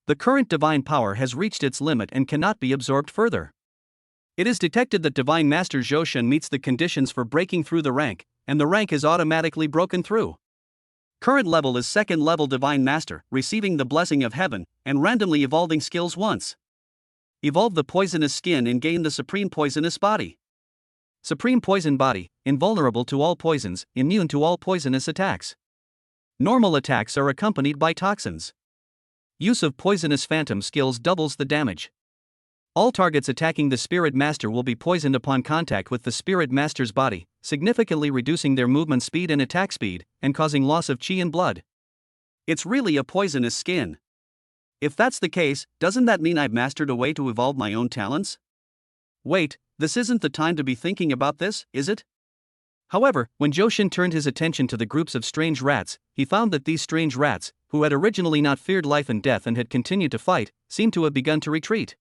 The current divine power has reached its limit and cannot be absorbed further. It is detected that Divine Master Johan meets the conditions for breaking through the rank, and the rank is automatically broken through. Current level is second level Divine Master, receiving the blessing of heaven, and randomly evolving skills once. Evolve the poisonous skin and gain the supreme poisonous body. Supreme poison body, invulnerable to all poisons, immune to all poisonous attacks. Normal attacks are accompanied by toxins. Use of poisonous phantom skills doubles the damage. All targets attacking the Spirit Master will be poisoned upon contact with the Spirit Master's body, significantly reducing their movement speed and attack speed, and causing loss of chi and blood. It's really a poisonous skin. If that's the case, doesn't that mean I've mastered a way to evolve my own talents? Wait, this isn't the time to be thinking about this, is it? However, when Johan turned his attention to the groups of strange rats, he found that these strange rats, who had originally not feared life and death and had continued to fight, seemed to have begun to retreat.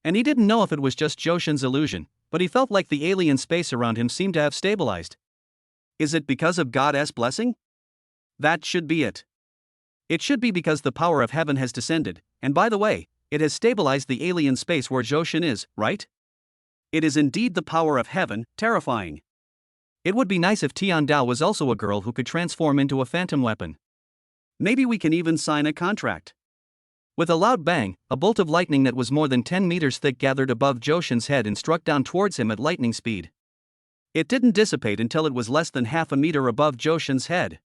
And he didn't know if it was just Johan's illusion, but he felt like the alien space around him seemed to have stabilized. Is it because of God's blessing? That should be it. It should be because the power of heaven has descended, and by the way, it has stabilized the alien space where Johan is, right? It is indeed the power of heaven, terrifying. It would be nice if Tian Dao was also a girl who could transform into a phantom weapon. Maybe we can even sign a contract. With a loud bang, a bolt of lightning that was more than 10 meters thick gathered above Johan's head and struck down towards him at lightning speed. It didn't dissipate until it was less than half a meter above Johan's head.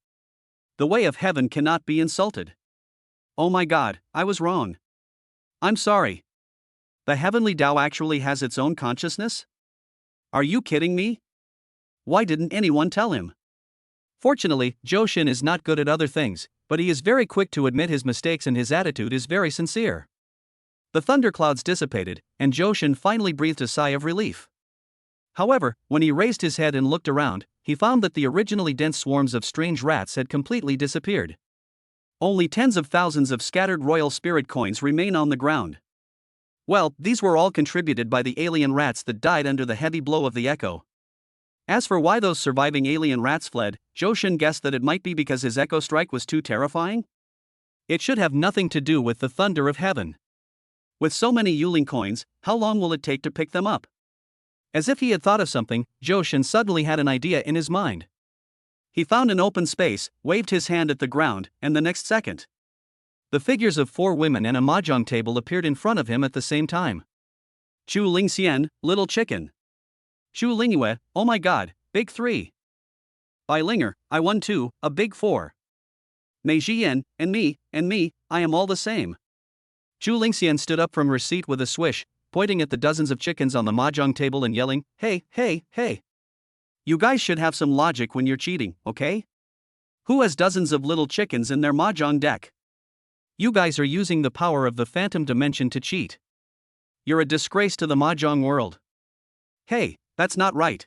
The way of heaven cannot be insulted. Oh my God, I was wrong. I'm sorry. The heavenly Tao actually has its own consciousness? Are you kidding me? Why didn't anyone tell him? Fortunately, Johan is not good at other things, but he is very quick to admit his mistakes and his attitude is very sincere. The thunderclouds dissipated, and Johan finally breathed a sigh of relief. However, when he raised his head and looked around, he found that the originally dense swarms of strange rats had completely disappeared. Only tens of thousands of scattered royal spirit coins remain on the ground. Well, these were all contributed by the alien rats that died under the heavy blow of the echo. As for why those surviving alien rats fled, Johan guessed that it might be because his echo strike was too terrifying. It should have nothing to do with the thunder of heaven. With so many Yuling coins, how long will it take to pick them up? As if he had thought of something, Johan suddenly had an idea in his mind. He found an open space, waved his hand at the ground, and the next second, the figures of 4 women and a mahjong table appeared in front of him at the same time. Chu Lingxian, little chicken. Chu Lingyue, oh my God, big 3. Bai Linger, I won 2, a big 4. Mei Jian, and me, I am all the same. Chu Lingxian stood up from her seat with a swish, pointing at the dozens of chickens on the mahjong table and yelling, "Hey, hey, hey! You guys should have some logic when you're cheating, okay? Who has dozens of little chickens in their mahjong deck? You guys are using the power of the phantom dimension to cheat. You're a disgrace to the mahjong world. Hey, that's not right.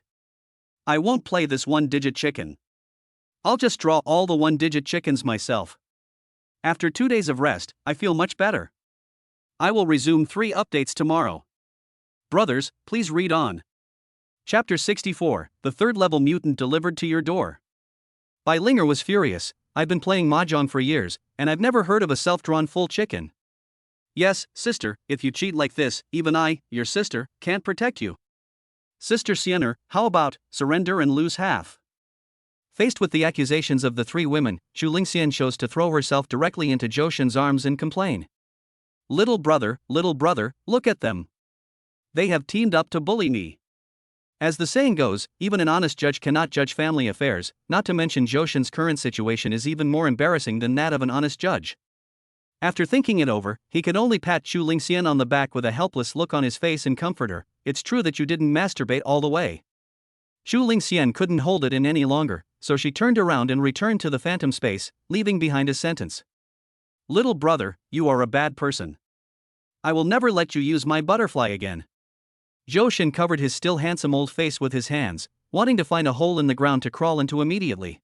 I won't play this one-digit chicken. I'll just draw all the one-digit chickens myself. After 2 days of rest, I feel much better. I will resume 3 updates tomorrow. Brothers, please read on. Chapter 64, The Third Level Mutant Delivered to Your Door. Linger was furious. I've been playing Mahjong for years, and I've never heard of a self-drawn full chicken. Yes, sister, if you cheat like this, even I, your sister, can't protect you. Sister Siener, how about surrender and lose half? Faced with the accusations of the three women, Zhu Lingxian chose to throw herself directly into Zhou Shen's arms and complain. Little brother, look at them. They have teamed up to bully me. As the saying goes, even an honest judge cannot judge family affairs, not to mention Zhou Shen's current situation is even more embarrassing than that of an honest judge. After thinking it over, he could only pat Zhu Lingxian on the back with a helpless look on his face and comfort her. It's true that you didn't masturbate all the way. Zhu Lingxian couldn't hold it in any longer, so she turned around and returned to the phantom space, leaving behind a sentence. Little brother, you are a bad person. I will never let you use my butterfly again. Zhou Shen covered his still handsome old face with his hands, wanting to find a hole in the ground to crawl into immediately.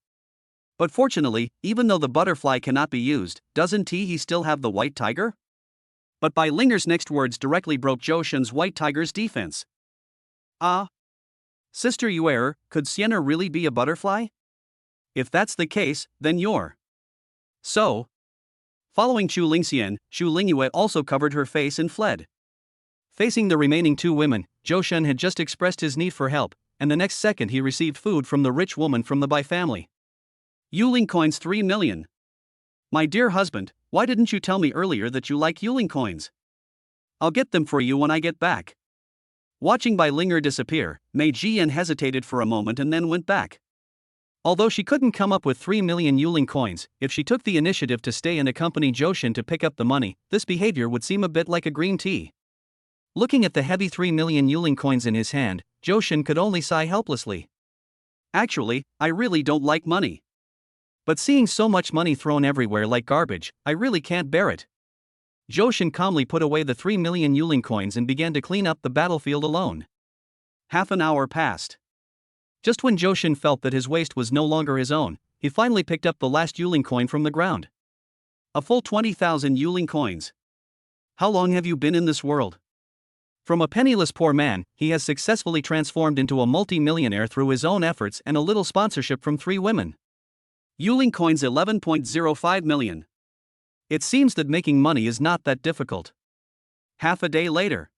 But fortunately, even though the butterfly cannot be used, doesn't he still have the white tiger? But Linger's next words directly broke Zhou Shen's white tiger's defense. Sister Yuer, could Sienna really be a butterfly? If that's the case, then you're. So. Following Zhu Lingxian, Zhu Lingyue also covered her face and fled. Facing the remaining two women, Zhou Shen had just expressed his need for help, and the next second he received food from the rich woman from the Bai family. Yuling coins 3 million. My dear husband, why didn't you tell me earlier that you like Yuling coins? I'll get them for you when I get back. Watching Linger disappear, Mei Jian hesitated for a moment and then went back. Although she couldn't come up with 3 million Yuling coins, if she took the initiative to stay and accompany Zhou Shen to pick up the money, this behavior would seem a bit like a green tea. Looking at the heavy 3 million Yuling coins in his hand, Zhou Shen could only sigh helplessly. Actually, I really don't like money. But seeing so much money thrown everywhere like garbage, I really can't bear it. Zhou Shen calmly put away the 3 million Yuling coins and began to clean up the battlefield alone. Half an hour passed. Just when Zhou Shen felt that his waste was no longer his own, he finally picked up the last Yuling coin from the ground. A full 20,000 Yuling coins. How long have you been in this world? From a penniless poor man, he has successfully transformed into a multi-millionaire through his own efforts and a little sponsorship from 3 women. Yuling coins 11.05 million. It seems that making money is not that difficult. Half a day later,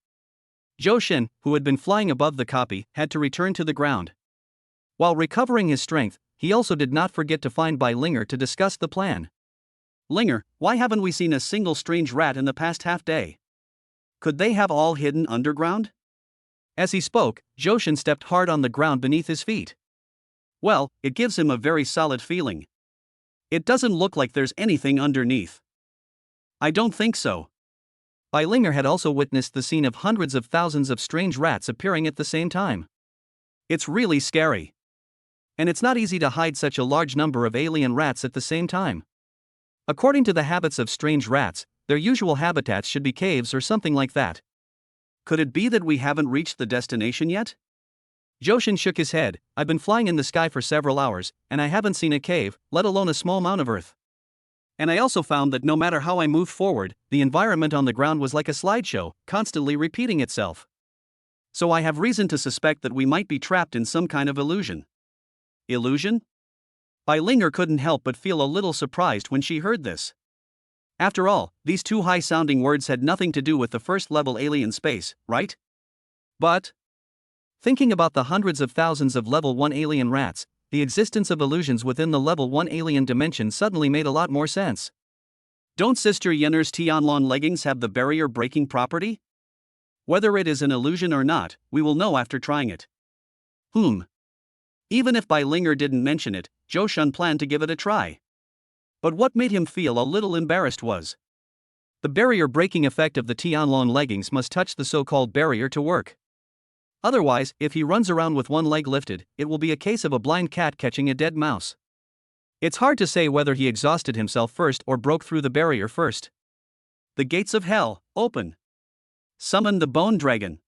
Zhou Shen, who had been flying above the copy, had to return to the ground. While recovering his strength, he also did not forget to find Linger to discuss the plan. Linger, why haven't we seen a single strange rat in the past half day? Could they have all hidden underground? As he spoke, Zhou Shen stepped hard on the ground beneath his feet. Well, it gives him a very solid feeling. It doesn't look like there's anything underneath. I don't think so. Linger had also witnessed the scene of hundreds of thousands of strange rats appearing at the same time. It's really scary. And it's not easy to hide such a large number of alien rats at the same time. According to the habits of strange rats, their usual habitats should be caves or something like that. Could it be that we haven't reached the destination yet? Zhou Shen shook his head. I've been flying in the sky for several hours, and I haven't seen a cave, let alone a small mound of earth. And I also found that no matter how I moved forward, the environment on the ground was like a slideshow, constantly repeating itself. So I have reason to suspect that we might be trapped in some kind of illusion. Illusion? Linger couldn't help but feel a little surprised when she heard this. After all, these two high-sounding words had nothing to do with the first-level alien space, right? But thinking about the hundreds of thousands of level 1 alien rats, the existence of illusions within the level 1 alien dimension suddenly made a lot more sense. Don't Sister Yenner's Tianlong leggings have the barrier-breaking property? Whether it is an illusion or not, we will know after trying it. Even if Linger didn't mention it, Zhou Shen planned to give it a try. But what made him feel a little embarrassed was the barrier-breaking effect of the Tianlong leggings must touch the so-called barrier to work. Otherwise, if he runs around with one leg lifted, it will be a case of a blind cat catching a dead mouse. It's hard to say whether he exhausted himself first or broke through the barrier first. The gates of hell, open. Summon the bone dragon.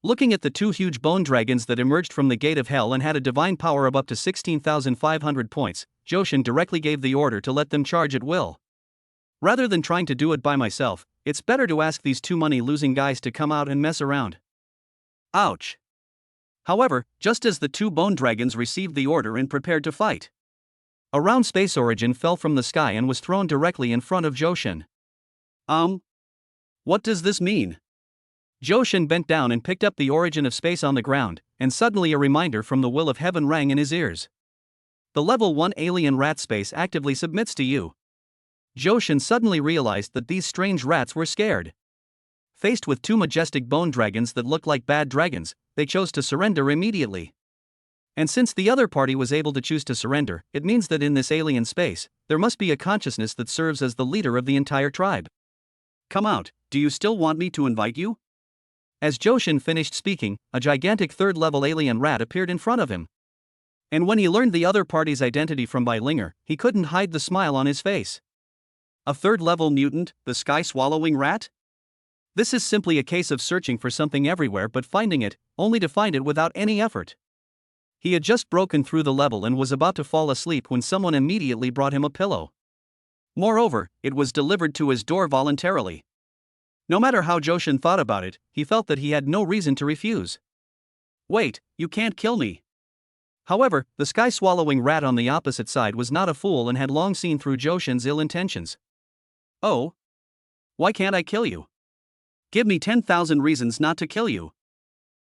Looking at the 2 huge bone dragons that emerged from the gate of hell and had a divine power of up to 16,500 points, Zhou Shen directly gave the order to let them charge at will. Rather than trying to do it by myself, it's better to ask these 2 money-losing guys to come out and mess around. Ouch. However, just as the two bone dragons received the order and prepared to fight, a round space origin fell from the sky and was thrown directly in front of Johan. What does this mean? Johan bent down and picked up the origin of space on the ground, and suddenly a reminder from the will of heaven rang in his ears. The level 1 alien rat space actively submits to you. Johan suddenly realized that these strange rats were scared. Faced with two majestic bone dragons that looked like bad dragons, they chose to surrender immediately. And since the other party was able to choose to surrender, it means that in this alien space, there must be a consciousness that serves as the leader of the entire tribe. Come out, do you still want me to invite you? As Johan finished speaking, a gigantic third-level alien rat appeared in front of him. And when he learned the other party's identity from Linger, he couldn't hide the smile on his face. A third-level mutant, the sky-swallowing rat? This is simply a case of searching for something everywhere but finding it, only to find it without any effort. He had just broken through the level and was about to fall asleep when someone immediately brought him a pillow. Moreover, it was delivered to his door voluntarily. No matter how Johan thought about it, he felt that he had no reason to refuse. Wait, you can't kill me. However, the sky-swallowing rat on the opposite side was not a fool and had long seen through Johan's ill intentions. Oh? Why can't I kill you? Give me 10,000 reasons not to kill you.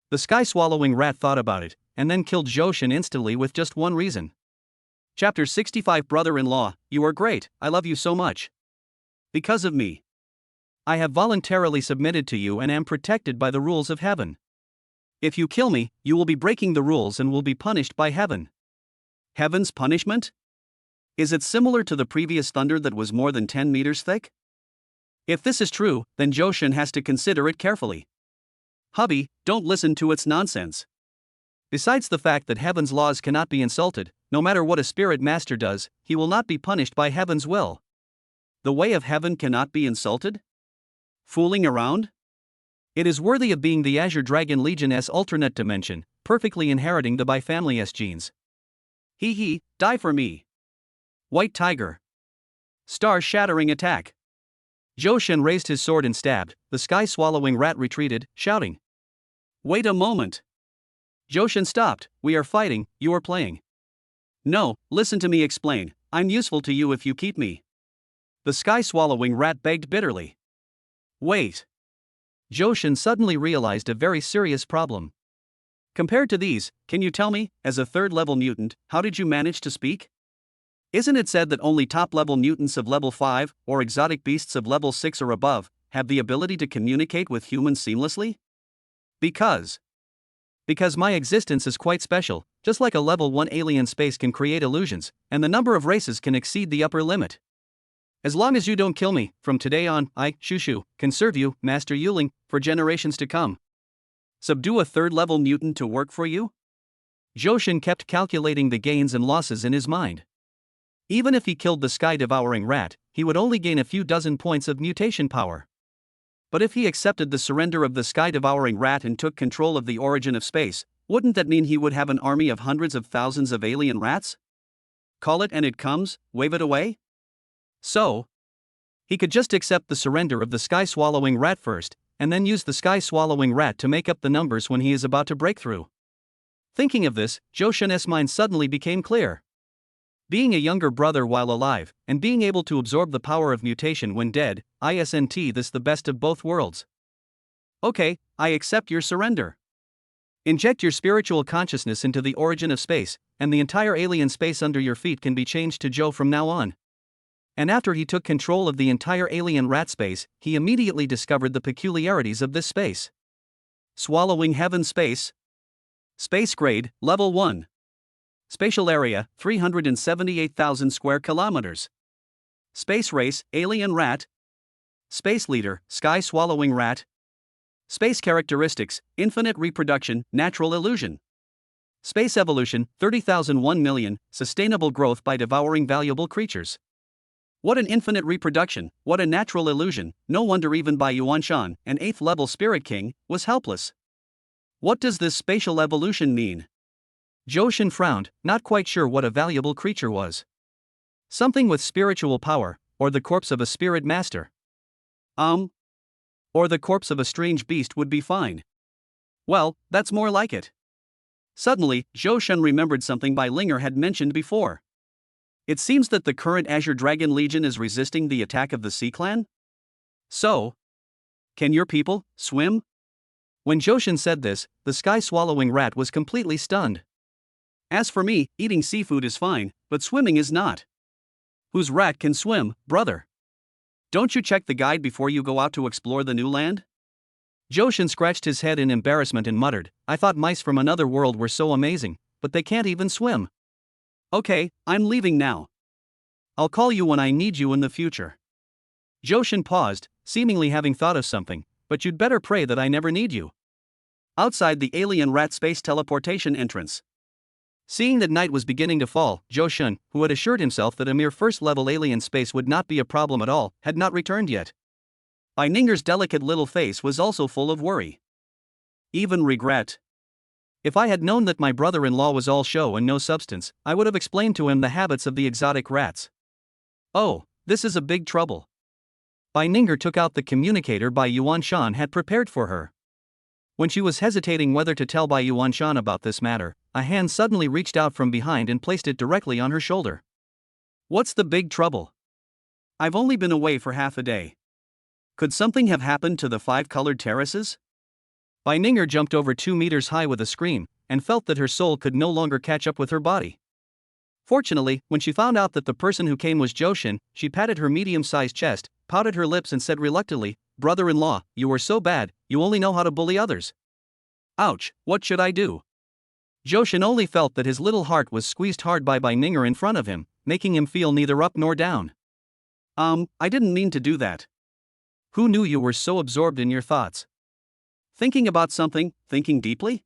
The sky-swallowing rat thought about it, and then killed Johan instantly with just one reason. Chapter 65 Brother-in-law, you are great, I love you so much. Because of me. I have voluntarily submitted to you and am protected by the rules of heaven. If you kill me, you will be breaking the rules and will be punished by heaven. Heaven's punishment? Is it similar to the previous thunder that was more than 10 meters thick? If this is true, then Johan has to consider it carefully. Hubby, don't listen to its nonsense. Besides the fact that heaven's laws cannot be insulted, no matter what a spirit master does, he will not be punished by heaven's will. The way of heaven cannot be insulted? Fooling around? It is worthy of being the Azure Dragon Legion's alternate dimension, perfectly inheriting the Bifamily's genes. Hee, die for me. White Tiger. Star-shattering attack. Johan raised his sword and stabbed. The sky-swallowing rat retreated, shouting. Wait a moment. Johan stopped. We are fighting, you are playing. No, listen to me explain, I'm useful to you if you keep me. The sky-swallowing rat begged bitterly. Wait. Johan suddenly realized a very serious problem. Compared to these, can you tell me, as a third-level mutant, how did you manage to speak? Isn't it said that only top-level mutants of level 5, or exotic beasts of level 6 or above, have the ability to communicate with humans seamlessly? Because my existence is quite special, just like a level 1 alien space can create illusions, and the number of races can exceed the upper limit. As long as you don't kill me, from today on, I, Shushu, can serve you, Master Yuling, for generations to come. Subdue a third-level mutant to work for you? Johan kept calculating the gains and losses in his mind. Even if he killed the sky-devouring rat, he would only gain a few dozen points of mutation power. But if he accepted the surrender of the sky-devouring rat and took control of the origin of space, wouldn't that mean he would have an army of hundreds of thousands of alien rats? Call it and it comes, wave it away? So, he could just accept the surrender of the sky-swallowing rat first, and then use the sky-swallowing rat to make up the numbers when he is about to break through. Thinking of this, Johan's mind suddenly became clear. Being a younger brother while alive, and being able to absorb the power of mutation when dead, isn't this the best of both worlds? Okay, I accept your surrender. Inject your spiritual consciousness into the origin of space, and the entire alien space under your feet can be changed to Joe from now on. And after he took control of the entire alien rat space, he immediately discovered the peculiarities of this space. Swallowing heaven space. Space grade, level 1. Spatial area, 378,000 square kilometers. Space race, alien rat. Space leader, sky-swallowing rat. Space characteristics, infinite reproduction, natural illusion. Space evolution, 30,001 million, sustainable growth by devouring valuable creatures. What an infinite reproduction, what a natural illusion, no wonder even by Yuan Shan, an 8th level spirit king, was helpless. What does this spatial evolution mean? Johan frowned, not quite sure what a valuable creature was. Something with spiritual power, or the corpse of a spirit master. Or the corpse of a strange beast would be fine. Well, that's more like it. Suddenly, Johan remembered something Bai Linger had mentioned before. It seems that the current Azure Dragon Legion is resisting the attack of the Sea Clan? So, can your people swim? When Johan said this, the sky-swallowing rat was completely stunned. As for me, eating seafood is fine, but swimming is not. Whose rat can swim, brother? Don't you check the guide before you go out to explore the new land? Johan scratched his head in embarrassment and muttered, I thought mice from another world were so amazing, but they can't even swim. Okay, I'm leaving now. I'll call you when I need you in the future. Johan paused, seemingly having thought of something, but you'd better pray that I never need you. Outside the alien rat space teleportation entrance. Seeing that night was beginning to fall, Johan, who had assured himself that a mere first-level alien space would not be a problem at all, had not returned yet. Bai Ninger's delicate little face was also full of worry. Even regret. If I had known that my brother-in-law was all show and no substance, I would have explained to him the habits of the exotic rats. Oh, this is a big trouble. Bai Ninger took out the communicator Bai Yuanshan had prepared for her. When she was hesitating whether to tell Bai Yuanshan about this matter, a hand suddenly reached out from behind and placed it directly on her shoulder. What's the big trouble? I've only been away for half a day. Could something have happened to the 5-colored terraces? Bai Ninger jumped over 2 meters high with a scream, and felt that her soul could no longer catch up with her body. Fortunately, when she found out that the person who came was Johan, she patted her medium-sized chest, pouted her lips and said reluctantly, Brother-in-law, you were so bad, you only know how to bully others. Ouch, what should I do? Johan only felt that his little heart was squeezed hard by Bai Ninger in front of him, making him feel neither up nor down. I didn't mean to do that. Who knew you were so absorbed in your thoughts? Thinking about something, thinking deeply?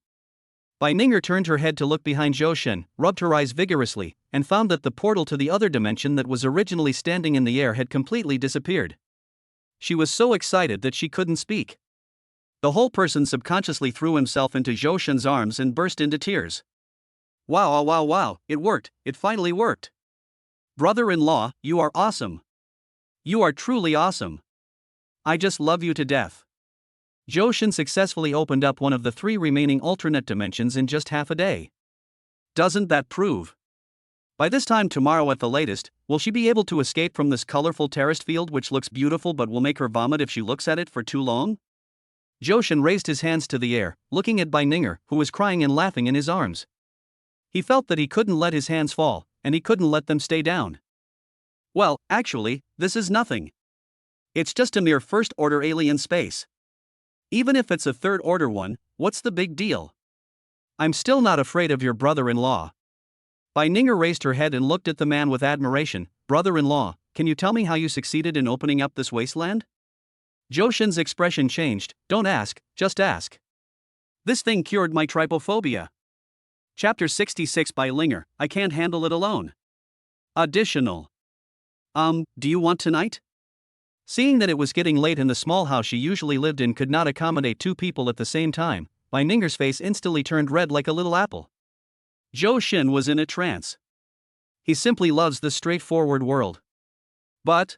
Bai Ninger turned her head to look behind Johan, rubbed her eyes vigorously, and found that the portal to the other dimension that was originally standing in the air had completely disappeared. She was so excited that she couldn't speak. The whole person subconsciously threw himself into Johan's arms and burst into tears. Wow, it worked, it finally worked. Brother-in-law, you are awesome. You are truly awesome. I just love you to death. Johan successfully opened up one of the 3 remaining alternate dimensions in just half a day. Doesn't that prove? By this time tomorrow at the latest, will she be able to escape from this colorful terraced field which looks beautiful but will make her vomit if she looks at it for too long? Johan raised his hands to the air, looking at Bai Ninger, who was crying and laughing in his arms. He felt that he couldn't let his hands fall, and he couldn't let them stay down. Well, actually, this is nothing. It's just a mere first-order alien space. Even if it's a third-order one, what's the big deal? I'm still not afraid of your brother-in-law. Bai Ninger raised her head and looked at the man with admiration. Brother-in-law, can you tell me how you succeeded in opening up this wasteland? Johan's expression changed. Don't ask, just ask. This thing cured my trypophobia. Chapter 66 Bai Linger, I can't handle it alone. Additional. Do you want tonight? Seeing that it was getting late and the small house she usually lived in could not accommodate 2 people at the same time, Bai Ninger's face instantly turned red like a little apple. Johan was in a trance. He simply loves the straightforward world. But,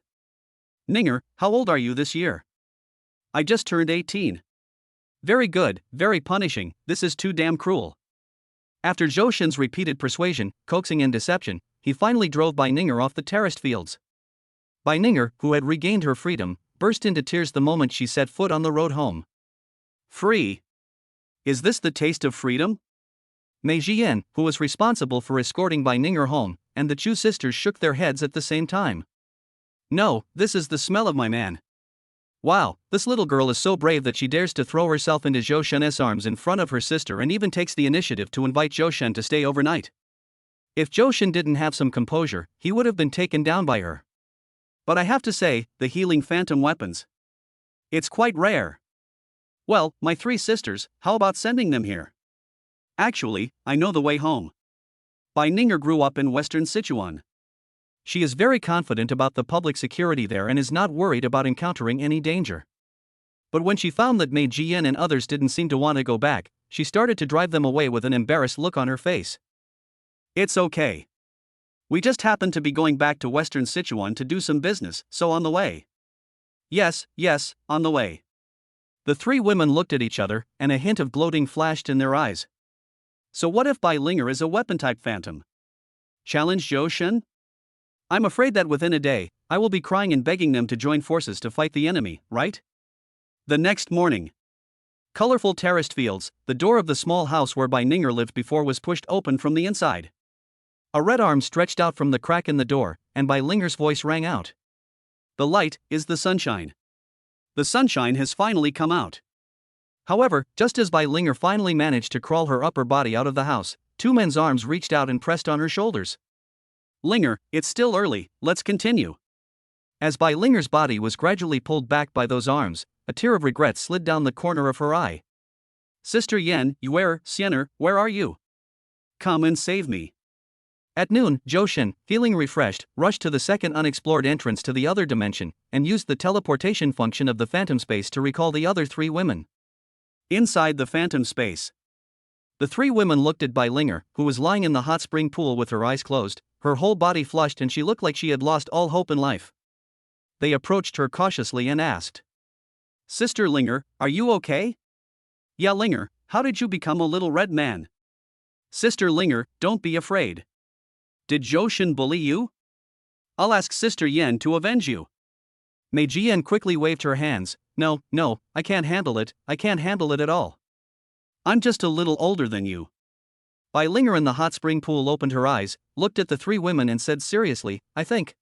Ninger, how old are you this year? I just turned 18. Very good, very punishing, this is too damn cruel. After Johan's repeated persuasion, coaxing and deception, he finally drove Bai Ninger off the terraced fields. Bai Ninger, who had regained her freedom, burst into tears the moment she set foot on the road home. Free? Is this the taste of freedom? Mei Jian, who was responsible for escorting Bai Ninger home, and the Chu sisters shook their heads at the same time. No, this is the smell of my man. Wow, this little girl is so brave that she dares to throw herself into Johan's arms in front of her sister and even takes the initiative to invite Johan to stay overnight. If Johan didn't have some composure, he would have been taken down by her. But I have to say, the healing phantom weapons. It's quite rare. Well, my 3 sisters, how about sending them here? Actually, I know the way home. Bai Ninger grew up in Western Sichuan. She is very confident about the public security there and is not worried about encountering any danger. But when she found that Mei Jian and others didn't seem to want to go back, she started to drive them away with an embarrassed look on her face. It's okay. We just happened to be going back to Western Sichuan to do some business, so on the way. Yes, on the way. The three women looked at each other, and a hint of gloating flashed in their eyes. So what if Bai Linger is a weapon-type phantom? Challenged Zhou Shen. I'm afraid that within a day, I will be crying and begging them to join forces to fight the enemy, right? The next morning. Colorful terraced fields, the door of the small house where Bai Linger lived before was pushed open from the inside. A red arm stretched out from the crack in the door, and Bai Linger's voice rang out. The light is the sunshine. The sunshine has finally come out. However, just as Bai Linger finally managed to crawl her upper body out of the house, two men's arms reached out and pressed on her shoulders. Linger, it's still early, let's continue. As Bai Linger's body was gradually pulled back by those arms, a tear of regret slid down the corner of her eye. Sister Yan, Siener, where are you? Come and save me. At noon, Zhou Shen, feeling refreshed, rushed to the second unexplored entrance to the other dimension, and used the teleportation function of the phantom space to recall the other three women. Inside the phantom space. The three women looked at Bai Linger, who was lying in the hot spring pool with her eyes closed, her whole body flushed and she looked like she had lost all hope in life. They approached her cautiously and asked. Sister Linger, are you okay? Yeah Linger, how did you become a little red man? Sister Linger, don't be afraid. Did Zhou Shen bully you? I'll ask Sister Yan to avenge you. Mei Jian quickly waved her hands. No, I can't handle it at all. I'm just a little older than you. Bai Linger in the hot spring pool opened her eyes, looked at the three women and said seriously, I think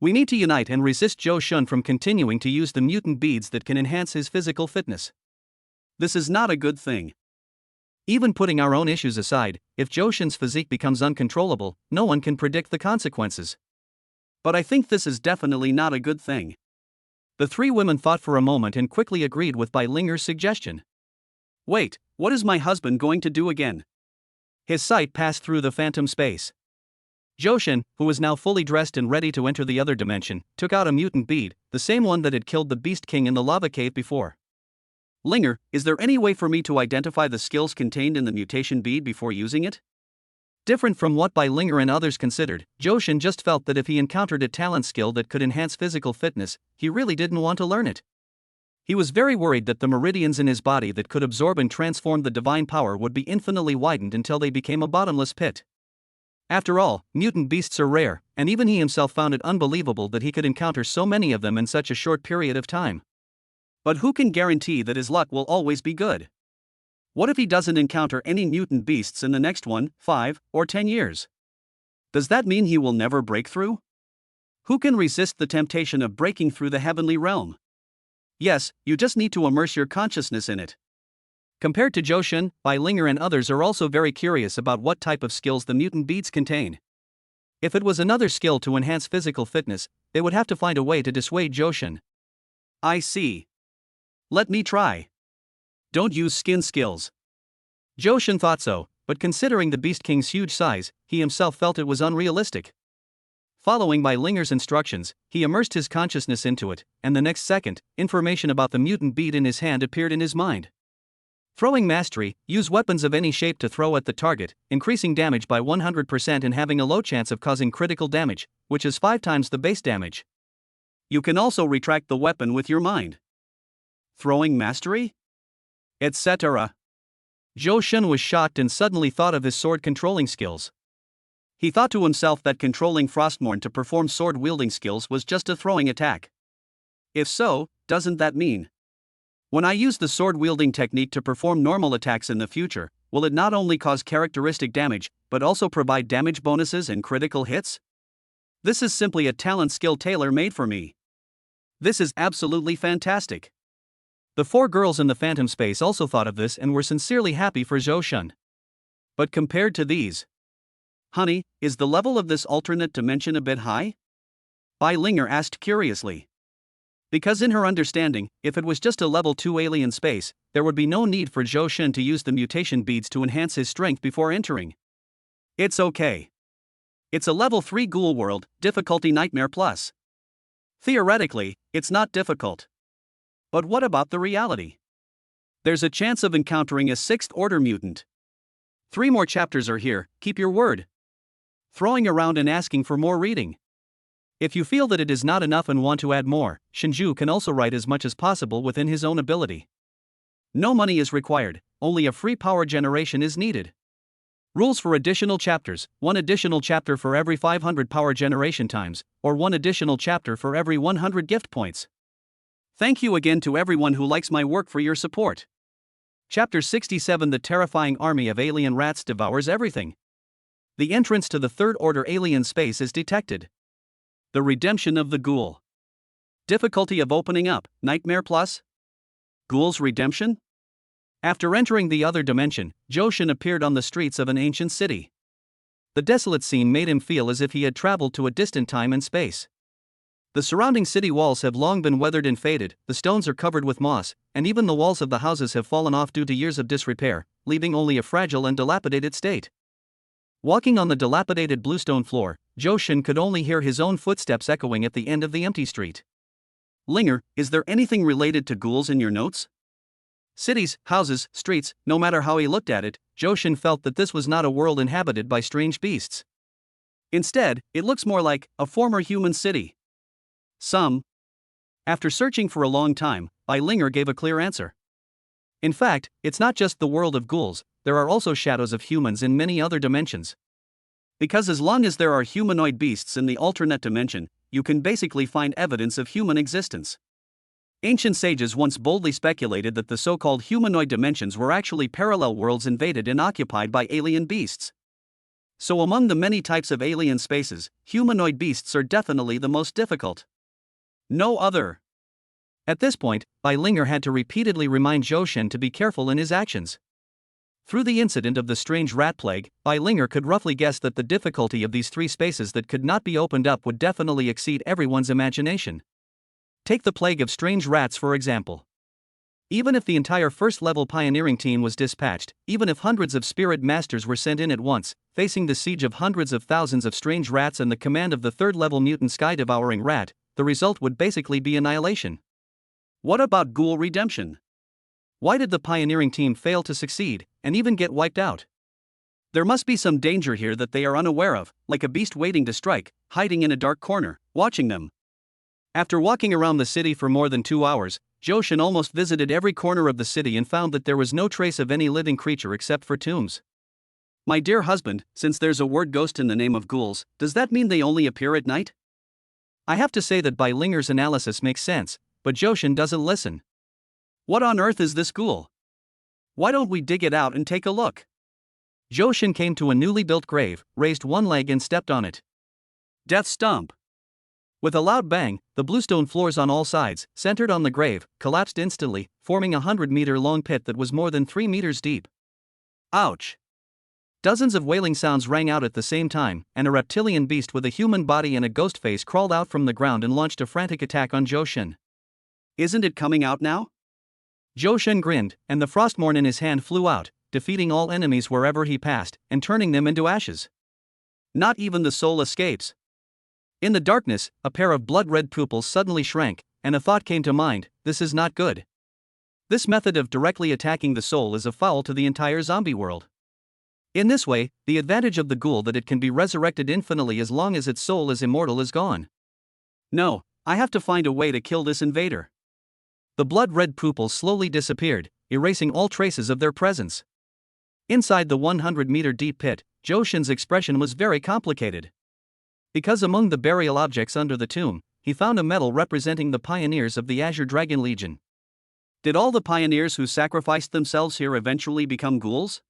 we need to unite and resist Zhou Shen from continuing to use the mutant beads that can enhance his physical fitness. This is not a good thing. Even putting our own issues aside, if Zhou Shen's physique becomes uncontrollable, no one can predict the consequences. But I think this is definitely not a good thing. The three women thought for a moment and quickly agreed with Bai Linger's suggestion. Wait, what is my husband going to do again? His sight passed through the phantom space. Zhou Shen, who was now fully dressed and ready to enter the other dimension, took out a mutant bead, the same one that had killed the Beast King in the lava cave before. Linger, is there any way for me to identify the skills contained in the mutation bead before using it? Different from what Bai Linger and others considered, Zhou Shen just felt that if he encountered a talent skill that could enhance physical fitness, he really didn't want to learn it. He was very worried that the meridians in his body that could absorb and transform the divine power would be infinitely widened until they became a bottomless pit. After all, mutant beasts are rare, and even he himself found it unbelievable that he could encounter so many of them in such a short period of time. But who can guarantee that his luck will always be good? What if he doesn't encounter any mutant beasts in the next 1, 5, or 10 years? Does that mean he will never break through? Who can resist the temptation of breaking through the heavenly realm? Yes, you just need to immerse your consciousness in it. Compared to Zhou Shen, Bai Linger and others are also very curious about what type of skills the mutant beads contain. If it was another skill to enhance physical fitness, they would have to find a way to dissuade Zhou Shen. I see. Let me try. Don't use skin skills. Zhou Shen thought so, but considering the Beast King's huge size, he himself felt it was unrealistic. Following Bai Linger's instructions, he immersed his consciousness into it, and the next second, information about the mutant bead in his hand appeared in his mind. Throwing mastery, use weapons of any shape to throw at the target, increasing damage by 100% and having a low chance of causing critical damage, which is 5 times the base damage. You can also retract the weapon with your mind. Throwing mastery? Etc. Zhou Shen was shocked and suddenly thought of his sword controlling skills. He thought to himself that controlling Frostmourne to perform sword-wielding skills was just a throwing attack. If so, doesn't that mean when I use the sword-wielding technique to perform normal attacks in the future, will it not only cause characteristic damage, but also provide damage bonuses and critical hits? This is simply a talent skill tailor-made for me. This is absolutely fantastic. The 4 girls in the phantom space also thought of this and were sincerely happy for Zhou Shen. But compared to these, honey, is the level of this alternate dimension a bit high? Bai Linger asked curiously. Because in her understanding, if it was just a level 2 alien space, there would be no need for Zhou Shen to use the mutation beads to enhance his strength before entering. It's okay. It's a level 3 ghoul world, difficulty Nightmare Plus. Theoretically, it's not difficult. But what about the reality? There's a chance of encountering a 6th order mutant. 3 more chapters are here, keep your word. Throwing around and asking for more reading. If you feel that it is not enough and want to add more, Shinju can also write as much as possible within his own ability. No money is required, only a free power generation is needed. Rules for additional chapters: 1 additional chapter for every 500 power generation times, or 1 additional chapter for every 100 gift points. Thank you again to everyone who likes my work for your support. Chapter 67: The terrifying army of alien rats devours everything. The entrance to the Third Order alien space is detected. The redemption of the ghoul. Difficulty of opening up: Nightmare Plus? Ghoul's redemption? After entering the other dimension, Johan appeared on the streets of an ancient city. The desolate scene made him feel as if he had traveled to a distant time and space. The surrounding city walls have long been weathered and faded, the stones are covered with moss, and even the walls of the houses have fallen off due to years of disrepair, leaving only a fragile and dilapidated state. Walking on the dilapidated bluestone floor, Johan could only hear his own footsteps echoing at the end of the empty street. Linger, is there anything related to ghouls in your notes? Cities, houses, streets, no matter how he looked at it, Johan felt that this was not a world inhabited by strange beasts. Instead, it looks more like a former human city. After searching for a long time, Linger gave a clear answer. In fact, it's not just the world of ghouls, there are also shadows of humans in many other dimensions. Because as long as there are humanoid beasts in the alternate dimension, you can basically find evidence of human existence. Ancient sages once boldly speculated that the so-called humanoid dimensions were actually parallel worlds invaded and occupied by alien beasts. So among the many types of alien spaces, humanoid beasts are definitely the most difficult. No other. At this point, Linger had to repeatedly remind Johan to be careful in his actions. Through the incident of the strange rat plague, Linger could roughly guess that the difficulty of these 3 spaces that could not be opened up would definitely exceed everyone's imagination. Take the plague of strange rats for example. Even if the entire first-level pioneering team was dispatched, even if hundreds of spirit masters were sent in at once, facing the siege of hundreds of thousands of strange rats and the command of the third-level mutant sky-devouring rat, the result would basically be annihilation. What about ghoul redemption? Why did the pioneering team fail to succeed, and even get wiped out? There must be some danger here that they are unaware of, like a beast waiting to strike, hiding in a dark corner, watching them. After walking around the city for more than 2 hours, Johan almost visited every corner of the city and found that there was no trace of any living creature except for tombs. My dear husband, since there's a word ghost in the name of ghouls, does that mean they only appear at night? I have to say that Linger's analysis makes sense, but Johan doesn't listen. What on earth is this ghoul? Why don't we dig it out and take a look? Johan came to a newly built grave, raised one leg and stepped on it. Death stump. With a loud bang, the bluestone floors on all sides, centered on the grave, collapsed instantly, forming a 100-meter-long pit that was more than 3 meters deep. Ouch! Dozens of wailing sounds rang out at the same time, and a reptilian beast with a human body and a ghost face crawled out from the ground and launched a frantic attack on Johan. Isn't it coming out now? Johan grinned, and the frostmorn in his hand flew out, defeating all enemies wherever he passed, and turning them into ashes. Not even the soul escapes. In the darkness, a pair of blood-red pupils suddenly shrank, and a thought came to mind: this is not good. This method of directly attacking the soul is a foul to the entire zombie world. In this way, the advantage of the ghoul that it can be resurrected infinitely as long as its soul is immortal is gone. No, I have to find a way to kill this invader. The blood-red pupils slowly disappeared, erasing all traces of their presence. Inside the 100-meter deep pit, Johan's expression was very complicated. Because among the burial objects under the tomb, he found a medal representing the pioneers of the Azure Dragon Legion. Did all the pioneers who sacrificed themselves here eventually become ghouls?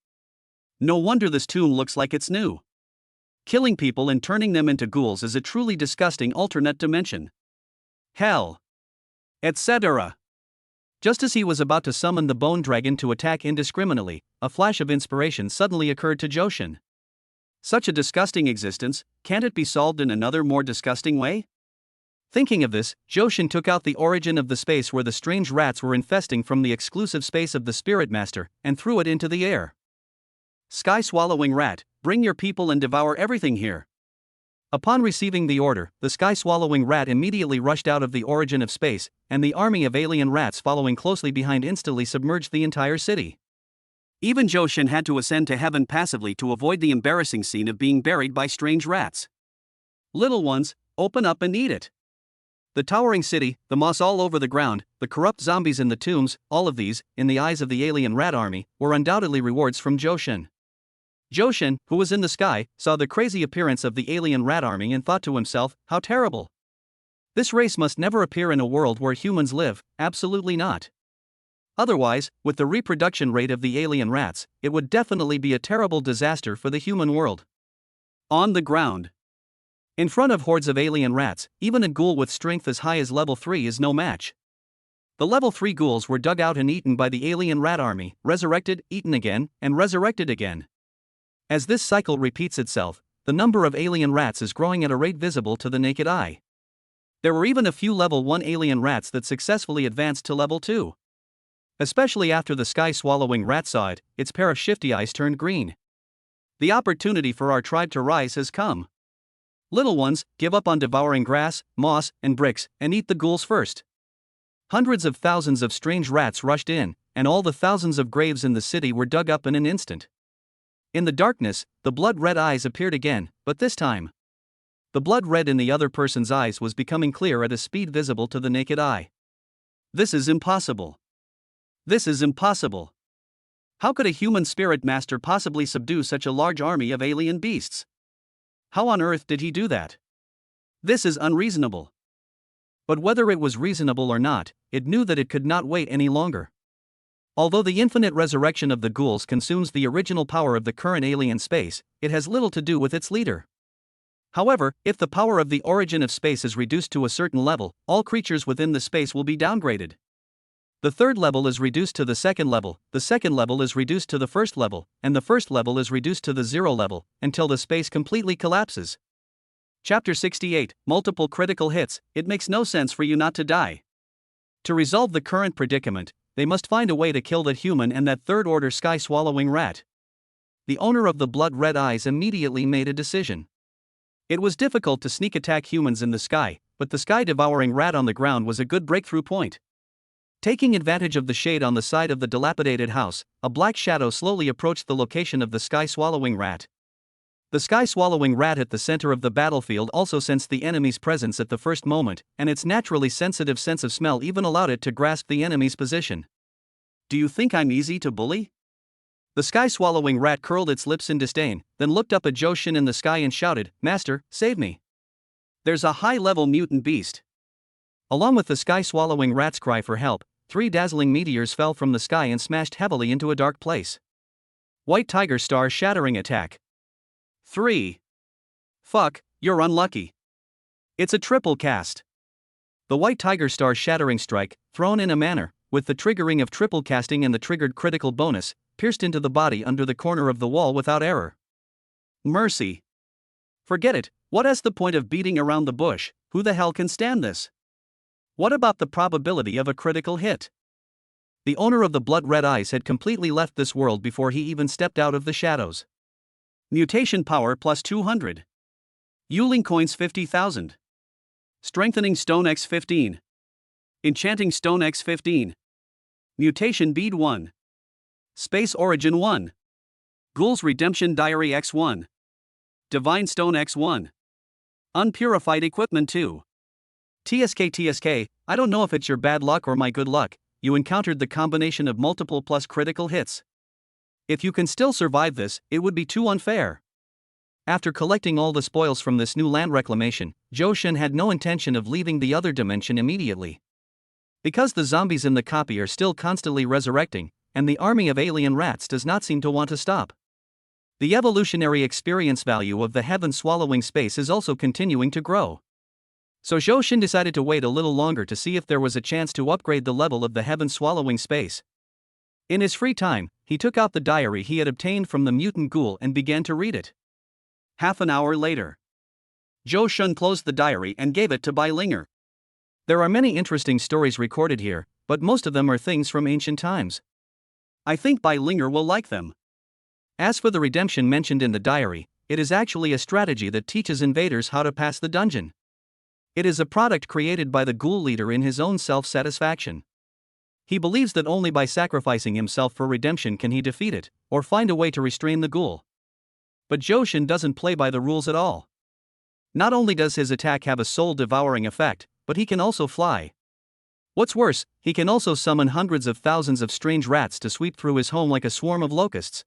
No wonder this tomb looks like it's new. Killing people and turning them into ghouls is a truly disgusting alternate dimension. Hell. Etc. Just as he was about to summon the bone dragon to attack indiscriminately, a flash of inspiration suddenly occurred to Johan. Such a disgusting existence, can't it be solved in another more disgusting way? Thinking of this, Johan took out the origin of the space where the strange rats were infesting from the exclusive space of the Spirit Master, and threw it into the air. Sky-swallowing rat, bring your people and devour everything here. Upon receiving the order, the sky-swallowing rat immediately rushed out of the origin of space, and the army of alien rats following closely behind instantly submerged the entire city. Even Johan had to ascend to heaven passively to avoid the embarrassing scene of being buried by strange rats. Little ones, open up and eat it. The towering city, the moss all over the ground, the corrupt zombies in the tombs, all of these, in the eyes of the alien rat army, were undoubtedly rewards from Johan. Johan, who was in the sky, saw the crazy appearance of the alien rat army and thought to himself, how terrible. This race must never appear in a world where humans live, absolutely not. Otherwise, with the reproduction rate of the alien rats, it would definitely be a terrible disaster for the human world. On the ground. In front of hordes of alien rats, even a ghoul with strength as high as level 3 is no match. The level 3 ghouls were dug out and eaten by the alien rat army, resurrected, eaten again, and resurrected again. As this cycle repeats itself, the number of alien rats is growing at a rate visible to the naked eye. There were even a few level 1 alien rats that successfully advanced to level 2. Especially after the sky-swallowing rat saw it, its pair of shifty eyes turned green. The opportunity for our tribe to rise has come. Little ones, give up on devouring grass, moss, and bricks, and eat the ghouls first. Hundreds of thousands of strange rats rushed in, and all the thousands of graves in the city were dug up in an instant. In the darkness, the blood-red eyes appeared again, but this time, the blood red in the other person's eyes was becoming clear at a speed visible to the naked eye. This is impossible. This is impossible. How could a human spirit master possibly subdue such a large army of alien beasts? How on earth did he do that? This is unreasonable. But whether it was reasonable or not, it knew that it could not wait any longer. Although the infinite resurrection of the ghouls consumes the original power of the current alien space, it has little to do with its leader. However, if the power of the origin of space is reduced to a certain level, all creatures within the space will be downgraded. The third level is reduced to the second level is reduced to the first level, and the first level is reduced to the 0 level, until the space completely collapses. Chapter 68, Multiple Critical Hits. It makes no sense for you not to die. To resolve the current predicament, they must find a way to kill that human and that third-order sky-swallowing rat. The owner of the blood-red eyes immediately made a decision. It was difficult to sneak attack humans in the sky, but the sky-devouring rat on the ground was a good breakthrough point. Taking advantage of the shade on the side of the dilapidated house, a black shadow slowly approached the location of the sky-swallowing rat. The sky-swallowing rat at the center of the battlefield also sensed the enemy's presence at the first moment, and its naturally sensitive sense of smell even allowed it to grasp the enemy's position. Do you think I'm easy to bully? The sky-swallowing rat curled its lips in disdain, then looked up at Johan in the sky and shouted, "Master, save me. There's a high-level mutant beast." Along with the sky-swallowing rat's cry for help, 3 dazzling meteors fell from the sky and smashed heavily into a dark place. White Tiger Star Shattering Attack. 3. Fuck, you're unlucky. It's a triple cast. The White Tiger Star Shattering Strike, thrown in a manner, with the triggering of triple casting and the triggered critical bonus, pierced into the body under the corner of the wall without error. Mercy. Forget it, what is the point of beating around the bush? Who the hell can stand this? What about the probability of a critical hit? The owner of the blood-red eyes had completely left this world before he even stepped out of the shadows. Mutation power plus 200. Yuling coins 50,000. Strengthening stone x 15. Enchanting stone x 15. Mutation bead 1. Space origin 1. Ghoul's redemption diary x1. Divine stone x1. Unpurified equipment 2. TSK, I don't know if it's your bad luck or my good luck, you encountered the combination of multiple plus critical hits. If you can still survive this, it would be too unfair. After collecting all the spoils from this new land reclamation, Johan had no intention of leaving the other dimension immediately. Because the zombies in the copy are still constantly resurrecting, and the army of alien rats does not seem to want to stop. The evolutionary experience value of the heaven-swallowing space is also continuing to grow. So Johan decided to wait a little longer to see if there was a chance to upgrade the level of the heaven-swallowing space. In his free time, he took out the diary he had obtained from the mutant ghoul and began to read it. Half an hour later, Johan closed the diary and gave it to Linger. There are many interesting stories recorded here, but most of them are things from ancient times. I think Linger will like them. As for the redemption mentioned in the diary, it is actually a strategy that teaches invaders how to pass the dungeon. It is a product created by the ghoul leader in his own self-satisfaction. He believes that only by sacrificing himself for redemption can he defeat it, or find a way to restrain the ghoul. But Johan doesn't play by the rules at all. Not only does his attack have a soul-devouring effect, but he can also fly. What's worse, he can also summon hundreds of thousands of strange rats to sweep through his home like a swarm of locusts.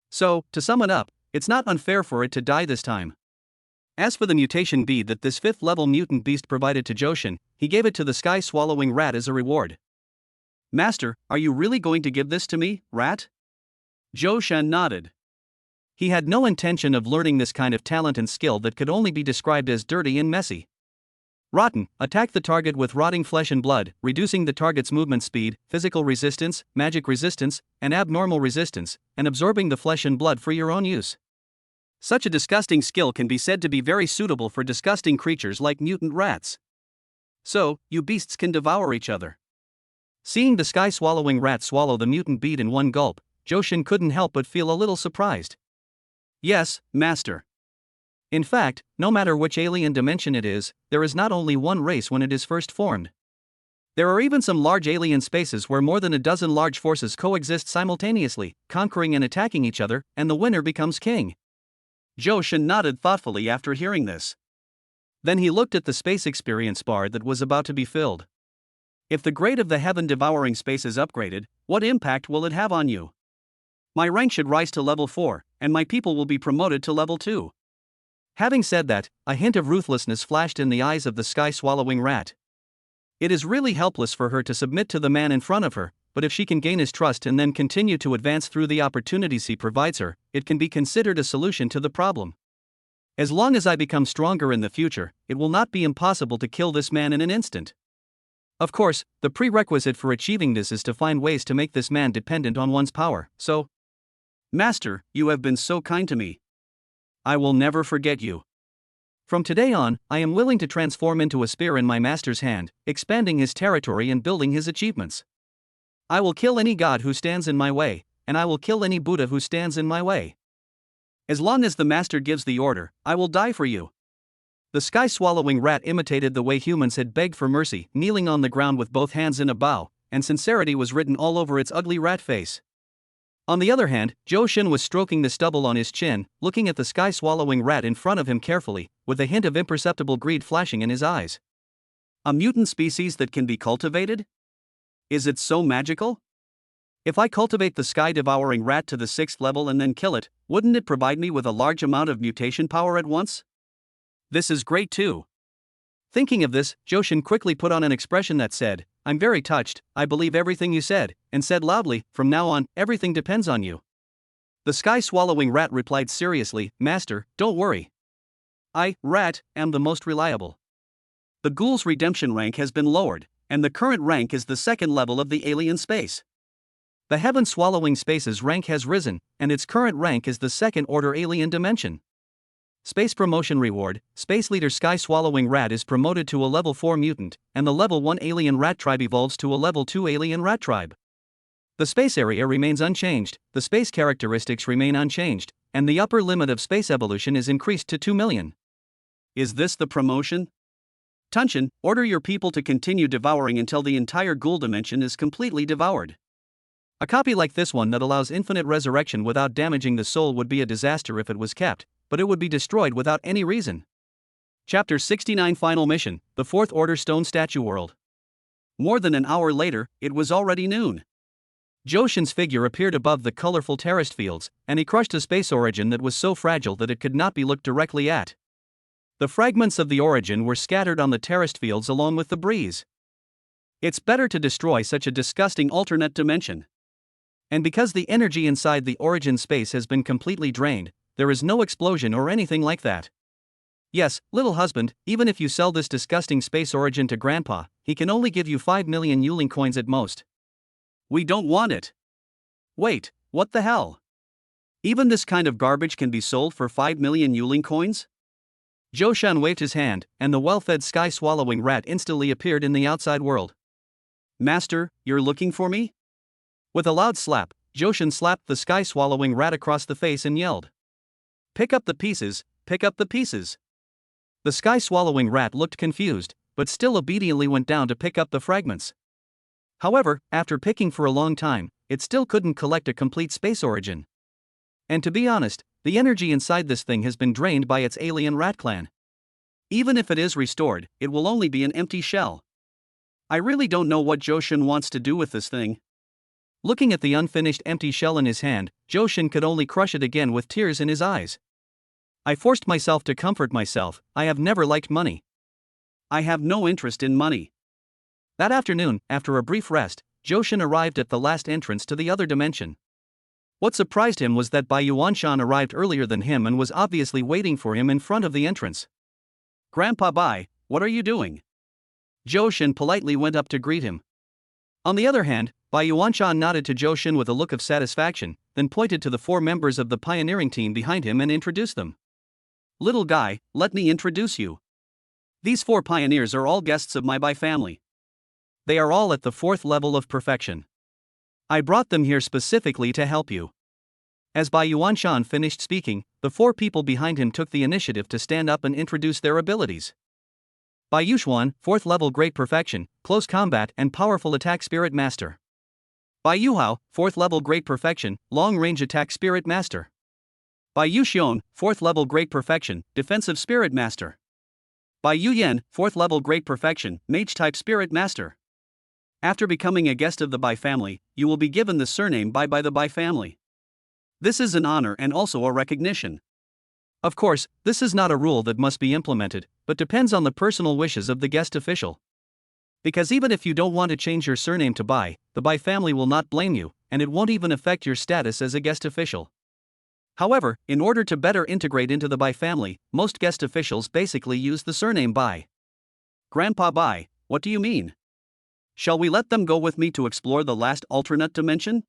So, to sum it up, it's not unfair for it to die this time. As for the mutation bead that this 5th level mutant beast provided to Johan, he gave it to the sky-swallowing rat as a reward. Master, are you really going to give this to me, rat? Johan nodded. He had no intention of learning this kind of talent and skill that could only be described as dirty and messy. Rotten, attack the target with rotting flesh and blood, reducing the target's movement speed, physical resistance, magic resistance, and abnormal resistance, and absorbing the flesh and blood for your own use. Such a disgusting skill can be said to be very suitable for disgusting creatures like mutant rats. So, you beasts can devour each other. Seeing the sky-swallowing rat swallow the mutant bead in one gulp, Johan couldn't help but feel a little surprised. Yes, master. In fact, no matter which alien dimension it is, there is not only one race when it is first formed. There are even some large alien spaces where more than a dozen large forces coexist simultaneously, conquering and attacking each other, and the winner becomes king. Johan nodded thoughtfully after hearing this. Then he looked at the space experience bar that was about to be filled. If the grade of the heaven-devouring space is upgraded, what impact will it have on you? My rank should rise to level 4, and my people will be promoted to level 2. Having said that, a hint of ruthlessness flashed in the eyes of the sky-swallowing rat. It is really helpless for her to submit to the man in front of her, but if she can gain his trust and then continue to advance through the opportunities he provides her, it can be considered a solution to the problem. As long as I become stronger in the future, it will not be impossible to kill this man in an instant. Of course, the prerequisite for achieving this is to find ways to make this man dependent on one's power, so... Master, you have been so kind to me. I will never forget you. From today on, I am willing to transform into a spear in my master's hand, expanding his territory and building his achievements. I will kill any god who stands in my way, and I will kill any Buddha who stands in my way. As long as the master gives the order, I will die for you. The sky-swallowing rat imitated the way humans had begged for mercy, kneeling on the ground with both hands in a bow, and sincerity was written all over its ugly rat face. On the other hand, Johan was stroking the stubble on his chin, looking at the sky-swallowing rat in front of him carefully, with a hint of imperceptible greed flashing in his eyes. A mutant species that can be cultivated? Is it so magical? If I cultivate the sky-devouring rat to the 6th level and then kill it, wouldn't it provide me with a large amount of mutation power at once? This is great too. Thinking of this, Johan quickly put on an expression that said, I'm very touched, I believe everything you said, and said loudly, from now on, everything depends on you. The sky-swallowing rat replied seriously, Master, don't worry. I, rat, am the most reliable. The ghoul's redemption rank has been lowered, and the current rank is the 2nd level of the alien space. The heaven-swallowing space's rank has risen, and its current rank is the 2nd order alien dimension. Space promotion reward, Space Leader Sky-Swallowing Rat is promoted to a level 4 mutant, and the level 1 alien rat tribe evolves to a level 2 alien rat tribe. The space area remains unchanged, the space characteristics remain unchanged, and the upper limit of space evolution is increased to 2 million. Is this the promotion? Tunshin, order your people to continue devouring until the entire ghoul dimension is completely devoured. A copy like this one that allows infinite resurrection without damaging the soul would be a disaster if it was kept, but it would be destroyed without any reason. Chapter 69 Final Mission, the 4th Order Stone Statue World. More than an hour later, it was already noon. Johan's figure appeared above the colorful terraced fields, and he crushed a space origin that was so fragile that it could not be looked directly at. The fragments of the origin were scattered on the terraced fields along with the breeze. It's better to destroy such a disgusting alternate dimension. And because the energy inside the origin space has been completely drained, there is no explosion or anything like that. Yes, little husband, even if you sell this disgusting space origin to Grandpa, he can only give you 5 million Yuling coins at most. We don't want it. Wait, what the hell? Even this kind of garbage can be sold for 5 million Yuling coins? Johan waved his hand, and the well-fed sky-swallowing rat instantly appeared in the outside world. Master, you're looking for me? With a loud slap, Johan slapped the sky-swallowing rat across the face and yelled. Pick up the pieces, pick up the pieces. The sky-swallowing rat looked confused, but still obediently went down to pick up the fragments. However, after picking for a long time, it still couldn't collect a complete space origin. And to be honest, the energy inside this thing has been drained by its alien rat clan. Even if it is restored, it will only be an empty shell. I really don't know what Johan wants to do with this thing. Looking at the unfinished empty shell in his hand, Johan could only crush it again with tears in his eyes. I forced myself to comfort myself. I have never liked money. I have no interest in money. That afternoon, after a brief rest, Johan arrived at the last entrance to the other dimension. What surprised him was that Yuanshan arrived earlier than him and was obviously waiting for him in front of the entrance. Grandpa Bai, what are you doing? Johan politely went up to greet him. On the other hand, Yuanshan nodded to Johan with a look of satisfaction, then pointed to the 4 members of the pioneering team behind him and introduced them. Little guy, let me introduce you. These 4 pioneers are all guests of my Bai family. They are all at the 4th level of perfection. I brought them here specifically to help you. As Yuanshan finished speaking, the 4 people behind him took the initiative to stand up and introduce their abilities. Yuxuan, 4th level Great Perfection, Close Combat and Powerful Attack Spirit Master. Yuhao, 4th level Great Perfection, Long Range Attack Spirit Master. Yuxion, 4th level Great Perfection, Defensive Spirit Master. Yuyan, 4th level Great Perfection, Mage Type Spirit Master. After becoming a guest of the Bai family, you will be given the surname Bai by the Bai family. This is an honor and also a recognition. Of course, this is not a rule that must be implemented, but depends on the personal wishes of the guest official. Because even if you don't want to change your surname to Bai, the Bai family will not blame you, and it won't even affect your status as a guest official. However, in order to better integrate into the Bai family, most guest officials basically use the surname Bai. Grandpa Bai, what do you mean? Shall we let them go with me to explore the last alternate dimension?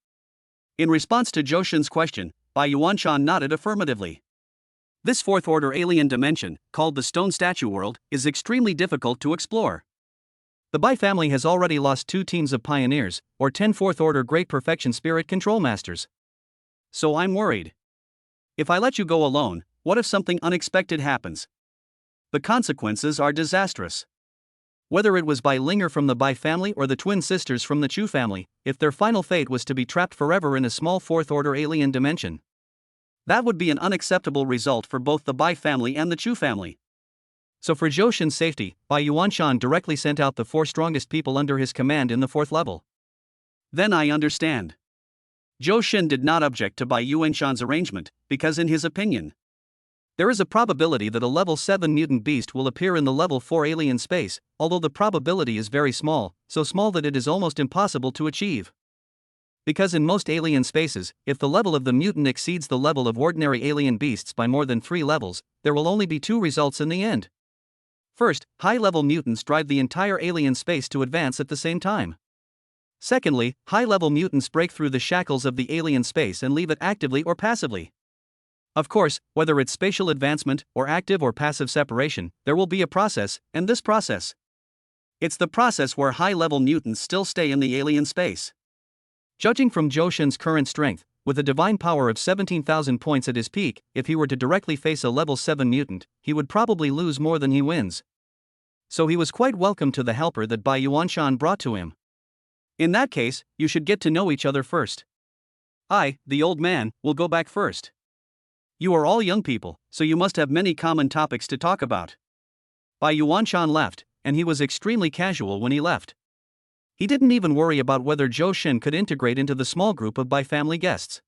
In response to Johan's question, Yuanshan nodded affirmatively. This 4th order alien dimension, called the Stone Statue World, is extremely difficult to explore. The Bai family has already lost 2 teams of pioneers, or 10 4th order Great Perfection Spirit Control Masters. So I'm worried. If I let you go alone, what if something unexpected happens? The consequences are disastrous. Whether it was Bai Linger from the Bai family or the twin sisters from the Chu family, if their final fate was to be trapped forever in a small 4th order alien dimension, that would be an unacceptable result for both the Bai family and the Chu family. So for Johan's safety, Yuanshan directly sent out the 4 strongest people under his command in the 4th level. Then I understand. Johan did not object to Yuanshan's arrangement, because in his opinion, there is a probability that a level 7 mutant beast will appear in the level 4 alien space, although the probability is very small, so small that it is almost impossible to achieve. Because in most alien spaces, if the level of the mutant exceeds the level of ordinary alien beasts by more than 3 levels, there will only be 2 results in the end. First, high-level mutants drive the entire alien space to advance at the same time. Secondly, high-level mutants break through the shackles of the alien space and leave it actively or passively. Of course, whether it's spatial advancement, or active or passive separation, there will be a process, and this process. It's the process where high-level mutants still stay in the alien space. Judging from Johan's current strength, with a divine power of 17,000 points at his peak, if he were to directly face a level 7 mutant, he would probably lose more than he wins. So he was quite welcome to the helper that Yuanshan brought to him. In that case, you should get to know each other first. I, the old man, will go back first. You are all young people, so you must have many common topics to talk about. Yuanshan left, and he was extremely casual when he left. He didn't even worry about whether Johan could integrate into the small group of Bai family guests.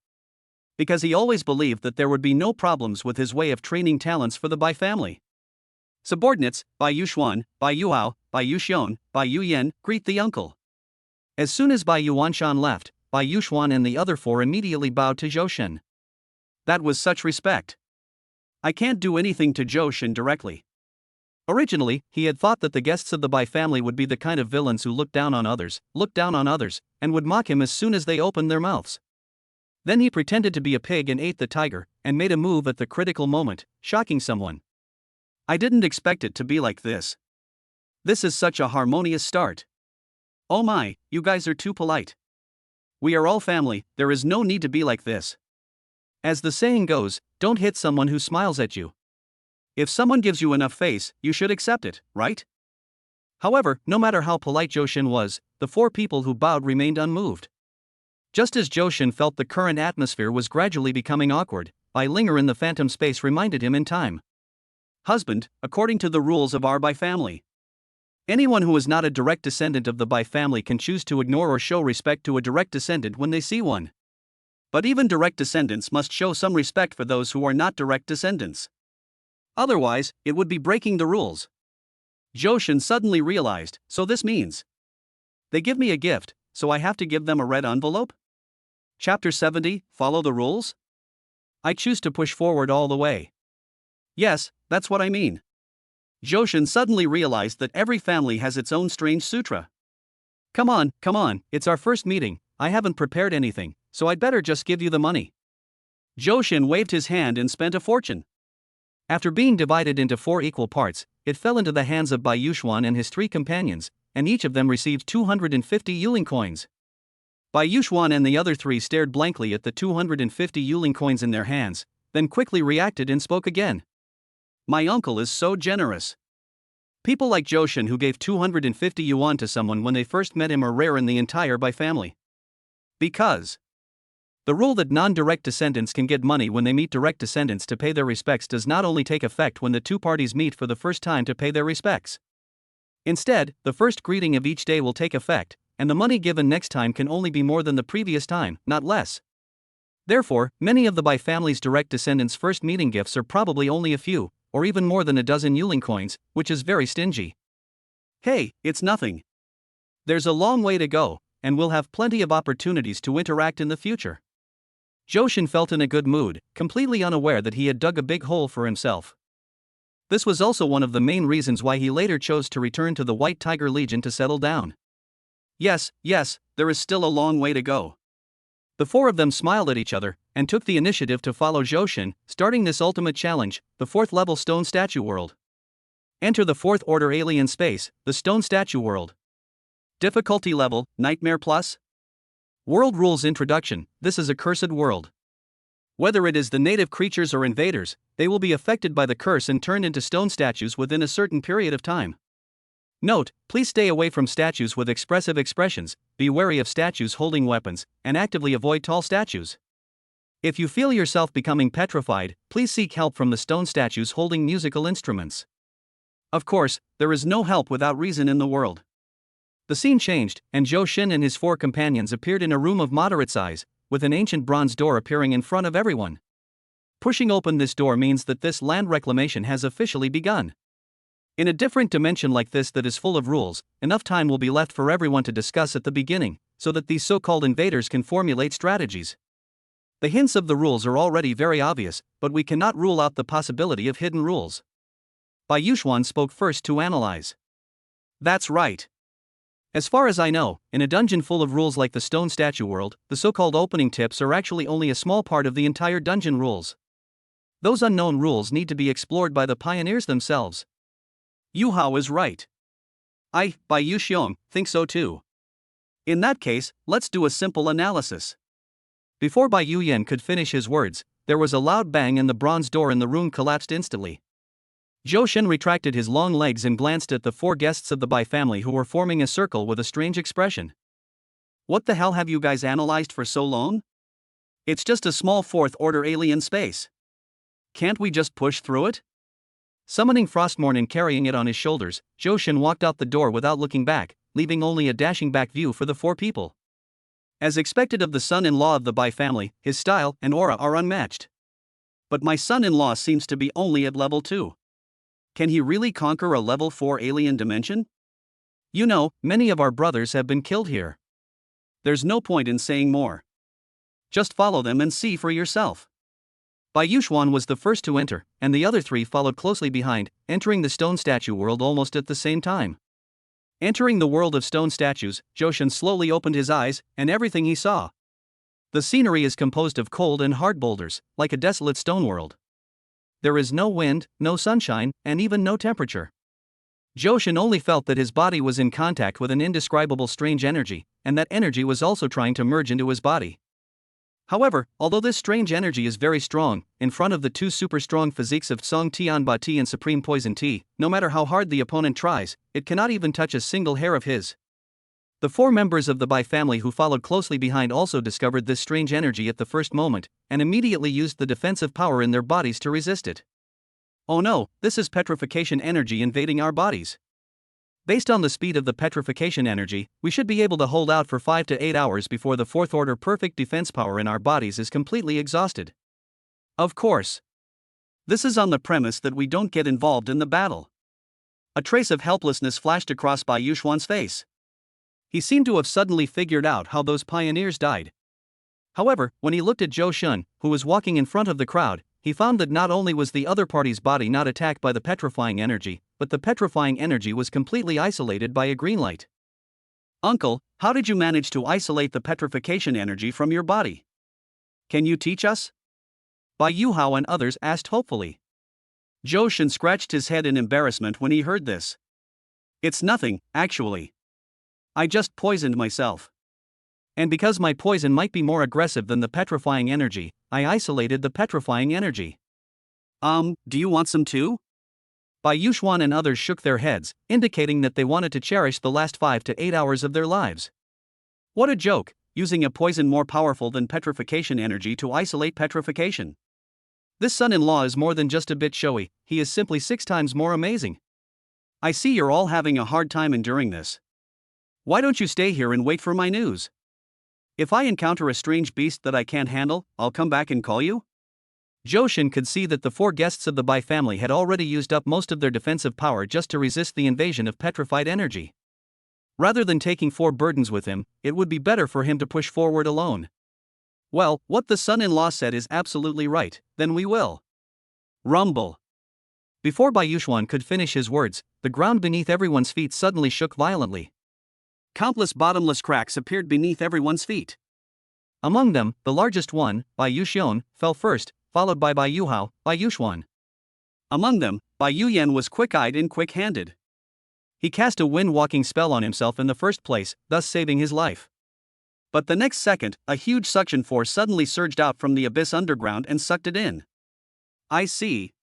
Because he always believed that there would be no problems with his way of training talents for the Bai family. Subordinates, Yuxuan, Yuhao, Yuxion, Yuyan, greet the uncle. As soon as Yuanshan left, Yuxuan and the other 4 immediately bowed to Johan. That was such respect. I can't do anything to Johan directly. Originally, he had thought that the guests of the Bai family would be the kind of villains who look down on others, and would mock him as soon as they opened their mouths. Then he pretended to be a pig and ate the tiger, and made a move at the critical moment, shocking someone. I didn't expect it to be like this. This is such a harmonious start. Oh my, you guys are too polite. We are all family, there is no need to be like this. As the saying goes, don't hit someone who smiles at you. If someone gives you enough face, you should accept it, right? However, no matter how polite Johan was, the 4 people who bowed remained unmoved. Just as Johan felt the current atmosphere was gradually becoming awkward, Bai Linger in the phantom space reminded him in time. husband, according to the rules of our Bai family. Anyone who is not a direct descendant of the Bai family can choose to ignore or show respect to a direct descendant when they see one. But even direct descendants must show some respect for those who are not direct descendants. Otherwise, it would be breaking the rules. Johan suddenly realized, so this means they give me a gift, so I have to give them a red envelope? Chapter 70, Follow the Rules? I choose to push forward all the way. Yes, that's what I mean. Johan suddenly realized that every family has its own strange sutra. Come on, it's our first meeting, I haven't prepared anything, so I'd better just give you the money. Johan waved his hand and spent a fortune. After being divided into 4 equal parts, it fell into the hands of Bai Yuxuan and his 3 companions, and each of them received 250 Yuling coins. Bai Yuxuan and the other 3 stared blankly at the 250 Yuling coins in their hands, then quickly reacted and spoke again. My uncle is so generous. People like Johan who gave 250 yuan to someone when they first met him are rare in the entire Bai family. Because the rule that non-direct descendants can get money when they meet direct descendants to pay their respects does not only take effect when the 2 parties meet for the first time to pay their respects. Instead, the first greeting of each day will take effect, and the money given next time can only be more than the previous time, not less. Therefore, many of the Bai family's direct descendants' first meeting gifts are probably only a few, or even more than a dozen Yuling coins, which is very stingy. Hey, it's nothing. There's a long way to go, and we'll have plenty of opportunities to interact in the future. Johan felt in a good mood, completely unaware that he had dug a big hole for himself. This was also one of the main reasons why he later chose to return to the White Tiger Legion to settle down. Yes, there is still a long way to go. The 4 of them smiled at each other, and took the initiative to follow Johan, starting this ultimate challenge, the 4th level Stone Statue World. Enter the 4th Order Alien Space, the Stone Statue World. Difficulty level, Nightmare Plus. World Rules Introduction, this is a cursed world. Whether it is the native creatures or invaders, they will be affected by the curse and turned into stone statues within a certain period of time. Note, please stay away from statues with expressive expressions, be wary of statues holding weapons, and actively avoid tall statues. If you feel yourself becoming petrified, please seek help from the stone statues holding musical instruments. Of course, there is no help without reason in the world. The scene changed, and Johan and his 4 companions appeared in a room of moderate size, with an ancient bronze door appearing in front of everyone. Pushing open this door means that this land reclamation has officially begun. In a different dimension like this that is full of rules, enough time will be left for everyone to discuss at the beginning, so that these so-called invaders can formulate strategies. The hints of the rules are already very obvious, but we cannot rule out the possibility of hidden rules. Bai Yuxuan spoke first to analyze. That's right. As far as I know, in a dungeon full of rules like the Stone Statue World, the so-called opening tips are actually only a small part of the entire dungeon rules. Those unknown rules need to be explored by the pioneers themselves. Yu Hao is right. I, Bai Yuxiong, think so too. In that case, let's do a simple analysis. Before Bai Yuyan could finish his words, there was a loud bang and the bronze door in the room collapsed instantly. Johan retracted his long legs and glanced at the 4 guests of the Bai family who were forming a circle with a strange expression. What the hell have you guys analyzed for so long? It's just a small 4th order alien space. Can't we just push through it? Summoning Frostmourne and carrying it on his shoulders, Johan walked out the door without looking back, leaving only a dashing back view for the 4 people. As expected of the son-in-law of the Bai family, his style and aura are unmatched. But my son-in-law seems to be only at level 2. Can he really conquer a level 4 alien dimension? You know, many of our brothers have been killed here. There's no point in saying more. Just follow them and see for yourself. Bai Yuxuan was the first to enter, and the other 3 followed closely behind, entering the stone statue world almost at the same time. Entering the world of stone statues, Johan slowly opened his eyes, and everything he saw. The scenery is composed of cold and hard boulders, like a desolate stone world. There is no wind, no sunshine, and even no temperature. Johan only felt that his body was in contact with an indescribable strange energy, and that energy was also trying to merge into his body. However, although this strange energy is very strong, in front of the 2 super strong physiques of Song Tianba Ti and Supreme Poison Ti, no matter how hard the opponent tries, it cannot even touch a single hair of his. The 4 members of the Bai family who followed closely behind also discovered this strange energy at the first moment, and immediately used the defensive power in their bodies to resist it. Oh no, this is petrification energy invading our bodies. Based on the speed of the petrification energy, we should be able to hold out for 5 to 8 hours before the fourth order perfect defense power in our bodies is completely exhausted. Of course. This is on the premise that we don't get involved in the battle. A trace of helplessness flashed across Bai Yuxuan's face. He seemed to have suddenly figured out how those pioneers died. However, when he looked at Zhou Shun, who was walking in front of the crowd, he found that not only was the other party's body not attacked by the petrifying energy, but the petrifying energy was completely isolated by a green light. Uncle, how did you manage to isolate the petrification energy from your body? Can you teach us? Bai Yuhao and others asked hopefully. Zhou Shun scratched his head in embarrassment when he heard this. It's nothing, actually. I just poisoned myself. And because my poison might be more aggressive than the petrifying energy, I isolated the petrifying energy. Do you want some too? Bai Yuxuan and others shook their heads, indicating that they wanted to cherish the last 5 to 8 hours of their lives. What a joke, using a poison more powerful than petrification energy to isolate petrification. This son-in-law is more than just a bit showy, he is simply 6 times more amazing. I see you're all having a hard time enduring this. Why don't you stay here and wait for my news? If I encounter a strange beast that I can't handle, I'll come back and call you? Zhou Shun could see that the 4 guests of the Bai family had already used up most of their defensive power just to resist the invasion of petrified energy. Rather than taking 4 burdens with him, it would be better for him to push forward alone. Well, what the son-in-law said is absolutely right, then we will. Rumble. Before Bai Yuxuan could finish his words, the ground beneath everyone's feet suddenly shook violently. Countless bottomless cracks appeared beneath everyone's feet. Among them, the largest one, Bai Yuxian, fell first, followed by Bai Yuhao, Bai Yuxuan. Among them, Bai Yuyan was quick-eyed and quick-handed. He cast a wind-walking spell on himself in the first place, thus saving his life. But the next second, a huge suction force suddenly surged out from the abyss underground and sucked it in. I see.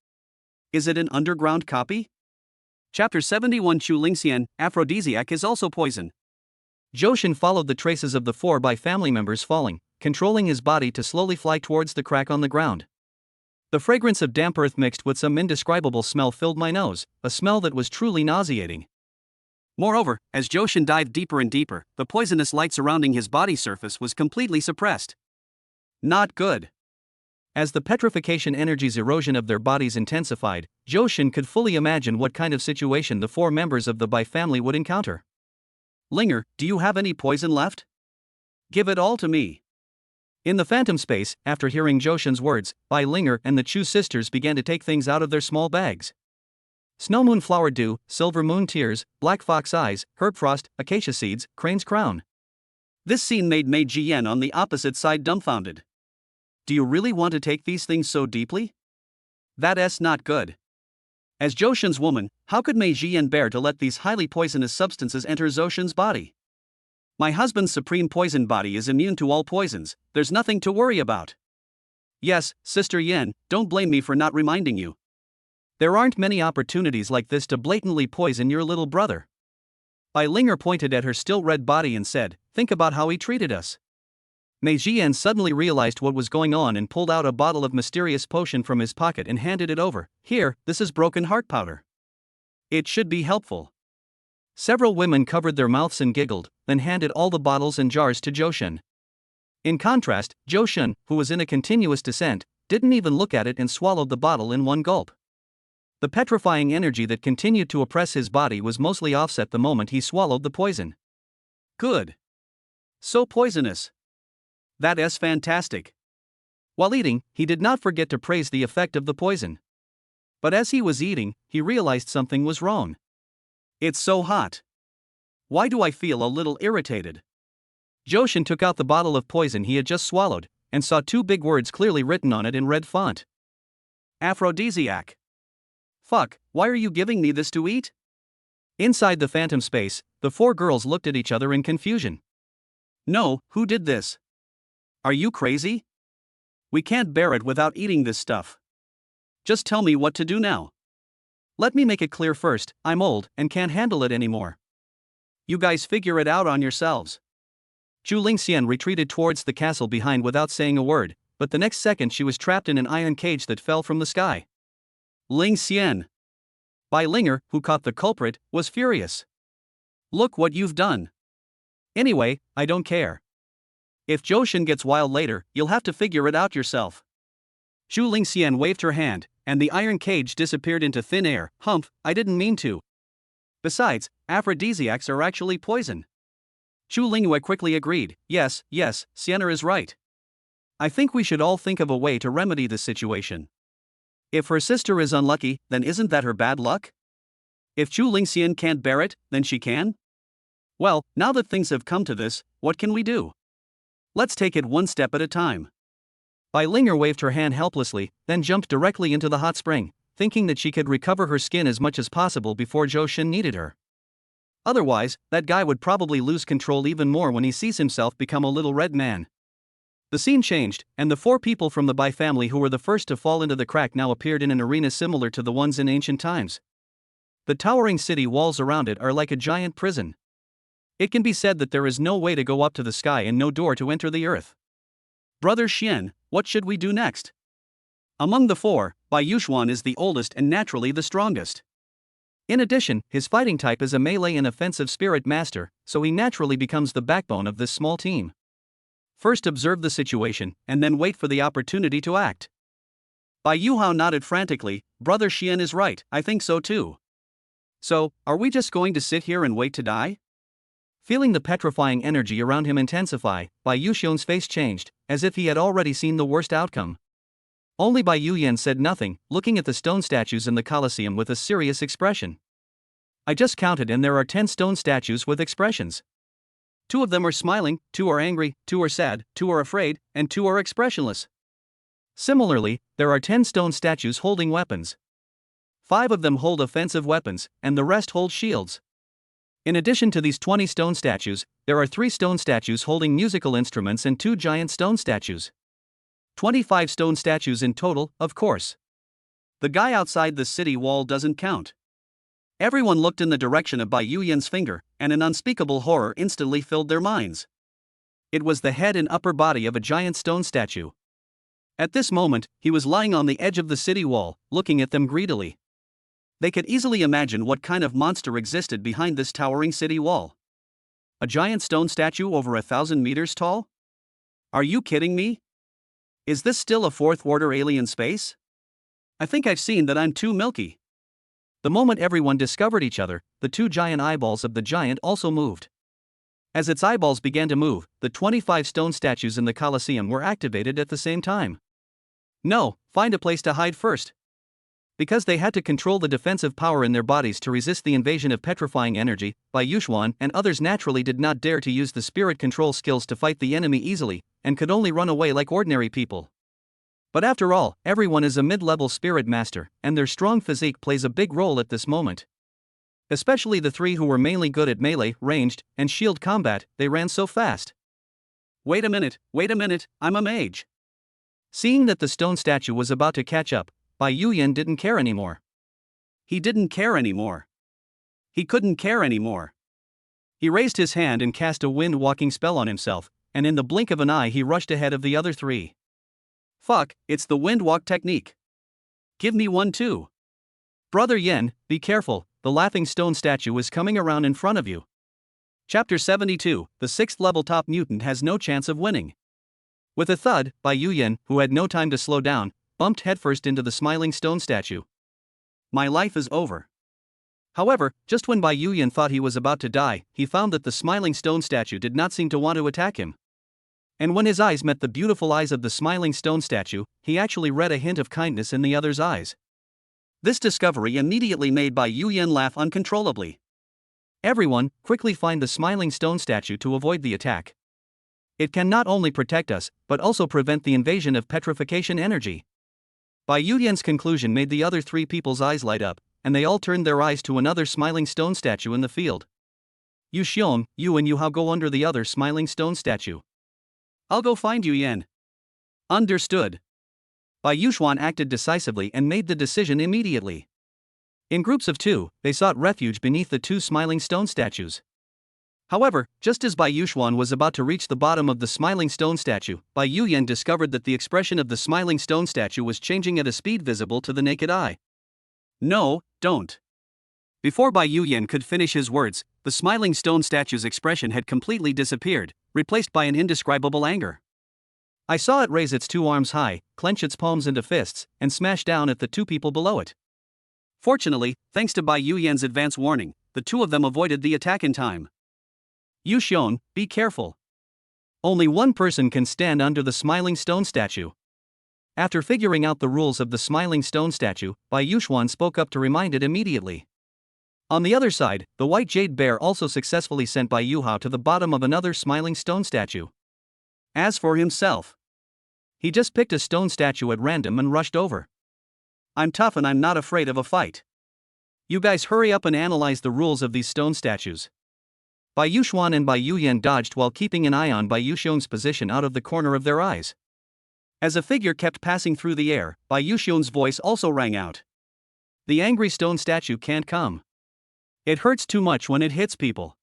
Is it an underground copy? Chapter 71 Chu Lingxian, Aphrodisiac is also poison. Zhou Shun followed the traces of the 4 Bai family members falling, controlling his body to slowly fly towards the crack on the ground. The fragrance of damp earth mixed with some indescribable smell filled my nose, a smell that was truly nauseating. Moreover, as Zhou Shun dived deeper and deeper, the poisonous light surrounding his body surface was completely suppressed. Not good. As the petrification energy's erosion of their bodies intensified, Zhou Shun could fully imagine what kind of situation the 4 members of the Bai family would encounter. Linger, do you have any poison left? Give it all to me. In the phantom space, after hearing Zhou Shun's words, Bai Linger and the Chu sisters began to take things out of their small bags. Snow moon flower dew, silver moon tears, black fox eyes, herb frost, acacia seeds, crane's crown. This scene made Mei Jian on the opposite side dumbfounded. Do you really want to take these things so deeply? That's not good. As Zhou Shun's woman, how could Mei Jian bear to let these highly poisonous substances enter Zhou Shun's body? My husband's supreme poison body is immune to all poisons, there's nothing to worry about. Yes, Sister Yen, don't blame me for not reminding you. There aren't many opportunities like this to blatantly poison your little brother. Bai Linger pointed at her still red body and said, think about how he treated us. Mei Jian suddenly realized what was going on and pulled out a bottle of mysterious potion from his pocket and handed it over. Here, this is broken heart powder. It should be helpful. Several women covered their mouths and giggled, then handed all the bottles and jars to Zhou Shun. In contrast, Zhou Shun, who was in a continuous descent, didn't even look at it and swallowed the bottle in one gulp. The petrifying energy that continued to oppress his body was mostly offset the moment he swallowed the poison. Good. So poisonous. That's fantastic. While eating, he did not forget to praise the effect of the poison. But as he was eating, he realized something was wrong. It's so hot. Why do I feel a little irritated? Zhou Shun took out the bottle of poison he had just swallowed, and saw 2 big words clearly written on it in red font. Aphrodisiac. Fuck, why are you giving me this to eat? Inside the phantom space, the 4 girls looked at each other in confusion. No, who did this? Are you crazy? We can't bear it without eating this stuff. Just tell me what to do now. Let me make it clear first, I'm old and can't handle it anymore. You guys figure it out on yourselves. Chu Lingxian retreated towards the castle behind without saying a word, but the next second she was trapped in an iron cage that fell from the sky. Ling Xian. Bai Linger, who caught the culprit, was furious. Look what you've done. Anyway, I don't care. If Johan gets wild later, you'll have to figure it out yourself. Zhu Lingxian waved her hand, and the iron cage disappeared into thin air. Humph, I didn't mean to. Besides, aphrodisiacs are actually poison. Zhu Lingyue quickly agreed. Yes, Sienna is right. I think we should all think of a way to remedy this situation. If her sister is unlucky, then isn't that her bad luck? If Zhu Lingxian can't bear it, then she can? Well, now that things have come to this, what can we do? Let's take it one step at a time. Bai Linger waved her hand helplessly, then jumped directly into the hot spring, thinking that she could recover her skin as much as possible before Johan needed her. Otherwise, that guy would probably lose control even more when he sees himself become a little red man. The scene changed, and the 4 people from the Bai family who were the first to fall into the crack now appeared in an arena similar to the ones in ancient times. The towering city walls around it are like a giant prison. It can be said that there is no way to go up to the sky and no door to enter the earth. Brother Xian, what should we do next? Among the 4, Bai Yuxuan is the oldest and naturally the strongest. In addition, his fighting type is a melee and offensive spirit master, so he naturally becomes the backbone of this small team. First observe the situation, and then wait for the opportunity to act. Bai Yuhao nodded frantically. Brother Xian is right, I think so too. So, are we just going to sit here and wait to die? Feeling the petrifying energy around him intensify, Bai Yuxian's face changed, as if he had already seen the worst outcome. Only Bai Yuyan said nothing, looking at the stone statues in the Colosseum with a serious expression. I just counted and there are 10 stone statues with expressions. 2 of them are smiling, 2 are angry, 2 are sad, 2 are afraid, and 2 are expressionless. Similarly, there are 10 stone statues holding weapons. 5 of them hold offensive weapons, and the rest hold shields. In addition to these 20 stone statues, there are 3 stone statues holding musical instruments and 2 giant stone statues. 25 stone statues in total, of course. The guy outside the city wall doesn't count. Everyone looked in the direction of Bai Yuyan's finger, and an unspeakable horror instantly filled their minds. It was the head and upper body of a giant stone statue. At this moment, he was lying on the edge of the city wall, looking at them greedily. They could easily imagine what kind of monster existed behind this towering city wall. A giant stone statue over 1,000 meters tall? Are you kidding me? Is this still a 4th-order alien space? I think I've seen that I'm too milky. The moment everyone discovered each other, the 2 giant eyeballs of the giant also moved. As its eyeballs began to move, the 25 stone statues in the Colosseum were activated at the same time. No, find a place to hide first. Because they had to control the defensive power in their bodies to resist the invasion of petrifying energy, Bai Yuxuan and others naturally did not dare to use the spirit control skills to fight the enemy easily, and could only run away like ordinary people. But after all, everyone is a mid-level spirit master, and their strong physique plays a big role at this moment. Especially the 3 who were mainly good at melee, ranged, and shield combat, they ran so fast. Wait a minute, I'm a mage. Seeing that the stone statue was about to catch up, Bai Yuyan didn't care anymore. He didn't care anymore. He couldn't care anymore. He raised his hand and cast a wind-walking spell on himself, and in the blink of an eye he rushed ahead of the other 3. Fuck, it's the wind walk technique. Give me one too. Brother Yen, be careful, the laughing stone statue is coming around in front of you. Chapter 72, the 6th level top mutant has no chance of winning. With a thud, Bai Yuyan, who had no time to slow down, bumped headfirst into the smiling stone statue. My life is over. However, just when Bai Yuyan thought he was about to die, he found that the smiling stone statue did not seem to want to attack him. And when his eyes met the beautiful eyes of the smiling stone statue, he actually read a hint of kindness in the other's eyes. This discovery immediately made Bai Yuyan laugh uncontrollably. Everyone, quickly find the smiling stone statue to avoid the attack. It can not only protect us, but also prevent the invasion of petrification energy. Bai Yuyan's conclusion made the other 3 people's eyes light up, and they all turned their eyes to another smiling stone statue in the field. Yu Xiong, you and Yuhao go under the other smiling stone statue. I'll go find you, Yen. Understood. Bai Yuxuan acted decisively and made the decision immediately. In groups of 2, they sought refuge beneath the 2 smiling stone statues. However, just as Bai Yuxuan was about to reach the bottom of the smiling stone statue, Bai Yuyan discovered that the expression of the smiling stone statue was changing at a speed visible to the naked eye. No, don't. Before Bai Yuyan could finish his words, the smiling stone statue's expression had completely disappeared, replaced by an indescribable anger. I saw it raise its two arms high, clench its palms into fists, and smash down at the two people below it. Fortunately, thanks to Bai Yuyan's advance warning, the two of them avoided the attack in time. Yu Xiong, be careful. Only one person can stand under the smiling stone statue. After figuring out the rules of the smiling stone statue, Bai Yuxuan spoke up to remind it immediately. On the other side, the white jade bear also successfully sent Bai Yuhao to the bottom of another smiling stone statue. As for himself, he just picked a stone statue at random and rushed over. I'm tough and I'm not afraid of a fight. You guys hurry up and analyze the rules of these stone statues. Bai Yuxuan and Bai Yuyan dodged while keeping an eye on Bai Yuxiong's position out of the corner of their eyes. As a figure kept passing through the air, Bai Yuxiong's voice also rang out. The angry stone statue can't come. It hurts too much when it hits people.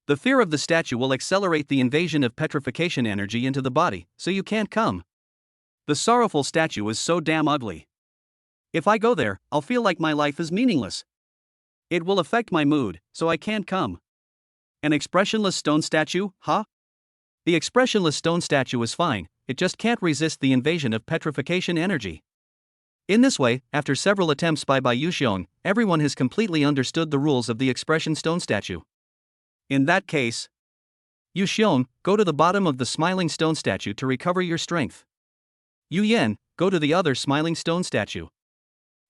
The fear of the statue will accelerate the invasion of petrification energy into the body, so you can't come. The sorrowful statue is so damn ugly. If I go there, I'll feel like my life is meaningless. It will affect my mood, so I can't come. An expressionless stone statue, huh? The expressionless stone statue is fine, it just can't resist the invasion of petrification energy. In this way, after several attempts by Bai Yuxiong, everyone has completely understood the rules of the expression stone statue. In that case, Yu Xiong, go to the bottom of the smiling stone statue to recover your strength. Yu Yan, go to the other smiling stone statue.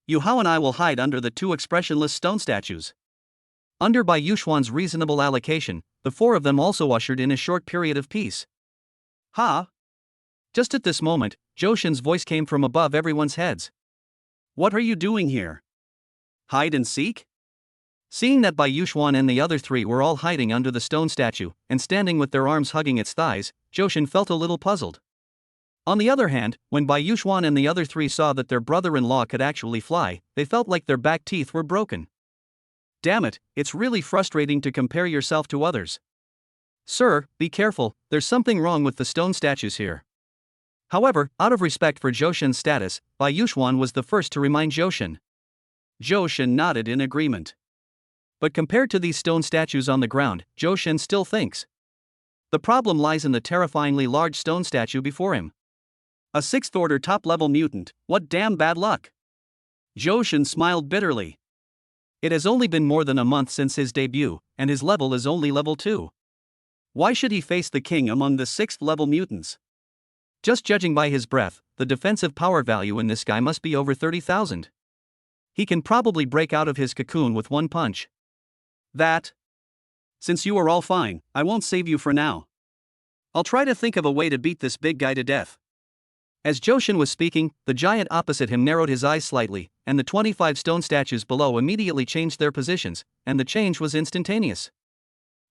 Yu Hao and I will hide under the two expressionless stone statues. Under Bai Yuxuan's reasonable allocation, the four of them also ushered in a short period of peace. Ha! Just at this moment, Joshin's voice came from above everyone's heads. What are you doing here? Hide and seek? Seeing that Bai Yuxuan and the other three were all hiding under the stone statue, and standing with their arms hugging its thighs, Joshin felt a little puzzled. On the other hand, when Bai Yuxuan and the other three saw that their brother-in-law could actually fly, they felt like their back teeth were broken. Damn it, it's really frustrating to compare yourself to others. Sir, be careful, there's something wrong with the stone statues here. However, out of respect for Joshin's status, Bai Yuxuan was the first to remind Joshin. Joshin nodded in agreement. But compared to these stone statues on the ground, Joshin still thinks the problem lies in the terrifyingly large stone statue before him. A 6th order top-level mutant, what damn bad luck. Joshin smiled bitterly. It has only been more than a month since his debut, and his level is only level 2. Why should he face the king among the 6th level mutants? Just judging by his breath, the defensive power value in this guy must be over 30,000. He can probably break out of his cocoon with one punch. Since you are all fine, I won't save you for now. I'll try to think of a way to beat this big guy to death. As Joshin was speaking, the giant opposite him narrowed his eyes slightly, and the 25 stone statues below immediately changed their positions, and the change was instantaneous.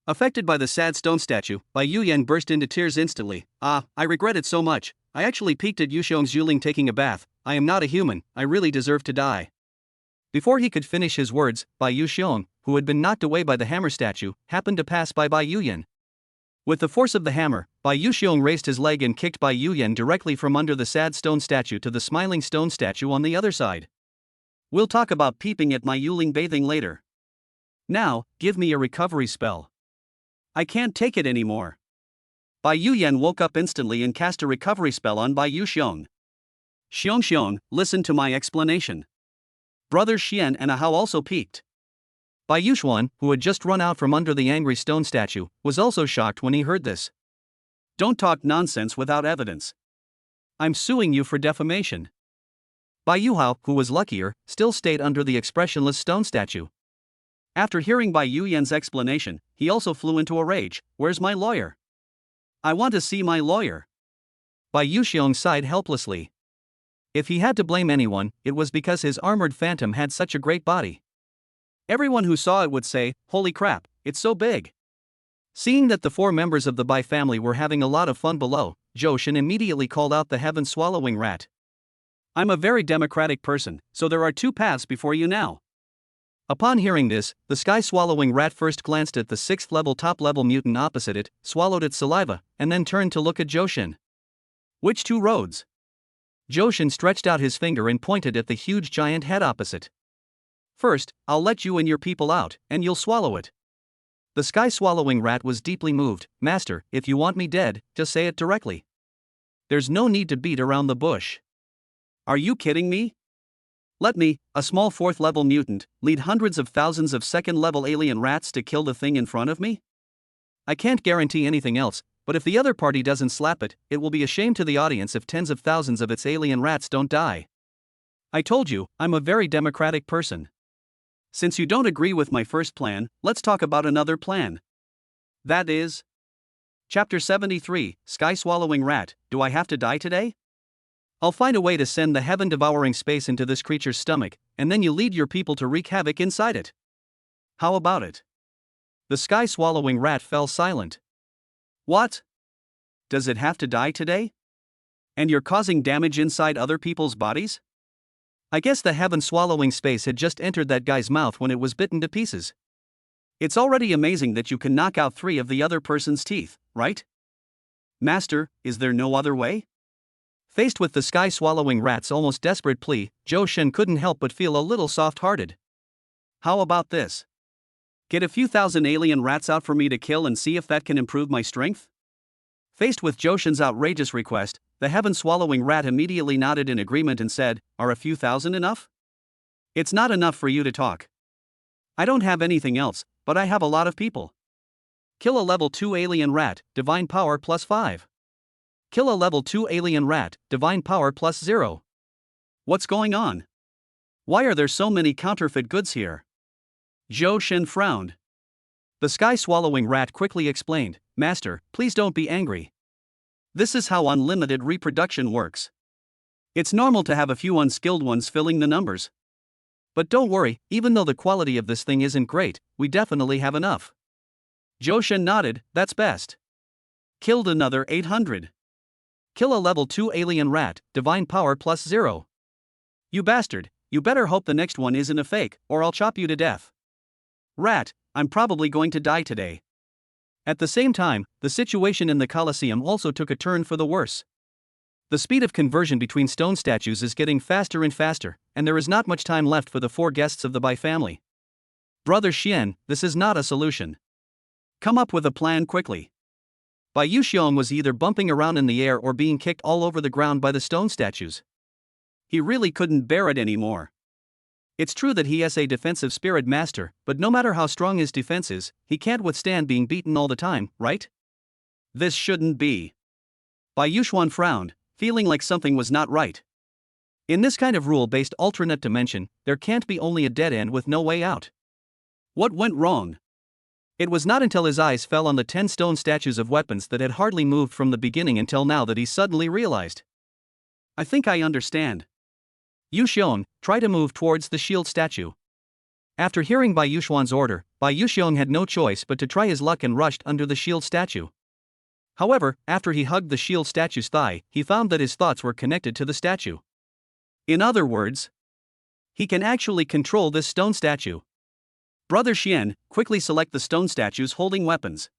Affected by the sad stone statue, Bai Yuyan burst into tears instantly. I regret it so much. I actually peeked at Yu Xiong's Yuling taking a bath. I am not a human, I really deserve to die. Before he could finish his words, Bai Yu Xiong, who had been knocked away by the hammer statue, happened to pass by Bai Yuyan. With the force of the hammer, Bai Yu Xiong raised his leg and kicked Bai Yuyan directly from under the sad stone statue to the smiling stone statue on the other side. We'll talk about peeping at my Yuling bathing later. Now, give me a recovery spell. I can't take it anymore. Bai Yuyan woke up instantly and cast a recovery spell on Bai Yu Xiong. Xiong, listen to my explanation. Brothers Xian and Ahao also peeked. Bai Yuxuan, who had just run out from under the angry stone statue, was also shocked when he heard this. Don't talk nonsense without evidence. I'm suing you for defamation. Bai Yuhao, who was luckier, still stayed under the expressionless stone statue. After hearing Bai Yuyan's explanation, he also flew into a rage. Where's my lawyer? I want to see my lawyer. Bai Yuxiong sighed helplessly. If he had to blame anyone, it was because his armored phantom had such a great body. Everyone who saw it would say, holy crap, it's so big. Seeing that the 4 members of the Bai family were having a lot of fun below, Joshin immediately called out the heaven-swallowing rat. I'm a very democratic person, so there are 2 paths before you now. Upon hearing this, the sky-swallowing rat first glanced at the 6th level top-level mutant opposite it, swallowed its saliva, and then turned to look at Joshin. Which 2 roads? Joshin stretched out his finger and pointed at the huge giant head opposite. First, I'll let you and your people out, and you'll swallow it. The sky-swallowing rat was deeply moved. Master, if you want me dead, just say it directly. There's no need to beat around the bush. Are you kidding me? Let me, a small 4th-level mutant, lead hundreds of thousands of 2nd-level alien rats to kill the thing in front of me? I can't guarantee anything else, but if the other party doesn't slap it, it will be a shame to the audience if tens of thousands of its alien rats don't die. I told you, I'm a very democratic person. Since you don't agree with my first plan, let's talk about another plan. That is... Chapter 73, Sky-Swallowing Rat, Do I Have to Die Today? I'll find a way to send the heaven-devouring space into this creature's stomach, and then you lead your people to wreak havoc inside it. How about it? The sky-swallowing rat fell silent. What? Does it have to die today? And you're causing damage inside other people's bodies? I guess the heaven-swallowing space had just entered that guy's mouth when it was bitten to pieces. It's already amazing that you can knock out 3 of the other person's teeth, right? Master, is there no other way? Faced with the sky-swallowing rat's almost desperate plea, Johan couldn't help but feel a little soft-hearted. How about this? Get a few thousand alien rats out for me to kill and see if that can improve my strength? Faced with Johan's outrageous request, the heaven-swallowing rat immediately nodded in agreement and said, Are a few thousand enough? It's not enough for you to talk. I don't have anything else, but I have a lot of people. Kill a level 2 alien rat, divine power plus 5. Kill a level 2 alien rat, divine power plus 0. What's going on? Why are there so many counterfeit goods here? Johan frowned. The sky-swallowing rat quickly explained, Master, please don't be angry. This is how unlimited reproduction works. It's normal to have a few unskilled ones filling the numbers. But don't worry, even though the quality of this thing isn't great, we definitely have enough. Johan nodded, that's best. Killed another 800. Kill a level 2 alien rat, divine power plus 0. You bastard, you better hope the next one isn't a fake, or I'll chop you to death. Rat, I'm probably going to die today. At the same time, the situation in the Colosseum also took a turn for the worse. The speed of conversion between stone statues is getting faster and faster, and there is not much time left for the 4 guests of the Bai family. Brother Xian, this is not a solution. Come up with a plan quickly. Bai Yuxiong was either bumping around in the air or being kicked all over the ground by the stone statues. He really couldn't bear it anymore. It's true that he is a defensive spirit master, but no matter how strong his defense is, he can't withstand being beaten all the time, right? This shouldn't be. Bai Yuxiong frowned, feeling like something was not right. In this kind of rule-based alternate dimension, there can't be only a dead end with no way out. What went wrong? It was not until his eyes fell on the 10 stone statues of weapons that had hardly moved from the beginning until now that he suddenly realized. I think I understand. Yuxiong, try to move towards the shield statue. After hearing Bai Yuxiong's order, Bai Yuxiong had no choice but to try his luck and rushed under the shield statue. However, after he hugged the shield statue's thigh, he found that his thoughts were connected to the statue. In other words, he can actually control this stone statue. Brother Xian, quickly select the stone statues holding weapons.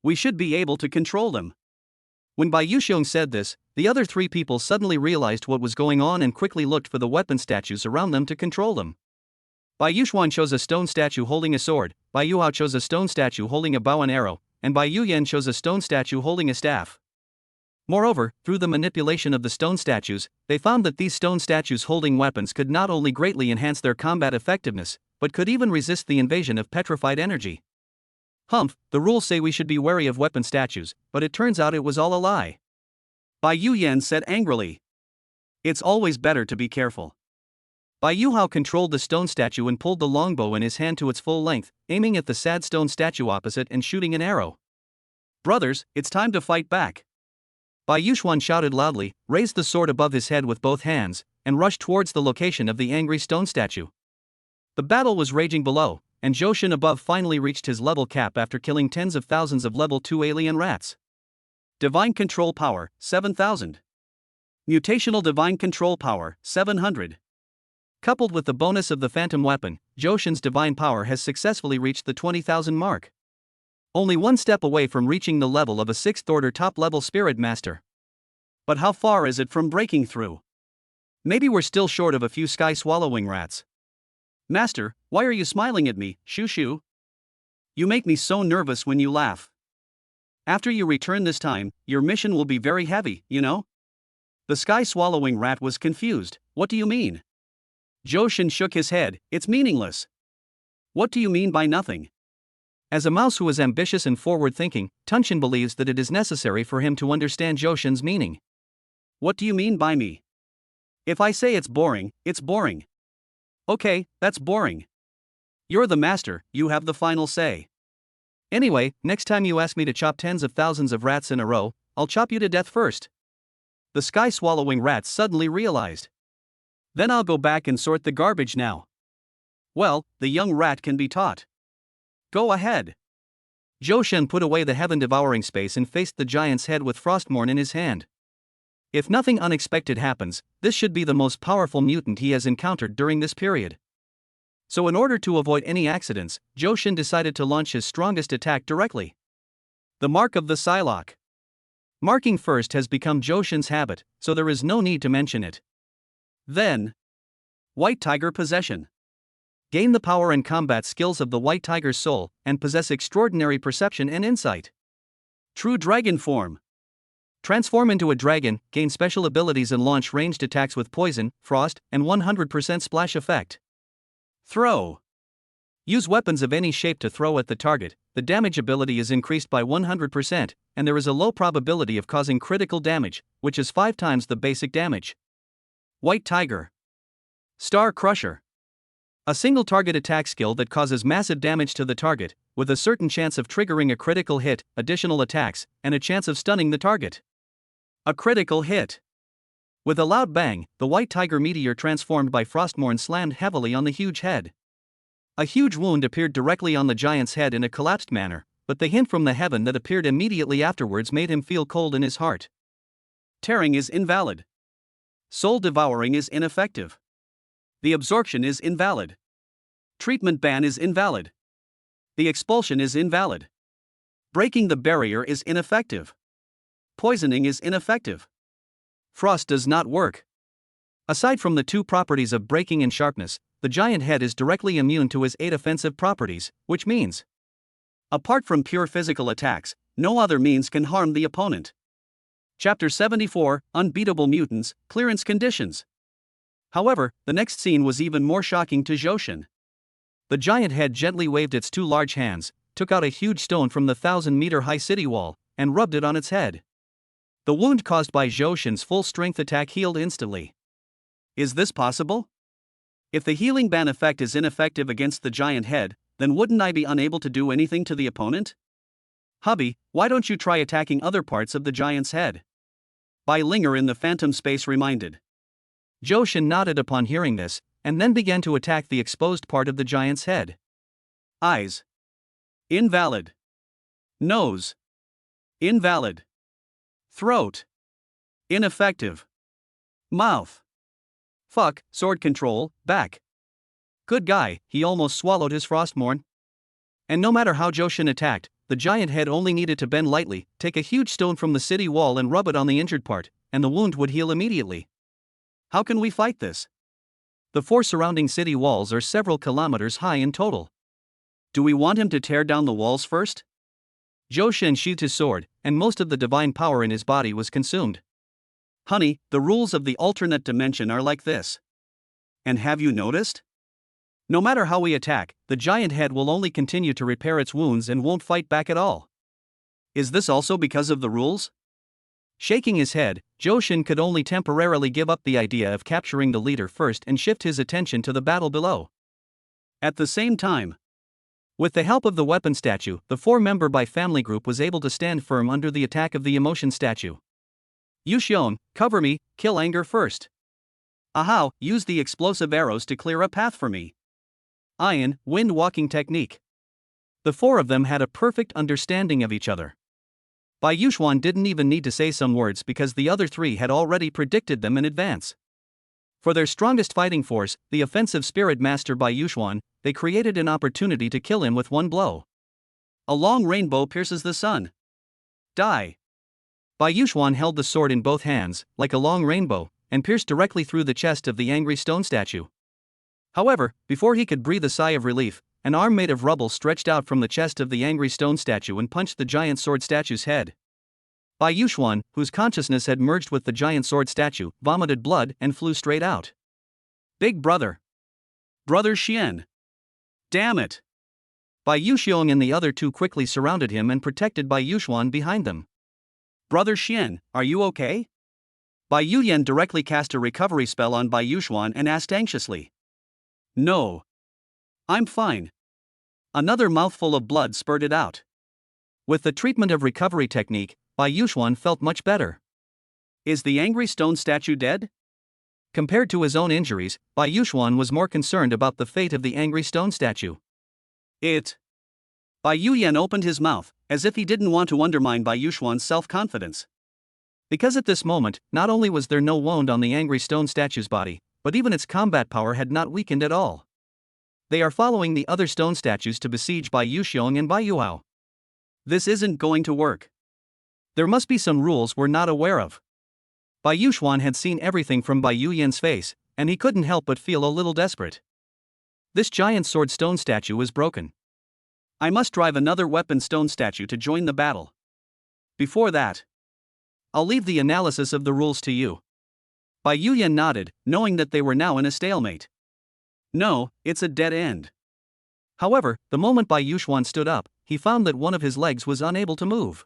We should be able to control them. When Bai Yuxiong said this, the other 3 people suddenly realized what was going on and quickly looked for the weapon statues around them to control them. Bai Yuxiong chose a stone statue holding a sword, Bai Yuhao chose a stone statue holding a bow and arrow, and Bai Yuyan chose a stone statue holding a staff. Moreover, through the manipulation of the stone statues, they found that these stone statues holding weapons could not only greatly enhance their combat effectiveness, but could even resist the invasion of petrified energy. Humph, the rules say we should be wary of weapon statues, but it turns out it was all a lie. Bai Yuyan said angrily. It's always better to be careful. Bai Yuhao controlled the stone statue and pulled the longbow in his hand to its full length, aiming at the sad stone statue opposite and shooting an arrow. Brothers, it's time to fight back. Bai Yuxiong shouted loudly, raised the sword above his head with both hands, and rushed towards the location of the angry stone statue. The battle was raging below, and Johan above finally reached his level cap after killing tens of thousands of level 2 alien rats. Divine Control Power, 7,000. Mutational Divine Control Power, 700. Coupled with the bonus of the Phantom Weapon, Johan's Divine Power has successfully reached the 20,000 mark. Only one step away from reaching the level of a 6th-order top-level Spirit Master. But how far is it from breaking through? Maybe we're still short of a few sky-swallowing rats. Master, why are you smiling at me, Shoo Shoo? You make me so nervous when you laugh. After you return this time, your mission will be very heavy, you know? The sky-swallowing rat was confused. What do you mean? Johan shook his head. It's meaningless. What do you mean by nothing? As a mouse who is ambitious and forward-thinking, Tunshin believes that it is necessary for him to understand Johan's meaning. What do you mean by me? If I say it's boring, it's boring. Okay, that's boring. You're the master, you have the final say. Anyway, next time you ask me to chop tens of thousands of rats in a row, I'll chop you to death first. The sky-swallowing rat suddenly realized. Then I'll go back and sort the garbage now. Well, the young rat can be taught. Go ahead. Johan put away the heaven-devouring space and faced the giant's head with Frostmourne in his hand. If nothing unexpected happens, this should be the most powerful mutant he has encountered during this period. So in order to avoid any accidents, Johan decided to launch his strongest attack directly. The Mark of the Psylocke. Marking first has become Johan's habit, so there is no need to mention it. Then, White Tiger Possession. Gain the power and combat skills of the White Tiger's soul, and possess extraordinary perception and insight. True Dragon Form. Transform into a dragon, gain special abilities and launch ranged attacks with poison, frost, and 100% splash effect. Throw. Use weapons of any shape to throw at the target. The damage ability is increased by 100%, and there is a low probability of causing critical damage, which is 5 times the basic damage. White Tiger. Star Crusher. A single target attack skill that causes massive damage to the target, with a certain chance of triggering a critical hit, additional attacks, and a chance of stunning the target. A critical hit. With a loud bang, the White Tiger meteor transformed by Frostmourne slammed heavily on the huge head. A huge wound appeared directly on the giant's head in a collapsed manner, but the hint from the heaven that appeared immediately afterwards made him feel cold in his heart. Tearing is invalid. Soul devouring is ineffective. The absorption is invalid. Treatment ban is invalid. The expulsion is invalid. Breaking the barrier is ineffective. Poisoning is ineffective. Frost does not work. Aside from the 2 properties of breaking and sharpness, the giant head is directly immune to his 8 offensive properties, which means, apart from pure physical attacks, no other means can harm the opponent. Chapter 74, Unbeatable Mutants, Clearance Conditions. However, the next scene was even more shocking to Johan. The giant head gently waved its 2 large hands, took out a huge stone from the 1,000-meter-high city wall, and rubbed it on its head. The wound caused by Johan's full-strength attack healed instantly. Is this possible? If the healing ban effect is ineffective against the giant head, then wouldn't I be unable to do anything to the opponent? Hubby, why don't you try attacking other parts of the giant's head? By Linger in the Phantom Space reminded. Johan nodded upon hearing this, and then began to attack the exposed part of the giant's head. Eyes. Invalid. Nose. Invalid. Throat. Ineffective. Mouth. Fuck, sword control, back. Good guy, he almost swallowed his Frostmourne. And no matter how Johan attacked, the giant head only needed to bend lightly, take a huge stone from the city wall and rub it on the injured part, and the wound would heal immediately. How can we fight this? The 4 surrounding city walls are several kilometers high in total. Do we want him to tear down the walls first? Johan sheathed his sword, and most of the divine power in his body was consumed. Honey, the rules of the alternate dimension are like this. And have you noticed? No matter how we attack, the giant head will only continue to repair its wounds and won't fight back at all. Is this also because of the rules? Shaking his head, Johan could only temporarily give up the idea of capturing the leader first and shift his attention to the battle below. At the same time, with the help of the weapon statue, the 4-member by family group was able to stand firm under the attack of the emotion statue. Yushion, cover me, kill anger first. Ahau, use the explosive arrows to clear a path for me. Ian, wind walking technique. The 4 of them had a perfect understanding of each other. Bai Yuxuan didn't even need to say some words because the other 3 had already predicted them in advance. For their strongest fighting force, the offensive spirit master Bai Yuxuan, they created an opportunity to kill him with one blow. A long rainbow pierces the sun. Die. Bai Yuxuan held the sword in both hands, like a long rainbow, and pierced directly through the chest of the angry stone statue. However, before he could breathe a sigh of relief, an arm made of rubble stretched out from the chest of the angry stone statue and punched the giant sword statue's head. Bai Yuxuan, whose consciousness had merged with the giant sword statue, vomited blood and flew straight out. Big brother! Brother Xian! Damn it! Bai Yuxiong and the other two quickly surrounded him and protected Bai Yuxuan behind them. Brother Xian, are you okay? Bai Yuyan directly cast a recovery spell on Bai Yuxuan and asked anxiously. No. I'm fine. Another mouthful of blood spurted out. With the treatment of recovery technique, Bai Yuxuan felt much better. Is the angry stone statue dead? Compared to his own injuries, Bai Yuxuan was more concerned about the fate of the angry stone statue. Bai Yuyan opened his mouth, as if he didn't want to undermine Bai Yuxuan's self-confidence. Because at this moment, not only was there no wound on the angry stone statue's body, but even its combat power had not weakened at all. They are following the other stone statues to besiege Bai Yuxiong and Bai Yuhao. This isn't going to work. There must be some rules we're not aware of. Bai Yuxuan had seen everything from Bai Yuyan's face, and he couldn't help but feel a little desperate. This giant sword stone statue is broken. I must drive another weapon stone statue to join the battle. Before that, I'll leave the analysis of the rules to you. Bai Yuyan nodded, knowing that they were now in a stalemate. No, it's a dead end. However, the moment Bai Yuxuan stood up, he found that one of his legs was unable to move.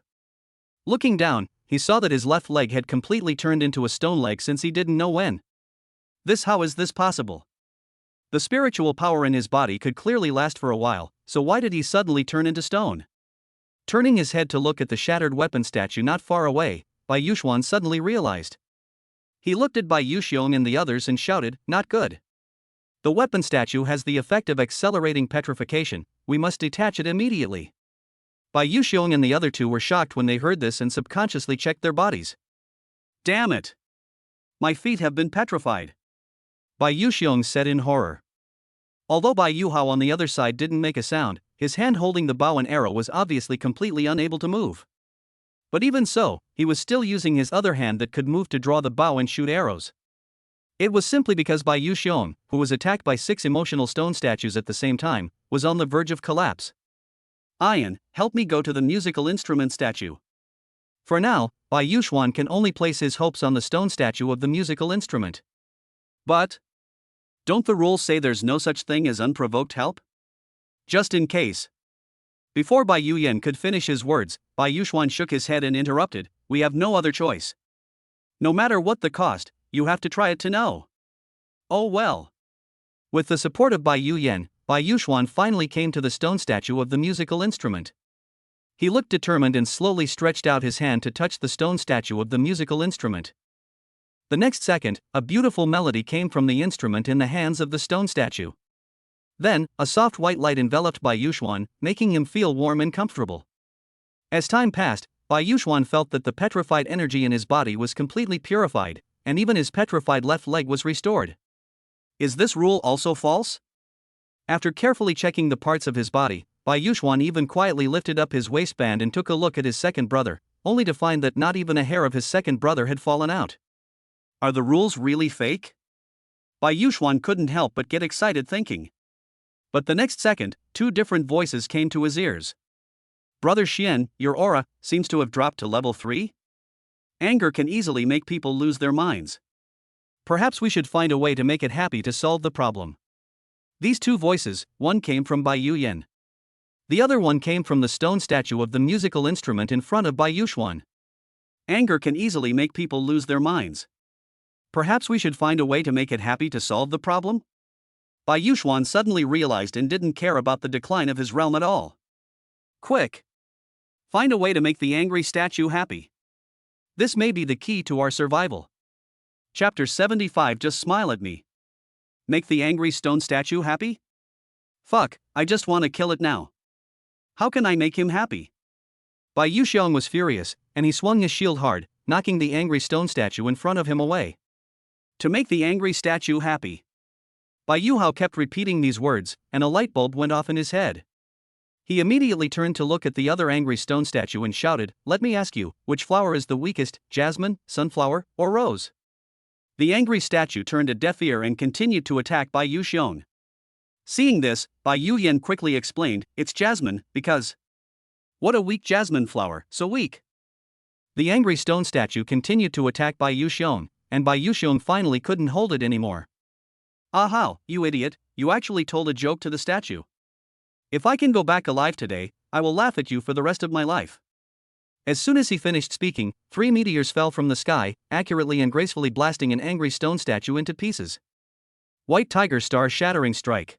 Looking down, he saw that his left leg had completely turned into a stone leg since he didn't know when. How is this possible? The spiritual power in his body could clearly last for a while, so why did he suddenly turn into stone? Turning his head to look at the shattered weapon statue not far away, Bai Yuxuan suddenly realized. He looked at Bai Yuxiong and the others and shouted, "Not good. The weapon statue has the effect of accelerating petrification, we must detach it immediately." Bai Yuxiong and the other two were shocked when they heard this and subconsciously checked their bodies. Damn it! My feet have been petrified. Bai Yuxiong said in horror. Although Bai Yuhao on the other side didn't make a sound, his hand holding the bow and arrow was obviously completely unable to move. But even so, he was still using his other hand that could move to draw the bow and shoot arrows. It was simply because Bai Yuxiong, who was attacked by 6 emotional stone statues at the same time, was on the verge of collapse. Ian, help me go to the musical instrument statue. For now, Bai Yuxuan can only place his hopes on the stone statue of the musical instrument. But don't the rules say there's no such thing as unprovoked help? Just in case. Before Bai Yuyan could finish his words, Bai Yuxuan shook his head and interrupted, "We have no other choice. No matter what the cost, you have to try it to know." Oh well. With the support of Bai Yuyan, Bai Yuxuan finally came to the stone statue of the musical instrument. He looked determined and slowly stretched out his hand to touch the stone statue of the musical instrument. The next second, a beautiful melody came from the instrument in the hands of the stone statue. Then, a soft white light enveloped Bai Yuxuan, making him feel warm and comfortable. As time passed, Bai Yuxuan felt that the petrified energy in his body was completely purified, and even his petrified left leg was restored. Is this rule also false? After carefully checking the parts of his body, Bai Yuxuan even quietly lifted up his waistband and took a look at his second brother, only to find that not even a hair of his second brother had fallen out. Are the rules really fake? Bai Yuxuan couldn't help but get excited thinking. But the next second, 2 different voices came to his ears. Brother Xian, your aura seems to have dropped to level 3? Anger can easily make people lose their minds. Perhaps we should find a way to make it happy to solve the problem. These 2 voices, one came from Bai Yuyan. The other one came from the stone statue of the musical instrument in front of Bai Yuxuan. Anger can easily make people lose their minds. Perhaps we should find a way to make it happy to solve the problem? Bai Yuxuan suddenly realized and didn't care about the decline of his realm at all. Quick! Find a way to make the angry statue happy. This may be the key to our survival. Chapter 75. Just smile at me. Make the angry stone statue happy? Fuck, I just want to kill it now. How can I make him happy? Bai Yuxiong was furious, and he swung his shield hard, knocking the angry stone statue in front of him away. To make the angry statue happy. Bai Yuhao kept repeating these words, and a light bulb went off in his head. He immediately turned to look at the other angry stone statue and shouted, "Let me ask you, which flower is the weakest, jasmine, sunflower, or rose?" The angry statue turned a deaf ear and continued to attack Bai Yuxiong. Seeing this, Bai Yuyan quickly explained, "It's jasmine, because." "What a weak jasmine flower, so weak." The angry stone statue continued to attack Bai Yuxiong, and Bai Yuxiong finally couldn't hold it anymore. "Ah how, you idiot, you actually told a joke to the statue. If I can go back alive today, I will laugh at you for the rest of my life." As soon as he finished speaking, 3 meteors fell from the sky, accurately and gracefully blasting an angry stone statue into pieces. White Tiger Star Shattering Strike.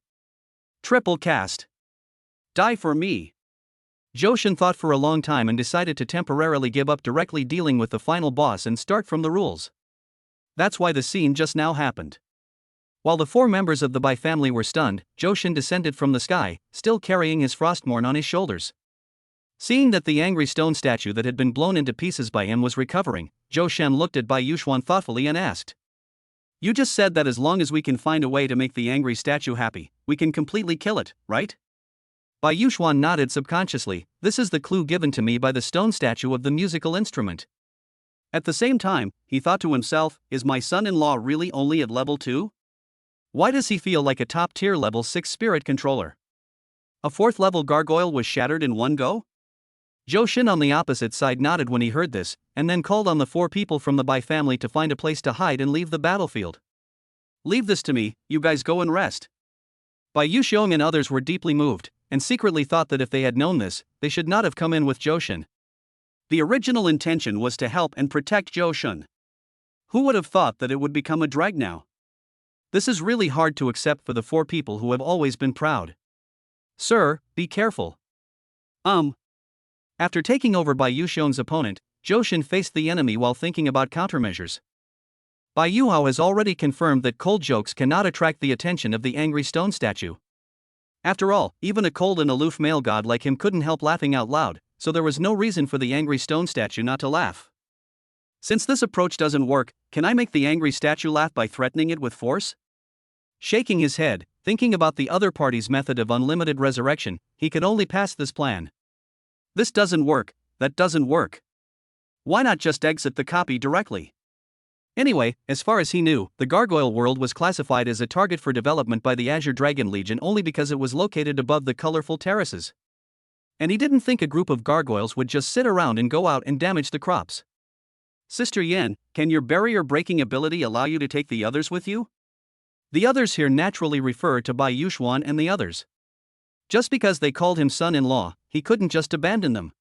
Triple cast. Die for me. Johan thought for a long time and decided to temporarily give up directly dealing with the final boss and start from the rules. That's why the scene just now happened. While the 4 members of the Bai family were stunned, Johan descended from the sky, still carrying his Frostmourne on his shoulders. Seeing that the angry stone statue that had been blown into pieces by him was recovering, Johan looked at Bai Yuxiang thoughtfully and asked, "You just said that as long as we can find a way to make the angry statue happy, we can completely kill it, right?" Bai Yuxiang nodded subconsciously. This is the clue given to me by the stone statue of the musical instrument. At the same time, he thought to himself, is my son-in-law really only at level 2? Why does he feel like a top-tier level 6 spirit controller? A 4th level gargoyle was shattered in one go? Johan on the opposite side nodded when he heard this, and then called on the 4 people from the Bai family to find a place to hide and leave the battlefield. "Leave this to me, you guys go and rest." Bai Yuxiong and others were deeply moved, and secretly thought that if they had known this, they should not have come in with Johan. The original intention was to help and protect Johan. Who would have thought that it would become a drag now? This is really hard to accept for the 4 people who have always been proud. "Sir, be careful." After taking over Bai Yuxiong's opponent, Johan faced the enemy while thinking about countermeasures. Bai Yuhao has already confirmed that cold jokes cannot attract the attention of the angry stone statue. After all, even a cold and aloof male god like him couldn't help laughing out loud, so there was no reason for the angry stone statue not to laugh. Since this approach doesn't work, can I make the angry statue laugh by threatening it with force? Shaking his head, thinking about the other party's method of unlimited resurrection, he could only pass this plan. This doesn't work, that doesn't work. Why not just exit the copy directly? Anyway, as far as he knew, the Gargoyle world was classified as a target for development by the Azure Dragon Legion only because it was located above the colorful terraces. And he didn't think a group of gargoyles would just sit around and go out and damage the crops. Sister Yan, can your barrier breaking ability allow you to take the others with you? The others here naturally refer to Bai Yuxiang and the others. Just because they called him son-in-law, he couldn't just abandon them.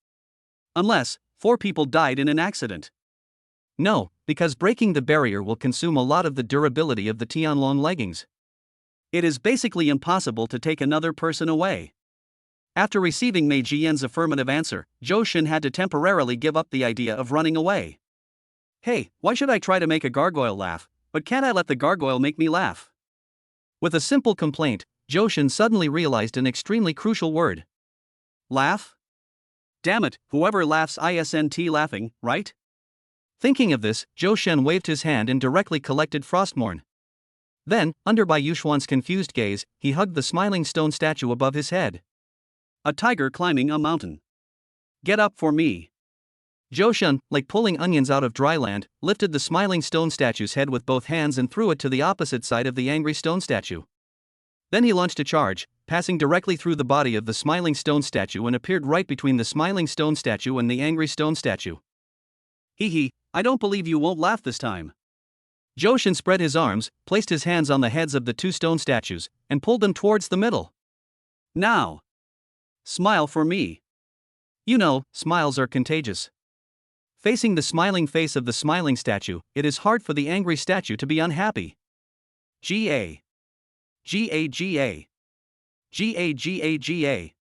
Unless 4 people died in an accident. No, because breaking the barrier will consume a lot of the durability of the Tianlong leggings. It is basically impossible to take another person away. After receiving Mei Jian's affirmative answer, Johan had to temporarily give up the idea of running away. Hey, why should I try to make a gargoyle laugh, but can't I let the gargoyle make me laugh? With a simple complaint, Johan suddenly realized an extremely crucial word. Laugh? Damn it, whoever laughs isn't laughing, right? Thinking of this, Johan waved his hand and directly collected Frostmourne. Then, under Bai Yuxiang's confused gaze, he hugged the smiling stone statue above his head. A tiger climbing a mountain. Get up for me. Johan, like pulling onions out of dry land, lifted the smiling stone statue's head with both hands and threw it to the opposite side of the angry stone statue. Then he launched a charge, passing directly through the body of the smiling stone statue and appeared right between the smiling stone statue and the angry stone statue. Hee, I don't believe you won't laugh this time. Johan spread his arms, placed his hands on the heads of the 2 stone statues, and pulled them towards the middle. Now. Smile for me. You know, smiles are contagious. Facing the smiling face of the smiling statue, it is hard for the angry statue to be unhappy. G-A. G-A-G-A. G-A-G-A-G-A.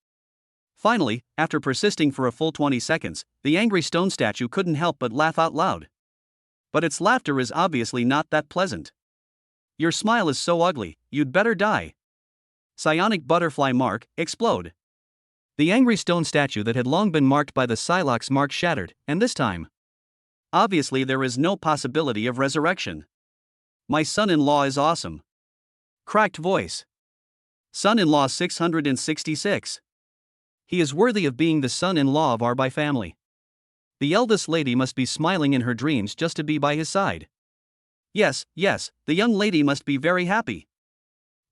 Finally, after persisting for a full 20 seconds, the angry stone statue couldn't help but laugh out loud. But its laughter is obviously not that pleasant. Your smile is so ugly, you'd better die. Psionic butterfly mark, explode. The angry stone statue that had long been marked by the Psylocke's mark shattered, and this time. Obviously there is no possibility of resurrection. My son-in-law is awesome. Cracked voice. Son-in-law 666. He is worthy of being the son-in-law of our Bai family. The eldest lady must be smiling in her dreams just to be by his side. Yes, the young lady must be very happy.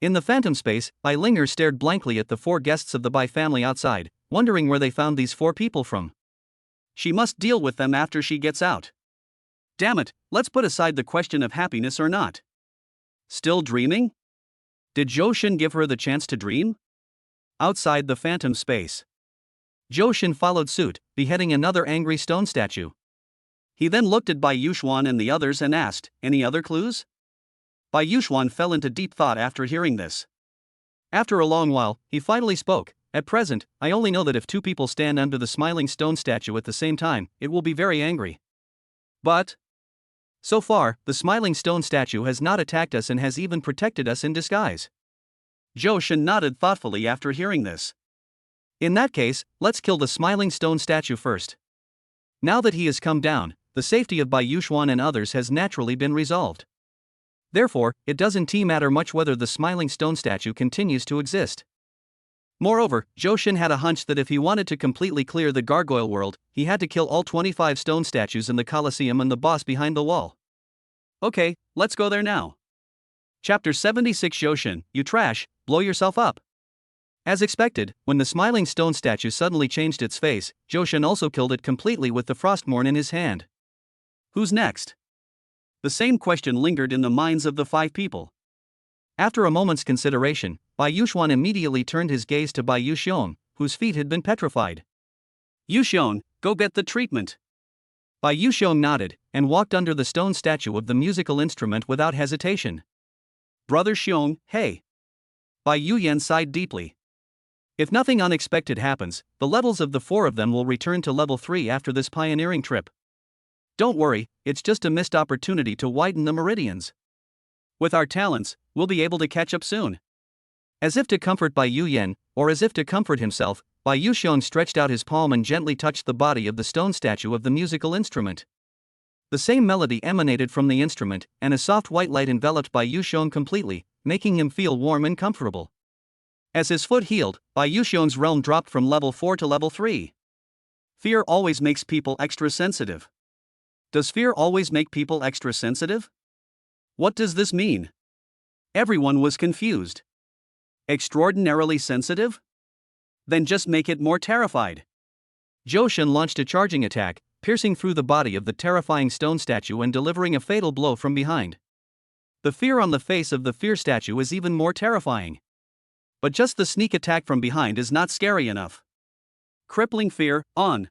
In the phantom space, Bai Linger stared blankly at the 4 guests of the Bai family outside, wondering where they found these 4 people from. She must deal with them after she gets out. Damn it, let's put aside the question of happiness or not. Still dreaming? Did Johan give her the chance to dream? Outside the phantom space, Johan followed suit, beheading another angry stone statue. He then looked at Bai Yuxuan and the others and asked, "Any other clues?" Bai Yuxuan fell into deep thought after hearing this. After a long while, he finally spoke. "At present, I only know that if 2 people stand under the smiling stone statue at the same time, it will be very angry. But so far, the smiling stone statue has not attacked us and has even protected us in disguise." Johan nodded thoughtfully after hearing this. "In that case, let's kill the smiling stone statue first." Now that he has come down, the safety of Bai Yuxuan and others has naturally been resolved. Therefore, it doesn't matter much whether the smiling stone statue continues to exist. Moreover, Johan had a hunch that if he wanted to completely clear the gargoyle world, he had to kill all 25 stone statues in the Colosseum and the boss behind the wall. Okay, let's go there now. Chapter 76. Johan, you trash, blow yourself up. As expected, when the smiling stone statue suddenly changed its face, Johan also killed it completely with the frostmorn in his hand. Who's next? The same question lingered in the minds of the 5 people. After a moment's consideration, Bai Yuxuan immediately turned his gaze to Bai Yuxiong, whose feet had been petrified. "Yuxiong, go get the treatment." Bai Yuxiong nodded, and walked under the stone statue of the musical instrument without hesitation. "Brother Xiong, hey." Bai Yuyan sighed deeply. If nothing unexpected happens, the levels of the 4 of them will return to level 3 after this pioneering trip. Don't worry, it's just a missed opportunity to widen the meridians. With our talents, we'll be able to catch up soon. As if to comfort Bai Yuyan, or as if to comfort himself, Bai Yuxiong stretched out his palm and gently touched the body of the stone statue of the musical instrument. The same melody emanated from the instrument, and a soft white light enveloped Bai Yuxiong completely, making him feel warm and comfortable. As his foot healed, Bai Yuxiong's realm dropped from level 4 to level 3. Fear always makes people extra sensitive. Does fear always make people extra sensitive? What does this mean? Everyone was confused. Extraordinarily sensitive? Then just make it more terrified. Johan launched a charging attack, piercing through the body of the terrifying stone statue and delivering a fatal blow from behind. The fear on the face of the fear statue is even more terrifying. But just the sneak attack from behind is not scary enough. Crippling fear, on.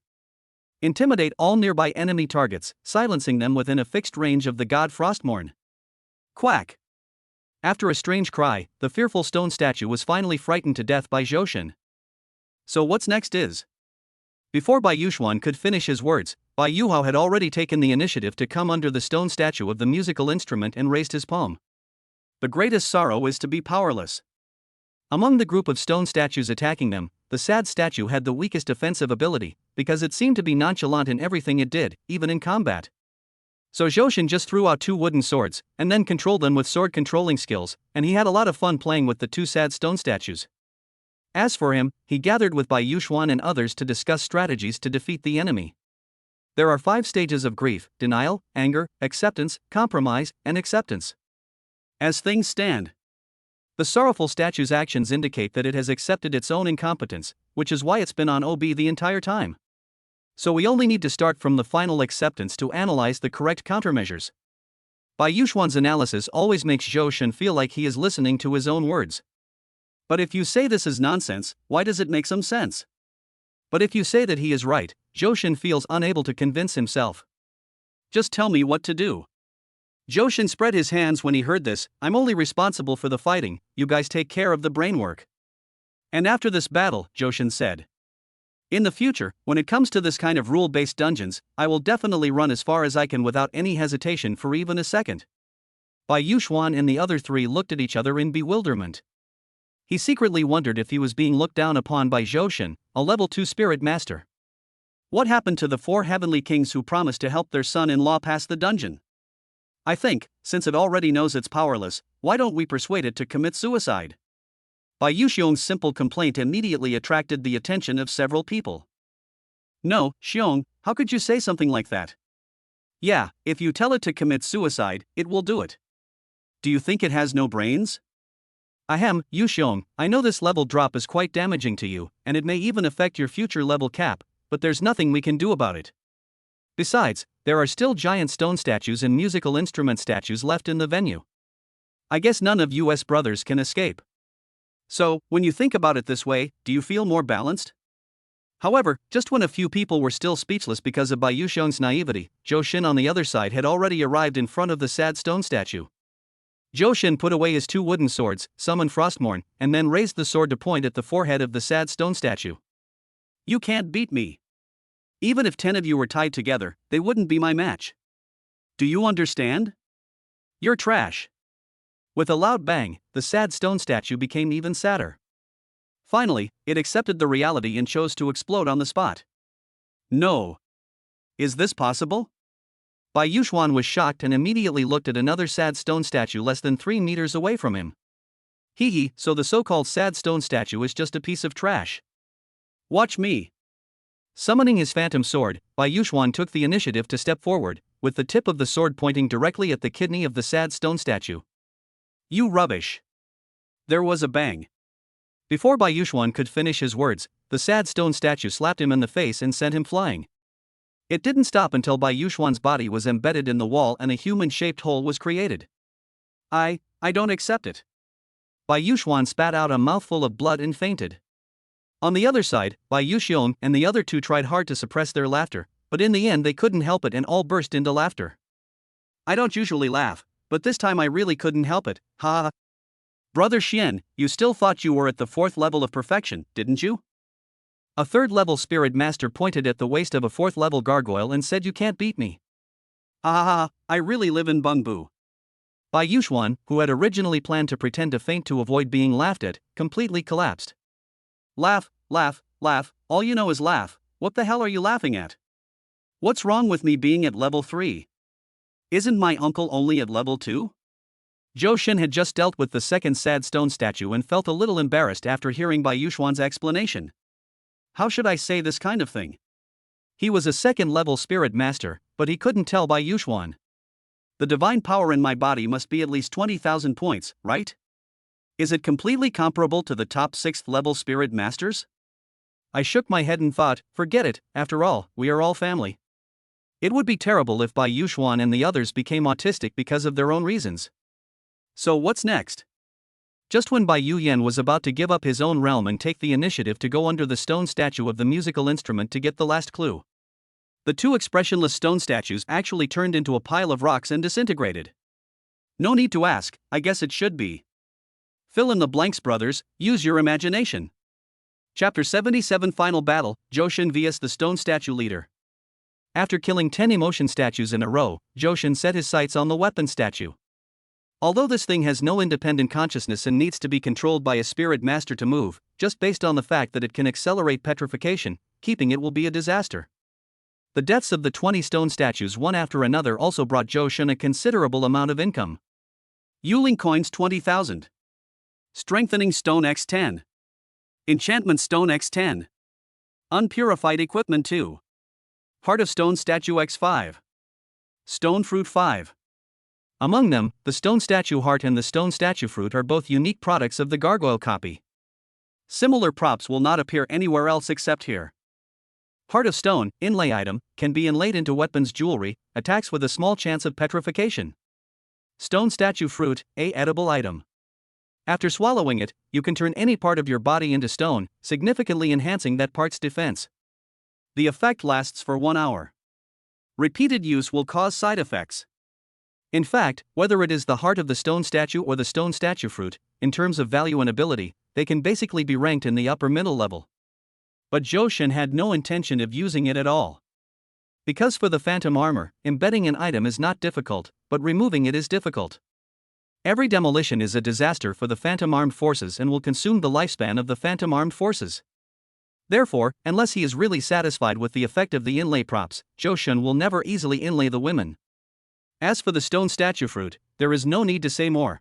Intimidate all nearby enemy targets, silencing them within a fixed range of the god Frostmorn. Quack. After a strange cry, the fearful stone statue was finally frightened to death by Johan. So what's next is? Before Bai Yuxuan could finish his words, Bai Yuhao had already taken the initiative to come under the stone statue of the musical instrument and raised his palm. The greatest sorrow is to be powerless. Among the group of stone statues attacking them, the sad statue had the weakest offensive ability, because it seemed to be nonchalant in everything it did, even in combat. So Johan just threw out 2 wooden swords, and then controlled them with sword controlling skills, and he had a lot of fun playing with the 2 sad stone statues. As for him, he gathered with Bai Yuxuan and others to discuss strategies to defeat the enemy. There are 5 stages of grief: denial, anger, acceptance, compromise, and acceptance. As things stand, the sorrowful statue's actions indicate that it has accepted its own incompetence, which is why it's been on OB the entire time. So we only need to start from the final acceptance to analyze the correct countermeasures. Bai Yuxuan's analysis always makes Johan feel like he is listening to his own words. But if you say this is nonsense, why does it make some sense? But if you say that he is right, Johan feels unable to convince himself. Just tell me what to do. Johan spread his hands when he heard this. I'm only responsible for the fighting, you guys take care of the brainwork. And after this battle, Johan said, in the future, when it comes to this kind of rule-based dungeons, I will definitely run as far as I can without any hesitation for even a second. Bai Yuxuan and the other 3 looked at each other in bewilderment. He secretly wondered if he was being looked down upon by Johan, a level 2 spirit master. What happened to the 4 heavenly kings who promised to help their son-in-law pass the dungeon? I think, since it already knows it's powerless, why don't we persuade it to commit suicide? Bai Yuxiong's simple complaint immediately attracted the attention of several people. No, Xiong, how could you say something like that? Yeah, if you tell it to commit suicide, it will do it. Do you think it has no brains? Ahem, Yuxiong, I know this level drop is quite damaging to you, and it may even affect your future level cap, but there's nothing we can do about it. Besides, there are still giant stone statues and musical instrument statues left in the venue. I guess none of US brothers can escape. So, when you think about it this way, do you feel more balanced? However, just when a few people were still speechless because of Bai Yuxiong's naivety, Zhou Xin on the other side had already arrived in front of the sad stone statue. Zhou Xin put away his 2 wooden swords, summoned Frostmourne, and then raised the sword to point at the forehead of the sad stone statue. You can't beat me. Even if 10 of you were tied together, they wouldn't be my match. Do you understand? You're trash. With a loud bang, the sad stone statue became even sadder. Finally, it accepted the reality and chose to explode on the spot. No. Is this possible? Bai Yuxiong was shocked and immediately looked at another sad stone statue less than 3 meters away from him. Hee, so the so-called sad stone statue is just a piece of trash. Watch me. Summoning his phantom sword, Bai Yuxiong took the initiative to step forward, with the tip of the sword pointing directly at the kidney of the sad stone statue. You rubbish. There was a bang. Before Bai Yuxiong could finish his words, the sad stone statue slapped him in the face and sent him flying. It didn't stop until Bai Yuxiong's body was embedded in the wall and a human-shaped hole was created. I don't accept it. Bai Yuxiong spat out a mouthful of blood and fainted. On the other side, Bai Yuxiong and the other 2 tried hard to suppress their laughter, but in the end they couldn't help it and all burst into laughter. I don't usually laugh, but this time I really couldn't help it, ha. Brother Xian, you still thought you were at the 4th level of perfection, didn't you? A 3rd level spirit master pointed at the waist of a 4th level gargoyle and said you can't beat me. I really live in Bungbu. Bai Yuxiong, who had originally planned to pretend to faint to avoid being laughed at, completely collapsed. Laugh, laugh, laugh, all you know is laugh, what the hell are you laughing at? What's wrong with me being at level 3? Isn't my uncle only at level 2? Zhou Xin had just dealt with the 2nd sad stone statue and felt a little embarrassed after hearing Bai Yuxiong's explanation. How should I say this kind of thing? He was a 2nd level spirit master, but he couldn't tell Bai Yuxiong. The divine power in my body must be at least 20,000 points, right? Is it completely comparable to the top 6th level spirit masters? I shook my head and thought, forget it, after all, we are all family. It would be terrible if Bai Yuxiong and the others became autistic because of their own reasons. So what's next? Just when Bai Yuyan was about to give up his own realm and take the initiative to go under the stone statue of the musical instrument to get the last clue, the 2 expressionless stone statues actually turned into a pile of rocks and disintegrated. No need to ask, I guess it should be. Fill in the blanks, brothers, use your imagination. Chapter 77 Final Battle, Zhou Xin vs the Stone Statue Leader. After killing 10 emotion statues in a row, Zhou Xin set his sights on the weapon statue. Although this thing has no independent consciousness and needs to be controlled by a spirit master to move, just based on the fact that it can accelerate petrification, keeping it will be a disaster. The deaths of the 20 stone statues one after another also brought Zhou Xin a considerable amount of income. Yuling coins 20,000. Strengthening stone x10. Enchantment stone x10. Unpurified equipment 2. Heart of stone statue x5. Stone fruit 5. Among them, the stone statue heart and the stone statue fruit are both unique products of the gargoyle copy. Similar props will not appear anywhere else except here. Heart of stone, inlay item, can be inlaid into weapons, jewelry, attacks with a small chance of petrification. Stone statue fruit, a edible item. After swallowing it, you can turn any part of your body into stone, significantly enhancing that part's defense. The effect lasts for 1 hour. Repeated use will cause side effects. In fact, whether it is the heart of the stone statue or the stone statue fruit, in terms of value and ability, they can basically be ranked in the upper middle level. But Zhou Xin had no intention of using it at all. Because for the phantom armor, embedding an item is not difficult, but removing it is difficult. Every demolition is a disaster for the phantom armed forces and will consume the lifespan of the phantom armed forces. Therefore, unless he is really satisfied with the effect of the inlay props, Zhou Xin will never easily inlay the women. As for the stone statue fruit, there is no need to say more.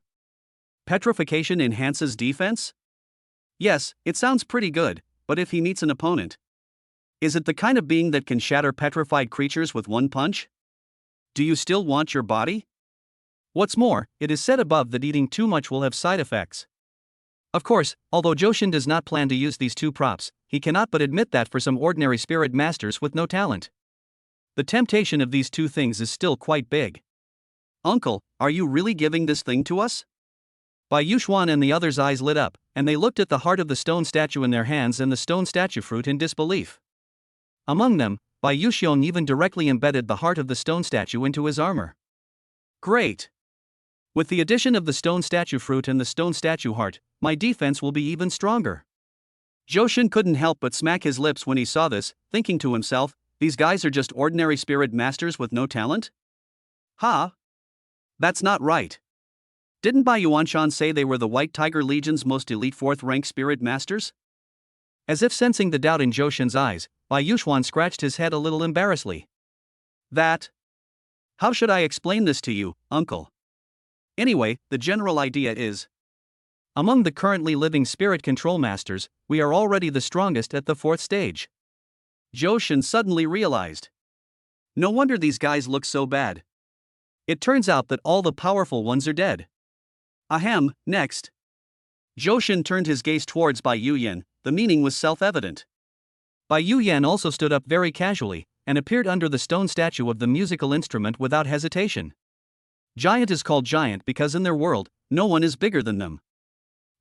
Petrification enhances defense? Yes, it sounds pretty good, but if he meets an opponent, is it the kind of being that can shatter petrified creatures with 1 punch? Do you still want your body? What's more, it is said above that eating too much will have side effects. Of course, although Johan does not plan to use these two props, he cannot but admit that for some ordinary spirit masters with no talent, the temptation of these two things is still quite big. Uncle, are you really giving this thing to us? By Yuan and the others' eyes lit up, and they looked at the heart of the stone statue in their hands and the stone statue fruit in disbelief. Among them, Bai Yuxiong even directly embedded the heart of the stone statue into his armor. Great! With the addition of the stone statue fruit and the stone statue heart, my defense will be even stronger. Johan couldn't help but smack his lips when he saw this, thinking to himself, these guys are just ordinary spirit masters with no talent? Ha! That's not right. Didn't Bai Yuanshan say they were the White Tiger Legion's most elite 4th rank spirit masters? As if sensing the doubt in Johan's eyes, Bai Yuan scratched his head a little embarrassedly. How should I explain this to you, uncle? Anyway, the general idea is, among the currently living spirit control masters, we are already the strongest at the 4th stage. Johan suddenly realized. No wonder these guys look so bad. It turns out that all the powerful ones are dead. Ahem, next. Johan turned his gaze towards Bai Yuyan, the meaning was self-evident. Bai Yuyan also stood up very casually, and appeared under the stone statue of the musical instrument without hesitation. Giant is called giant because in their world, no one is bigger than them.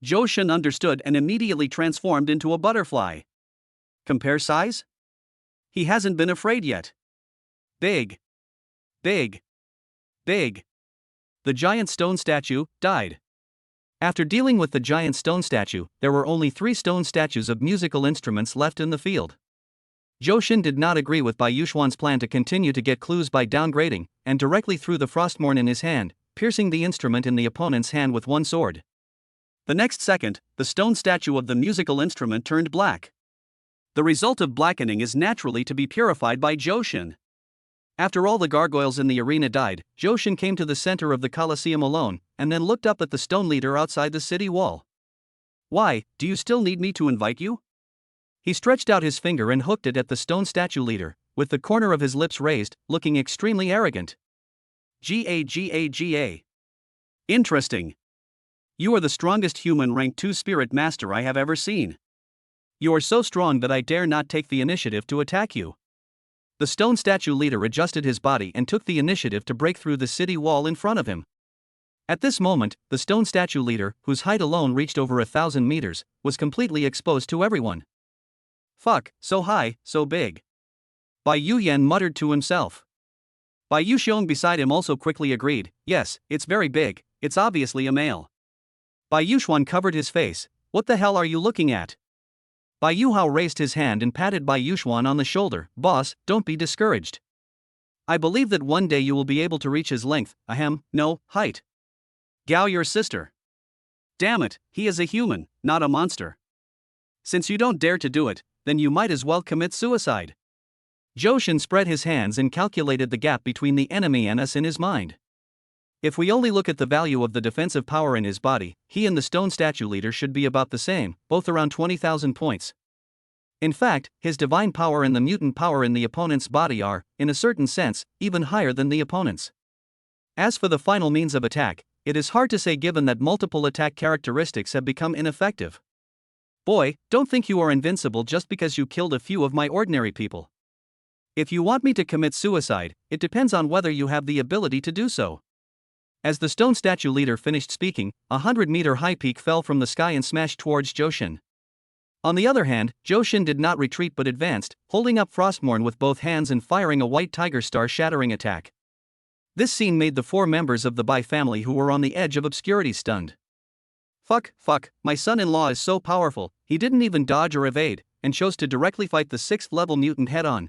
Johan understood and immediately transformed into a butterfly. Compare size? He hasn't been afraid yet. Big. Big. Big. The giant stone statue died. After dealing with the giant stone statue, there were only 3 stone statues of musical instruments left in the field. Johan did not agree with Bai Yuan's plan to continue to get clues by downgrading, and directly threw the frostmorn in his hand, piercing the instrument in the opponent's hand with one sword. The next second, the stone statue of the musical instrument turned black. The result of blackening is naturally to be purified by Johan. After all the gargoyles in the arena died, Johan came to the center of the Colosseum alone, and then looked up at the stone leader outside the city wall. Why, do you still need me to invite you? He stretched out his finger and hooked it at the stone statue leader, with the corner of his lips raised, looking extremely arrogant. Ga. Interesting. You are the strongest human rank 2 spirit master I have ever seen. You are so strong that I dare not take the initiative to attack you. The stone statue leader adjusted his body and took the initiative to break through the city wall in front of him. At this moment, the stone statue leader, whose height alone reached over 1,000 meters, was completely exposed to everyone. Fuck, so high, so big. Bai Yuyan muttered to himself. Bai Yuxiong beside him also quickly agreed, yes, it's very big, it's obviously a male. Bai Yuan covered his face, what the hell are you looking at? Bai Yuhao raised his hand and patted Bai Yuan on the shoulder, boss, don't be discouraged. I believe that one day you will be able to reach his length, height. Gao your sister. Damn it, he is a human, not a monster. Since you don't dare to do it, then you might as well commit suicide. Johan spread his hands and calculated the gap between the enemy and us in his mind. If we only look at the value of the defensive power in his body, he and the stone statue leader should be about the same, both around 20,000 points. In fact, his divine power and the mutant power in the opponent's body are, in a certain sense, even higher than the opponent's. As for the final means of attack, it is hard to say given that multiple attack characteristics have become ineffective. Boy, don't think you are invincible just because you killed a few of my ordinary people. If you want me to commit suicide, it depends on whether you have the ability to do so. As the stone statue leader finished speaking, a 100-meter high peak fell from the sky and smashed towards Johan. On the other hand, Johan did not retreat but advanced, holding up Frostmorn with both hands and firing a white tiger star shattering attack. This scene made the 4 members of the Bai family who were on the edge of obscurity stunned. Fuck, my son-in-law is so powerful, he didn't even dodge or evade, and chose to directly fight the 6th level mutant head-on.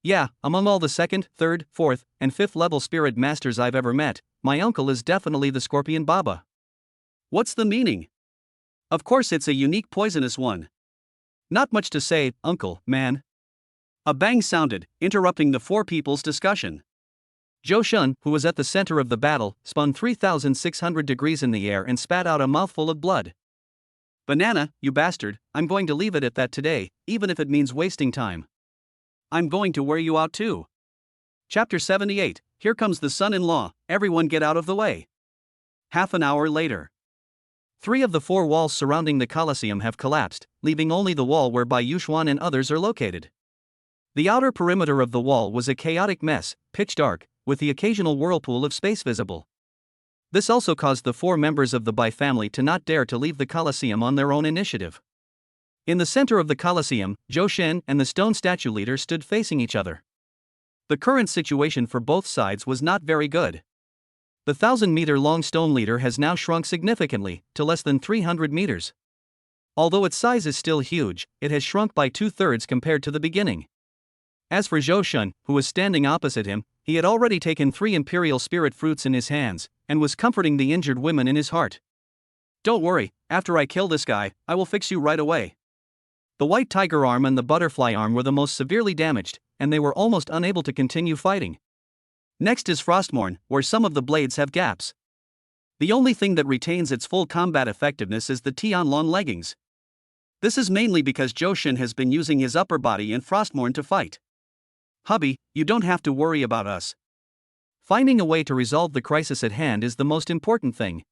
Yeah, among all the 2nd, 3rd, 4th, and 5th level spirit masters I've ever met, my uncle is definitely the Scorpion Baba. What's the meaning? Of course it's a unique poisonous one. Not much to say, uncle, man. A bang sounded, interrupting the 4 people's discussion. Johan, who was at the center of the battle, spun 3,600 degrees in the air and spat out a mouthful of blood. Banana, you bastard, I'm going to leave it at that today, even if it means wasting time. I'm going to wear you out too. Chapter 78, Here Comes the Son-in-Law, Everyone Get Out of the Way. Half an hour later. 3 of the 4 walls surrounding the Colosseum have collapsed, leaving only the wall where Bai Yuxuan and others are located. The outer perimeter of the wall was a chaotic mess, pitch dark, with the occasional whirlpool of space visible. This also caused the 4 members of the Bai family to not dare to leave the Colosseum on their own initiative. In the center of the Colosseum, Zhou Shen and the stone statue leader stood facing each other. The current situation for both sides was not very good. The 1,000-meter-long stone leader has now shrunk significantly, to less than 300 meters. Although its size is still huge, it has shrunk by 2/3 compared to the beginning. As for Zhou Shen, who was standing opposite him, he had already taken 3 imperial spirit fruits in his hands, and was comforting the injured women in his heart. "Don't worry, after I kill this guy, I will fix you right away." The white tiger arm and the butterfly arm were the most severely damaged, and they were almost unable to continue fighting. Next is Frostmourne, where some of the blades have gaps. The only thing that retains its full combat effectiveness is the Tianlong leggings. This is mainly because Zhou Shen has been using his upper body in Frostmourne to fight. "Hubby, you don't have to worry about us. Finding a way to resolve the crisis at hand is the most important thing."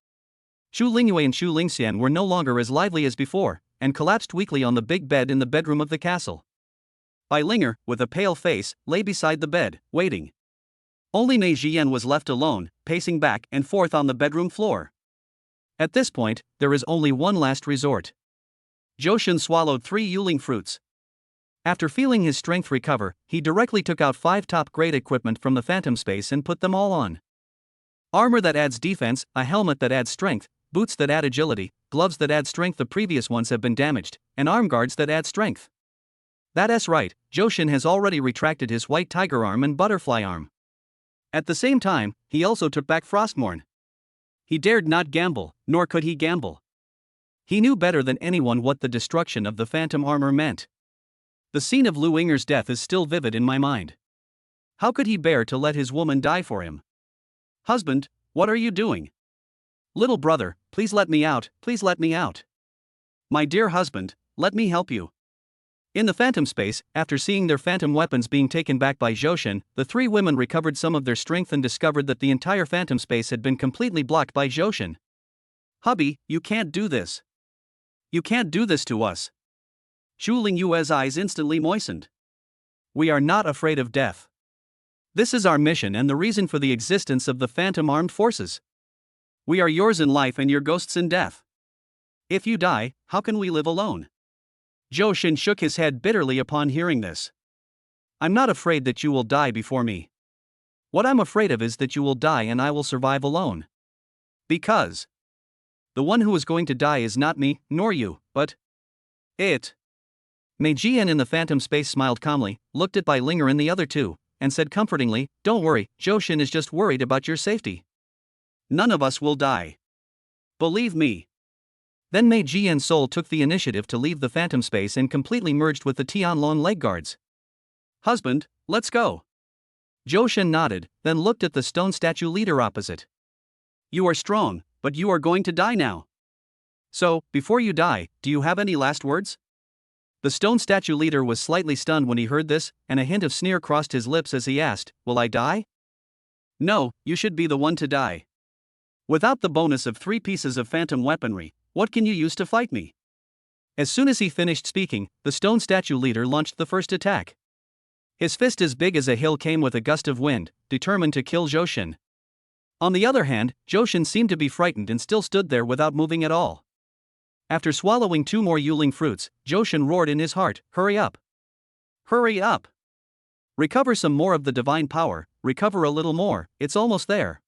Xu Lingyue and Xu Lingxian were no longer as lively as before, and collapsed weakly on the big bed in the bedroom of the castle. Bai Linger, with a pale face, lay beside the bed, waiting. Only Mei Jian was left alone, pacing back and forth on the bedroom floor. At this point, there is only one last resort. Zhou Shen swallowed 3 Yuling fruits. After feeling his strength recover, he directly took out 5 top-grade equipment from the phantom space and put them all on. Armor that adds defense, a helmet that adds strength, boots that add agility, gloves that add strength, the previous ones have been damaged, and arm guards that add strength. That's right, Zhou Shen has already retracted his white tiger arm and butterfly arm. At the same time, he also took back Frostmourne. He dared not gamble, nor could he gamble. He knew better than anyone what the destruction of the phantom armor meant. The scene of Lu Yinger's death is still vivid in my mind. How could he bear to let his woman die for him? "Husband, what are you doing?" "Little brother, please let me out, please let me out." "My dear husband, let me help you." In the phantom space, after seeing their phantom weapons being taken back by Zhou Shen, the 3 women recovered some of their strength and discovered that the entire phantom space had been completely blocked by Zhou Shen. "Hubby, you can't do this. You can't do this to us." Xu Lingyue's eyes instantly moistened. "We are not afraid of death. This is our mission and the reason for the existence of the phantom armed forces. We are yours in life and your ghosts in death. If you die, how can we live alone?" Zhou Shen shook his head bitterly upon hearing this. "I'm not afraid that you will die before me. What I'm afraid of is that you will die and I will survive alone. Because the one who is going to die is not me, nor you, but it." Mei Jian in the phantom space smiled calmly, looked at Bai Linger and the other 2, and said comfortingly, "Don't worry, Zhou Shen is just worried about your safety. None of us will die. Believe me." Then Mei Jian's soul took the initiative to leave the phantom space and completely merged with the Tianlong leg guards. "Husband, let's go." Zhou Shen nodded, then looked at the stone statue leader opposite. "You are strong, but you are going to die now. So, before you die, do you have any last words?" The stone statue leader was slightly stunned when he heard this, and a hint of sneer crossed his lips as he asked, "Will I die?" "No, you should be the one to die. Without the bonus of 3 pieces of phantom weaponry, what can you use to fight me?" As soon as he finished speaking, the stone statue leader launched the first attack. His fist as big as a hill came with a gust of wind, determined to kill Zhou Shen. On the other hand, Zhou Shen seemed to be frightened and still stood there without moving at all. After swallowing 2 more Yuling fruits, Zhou Shen roared in his heart, "Hurry up! Hurry up! Recover some more of the divine power, recover a little more, it's almost there."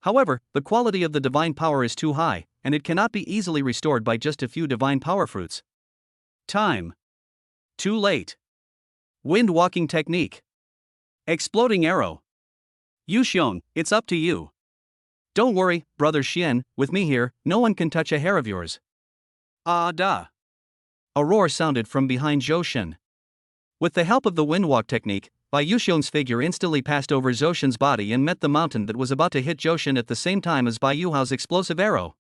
However, the quality of the divine power is too high, and it cannot be easily restored by just a few divine power fruits. Time. Too late. Wind walking technique. Exploding arrow. Yu Xiong, it's up to you. "Don't worry, brother Xian, with me here, no one can touch a hair of yours." "Ah da." A roar sounded from behind Zhou Shen. With the help of the windwalk technique, Bai Yuxiong's figure instantly passed over Zhou Shen's body and met the mountain that was about to hit Zhou Shen at the same time as Bai Yuhao's explosive arrow.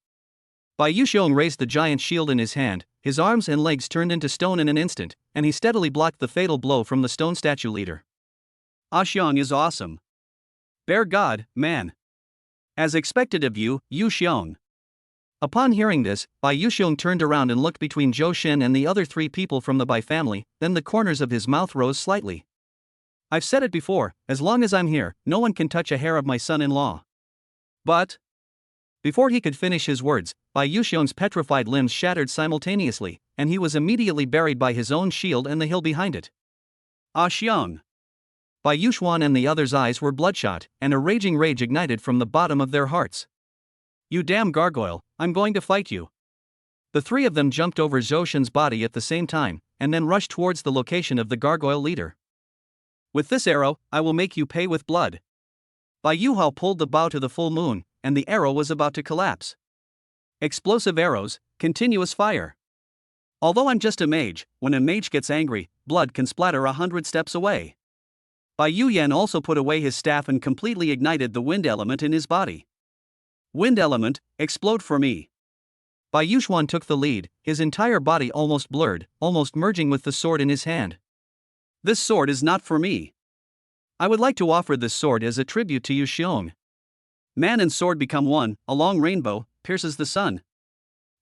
Bai Yuxiong raised the giant shield in his hand, his arms and legs turned into stone in an instant, and he steadily blocked the fatal blow from the stone statue leader. "Ah Xiong is awesome. Bear God, man. As expected of you, Yu Xiong." Upon hearing this, Bai Yuxiong turned around and looked between Zhou Shen and the other 3 people from the Bai family, then the corners of his mouth rose slightly. I've said it before, as long as I'm here, no one can touch a hair of my son-in-law. But... Before he could finish his words, Bai Yuxiong's petrified limbs shattered simultaneously, and he was immediately buried by his own shield and the hill behind it. Ah Xiong! Bai Yuxuan and the others' eyes were bloodshot, and a raging rage ignited from the bottom of their hearts. You damn gargoyle, I'm going to fight you. The 3 of them jumped over Zhou Shen's body at the same time, and then rushed towards the location of the gargoyle leader. With this arrow, I will make you pay with blood. Bai Yuhao pulled the bow to the full moon, and the arrow was about to collapse. Explosive arrows, continuous fire. Although I'm just a mage, when a mage gets angry, blood can splatter 100 steps away. Bai Yuyan also put away his staff and completely ignited the wind element in his body. Wind element, explode for me. Bai Yuxuan took the lead, his entire body almost blurred, almost merging with the sword in his hand. This sword is not for me. I would like to offer this sword as a tribute to Yu Xiong. Man and sword become one, a long rainbow, pierces the sun.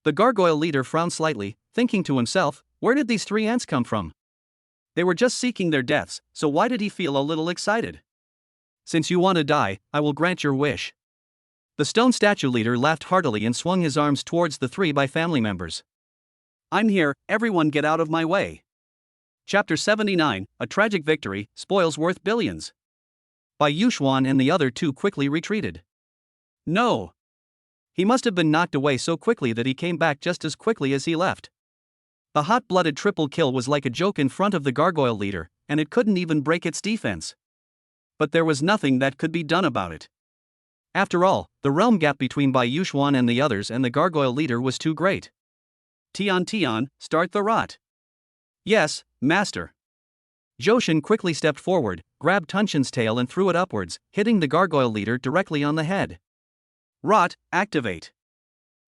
The gargoyle leader frowned slightly, thinking to himself, where did these 3 ants come from? They were just seeking their deaths, so why did he feel a little excited? Since you want to die, I will grant your wish. The stone statue leader laughed heartily and swung his arms towards the 3 Bai family members. I'm here, everyone get out of my way. Chapter 79, A Tragic Victory, Spoils Worth Billions. Bai Yuxuan and the other 2 quickly retreated. No. He must have been knocked away so quickly that he came back just as quickly as he left. The hot-blooded triple kill was like a joke in front of the gargoyle leader, and it couldn't even break its defense. But there was nothing that could be done about it. After all, the realm gap between Bai Yuxuan and the others and the gargoyle leader was too great. Tian, start the rot. Yes, master. Zhou Shen quickly stepped forward, grabbed Tunshin's tail and threw it upwards, hitting the gargoyle leader directly on the head. Rot, activate.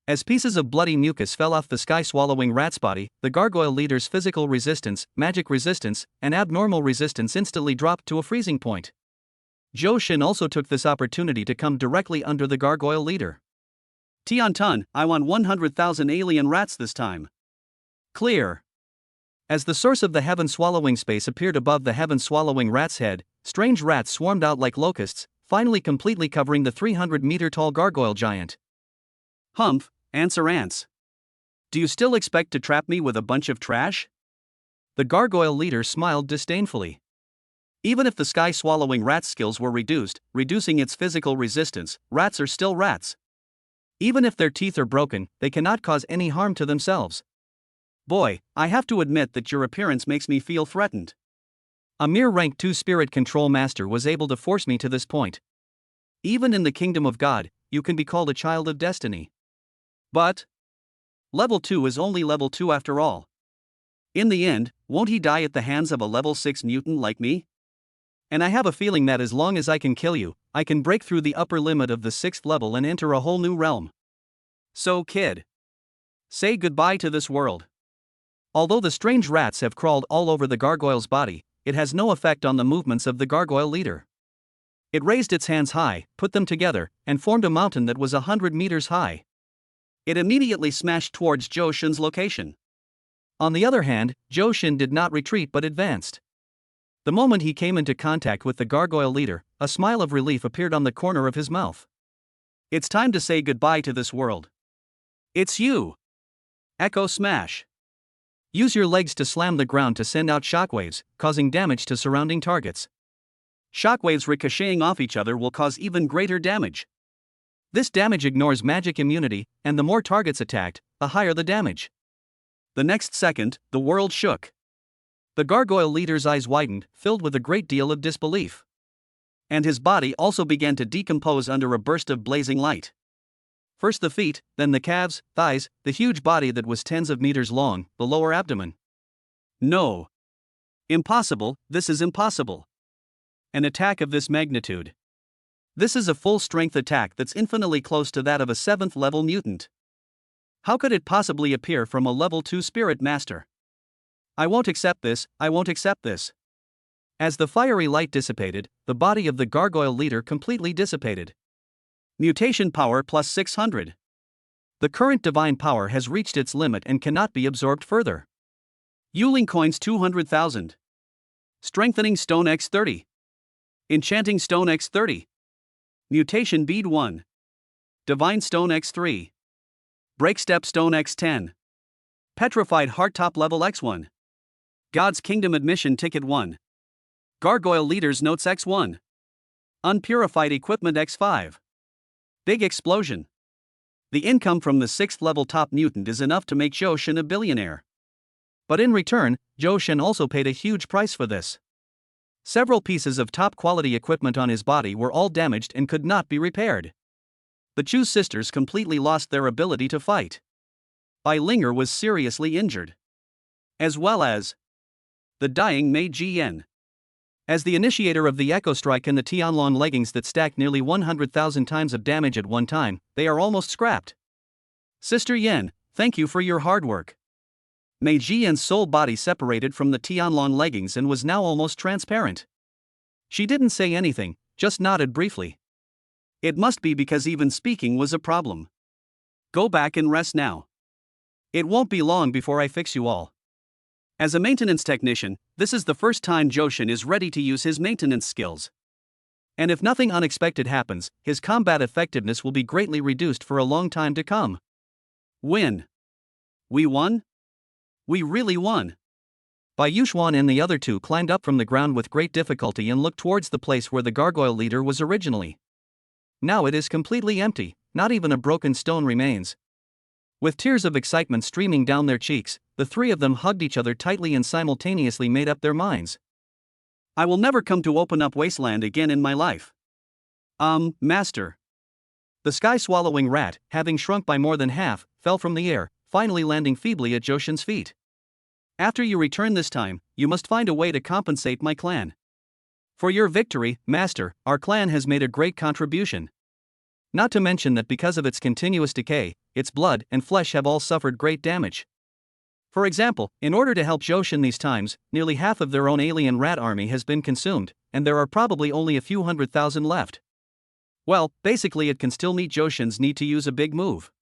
As pieces of bloody mucus fell off the sky-swallowing rat's body, the gargoyle leader's physical resistance, magic resistance, and abnormal resistance instantly dropped to a freezing point. Zhou Shen also took this opportunity to come directly under the gargoyle leader. Tian, I want 100,000 alien rats this time. Clear. As the source of the heaven-swallowing space appeared above the heaven-swallowing rat's head, strange rats swarmed out like locusts, finally completely covering the 300-meter-tall gargoyle giant. Humph, ants are ants. Do you still expect to trap me with a bunch of trash? The gargoyle leader smiled disdainfully. Even if the sky-swallowing rat's skills were reducing its physical resistance, rats are still rats. Even if their teeth are broken, they cannot cause any harm to themselves. Boy, I have to admit that your appearance makes me feel threatened. A mere rank 2 spirit control master was able to force me to this point. Even in the kingdom of God, you can be called a child of destiny. But level 2 is only level 2 after all. In the end, won't he die at the hands of a level 6 mutant like me? And I have a feeling that as long as I can kill you, I can break through the upper limit of the 6th level and enter a whole new realm. So kid, say goodbye to this world. Although the strange rats have crawled all over the gargoyle's body, it has no effect on the movements of the gargoyle leader. It raised its hands high, put them together, and formed a mountain that was 100 meters high. It immediately smashed towards Zhou Shen's location. On the other hand, Zhou Shen did not retreat but advanced. The moment he came into contact with the gargoyle leader, a smile of relief appeared on the corner of his mouth. It's time to say goodbye to this world. It's you! Echo Smash. Use your legs to slam the ground to send out shockwaves, causing damage to surrounding targets. Shockwaves ricocheting off each other will cause even greater damage. This damage ignores magic immunity, and the more targets attacked, the higher the damage. The next second, the world shook. The gargoyle leader's eyes widened, filled with a great deal of disbelief. And his body also began to decompose under a burst of blazing light. First the feet, then the calves, thighs, the huge body that was tens of meters long, the lower abdomen. No. Impossible, this is impossible. An attack of this magnitude. This is a full-strength attack that's infinitely close to that of a 7th level mutant. How could it possibly appear from a level 2 spirit master? I won't accept this, I won't accept this. As the fiery light dissipated, the body of the gargoyle leader completely dissipated. Mutation power plus 600. The current divine power has reached its limit and cannot be absorbed further. Yuling coins 200,000. Strengthening stone x30. Enchanting stone x30. Mutation bead 1. Divine stone x3. Breakstep stone x10. Petrified heart top level x1. God's Kingdom admission ticket 1. Gargoyle leaders notes x1. Unpurified equipment x5. Big explosion. The income from the 6th level top mutant is enough to make Johan a billionaire. But in return, Johan also paid a huge price for this. Several pieces of top quality equipment on his body were all damaged and could not be repaired. The Chu sisters completely lost their ability to fight. Bai Linger was seriously injured. As well as the dying Mei Jian. As the initiator of the Echo Strike and the Tianlong leggings that stack nearly 100,000 times of damage at one time, they are almost scrapped. Sister Yen, thank you for your hard work. Mei Jian's soul body separated from the Tianlong leggings and was now almost transparent. She didn't say anything, just nodded briefly. It must be because even speaking was a problem. Go back and rest now. It won't be long before I fix you all. As a maintenance technician, this is the first time Johan is ready to use his maintenance skills. And if nothing unexpected happens, his combat effectiveness will be greatly reduced for a long time to come. Win. We won? We really won. Bai Yuxuan and the other two climbed up from the ground with great difficulty and looked towards the place where the gargoyle leader was originally. Now it is completely empty, not even a broken stone remains. With tears of excitement streaming down their cheeks, the three of them hugged each other tightly and simultaneously made up their minds. I will never come to open up wasteland again in my life. Master. The sky-swallowing rat, having shrunk by more than half, fell from the air, finally landing feebly at Johan's feet. After you return this time, you must find a way to compensate my clan. For your victory, Master, our clan has made a great contribution. Not to mention that because of its continuous decay, its blood and flesh have all suffered great damage. For example, in order to help Johan these times, nearly half of their own alien rat army has been consumed, and there are probably only a few 100,000 left. Well, basically it can still meet Johan's need to use a big move.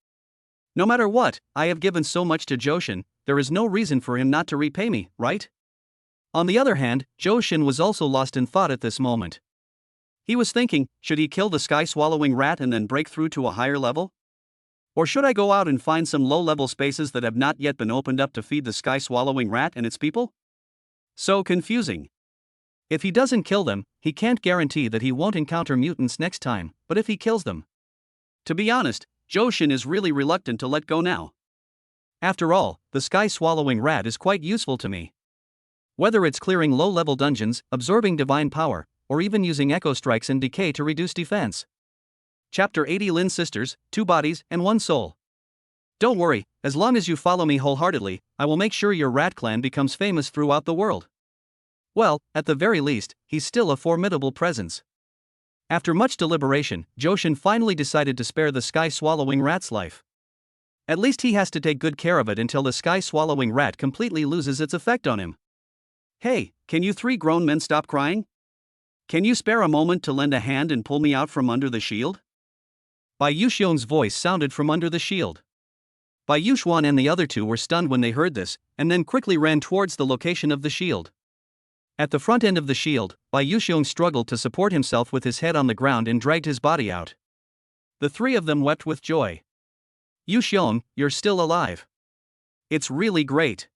No matter what, I have given so much to Johan, there is no reason for him not to repay me, right? On the other hand, Johan was also lost in thought at this moment. He was thinking, should he kill the sky-swallowing rat and then break through to a higher level? Or should I go out and find some low-level spaces that have not yet been opened up to feed the sky-swallowing rat and its people? So confusing. If he doesn't kill them, he can't guarantee that he won't encounter mutants next time, but if he kills them. To be honest, Johan is really reluctant to let go now. After all, the sky-swallowing rat is quite useful to me. Whether it's clearing low-level dungeons, absorbing divine power, or even using echo strikes and decay to reduce defense. Chapter 80 Lin Sisters, 2 bodies and 1 soul. Don't worry, as long as you follow me wholeheartedly, I will make sure your rat clan becomes famous throughout the world. Well, at the very least, he's still a formidable presence. After much deliberation, Johan finally decided to spare the sky-swallowing rat's life. At least he has to take good care of it until the sky-swallowing rat completely loses its effect on him. Hey, can you 3 grown men stop crying? Can you spare a moment to lend a hand and pull me out from under the shield? Bai Yuxiong's voice sounded from under the shield. Bai Yuxuan and the other two were stunned when they heard this, and then quickly ran towards the location of the shield. At the front end of the shield, Bai Yuxiong struggled to support himself with his head on the ground and dragged his body out. The 3 of them wept with joy. Yuxiong, you're still alive. It's really great.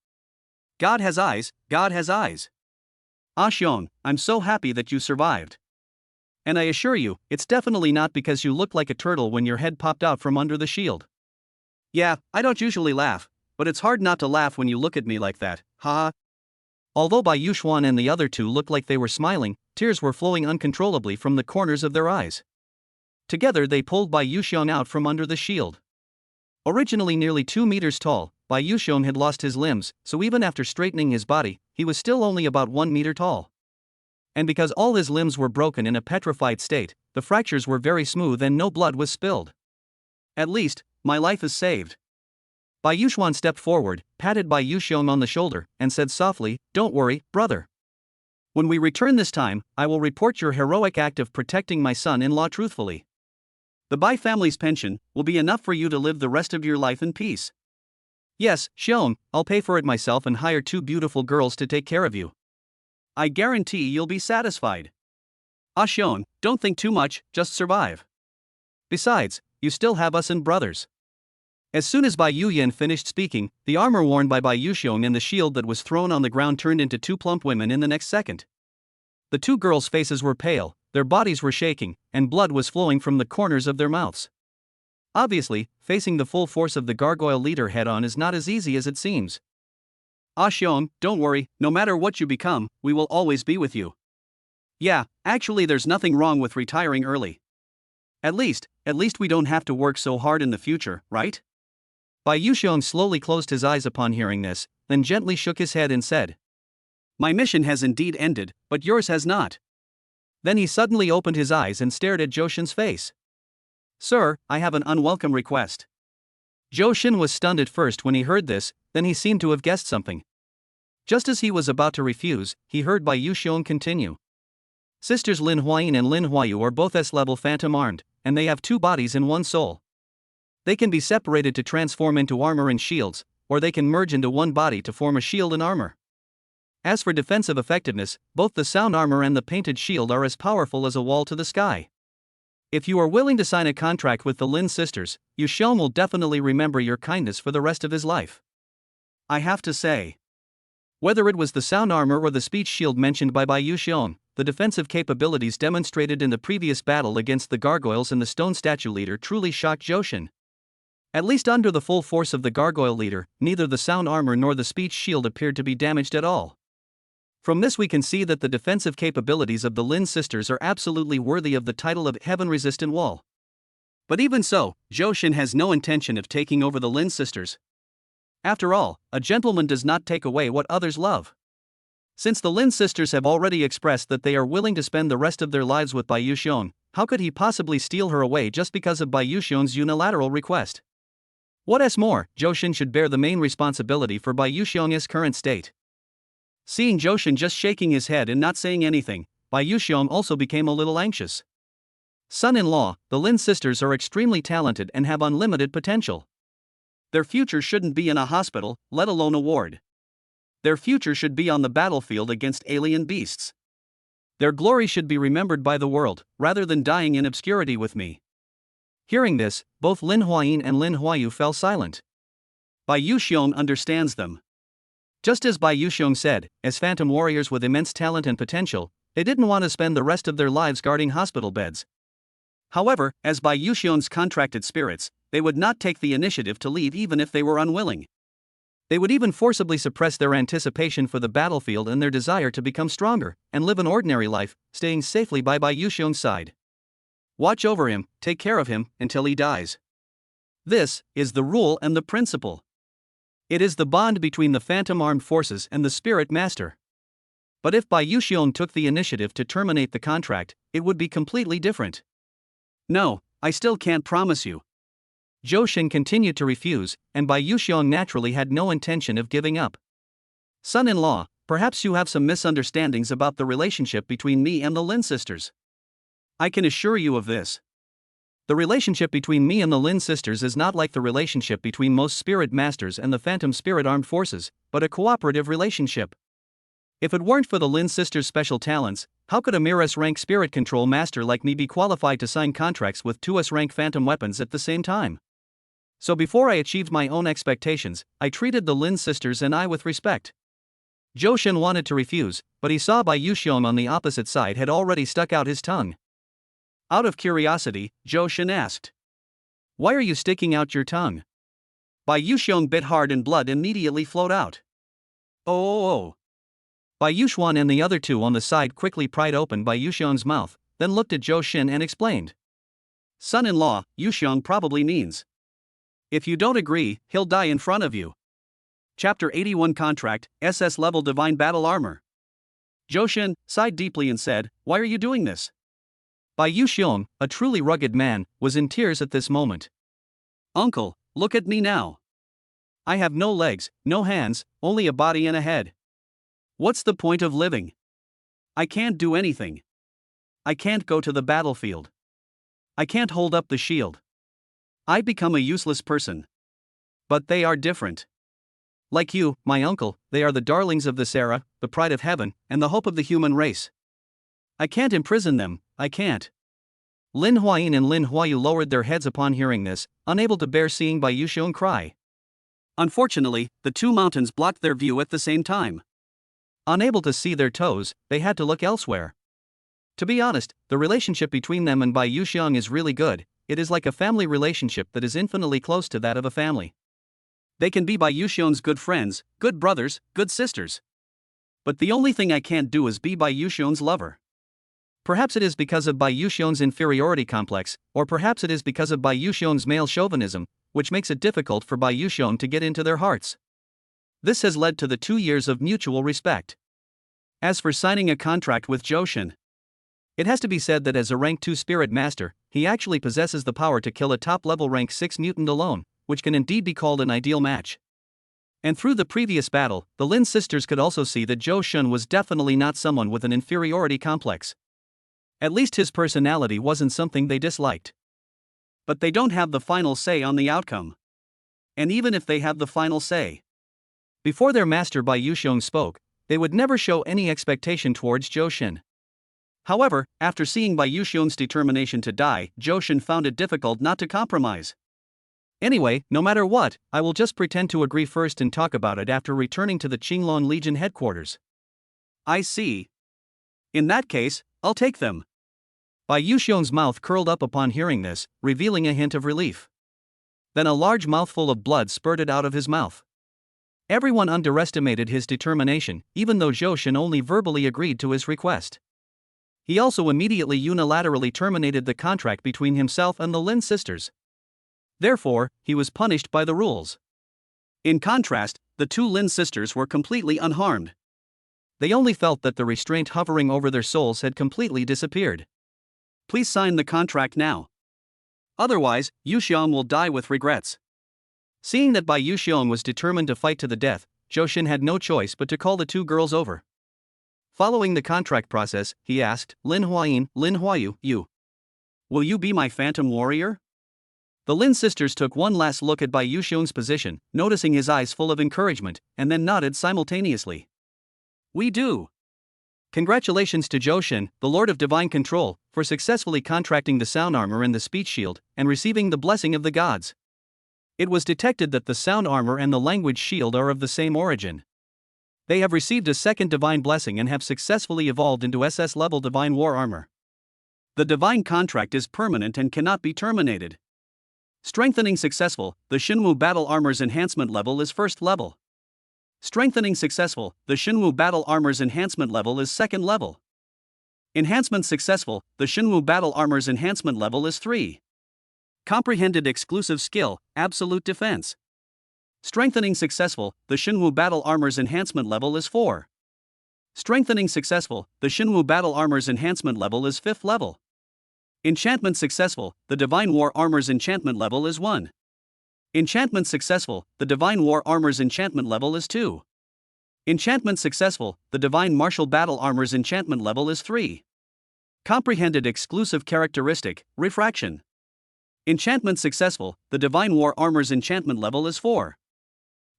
God has eyes, God has eyes. Ah Xiong, I'm so happy that you survived. And I assure you, it's definitely not because you looked like a turtle when your head popped out from under the shield. Yeah, I don't usually laugh, but it's hard not to laugh when you look at me like that, haha. Although Bai Yuxuan and the other two looked like they were smiling, tears were flowing uncontrollably from the corners of their eyes. Together they pulled Bai Yuxiong out from under the shield. Originally nearly 2 meters tall, Bai Yuxiong had lost his limbs, so even after straightening his body, he was still only about 1 meter tall. And because all his limbs were broken in a petrified state, the fractures were very smooth and no blood was spilled. At least, my life is saved. Bai Yuxuan stepped forward, patted Bai Yuxiong on the shoulder, and said softly, "Don't worry, brother. When we return this time, I will report your heroic act of protecting my son-in-law truthfully." The Bai family's pension will be enough for you to live the rest of your life in peace. Yes, Xiong, I'll pay for it myself and hire 2 beautiful girls to take care of you. I guarantee you'll be satisfied. Ah Xiong, don't think too much, just survive. Besides, you still have us and brothers. As soon as Bai Yuyan finished speaking, the armor worn by Bai Yuxiong and the shield that was thrown on the ground turned into 2 plump women in the next second. The 2 girls' faces were pale, their bodies were shaking, and blood was flowing from the corners of their mouths. Obviously, facing the full force of the gargoyle leader head-on is not as easy as it seems. Ah Xiong, don't worry, no matter what you become, we will always be with you. Yeah, actually there's nothing wrong with retiring early. At least we don't have to work so hard in the future, right? Bai Yuxiong slowly closed his eyes upon hearing this, then gently shook his head and said, My mission has indeed ended, but yours has not. Then he suddenly opened his eyes and stared at Zhou Shen's face. Sir, I have an unwelcome request. Zhou Shen was stunned at first when he heard this, then he seemed to have guessed something. Just as he was about to refuse, he heard Bai Yuxiong continue. Sisters Lin Huayin and Lin Huayu are both S-level phantom armed, and they have 2 bodies and 1 soul. They can be separated to transform into armor and shields, or they can merge into one body to form a shield and armor. As for defensive effectiveness, both the sound armor and the painted shield are as powerful as a wall to the sky. If you are willing to sign a contract with the Lin sisters, Yu Xiong will definitely remember your kindness for the rest of his life. I have to say, whether it was the sound armor or the speech shield mentioned by Yu Xiong, the defensive capabilities demonstrated in the previous battle against the gargoyles and the stone statue leader truly shocked Zhou Shen. At least under the full force of the gargoyle leader, neither the sound armor nor the speech shield appeared to be damaged at all. From this we can see that the defensive capabilities of the Lin sisters are absolutely worthy of the title of Heaven-Resistant Wall. But even so, Zhou Shen has no intention of taking over the Lin sisters. After all, a gentleman does not take away what others love. Since the Lin sisters have already expressed that they are willing to spend the rest of their lives with Bai Yuxiong, how could he possibly steal her away just because of Bai Yuxiong's unilateral request? What's more, Zhou Shen should bear the main responsibility for Bai Yuxiong's current state. Seeing Zhou Shen just shaking his head and not saying anything, Bai Yuxiong also became a little anxious. Son-in-law, the Lin sisters are extremely talented and have unlimited potential. Their future shouldn't be in a hospital, let alone a ward. Their future should be on the battlefield against alien beasts. Their glory should be remembered by the world, rather than dying in obscurity with me. Hearing this, both Lin Huayin and Lin Huayu fell silent. Bai Yuxiong understands them. Just as Bai Yuxiong said, as phantom warriors with immense talent and potential, they didn't want to spend the rest of their lives guarding hospital beds. However, as Bai Yuxiong's contracted spirits, they would not take the initiative to leave even if they were unwilling. They would even forcibly suppress their anticipation for the battlefield and their desire to become stronger, and live an ordinary life, staying safely by Bai Yuxiong's side. Watch over him, take care of him, until he dies. This is the rule and the principle. It is the bond between the phantom armed forces and the spirit master. But if Bai Yuxiong took the initiative to terminate the contract, it would be completely different. No, I still can't promise you. Zhou Shen continued to refuse, and Bai Yuxiong naturally had no intention of giving up. Son-in-law, perhaps you have some misunderstandings about the relationship between me and the Lin sisters. I can assure you of this. The relationship between me and the Lin sisters is not like the relationship between most spirit masters and the phantom spirit armed forces, but a cooperative relationship. If it weren't for the Lin sisters' special talents, how could a mere S-rank spirit control master like me be qualified to sign contracts with 2 S-rank phantom weapons at the same time? So before I achieved my own expectations, I treated the Lin sisters and I with respect. Zhou Shen wanted to refuse, but he saw Bai Yuxiong on the opposite side had already stuck out his tongue. Out of curiosity, Zhou Shen asked, Why are you sticking out your tongue? Bai Yuxiong bit hard and blood immediately flowed out. Oh. Bai Yuxuan and the other 2 on the side quickly pried open Bai Yuxiong's mouth, then looked at Zhou Shen and explained. Son-in-law, Yuxiong probably means. If you don't agree, he'll die in front of you. Chapter 81 Contract, SS-level Divine Battle Armor. Zhou Shen sighed deeply and said, Why are you doing this? Bai Yuxiong, a truly rugged man, was in tears at this moment. Uncle, look at me now. I have no legs, no hands, only a body and a head. What's the point of living? I can't do anything. I can't go to the battlefield. I can't hold up the shield. I become a useless person. But they are different. Like you, my uncle, they are the darlings of this era, the pride of heaven, and the hope of the human race. I can't imprison them, I can't. Lin Huayin and Lin Huayu lowered their heads upon hearing this, unable to bear seeing Bai Yuxiong cry. Unfortunately, the two mountains blocked their view at the same time. Unable to see their toes, they had to look elsewhere. To be honest, the relationship between them and Bai Yuxiong is really good. It is like a family relationship that is infinitely close to that of a family. They can be Bai Yuxiong's good friends, good brothers, good sisters. But the only thing I can't do is be Bai Yuxiong's lover. Perhaps it is because of Bai Yuxiong's inferiority complex, or perhaps it is because of Bai Yuxiong's male chauvinism, which makes it difficult for Bai Yuxiong to get into their hearts. This has led to the 2 years of mutual respect. As for signing a contract with Johan, it has to be said that as a rank 2 spirit master, he actually possesses the power to kill a top-level rank 6 mutant alone, which can indeed be called an ideal match. And through the previous battle, the Lin sisters could also see that Johan was definitely not someone with an inferiority complex. At least his personality wasn't something they disliked. But they don't have the final say on the outcome. And even if they have the final say, before their master Bai Yuxiong spoke, they would never show any expectation towards Johan. However, after seeing Bai Yuxiong's determination to die, Johan found it difficult not to compromise. Anyway, no matter what, I will just pretend to agree first and talk about it after returning to the Qinglong Legion headquarters. I see. In that case, I'll take them. Bai Yuxiong's mouth curled up upon hearing this, revealing a hint of relief. Then a large mouthful of blood spurted out of his mouth. Everyone underestimated his determination, even though Johan only verbally agreed to his request. He also immediately unilaterally terminated the contract between himself and the Lin sisters. Therefore, he was punished by the rules. In contrast, the two Lin sisters were completely unharmed. They only felt that the restraint hovering over their souls had completely disappeared. Please sign the contract now. Otherwise, Yuxiong will die with regrets. Seeing that Bai Yuxiong was determined to fight to the death, Johan had no choice but to call the two girls over. Following the contract process, he asked, Lin Huayin, Lin Huayu, you. Will you be my phantom warrior? The Lin sisters took one last look at Bai Yuxiong's position, noticing his eyes full of encouragement, and then nodded simultaneously. We do. Congratulations to Johan, the Lord of Divine Control, for successfully contracting the sound armor and the speech shield, and receiving the blessing of the gods. It was detected that the sound armor and the language shield are of the same origin. They have received a second divine blessing and have successfully evolved into SS-level divine war armor. The divine contract is permanent and cannot be terminated. Strengthening successful, the Shenwu battle armor's enhancement level is first level. Strengthening successful, the Shenwu battle armor's enhancement level is second level. Enhancement successful, the Shenwu battle armor's enhancement level is 3. Comprehended exclusive skill, absolute defense. Strengthening successful, the Shenwu battle armor's enhancement level is 4. Strengthening successful, the Shenwu battle armor's enhancement level is 5th level. Enchantment successful, the Divine War Armor's enchantment level is 1. Enchantment successful, the Divine War Armor's enchantment level is 2. Enchantment successful, the Divine Martial Battle Armor's enchantment level is 3. Comprehended exclusive characteristic, refraction. Enchantment successful, the Divine War Armor's enchantment level is 4.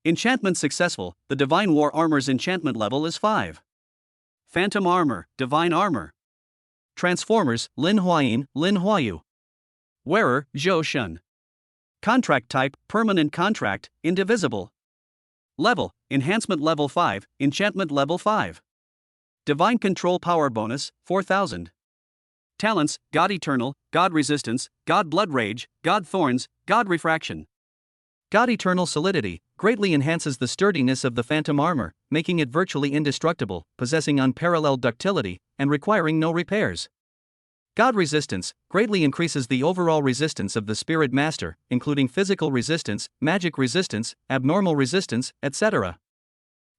Enchantment successful, the Divine War Armor's enchantment level is 5. Phantom Armor, Divine Armor. Transformers, Lin Huayin, Lin Huayu. Wearer, Johan. Contract type, permanent contract, indivisible. Level, enhancement level 5, enchantment level 5. Divine control power bonus, 4000. Talents, God Eternal, God Resistance, God Blood Rage, God Thorns, God Refraction. God Eternal Solidity greatly enhances the sturdiness of the Phantom Armor, making it virtually indestructible, possessing unparalleled ductility, and requiring no repairs. God Resistance greatly increases the overall resistance of the Spirit Master, including physical resistance, magic resistance, abnormal resistance, etc.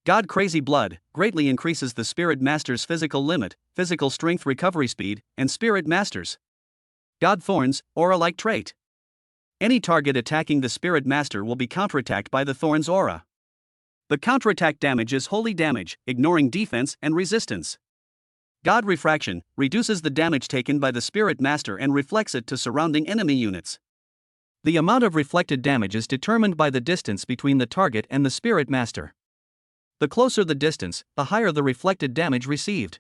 God Crazy Blood greatly increases the Spirit Master's physical limit, physical strength recovery speed, and Spirit Master's. God Thorns, Aura-like trait. Any target attacking the Spirit Master will be counterattacked by the Thorn's aura. The counterattack damage is holy damage, ignoring defense and resistance. God Refraction reduces the damage taken by the Spirit Master and reflects it to surrounding enemy units. The amount of reflected damage is determined by the distance between the target and the Spirit Master. The closer the distance, the higher the reflected damage received.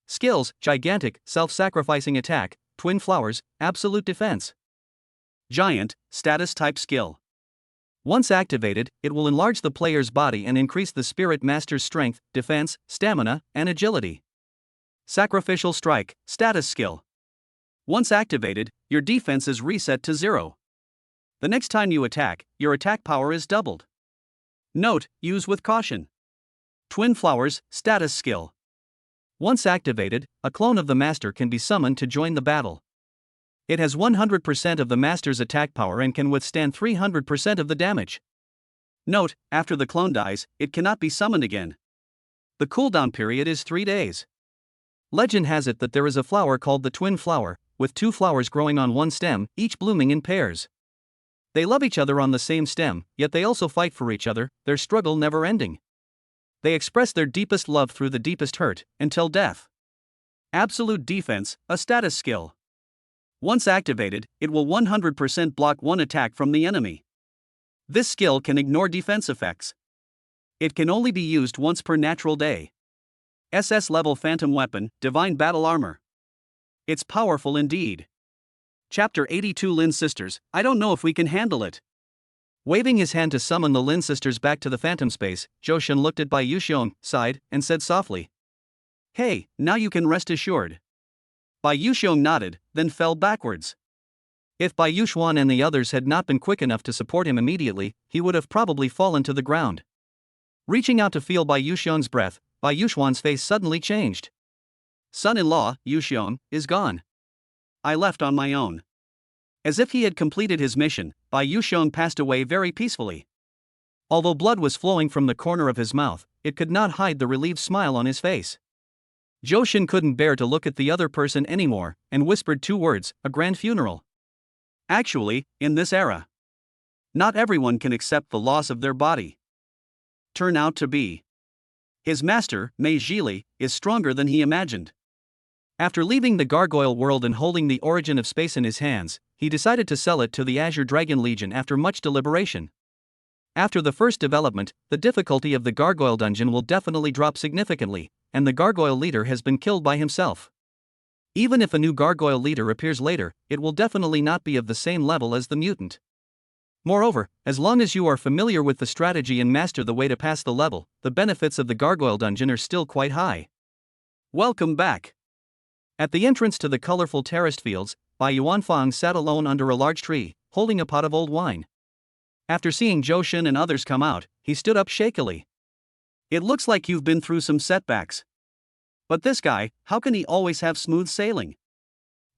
Skills: Gigantic, Self-Sacrificing Attack, Twin Flowers, Absolute Defense. Giant, Status Type Skill. Once activated, it will enlarge the player's body and increase the Spirit Master's strength, defense, stamina, and agility. Sacrificial Strike, Status Skill. Once activated, your defense is reset to 0. The next time you attack, your attack power is doubled. Note: use with caution. Twin Flowers, Status Skill. Once activated, a clone of the Master can be summoned to join the battle. It has 100% of the Master's attack power and can withstand 300% of the damage. Note: after the clone dies, it cannot be summoned again. The cooldown period is 3 days. Legend has it that there is a flower called the Twin Flower, with 2 flowers growing on one stem, each blooming in pairs. They love each other on the same stem, yet they also fight for each other, their struggle never ending. They express their deepest love through the deepest hurt, until death. Absolute Defense, a status skill. Once activated, it will 100% block one attack from the enemy. This skill can ignore defense effects. It can only be used once per natural day. SS-level Phantom Weapon, Divine Battle Armor. It's powerful indeed. Chapter 82 Lin Sisters, I don't know if we can handle it. Waving his hand to summon the Lin Sisters back to the Phantom Space, Johan looked at Bai Yuxiong, sighed, and said softly, "Hey, now you can rest assured." Bai Yuxiong nodded, then fell backwards. If Bai Yuxiong and the others had not been quick enough to support him immediately, he would have probably fallen to the ground. Reaching out to feel Bai Yuxiong's breath, Bai Yuxiong's face suddenly changed. Son-in-law, Yuxiong, is gone. I left on my own. As if he had completed his mission, Bai Yuxiong passed away very peacefully. Although blood was flowing from the corner of his mouth, it could not hide the relieved smile on his face. Johan couldn't bear to look at the other person anymore, and whispered 2 words, a grand funeral. Actually, in this era, not everyone can accept the loss of their body. Turn out to be. His master, Mei Zhili, is stronger than he imagined. After leaving the gargoyle world and holding the origin of space in his hands, he decided to sell it to the Azure Dragon Legion after much deliberation. After the first development, the difficulty of the gargoyle dungeon will definitely drop significantly, and the gargoyle leader has been killed by himself. Even if a new gargoyle leader appears later, it will definitely not be of the same level as the mutant. Moreover, as long as you are familiar with the strategy and master the way to pass the level, the benefits of the gargoyle dungeon are still quite high. Welcome back. At the entrance to the colorful terraced fields, Bai Yuanfang sat alone under a large tree, holding a pot of old wine. After seeing Johan and others come out, he stood up shakily. It looks like you've been through some setbacks. But this guy, how can he always have smooth sailing?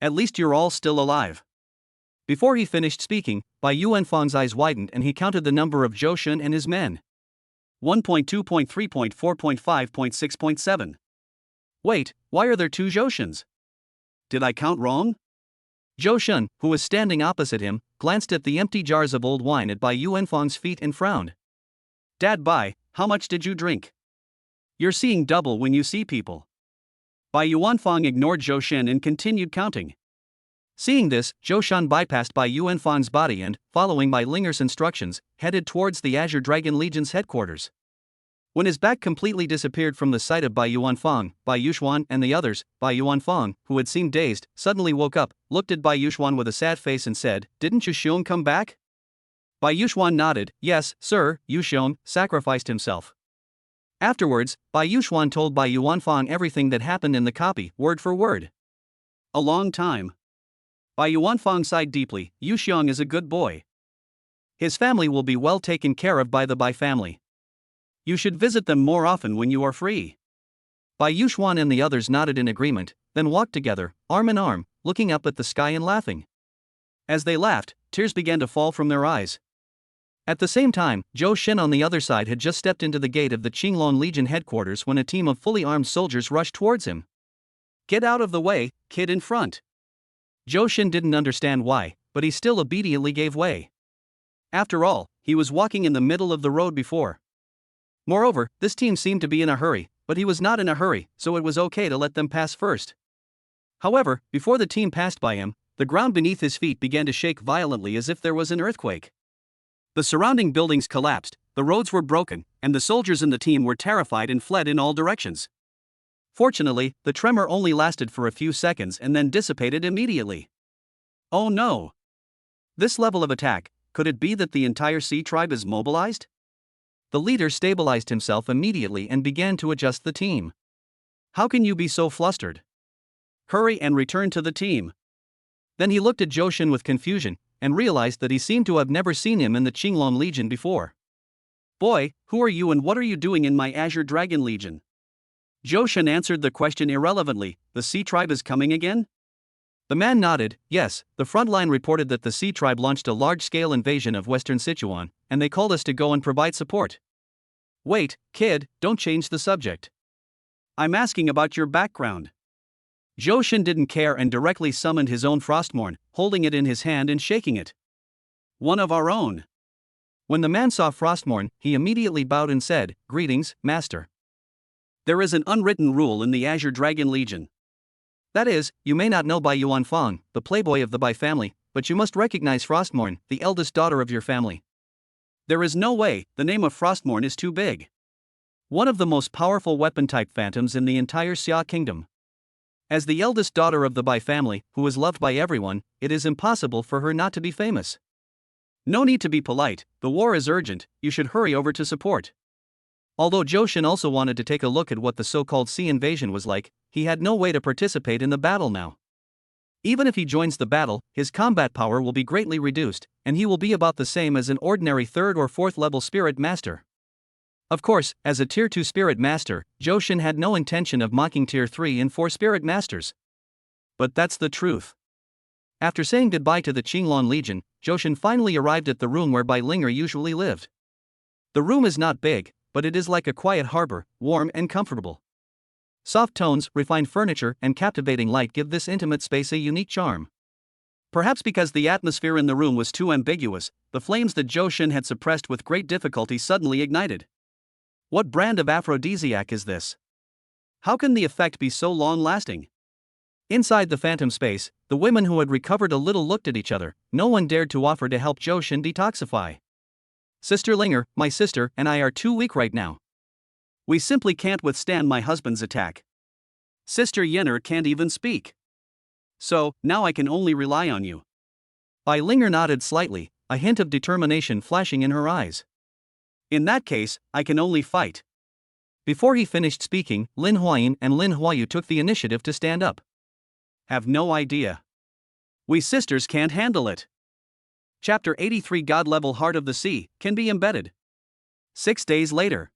At least you're all still alive. Before he finished speaking, Bai Yuanfang's eyes widened and he counted the number of Johan and his men. 1.2.3.4.5.6.7. Wait, why are there 2 Joshans? Did I count wrong? Johan, who was standing opposite him, glanced at the empty jars of old wine at Bai Yuanfang's feet and frowned. Dad Bai, how much did you drink? You're seeing double when you see people. Bai Yuanfang ignored Johan and continued counting. Seeing this, Johan bypassed Bai Yuanfang's body and, following Bai Linger's instructions, headed towards the Azure Dragon Legion's headquarters. When his back completely disappeared from the sight of Bai Yuanfang, Bai Yuxiong and the others, Bai Yuanfang, who had seemed dazed, suddenly woke up, looked at Bai Yuxiong with a sad face and said, "Didn't Yuxiong come back?" Bai Yuxiong nodded, "Yes, sir." Yuxiong sacrificed himself. Afterwards, Bai Yuxiong told Bai Yuanfang everything that happened in the copy, word for word. A long time. Bai Yuanfang sighed deeply. Yuxiong is a good boy. His family will be well taken care of by the Bai family. You should visit them more often when you are free. Bai Yuxiong and the others nodded in agreement, then walked together, arm in arm, looking up at the sky and laughing. As they laughed, tears began to fall from their eyes. At the same time, Zhou Xin on the other side had just stepped into the gate of the Qinglong Legion headquarters when a team of fully armed soldiers rushed towards him. "Get out of the way, kid in front." Zhou Xin didn't understand why, but he still obediently gave way. After all, he was walking in the middle of the road before. Moreover, this team seemed to be in a hurry, but he was not in a hurry, so it was okay to let them pass first. However, before the team passed by him, the ground beneath his feet began to shake violently as if there was an earthquake. The surrounding buildings collapsed, the roads were broken, and the soldiers in the team were terrified and fled in all directions. Fortunately, the tremor only lasted for a few seconds and then dissipated immediately. Oh no! This level of attack, could it be that the entire sea tribe is mobilized? The leader stabilized himself immediately and began to adjust the team. How can you be so flustered? Hurry and return to the team. Then he looked at Johan with confusion, and realized that he seemed to have never seen him in the Qinglong Legion before. Boy, who are you and what are you doing in my Azure Dragon Legion? Johan answered the question irrelevantly. The sea tribe is coming again? The man nodded. Yes, the front line reported that the sea tribe launched a large-scale invasion of Western Sichuan, and they called us to go and provide support. Wait, kid, don't change the subject. I'm asking about your background. Johan didn't care and directly summoned his own Frostmourne, holding it in his hand and shaking it. One of our own. When the man saw Frostmourne, he immediately bowed and said, Greetings, Master. There is an unwritten rule in the Azure Dragon Legion. That is, you may not know Bai Yuanfang, the playboy of the Bai family, but you must recognize Frostmourne, the eldest daughter of your family. There is no way, the name of Frostmourne is too big. One of the most powerful weapon-type phantoms in the entire Xia Kingdom. As the eldest daughter of the Bai family, who is loved by everyone, it is impossible for her not to be famous. No need to be polite, the war is urgent, you should hurry over to support. Although Johan also wanted to take a look at what the so-called sea invasion was like, he had no way to participate in the battle now. Even if he joins the battle, his combat power will be greatly reduced, and he will be about the same as an ordinary 3rd or 4th level spirit master. Of course, as a Tier 2 Spirit Master, Johan had no intention of mocking Tier 3 and 4 Spirit Masters. But that's the truth. After saying goodbye to the Qinglong Legion, Johan finally arrived at the room where Bai Linger usually lived. The room is not big, but it is like a quiet harbor, warm and comfortable. Soft tones, refined furniture, and captivating light give this intimate space a unique charm. Perhaps because the atmosphere in the room was too ambiguous, the flames that Johan had suppressed with great difficulty suddenly ignited. What brand of aphrodisiac is this? How can the effect be so long-lasting? Inside the phantom space, the women who had recovered a little looked at each other. No one dared to offer to help Johan detoxify. Sister Linger, my sister, and I are too weak right now. We simply can't withstand my husband's attack. Sister Yenner can't even speak. So, now I can only rely on you. Bai Linger nodded slightly, a hint of determination flashing in her eyes. In that case, I can only fight. Before he finished speaking, Lin Huayin and Lin Huayu took the initiative to stand up. Have no idea. We sisters can't handle it. Chapter 83 God-level Heart of the Sea can be embedded. 6 days later.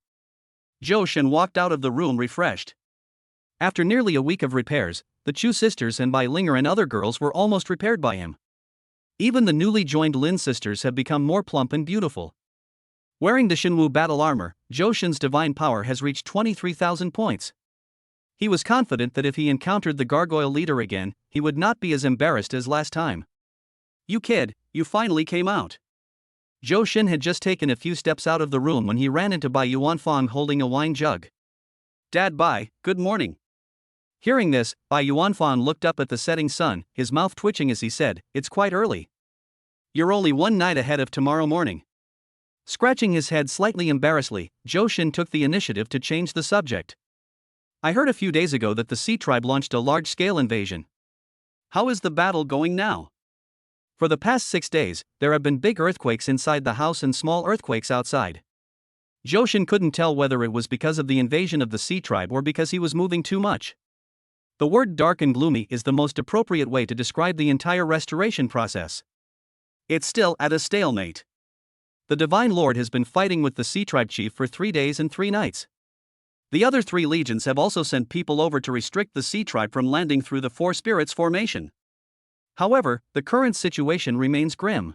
Johan walked out of the room refreshed. After nearly a week of repairs, the Chu sisters and Bai Linger and other girls were almost repaired by him. Even the newly joined Lin sisters have become more plump and beautiful. Wearing the Shenwu battle armor, Johan's divine power has reached 23,000 points. He was confident that if he encountered the gargoyle leader again, he would not be as embarrassed as last time. You kid, you finally came out. Johan had just taken a few steps out of the room when he ran into Bai Yuanfang holding a wine jug. Dad Bai, good morning. Hearing this, Bai Yuanfang looked up at the setting sun, his mouth twitching as he said, It's quite early. You're only one night ahead of tomorrow morning. Scratching his head slightly embarrassedly, Johan took the initiative to change the subject. I heard a few days ago that the Sea Tribe launched a large-scale invasion. How is the battle going now? For the past 6 days, there have been big earthquakes inside the house and small earthquakes outside. Johan couldn't tell whether it was because of the invasion of the Sea Tribe or because he was moving too much. The word dark and gloomy is the most appropriate way to describe the entire restoration process. It's still at a stalemate. The Divine Lord has been fighting with the Sea Tribe chief for 3 days and 3 nights. The other 3 legions have also sent people over to restrict the Sea Tribe from landing through the Four Spirits formation. However, the current situation remains grim.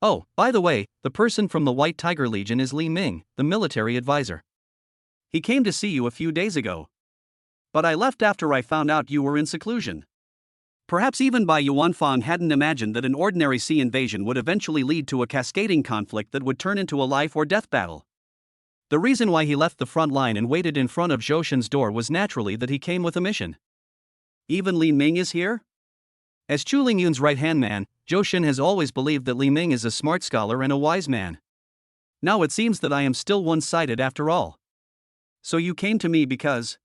Oh, by the way, the person from the White Tiger Legion is Li Ming, the military advisor. He came to see you a few days ago. But I left after I found out you were in seclusion. Perhaps even Bai Yuanfang hadn't imagined that an ordinary sea invasion would eventually lead to a cascading conflict that would turn into a life or death battle. The reason why he left the front line and waited in front of Zhou Shen's door was naturally that he came with a mission. Even Li Ming is here? As Chu Lingyun's right-hand man, Zhou Shen has always believed that Li Ming is a smart scholar and a wise man. Now it seems that I am still one-sided after all. So you came to me because...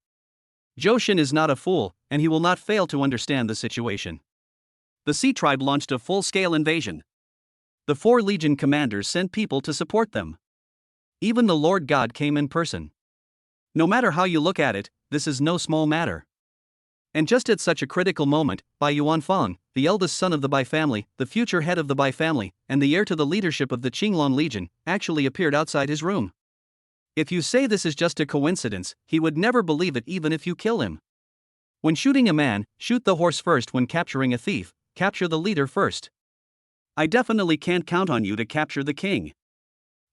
Zhou Shen is not a fool, and he will not fail to understand the situation. The Sea Tribe launched a full-scale invasion. The 4 Legion commanders sent people to support them. Even the Lord God came in person. No matter how you look at it, this is no small matter. And just at such a critical moment, Bai Yuanfang, the eldest son of the Bai family, the future head of the Bai family, and the heir to the leadership of the Qinglong Legion, actually appeared outside his room. If you say this is just a coincidence, he would never believe it even if you kill him. When shooting a man, shoot the horse first. When capturing a thief, capture the leader first. I definitely can't count on you to capture the king.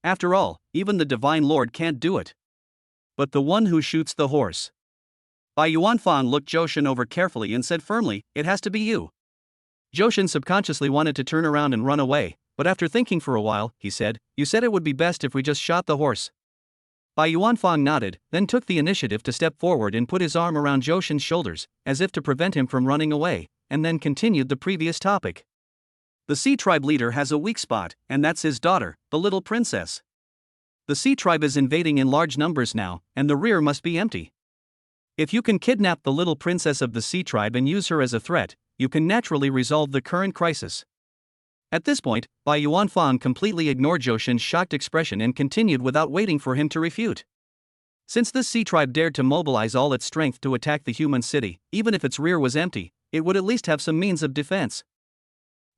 After all, even the Divine Lord can't do it. But the one who shoots the horse. Bai Yuanfang looked Zhou Shen over carefully and said firmly, "It has to be you." Zhou Shen subconsciously wanted to turn around and run away, but after thinking for a while, he said, "You said it would be best if we just shot the horse." Bai Yuanfang nodded, then took the initiative to step forward and put his arm around Zhou Shen's shoulders, as if to prevent him from running away, and then continued the previous topic. The Sea Tribe leader has a weak spot, and that's his daughter, the little princess. The Sea Tribe is invading in large numbers now, and the rear must be empty. If you can kidnap the little princess of the Sea Tribe and use her as a threat, you can naturally resolve the current crisis. At this point, Bai Yuanfang completely ignored Zhou Shen's shocked expression and continued without waiting for him to refute. Since this Sea Tribe dared to mobilize all its strength to attack the human city, even if its rear was empty, it would at least have some means of defense.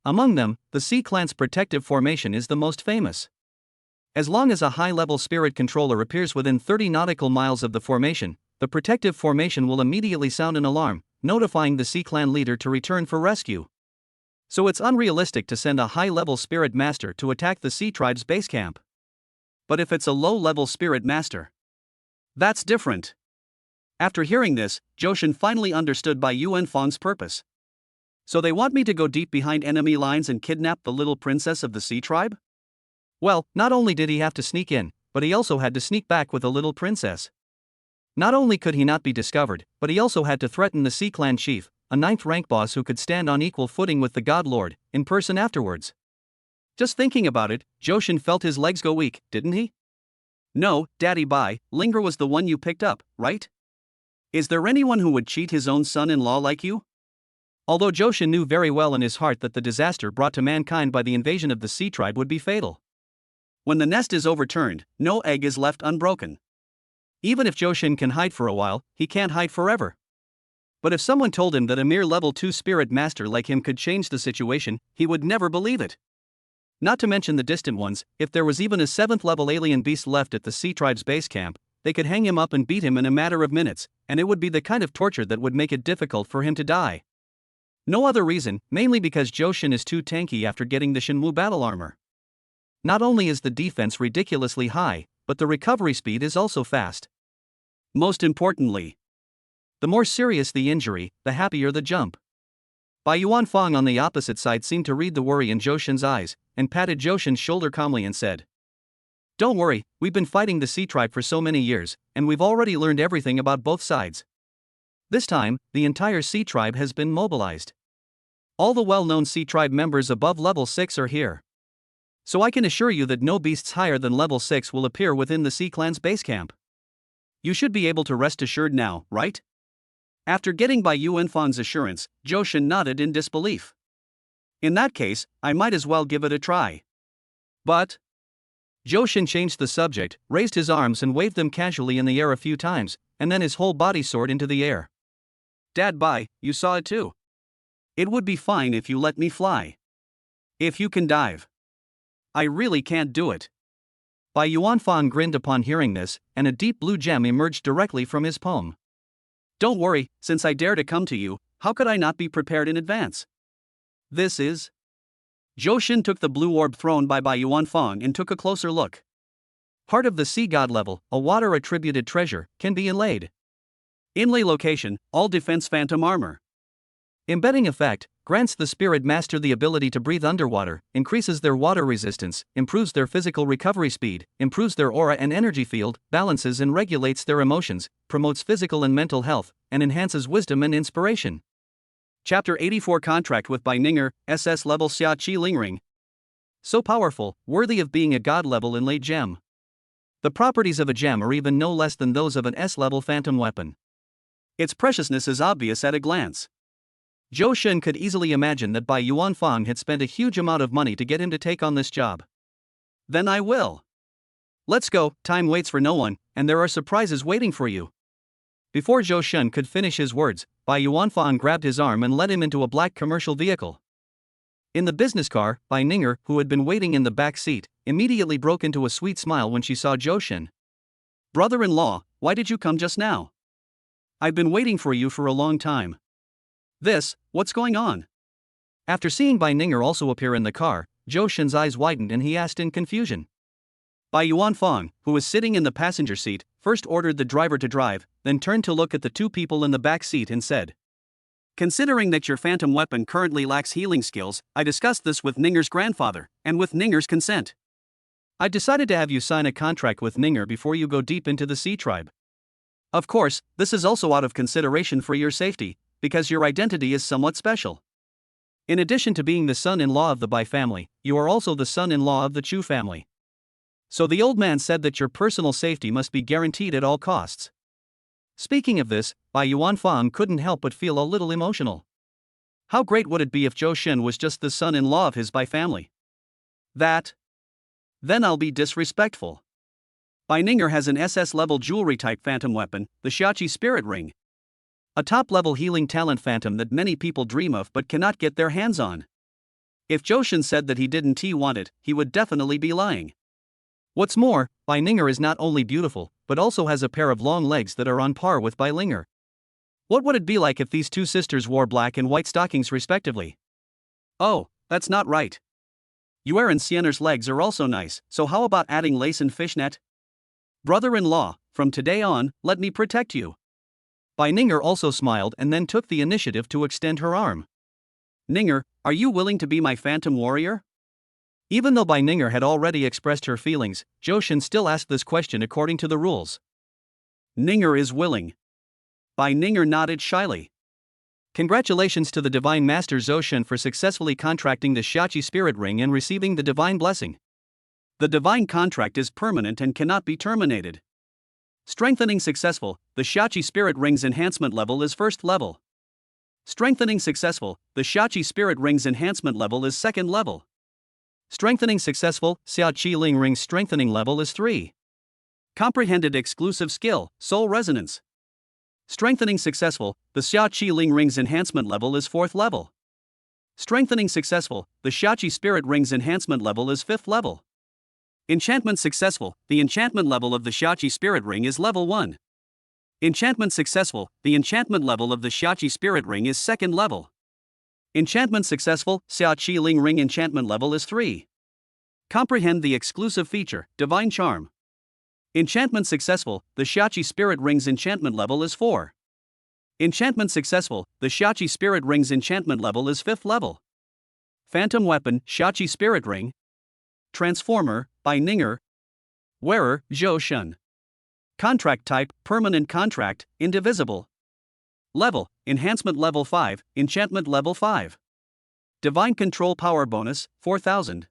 Among them, the Sea Clan's protective formation is the most famous. As long as a high-level spirit controller appears within 30 nautical miles of the formation, the protective formation will immediately sound an alarm, notifying the Sea Clan leader to return for rescue. So it's unrealistic to send a high-level spirit master to attack the Sea Tribe's base camp. But if it's a low-level spirit master, that's different. After hearing this, Zhou Shen finally understood Bai Yuanfang's purpose. So they want me to go deep behind enemy lines and kidnap the little princess of the Sea Tribe? Well, not only did he have to sneak in, but he also had to sneak back with the little princess. Not only could he not be discovered, but he also had to threaten the Sea Clan chief, a 9th rank boss who could stand on equal footing with the God Lord, in person afterwards. Just thinking about it, Zhou Shen felt his legs go weak, didn't he? No, Daddy Bai, Linger was the one you picked up, right? Is there anyone who would cheat his own son-in-law like you? Although Zhou Shen knew very well in his heart that the disaster brought to mankind by the invasion of the Sea Tribe would be fatal. When the nest is overturned, no egg is left unbroken. Even if Zhou Shen can hide for a while, he can't hide forever. But if someone told him that a mere level 2 spirit master like him could change the situation, he would never believe it. Not to mention the distant ones, if there was even a 7th level alien beast left at the Sea Tribe's base camp, they could hang him up and beat him in a matter of minutes, and it would be the kind of torture that would make it difficult for him to die. No other reason, mainly because Zhou Shen is too tanky after getting the Shenwu battle armor. Not only is the defense ridiculously high, but the recovery speed is also fast. Most importantly, the more serious the injury, the happier the jump. Bai Yuanfang on the opposite side seemed to read the worry in Zhou Shen's eyes, and patted Zhou Shen's shoulder calmly and said, "Don't worry, we've been fighting the Sea Tribe for so many years, and we've already learned everything about both sides. This time, the entire Sea Tribe has been mobilized. All the well-known Sea Tribe members above level 6 are here. So I can assure you that no beasts higher than level 6 will appear within the Sea Clan's base camp. You should be able to rest assured now, right?" After getting Bai Yuanfang's assurance, Zhou Shen nodded in disbelief. In that case, I might as well give it a try. But... Zhou Shen changed the subject, raised his arms and waved them casually in the air a few times, and then his whole body soared into the air. "Dad Bai, you saw it too. It would be fine if you let me fly. If you can dive. I really can't do it." Bai Yuanfang grinned upon hearing this, and a deep blue gem emerged directly from his palm. "Don't worry, since I dare to come to you, how could I not be prepared in advance? This is..." Zhou Shen took the blue orb thrown by Bai Yuanfang and took a closer look. Part of the Sea God level, a water-attributed treasure, can be inlaid. Inlay location, all defense phantom armor. Embedding effect grants the Spirit Master the ability to breathe underwater, increases their water resistance, improves their physical recovery speed, improves their aura and energy field, balances and regulates their emotions, promotes physical and mental health, and enhances wisdom and inspiration. Chapter 84 Contract with Bai Ninger, SS-level Xia Qi Ling Ring. So powerful, worthy of being a god-level inlaid gem. The properties of a gem are even no less than those of an S-level phantom weapon. Its preciousness is obvious at a glance. Zhou Shun could easily imagine that Bai Yuanfang had spent a huge amount of money to get him to take on this job. Then I will. Let's go, time waits for no one, and there are surprises waiting for you. Before Zhou Shun could finish his words, Bai Yuanfang grabbed his arm and led him into a black commercial vehicle. In the business car, Bai Ninger, who had been waiting in the back seat, immediately broke into a sweet smile when she saw Zhou Shun. Brother-in-law, why did you come just now? I've been waiting for you for a long time. What's going on? After seeing Bai Ninger also appear in the car, Zhou Shun's eyes widened and he asked in confusion. Bai Yuanfang, who was sitting in the passenger seat, first ordered the driver to drive, then turned to look at the two people in the back seat and said, considering that your phantom weapon currently lacks healing skills, I discussed this with Ninger's grandfather, and with Ninger's consent. I decided to have you sign a contract with Ninger before you go deep into the Sea Tribe. Of course, this is also out of consideration for your safety, because your identity is somewhat special. In addition to being the son-in-law of the Bai family, you are also the son-in-law of the Chu family. So the old man said that your personal safety must be guaranteed at all costs. Speaking of this, Bai Yuanfang couldn't help but feel a little emotional. How great would it be if Zhou Shun was just the son-in-law of his Bai family? Then I'll be disrespectful. Bai Ninger has an SS-level jewelry-type phantom weapon, the Xiaoqi Spirit Ring. A top-level healing talent phantom that many people dream of but cannot get their hands on. If Zhou Shun said that he didn't want it, he would definitely be lying. What's more, Bai Ninger is not only beautiful, but also has a pair of long legs that are on par with Bai Ninger. What would it be like if these two sisters wore black and white stockings respectively? Oh, that's not right. Yuer and Sienner's legs are also nice, so how about adding lace and fishnet? Brother-in-law, from today on, let me protect you. Bai Ninger also smiled and then took the initiative to extend her arm. Ninger, are you willing to be my phantom warrior? Even though Bai Ninger had already expressed her feelings, Zhou Shun still asked this question according to the rules. Ninger is willing. Bai Ninger nodded shyly. Congratulations to the Divine Master Zhou Shun for successfully contracting the Xiaoqi Spirit Ring and receiving the Divine Blessing. The Divine Contract is permanent and cannot be terminated. Strengthening successful, the Xiaoqi Spirit Ring's enhancement level is first level. Strengthening successful, the Xiaoqi Spirit Ring's enhancement level is second level. Strengthening successful, Xia Qi Ling Ring's strengthening level is 3. Comprehended exclusive skill, Soul Resonance. Strengthening successful, the Xia Qi Ling Ring's enhancement level is 4th level. Strengthening successful, the Xiaoqi Spirit Ring's enhancement level is 5th level. Enchantment successful, the enchantment level of the Xiaoqi Spirit Ring is level 1. Enchantment successful, the enchantment level of the Xiaoqi Spirit Ring is 2nd level. Enchantment successful, Xia Qi Ling Ring enchantment level is 3. Comprehend the exclusive feature, Divine Charm. Enchantment successful, the Xiaoqi Spirit Ring's enchantment level is 4. Enchantment successful, the Xiaoqi Spirit Ring's enchantment level is 5th level. Phantom Weapon, Xiaoqi Spirit Ring. Transformer, Bai Ninger. Wearer, Zhou Shun. Contract type, permanent contract, indivisible. Level, enhancement level 5, enchantment level 5. Divine control power bonus, 4000.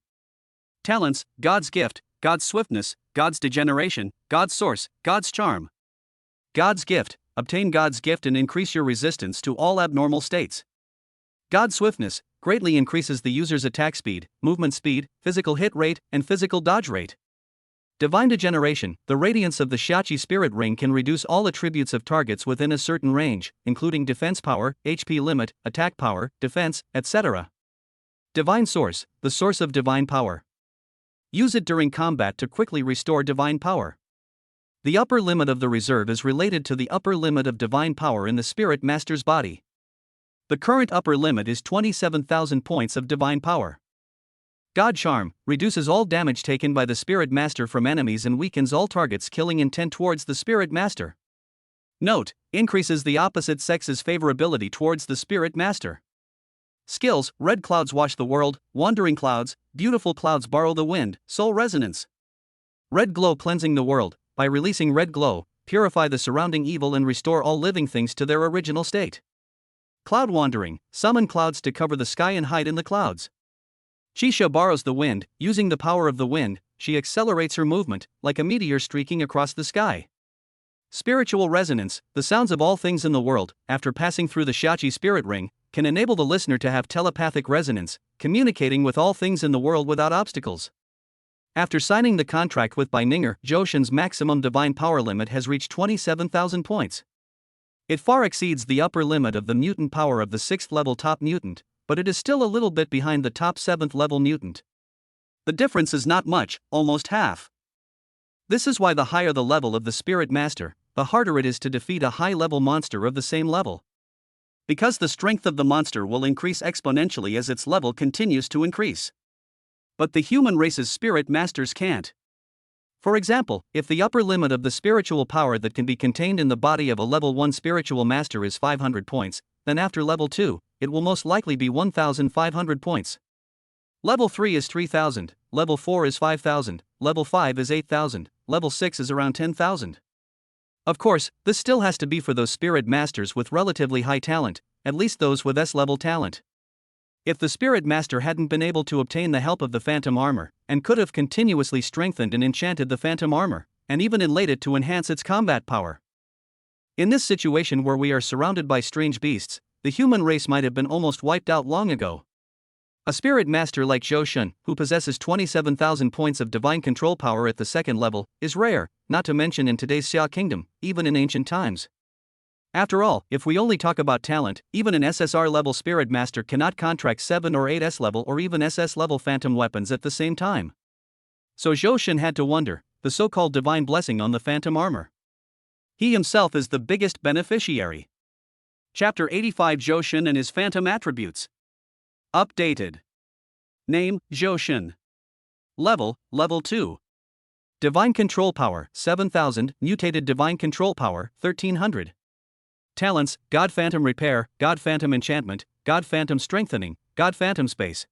Talents, God's gift, God's swiftness, God's degeneration, God's source, God's charm. God's gift, obtain God's gift and increase your resistance to all abnormal states. God's swiftness greatly increases the user's attack speed, movement speed, physical hit rate, and physical dodge rate. Divine Degeneration, the radiance of the Xiaoqi Spirit Ring can reduce all attributes of targets within a certain range, including defense power, HP limit, attack power, defense, etc. Divine Source, the source of divine power. Use it during combat to quickly restore divine power. The upper limit of the reserve is related to the upper limit of divine power in the Spirit Master's body. The current upper limit is 27,000 points of divine power. God Charm reduces all damage taken by the Spirit Master from enemies and weakens all targets killing intent towards the Spirit Master. Note: increases the opposite sex's favorability towards the spirit master. Skills: red clouds wash the world, wandering clouds, beautiful clouds borrow the wind, soul resonance. Red glow cleansing the world, by releasing red glow, purify the surrounding evil and restore all living things to their original state. Cloud wandering, summon clouds to cover the sky and hide in the clouds. Shisha borrows the wind, using the power of the wind, she accelerates her movement, like a meteor streaking across the sky. Spiritual resonance, the sounds of all things in the world, after passing through the Shachi spirit ring, can enable the listener to have telepathic resonance, communicating with all things in the world without obstacles. After signing the contract with Beininger, Joshin's maximum divine power limit has reached 27,000 points. It far exceeds the upper limit of the mutant power of the 6th level top mutant, but it is still a little bit behind the top 7th level mutant. The difference is not much, almost half. This is why the higher the level of the spirit master, the harder it is to defeat a high-level monster of the same level. Because the strength of the monster will increase exponentially as its level continues to increase. But the human race's spirit masters can't. For example, if the upper limit of the spiritual power that can be contained in the body of a level 1 spiritual master is 500 points, then after level 2, it will most likely be 1,500 points. Level 3 is 3,000, level 4 is 5,000, level 5 is 8,000, level 6 is around 10,000. Of course, this still has to be for those spirit masters with relatively high talent, at least those with S-level talent. If the spirit master hadn't been able to obtain the help of the phantom armor, and could have continuously strengthened and enchanted the phantom armor, and even inlaid it to enhance its combat power. In this situation where we are surrounded by strange beasts, the human race might have been almost wiped out long ago. A spirit master like Joshin, who possesses 27,000 points of divine control power at the 2nd level, is rare, not to mention in today's Xia kingdom, even in ancient times. After all, if we only talk about talent, even an SSR-level spirit master cannot contract 7 or 8 S-level or even SS-level phantom weapons at the same time. So Joshin had to wonder, the so-called divine blessing on the phantom armor. He himself is the biggest beneficiary. Chapter 85: Joshin and his phantom attributes. Updated. Name: Joshin. Level: Level 2. Divine Control Power: 7,000, Mutated Divine Control Power: 1,300. Talents: God Phantom Repair, God Phantom Enchantment, God Phantom Strengthening, God Phantom Space.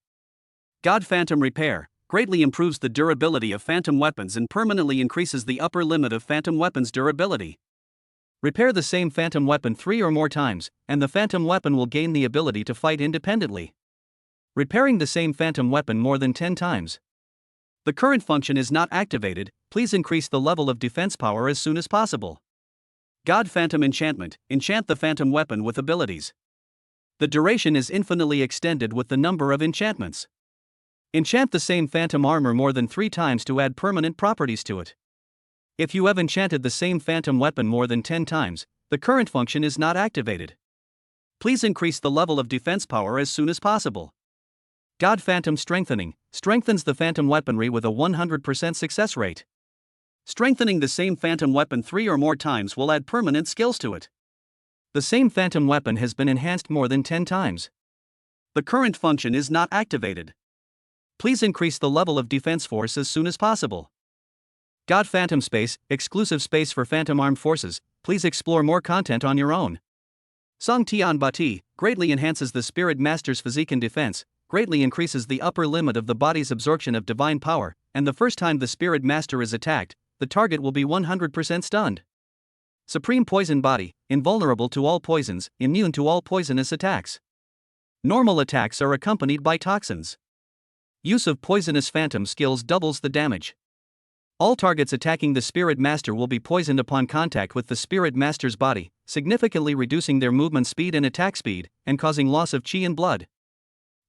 God Phantom Repair greatly improves the durability of phantom weapons and permanently increases the upper limit of phantom weapons' durability. Repair the same phantom weapon 3 or more times, and the phantom weapon will gain the ability to fight independently. Repairing the same phantom weapon more than 10 times. The current function is not activated, please increase the level of defense power as soon as possible. God Phantom Enchantment, enchant the phantom weapon with abilities. The duration is infinitely extended with the number of enchantments. Enchant the same phantom armor more than 3 times to add permanent properties to it. If you have enchanted the same phantom weapon more than 10 times, the current function is not activated. Please increase the level of defense power as soon as possible. God Phantom Strengthening strengthens the phantom weaponry with a 100% success rate. Strengthening the same phantom weapon 3 or more times will add permanent skills to it. The same phantom weapon has been enhanced more than 10 times. The current function is not activated. Please increase the level of defense force as soon as possible. God Phantom Space, exclusive space for phantom armed forces, please explore more content on your own. Song Tian Bati greatly enhances the spirit master's physique and defense, greatly increases the upper limit of the body's absorption of divine power, and the first time the spirit master is attacked, the target will be 100% stunned. Supreme Poison Body, invulnerable to all poisons, immune to all poisonous attacks. Normal attacks are accompanied by toxins. Use of poisonous phantom skills doubles the damage. All targets attacking the spirit master will be poisoned upon contact with the spirit master's body, significantly reducing their movement speed and attack speed, and causing loss of chi and blood.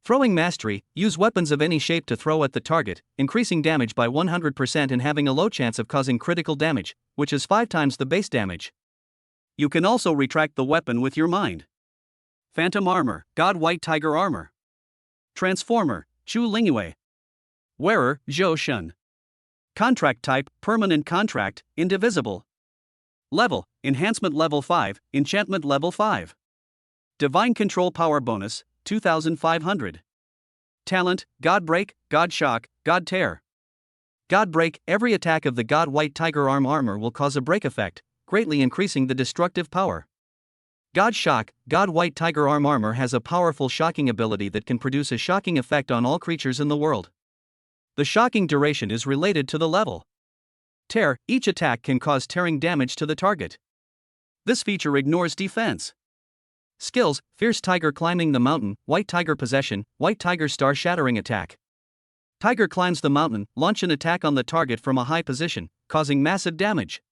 Throwing Mastery, use weapons of any shape to throw at the target, increasing damage by 100% and having a low chance of causing critical damage, which is 5 times the base damage. You can also retract the weapon with your mind. Phantom Armor, God White Tiger Armor. Transformer, Chu Lingyue. Wearer, Zhou Shun. Contract Type, Permanent Contract, Indivisible. Level, Enhancement Level 5, Enchantment Level 5. Divine Control Power Bonus, 2,500. Talent, God Break, God Shock, God Tear. God Break, every attack of the God White Tiger Armor will cause a break effect, greatly increasing the destructive power. God Shock, God White Tiger Armor has a powerful shocking ability that can produce a shocking effect on all creatures in the world. The shocking duration is related to the level. Tear, each attack can cause tearing damage to the target. This feature ignores defense. Skills, Fierce Tiger Climbing the Mountain, White Tiger Possession, White Tiger Star Shattering Attack. Tiger climbs the mountain, launch an attack on the target from a high position, causing massive damage.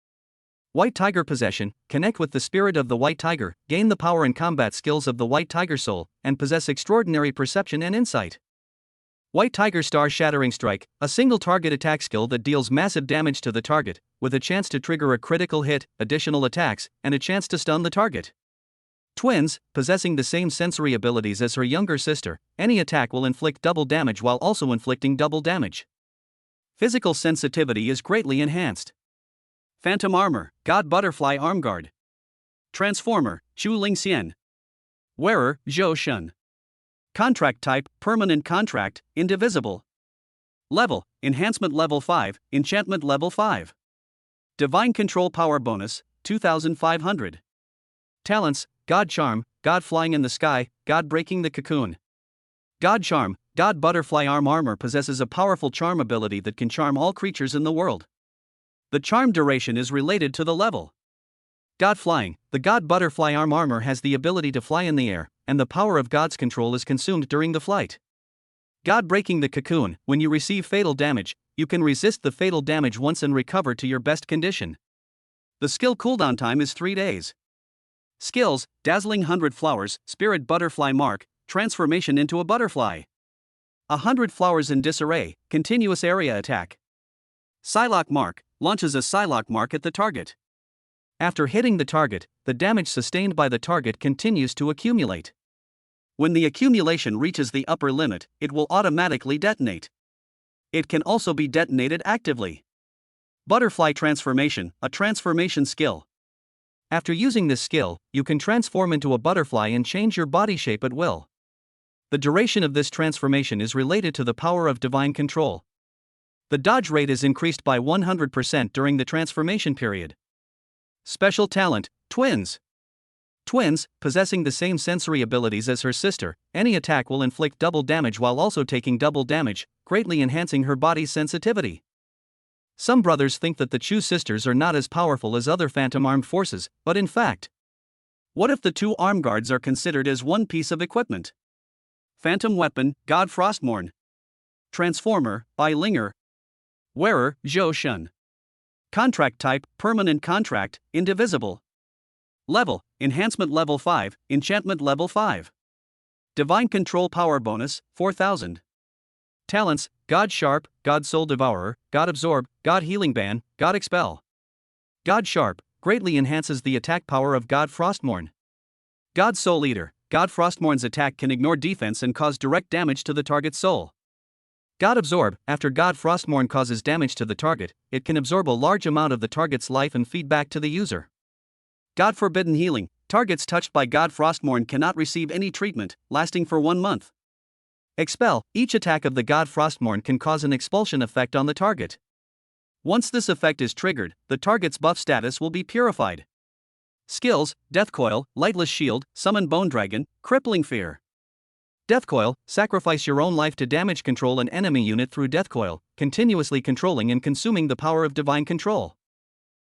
White Tiger Possession, connect with the spirit of the White Tiger, gain the power and combat skills of the White Tiger Soul, and possess extraordinary perception and insight. White Tiger Star Shattering Strike, a single target attack skill that deals massive damage to the target, with a chance to trigger a critical hit, additional attacks, and a chance to stun the target. Twins, possessing the same sensory abilities as her younger sister, any attack will inflict double damage while also inflicting double damage. Physical sensitivity is greatly enhanced. Phantom Armor, God Butterfly Arm Guard. Transformer, Chu Ling Xian. Wearer, Zhou Shun. Contract type, permanent contract, indivisible. Level, enhancement level 5, enchantment level 5. Divine control power bonus, 2500. Talents, God Charm, God Flying in the Sky, God Breaking the Cocoon. God Charm, God Butterfly Armor possesses a powerful charm ability that can charm all creatures in the world. The charm duration is related to the level. God Flying, the God Butterfly Armor has the ability to fly in the air, and the power of God's control is consumed during the flight. God Breaking the Cocoon, when you receive fatal damage, you can resist the fatal damage once and recover to your best condition. The skill cooldown time is 3 days. Skills, Dazzling 100 Flowers, Spirit Butterfly Mark, Transformation into a Butterfly. 100 Flowers in Disarray, Continuous Area Attack. Psylocke Mark, launches a Psylocke Mark at the target. After hitting the target, the damage sustained by the target continues to accumulate. When the accumulation reaches the upper limit, it will automatically detonate. It can also be detonated actively. Butterfly Transformation, a transformation skill. After using this skill, you can transform into a butterfly and change your body shape at will. The duration of this transformation is related to the power of divine control. The dodge rate is increased by 100% during the transformation period. Special talent, Twins. Twins, possessing the same sensory abilities as her sister, any attack will inflict double damage while also taking double damage, greatly enhancing her body's sensitivity. Some brothers think that the Chu sisters are not as powerful as other phantom armed forces, but in fact, what if the two arm guards are considered as one piece of equipment? Phantom Weapon, God Frostmourne. Transformer, Bai Linger. Wearer, Zhou Shun. Contract type, permanent contract, indivisible. Level, enhancement level 5, enchantment level 5. Divine control power bonus, 4000. Talents, God Sharp, God Soul Devourer, God Absorb, God Healing Ban, God Expel. God Sharp, greatly enhances the attack power of God Frostmourne. God Soul Eater, God Frostmourne's attack can ignore defense and cause direct damage to the target's soul. God Absorb, after God Frostmourne causes damage to the target, it can absorb a large amount of the target's life and feed back to the user. God Forbidden Healing, targets touched by God Frostmourne cannot receive any treatment, lasting for 1 month. Expel, each attack of the God Frostmourne can cause an expulsion effect on the target. Once this effect is triggered, the target's buff status will be purified. Skills, Death Coil, Lightless Shield, Summon Bone Dragon, Crippling Fear. Death Coil, sacrifice your own life to damage control an enemy unit through Death Coil, continuously controlling and consuming the power of divine control.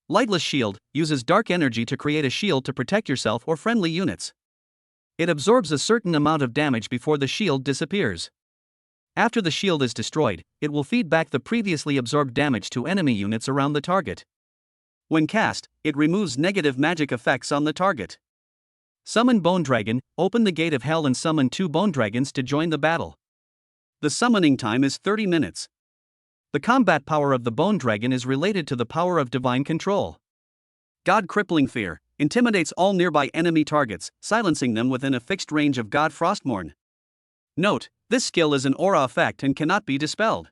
Lightless Shield, uses dark energy to create a shield to protect yourself or friendly units. It absorbs a certain amount of damage before the shield disappears. After the shield is destroyed, it will feed back the previously absorbed damage to enemy units around the target. When cast, it removes negative magic effects on the target. Summon Bone Dragon, open the gate of hell and summon 2 bone dragons to join the battle. The summoning time is 30 minutes. The combat power of the bone dragon is related to the power of divine control. God Crippling Fear, intimidates all nearby enemy targets, silencing them within a fixed range of God Frostmourne. Note, this skill is an aura effect and cannot be dispelled.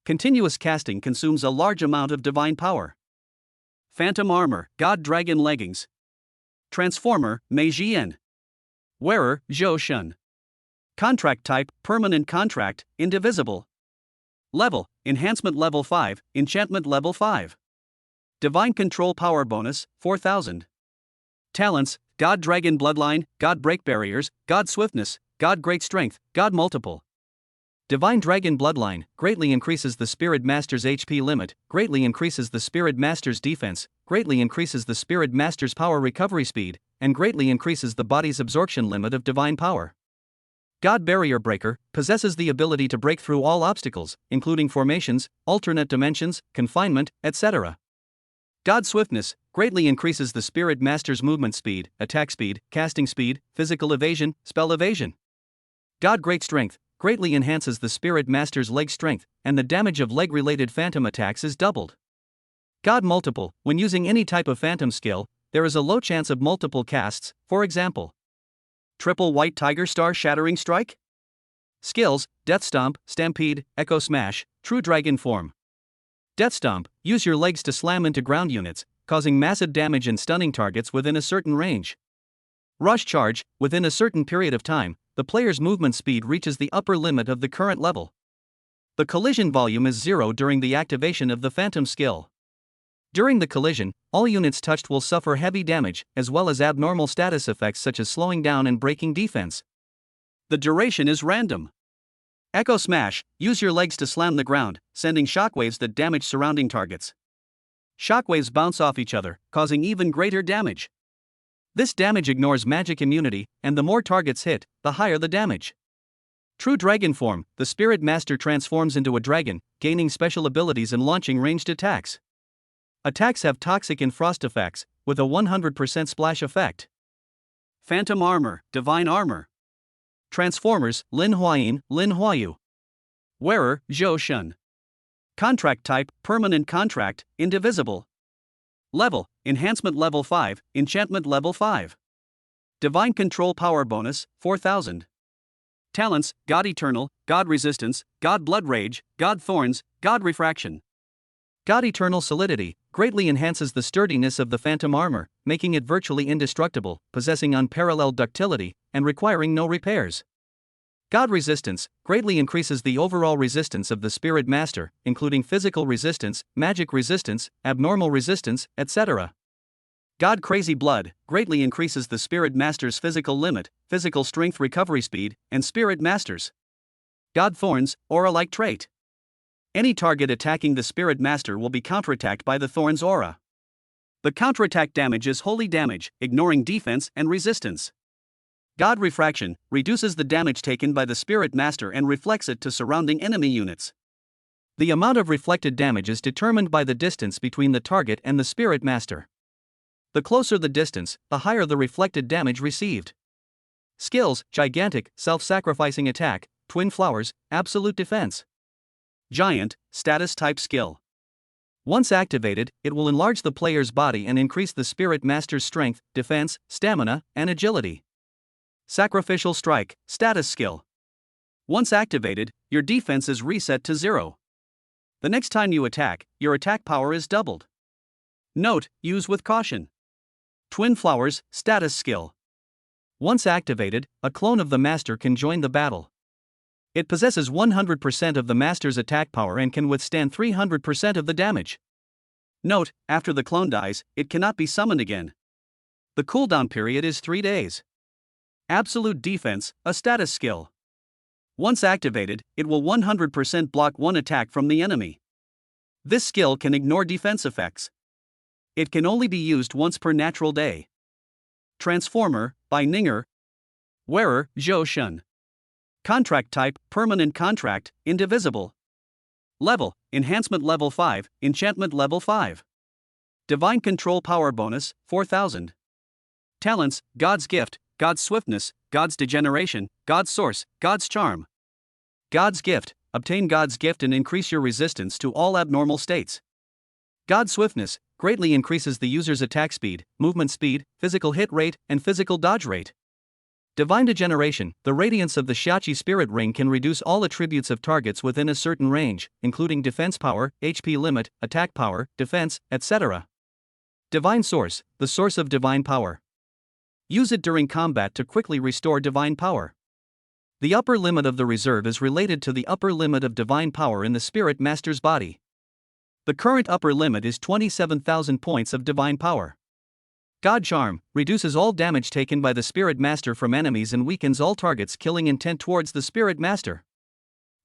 Continuous casting consumes a large amount of divine power. Phantom Armor, God Dragon Leggings. Transformer, Mei Jian. Wearer, Zhou Shun. Contract type, permanent contract, indivisible. Level, enhancement level 5, enchantment level 5. Divine Control Power Bonus, 4000. Talents: God Dragon Bloodline, God Break Barriers, God Swiftness, God Great Strength, God Multiple. Divine Dragon Bloodline greatly increases the Spirit Master's HP limit, greatly increases the Spirit Master's defense, greatly increases the Spirit Master's power recovery speed, and greatly increases the body's absorption limit of divine power. God Barrier Breaker possesses the ability to break through all obstacles, including formations, alternate dimensions, confinement, etc. God Swiftness greatly increases the Spirit Master's movement speed, attack speed, casting speed, physical evasion, spell evasion. God Great Strength greatly enhances the Spirit Master's leg strength, and the damage of leg-related phantom attacks is doubled. God Multiple: when using any type of phantom skill, there is a low chance of multiple casts, for example. Triple White Tiger Star Shattering Strike? Skills: Death Stomp, Stampede, Echo Smash, True Dragon Form. Death Stomp: use your legs to slam into ground units, causing massive damage and stunning targets within a certain range. Rush Charge: within a certain period of time, the player's movement speed reaches the upper limit of the current level. The collision volume is 0 during the activation of the Phantom skill. During the collision, all units touched will suffer heavy damage, as well as abnormal status effects such as slowing down and breaking defense. The duration is random. Echo Smash: use your legs to slam the ground, sending shockwaves that damage surrounding targets. Shockwaves bounce off each other, causing even greater damage. This damage ignores magic immunity, and the more targets hit, the higher the damage. True Dragon Form: the Spirit Master transforms into a dragon, gaining special abilities and launching ranged attacks. Attacks have toxic and frost effects, with a 100% splash effect. Phantom Armor, Divine Armor. Transformers: Lin Huayin, Lin Huayu. Wearer: Zhou Shun. Contract Type: Permanent Contract, Indivisible. Level: Enhancement Level 5, Enchantment Level 5. Divine Control Power Bonus, 4000. Talents: God Eternal, God Resistance, God Blood Rage, God Thorns, God Refraction. God Eternal Solidity greatly enhances the sturdiness of the Phantom Armor, making it virtually indestructible, possessing unparalleled ductility, and requiring no repairs. God Resistance greatly increases the overall resistance of the Spirit Master, including physical resistance, magic resistance, abnormal resistance, etc. God Crazy Blood greatly increases the Spirit Master's physical limit, physical strength recovery speed, and Spirit Master's. God Thorns, Aura-like trait. Any target attacking the Spirit Master will be counterattacked by the Thorns aura. The counterattack damage is holy damage, ignoring defense and resistance. God Refraction reduces the damage taken by the Spirit Master and reflects it to surrounding enemy units. The amount of reflected damage is determined by the distance between the target and the Spirit Master. The closer the distance, the higher the reflected damage received. Skills: Gigantic, Self-Sacrificing Attack, Twin Flowers, Absolute Defense. Giant, Status Type Skill. Once activated, it will enlarge the player's body and increase the Spirit Master's strength, defense, stamina, and agility. Sacrificial Strike, Status Skill. Once activated, your defense is reset to 0. The next time you attack, your attack power is doubled. Note: use with caution. Twin Flowers, Status Skill. Once activated, a clone of the Master can join the battle. It possesses 100% of the Master's attack power and can withstand 300% of the damage. Note: after the clone dies, it cannot be summoned again. The cooldown period is 3 days. Absolute Defense, a status skill. Once activated, it will 100% block one attack from the enemy. This skill can ignore defense effects. It can only be used once per natural day. Transformer, by Ninger. Wearer, Zhou Shun. Contract Type: Permanent Contract, Indivisible. Level: Enhancement Level 5, Enchantment Level 5. Divine Control Power Bonus, 4000. Talents: God's Gift, God's Swiftness, God's Degeneration, God's Source, God's Charm. God's Gift: obtain God's Gift and increase your resistance to all abnormal states. God's Swiftness greatly increases the user's attack speed, movement speed, physical hit rate, and physical dodge rate. Divine Degeneration: the radiance of the Shachi Spirit Ring can reduce all attributes of targets within a certain range, including defense power, HP limit, attack power, defense, etc. Divine Source: the source of divine power. Use it during combat to quickly restore divine power. The upper limit of the reserve is related to the upper limit of divine power in the Spirit Master's body. The current upper limit is 27,000 points of divine power. God Charm reduces all damage taken by the Spirit Master from enemies and weakens all targets killing intent towards the Spirit Master.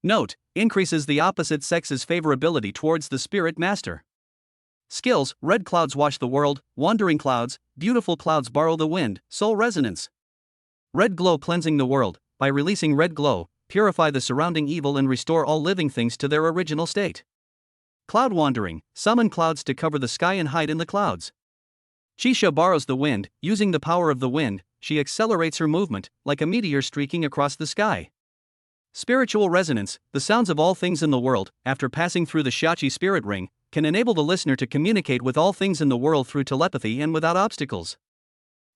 Note, increases the opposite sex's favorability towards the Spirit Master. Skills: Red Clouds Wash the World, Wandering Clouds, Beautiful Clouds Borrow the Wind, Soul Resonance. Red Glow Cleansing the World. By releasing red glow, purify the surrounding evil and restore all living things to their original state. Cloud Wandering. Summon clouds to cover the sky and hide in the clouds. Chisha borrows the wind. Using the power of the wind, she accelerates her movement, like a meteor streaking across the sky. Spiritual Resonance. The sounds of all things in the world, after passing through the Shachi spirit ring, can enable the listener to communicate with all things in the world through telepathy and without obstacles.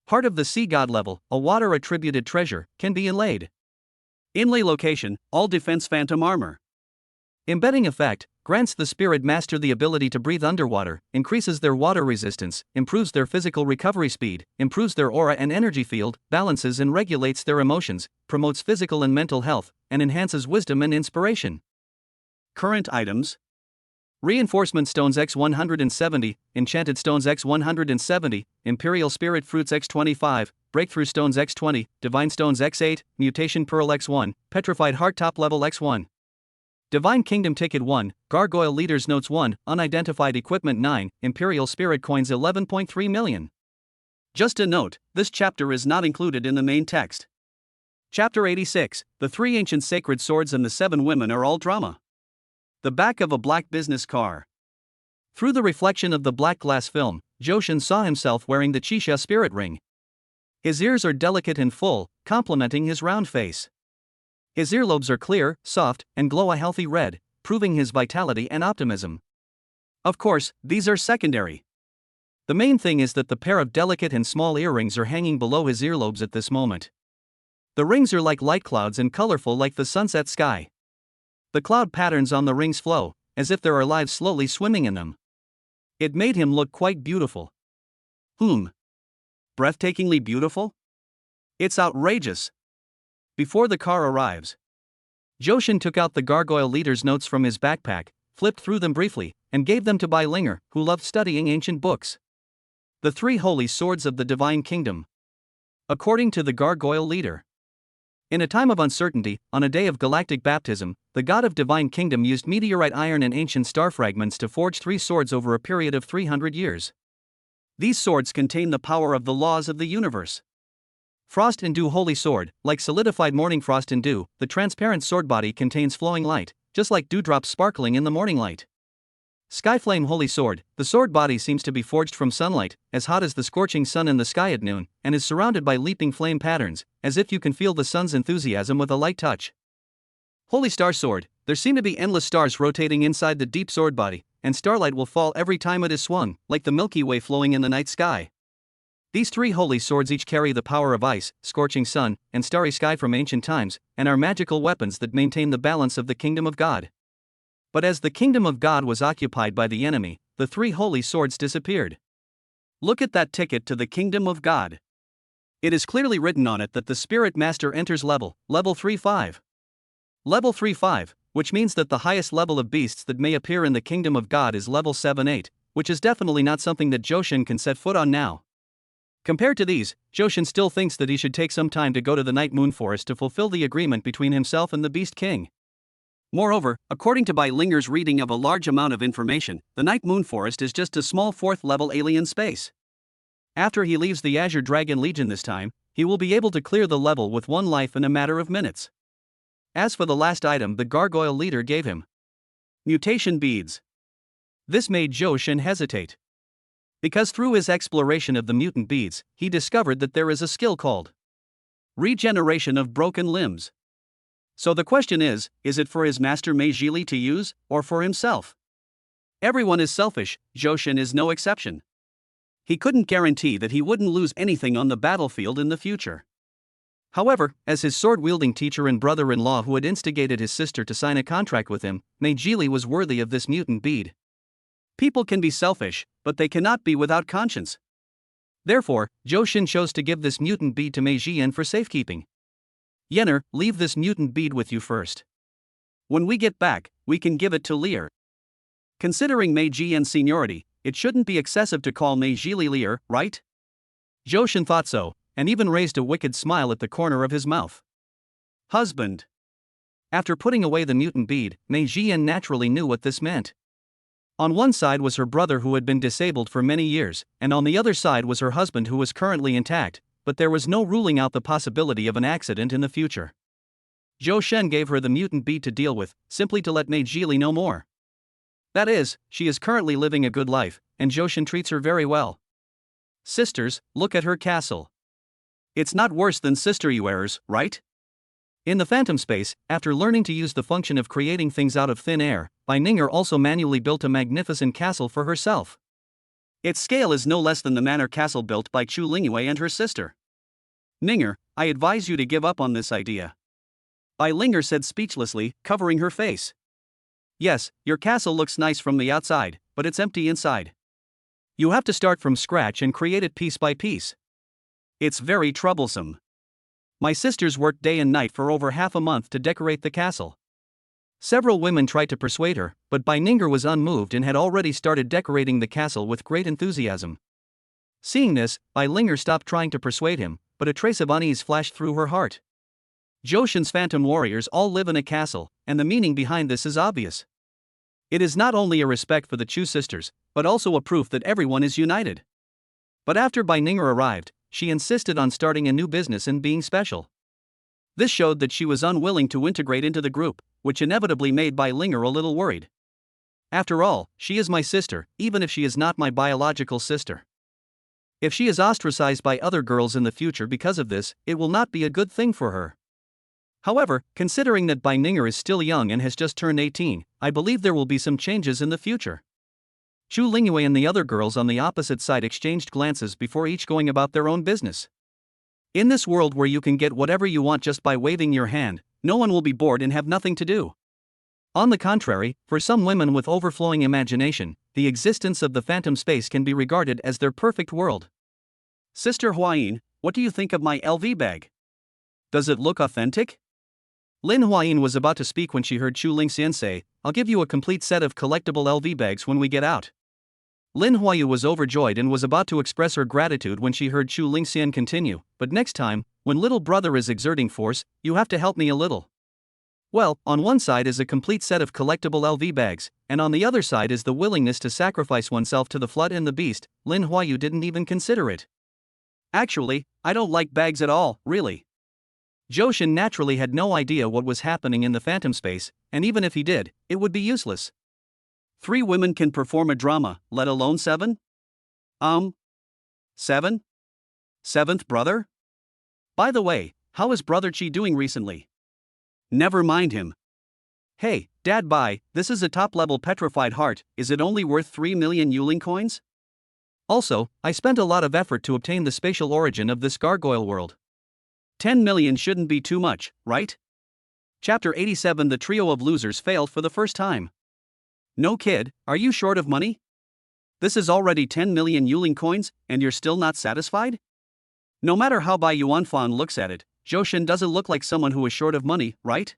Part of the Sea God level, a water-attributed treasure, can be inlaid. Inlay location: all defense phantom armor. Embedding effect: grants the Spirit Master the ability to breathe underwater, increases their water resistance, improves their physical recovery speed, improves their aura and energy field, balances and regulates their emotions, promotes physical and mental health, and enhances wisdom and inspiration. Current items: Reinforcement Stones X170, Enchanted Stones X170, Imperial Spirit Fruits X25, Breakthrough Stones X20, Divine Stones X8, Mutation Pearl X1, Petrified Heart Top Level X1. Divine Kingdom Ticket 1, Gargoyle Leaders Notes 1, Unidentified Equipment 9, Imperial Spirit Coins 11.3 million. Just a note, this chapter is not included in the main text. Chapter 86, The 3 Ancient Sacred Swords and the 7 Women are all drama. The back of a black business car. Through the reflection of the black glass film, Johan saw himself wearing the Chisha spirit ring. His ears are delicate and full, complementing his round face. His earlobes are clear, soft, and glow a healthy red, proving his vitality and optimism. Of course, these are secondary. The main thing is that the pair of delicate and small earrings are hanging below his earlobes at this moment. The rings are like light clouds and colorful like the sunset sky. The cloud patterns on the rings flow, as if there are lives slowly swimming in them. It made him look quite beautiful. Breathtakingly beautiful? It's outrageous. Before the car arrives, Johan took out the Gargoyle Leader's notes from his backpack, flipped through them briefly, and gave them to Bai Linger, who loved studying ancient books. The 3 Holy Swords of the Divine Kingdom. According to the Gargoyle Leader, in a time of uncertainty, on a day of galactic baptism, the god of divine kingdom used meteorite iron and ancient star fragments to forge 3 swords over a period of 300 years. These swords contain the power of the laws of the universe. Frost and Dew Holy Sword. Like solidified morning frost and dew, the transparent sword body contains flowing light, just like dewdrops sparkling in the morning light. Skyflame Holy Sword. The sword body seems to be forged from sunlight, as hot as the scorching sun in the sky at noon, and is surrounded by leaping flame patterns, as if you can feel the sun's enthusiasm with a light touch. Holy Star Sword. There seem to be endless stars rotating inside the deep sword body, and starlight will fall every time it is swung, like the Milky Way flowing in the night sky. These 3 holy swords each carry the power of ice, scorching sun, and starry sky from ancient times, and are magical weapons that maintain the balance of the kingdom of God. But as the kingdom of God was occupied by the enemy, the 3 holy swords disappeared. Look at that ticket to the kingdom of God. It is clearly written on it that the Spirit Master enters level 3-5. Level 3-5, which means that the highest level of beasts that may appear in the kingdom of God is level 7-8, which is definitely not something that Johan can set foot on now. Compared to these, Johan still thinks that he should take some time to go to the Night Moon Forest to fulfill the agreement between himself and the Beast King. Moreover, according to Bai Linger's reading of a large amount of information, the Night Moon Forest is just a small 4th-level alien space. After he leaves the Azure Dragon Legion this time, he will be able to clear the level with 1 life in a matter of minutes. As for the last item the Gargoyle Leader gave him, Mutation Beads. This made Johan hesitate. Because through his exploration of the mutant beads, he discovered that there is a skill called Regeneration of Broken Limbs. So the question is it for his master Mei Zhili to use, or for himself? Everyone is selfish, Johan is no exception. He couldn't guarantee that he wouldn't lose anything on the battlefield in the future. However, as his sword-wielding teacher and brother-in-law who had instigated his sister to sign a contract with him, Mei Zhili was worthy of this mutant bead. People can be selfish, but they cannot be without conscience. Therefore, Johan chose to give this mutant bead to Mei Zhian for safekeeping. Yenner, leave this mutant bead with you first. When we get back, we can give it to Lear. Considering Mei Jian's seniority, it shouldn't be excessive to call Mei Jili, right? Johan thought so, and even raised a wicked smile at the corner of his mouth. Husband. After putting away the mutant bead, Mei Jian naturally knew what this meant. On one side was her brother who had been disabled for many years, and on the other side was her husband who was currently intact, but there was no ruling out the possibility of an accident in the future. Zhou Shen gave her the mutant bead to deal with, simply to let Mei Jili know more. That is, she is currently living a good life, and Zhou Shen treats her very well. Sisters, look at her castle. It's not worse than Sister Yuer's, right? In the phantom space, after learning to use the function of creating things out of thin air, Bai Ninger also manually built a magnificent castle for herself. Its scale is no less than the manor castle built by Chu Lingyue and her sister. Ninger, I advise you to give up on this idea. Bai Ninger said speechlessly, covering her face. Yes, your castle looks nice from the outside, but it's empty inside. You have to start from scratch and create it piece by piece. It's very troublesome. My sisters worked day and night for over half a month to decorate the castle. Several women tried to persuade her, but Bai Ninger was unmoved and had already started decorating the castle with great enthusiasm. Seeing this, Bai Ninger stopped trying to persuade him, but a trace of unease flashed through her heart. Zhou Shen's phantom warriors all live in a castle, and the meaning behind this is obvious. It is not only a respect for the Chu sisters, but also a proof that everyone is united. But after Bai Ninger arrived, she insisted on starting a new business and being special. This showed that she was unwilling to integrate into the group, which inevitably made Bai Ninger a little worried. After all, she is my sister, even if she is not my biological sister. If she is ostracized by other girls in the future because of this, it will not be a good thing for her. However, considering that Bai Ninger is still young and has just turned 18, I believe there will be some changes in the future. Chu Lingyue and the other girls on the opposite side exchanged glances before each going about their own business. In this world where you can get whatever you want just by waving your hand, no one will be bored and have nothing to do. On the contrary, for some women with overflowing imagination, the existence of the phantom space can be regarded as their perfect world. Sister Huayin, what do you think of my LV bag? Does it look authentic? Lin Huayin was about to speak when she heard Chu Lingxian say, I'll give you a complete set of collectible LV bags when we get out. Lin Huayu was overjoyed and was about to express her gratitude when she heard Chu Lingxian continue, but next time, when little brother is exerting force, you have to help me a little. Well, on one side is a complete set of collectible LV bags, and on the other side is the willingness to sacrifice oneself to the flood and the beast. Lin Huayu didn't even consider it. Actually, I don't like bags at all, really. Zhou Shen naturally had no idea what was happening in the phantom space, and even if he did, it would be useless. 3 women can perform a drama, let alone 7? 7? 7th brother? By the way, how is Brother Chi doing recently? Never mind him. Hey, Dad Bai, this is a top-level petrified heart, is it only worth 3 million Yuling coins? Also, I spent a lot of effort to obtain the spatial origin of this gargoyle world. 10 million shouldn't be too much, right? Chapter 87. The trio of losers failed for the first time. No kid, are you short of money? This is already 10 million Yuling coins, and you're still not satisfied? No matter how Bai Yuanfang looks at it, Zhou Shen doesn't look like someone who is short of money, right?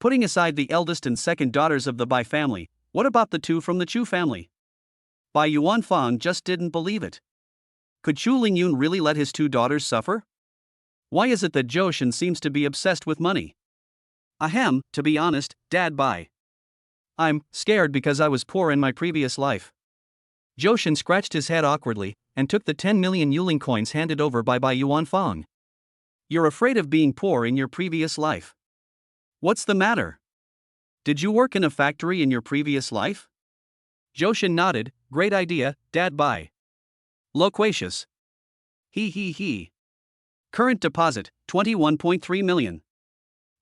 Putting aside the eldest and second daughters of the Bai family, what about the 2 from the Chu family? Bai Yuanfang just didn't believe it. Could Chu Lingyun really let his 2 daughters suffer? Why is it that Zhou Shen seems to be obsessed with money? Ahem, to be honest, Dad Bai. I'm scared because I was poor in my previous life. Zhou Shen scratched his head awkwardly and took the 10 million Yuling coins handed over by Bai Yuanfang. You're afraid of being poor in your previous life. What's the matter? Did you work in a factory in your previous life? Zhou Shen nodded, great idea, Dad Bai. Loquacious. He. Current deposit, 21.3 million.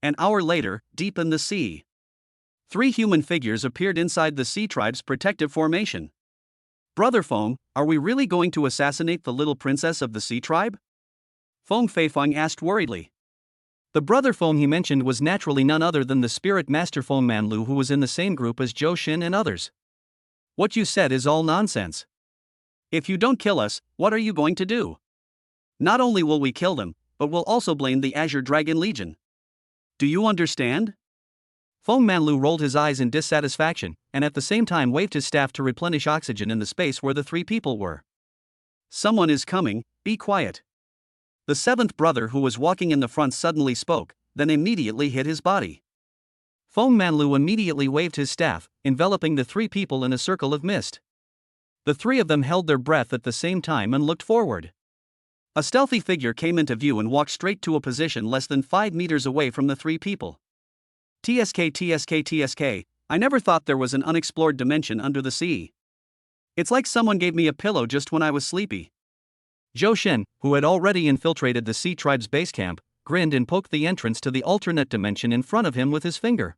An hour later, deep in the sea. 3 human figures appeared inside the Sea Tribe's protective formation. Brother Feng, are we really going to assassinate the little princess of the Sea Tribe? Feng Feifeng asked worriedly. The brother Feng he mentioned was naturally none other than the spirit master Feng Manlu, who was in the same group as Zhou Shen and others. What you said is all nonsense. If you don't kill us, what are you going to do? Not only will we kill them, but we'll also blame the Azure Dragon Legion. Do you understand? Feng Manlu rolled his eyes in dissatisfaction, and at the same time waved his staff to replenish oxygen in the space where the three people were. Someone is coming, be quiet. The seventh brother who was walking in the front suddenly spoke, then immediately hid his body. Feng Manlu immediately waved his staff, enveloping the three people in a circle of mist. The three of them held their breath at the same time and looked forward. A stealthy figure came into view and walked straight to a position less than 5 meters away from the three people. TSK, I never thought there was an unexplored dimension under the sea. It's like someone gave me a pillow just when I was sleepy. Johan, who had already infiltrated the Sea Tribe's base camp, grinned and poked the entrance to the alternate dimension in front of him with his finger.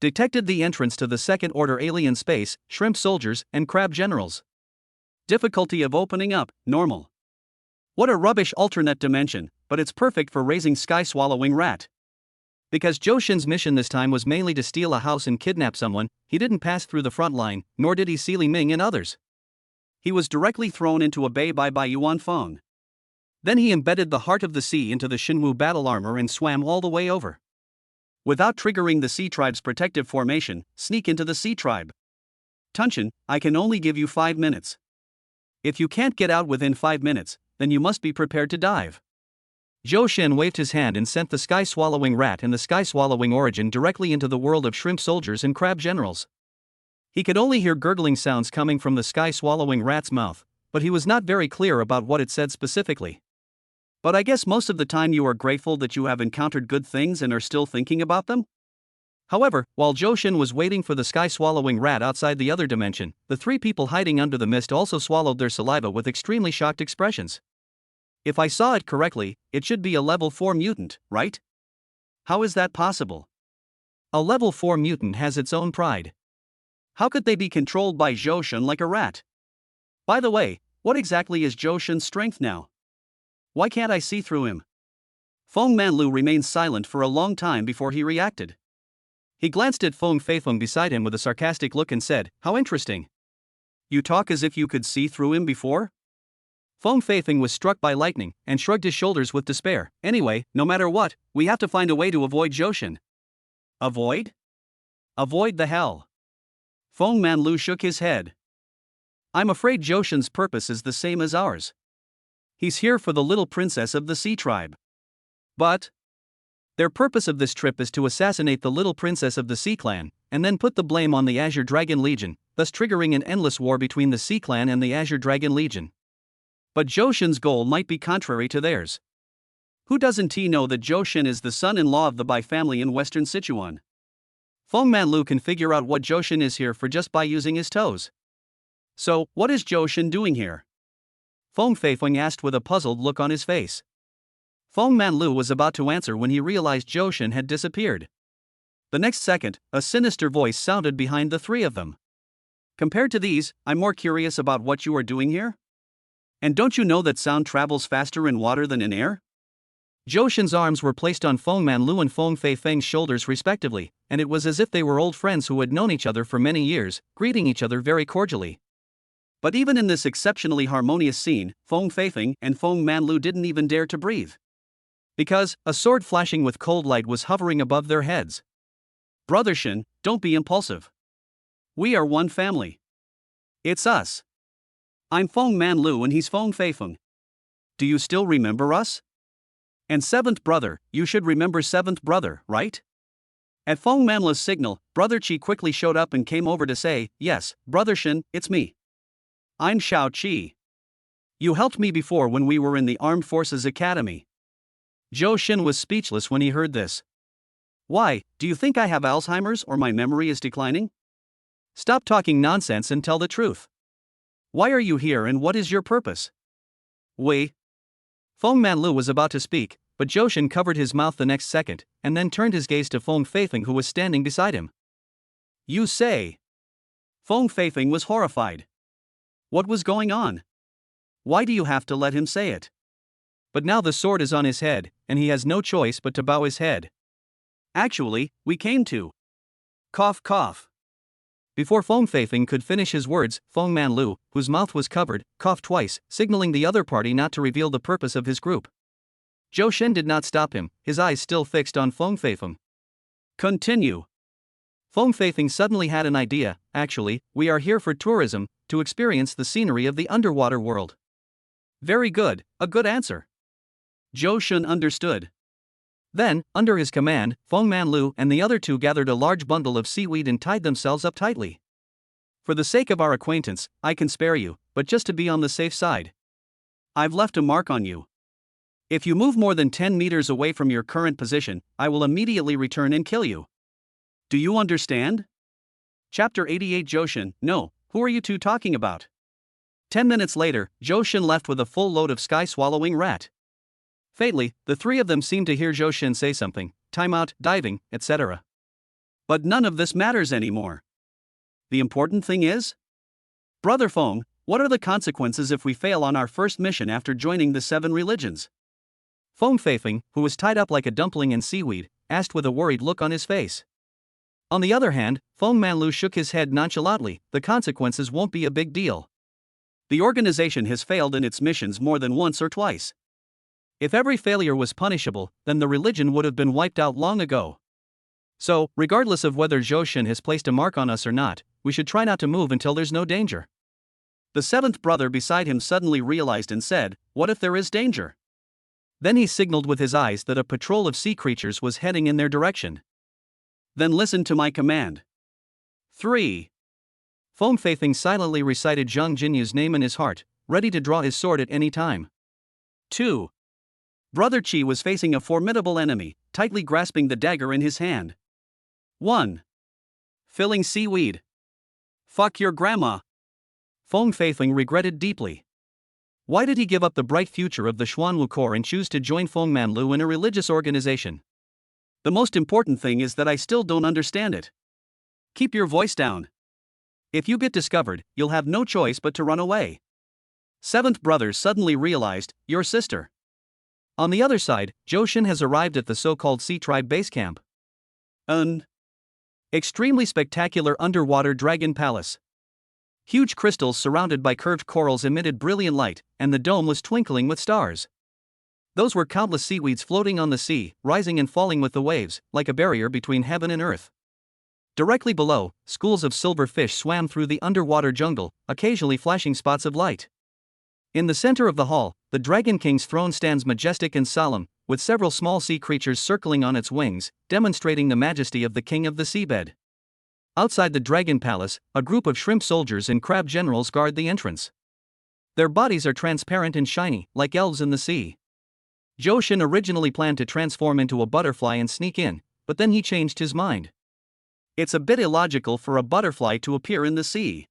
Detected the entrance to the second-order alien space, shrimp soldiers, and crab generals. Difficulty of opening up, normal. What a rubbish alternate dimension, but it's perfect for raising sky-swallowing rat. Because Johan's mission this time was mainly to steal a house and kidnap someone, he didn't pass through the front line, nor did he see Li Ming and others. He was directly thrown into a bay by Yuan Feng. Then he embedded the heart of the sea into the Shenwu battle armor and swam all the way over. Without triggering the Sea Tribe's protective formation, sneak into the Sea Tribe. Tunshin, I can only give you 5 minutes. If you can't get out within 5 minutes, then you must be prepared to dive. Zhou Shen waved his hand and sent the sky-swallowing rat and the sky-swallowing origin directly into the world of shrimp soldiers and crab generals. He could only hear gurgling sounds coming from the sky-swallowing rat's mouth, but he was not very clear about what it said specifically. But I guess most of the time you are grateful that you have encountered good things and are still thinking about them? However, while Zhou Shen was waiting for the sky-swallowing rat outside the other dimension, the three people hiding under the mist also swallowed their saliva with extremely shocked expressions. If I saw it correctly, it should be a level 4 mutant, right? How is that possible? A level 4 mutant has its own pride. How could they be controlled by Zhou Shen like a rat? By the way, what exactly is Zhou Shen's strength now? Why can't I see through him? Feng Manlu remained silent for a long time before he reacted. He glanced at Feng Feifeng beside him with a sarcastic look and said, "How interesting. You talk as if you could see through him before?" Feng Feifeng was struck by lightning and shrugged his shoulders with despair. Anyway, no matter what, we have to find a way to avoid Zhou Shen. Avoid? Avoid the hell. Feng Manlu shook his head. I'm afraid Zhou Shen's purpose is the same as ours. He's here for the little princess of the Sea Tribe. But their purpose of this trip is to assassinate the little princess of the Sea Clan, and then put the blame on the Azure Dragon Legion, thus triggering an endless war between the Sea Clan and the Azure Dragon Legion. But Zhou Shen's goal might be contrary to theirs. Who doesn't know that Zhou Shen is the son-in-law of the Bai family in Western Sichuan? Feng Manlu can figure out what Zhou Shen is here for just by using his toes. So, what is Zhou Shen doing here? Feng Feifeng asked with a puzzled look on his face. Feng Manlu was about to answer when he realized Zhou Shen had disappeared. The next second, a sinister voice sounded behind the three of them. Compared to these, I'm more curious about what you are doing here? And don't you know that sound travels faster in water than in air? Zhou Shen's arms were placed on Feng Manlu and Feng Feifeng's shoulders respectively, and it was as if they were old friends who had known each other for many years, greeting each other very cordially. But even in this exceptionally harmonious scene, Feng Feifeng and Feng Manlu didn't even dare to breathe. Because a sword flashing with cold light was hovering above their heads. Brother Shen, don't be impulsive. We are one family. It's us. I'm Feng Manlu and he's Feng Feifeng. Do you still remember us? And seventh brother, you should remember seventh brother, right? At Feng Manlu's signal, Brother Qi quickly showed up and came over to say, yes, Brother Shen, it's me. I'm Xiao Qi. You helped me before when we were in the Armed Forces Academy. Zhou Shen was speechless when he heard this. Why, do you think I have Alzheimer's or my memory is declining? Stop talking nonsense and tell the truth. Why are you here and what is your purpose? Feng Manlu was about to speak, but Zhou Shen covered his mouth the next second, and then turned his gaze to Feng Feifeng who was standing beside him. You say? Feng Feifeng was horrified. What was going on? Why do you have to let him say it? But now the sword is on his head, and he has no choice but to bow his head. Actually, we came to. Cough cough. Before Feng Feifeng could finish his words, Feng Manlu, whose mouth was covered, coughed twice, signaling the other party not to reveal the purpose of his group. Zhou Shen did not stop him, his eyes still fixed on Feng Feifeng. Continue. Foam Faithing suddenly had an idea. Actually, we are here for tourism, to experience the scenery of the underwater world. Very good, a good answer. Johan understood. Then, under his command, Feng Manlu and the other two gathered a large bundle of seaweed and tied themselves up tightly. For the sake of our acquaintance, I can spare you, but just to be on the safe side. I've left a mark on you. If you move more than 10 meters away from your current position, I will immediately return and kill you. Do you understand? Chapter 88 Johan, no, who are you two talking about? 10 minutes later, Johan left with a full load of sky-swallowing rat. Fatally, the three of them seemed to hear Johan say something, timeout, diving, etc. But none of this matters anymore. The important thing is? Brother Feng, what are the consequences if we fail on our first mission after joining the 7 religions? Foam Faithing, who was tied up like a dumpling in seaweed, asked with a worried look on his face. On the other hand, Feng Manlu shook his head nonchalantly. The consequences won't be a big deal. The organization has failed in its missions more than once or twice. If every failure was punishable, then the religion would have been wiped out long ago. So, regardless of whether Johan has placed a mark on us or not, we should try not to move until there's no danger. The 7th brother beside him suddenly realized and said, "What if there is danger?" Then he signaled with his eyes that a patrol of sea creatures was heading in their direction. Then listen to my command. 3. Foam Faithing silently recited Zhang Jinyu's name in his heart, ready to draw his sword at any time. 2. Brother Qi was facing a formidable enemy, tightly grasping the dagger in his hand. 1. Filling seaweed. Fuck your grandma. Foam Faithing regretted deeply. Why did he give up the bright future of the Xuanwu Corps and choose to join Feng Manlu in a religious organization? The most important thing is that I still don't understand it. Keep your voice down. If you get discovered, you'll have no choice but to run away. 7th brother suddenly realized, your sister. On the other side, Johan has arrived at the so-called Sea Tribe base camp. An extremely spectacular underwater dragon palace. Huge crystals surrounded by curved corals emitted brilliant light, and the dome was twinkling with stars. Those were countless seaweeds floating on the sea, rising and falling with the waves, like a barrier between heaven and earth. Directly below, schools of silver fish swam through the underwater jungle, occasionally flashing spots of light. In the center of the hall, the Dragon King's throne stands majestic and solemn, with several small sea creatures circling on its wings, demonstrating the majesty of the king of the seabed. Outside the Dragon Palace, a group of shrimp soldiers and crab generals guard the entrance. Their bodies are transparent and shiny, like elves in the sea. Johan originally planned to transform into a butterfly and sneak in, but then he changed his mind. It's a bit illogical for a butterfly to appear in the sea.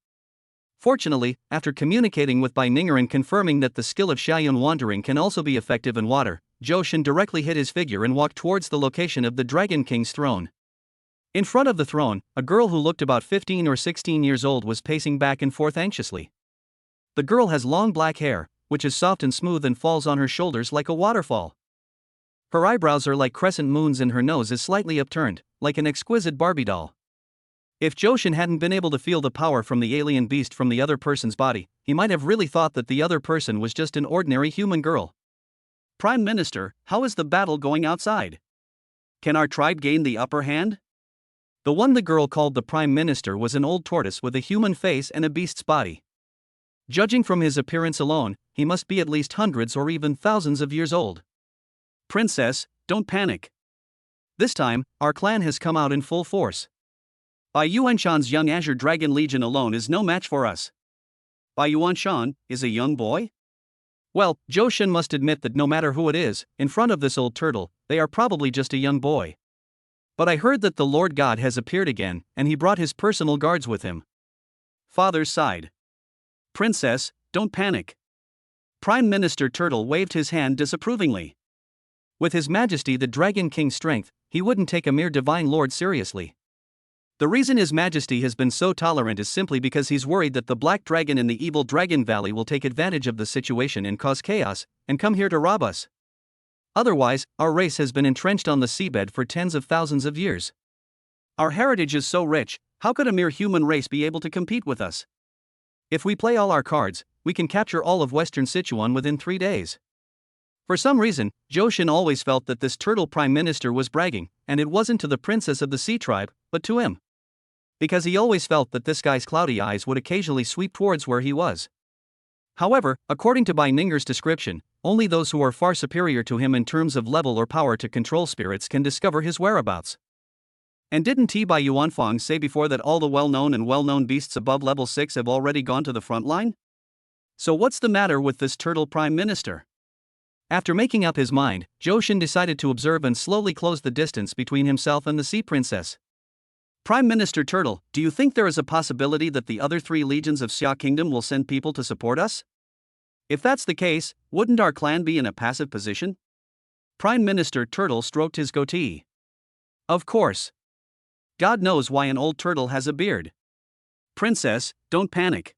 Fortunately, after communicating with Bai Ninger and confirming that the skill of Xiaoyun wandering can also be effective in water, Johan directly hid his figure and walked towards the location of the Dragon King's throne. In front of the throne, a girl who looked about 15 or 16 years old was pacing back and forth anxiously. The girl has long black hair, which is soft and smooth and falls on her shoulders like a waterfall. Her eyebrows are like crescent moons and her nose is slightly upturned, like an exquisite Barbie doll. If Johan hadn't been able to feel the power from the alien beast from the other person's body, he might have really thought that the other person was just an ordinary human girl. Prime Minister, how is the battle going outside? Can our tribe gain the upper hand? The one the girl called the Prime Minister was an old tortoise with a human face and a beast's body. Judging from his appearance alone, he must be at least hundreds or even thousands of years old. Princess, don't panic. This time, our clan has come out in full force. Bai Yuanshan's young Azure Dragon Legion alone is no match for us. Bai Yuanshan is a young boy? Well, Johan must admit that no matter who it is, in front of this old turtle, they are probably just a young boy. But I heard that the Lord God has appeared again, and he brought his personal guards with him. Father sighed. Princess, don't panic. Prime Minister Turtle waved his hand disapprovingly. With His Majesty the Dragon King's strength, he wouldn't take a mere divine lord seriously. The reason His Majesty has been so tolerant is simply because he's worried that the Black Dragon in the evil Dragon Valley will take advantage of the situation and cause chaos, and come here to rob us. Otherwise, our race has been entrenched on the seabed for tens of thousands of years. Our heritage is so rich, how could a mere human race be able to compete with us? If we play all our cards, we can capture all of Western Sichuan within 3 days. For some reason, Johan always felt that this turtle prime minister was bragging, and it wasn't to the princess of the sea tribe, but to him. because he always felt that this guy's cloudy eyes would occasionally sweep towards where he was. However, according to Bai Ning's description, only those who are far superior to him in terms of level or power to control spirits can discover his whereabouts. And didn't T. Bai Yuanfang say before that all the well-known beasts above level 6 have already gone to the front line? So what's the matter with this turtle prime minister? After making up his mind, Johan decided to observe and slowly close the distance between himself and the sea princess. Prime Minister Turtle, do you think there is a possibility that the other 3 legions of Xia Kingdom will send people to support us? If that's the case, wouldn't our clan be in a passive position? Prime Minister Turtle stroked his goatee. Of course. God knows why an old turtle has a beard. Princess, don't panic.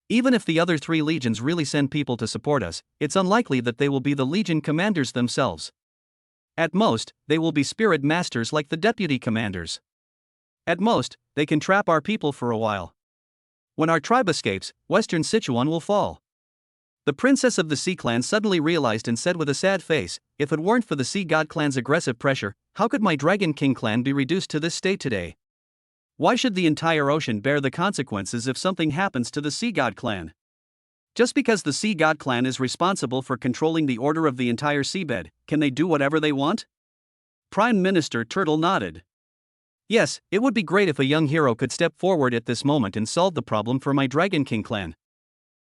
Even if the other 3 legions really send people to support us, it's unlikely that they will be the legion commanders themselves. At most, they will be spirit masters like the deputy commanders. At most, they can trap our people for a while. When our tribe escapes, Western Sichuan will fall. The princess of the Sea Clan suddenly realized and said with a sad face, if it weren't for the Sea God Clan's aggressive pressure, how could my Dragon King clan be reduced to this state today? Why should the entire ocean bear the consequences if something happens to the Sea God Clan? Just because the Sea God Clan is responsible for controlling the order of the entire seabed, can they do whatever they want? Prime Minister Turtle nodded. Yes, it would be great if a young hero could step forward at this moment and solve the problem for my Dragon King clan.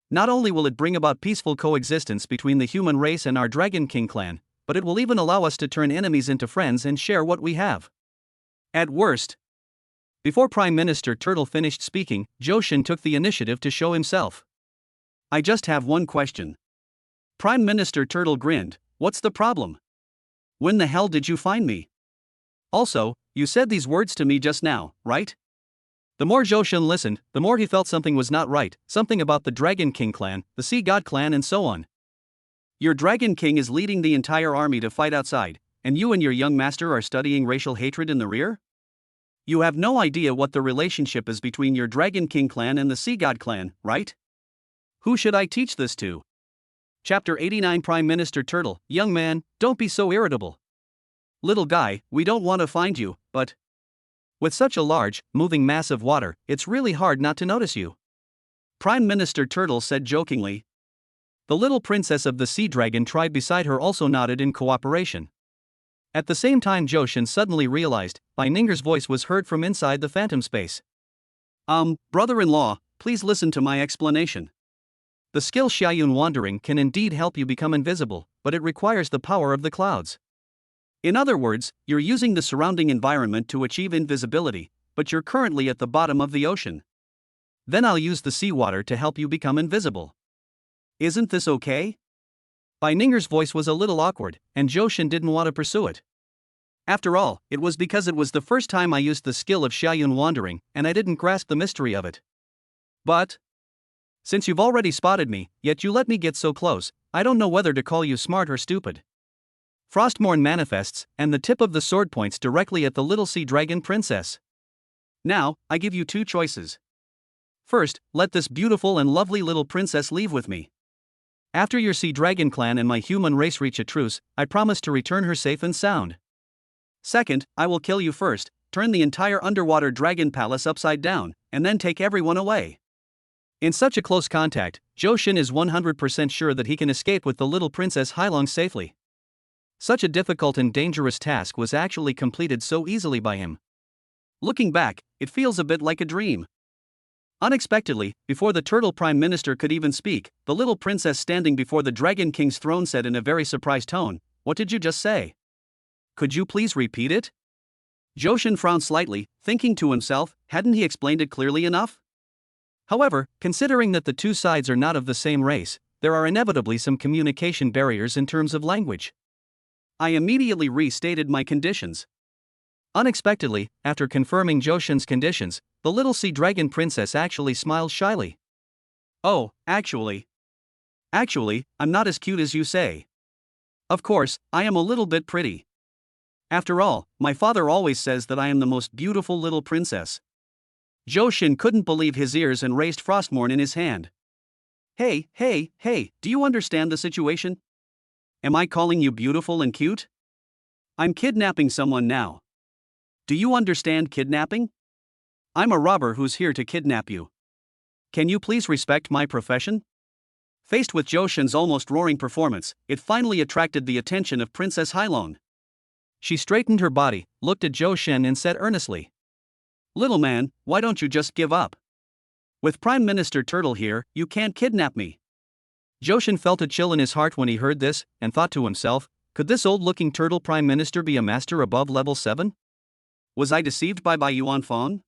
Not only will it bring about peaceful coexistence between the human race and our Dragon King clan, but it will even allow us to turn enemies into friends and share what we have. At worst. Before Prime Minister Turtle finished speaking, Johan took the initiative to show himself. I just have one question. Prime Minister Turtle grinned, what's the problem? When the hell did you find me? Also, you said these words to me just now, right? The more Johan listened, the more he felt something was not right, something about the Dragon King clan, the Sea God clan and so on. Your Dragon King is leading the entire army to fight outside, and you and your young master are studying racial hatred in the rear? You have no idea what the relationship is between your Dragon King clan and the Sea God clan, right? Who should I teach this to? Chapter 89 Prime Minister Turtle, young man, don't be so irritable. Little guy, we don't want to find you, but with such a large, moving mass of water, it's really hard not to notice you. Prime Minister Turtle said jokingly. The little princess of the Sea Dragon tribe beside her also nodded in cooperation. At the same time Johan suddenly realized, Bai Ning's voice was heard from inside the phantom space. Brother-in-law, please listen to my explanation. The skill Xiayun Wandering can indeed help you become invisible, but it requires the power of the clouds. In other words, you're using the surrounding environment to achieve invisibility, but you're currently at the bottom of the ocean. Then I'll use the seawater to help you become invisible. Isn't this okay? Bai Ning's voice was a little awkward, and Johan didn't want to pursue it. After all, it was because it was the first time I used the skill of Xiayun Wandering, and I didn't grasp the mystery of it. But since you've already spotted me, yet you let me get so close, I don't know whether to call you smart or stupid. Frostmourne manifests, and the tip of the sword points directly at the little sea dragon princess. Now, I give you 2 choices. First, let this beautiful and lovely little princess leave with me. After your sea dragon clan and my human race reach a truce, I promise to return her safe and sound. Second, I will kill you first, turn the entire underwater dragon palace upside down, and then take everyone away. In such a close contact, Johan is 100% sure that he can escape with the little princess Hailong safely. Such a difficult and dangerous task was actually completed so easily by him. Looking back, it feels a bit like a dream. Unexpectedly, before the Turtle Prime Minister could even speak, the little princess standing before the Dragon King's throne said in a very surprised tone, "What did you just say? Could you please repeat it?" Johan frowned slightly, thinking to himself, hadn't he explained it clearly enough? However, considering that the 2 sides are not of the same race, there are inevitably some communication barriers in terms of language. I immediately restated my conditions. Unexpectedly, after confirming Johan's conditions, the little sea dragon princess actually smiled shyly. Oh, actually, I'm not as cute as you say. Of course, I am a little bit pretty. After all, my father always says that I am the most beautiful little princess. Johan couldn't believe his ears and raised Frostmourne in his hand. Hey, do you understand the situation? Am I calling you beautiful and cute? I'm kidnapping someone now. Do you understand kidnapping? I'm a robber who's here to kidnap you. Can you please respect my profession? Faced with Joshin's almost roaring performance, it finally attracted the attention of Princess Hailong. She straightened her body, looked at Joshin and said earnestly, "Little man, why don't you just give up? With Prime Minister Turtle here, you can't kidnap me." Joshin felt a chill in his heart when he heard this, and thought to himself, could this old-looking turtle Prime Minister be a master above level 7? Was I deceived by Yuan Fong?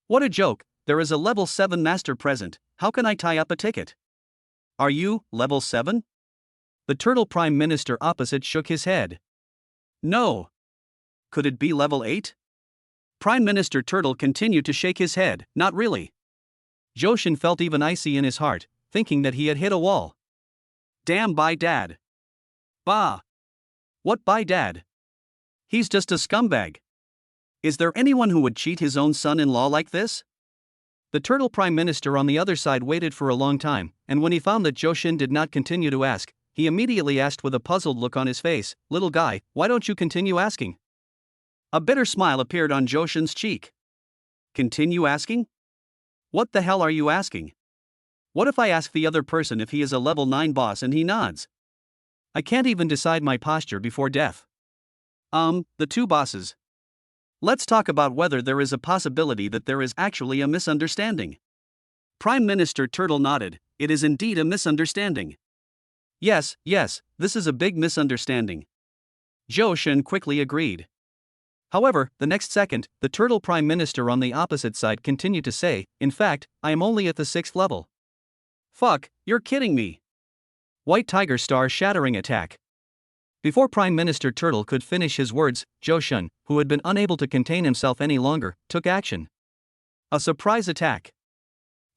What a joke, there is a level 7 master present, how can I tie up a ticket? Are you, level 7? The turtle Prime Minister opposite shook his head. No. Could it be level 8? Prime Minister Turtle continued to shake his head, not really. Joshin felt even icy in his heart, thinking that he had hit a wall. Damn by dad. Bah. What by dad? He's just a scumbag. Is there anyone who would cheat his own son-in-law like this? The turtle Prime Minister on the other side waited for a long time, and when he found that Joshin did not continue to ask, he immediately asked with a puzzled look on his face, "Little guy, why don't you continue asking?" A bitter smile appeared on Joshin's cheek. Continue asking? What the hell are you asking? What if I ask the other person if he is a level 9 boss and he nods? I can't even decide my posture before death. The two bosses. Let's talk about whether there is a possibility that there is actually a misunderstanding. Prime Minister Turtle nodded, it is indeed a misunderstanding. Yes, this is a big misunderstanding. Joshin quickly agreed. However, the next second, the turtle Prime Minister on the opposite side continued to say, in fact, I am only at the 6th level. Fuck, you're kidding me. White Tiger Star shattering attack. Before Prime Minister Turtle could finish his words, Joshin, who had been unable to contain himself any longer, took action. A surprise attack.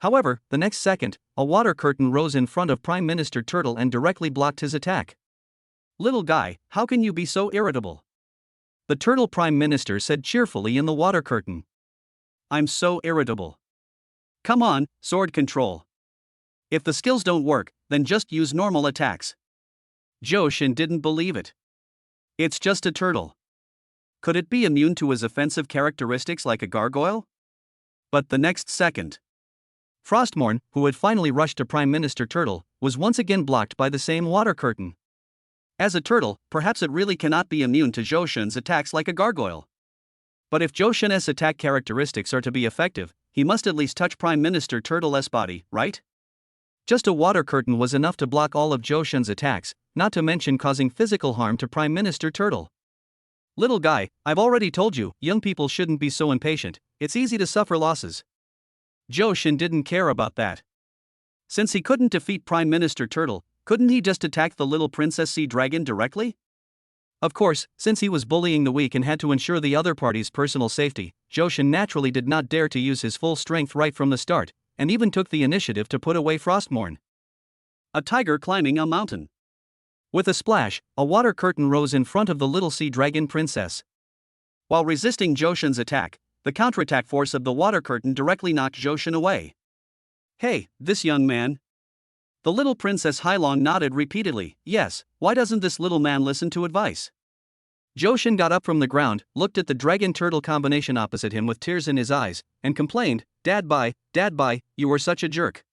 However, the next second, a water curtain rose in front of Prime Minister Turtle and directly blocked his attack. Little guy, how can you be so irritable? The turtle Prime Minister said cheerfully in the water curtain. I'm so irritable. Come on, sword control. If the skills don't work, then just use normal attacks. Joshin didn't believe it. It's just a turtle. Could it be immune to his offensive characteristics like a gargoyle? But the next second, Frostmourne, who had finally rushed to Prime Minister Turtle, was once again blocked by the same water curtain. As a turtle, perhaps it really cannot be immune to Joshin's attacks like a gargoyle. But if Joshin's attack characteristics are to be effective, he must at least touch Prime Minister Turtle's body, right? Just a water curtain was enough to block all of Joshin's attacks, not to mention causing physical harm to Prime Minister Turtle. Little guy, I've already told you, young people shouldn't be so impatient, it's easy to suffer losses. Joshin didn't care about that. Since he couldn't defeat Prime Minister Turtle, couldn't he just attack the little Princess Sea Dragon directly? Of course, since he was bullying the weak and had to ensure the other party's personal safety, Joshin naturally did not dare to use his full strength right from the start, and even took the initiative to put away Frostmourne. A tiger climbing a mountain. With a splash, a water curtain rose in front of the little sea dragon princess. While resisting Joshin's attack, the counterattack force of the water curtain directly knocked Joshin away. Hey, this young man. The little Princess Hailong nodded repeatedly, yes, why doesn't this little man listen to advice? Joshin got up from the ground, looked at the dragon-turtle combination opposite him with tears in his eyes, and complained, Dad bye, you were such a jerk.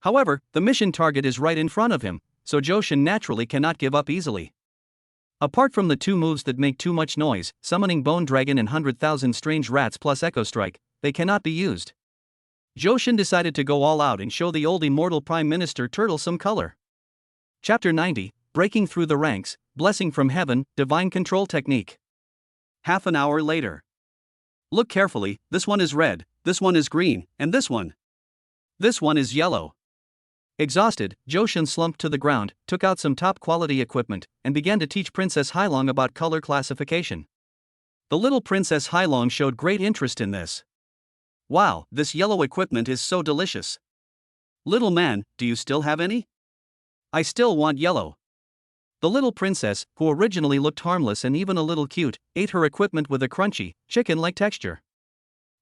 However, the mission target is right in front of him, so Joshin naturally cannot give up easily. Apart from the two moves that make too much noise, Summoning Bone Dragon and 100,000 Strange Rats plus Echo Strike, they cannot be used. Joshin decided to go all out and show the old immortal Prime Minister Turtle some color. Chapter 90, Breaking Through the Ranks, Blessing from Heaven, Divine Control Technique. Half an hour later. Look carefully, this one is red, this one is green, and this one. This one is yellow. Exhausted, Joshin slumped to the ground, took out some top-quality equipment, and began to teach Princess Hailong about color classification. The little Princess Hailong showed great interest in this. Wow, this yellow equipment is so delicious. Little man, do you still have any? I still want yellow. The little princess, who originally looked harmless and even a little cute, ate her equipment with a crunchy, chicken-like texture.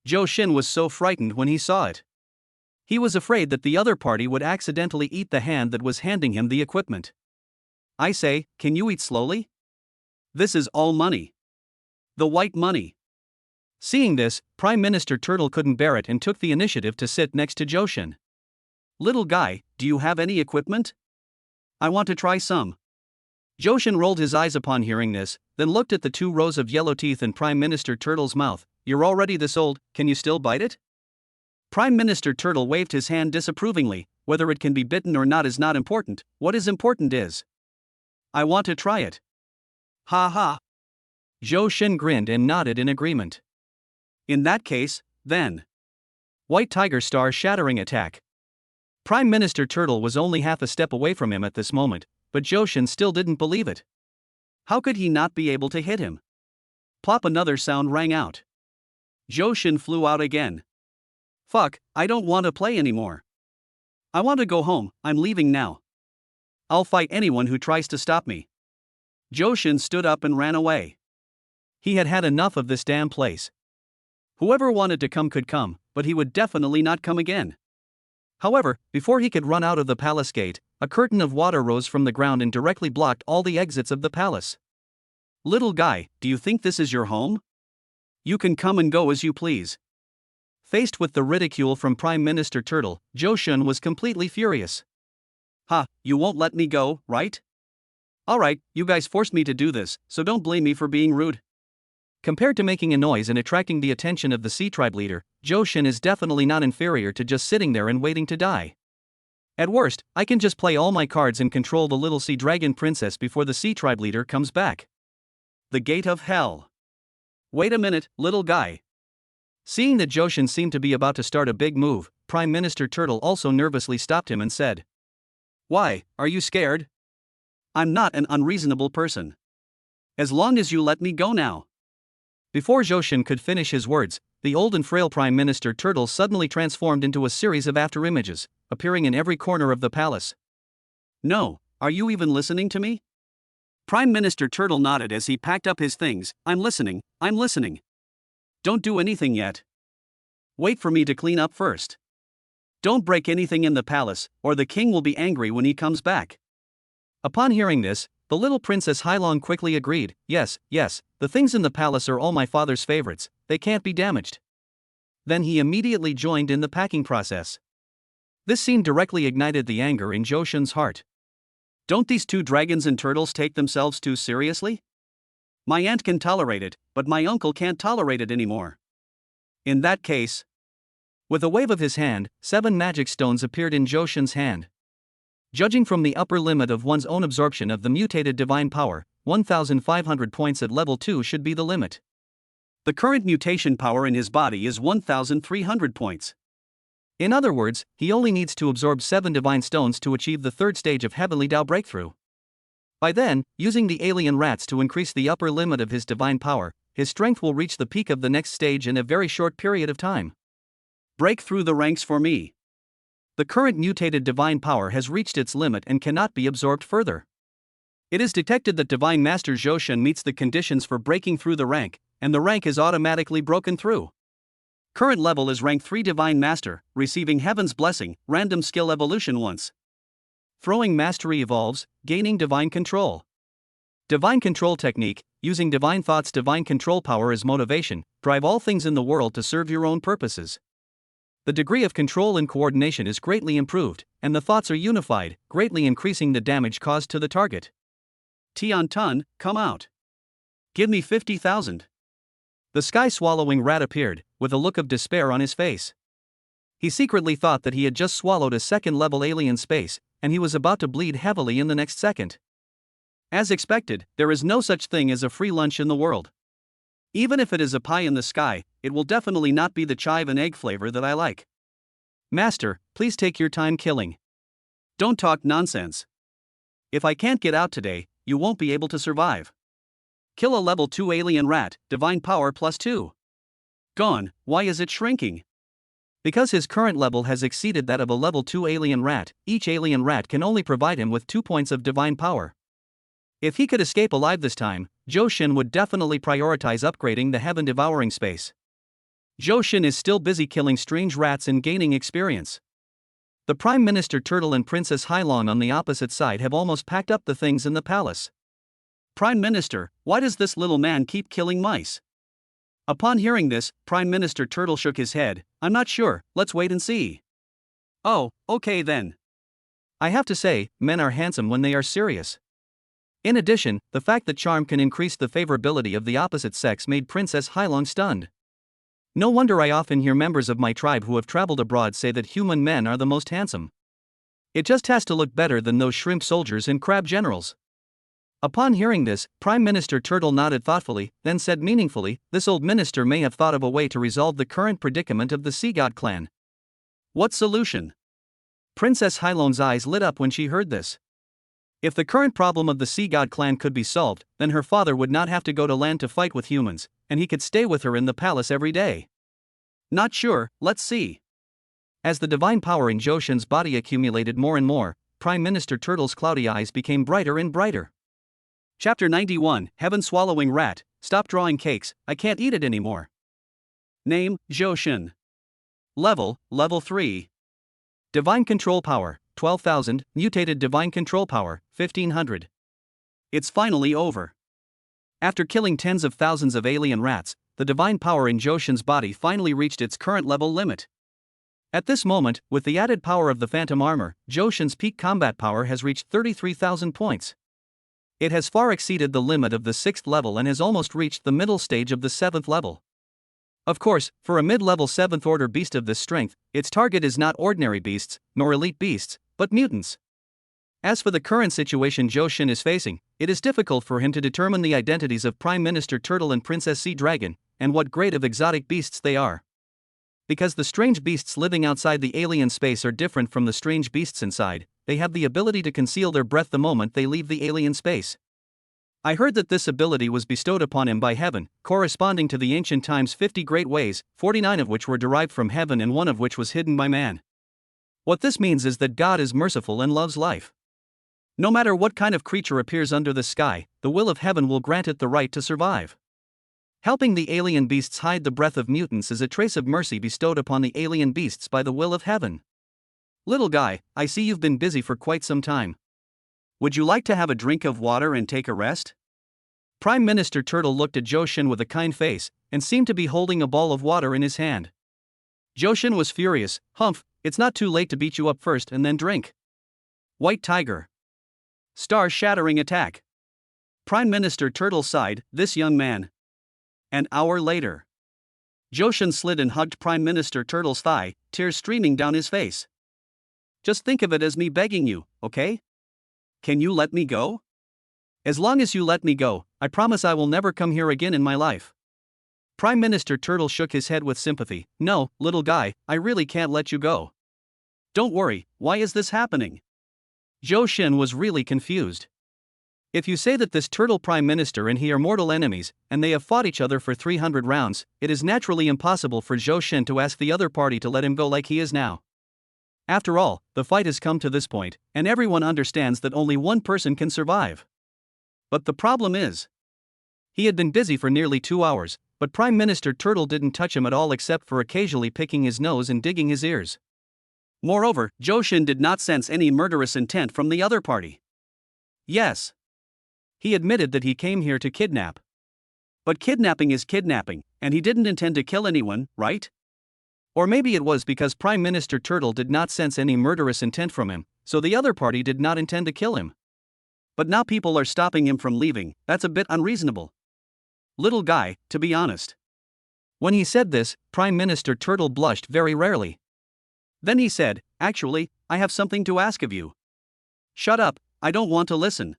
Joshin was so frightened when he saw it. He was afraid that the other party would accidentally eat the hand that was handing him the equipment. I say, can you eat slowly? This is all money. The white money. Seeing this, Prime Minister Turtle couldn't bear it and took the initiative to sit next to Johan. Little guy, do you have any equipment? I want to try some. Johan rolled his eyes upon hearing this, then looked at the 2 rows of yellow teeth in Prime Minister Turtle's mouth. You're already this old, can you still bite it? Prime Minister Turtle waved his hand disapprovingly. Whether it can be bitten or not is not important, what is important is, I want to try it. Ha ha. Johan grinned and nodded in agreement. In that case, then. White Tiger Star shattering attack. Prime Minister Turtle was only half a step away from him at this moment, but Johan still didn't believe it. How could he not be able to hit him? Plop, another sound rang out. Johan flew out again. Fuck, I don't want to play anymore. I want to go home, I'm leaving now. I'll fight anyone who tries to stop me. Johan stood up and ran away. He had had enough of this damn place. Whoever wanted to come could come, but he would definitely not come again. However, before he could run out of the palace gate, a curtain of water rose from the ground and directly blocked all the exits of the palace. Little guy, do you think this is your home? You can come and go as you please. Faced with the ridicule from Prime Minister Turtle, Johan was completely furious. Ha, you won't let me go, right? Alright, you guys forced me to do this, so don't blame me for being rude. Compared to making a noise and attracting the attention of the Sea Tribe leader, Johan is definitely not inferior to just sitting there and waiting to die. At worst, I can just play all my cards and control the little sea dragon princess before the Sea Tribe leader comes back. The Gate of Hell. Wait a minute, little guy. Seeing that Johan seemed to be about to start a big move, Prime Minister Turtle also nervously stopped him and said, Why, are you scared? I'm not an unreasonable person. As long as you let me go now. Before Johan could finish his words, the old and frail Prime Minister Turtle suddenly transformed into a series of afterimages, appearing in every corner of the palace. No, are you even listening to me? Prime Minister Turtle nodded as he packed up his things. I'm listening. Don't do anything yet. Wait for me to clean up first. Don't break anything in the palace, or the king will be angry when he comes back. Upon hearing this, the little Princess Hailong quickly agreed. Yes, the things in the palace are all my father's favorites, they can't be damaged. Then he immediately joined in the packing process. This scene directly ignited the anger in Johan's heart. Don't these 2 dragons and turtles take themselves too seriously? My aunt can tolerate it, but my uncle can't tolerate it anymore. In that case. With a wave of his hand, 7 magic stones appeared in Johan's hand. Judging from the upper limit of one's own absorption of the mutated divine power, 1,500 points at level 2 should be the limit. The current mutation power in his body is 1,300 points. In other words, he only needs to absorb 7 divine stones to achieve the 3rd stage of Heavenly Dao breakthrough. By then, using the alien rats to increase the upper limit of his divine power, his strength will reach the peak of the next stage in a very short period of time. Break through the ranks for me. The current mutated divine power has reached its limit and cannot be absorbed further. It is detected that Divine Master Johan meets the conditions for breaking through the rank, and the rank is automatically broken through. Current level is rank 3 Divine Master, receiving Heaven's Blessing, random skill evolution once. Throwing Mastery evolves, gaining Divine Control. Divine Control Technique, using Divine Thoughts. Divine Control power is motivation, drive all things in the world to serve your own purposes. The degree of control and coordination is greatly improved, and the thoughts are unified, greatly increasing the damage caused to the target. Tian Tun, come out. Give me 50,000. The sky-swallowing rat appeared, with a look of despair on his face. He secretly thought that he had just swallowed a 2nd-level alien space, and he was about to bleed heavily in the next second. As expected, there is no such thing as a free lunch in the world. Even if it is a pie in the sky, it will definitely not be the chive and egg flavor that I like. Master, please take your time killing. Don't talk nonsense. If I can't get out today, you won't be able to survive. Kill a level 2 alien rat, divine power +2. Gone, why is it shrinking? Because his current level has exceeded that of a level 2 alien rat, each alien rat can only provide him with 2 points of divine power. If he could escape alive this time, Johan would definitely prioritize upgrading the heaven-devouring space. Johan is still busy killing strange rats and gaining experience. The Prime Minister Turtle and Princess Hailong on the opposite side have almost packed up the things in the palace. Prime Minister, why does this little man keep killing mice? Upon hearing this, Prime Minister Turtle shook his head. I'm not sure, let's wait and see. Oh, okay then. I have to say, men are handsome when they are serious. In addition, the fact that charm can increase the favorability of the opposite sex made Princess Hailong stunned. No wonder I often hear members of my tribe who have traveled abroad say that human men are the most handsome. It just has to look better than those shrimp soldiers and crab generals. Upon hearing this, Prime Minister Turtle nodded thoughtfully, then said meaningfully, this old minister may have thought of a way to resolve the current predicament of the Sea God clan. What solution? Princess Hailong's eyes lit up when she heard this. If the current problem of the Sea God clan could be solved, then her father would not have to go to land to fight with humans, and he could stay with her in the palace every day. Not sure, let's see. As the divine power in Joshin's body accumulated more and more, Prime Minister Turtle's cloudy eyes became brighter and brighter. Chapter 91, Heaven Swallowing Rat, Stop Drawing Cakes, I Can't Eat It Anymore. Name, Joshin. Level 3. Divine Control Power, 12,000, Mutated Divine Control Power, 1,500. It's finally over. After killing tens of thousands of alien rats, the divine power in Joshin's body finally reached its current level limit. At this moment, with the added power of the Phantom Armor, Joshin's peak combat power has reached 33,000 points. It has far exceeded the limit of the 6th level and has almost reached the middle stage of the 7th level. Of course, for a mid-level 7th order beast of this strength, its target is not ordinary beasts, nor elite beasts, but mutants. As for the current situation Joshin is facing, it is difficult for him to determine the identities of Prime Minister Turtle and Princess Sea Dragon, and what grade of exotic beasts they are. Because the strange beasts living outside the alien space are different from the strange beasts inside, they have the ability to conceal their breath the moment they leave the alien space. I heard that this ability was bestowed upon him by heaven, corresponding to the ancient times 50 great ways, 49 of which were derived from heaven and one of which was hidden by man. What this means is that God is merciful and loves life. No matter what kind of creature appears under the sky, the will of heaven will grant it the right to survive. Helping the alien beasts hide the breath of mutants is a trace of mercy bestowed upon the alien beasts by the will of heaven. Little guy, I see you've been busy for quite some time. Would you like to have a drink of water and take a rest? Prime Minister Turtle looked at Joshin with a kind face, and seemed to be holding a ball of water in his hand. Joshin was furious. Humph, it's not too late to beat you up first and then drink. White Tiger. Star-shattering attack. Prime Minister Turtle sighed, this young man. An hour later. Joshin slid and hugged Prime Minister Turtle's thigh, tears streaming down his face. Just think of it as me begging you, okay? Can you let me go? As long as you let me go, I promise I will never come here again in my life. Prime Minister Turtle shook his head with sympathy. No, little guy, I really can't let you go. Don't worry, why is this happening? Joshin was really confused. If you say that this turtle prime minister and he are mortal enemies, and they have fought each other for 300 rounds, it is naturally impossible for Joshin to ask the other party to let him go like he is now. After all, the fight has come to this point, and everyone understands that only one person can survive. But the problem is, he had been busy for nearly 2 hours, but Prime Minister Turtle didn't touch him at all except for occasionally picking his nose and digging his ears. Moreover, Joshin did not sense any murderous intent from the other party. Yes. He admitted that he came here to kidnap. But kidnapping is kidnapping, and he didn't intend to kill anyone, right? Or maybe it was because Prime Minister Turtle did not sense any murderous intent from him, so the other party did not intend to kill him. But now people are stopping him from leaving, that's a bit unreasonable. Little guy, to be honest. When he said this, Prime Minister Turtle blushed very rarely. Then he said, actually, I have something to ask of you. Shut up, I don't want to listen.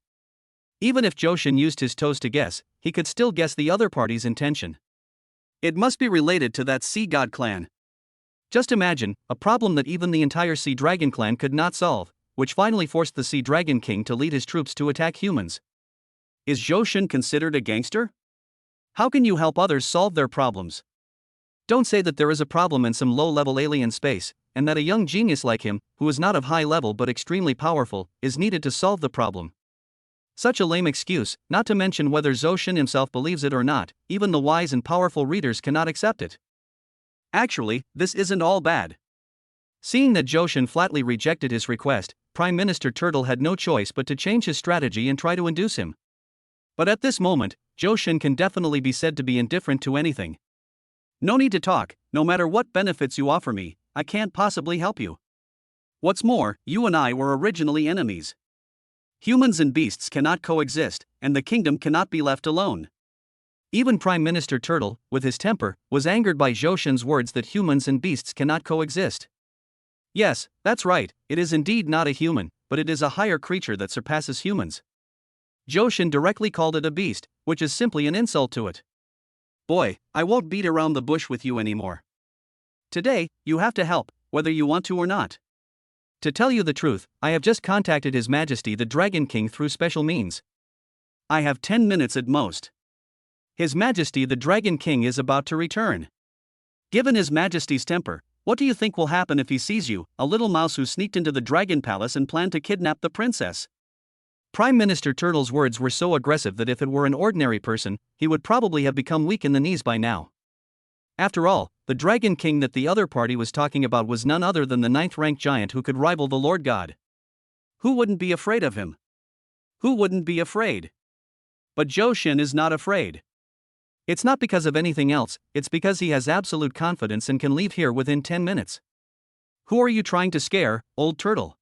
Even if Joshin used his toes to guess, he could still guess the other party's intention. It must be related to that Sea God clan. Just imagine, a problem that even the entire Sea Dragon clan could not solve, which finally forced the Sea Dragon King to lead his troops to attack humans. Is Joshin considered a gangster? How can you help others solve their problems? Don't say that there is a problem in some low-level alien space, and that a young genius like him, who is not of high level but extremely powerful, is needed to solve the problem. Such a lame excuse, not to mention whether Joshin himself believes it or not, even the wise and powerful readers cannot accept it. Actually, this isn't all bad. Seeing that Joshin flatly rejected his request, Prime Minister Turtle had no choice but to change his strategy and try to induce him. But at this moment, Joshin can definitely be said to be indifferent to anything. No need to talk, no matter what benefits you offer me, I can't possibly help you. What's more, you and I were originally enemies. Humans and beasts cannot coexist, and the kingdom cannot be left alone. Even Prime Minister Turtle, with his temper, was angered by Joshin's words that humans and beasts cannot coexist. Yes, that's right, it is indeed not a human, but it is a higher creature that surpasses humans. Joshin directly called it a beast, which is simply an insult to it. Boy, I won't beat around the bush with you anymore. Today, you have to help, whether you want to or not. To tell you the truth, I have just contacted His Majesty the Dragon King through special means. I have 10 minutes at most. His Majesty the Dragon King is about to return. Given His Majesty's temper, what do you think will happen if he sees you, a little mouse who sneaked into the Dragon Palace and planned to kidnap the princess? Prime Minister Turtle's words were so aggressive that if it were an ordinary person, he would probably have become weak in the knees by now. After all, the Dragon King that the other party was talking about was none other than the 9th-ranked giant who could rival the Lord God. Who wouldn't be afraid of him? Who wouldn't be afraid? But Joshin is not afraid. It's not because of anything else, it's because he has absolute confidence and can leave here within 10 minutes. Who are you trying to scare, old turtle?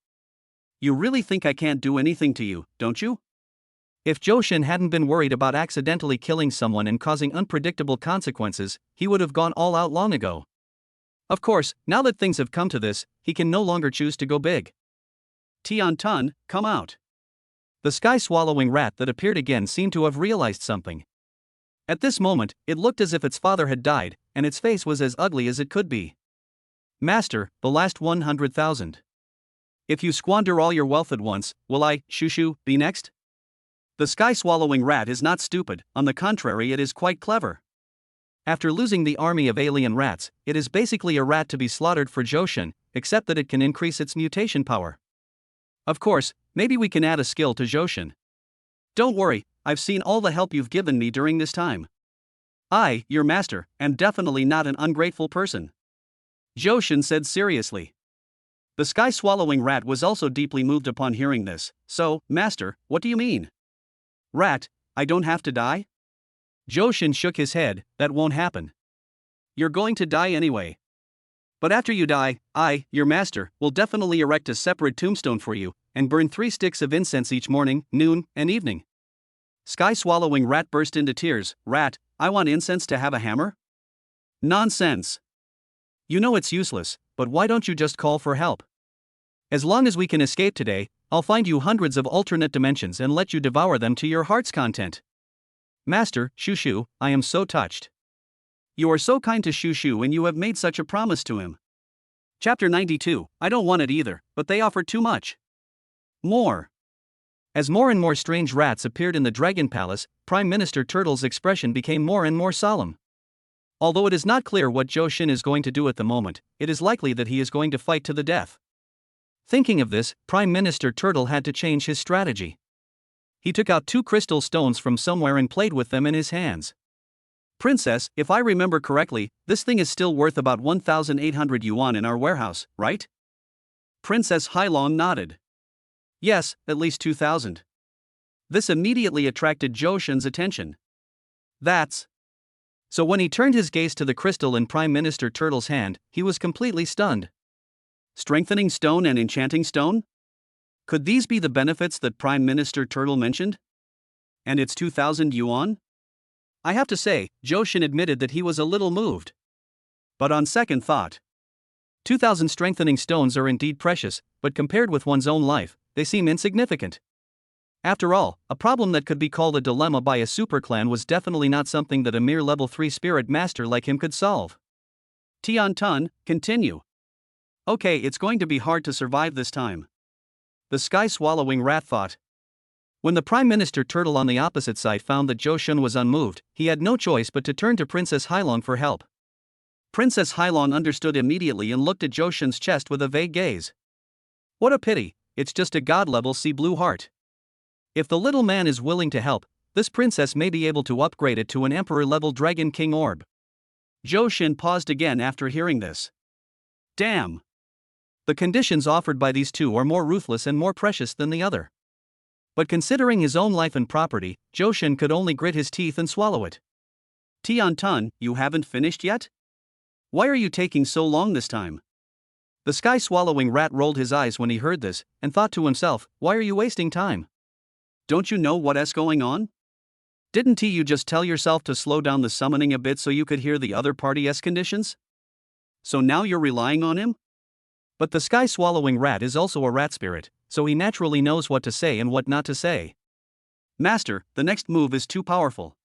You really think I can't do anything to you, don't you? If Joshin hadn't been worried about accidentally killing someone and causing unpredictable consequences, he would have gone all out long ago. Of course, now that things have come to this, he can no longer choose to go big. Tian-tun, come out. The sky-swallowing rat that appeared again seemed to have realized something. At this moment, it looked as if its father had died, and its face was as ugly as it could be. Master, the last 100,000. If you squander all your wealth at once, will I, Shushu, be next? The sky-swallowing rat is not stupid, on the contrary it is quite clever. After losing the army of alien rats, it is basically a rat to be slaughtered for Joshin, except that it can increase its mutation power. Of course, maybe we can add a skill to Joshin. Don't worry, I've seen all the help you've given me during this time. I, your master, am definitely not an ungrateful person. Joshin said seriously. The sky-swallowing rat was also deeply moved upon hearing this. So, master, what do you mean? Rat, I don't have to die? Joshin shook his head, that won't happen. You're going to die anyway. But after you die, I, your master, will definitely erect a separate tombstone for you, and burn 3 sticks of incense each morning, noon, and evening. Sky-swallowing rat burst into tears. Rat, I want incense to have a hammer? Nonsense. You know it's useless, but why don't you just call for help? As long as we can escape today, I'll find you hundreds of alternate dimensions and let you devour them to your heart's content. Master, Shushu, I am so touched. You are so kind to Shushu and you have made such a promise to him. Chapter 92, I don't want it either, but they offer too much. More. As more and more strange rats appeared in the Dragon Palace, Prime Minister Turtle's expression became more and more solemn. Although it is not clear what Joshin is going to do at the moment, it is likely that he is going to fight to the death. Thinking of this, Prime Minister Turtle had to change his strategy. He took out 2 crystal stones from somewhere and played with them in his hands. Princess, if I remember correctly, this thing is still worth about 1,800 yuan in our warehouse, right? Princess Hailong nodded. Yes, at least 2,000. This immediately attracted Joshin's attention. That's. So when he turned his gaze to the crystal in Prime Minister Turtle's hand, he was completely stunned. Strengthening stone and enchanting stone? Could these be the benefits that Prime Minister Turtle mentioned? And it's 2,000 yuan? I have to say, Joshin admitted that he was a little moved. But on second thought, 2,000 strengthening stones are indeed precious, but compared with one's own life, they seem insignificant. After all, a problem that could be called a dilemma by a superclan was definitely not something that a mere level 3 spirit master like him could solve. Tian-tun, continue. Okay, it's going to be hard to survive this time. The sky-swallowing rat thought. When the Prime Minister Turtle on the opposite side found that Joshin was unmoved, he had no choice but to turn to Princess Hailong for help. Princess Hailong understood immediately and looked at Joshin's chest with a vague gaze. What a pity, it's just a god-level sea blue heart. If the little man is willing to help, this princess may be able to upgrade it to an emperor-level Dragon King orb. Joshin paused again after hearing this. Damn! The conditions offered by these two are more ruthless and more precious than the other. But considering his own life and property, Joshin could only grit his teeth and swallow it. Tian-tun, you haven't finished yet? Why are you taking so long this time? The sky-swallowing rat rolled his eyes when he heard this, and thought to himself, why are you wasting time? Don't you know what's going on? Didn't you just tell yourself to slow down the summoning a bit so you could hear the other party's conditions? So now you're relying on him? But the sky-swallowing rat is also a rat spirit, so he naturally knows what to say and what not to say. Master, the next move is too powerful.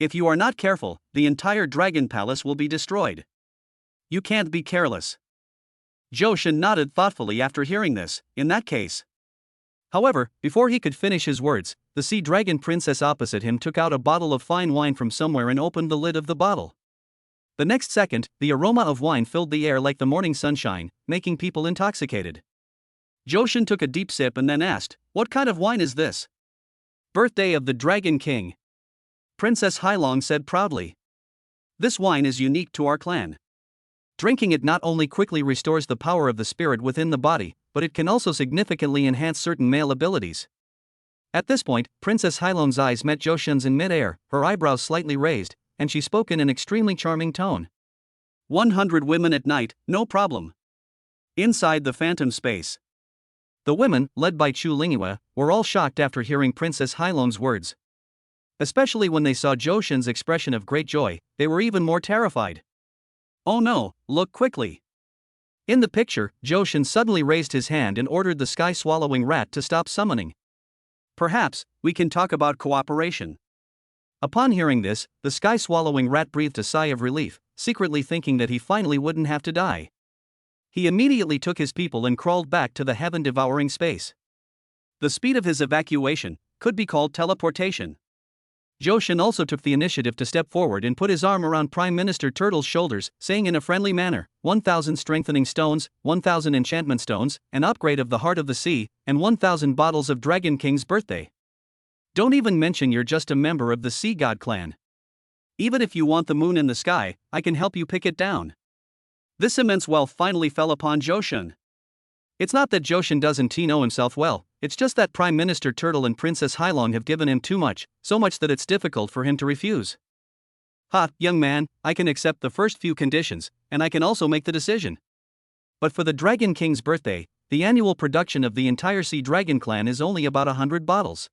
If you are not careful, the entire dragon palace will be destroyed. You can't be careless. Johan nodded thoughtfully after hearing this. In that case. However, before he could finish his words, the sea dragon princess opposite him took out a bottle of fine wine from somewhere and opened the lid of the bottle. The next second, the aroma of wine filled the air like the morning sunshine, making people intoxicated. Johan took a deep sip and then asked, what kind of wine is this? Birthday of the Dragon King. Princess Hailong said proudly. This wine is unique to our clan. Drinking it not only quickly restores the power of the spirit within the body, but it can also significantly enhance certain male abilities. At this point, Princess Hailong's eyes met Johan's in mid-air, her eyebrows slightly raised, and she spoke in an extremely charming tone. 100 women at night, no problem. Inside the phantom space. The women, led by Chu Lingyue, were all shocked after hearing Princess Hailong's words. Especially when they saw Johan's expression of great joy, they were even more terrified. Oh no, look quickly. In the picture, Johan suddenly raised his hand and ordered the sky-swallowing rat to stop summoning. Perhaps, we can talk about cooperation. Upon hearing this, the sky-swallowing rat breathed a sigh of relief, secretly thinking that he finally wouldn't have to die. He immediately took his people and crawled back to the heaven-devouring space. The speed of his evacuation could be called teleportation. Johan also took the initiative to step forward and put his arm around Prime Minister Turtle's shoulders, saying in a friendly manner, 1,000 strengthening stones, 1,000 enchantment stones, an upgrade of the Heart of the Sea, and 1,000 bottles of Dragon King's birthday. Don't even mention you're just a member of the Sea God clan. Even if you want the moon in the sky, I can help you pick it down. This immense wealth finally fell upon Johan. It's not that Johan doesn't know himself well, it's just that Prime Minister Turtle and Princess Hailong have given him too much, so much that it's difficult for him to refuse. Ha, young man, I can accept the first few conditions, and I can also make the decision. But for the Dragon King's birthday, the annual production of the entire Sea Dragon clan is only about 100 bottles.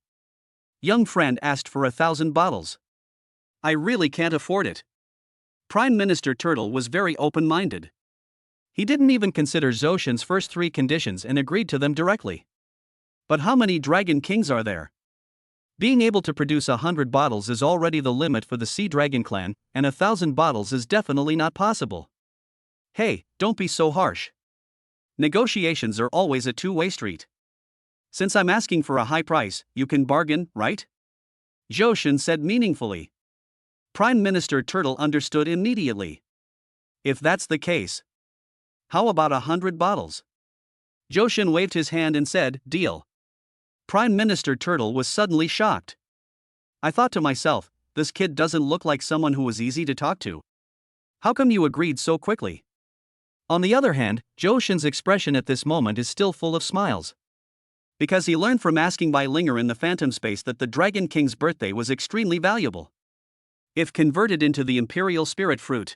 Young friend asked for 1,000 bottles. I really can't afford it. Prime Minister Turtle was very open-minded. He didn't even consider Johan's first 3 conditions and agreed to them directly. But how many Dragon Kings are there? Being able to produce 100 bottles is already the limit for the Sea Dragon clan, and 1,000 bottles is definitely not possible. Hey, don't be so harsh. Negotiations are always a two-way street. Since I'm asking for a high price, you can bargain, right? Johan said meaningfully. Prime Minister Turtle understood immediately. If that's the case, how about 100 bottles? Johan waved his hand and said, deal. Prime Minister Turtle was suddenly shocked. I thought to myself, this kid doesn't look like someone who was easy to talk to. How come you agreed so quickly? On the other hand, Johan's expression at this moment is still full of smiles. Because he learned from asking by Linger in the phantom space that the Dragon King's birthday was extremely valuable. If converted into the Imperial Spirit Fruit,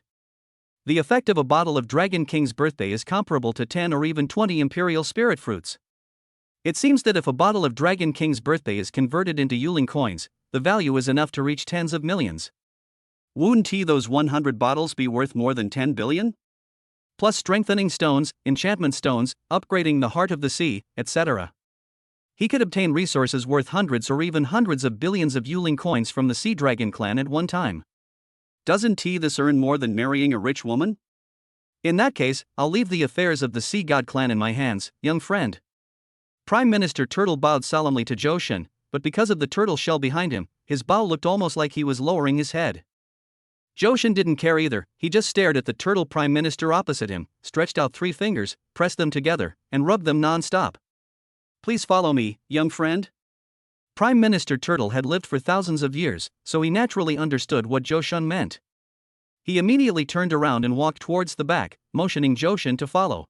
the effect of a bottle of Dragon King's birthday is comparable to 10 or even 20 Imperial Spirit Fruits. It seems that if a bottle of Dragon King's birthday is converted into Yuling coins, the value is enough to reach tens of millions. Wouldn't those 100 bottles be worth more than 10 billion? Plus strengthening stones, enchantment stones, upgrading the Heart of the Sea, etc. He could obtain resources worth hundreds or even hundreds of billions of Yuling coins from the Sea Dragon clan at one time. Doesn't this earn more than marrying a rich woman? In that case, I'll leave the affairs of the Sea God clan in my hands, young friend. Prime Minister Turtle bowed solemnly to Johan, but because of the turtle shell behind him, his bow looked almost like he was lowering his head. Johan didn't care either, he just stared at the turtle Prime Minister opposite him, stretched out 3 fingers, pressed them together, and rubbed them non-stop. Please follow me, young friend. Prime Minister Turtle had lived for thousands of years, so he naturally understood what Johan meant. He immediately turned around and walked towards the back, motioning Johan to follow.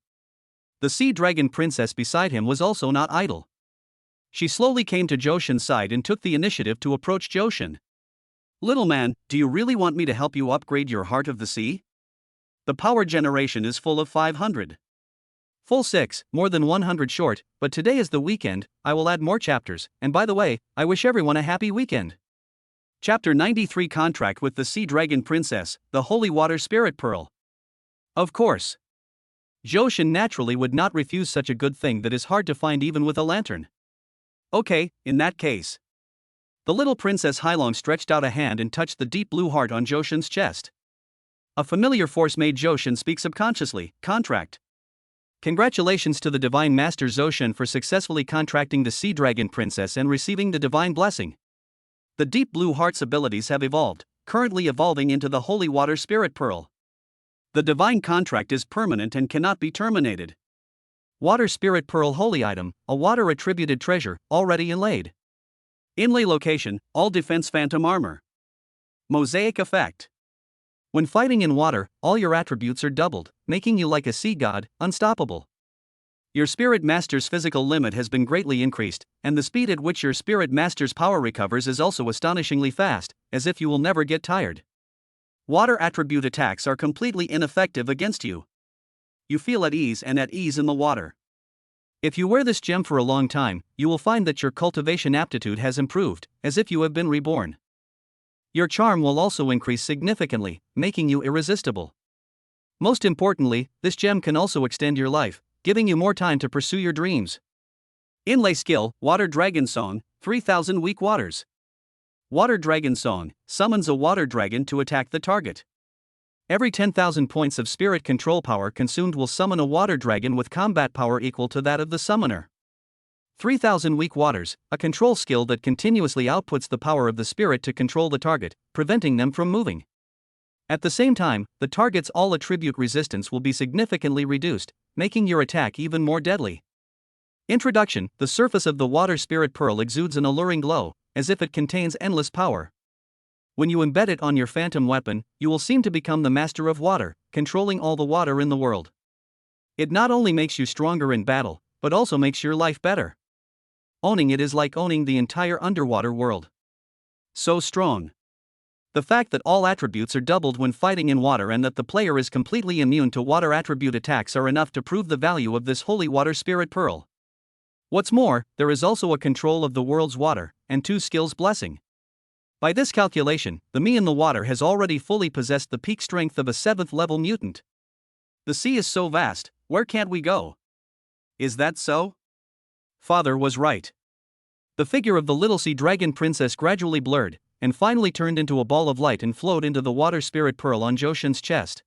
The Sea Dragon Princess beside him was also not idle. She slowly came to Johan's side and took the initiative to approach Johan. Little man, do you really want me to help you upgrade your Heart of the Sea? The power generation is full of 500. Full 6, more than 100 short, but today is the weekend, I will add more chapters, and by the way, I wish everyone a happy weekend. Chapter 93 Contract with the Sea Dragon Princess, the Holy Water Spirit Pearl. Of course. Johan naturally would not refuse such a good thing that is hard to find even with a lantern. Okay, in that case. The little Princess Hailong stretched out a hand and touched the deep blue heart on Johan's chest. A familiar force made Johan speak subconsciously. Contract. Congratulations to the Divine Master Zoshan for successfully contracting the Sea Dragon Princess and receiving the divine blessing. The deep blue heart's abilities have evolved, currently evolving into the Holy Water Spirit Pearl. The divine contract is permanent and cannot be terminated. Water Spirit Pearl Holy Item, a water attributed treasure, already inlaid. Inlay location, all defense phantom armor. Mosaic effect. When fighting in water, all your attributes are doubled, making you like a sea god, unstoppable. Your Spirit Master's physical limit has been greatly increased, and the speed at which your Spirit Master's power recovers is also astonishingly fast, as if you will never get tired. Water attribute attacks are completely ineffective against you. You feel at ease in the water. If you wear this gem for a long time, you will find that your cultivation aptitude has improved, as if you have been reborn. Your charm will also increase significantly, making you irresistible. Most importantly, this gem can also extend your life, giving you more time to pursue your dreams. Inlay skill, Water Dragon Song, 3000 weak waters. Water Dragon Song summons a water dragon to attack the target. Every 10,000 points of spirit control power consumed will summon a water dragon with combat power equal to that of the summoner. 3000 weak waters, a control skill that continuously outputs the power of the spirit to control the target, preventing them from moving. At the same time, the target's all attribute resistance will be significantly reduced, making your attack even more deadly. Introduction: the surface of the Water Spirit Pearl exudes an alluring glow, as if it contains endless power. When you embed it on your phantom weapon, you will seem to become the master of water, controlling all the water in the world. It not only makes you stronger in battle, but also makes your life better. Owning it is like owning the entire underwater world. So strong. The fact that all attributes are doubled when fighting in water and that the player is completely immune to water attribute attacks are enough to prove the value of this Holy Water Spirit Pearl. What's more, there is also a control of the world's water, and 2 skills blessing. By this calculation, the me in the water has already fully possessed the peak strength of a 7th level mutant. The sea is so vast, where can't we go? Is that so? Father was right. The figure of the little sea dragon princess gradually blurred, and finally turned into a ball of light and flowed into the Water Spirit Pearl on Johan's chest.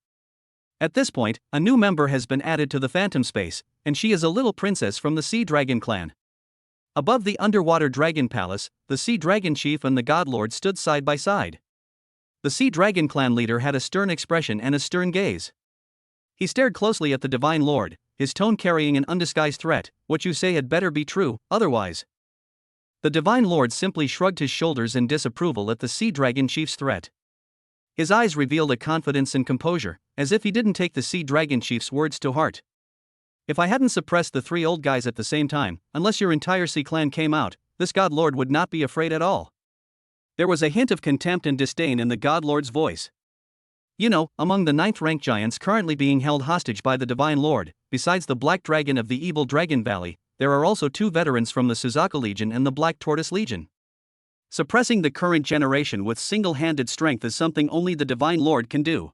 At this point, a new member has been added to the phantom space, and she is a little princess from the Sea Dragon clan. Above the underwater dragon palace, the Sea Dragon Chief and the God Lord stood side by side. The Sea Dragon clan leader had a stern expression and a stern gaze. He stared closely at the Divine Lord, his tone carrying an undisguised threat. What you say had better be true, otherwise. The Divine Lord simply shrugged his shoulders in disapproval at the Sea Dragon Chief's threat. His eyes revealed a confidence and composure, as if he didn't take the Sea Dragon Chief's words to heart. If I hadn't suppressed the 3 old guys at the same time, unless your entire Sea clan came out, this God Lord would not be afraid at all. There was a hint of contempt and disdain in the God Lord's voice. You know, among the 9th rank giants currently being held hostage by the Divine Lord, besides the Black Dragon of the Evil Dragon Valley, there are also 2 veterans from the Suzaka Legion and the Black Tortoise Legion. Suppressing the current generation with single-handed strength is something only the Divine Lord can do.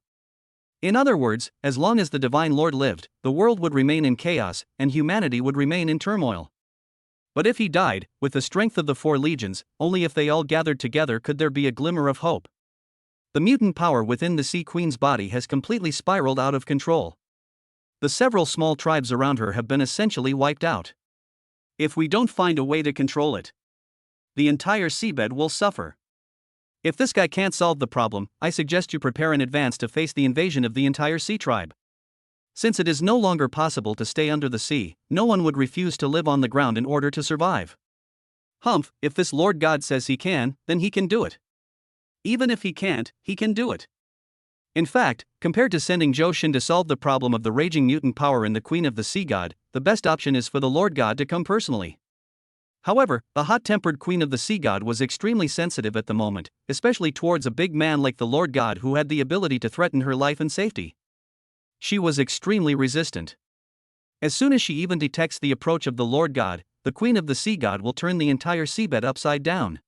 In other words, as long as the Divine Lord lived, the world would remain in chaos, and humanity would remain in turmoil. But if he died, with the strength of the 4 legions, only if they all gathered together could there be a glimmer of hope. The mutant power within the Sea Queen's body has completely spiraled out of control. The several small tribes around her have been essentially wiped out. If we don't find a way to control it, the entire seabed will suffer. If this guy can't solve the problem, I suggest you prepare in advance to face the invasion of the entire sea tribe. Since it is no longer possible to stay under the sea, no one would refuse to live on the ground in order to survive. Humph, if this Lord God says he can, then he can do it. Even if he can't, he can do it. In fact, compared to sending Johan to solve the problem of the raging mutant power in the Queen of the Sea God, the best option is for the Lord God to come personally. However, the hot-tempered Queen of the Sea God was extremely sensitive at the moment, especially towards a big man like the Lord God who had the ability to threaten her life and safety. She was extremely resistant. As soon as she even detects the approach of the Lord God, the Queen of the Sea God will turn the entire seabed upside down.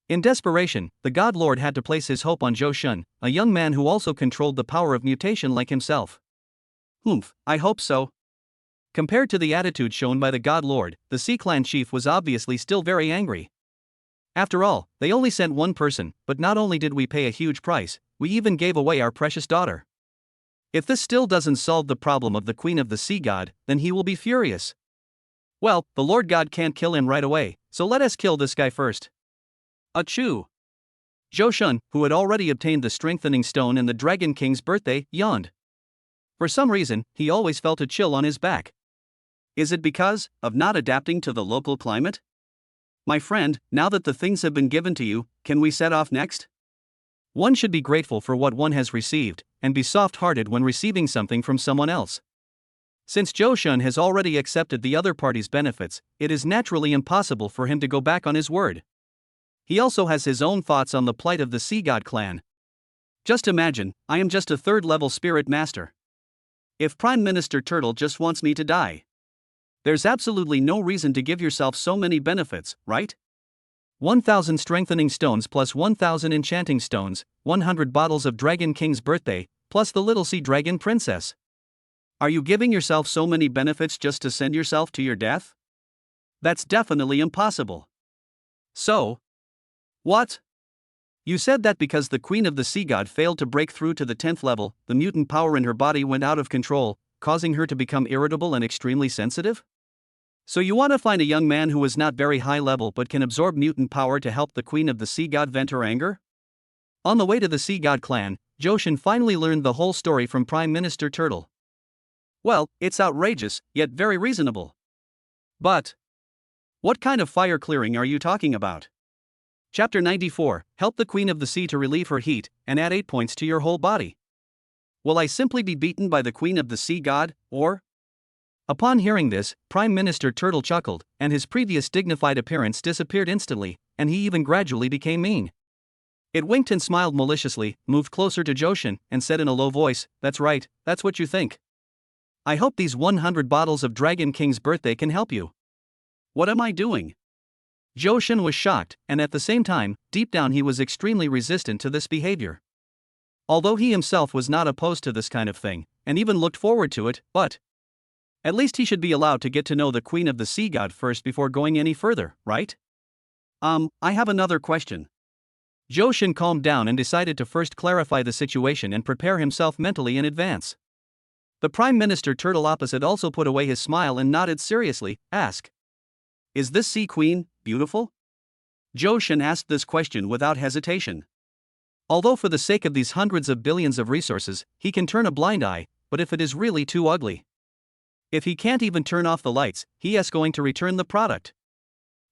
In desperation, the God Lord had to place his hope on Johan, a young man who also controlled the power of mutation like himself. I hope so. Compared to the attitude shown by the God Lord, the Sea Clan chief was obviously still very angry. After all, they only sent one person, but not only did we pay a huge price, we even gave away our precious daughter. If this still doesn't solve the problem of the Queen of the Sea God, then he will be furious. Well, the Lord God can't kill him right away, so let us kill this guy first. Achoo! Johan, who had already obtained the strengthening stone and the Dragon King's birthday, yawned. For some reason, he always felt a chill on his back. Is it because of not adapting to the local climate? My friend, now that the things have been given to you, can we set off next? One should be grateful for what one has received, and be soft-hearted when receiving something from someone else. Since Johan has already accepted the other party's benefits, it is naturally impossible for him to go back on his word. He also has his own thoughts on the plight of the Sea God clan. Just imagine, I am just a third-level spirit master. If Prime Minister Turtle just wants me to die, there's absolutely no reason to give yourself so many benefits, right? 1,000 strengthening stones plus 1,000 enchanting stones, 100 bottles of Dragon King's birthday, plus the little sea dragon princess. Are you giving yourself so many benefits just to send yourself to your death? That's definitely impossible. So, what? You said that because the Queen of the Sea God failed to break through to the 10th level, the mutant power in her body went out of control, causing her to become irritable and extremely sensitive? So you want to find a young man who is not very high level but can absorb mutant power to help the Queen of the Sea God vent her anger? On the way to the Sea God clan, Johan finally learned the whole story from Prime Minister Turtle. Well, it's outrageous, yet very reasonable. But what kind of fire clearing are you talking about? Chapter 94, help the Queen of the Sea to relieve her heat, and add 8 points to your whole body. Will I simply be beaten by the Queen of the Sea God, or? Upon hearing this, Prime Minister Turtle chuckled, and his previous dignified appearance disappeared instantly, and he even gradually became mean. It winked and smiled maliciously, moved closer to Johan, and said in a low voice, "That's right, that's what you think. I hope these 100 bottles of Dragon King's birthday can help you." What am I doing? Johan was shocked, and at the same time, deep down he was extremely resistant to this behavior. Although he himself was not opposed to this kind of thing, and even looked forward to it, but at least he should be allowed to get to know the Queen of the Sea God first before going any further, right? I have another question. Johan calmed down and decided to first clarify the situation and prepare himself mentally in advance. The Prime Minister Turtle opposite also put away his smile and nodded seriously, asked, "Is this Sea Queen beautiful?" Johan asked this question without hesitation. Although for the sake of these hundreds of billions of resources, he can turn a blind eye, but if it is really too ugly, if he can't even turn off the lights, he is going to return the product.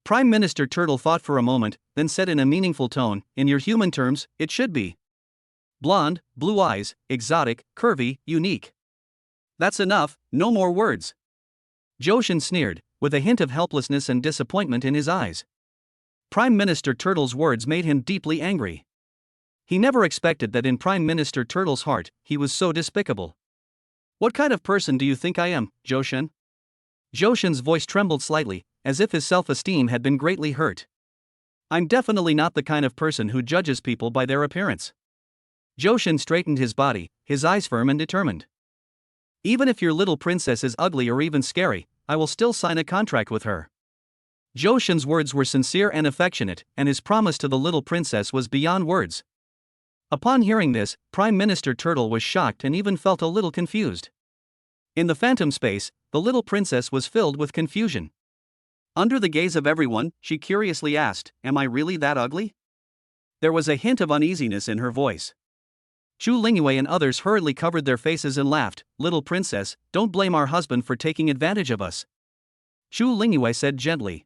Prime Minister Turtle thought for a moment, then said in a meaningful tone, "In your human terms, it should be blonde, blue eyes, exotic, curvy, unique. That's enough, no more words." Johan sneered, with a hint of helplessness and disappointment in his eyes. Prime Minister Turtle's words made him deeply angry. He never expected that in Prime Minister Turtle's heart, he was so despicable. "What kind of person do you think I am, Johan?" Johan's voice trembled slightly, as if his self-esteem had been greatly hurt. "I'm definitely not the kind of person who judges people by their appearance." Johan straightened his body, his eyes firm and determined. "Even if your little princess is ugly or even scary, I will still sign a contract with her." Johan's words were sincere and affectionate, and his promise to the little princess was beyond words. Upon hearing this, Prime Minister Turtle was shocked and even felt a little confused. In the phantom space, the little princess was filled with confusion. Under the gaze of everyone, she curiously asked, "Am I really that ugly?" There was a hint of uneasiness in her voice. Chu Lingyue and others hurriedly covered their faces and laughed. "Little princess, don't blame our husband for taking advantage of us," Chu Lingyue said gently.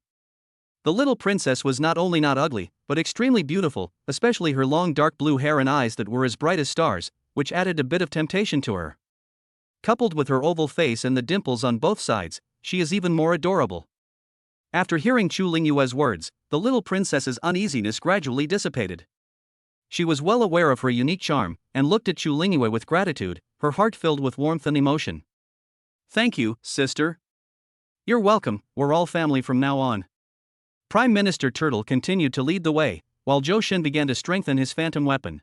The little princess was not only not ugly, but extremely beautiful, especially her long dark blue hair and eyes that were as bright as stars, which added a bit of temptation to her. Coupled with her oval face and the dimples on both sides, she is even more adorable. After hearing Chu Lingyue's words, the little princess's uneasiness gradually dissipated. She was well aware of her unique charm, and looked at Chu Lingyue with gratitude, her heart filled with warmth and emotion. Thank you, sister. You're welcome, we're all family from now on. Prime Minister Turtle continued to lead the way, while Johan began to strengthen his phantom weapon.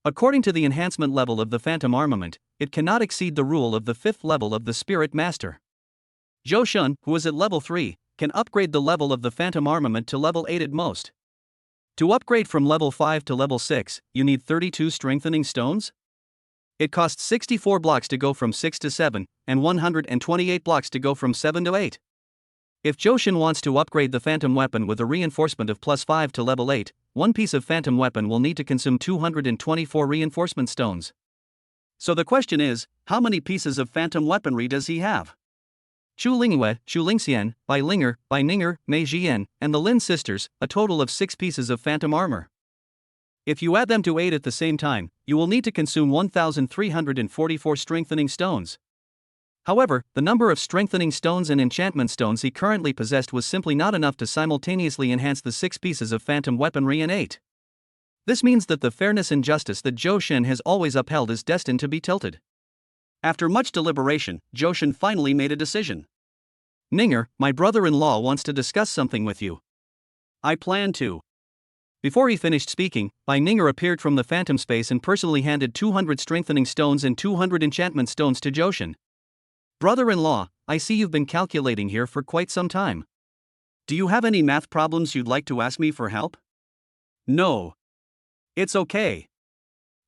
According to the enhancement level of the phantom armament, it cannot exceed the rule of the 5th level of the Spirit Master. Johan, who is at level 3, can upgrade the level of the phantom armament to level 8 at most. To upgrade from level 5 to level 6, you need 32 strengthening stones? It costs 64 blocks to go from 6 to 7, and 128 blocks to go from 7 to 8. If Johan wants to upgrade the phantom weapon with a reinforcement of +5 to level 8, one piece of phantom weapon will need to consume 224 reinforcement stones. So the question is, how many pieces of phantom weaponry does he have? Chu Lingyue, Chu Lingxian, Bai Linger, Bai Ninger, Mei Jian, and the Lin sisters, a total of 6 pieces of phantom armor. If you add them to 8 at the same time, you will need to consume 1,344 strengthening stones. However, the number of strengthening stones and enchantment stones he currently possessed was simply not enough to simultaneously enhance the 6 pieces of phantom weaponry in 8. This means that the fairness and justice that Johan has always upheld is destined to be tilted. After much deliberation, Johan finally made a decision. Ninger, my brother-in-law wants to discuss something with you. I plan to. Before he finished speaking, Bai Ninger appeared from the phantom space and personally handed 200 strengthening stones and 200 enchantment stones to Johan. Brother-in-law, I see you've been calculating here for quite some time. Do you have any math problems you'd like to ask me for help? No. It's okay.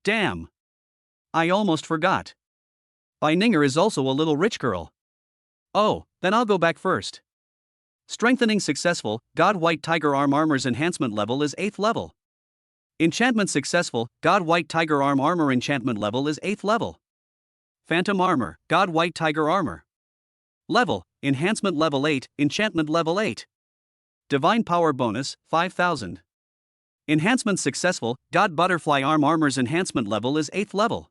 Damn. I almost forgot. Bai Ninger is also a little rich girl. Oh, then I'll go back first. Strengthening successful, God White Tiger Arm Armor's enhancement level is 8th level. Enchantment successful, God White Tiger Arm Armor enchantment level is 8th level. Phantom Armor, God White Tiger Armor. Level, Enhancement level 8, Enchantment level 8. Divine Power bonus, 5,000. Enhancement successful, God Butterfly Arm Armor's enhancement level is 8th level.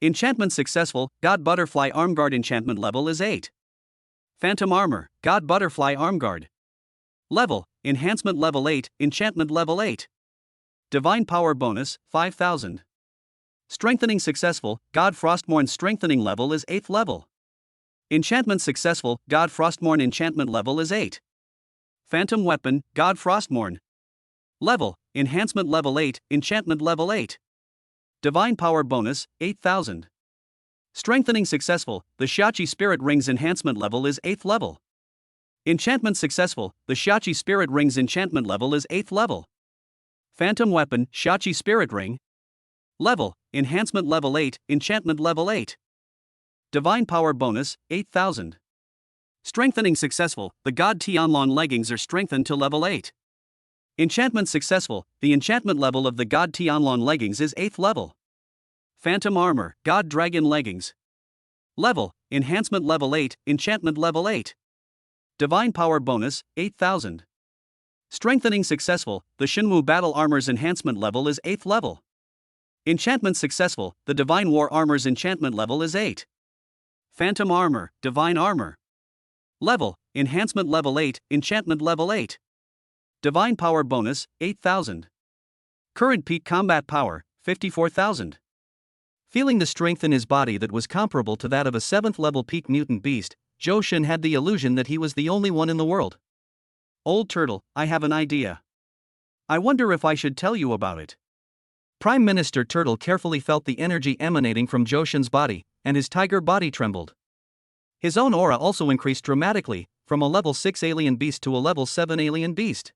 Enchantment successful, God Butterfly Arm Guard enchantment level is 8. Phantom Armor, God Butterfly Arm Guard. Level, Enhancement level 8, Enchantment level 8. Divine Power bonus, 5,000. Strengthening successful, God Frostmourne strengthening level is 8th level. Enchantment successful, God Frostmourne enchantment level is 8. Phantom Weapon, God Frostmourne. Level, Enhancement level 8, Enchantment level 8. Divine Power bonus, 8,000. Strengthening successful, the Shachi Spirit Rings enhancement level is 8th level. Enchantment successful, the Shachi Spirit Rings enchantment level is 8th level. Phantom Weapon, Shachi Spirit Ring. Level, Enhancement level 8, Enchantment level 8. Divine Power bonus, 8,000. Strengthening successful, the God Tianlong leggings are strengthened to level 8. Enchantment successful, the enchantment level of the God Tianlong leggings is 8th level. Phantom Armor, God Dragon leggings. Level, Enhancement level 8, Enchantment level 8. Divine Power bonus, 8,000. Strengthening successful, the Shenwu Battle Armor's enhancement level is 8th level. Enchantment successful, the Divine War Armor's enchantment level is 8. Phantom Armor, Divine Armor. Level, Enhancement level 8, Enchantment level 8. Divine Power bonus, 8,000. Current peak combat power, 54,000. Feeling the strength in his body that was comparable to that of a 7th level peak mutant beast, Johan had the illusion that he was the only one in the world. Old Turtle, I have an idea. I wonder if I should tell you about it. Prime Minister Turtle carefully felt the energy emanating from Johan's body, and his tiger body trembled. His own aura also increased dramatically, from a level 6 alien beast to a level 7 alien beast.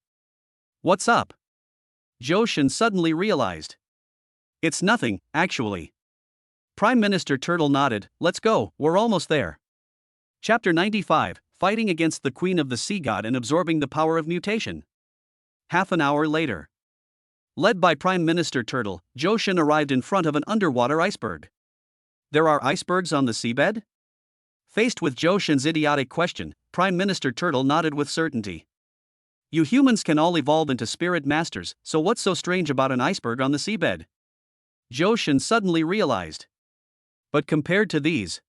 What's up? Johan suddenly realized. It's nothing, actually. Prime Minister Turtle nodded. Let's go, we're almost there. Chapter 95, Fighting against the Queen of the Sea God and absorbing the power of mutation. Half an hour later. Led by Prime Minister Turtle, Johan arrived in front of an underwater iceberg. There are icebergs on the seabed? Faced with Johan's idiotic question, Prime Minister Turtle nodded with certainty. You humans can all evolve into spirit masters, so what's so strange about an iceberg on the seabed? Johan suddenly realized. But compared to these,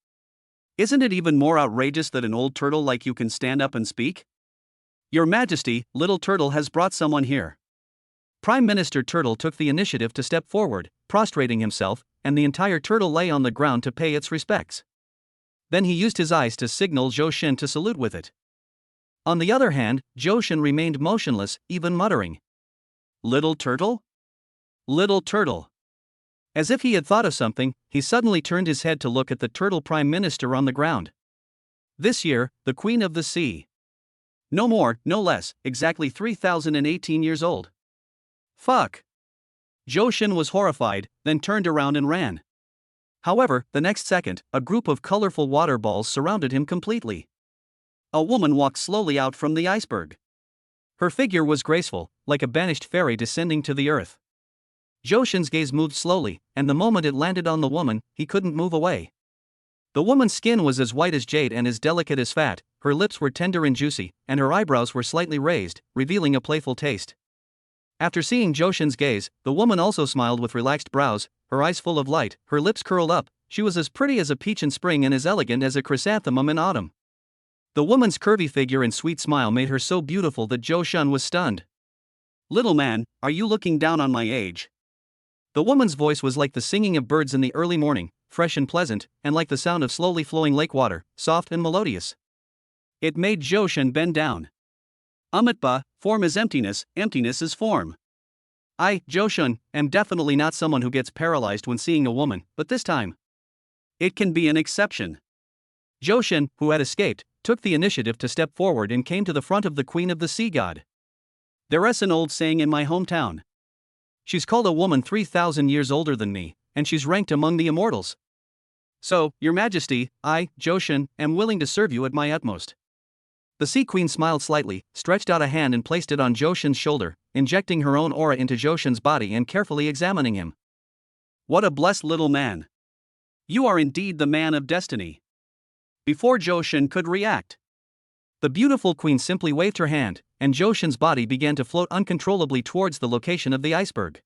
isn't it even more outrageous that an old turtle like you can stand up and speak? Your Majesty, little turtle has brought someone here. Prime Minister Turtle took the initiative to step forward, prostrating himself, and the entire turtle lay on the ground to pay its respects. Then he used his eyes to signal Johan to salute with it. On the other hand, Johan remained motionless, even muttering, "Little turtle? Little turtle." As if he had thought of something, he suddenly turned his head to look at the turtle prime minister on the ground. This year, the Queen of the Sea. No more, no less, exactly 3018 years old. Fuck. Johan was horrified, then turned around and ran. However, the next second, a group of colorful water balls surrounded him completely. A woman walked slowly out from the iceberg. Her figure was graceful, like a banished fairy descending to the earth. Johan's gaze moved slowly, and the moment it landed on the woman, he couldn't move away. The woman's skin was as white as jade and as delicate as fat, her lips were tender and juicy, and her eyebrows were slightly raised, revealing a playful taste. After seeing Johan's gaze, the woman also smiled with relaxed brows, her eyes full of light, her lips curled up. She was as pretty as a peach in spring and as elegant as a chrysanthemum in autumn. The woman's curvy figure and sweet smile made her so beautiful that Johan was stunned. "Little man, are you looking down on my age?" The woman's voice was like the singing of birds in the early morning, fresh and pleasant, and like the sound of slowly flowing lake water, soft and melodious. It made Johan bend down. "Amitba, form is emptiness, emptiness is form. I, Johan, am definitely not someone who gets paralyzed when seeing a woman, but this time it can be an exception." Johan, who had escaped, took the initiative to step forward and came to the front of the Queen of the Sea God. "There's an old saying in my hometown. She's called a woman 3000 years older than me, and she's ranked among the immortals. So, Your Majesty, I, Johan, am willing to serve you at my utmost." The Sea Queen smiled slightly, stretched out a hand and placed it on Johan's shoulder, injecting her own aura into Johan's body and carefully examining him. "What a blessed little man. You are indeed the man of destiny." Before Johan could react, the beautiful queen simply waved her hand, and Johan's body began to float uncontrollably towards the location of the iceberg.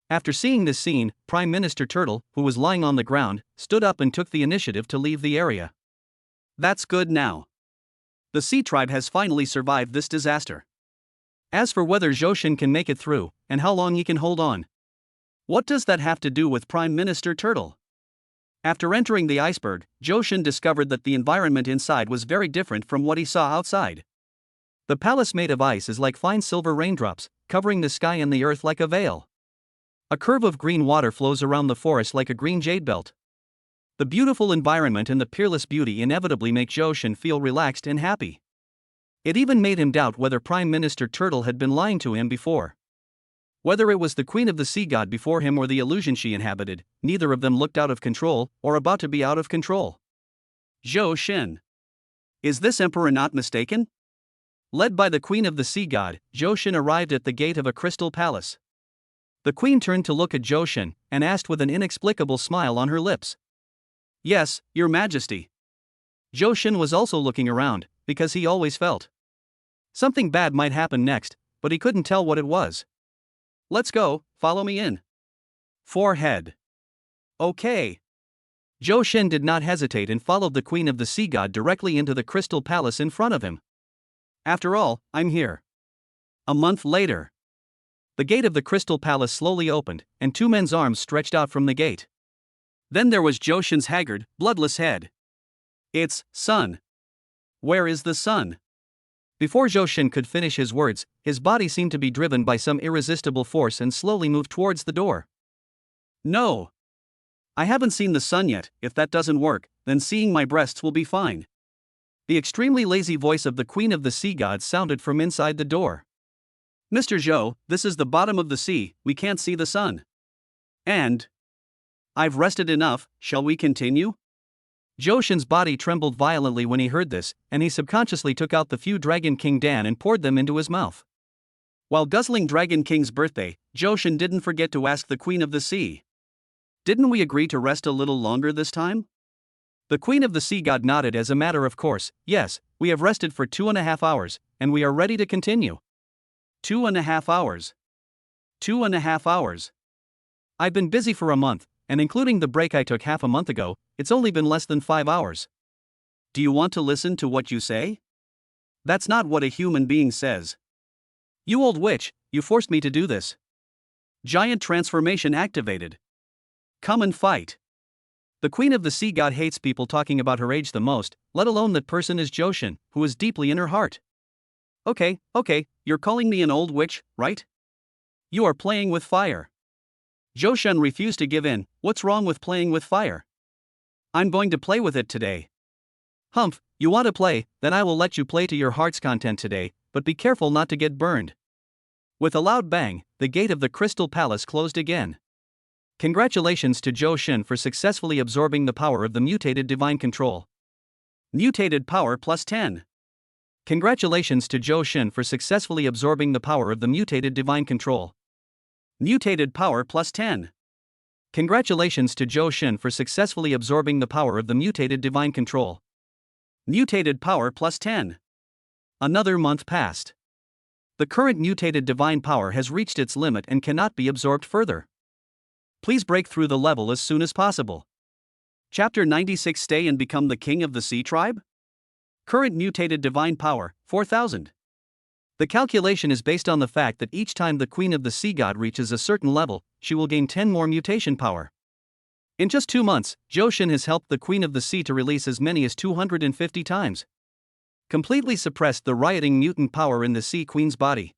After seeing this scene, Prime Minister Turtle, who was lying on the ground, stood up and took the initiative to leave the area. "That's good now. The Sea Tribe has finally survived this disaster. As for whether Johan can make it through, and how long he can hold on, what does that have to do with Prime Minister Turtle?" After entering the iceberg, Johan discovered that the environment inside was very different from what he saw outside. The palace made of ice is like fine silver raindrops, covering the sky and the earth like a veil. A curve of green water flows around the forest like a green jade belt. The beautiful environment and the peerless beauty inevitably make Johan feel relaxed and happy. It even made him doubt whether Prime Minister Turtle had been lying to him before. Whether it was the Queen of the Sea God before him or the illusion she inhabited, neither of them looked out of control, or about to be out of control. Johan. Is this emperor not mistaken? Led by the Queen of the Sea God, Johan arrived at the gate of a crystal palace. The queen turned to look at Johan, and asked with an inexplicable smile on her lips. "Yes, Your Majesty." Johan was also looking around, because he always felt something bad might happen next, but he couldn't tell what it was. "Let's go, follow me in." Forehead. Okay. Johan did not hesitate and followed the Queen of the Sea God directly into the crystal palace in front of him. "After all, I'm here." A month later, the gate of the crystal palace slowly opened, and two men's arms stretched out from the gate. Then there was Johan's haggard, bloodless head. "It's sun. Where is the sun?" Before Johan could finish his words, his body seemed to be driven by some irresistible force and slowly moved towards the door. "No. I haven't seen the sun yet. If that doesn't work, then seeing my breasts will be fine." The extremely lazy voice of the Queen of the Sea God sounded from inside the door. "Mr. Zhou, this is the bottom of the sea, we can't see the sun. And I've rested enough, shall we continue?" Johan's body trembled violently when he heard this, and he subconsciously took out the few Dragon King Dan and poured them into his mouth. While guzzling Dragon King's birthday, Johan didn't forget to ask the Queen of the Sea, "Didn't we agree to rest a little longer this time?" The Queen of the Sea God nodded as a matter of course. "Yes, we have rested for 2.5 hours, and we are ready to continue." 2.5 hours. 2.5 hours. I've been busy for a month, and including the break I took half a month ago, it's only been less than 5 hours. Do you want to listen to what you say? That's not what a human being says. You old witch, you forced me to do this. Giant transformation activated. Come and fight. The Queen of the Sea God hates people talking about her age the most, let alone that person is Johan, who is deeply in her heart. Okay, you're calling me an old witch, right? You are playing with fire. Johan refused to give in. What's wrong with playing with fire? I'm going to play with it today. Humph, you want to play, then I will let you play to your heart's content today, but be careful not to get burned. With a loud bang, the gate of the Crystal Palace closed again. Congratulations to Johan for successfully absorbing the power of the mutated divine control. Mutated power plus 10. Congratulations to Johan for successfully absorbing the power of the mutated divine control. Mutated power plus 10. Congratulations to Johan for successfully absorbing the power of the mutated divine control. Mutated power plus 10. Another month passed. The current mutated divine power has reached its limit and cannot be absorbed further. Please break through the level as soon as possible. Chapter 96 Stay and Become the King of the Sea Tribe? Current mutated divine power, 4000. The calculation is based on the fact that each time the Queen of the Sea God reaches a certain level, she will gain 10 more mutation power. In just 2 months, Johan has helped the Queen of the Sea to release as many as 250 times. Completely suppressed the rioting mutant power in the Sea Queen's body.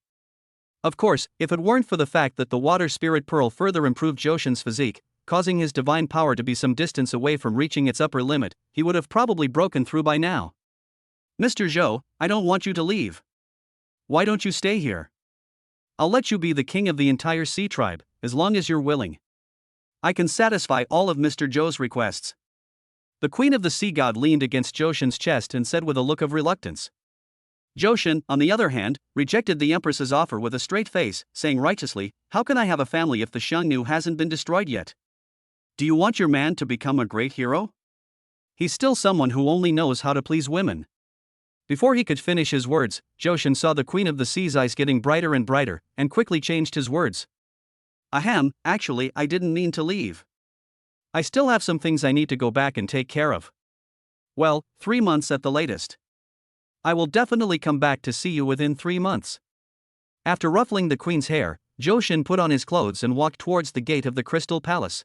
Of course, if it weren't for the fact that the Water Spirit Pearl further improved Johan's physique, causing his divine power to be some distance away from reaching its upper limit, he would have probably broken through by now. Mr. Zhou, I don't want you to leave. Why don't you stay here? I'll let you be the king of the entire sea tribe, as long as you're willing. I can satisfy all of Mr. Zhou's requests. The Queen of the Sea God leaned against Johan's chest and said with a look of reluctance. Johan, on the other hand, rejected the Empress's offer with a straight face, saying righteously, "How can I have a family if the Xiangnu hasn't been destroyed yet? Do you want your man to become a great hero? He's still someone who only knows how to please women." Before he could finish his words, Johan saw the Queen of the Sea's eyes getting brighter and brighter, and quickly changed his words. Ahem, actually I didn't mean to leave. I still have some things I need to go back and take care of. Well, 3 months at the latest. I will definitely come back to see you within 3 months. After ruffling the Queen's hair, Johan put on his clothes and walked towards the gate of the Crystal Palace.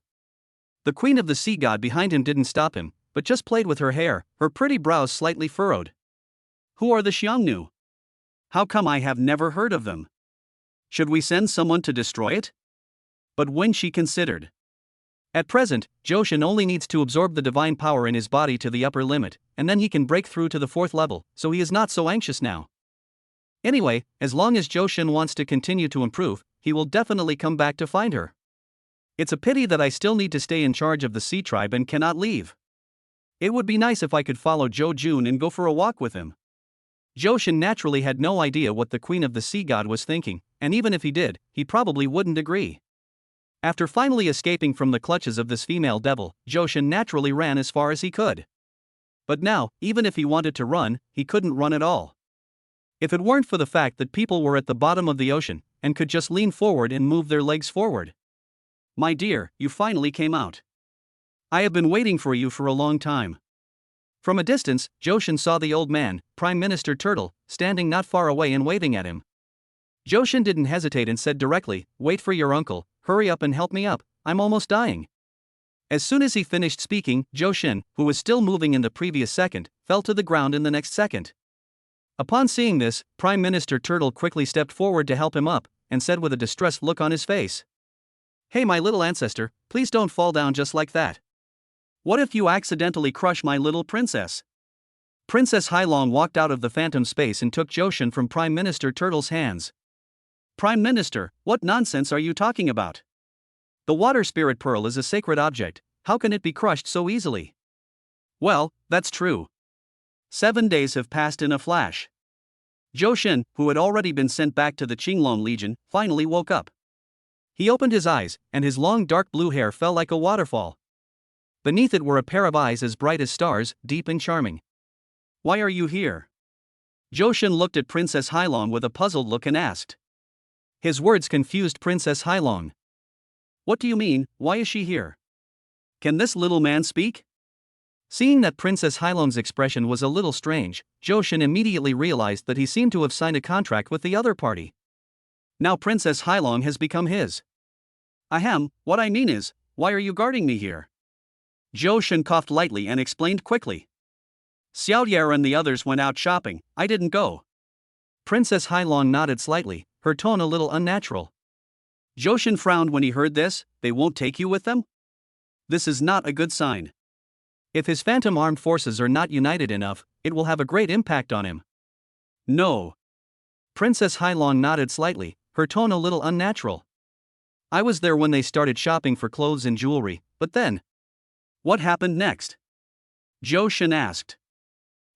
The Queen of the Sea God behind him didn't stop him, but just played with her hair, her pretty brows slightly furrowed. Who are the Xiangnu? How come I have never heard of them? Should we send someone to destroy it? But when she considered. At present, Johan only needs to absorb the divine power in his body to the upper limit, and then he can break through to the 4th level, so he is not so anxious now. Anyway, as long as Johan wants to continue to improve, he will definitely come back to find her. It's a pity that I still need to stay in charge of the Sea Tribe and cannot leave. It would be nice if I could follow Zhou Jun and go for a walk with him. Johan naturally had no idea what the Queen of the Sea God was thinking, and even if he did, he probably wouldn't agree. After finally escaping from the clutches of this female devil, Johan naturally ran as far as he could. But now, even if he wanted to run, he couldn't run at all. If it weren't for the fact that people were at the bottom of the ocean, and could just lean forward and move their legs forward. My dear, you finally came out. I have been waiting for you for a long time. From a distance, Johan saw the old man, Prime Minister Turtle, standing not far away and waving at him. Johan didn't hesitate and said directly, "Wait for your uncle, hurry up and help me up, I'm almost dying." As soon as he finished speaking, Johan, who was still moving in the previous second, fell to the ground in the next second. Upon seeing this, Prime Minister Turtle quickly stepped forward to help him up, and said with a distressed look on his face. "Hey my little ancestor, please don't fall down just like that. What if you accidentally crush my little princess?" Princess Hailong walked out of the phantom space and took Johan from Prime Minister Turtle's hands. "Prime Minister, what nonsense are you talking about? The Water Spirit Pearl is a sacred object, how can it be crushed so easily?" "Well, that's true. 7 days have passed in a flash." Johan, who had already been sent back to the Qinglong Legion, finally woke up. He opened his eyes, and his long dark blue hair fell like a waterfall. Beneath it were a pair of eyes as bright as stars, deep and charming. "Why are you here?" Johan looked at Princess Hailong with a puzzled look and asked. His words confused Princess Hailong. "What do you mean, why is she here? Can this little man speak?" Seeing that Princess Hailong's expression was a little strange, Johan immediately realized that he seemed to have signed a contract with the other party. Now Princess Hailong has become his. Ahem, what I mean is, why are you guarding me here? Johan coughed lightly and explained quickly. Xiaoye and the others went out shopping, I didn't go. Princess Hailong nodded slightly, her tone a little unnatural. Johan frowned when he heard this. They won't take you with them? This is not a good sign. If his phantom armed forces are not united enough, it will have a great impact on him. No. Princess Hailong nodded slightly, her tone a little unnatural. I was there when they started shopping for clothes and jewelry, but then. What happened next? Johan asked.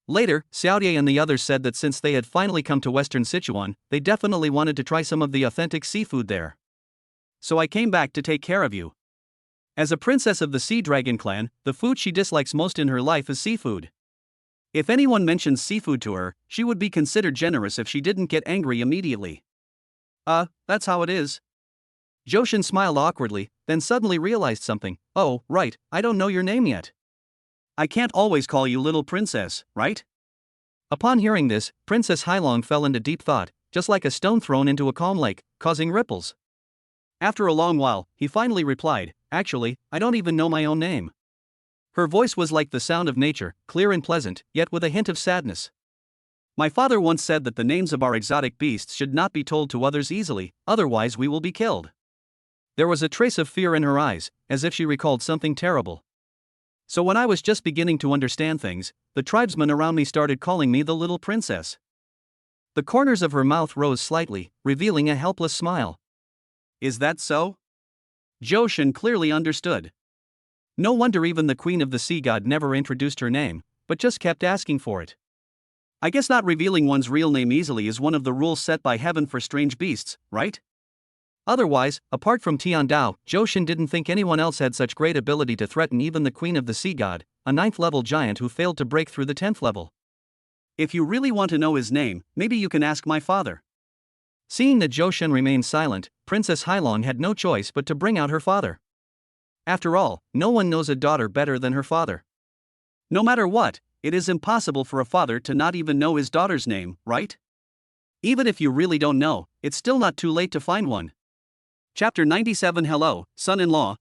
Later, Xiaoye and the others said that since they had finally come to Western Sichuan, they definitely wanted to try some of the authentic seafood there. So I came back to take care of you. As a princess of the Sea Dragon clan, the food she dislikes most in her life is seafood. If anyone mentions seafood to her, she would be considered generous if she didn't get angry immediately. That's how it is. Johan smiled awkwardly, then suddenly realized something. Oh, right, I don't know your name yet. I can't always call you little princess, right? Upon hearing this, Princess Hailong fell into deep thought, just like a stone thrown into a calm lake, causing ripples. After a long while, he finally replied, actually, I don't even know my own name. Her voice was like the sound of nature, clear and pleasant, yet with a hint of sadness. My father once said that the names of our exotic beasts should not be told to others easily, otherwise we will be killed. There was a trace of fear in her eyes, as if she recalled something terrible. So when I was just beginning to understand things, the tribesmen around me started calling me the little princess. The corners of her mouth rose slightly, revealing a helpless smile. Is that so? Johan clearly understood. No wonder even the queen of the sea god never introduced her name, but just kept asking for it. I guess not revealing one's real name easily is one of the rules set by heaven for strange beasts, right? Otherwise, apart from Tiandao, Johan didn't think anyone else had such great ability to threaten even the queen of the sea god, a 9th-level giant who failed to break through the 10th level. If you really want to know his name, maybe you can ask my father. Seeing that Johan remained silent, Princess Hailong had no choice but to bring out her father. After all, no one knows a daughter better than her father. No matter what, it is impossible for a father to not even know his daughter's name, right? Even if you really don't know, it's still not too late to find one. Chapter 97. Hello, son-in-law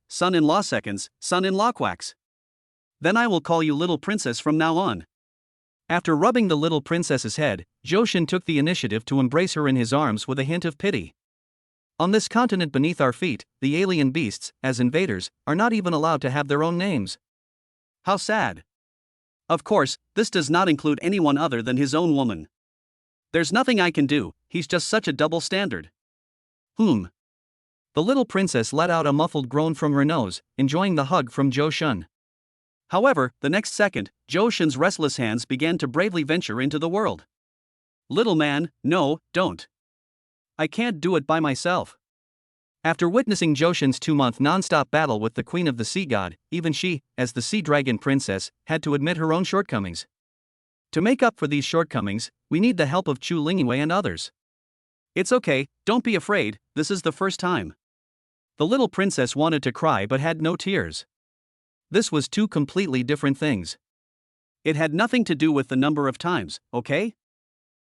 seconds, son-in-law quacks. Then I will call you little princess from now on. After rubbing the little princess's head, Johan took the initiative to embrace her in his arms with a hint of pity. On this continent beneath our feet, the alien beasts, as invaders, are not even allowed to have their own names. How sad. Of course, this does not include anyone other than his own woman. There's nothing I can do, he's just such a double standard. The little princess let out a muffled groan from her nose, enjoying the hug from Johan. However, the next second, Johan's restless hands began to bravely venture into the world. Little man, no, don't. I can't do it by myself. After witnessing Johan's 2-month non-stop battle with the queen of the sea god, even she, as the sea dragon princess, had to admit her own shortcomings. To make up for these shortcomings, we need the help of Chu Lingyue and others. It's okay, don't be afraid, this is the first time. The little princess wanted to cry but had no tears. This was two completely different things. It had nothing to do with the number of times, okay?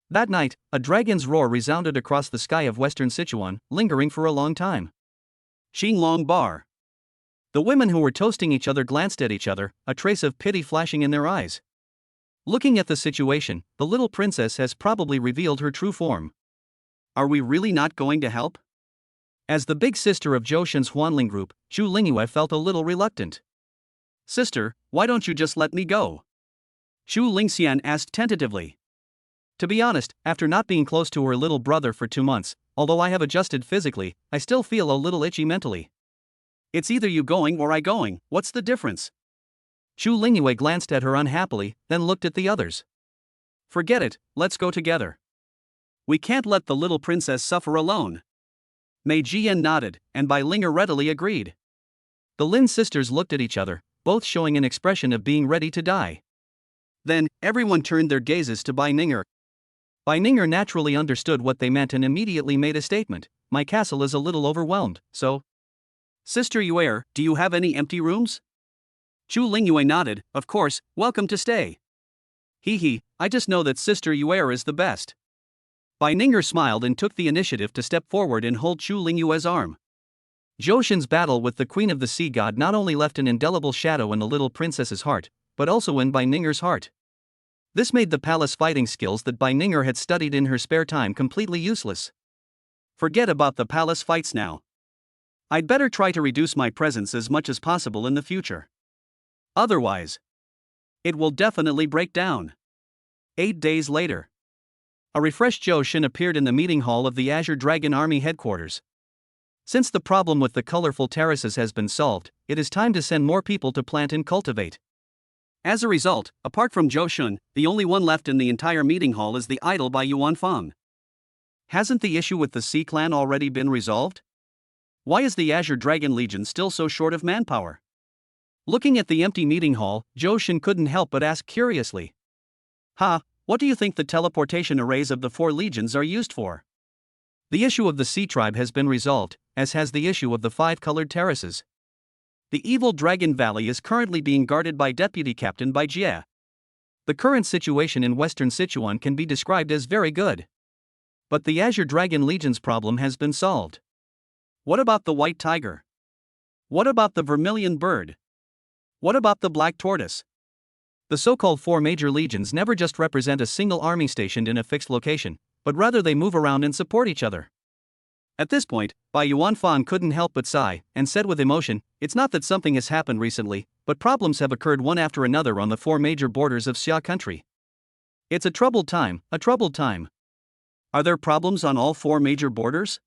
That night, a dragon's roar resounded across the sky of Western Sichuan, lingering for a long time. Xinglong Bar. The women who were toasting each other glanced at each other, a trace of pity flashing in their eyes. Looking at the situation, the little princess has probably revealed her true form. Are we really not going to help? As the big sister of Johan's Huanling group, Chu Lingyue felt a little reluctant. Sister, why don't you just let me go? Chu Lingxian asked tentatively. To be honest, after not being close to her little brother for 2 months, although I have adjusted physically, I still feel a little itchy mentally. It's either you going or I going, what's the difference? Chu Lingyue glanced at her unhappily, then looked at the others. Forget it, let's go together. We can't let the little princess suffer alone. Mei Jian nodded, and Bai Linger readily agreed. The Lin sisters looked at each other, both showing an expression of being ready to die. Then, everyone turned their gazes to Bai Ninger. Bai Ninger naturally understood what they meant and immediately made a statement. My castle is a little overwhelmed, so... Sister Yue, do you have any empty rooms? Chu Lingyue nodded, of course, welcome to stay. Hee, I just know that Sister Yue is the best. Bai Ninger smiled and took the initiative to step forward and hold Chu Lingyue's arm. Joshin's battle with the Queen of the Sea God not only left an indelible shadow in the little princess's heart, but also in Bai Ning'er's heart. This made the palace fighting skills that Bai Ning'er had studied in her spare time completely useless. Forget about the palace fights now. I'd better try to reduce my presence as much as possible in the future. Otherwise, it will definitely break down. 8 days later, a refreshed Joshin appeared in the meeting hall of the Azure Dragon Army headquarters. Since the problem with the colorful terraces has been solved, it is time to send more people to plant and cultivate. As a result, apart from Joshin, the only one left in the entire meeting hall is the idol by Yuan Fang. Hasn't the issue with the Sea Clan already been resolved? Why is the Azure Dragon Legion still so short of manpower? Looking at the empty meeting hall, Joshin couldn't help but ask curiously. What do you think the teleportation arrays of the 4 legions are used for? The issue of the Sea Tribe has been resolved, as has the issue of the 5 colored terraces. The evil Dragon Valley is currently being guarded by Deputy Captain Bai Jie. The current situation in Western Sichuan can be described as very good. But the Azure Dragon Legion's problem has been solved. What about the White Tiger? What about the Vermilion Bird? What about the Black Tortoise? The so-called 4 major legions never just represent a single army stationed in a fixed location, but rather they move around and support each other. At this point, Bai Yuan Fan couldn't help but sigh, and said with emotion, "It's not that something has happened recently, but problems have occurred one after another on the 4 major borders of Xia country. It's a troubled time, a troubled time." Are there problems on all 4 major borders?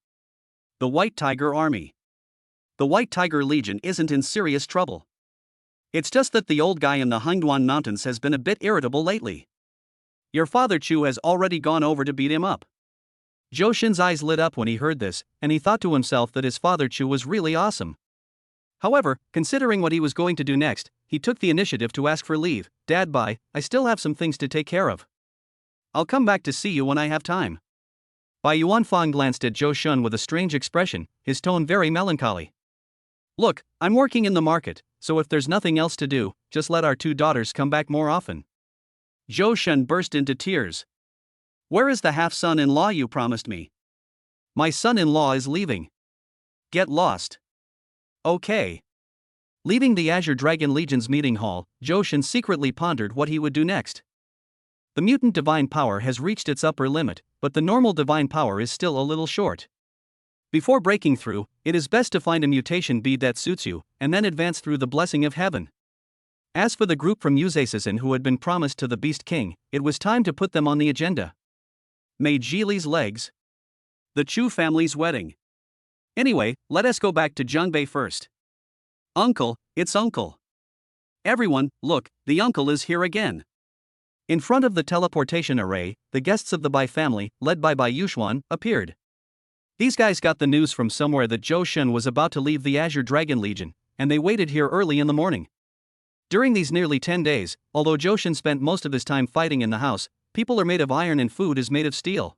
The White Tiger Army. The White Tiger Legion isn't in serious trouble. It's just that the old guy in the Hangduan Mountains has been a bit irritable lately. Your father Chu has already gone over to beat him up. Joshin's eyes lit up when he heard this, and he thought to himself that his father Chu was really awesome. However, considering what he was going to do next, he took the initiative to ask for leave. "Dad, bye, I still have some things to take care of. I'll come back to see you when I have time." Bai Yuan Fang glanced at Joshin with a strange expression, his tone very melancholy. "Look, I'm working in the market, so if there's nothing else to do, just let our 2 daughters come back more often." Joshin burst into tears. "Where is the half-son-in-law you promised me? My son-in-law is leaving. Get lost." Okay. Leaving the Azure Dragon Legion's meeting hall, Joshin secretly pondered what he would do next. The mutant divine power has reached its upper limit, but the normal divine power is still a little short. Before breaking through, it is best to find a mutation bead that suits you, and then advance through the blessing of heaven. As for the group from Yuzesison who had been promised to the Beast King, it was time to put them on the agenda. Mei Jili's legs. The Chu family's wedding. Anyway, let us go back to Zhengbei first. Uncle, it's Uncle. Everyone, look, the uncle is here again. In front of the teleportation array, the guests of the Bai family, led by Bai Yuxuan, appeared. These guys got the news from somewhere that Joshin was about to leave the Azure Dragon Legion, and they waited here early in the morning. During these nearly 10 days, although Joshin spent most of his time fighting in the house, people are made of iron and food is made of steel.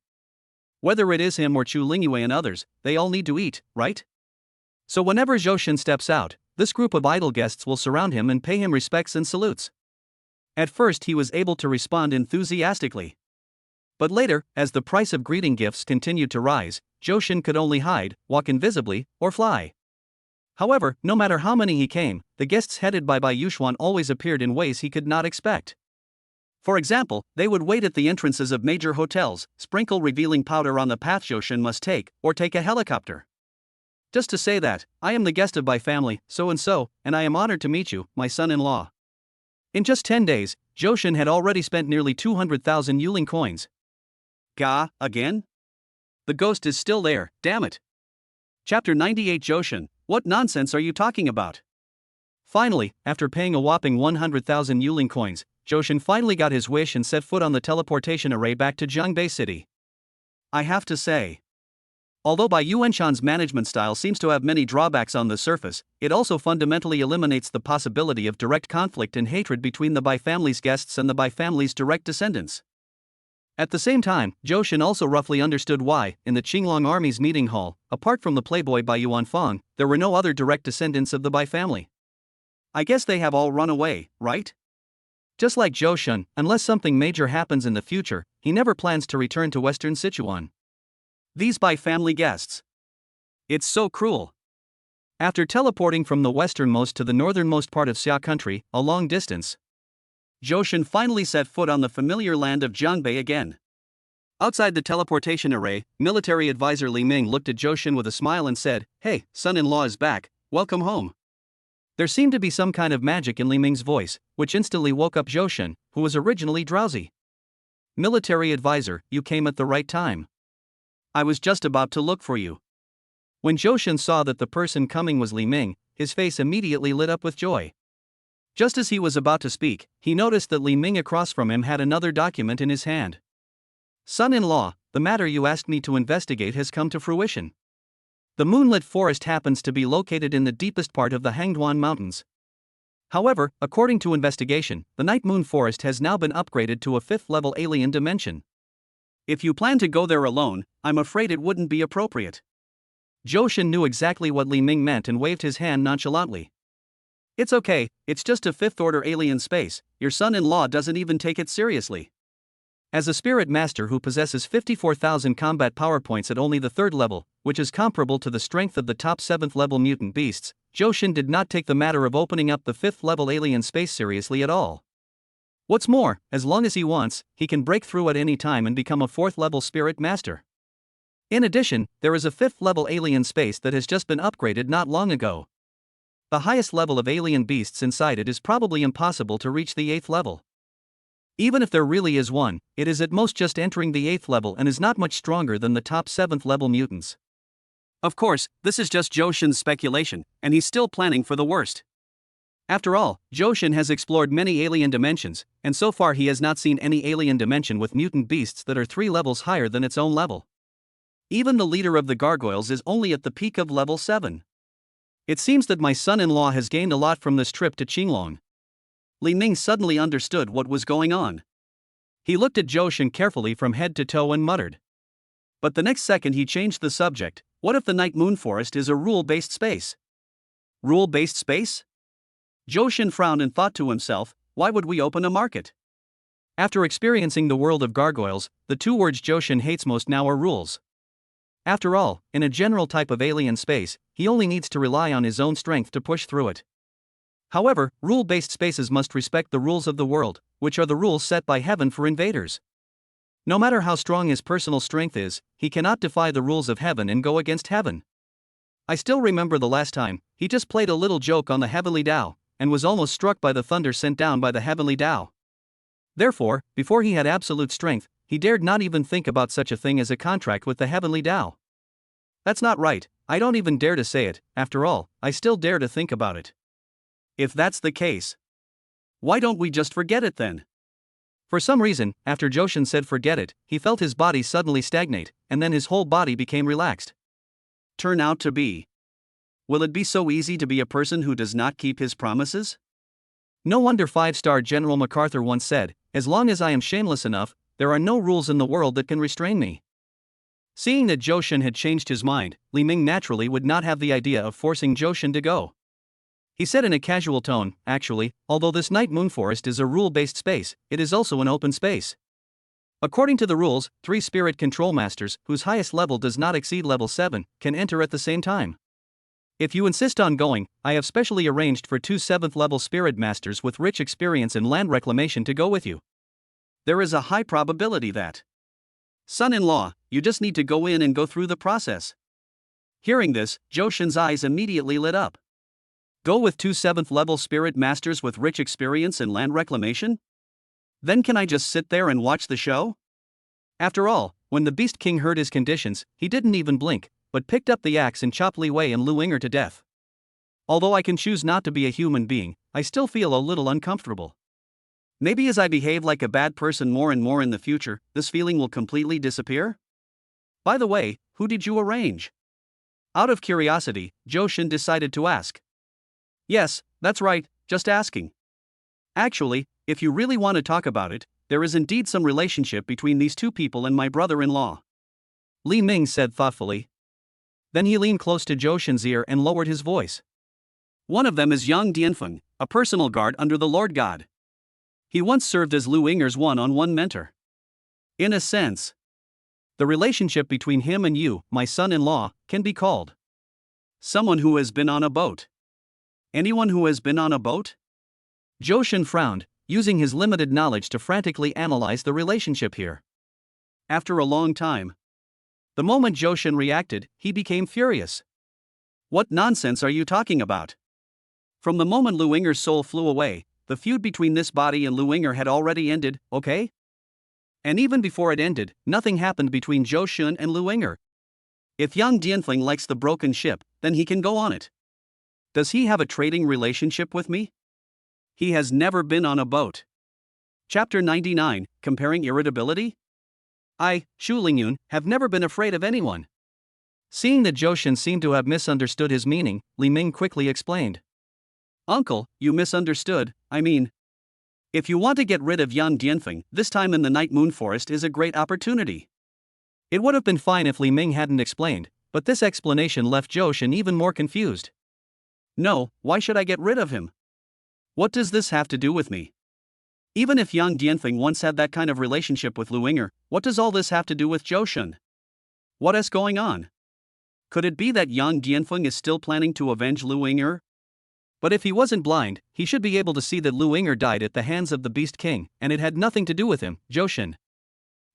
Whether it is him or Chu Lingyue and others, they all need to eat, right? So whenever Joshin steps out, this group of idle guests will surround him and pay him respects and salutes. At first he was able to respond enthusiastically. But later, as the price of greeting gifts continued to rise, Joshin could only hide, walk invisibly, or fly. However, no matter how many he came, the guests headed by Bai Yuxuan always appeared in ways he could not expect. For example, they would wait at the entrances of major hotels, sprinkle revealing powder on the path Joshin must take, or take a helicopter. Just to say that, "I am the guest of Bai family, so-and-so, and I am honored to meet you, my son-in-law." In just 10 days, Joshin had already spent nearly 200,000 Yuling coins. Gah, again? The ghost is still there, damn it. Chapter 98 Joshin, what nonsense are you talking about? Finally, after paying a whopping 100,000 Yuling coins, Joshin finally got his wish and set foot on the teleportation array back to Zhengbei City. I have to say, although Bai Yuanshan's management style seems to have many drawbacks on the surface, it also fundamentally eliminates the possibility of direct conflict and hatred between the Bai family's guests and the Bai family's direct descendants. At the same time, Joshin also roughly understood why, in the Qinglong army's meeting hall, apart from the playboy Bai Yuanfang, there were no other direct descendants of the Bai family. I guess they have all run away, right? Just like Joshin, unless something major happens in the future, he never plans to return to Western Sichuan. These Bai family guests. It's so cruel. After teleporting from the westernmost to the northernmost part of Xia country, a long distance, Johan finally set foot on the familiar land of Jiangbei again. Outside the teleportation array, military advisor Li Ming looked at Johan with a smile and said, "Hey, son-in-law is back, welcome home." There seemed to be some kind of magic in Li Ming's voice, which instantly woke up Johan, who was originally drowsy. "Military advisor, you came at the right time. I was just about to look for you." When Johan saw that the person coming was Li Ming, his face immediately lit up with joy. Just as he was about to speak, he noticed that Li Ming across from him had another document in his hand. "Son-in-law, the matter you asked me to investigate has come to fruition. The moonlit forest happens to be located in the deepest part of the Hangduan Mountains. However, according to investigation, the Night Moon Forest has now been upgraded to a 5th-level alien dimension. If you plan to go there alone, I'm afraid it wouldn't be appropriate." Johan knew exactly what Li Ming meant and waved his hand nonchalantly. "It's okay, it's just a 5th-order alien space, your son-in-law doesn't even take it seriously." As a spirit master who possesses 54,000 combat power points at only the 3rd level, which is comparable to the strength of the top 7th level mutant beasts, Johan did not take the matter of opening up the 5th level alien space seriously at all. What's more, as long as he wants, he can break through at any time and become a 4th level spirit master. In addition, there is a 5th level alien space that has just been upgraded not long ago. The highest level of alien beasts inside it is probably impossible to reach the 8th level. Even if there really is one, it is at most just entering the 8th level and is not much stronger than the top 7th level mutants. Of course, this is just Johan's speculation, and he's still planning for the worst. After all, Johan has explored many alien dimensions, and so far he has not seen any alien dimension with mutant beasts that are 3 levels higher than its own level. Even the leader of the gargoyles is only at the peak of level 7. It seems that my son-in-law has gained a lot from this trip to Qinglong. Li Ming suddenly understood what was going on. He looked at Johan carefully from head to toe and muttered. But the next second he changed the subject. What if the Night Moon Forest is a rule-based space? Rule-based space? Johan frowned and thought to himself, why would we open a market? After experiencing the world of gargoyles, the 2 words Johan hates most now are rules. After all, in a general type of alien space, he only needs to rely on his own strength to push through it. However, rule-based spaces must respect the rules of the world, which are the rules set by heaven for invaders. No matter how strong his personal strength is, he cannot defy the rules of heaven and go against heaven. I still remember the last time, he just played a little joke on the heavenly Tao, and was almost struck by the thunder sent down by the heavenly Tao. Therefore, before he had absolute strength, he dared not even think about such a thing as a contract with the heavenly Tao. That's not right, I don't even dare to say it, after all, I still dare to think about it. If that's the case, why don't we just forget it then? For some reason, after Johan said forget it, he felt his body suddenly stagnate, and then his whole body became relaxed. Turn out to be. Will it be so easy to be a person who does not keep his promises? No wonder 5-star General MacArthur once said, as long as I am shameless enough, there are no rules in the world that can restrain me. Seeing that Johan had changed his mind, Li Ming naturally would not have the idea of forcing Johan to go. He said in a casual tone, actually, although this Night Moon Forest is a rule-based space, it is also an open space. According to the rules, 3 spirit control masters, whose highest level does not exceed level 7, can enter at the same time. If you insist on going, I have specially arranged for 2 7th level spirit masters with rich experience in land reclamation to go with you. There is a high probability that. Son-in-law, you just need to go in and go through the process. Hearing this, Johan's eyes immediately lit up. Go with 2 7th level spirit masters with rich experience in land reclamation? Then can I just sit there and watch the show? After all, when the Beast King heard his conditions, he didn't even blink, but picked up the axe and chopped Li Wei and Lu Yinger to death. Although I can choose not to be a human being, I still feel a little uncomfortable. Maybe as I behave like a bad person more and more in the future, this feeling will completely disappear? By the way, who did you arrange? Out of curiosity, Johan decided to ask. Yes, that's right, just asking. Actually, if you really want to talk about it, there is indeed some relationship between these 2 people and my brother-in-law. Li Ming said thoughtfully. Then he leaned close to Johan's ear and lowered his voice. One of them is Yang Dianfeng, a personal guard under the Lord God. He once served as Lu Yinger's one-on-one mentor. In a sense, the relationship between him and you, my son-in-law, can be called Someone who has been on a boat. Anyone who has been on a boat? Johan frowned, using his limited knowledge to frantically analyze the relationship here. After a long time. The moment Johan reacted, he became furious. What nonsense are you talking about? From the moment Lu Yinger's soul flew away, the feud between this body and Lu Yinger had already ended, okay? And even before it ended, nothing happened between Johan and Lu Yinger. If Yang Dianfeng likes the broken ship, then he can go on it. Does he have a trading relationship with me? He has never been on a boat. Chapter 99, Comparing Irritability? I, Xu Lingyun, have never been afraid of anyone. Seeing that Johan seemed to have misunderstood his meaning, Li Ming quickly explained. Uncle, you misunderstood, I mean. If you want to get rid of Yang Dianfeng, this time in the Night Moon Forest is a great opportunity. It would have been fine if Li Ming hadn't explained, but this explanation left Johan even more confused. No, why should I get rid of him? What does this have to do with me? Even if Yang Dianfeng once had that kind of relationship with Lu Yinger, what does all this have to do with Johan? What is going on? Could it be that Yang Dianfeng is still planning to avenge Lu Yinger? But if he wasn't blind, he should be able to see that Lu Yinger died at the hands of the Beast King, and it had nothing to do with him, Johan.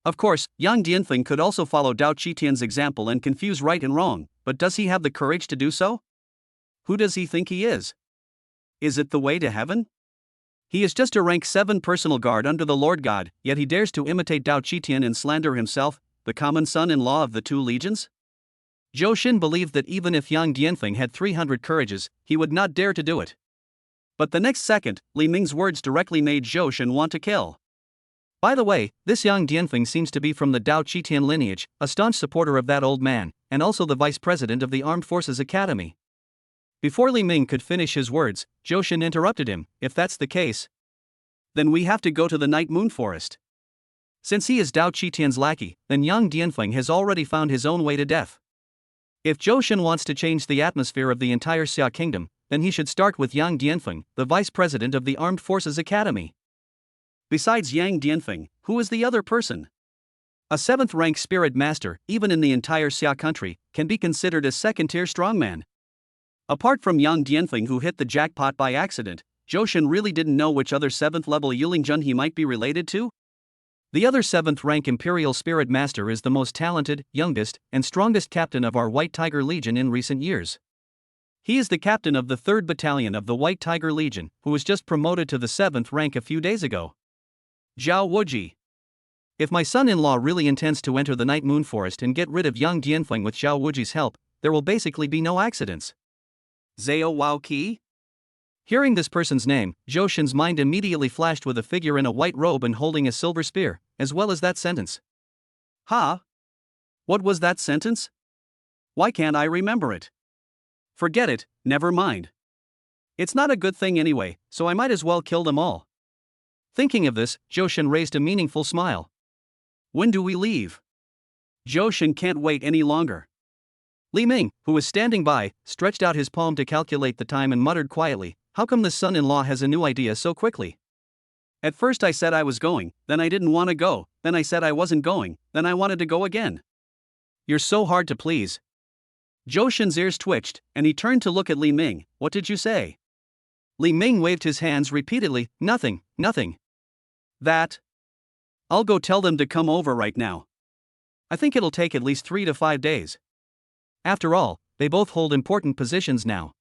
Of course, Yang Dianfeng could also follow Dao Qitian's example and confuse right and wrong, but does he have the courage to do so? Who does he think he is? Is it the way to heaven? He is just a rank 7 personal guard under the Lord God, yet he dares to imitate Dao Qitian and slander himself, the common son-in-law of the two legions? Johan believed that even if Yang Dianfeng had 300 courages, he would not dare to do it. But the next second, Li Ming's words directly made Johan want to kill. By the way, this Yang Dianfeng seems to be from the Dao Qitian lineage, a staunch supporter of that old man, and also the vice president of the Armed Forces Academy. Before Li Ming could finish his words, Johan interrupted him. If that's the case, then we have to go to the Night Moon Forest. Since he is Dao Qitian's lackey, then Yang Dianfeng has already found his own way to death. If Johan wants to change the atmosphere of the entire Xia Kingdom, then he should start with Yang Dianfeng, the vice president of the Armed Forces Academy. Besides Yang Dianfeng, who is the other person? A 7th rank spirit master, even in the entire Xia country, can be considered a second-tier strongman. Apart from Yang Dianfeng who hit the jackpot by accident, Johan really didn't know which other 7th level Yulingjun he might be related to. The other 7th rank Imperial Spirit Master is the most talented, youngest, and strongest captain of our White Tiger Legion in recent years. He is the captain of the 3rd Battalion of the White Tiger Legion, who was just promoted to the 7th rank a few days ago. Zhao Wuji. If my son-in-law really intends to enter the Night Moon Forest and get rid of Yang Dianfeng with Zhao Wuji's help, there will basically be no accidents. Zhao Waoqi? Hearing this person's name, Johan's mind immediately flashed with a figure in a white robe and holding a silver spear, as well as that sentence. Ha? What was that sentence? Why can't I remember it? Forget it, never mind. It's not a good thing anyway, so I might as well kill them all. Thinking of this, Johan raised a meaningful smile. When do we leave? Johan can't wait any longer. Li Ming, who was standing by, stretched out his palm to calculate the time and muttered quietly, how come the son-in-law has a new idea so quickly? At first I said I was going, then I didn't want to go, then I said I wasn't going, then I wanted to go again. You're so hard to please. Johan's ears twitched, and he turned to look at Li Ming. What did you say? Li Ming waved his hands repeatedly. Nothing, nothing. That? I'll go tell them to come over right now. I think it'll take at least 3 to 5 days. After all, they both hold important positions now.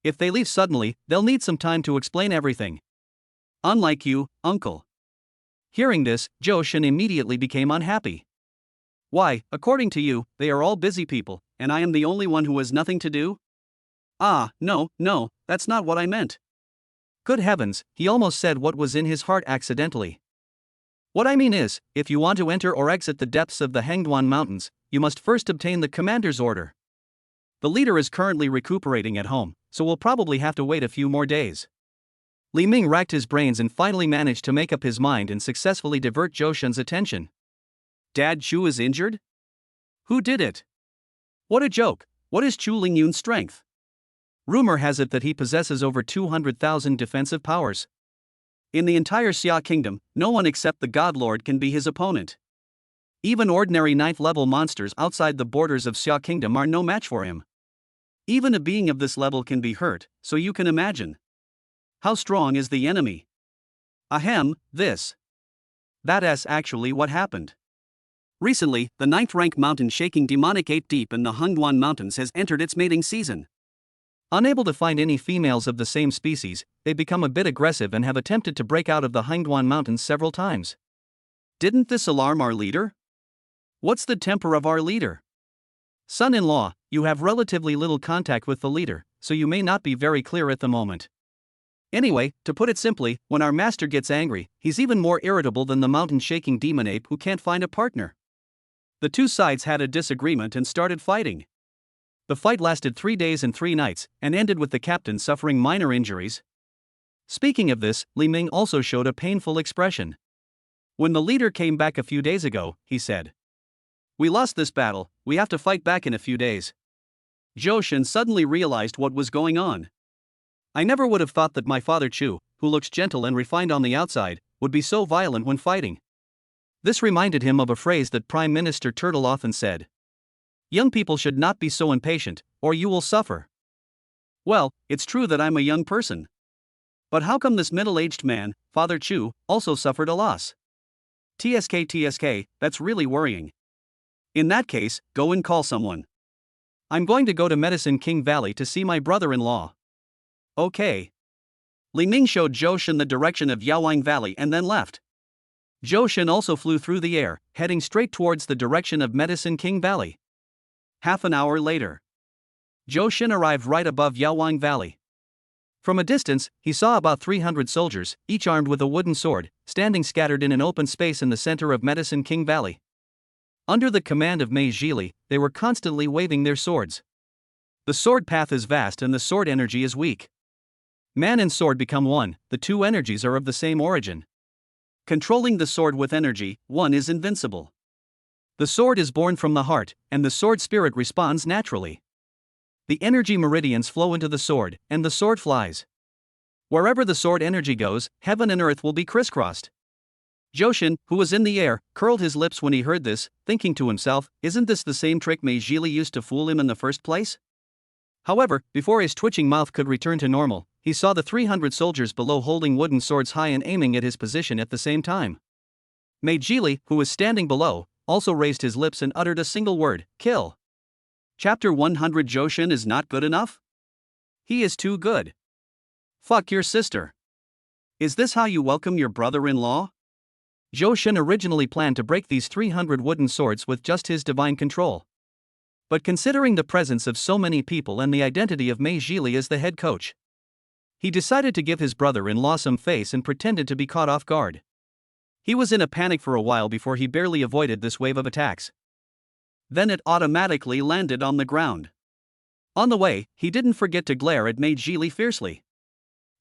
If they leave suddenly, they'll need some time to explain everything. Unlike you, uncle. Hearing this, Johan immediately became unhappy. Why, according to you, they are all busy people, and I am the only one who has nothing to do? Ah, no, that's not what I meant. Good heavens, he almost said what was in his heart accidentally. What I mean is, if you want to enter or exit the depths of the Hengduan Mountains, you must first obtain the commander's order. The leader is currently recuperating at home, so we'll probably have to wait a few more days. Li Ming racked his brains and finally managed to make up his mind and successfully divert Johan's attention. Dad Chu is injured? Who did it? What a joke. What is Chu Lingyun's strength? Rumor has it that he possesses over 200,000 defensive powers. In the entire Xia Kingdom, no one except the God Lord can be his opponent. Even ordinary 9th level monsters outside the borders of Xia Kingdom are no match for him. Even a being of this level can be hurt, so you can imagine. How strong is the enemy? Ahem, this. That's actually what happened. Recently, the 9th rank mountain shaking demonic 8 deep in the Hungduan Mountains has entered its mating season. Unable to find any females of the same species, they become a bit aggressive and have attempted to break out of the Hungduan Mountains several times. Didn't this alarm our leader? What's the temper of our leader? Son-in-law, you have relatively little contact with the leader, so you may not be very clear at the moment. Anyway, to put it simply, when our master gets angry, he's even more irritable than the mountain-shaking demon ape who can't find a partner. The two sides had a disagreement and started fighting. The fight lasted 3 days and 3 nights, and ended with the captain suffering minor injuries. Speaking of this, Li Ming also showed a painful expression. When the leader came back a few days ago, he said, "We lost this battle, we have to fight back in a few days." Johan suddenly realized what was going on. I never would have thought that my father Chu, who looks gentle and refined on the outside, would be so violent when fighting. This reminded him of a phrase that Prime Minister Turtle often said. Young people should not be so impatient, or you will suffer. Well, it's true that I'm a young person. But how come this middle-aged man, Father Chu, also suffered a loss? TSK, that's really worrying. In that case, go and call someone. I'm going to go to Medicine King Valley to see my brother-in-law. Okay. Li Ming showed Johan the direction of Yaoyang Valley and then left. Johan also flew through the air, heading straight towards the direction of Medicine King Valley. Half an hour later, Johan arrived right above Yaoyang Valley. From a distance, he saw about 300 soldiers, each armed with a wooden sword, standing scattered in an open space in the center of Medicine King Valley. Under the command of Mei Zhili, they were constantly waving their swords. The sword path is vast and the sword energy is weak. Man and sword become one, the two energies are of the same origin. Controlling the sword with energy, one is invincible. The sword is born from the heart, and the sword spirit responds naturally. The energy meridians flow into the sword, and the sword flies. Wherever the sword energy goes, heaven and earth will be crisscrossed. Johan, who was in the air, curled his lips when he heard this, thinking to himself, isn't this the same trick Mei Zhili used to fool him in the first place? However, before his twitching mouth could return to normal, he saw the 300 soldiers below holding wooden swords high and aiming at his position at the same time. Mei Zhili, who was standing below, also raised his lips and uttered a single word, kill. Chapter 100 Johan is not good enough? He is too good. Fuck your sister. Is this how you welcome your brother-in-law? Johan originally planned to break these 300 wooden swords with just his divine control. But considering the presence of so many people and the identity of Mei Zhili as the head coach, he decided to give his brother-in-law some face and pretended to be caught off guard. He was in a panic for a while before he barely avoided this wave of attacks. Then it automatically landed on the ground. On the way, he didn't forget to glare at Mei Zhili fiercely.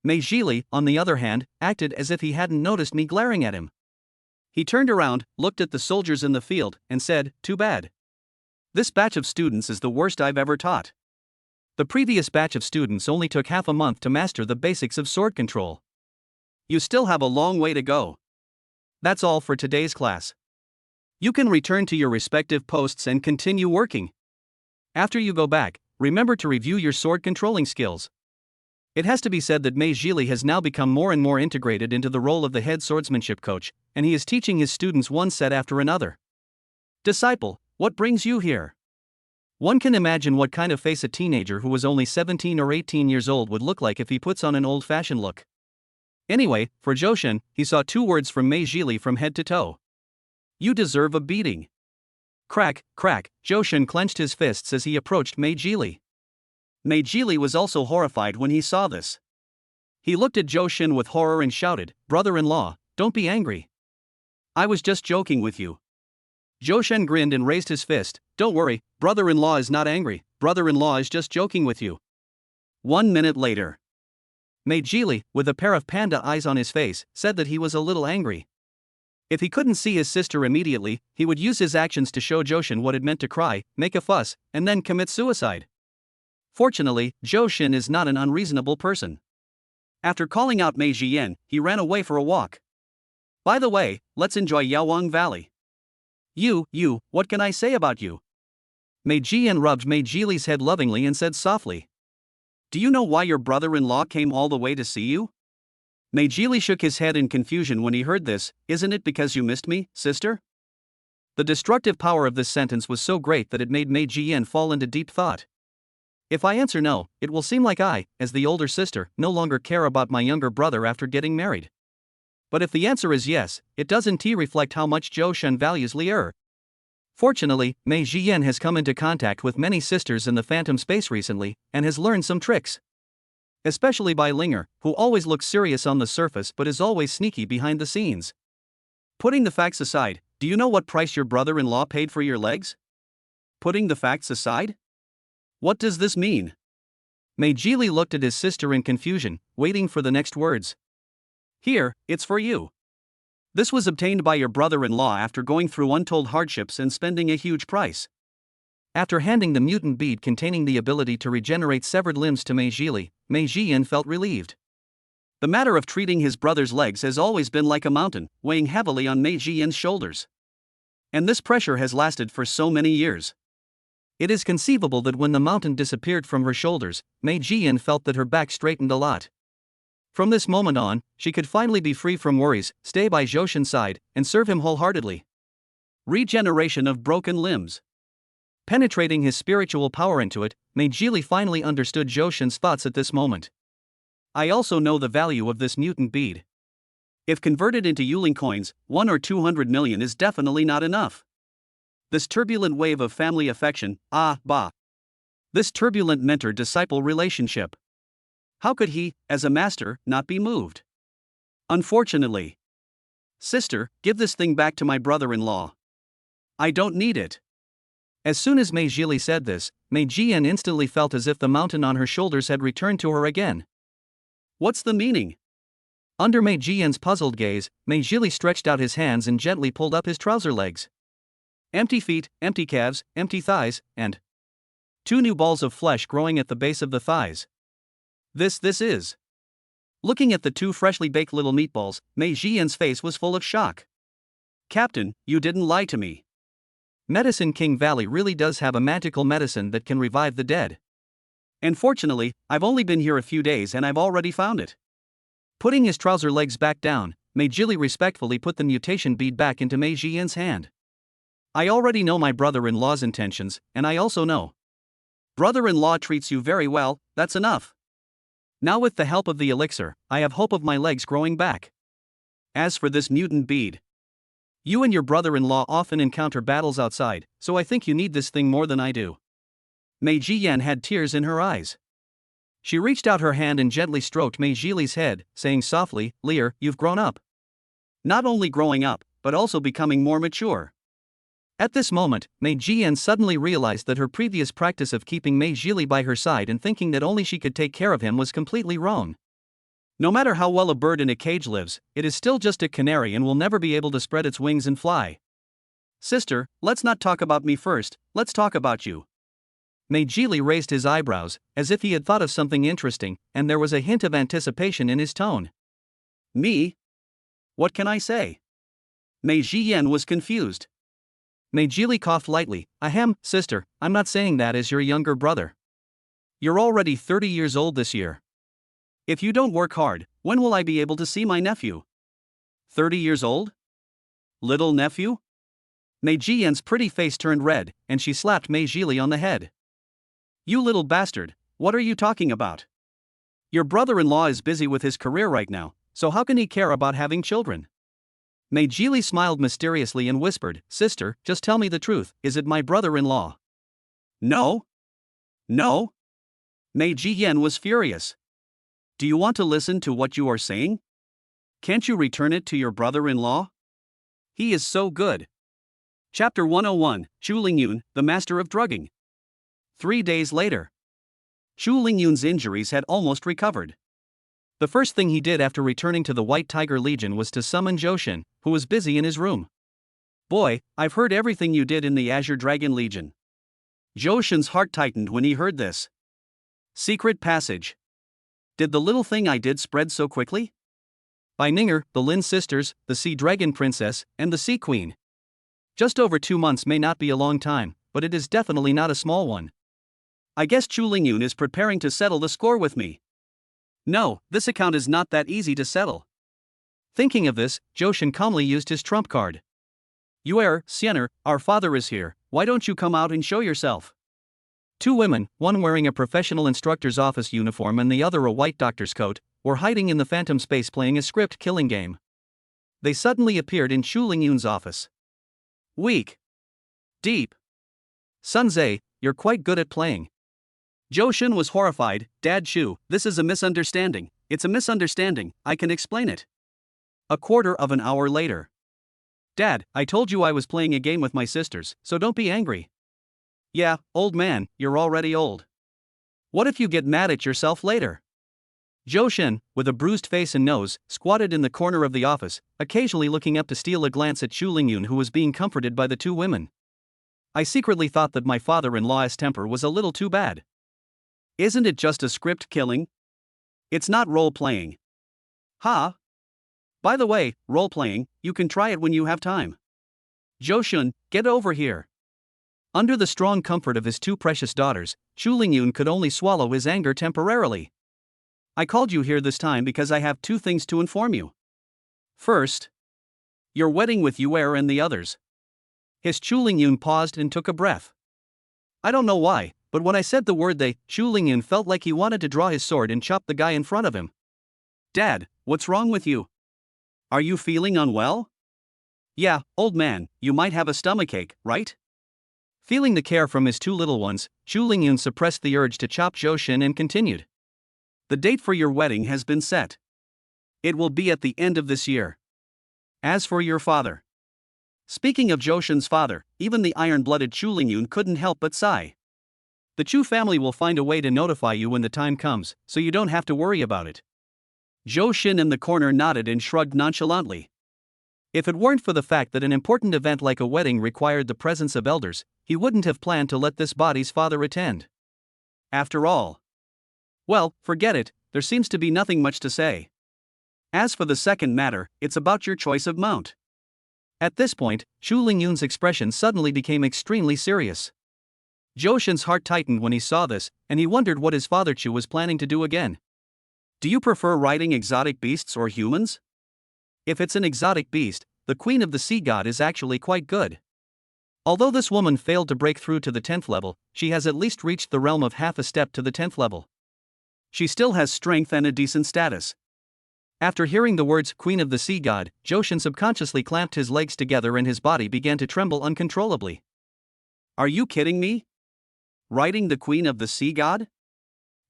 Mei Zhili, on the other hand, acted as if he hadn't noticed me glaring at him. He turned around, looked at the soldiers in the field, and said, "Too bad. This batch of students is the worst I've ever taught. The previous batch of students only took half a month to master the basics of sword control. You still have a long way to go. That's all for today's class. You can return to your respective posts and continue working. After you go back, remember to review your sword controlling skills." It has to be said that Mei Zhili has now become more and more integrated into the role of the head swordsmanship coach, and he is teaching his students one set after another. Disciple, what brings you here? One can imagine what kind of face a teenager who was only 17 or 18 years old would look like if he puts on an old-fashioned look. Anyway, for Johan, he saw 2 words from Mei Zhili from head to toe. You deserve a beating. Crack, crack, Johan clenched his fists as he approached Mei Zhili. Mei Zhili was also horrified when he saw this. He looked at Johan with horror and shouted, "Brother-in-law, don't be angry. I was just joking with you." Johan grinned and raised his fist. "Don't worry, brother-in-law is not angry, brother-in-law is just joking with you." 1 minute later, Mei Zhili, with a pair of panda eyes on his face, said that he was a little angry. If he couldn't see his sister immediately, he would use his actions to show Johan what it meant to cry, make a fuss, and then commit suicide. Fortunately, Johan is not an unreasonable person. After calling out Mei Zhiyan, he ran away for a walk. By the way, let's enjoy Yaoyang Valley. You, what can I say about you? Mei Jian rubbed Mei Jili's head lovingly and said softly, "Do you know why your brother-in-law came all the way to see you?" Mei Jili shook his head in confusion when he heard this. "Isn't it because you missed me, sister?" The destructive power of this sentence was so great that it made Mei Jian fall into deep thought. If I answer no, it will seem like I, as the older sister, no longer care about my younger brother after getting married. But if the answer is yes, it doesn't reflect how much Johan values Lier. Fortunately, Mei Jian has come into contact with many sisters in the phantom space recently, and has learned some tricks. Especially by Linger, who always looks serious on the surface but is always sneaky behind the scenes. Putting the facts aside, do you know what price your brother-in-law paid for your legs? Putting the facts aside? What does this mean? Mei Jili looked at his sister in confusion, waiting for the next words. Here, it's for you. This was obtained by your brother-in-law after going through untold hardships and spending a huge price. After handing the mutant bead containing the ability to regenerate severed limbs to Mei Jili, Mei Jian felt relieved. The matter of treating his brother's legs has always been like a mountain, weighing heavily on Mei Jian's shoulders. And this pressure has lasted for so many years. It is conceivable that when the mountain disappeared from her shoulders, Mei Jian felt that her back straightened a lot. From this moment on, she could finally be free from worries, stay by Johan's side, and serve him wholeheartedly. Regeneration of broken limbs. Penetrating his spiritual power into it, Mei Jili finally understood Johan's thoughts at this moment. I also know the value of this mutant bead. If converted into Yuling coins, 1 or 200 million is definitely not enough. This turbulent wave of family affection, this turbulent mentor-disciple relationship. How could he, as a master, not be moved? Unfortunately. Sister, give this thing back to my brother-in-law. I don't need it. As soon as Mei Jili said this, Mei Jian instantly felt as if the mountain on her shoulders had returned to her again. What's the meaning? Under Mei Jian's puzzled gaze, Mei Jili stretched out his hands and gently pulled up his trouser legs. Empty feet, empty calves, empty thighs, and 2 new balls of flesh growing at the base of the thighs. This is. Looking at the 2 freshly baked little meatballs, Mei Jian's face was full of shock. Captain, you didn't lie to me. Medicine King Valley really does have a magical medicine that can revive the dead. And fortunately, I've only been here a few days and I've already found it. Putting his trouser legs back down, Mei Jili respectfully put the mutation bead back into Mei Jian's hand. I already know my brother-in-law's intentions, and I also know. Brother-in-law treats you very well, that's enough. Now with the help of the elixir, I have hope of my legs growing back. As for this mutant bead, you and your brother-in-law often encounter battles outside, so I think you need this thing more than I do. Mei Jian had tears in her eyes. She reached out her hand and gently stroked Mei Jili's head, saying softly, Lier, you've grown up. Not only growing up, but also becoming more mature. At this moment, Mei Jian suddenly realized that her previous practice of keeping Mei Jili by her side and thinking that only she could take care of him was completely wrong. No matter how well a bird in a cage lives, it is still just a canary and will never be able to spread its wings and fly. Sister, let's not talk about me first, let's talk about you. Mei Jili raised his eyebrows, as if he had thought of something interesting, and there was a hint of anticipation in his tone. Me? What can I say? Mei Jian was confused. Mei Jili coughed lightly. Ahem, sister, I'm not saying that as your younger brother. You're already 30 years old this year. If you don't work hard, when will I be able to see my nephew? 30 years old? Little nephew? Mei Jian's pretty face turned red, and she slapped Mei Jili on the head. You little bastard, what are you talking about? Your brother-in-law is busy with his career right now, so how can he care about having children? Mei Jili smiled mysteriously and whispered, Sister, just tell me the truth, is it my brother-in-law? No. No. Mei Jian was furious. Do you want to listen to what you are saying? Can't you return it to your brother-in-law? He is so good. Chapter 101, Xu Lingyun, the Master of Drugging. 3 days later. Xu Lingyun's injuries had almost recovered. The first thing he did after returning to the White Tiger Legion was to summon Johan, who was busy in his room. Boy, I've heard everything you did in the Azure Dragon Legion. Johan's heart tightened when he heard this. Secret passage. Did the little thing I did spread so quickly? By Ninger, the Lin sisters, the Sea Dragon Princess, and the Sea Queen. Just over 2 months may not be a long time, but it is definitely not a small one. I guess Chu Lingyun is preparing to settle the score with me. No, this account is not that easy to settle. Thinking of this, Johan calmly used his trump card. Yuer, Siener, our father is here, why don't you come out and show yourself? Two women, one wearing a professional instructor's office uniform and the other a white doctor's coat, were hiding in the phantom space playing a script killing game. They suddenly appeared in Chu Lingyun's office. Weak. Deep. Sunze, you're quite good at playing. Johan was horrified. Dad Chu, this is a misunderstanding. It's a misunderstanding, I can explain it. A quarter of an hour later. Dad, I told you I was playing a game with my sisters, so don't be angry. Yeah, old man, you're already old. What if you get mad at yourself later? Johan, with a bruised face and nose, squatted in the corner of the office, occasionally looking up to steal a glance at Chu Lingyun, who was being comforted by the two women. I secretly thought that my father-in-law's temper was a little too bad. Isn't it just a script killing? It's not role-playing. Ha! By the way, role-playing, you can try it when you have time. Johan, get over here. Under the strong comfort of his two precious daughters, Chu Lingyun could only swallow his anger temporarily. I called you here this time because I have two things to inform you. First, your wedding with Yuer and the others. His Chu Lingyun paused and took a breath. I don't know why, but when I said the word they, Chu Lingyun felt like he wanted to draw his sword and chop the guy in front of him. Dad, what's wrong with you? Are you feeling unwell? Yeah, old man, you might have a stomachache, right? Feeling the care from his two little ones, Chu Lingyun suppressed the urge to chop Johan and continued. The date for your wedding has been set. It will be at the end of this year. As for your father. Speaking of Johan's father, even the iron-blooded Chu Lingyun couldn't help but sigh. The Chu family will find a way to notify you when the time comes, so you don't have to worry about it. Johan in the corner nodded and shrugged nonchalantly. If it weren't for the fact that an important event like a wedding required the presence of elders, he wouldn't have planned to let this body's father attend. After all. Well, forget it, there seems to be nothing much to say. As for the second matter, it's about your choice of mount. At this point, Chu Lingyun's expression suddenly became extremely serious. Johan's heart tightened when he saw this, and he wondered what his father Chu was planning to do again. Do you prefer riding exotic beasts or humans? If it's an exotic beast, the Queen of the Sea God is actually quite good. Although this woman failed to break through to the 10th level, she has at least reached the realm of half a step to the 10th level. She still has strength and a decent status. After hearing the words Queen of the Sea God, Johan subconsciously clamped his legs together and his body began to tremble uncontrollably. Are you kidding me? Riding the Queen of the Sea God?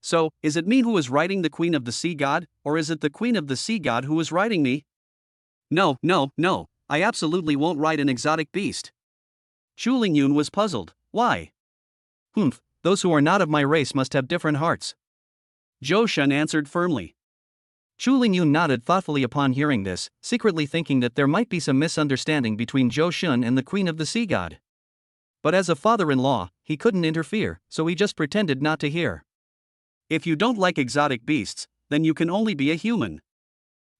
So, is it me who is riding the Queen of the Sea God, or is it the Queen of the Sea God who is riding me? No, I absolutely won't ride an exotic beast. Chu Lingyun was puzzled. Why? Those who are not of my race must have different hearts. Johan answered firmly. Chu Lingyun nodded thoughtfully upon hearing this, secretly thinking that there might be some misunderstanding between Johan and the Queen of the Sea God. But as a father-in-law, he couldn't interfere, so he just pretended not to hear. If you don't like exotic beasts, then you can only be a human.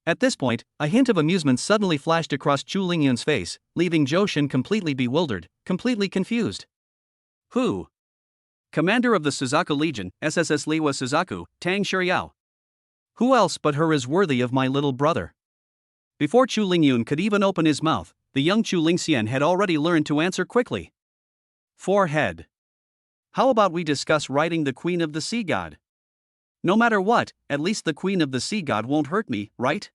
At this point, a hint of amusement suddenly flashed across Chu Lingyun's face, leaving Johan completely bewildered, completely confused. Who? Commander of the Suzaku Legion, SSR-level Suzaku, Tang Shiryao. Who else but her is worthy of my little brother? Before Chu Lingyun could even open his mouth, the young Chu Lingxian had already learned to answer quickly. Forehead. How about we discuss riding the Queen of the Sea God? No matter what, at least the Queen of the Sea God won't hurt me, right?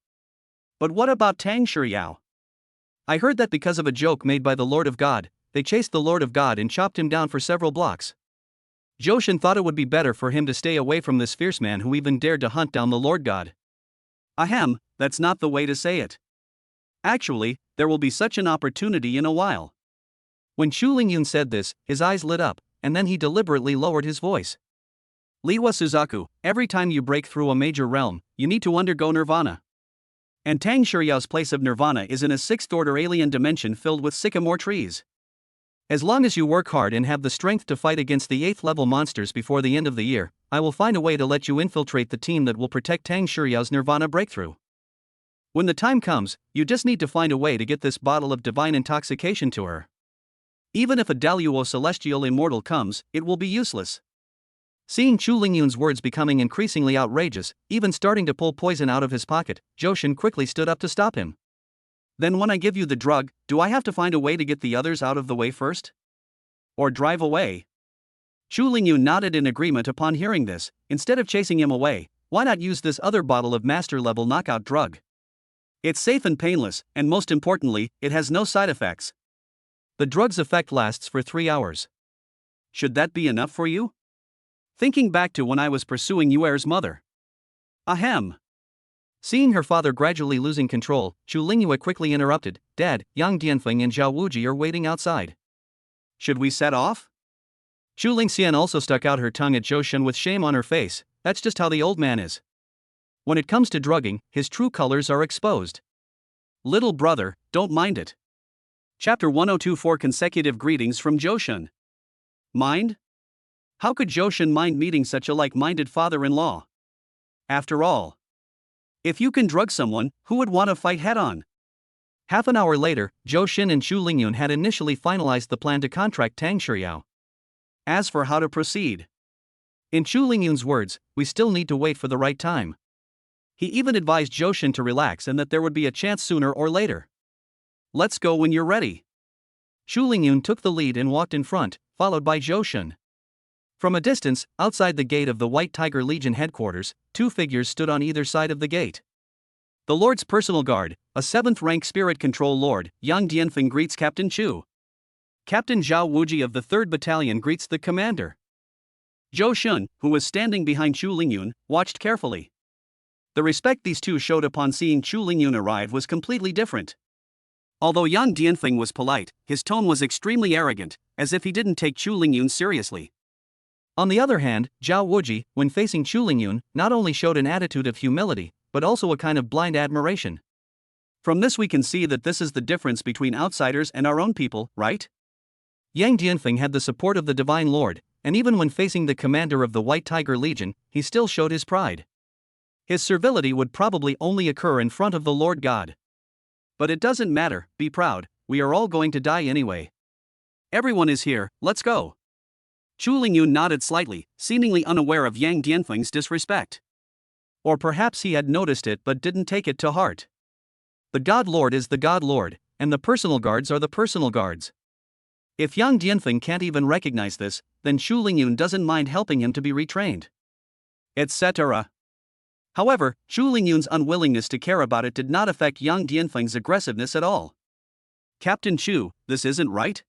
But what about Tang Shiryao? I heard that because of a joke made by the Lord of God, they chased the Lord of God and chopped him down for several blocks. Johan thought it would be better for him to stay away from this fierce man who even dared to hunt down the Lord God. Ahem, that's not the way to say it. Actually, there will be such an opportunity in a while. When Chu Lingyun said this, his eyes lit up, and then he deliberately lowered his voice. Lewa Suzaku, every time you break through a major realm, you need to undergo nirvana. And Tang Shiryao's place of nirvana is in a sixth-order alien dimension filled with sycamore trees. As long as you work hard and have the strength to fight against the 8th-level monsters before the end of the year, I will find a way to let you infiltrate the team that will protect Tang Shiryao's nirvana breakthrough. When the time comes, you just need to find a way to get this bottle of divine intoxication to her. Even if a Daluo celestial immortal comes, it will be useless. Seeing Chu Lingyun's words becoming increasingly outrageous, even starting to pull poison out of his pocket, Johan quickly stood up to stop him. Then when I give you the drug, do I have to find a way to get the others out of the way first? Or drive away? Chu Lingyun nodded in agreement upon hearing this. Instead of chasing him away, why not use this other bottle of master-level knockout drug? It's safe and painless, and most importantly, it has no side effects. The drug's effect lasts for 3 hours. Should that be enough for you? Thinking back to when I was pursuing Yuer's mother. Ahem. Seeing her father gradually losing control, Chu Lingyue quickly interrupted. Dad, Yang Dianfeng and Zhao Wuji are waiting outside. Should we set off? Chu Lingxian also stuck out her tongue at Johan with shame on her face. That's just how the old man is. When it comes to drugging, his true colors are exposed. Little brother, don't mind it. Chapter 1024 Consecutive Greetings from Johan. Mind? How could Johan mind meeting such a like-minded father-in-law? After all, if you can drug someone, who would want to fight head-on? Half an hour later, Johan and Chu Lingyun had initially finalized the plan to contract Tang Shiyao. As for how to proceed, in Chu Lingyun's words, we still need to wait for the right time. He even advised Johan to relax and that there would be a chance sooner or later. Let's go when you're ready. Chu Lingyun took the lead and walked in front, followed by Johan. From a distance, outside the gate of the White Tiger Legion headquarters, 2 figures stood on either side of the gate. The Lord's personal guard, a 7th-rank spirit control lord, Yang Dianfeng greets Captain Chu. Captain Zhao Wuji of the 3rd Battalion greets the commander. Johan, who was standing behind Chu Lingyun, watched carefully. The respect these two showed upon seeing Chu Lingyun arrive was completely different. Although Yang Dianfeng was polite, his tone was extremely arrogant, as if he didn't take Chu Lingyun seriously. On the other hand, Zhao Wuji, when facing Chu Lingyun, not only showed an attitude of humility, but also a kind of blind admiration. From this we can see that this is the difference between outsiders and our own people, right? Yang Dianfeng had the support of the Divine Lord, and even when facing the commander of the White Tiger Legion, he still showed his pride. His servility would probably only occur in front of the Lord God. But it doesn't matter, be proud, we are all going to die anyway. Everyone is here, let's go. Chu Lingyun nodded slightly, seemingly unaware of Yang Dianfeng's disrespect. Or perhaps he had noticed it but didn't take it to heart. The God Lord is the God Lord, and the personal guards are the personal guards. If Yang Dianfeng can't even recognize this, then Chu Lingyun doesn't mind helping him to be retrained. Etc. However, Chu Lingyun's unwillingness to care about it did not affect Yang Dianfeng's aggressiveness at all. Captain Chu, this isn't right?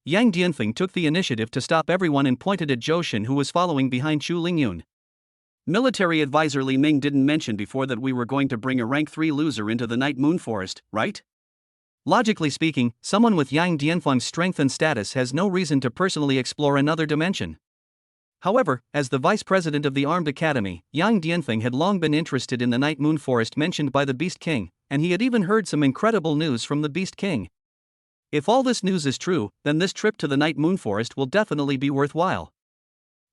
Yang Dianfeng took the initiative to stop everyone and pointed at Johan, who was following behind Chu Lingyun. Military advisor Li Ming didn't mention before that we were going to bring a rank 3 loser into the Night Moon Forest, right? Logically speaking, someone with Yang Dianfeng's strength and status has no reason to personally explore another dimension. However, as the vice president of the Armed Academy, Yang Dianfeng had long been interested in the Night Moon Forest mentioned by the Beast King, and he had even heard some incredible news from the Beast King. If all this news is true, then this trip to the Night Moon Forest will definitely be worthwhile.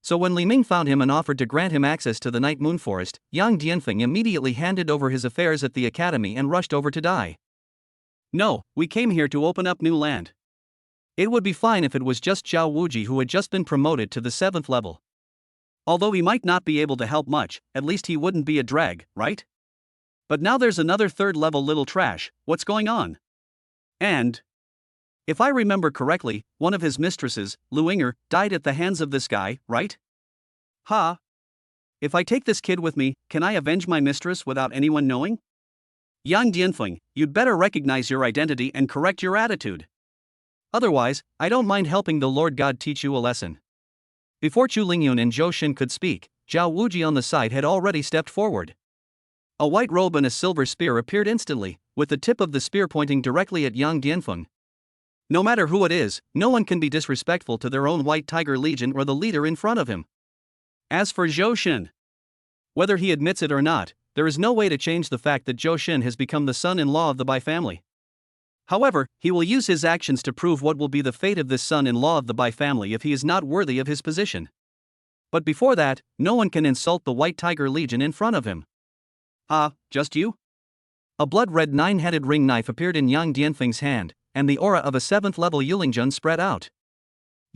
So when Li Ming found him and offered to grant him access to the Night Moon Forest, Yang Dianfeng immediately handed over his affairs at the academy and rushed over to Dai. No, we came here to open up new land. It would be fine if it was just Zhao Wuji who had just been promoted to the 7th level. Although he might not be able to help much, at least he wouldn't be a drag, right? But now there's another 3rd level little trash, what's going on? And if I remember correctly, one of his mistresses, Luinger, died at the hands of this guy, right? Ha! If I take this kid with me, can I avenge my mistress without anyone knowing? Yang Dianfeng, you'd better recognize your identity and correct your attitude. Otherwise, I don't mind helping the Lord God teach you a lesson. Before Chu Lingyun and Johan could speak, Zhao Wuji on the side had already stepped forward. A white robe and a silver spear appeared instantly, with the tip of the spear pointing directly at Yang Dianfeng. No matter who it is, no one can be disrespectful to their own White Tiger Legion or the leader in front of him. As for Johan, whether he admits it or not, there is no way to change the fact that Johan has become the son-in-law of the Bai family. However, he will use his actions to prove what will be the fate of this son-in-law of the Bai family if he is not worthy of his position. But before that, no one can insult the White Tiger Legion in front of him. Ah, just you? A blood-red 9-headed ring knife appeared in Yang Dianfeng's hand, and the aura of a 7th level Yulingjun spread out.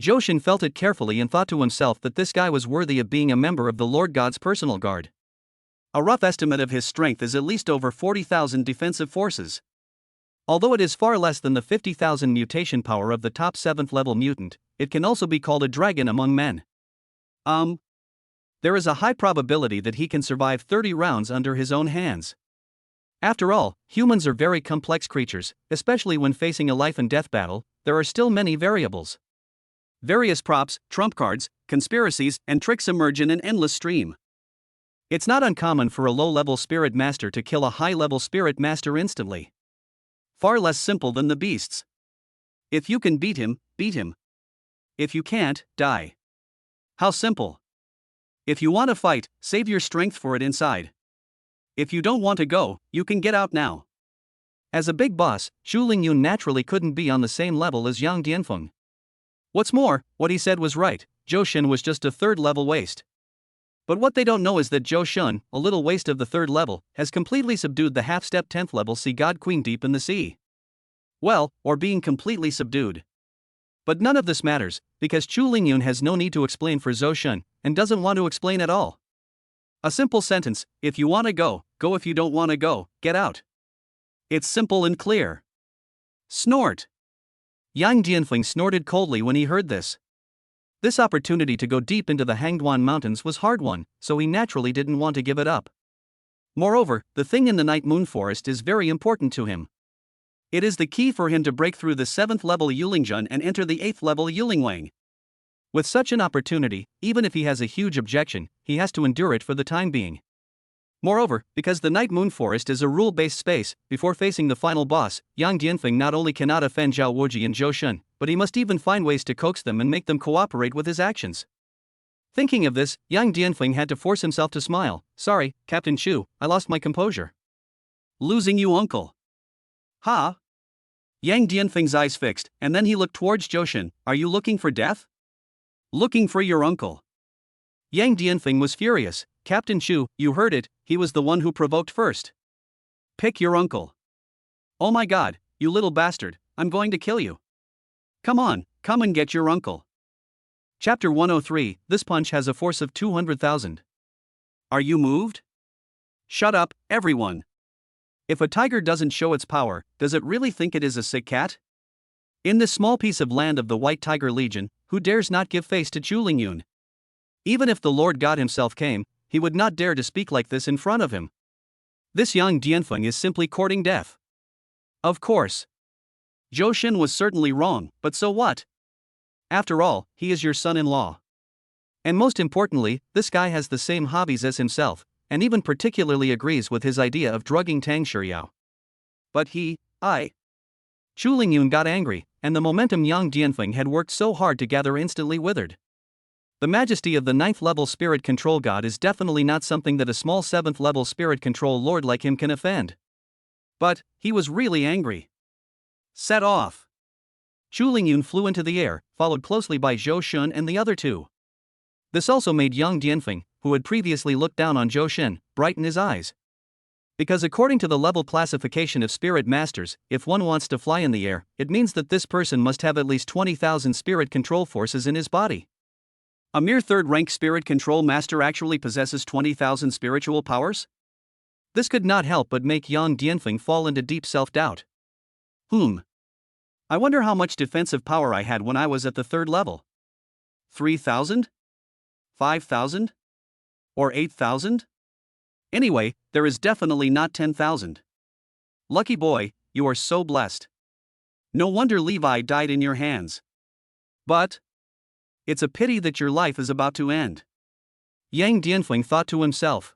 Johan felt it carefully and thought to himself that this guy was worthy of being a member of the Lord God's personal guard. A rough estimate of his strength is at least over 40,000 defensive forces. Although it is far less than the 50,000 mutation power of the top 7th level mutant, it can also be called a dragon among men. There is a high probability that he can survive 30 rounds under his own hands. After all, humans are very complex creatures, especially when facing a life and death battle. There are still many variables. Various props, trump cards, conspiracies, and tricks emerge in an endless stream. It's not uncommon for a low-level spirit master to kill a high-level spirit master instantly. Far less simple than the beasts. If you can beat him, beat him. If you can't, die. How simple. If you want to fight, save your strength for it inside. If you don't want to go, you can get out now. As a big boss, Zhu Lingyun naturally couldn't be on the same level as Yang Dianfeng. What's more, what he said was right, Johan was just a 3rd level waste. But what they don't know is that Johan, a little waste of the 3rd level, has completely subdued the half-step 10th level Sea God Queen deep in the sea. Well, or being completely subdued. But none of this matters, because Zhu Lingyun has no need to explain for Johan, and doesn't want to explain at all. A simple sentence: if you want to go, go. If you don't want to go, get out. It's simple and clear. Snort. Yang Dianfeng snorted coldly when he heard this. This opportunity to go deep into the Hangduan Mountains was hard won, so he naturally didn't want to give it up. Moreover, the thing in the Night Moon Forest is very important to him. It is the key for him to break through the 7th level Yulingjun and enter the 8th level Yulingwang. With such an opportunity, even if he has a huge objection, he has to endure it for the time being. Moreover, because the Night Moon Forest is a rule-based space, before facing the final boss, Yang Dianfeng not only cannot offend Zhao Wuji and Johan, but he must even find ways to coax them and make them cooperate with his actions. Thinking of this, Yang Dianfeng had to force himself to smile. Sorry, Captain Chu, I lost my composure. Losing you, uncle. Ha? Yang Dianfeng's eyes fixed, and then he looked towards Johan. Are you looking for death? Looking for your uncle. Yang Dianfeng was furious. Captain Chu, you heard it, he was the one who provoked first. Pick your uncle. Oh my god, you little bastard, I'm going to kill you. Come on, come and get your uncle. Chapter 103, this punch has a force of 200,000. Are you moved? Shut up, everyone. If a tiger doesn't show its power, does it really think it is a sick cat? In this small piece of land of the White Tiger Legion, who dares not give face to Zhu Lingyun? Even if the Lord God himself came, he would not dare to speak like this in front of him. This Yang Dianfeng is simply courting death. Of course. Johan was certainly wrong, but so what? After all, he is your son-in-law. And most importantly, this guy has the same hobbies as himself, and even particularly agrees with his idea of drugging Tang Shiryao. But Zhu Lingyun got angry, and the momentum Yang Dianfeng had worked so hard to gather instantly withered. The majesty of the 9th level spirit control god is definitely not something that a small 7th level spirit control lord like him can offend. But he was really angry. Set off. Zhu Lingyun flew into the air, followed closely by Johan and the other two. This also made Yang Dianfeng, who had previously looked down on Johan, brighten his eyes. Because according to the level classification of spirit masters, if one wants to fly in the air, it means that this person must have at least 20,000 spirit control forces in his body. A mere 3rd-rank spirit control master actually possesses 20,000 spiritual powers? This could not help but make Yang Dianfeng fall into deep self-doubt. I wonder how much defensive power I had when I was at the 3rd level. 3,000? 5,000? Or 8,000? Anyway, there is definitely not 10,000. Lucky boy, you are so blessed. No wonder Levi died in your hands. But it's a pity that your life is about to end. Yang Dianfeng thought to himself.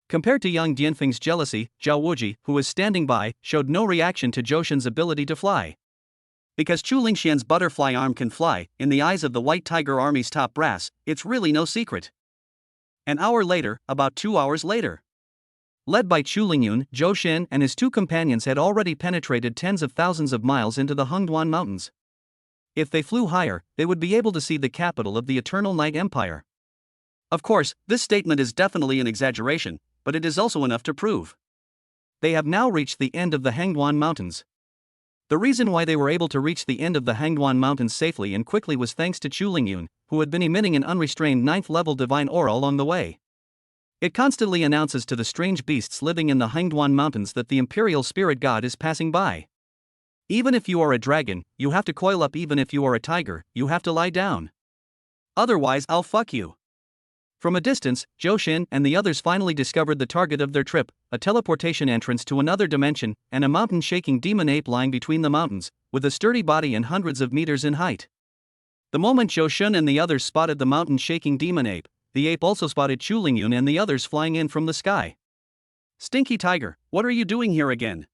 Compared to Yang Dianfeng's jealousy, Zhao Wuji, who was standing by, showed no reaction to Johan's ability to fly. Because Chu Lingxian's butterfly arm can fly, in the eyes of the White Tiger Army's top brass, it's really no secret. An hour later, about 2 hours later. Led by Zhu Lingyun, Johan and his two companions had already penetrated tens of thousands of miles into the Hangduan Mountains. If they flew higher, they would be able to see the capital of the Eternal Night Empire. Of course, this statement is definitely an exaggeration, but it is also enough to prove. They have now reached the end of the Hangduan Mountains. The reason why they were able to reach the end of the Hangduan Mountains safely and quickly was thanks to Chulingyun, who had been emitting an unrestrained 9th-level divine aura along the way. It constantly announces to the strange beasts living in the Hangduan Mountains that the Imperial Spirit God is passing by. Even if you are a dragon, you have to coil up. Even if you are a tiger, you have to lie down. Otherwise, I'll fuck you. From a distance, Johan and the others finally discovered the target of their trip, a teleportation entrance to another dimension, and a mountain-shaking demon ape lying between the mountains, with a sturdy body and hundreds of meters in height. The moment Johan and the others spotted the mountain-shaking demon ape, the ape also spotted Chulingyun and the others flying in from the sky. Stinky tiger, what are you doing here again?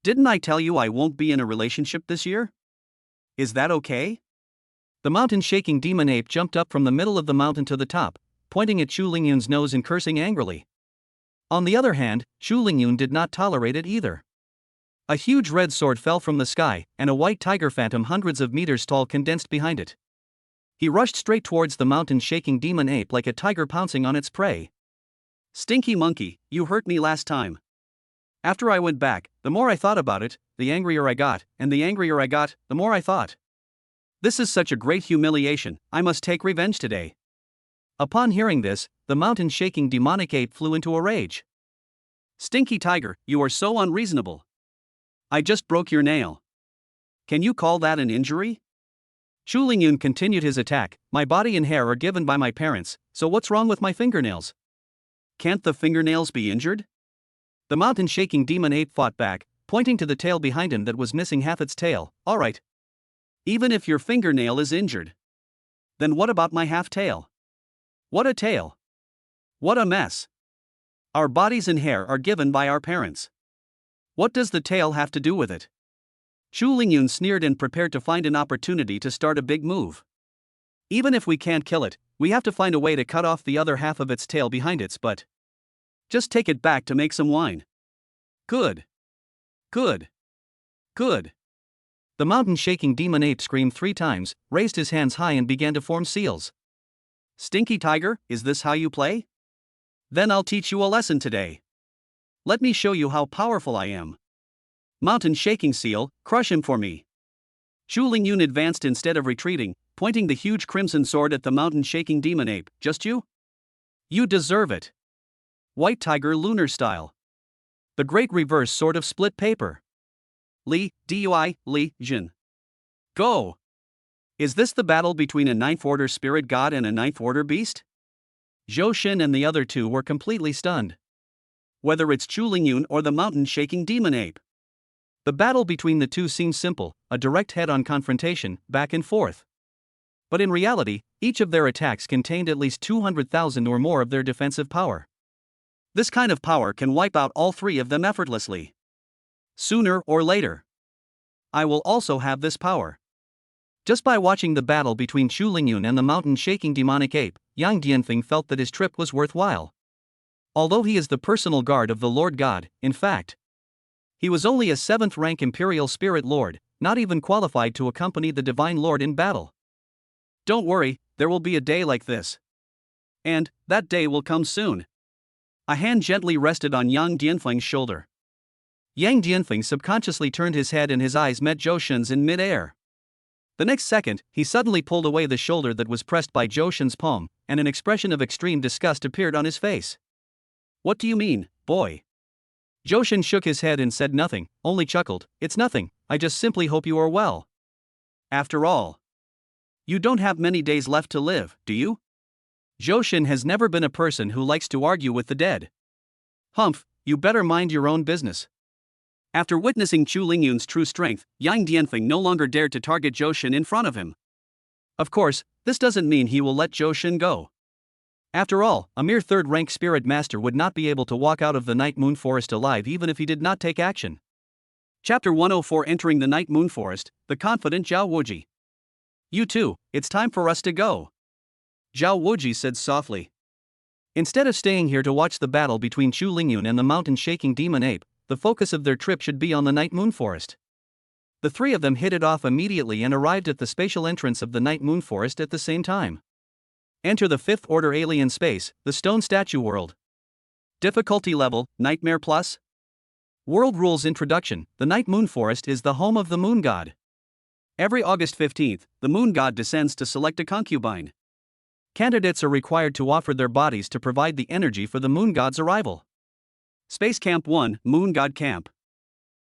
Didn't I tell you I won't be in a relationship this year? Is that okay? The mountain-shaking demon ape jumped up from the middle of the mountain to the top, pointing at Chulingyun's nose and cursing angrily. On the other hand, Chulingyun did not tolerate it either. A huge red sword fell from the sky, and a white tiger phantom hundreds of meters tall condensed behind it. He rushed straight towards the mountain-shaking demon ape like a tiger pouncing on its prey. Stinky monkey, you hurt me last time. After I went back, the more I thought about it, the angrier I got, and the angrier I got, the more I thought. This is such a great humiliation, I must take revenge today. Upon hearing this, the mountain-shaking demonic ape flew into a rage. Stinky tiger, you are so unreasonable. I just broke your nail. Can you call that an injury? Chulingyun continued his attack. My body and hair are given by my parents, so what's wrong with my fingernails? Can't the fingernails be injured? The mountain-shaking demon ape fought back, pointing to the tail behind him that was missing half its tail. Alright. Even if your fingernail is injured. Then what about my half-tail? What a tail! What a mess! Our bodies and hair are given by our parents. What does the tail have to do with it? Chulingyun sneered and prepared to find an opportunity to start a big move. Even if we can't kill it, we have to find a way to cut off the other half of its tail behind its butt. Just take it back to make some wine. Good. Good. Good. The mountain-shaking demon ape screamed 3 times, raised his hands high and began to form seals. Stinky tiger, is this how you play? Then I'll teach you a lesson today. Let me show you how powerful I am. Mountain-shaking seal, crush him for me. Chulingyun advanced instead of retreating, pointing the huge crimson sword at the mountain-shaking demon ape. Just you? You deserve it. White tiger lunar style. The great reverse sword of split paper. Li, Dui, Li, Jin. Go! Is this the battle between a 9th order spirit god and a 9th order beast? Johan and the other two were completely stunned. Whether it's Chulingyun or the mountain-shaking demon ape. The battle between the two seems simple, a direct head-on confrontation, back and forth. But in reality, each of their attacks contained at least 200,000 or more of their defensive power. This kind of power can wipe out all 3 of them effortlessly. Sooner or later. I will also have this power. Just by watching the battle between Chulingyun and the mountain-shaking demonic ape, Yang Dianfeng felt that his trip was worthwhile. Although he is the personal guard of the Lord God, in fact, he was only a 7th-rank Imperial Spirit Lord, not even qualified to accompany the Divine Lord in battle. Don't worry, there will be a day like this. And that day will come soon. A hand gently rested on Yang Dianfeng's shoulder. Yang Dianfeng subconsciously turned his head and his eyes met Johan's in mid-air. The next second, he suddenly pulled away the shoulder that was pressed by Johan's palm, and an expression of extreme disgust appeared on his face. What do you mean, boy? Johan shook his head and said nothing, only chuckled. It's nothing, I just simply hope you are well. After all, you don't have many days left to live, do you? Johan has never been a person who likes to argue with the dead. Humph, you better mind your own business. After witnessing Chulingyun's true strength, Yang Dianfeng no longer dared to target Johan in front of him. Of course, this doesn't mean he will let Johan go. After all, a mere 3rd-rank spirit master would not be able to walk out of the Night Moon Forest alive even if he did not take action. Chapter 104 Entering the Night Moon Forest, the confident Zhao Wuji. You too, it's time for us to go. Zhao Wuji said softly. Instead of staying here to watch the battle between Chulingyun and the mountain-shaking demon ape, the focus of their trip should be on the Night Moon Forest. The 3 of them hit it off immediately and arrived at the spatial entrance of the Night Moon Forest at the same time. Enter the 5th Order Alien Space, the Stone Statue World. Difficulty level, Nightmare Plus. World Rules Introduction. The Night Moon Forest is the home of the Moon God. Every August 15th, the Moon God descends to select a concubine. Candidates are required to offer their bodies to provide the energy for the Moon God's arrival. Space Camp 1, Moon God Camp.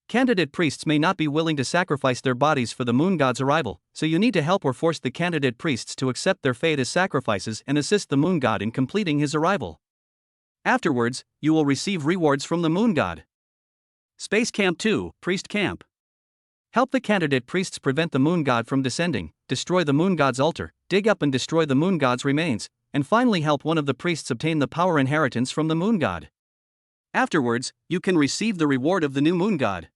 Candidate priests may not be willing to sacrifice their bodies for the Moon God's arrival, so you need to help or force the candidate priests to accept their fate as sacrifices and assist the Moon God in completing his arrival. Afterwards, you will receive rewards from the Moon God. Space Camp 2, Priest Camp. Help the candidate priests prevent the Moon God from descending, destroy the Moon God's altar, dig up and destroy the Moon God's remains, and finally help one of the priests obtain the power inheritance from the Moon God. Afterwards, you can receive the reward of the new Moon God.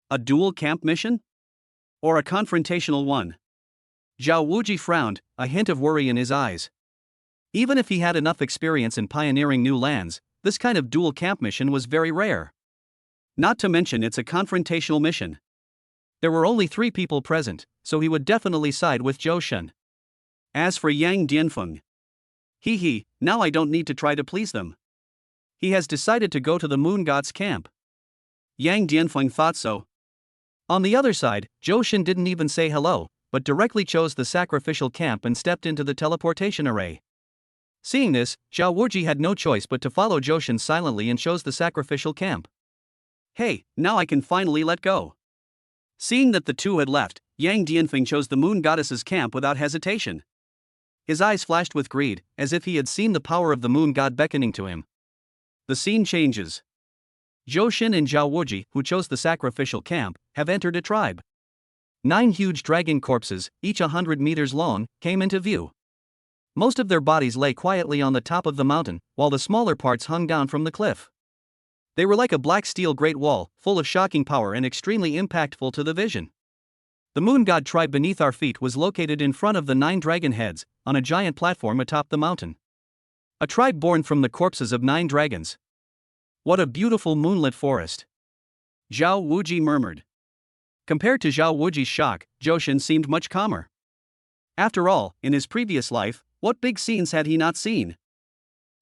A dual camp mission? Or a confrontational one? Zhao Wuji frowned, a hint of worry in his eyes. Even if he had enough experience in pioneering new lands, this kind of dual camp mission was very rare. Not to mention it's a confrontational mission. There were only 3 people present, so he would definitely side with Zhou Shen. As for Yang Dianfeng, now I don't need to try to please them. He has decided to go to the Moon God's camp. Yang Dianfeng thought so. On the other side, Zhou Shen didn't even say hello, but directly chose the sacrificial camp and stepped into the teleportation array. Seeing this, Zhao Wuji had no choice but to follow Zhou Shen silently and chose the sacrificial camp. Hey, now I can finally let go. Seeing that the two had left, Yang Dianfeng chose the Moon Goddess's camp without hesitation. His eyes flashed with greed, as if he had seen the power of the Moon God beckoning to him. The scene changes. Zhou Shen and Zhao Wuji, who chose the sacrificial camp, have entered a tribe. 9 huge dragon corpses, each 100 meters long, came into view. Most of their bodies lay quietly on the top of the mountain, while the smaller parts hung down from the cliff. They were like a black steel great wall, full of shocking power and extremely impactful to the vision. The Moon God tribe beneath our feet was located in front of the 9 dragon heads, on a giant platform atop the mountain. A tribe born from the corpses of 9 dragons. What a beautiful moonlit forest. Zhao Wuji murmured. Compared to Zhao Wuji's shock, Zhou Shen seemed much calmer. After all, in his previous life, what big scenes had he not seen?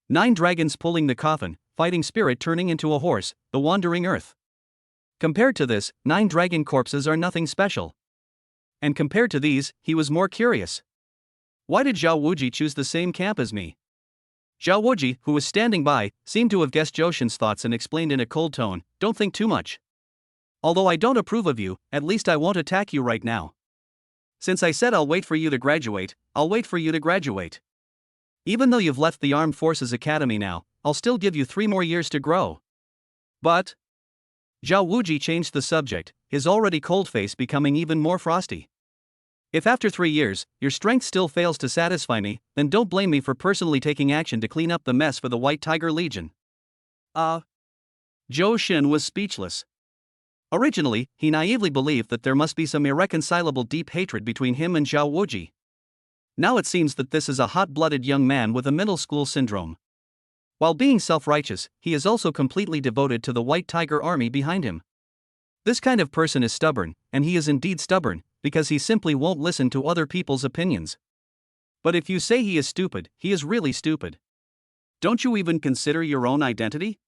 9 dragons pulling the coffin, fighting spirit turning into a horse, the wandering earth. Compared to this, 9 dragon corpses are nothing special. And compared to these, he was more curious. Why did Zhao Wuji choose the same camp as me? Zhao Wuji, who was standing by, seemed to have guessed Zhou Shen's thoughts and explained in a cold tone, "Don't think too much. Although I don't approve of you, at least I won't attack you right now. Since I said I'll wait for you to graduate, I'll wait for you to graduate. Even though you've left the Armed Forces Academy now, I'll still give you 3 more years to grow." But Zhao Wuji changed the subject, his already cold face becoming even more frosty. "If after 3 years, your strength still fails to satisfy me, then don't blame me for personally taking action to clean up the mess for the White Tiger Legion." Zhou Shen was speechless. Originally, he naively believed that there must be some irreconcilable deep hatred between him and Zhao Wuji. Now it seems that this is a hot-blooded young man with a middle school syndrome. While being self-righteous, he is also completely devoted to the White Tiger army behind him. This kind of person is stubborn, and he is indeed stubborn, because he simply won't listen to other people's opinions. But if you say he is stupid, he is really stupid. Don't you even consider your own identity?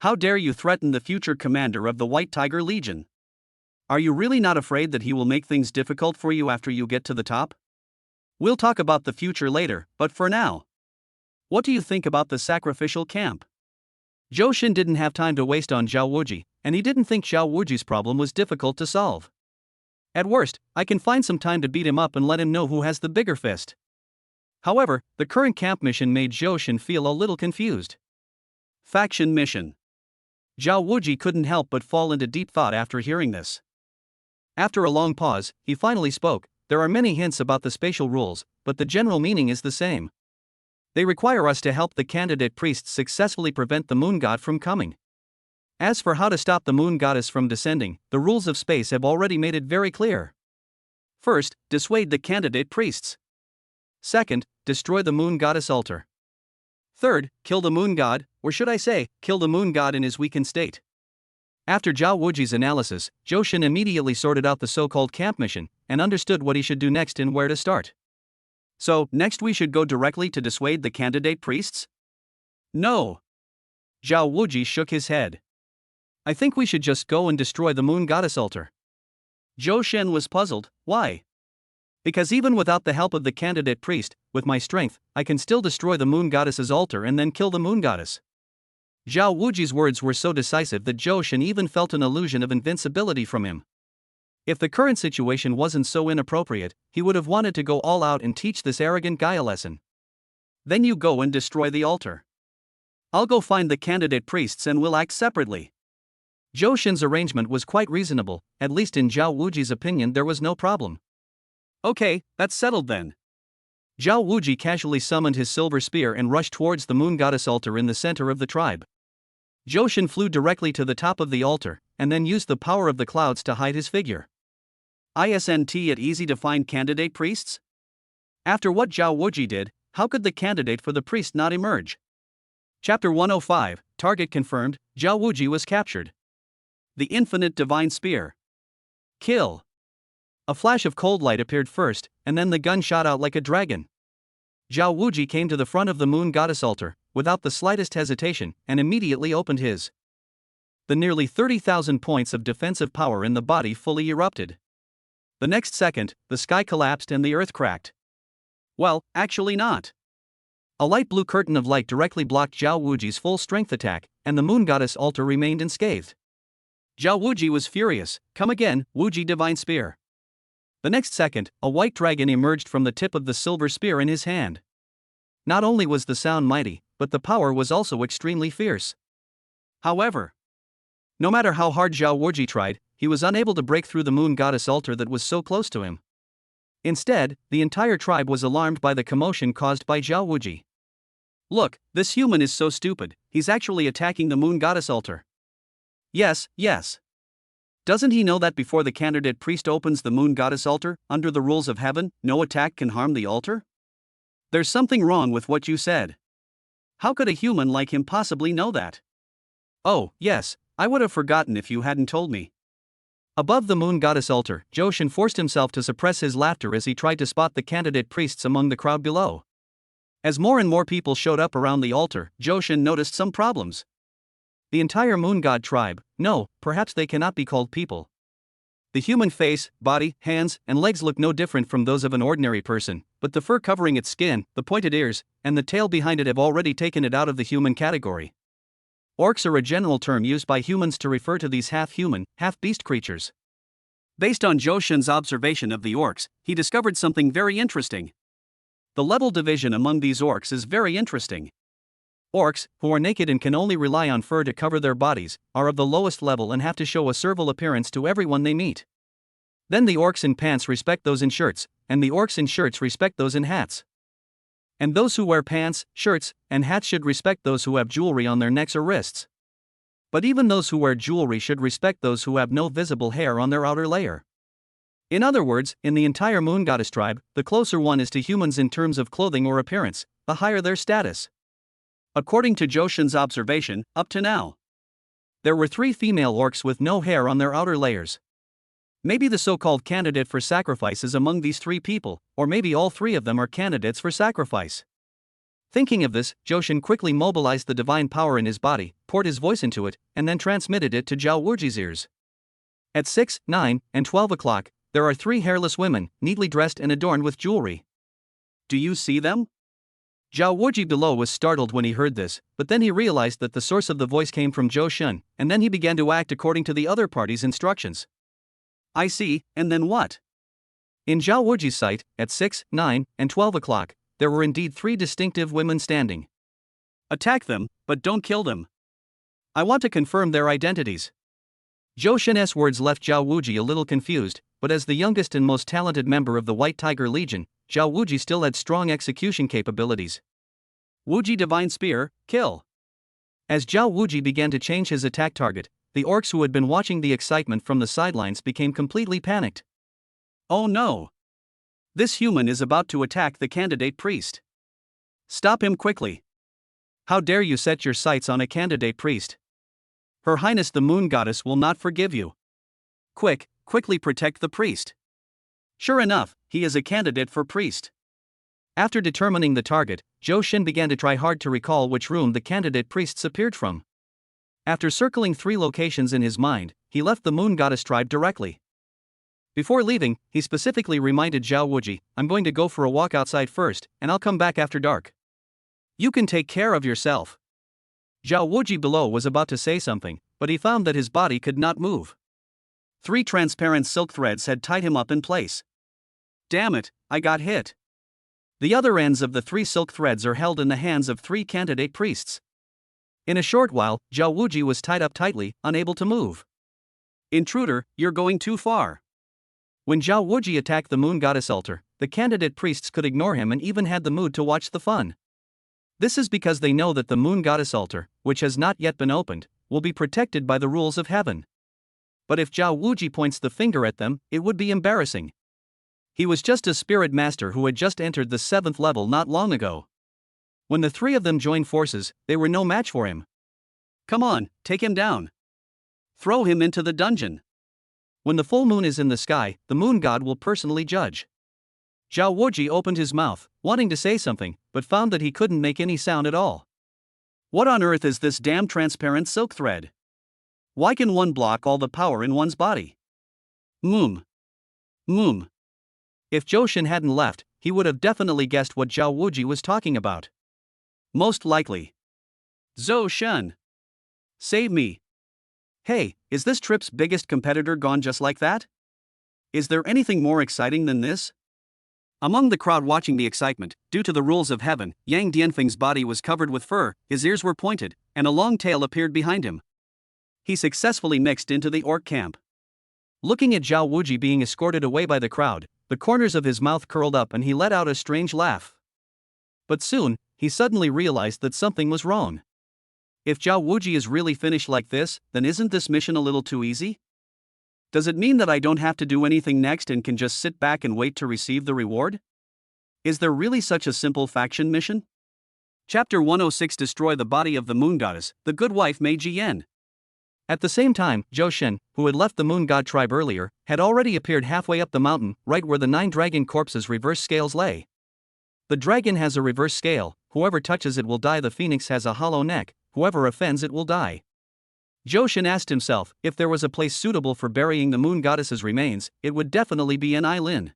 How dare you threaten the future commander of the White Tiger Legion? Are you really not afraid that he will make things difficult for you after you get to the top? We'll talk about the future later, but for now, what do you think about the sacrificial camp? Zhou Shen didn't have time to waste on Zhao Wuji, and he didn't think Zhao Wuji's problem was difficult to solve. At worst, I can find some time to beat him up and let him know who has the bigger fist. However, the current camp mission made Zhou Shen feel a little confused. Faction mission. Zhao Wuji couldn't help but fall into deep thought after hearing this. After a long pause, he finally spoke. "There are many hints about the spatial rules, but the general meaning is the same. They require us to help the candidate priests successfully prevent the Moon God from coming. As for how to stop the Moon Goddess from descending, the rules of space have already made it very clear. First, dissuade the candidate priests. Second, destroy the Moon Goddess altar. Third, kill the Moon God, or should I say, kill the Moon God in his weakened state." After Zhao Wuji's analysis, Zhou Shen immediately sorted out the so-called camp mission, and understood what he should do next and where to start. "So, next we should go directly to dissuade the candidate priests?" "No." Zhao Wuji shook his head. I think we should just go and destroy the moon goddess altar. Zhou Shen was puzzled. Why? Because even without the help of the candidate priest, with my strength, I can still destroy the moon goddess's altar and then kill the moon goddess. Zhao Wuji's words were so decisive that Zhou Shen even felt an illusion of invincibility from him. If the current situation wasn't so inappropriate, he would have wanted to go all out and teach this arrogant guy a lesson. Then you go and destroy the altar. I'll go find the candidate priests and we'll act separately. Zhou Shen's arrangement was quite reasonable, at least in Zhao Wuji's opinion there was no problem. Okay, that's settled then. Zhao Wuji casually summoned his silver spear and rushed towards the moon goddess altar in the center of the tribe. Zhou Shen flew directly to the top of the altar, and then used the power of the clouds to hide his figure. Isn't it easy to find candidate priests? After what Zhao Wuji did, how could the candidate for the priest not emerge? Chapter 105, Target confirmed, Zhao Wuji was captured. The infinite divine spear. Kill. A flash of cold light appeared first, and then the gun shot out like a dragon. Zhao Wuji came to the front of the moon goddess altar, without the slightest hesitation, and immediately opened his. The nearly 30,000 points of defensive power in the body fully erupted. The next second, the sky collapsed and the earth cracked. Well, actually not. A light blue curtain of light directly blocked Zhao Wuji's full strength attack, and the moon goddess altar remained unscathed. Zhao Wuji was furious. Come again, Wuji divine spear. The next second, a white dragon emerged from the tip of the silver spear in his hand. Not only was the sound mighty, but the power was also extremely fierce. However, no matter how hard Zhao Wuji tried, he was unable to break through the moon goddess altar that was so close to him. Instead, the entire tribe was alarmed by the commotion caused by Zhao Wuji. Look, this human is so stupid, he's actually attacking the moon goddess altar. Yes. Doesn't he know that before the candidate priest opens the moon goddess altar, under the rules of heaven, no attack can harm the altar? There's something wrong with what you said. How could a human like him possibly know that? Oh, yes, I would have forgotten if you hadn't told me. Above the moon goddess altar, Zhou Shen forced himself to suppress his laughter as he tried to spot the candidate priests among the crowd below. As more and more people showed up around the altar, Zhou Shen noticed some problems. The entire moon god tribe, no, perhaps they cannot be called people. The human face, body, hands, and legs look no different from those of an ordinary person, but the fur covering its skin, the pointed ears, and the tail behind it have already taken it out of the human category. Orcs are a general term used by humans to refer to these half-human, half-beast creatures. Based on Zhou Shen's observation of the orcs, he discovered something very interesting. The level division among these orcs is very interesting. Orcs, who are naked and can only rely on fur to cover their bodies, are of the lowest level and have to show a servile appearance to everyone they meet. Then the orcs in pants respect those in shirts, and the orcs in shirts respect those in hats. And those who wear pants, shirts, and hats should respect those who have jewelry on their necks or wrists. But even those who wear jewelry should respect those who have no visible hair on their outer layer. In other words, in the entire moon goddess tribe, the closer one is to humans in terms of clothing or appearance, the higher their status. According to Zhou Shen's observation, up to now, there were 3 female orcs with no hair on their outer layers. Maybe the so-called candidate for sacrifice is among these 3 people, or maybe all 3 of them are candidates for sacrifice. Thinking of this, Zhou Shen quickly mobilized the divine power in his body, poured his voice into it, and then transmitted it to Zhao Wuji's ears. At 6, 9, and 12 o'clock, there are 3 hairless women, neatly dressed and adorned with jewelry. Do you see them? Zhao Wuji below was startled when he heard this, but then he realized that the source of the voice came from Zhou Shen, and then he began to act according to the other party's instructions. I see, and then what? In Zhao Wuji's sight, at 6, 9, and 12 o'clock, there were indeed 3 distinctive women standing. Attack them, but don't kill them. I want to confirm their identities. Zhou Shen's words left Zhao Wuji a little confused, but as the youngest and most talented member of the White Tiger Legion, Zhao Wuji still had strong execution capabilities. Wuji Divine Spear, kill. As Zhao Wuji began to change his attack target, the orcs who had been watching the excitement from the sidelines became completely panicked. Oh no! This human is about to attack the candidate priest. Stop him quickly. How dare you set your sights on a candidate priest? Her Highness the Moon Goddess will not forgive you. Quickly protect the priest. Sure enough, he is a candidate for priest. After determining the target, Zhou Shen began to try hard to recall which room the candidate priests appeared from. After circling 3 locations in his mind, he left the Moon Goddess tribe directly. Before leaving, he specifically reminded Zhao Wuji, "I'm going to go for a walk outside first, and I'll come back after dark. You can take care of yourself." Zhao Wuji below was about to say something, but he found that his body could not move. 3 transparent silk threads had tied him up in place. Damn it, I got hit. The other ends of the 3 silk threads are held in the hands of 3 candidate priests. In a short while, Zhao Wuji was tied up tightly, unable to move. "Intruder, you're going too far." When Zhao Wuji attacked the Moon Goddess altar, the candidate priests could ignore him and even had the mood to watch the fun. This is because they know that the Moon Goddess altar, which has not yet been opened, will be protected by the rules of heaven. But if Zhao Wuji points the finger at them, it would be embarrassing. He was just a spirit master who had just entered the 7th level not long ago. When the 3 of them joined forces, they were no match for him. "Come on, take him down. Throw him into the dungeon. When the full moon is in the sky, the moon god will personally judge." Zhao Wuji opened his mouth, wanting to say something, but found that he couldn't make any sound at all. "What on earth is this damn transparent silk thread? Why can one block all the power in one's body? Moom. Moom." If Johan hadn't left, he would have definitely guessed what Zhao Wuji was talking about. Most likely. "Zhou Shen. Save me. Hey, is this trip's biggest competitor gone just like that? Is there anything more exciting than this?" Among the crowd watching the excitement, due to the rules of heaven, Yang Dianfeng's body was covered with fur, his ears were pointed, and a long tail appeared behind him. He successfully mixed into the orc camp. Looking at Zhao Wuji being escorted away by the crowd, the corners of his mouth curled up and he let out a strange laugh. But soon, he suddenly realized that something was wrong. If Zhao Wuji is really finished like this, then isn't this mission a little too easy? Does it mean that I don't have to do anything next and can just sit back and wait to receive the reward? Is there really such a simple faction mission? Chapter 106: Destroy the body of the moon goddess, the good wife Mei Jian. At the same time, Zhou Shen, who had left the moon god tribe earlier, had already appeared halfway up the mountain, right where the 9 dragon corpses' reverse scales lay. The dragon has a reverse scale, whoever touches it will die. The phoenix has a hollow neck, whoever offends it will die. Zhou Shen asked himself, if there was a place suitable for burying the moon goddess's remains, it would definitely be an island.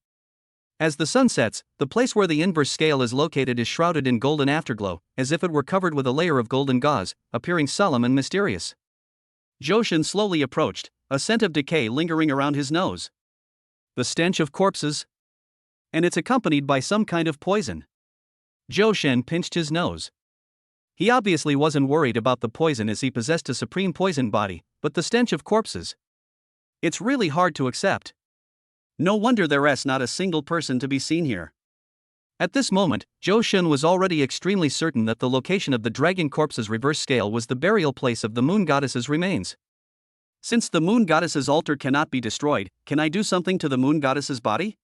As the sun sets, the place where the inverse scale is located is shrouded in golden afterglow, as if it were covered with a layer of golden gauze, appearing solemn and mysterious. Zhou Shen slowly approached, a scent of decay lingering around his nose. The stench of corpses? And it's accompanied by some kind of poison. Zhou Shen pinched his nose. He obviously wasn't worried about the poison as he possessed a supreme poison body, but the stench of corpses. It's really hard to accept. No wonder there's not a single person to be seen here. At this moment, Zhou Shen was already extremely certain that the location of the dragon corpse's reverse scale was the burial place of the moon goddess's remains. Since the moon goddess's altar cannot be destroyed, can I do something to the moon goddess's body?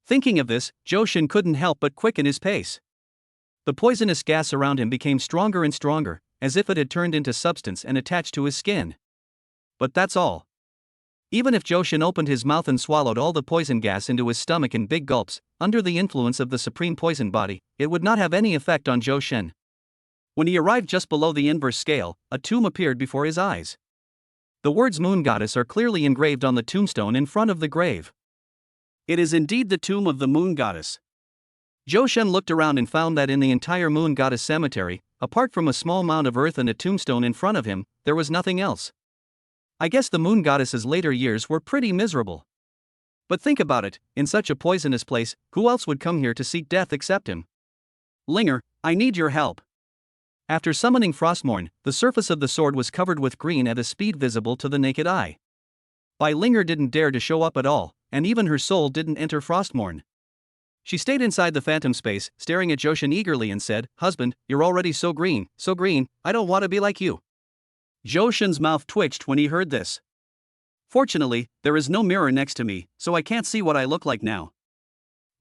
Thinking of this, Zhou Shen couldn't help but quicken his pace. The poisonous gas around him became stronger and stronger, as if it had turned into substance and attached to his skin. But that's all. Even if Zhou Shen opened his mouth and swallowed all the poison gas into his stomach in big gulps, under the influence of the supreme poison body, it would not have any effect on Zhou Shen. When he arrived just below the inverse scale, a tomb appeared before his eyes. The words Moon Goddess are clearly engraved on the tombstone in front of the grave. It is indeed the tomb of the Moon Goddess. Zhou Shen looked around and found that in the entire Moon Goddess cemetery, apart from a small mound of earth and a tombstone in front of him, there was nothing else. I guess the Moon Goddess's later years were pretty miserable. But think about it, in such a poisonous place, who else would come here to seek death except him? Linger, I need your help. After summoning Frostmourne, the surface of the sword was covered with green at a speed visible to the naked eye. Bai Linger didn't dare to show up at all, and even her soul didn't enter Frostmourne. She stayed inside the phantom space, staring at Zhou Shen eagerly and said, "Husband, you're already so green, I don't want to be like you." Zhou Shen's mouth twitched when he heard this. Fortunately, there is no mirror next to me, so I can't see what I look like now.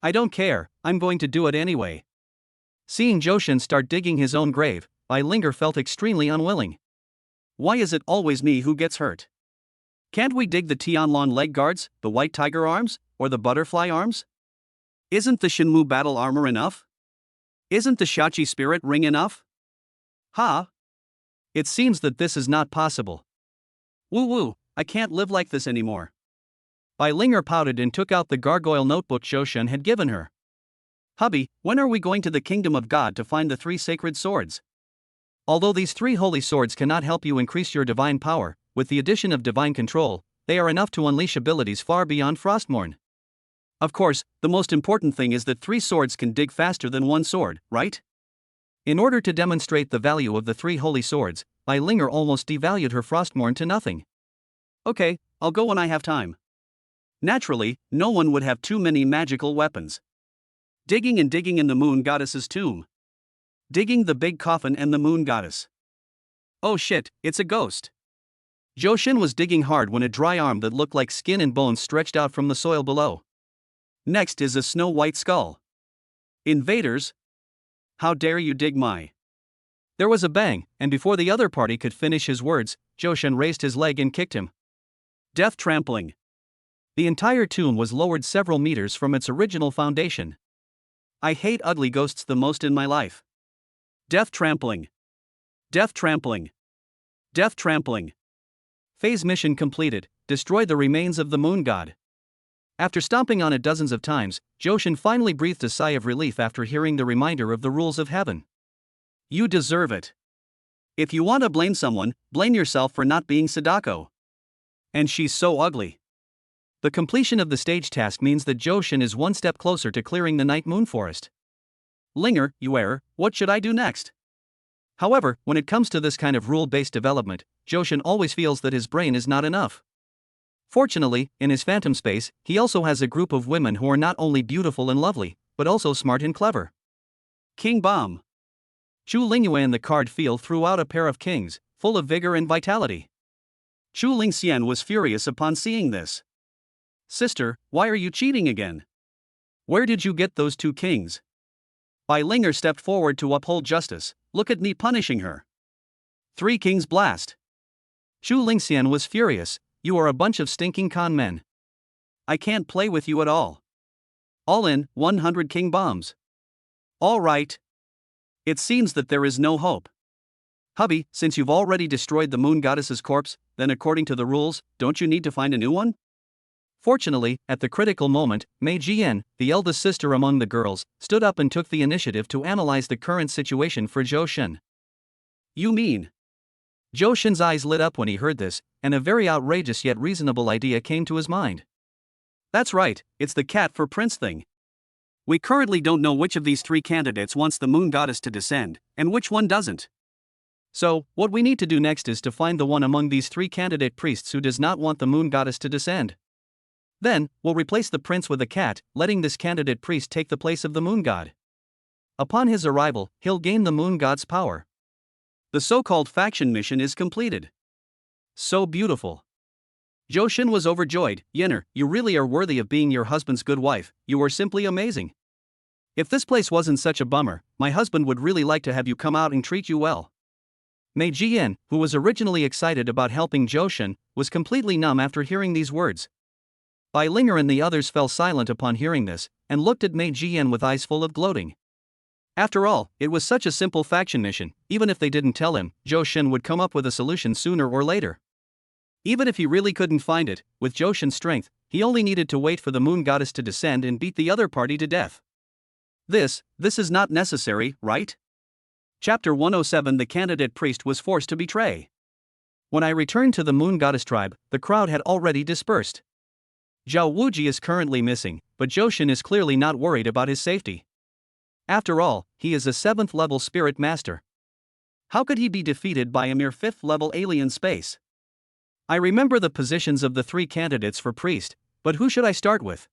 I don't care, I'm going to do it anyway. Seeing Zhou Shen start digging his own grave, Bai Linger felt extremely unwilling. Why is it always me who gets hurt? Can't we dig the Tianlong leg guards, the white tiger arms, or the butterfly arms? Isn't the Shenmue battle armor enough? Isn't the Shachi spirit ring enough? Ha! It seems that this is not possible. Woo woo, I can't live like this anymore. Bai Linger pouted and took out the gargoyle notebook Johan had given her. Hubby, when are we going to the kingdom of God to find the 3 sacred swords? Although these 3 holy swords cannot help you increase your divine power, with the addition of divine control, they are enough to unleash abilities far beyond Frostmourne. Of course, the most important thing is that 3 swords can dig faster than 1 sword, right? In order to demonstrate the value of the 3 holy swords, Bai Linger almost devalued her Frostmourne to nothing. Okay, I'll go when I have time. Naturally, no one would have too many magical weapons. Digging and digging in the moon goddess's tomb. Digging the big coffin and the moon goddess. Oh shit, it's a ghost. Johan was digging hard when a dry arm that looked like skin and bones stretched out from the soil below. Next is a snow-white skull. Invaders? How dare you dig my... There was a bang, and before the other party could finish his words, Johan raised his leg and kicked him. Death trampling. The entire tomb was lowered several meters from its original foundation. I hate ugly ghosts the most in my life. Death trampling. Death trampling. Death trampling. Phase mission completed. Destroy the remains of the moon god. After stomping on it dozens of times, Johan finally breathed a sigh of relief after hearing the reminder of the rules of heaven. You deserve it. If you want to blame someone, blame yourself for not being Sadako. And she's so ugly. The completion of the stage task means that Johan is 1 step closer to clearing the Night Moon Forest. Linger, you error, what should I do next? However, when it comes to this kind of rule-based development, Johan always feels that his brain is not enough. Fortunately, in his phantom space, he also has a group of women who are not only beautiful and lovely, but also smart and clever. King Bomb. Chu Lingyue in the card field threw out a pair of kings, full of vigor and vitality. Chu Lingxian was furious upon seeing this. Sister, why are you cheating again? Where did you get those 2 kings? Bai Linger stepped forward to uphold justice. Look at me punishing her. 3 kings blast. Chu Lingxian was furious. You are a bunch of stinking con men. I can't play with you at all. All in, 100 king bombs. All right. It seems that there is no hope. Hubby, since you've already destroyed the moon goddess's corpse, then according to the rules, don't you need to find a new one? Fortunately, at the critical moment, Mei Jian, the eldest sister among the girls, stood up and took the initiative to analyze the current situation for Zhou Shen. You mean? Zhou Shen's eyes lit up when he heard this, and a very outrageous yet reasonable idea came to his mind. That's right, it's the cat for prince thing. We currently don't know which of these 3 candidates wants the moon goddess to descend, and which one doesn't. So, what we need to do next is to find the one among these 3 candidate priests who does not want the moon goddess to descend. Then, we'll replace the prince with a cat, letting this candidate priest take the place of the moon god. Upon his arrival, he'll gain the moon god's power. The so-called faction mission is completed. So beautiful. Zhou Shen was overjoyed. Yenner, you really are worthy of being your husband's good wife, you are simply amazing. If this place wasn't such a bummer, my husband would really like to have you come out and treat you well. Mei Jian, who was originally excited about helping Zhou Shen, was completely numb after hearing these words. Bai Linger and the others fell silent upon hearing this, and looked at Mei Jian with eyes full of gloating. After all, it was such a simple faction mission. Even if they didn't tell him, Zhou Shen would come up with a solution sooner or later. Even if he really couldn't find it, with Zhou Shen's strength, he only needed to wait for the moon goddess to descend and beat the other party to death. This is not necessary, right? Chapter 107. The candidate priest was forced to betray. When I returned to the moon goddess tribe, the crowd had already dispersed. Zhao Wuji is currently missing, but Zhou Shen is clearly not worried about his safety. After all, he is a 7th level spirit master. How could he be defeated by a mere 5th level alien space? I remember the positions of the 3 candidates for priest, but who should I start with?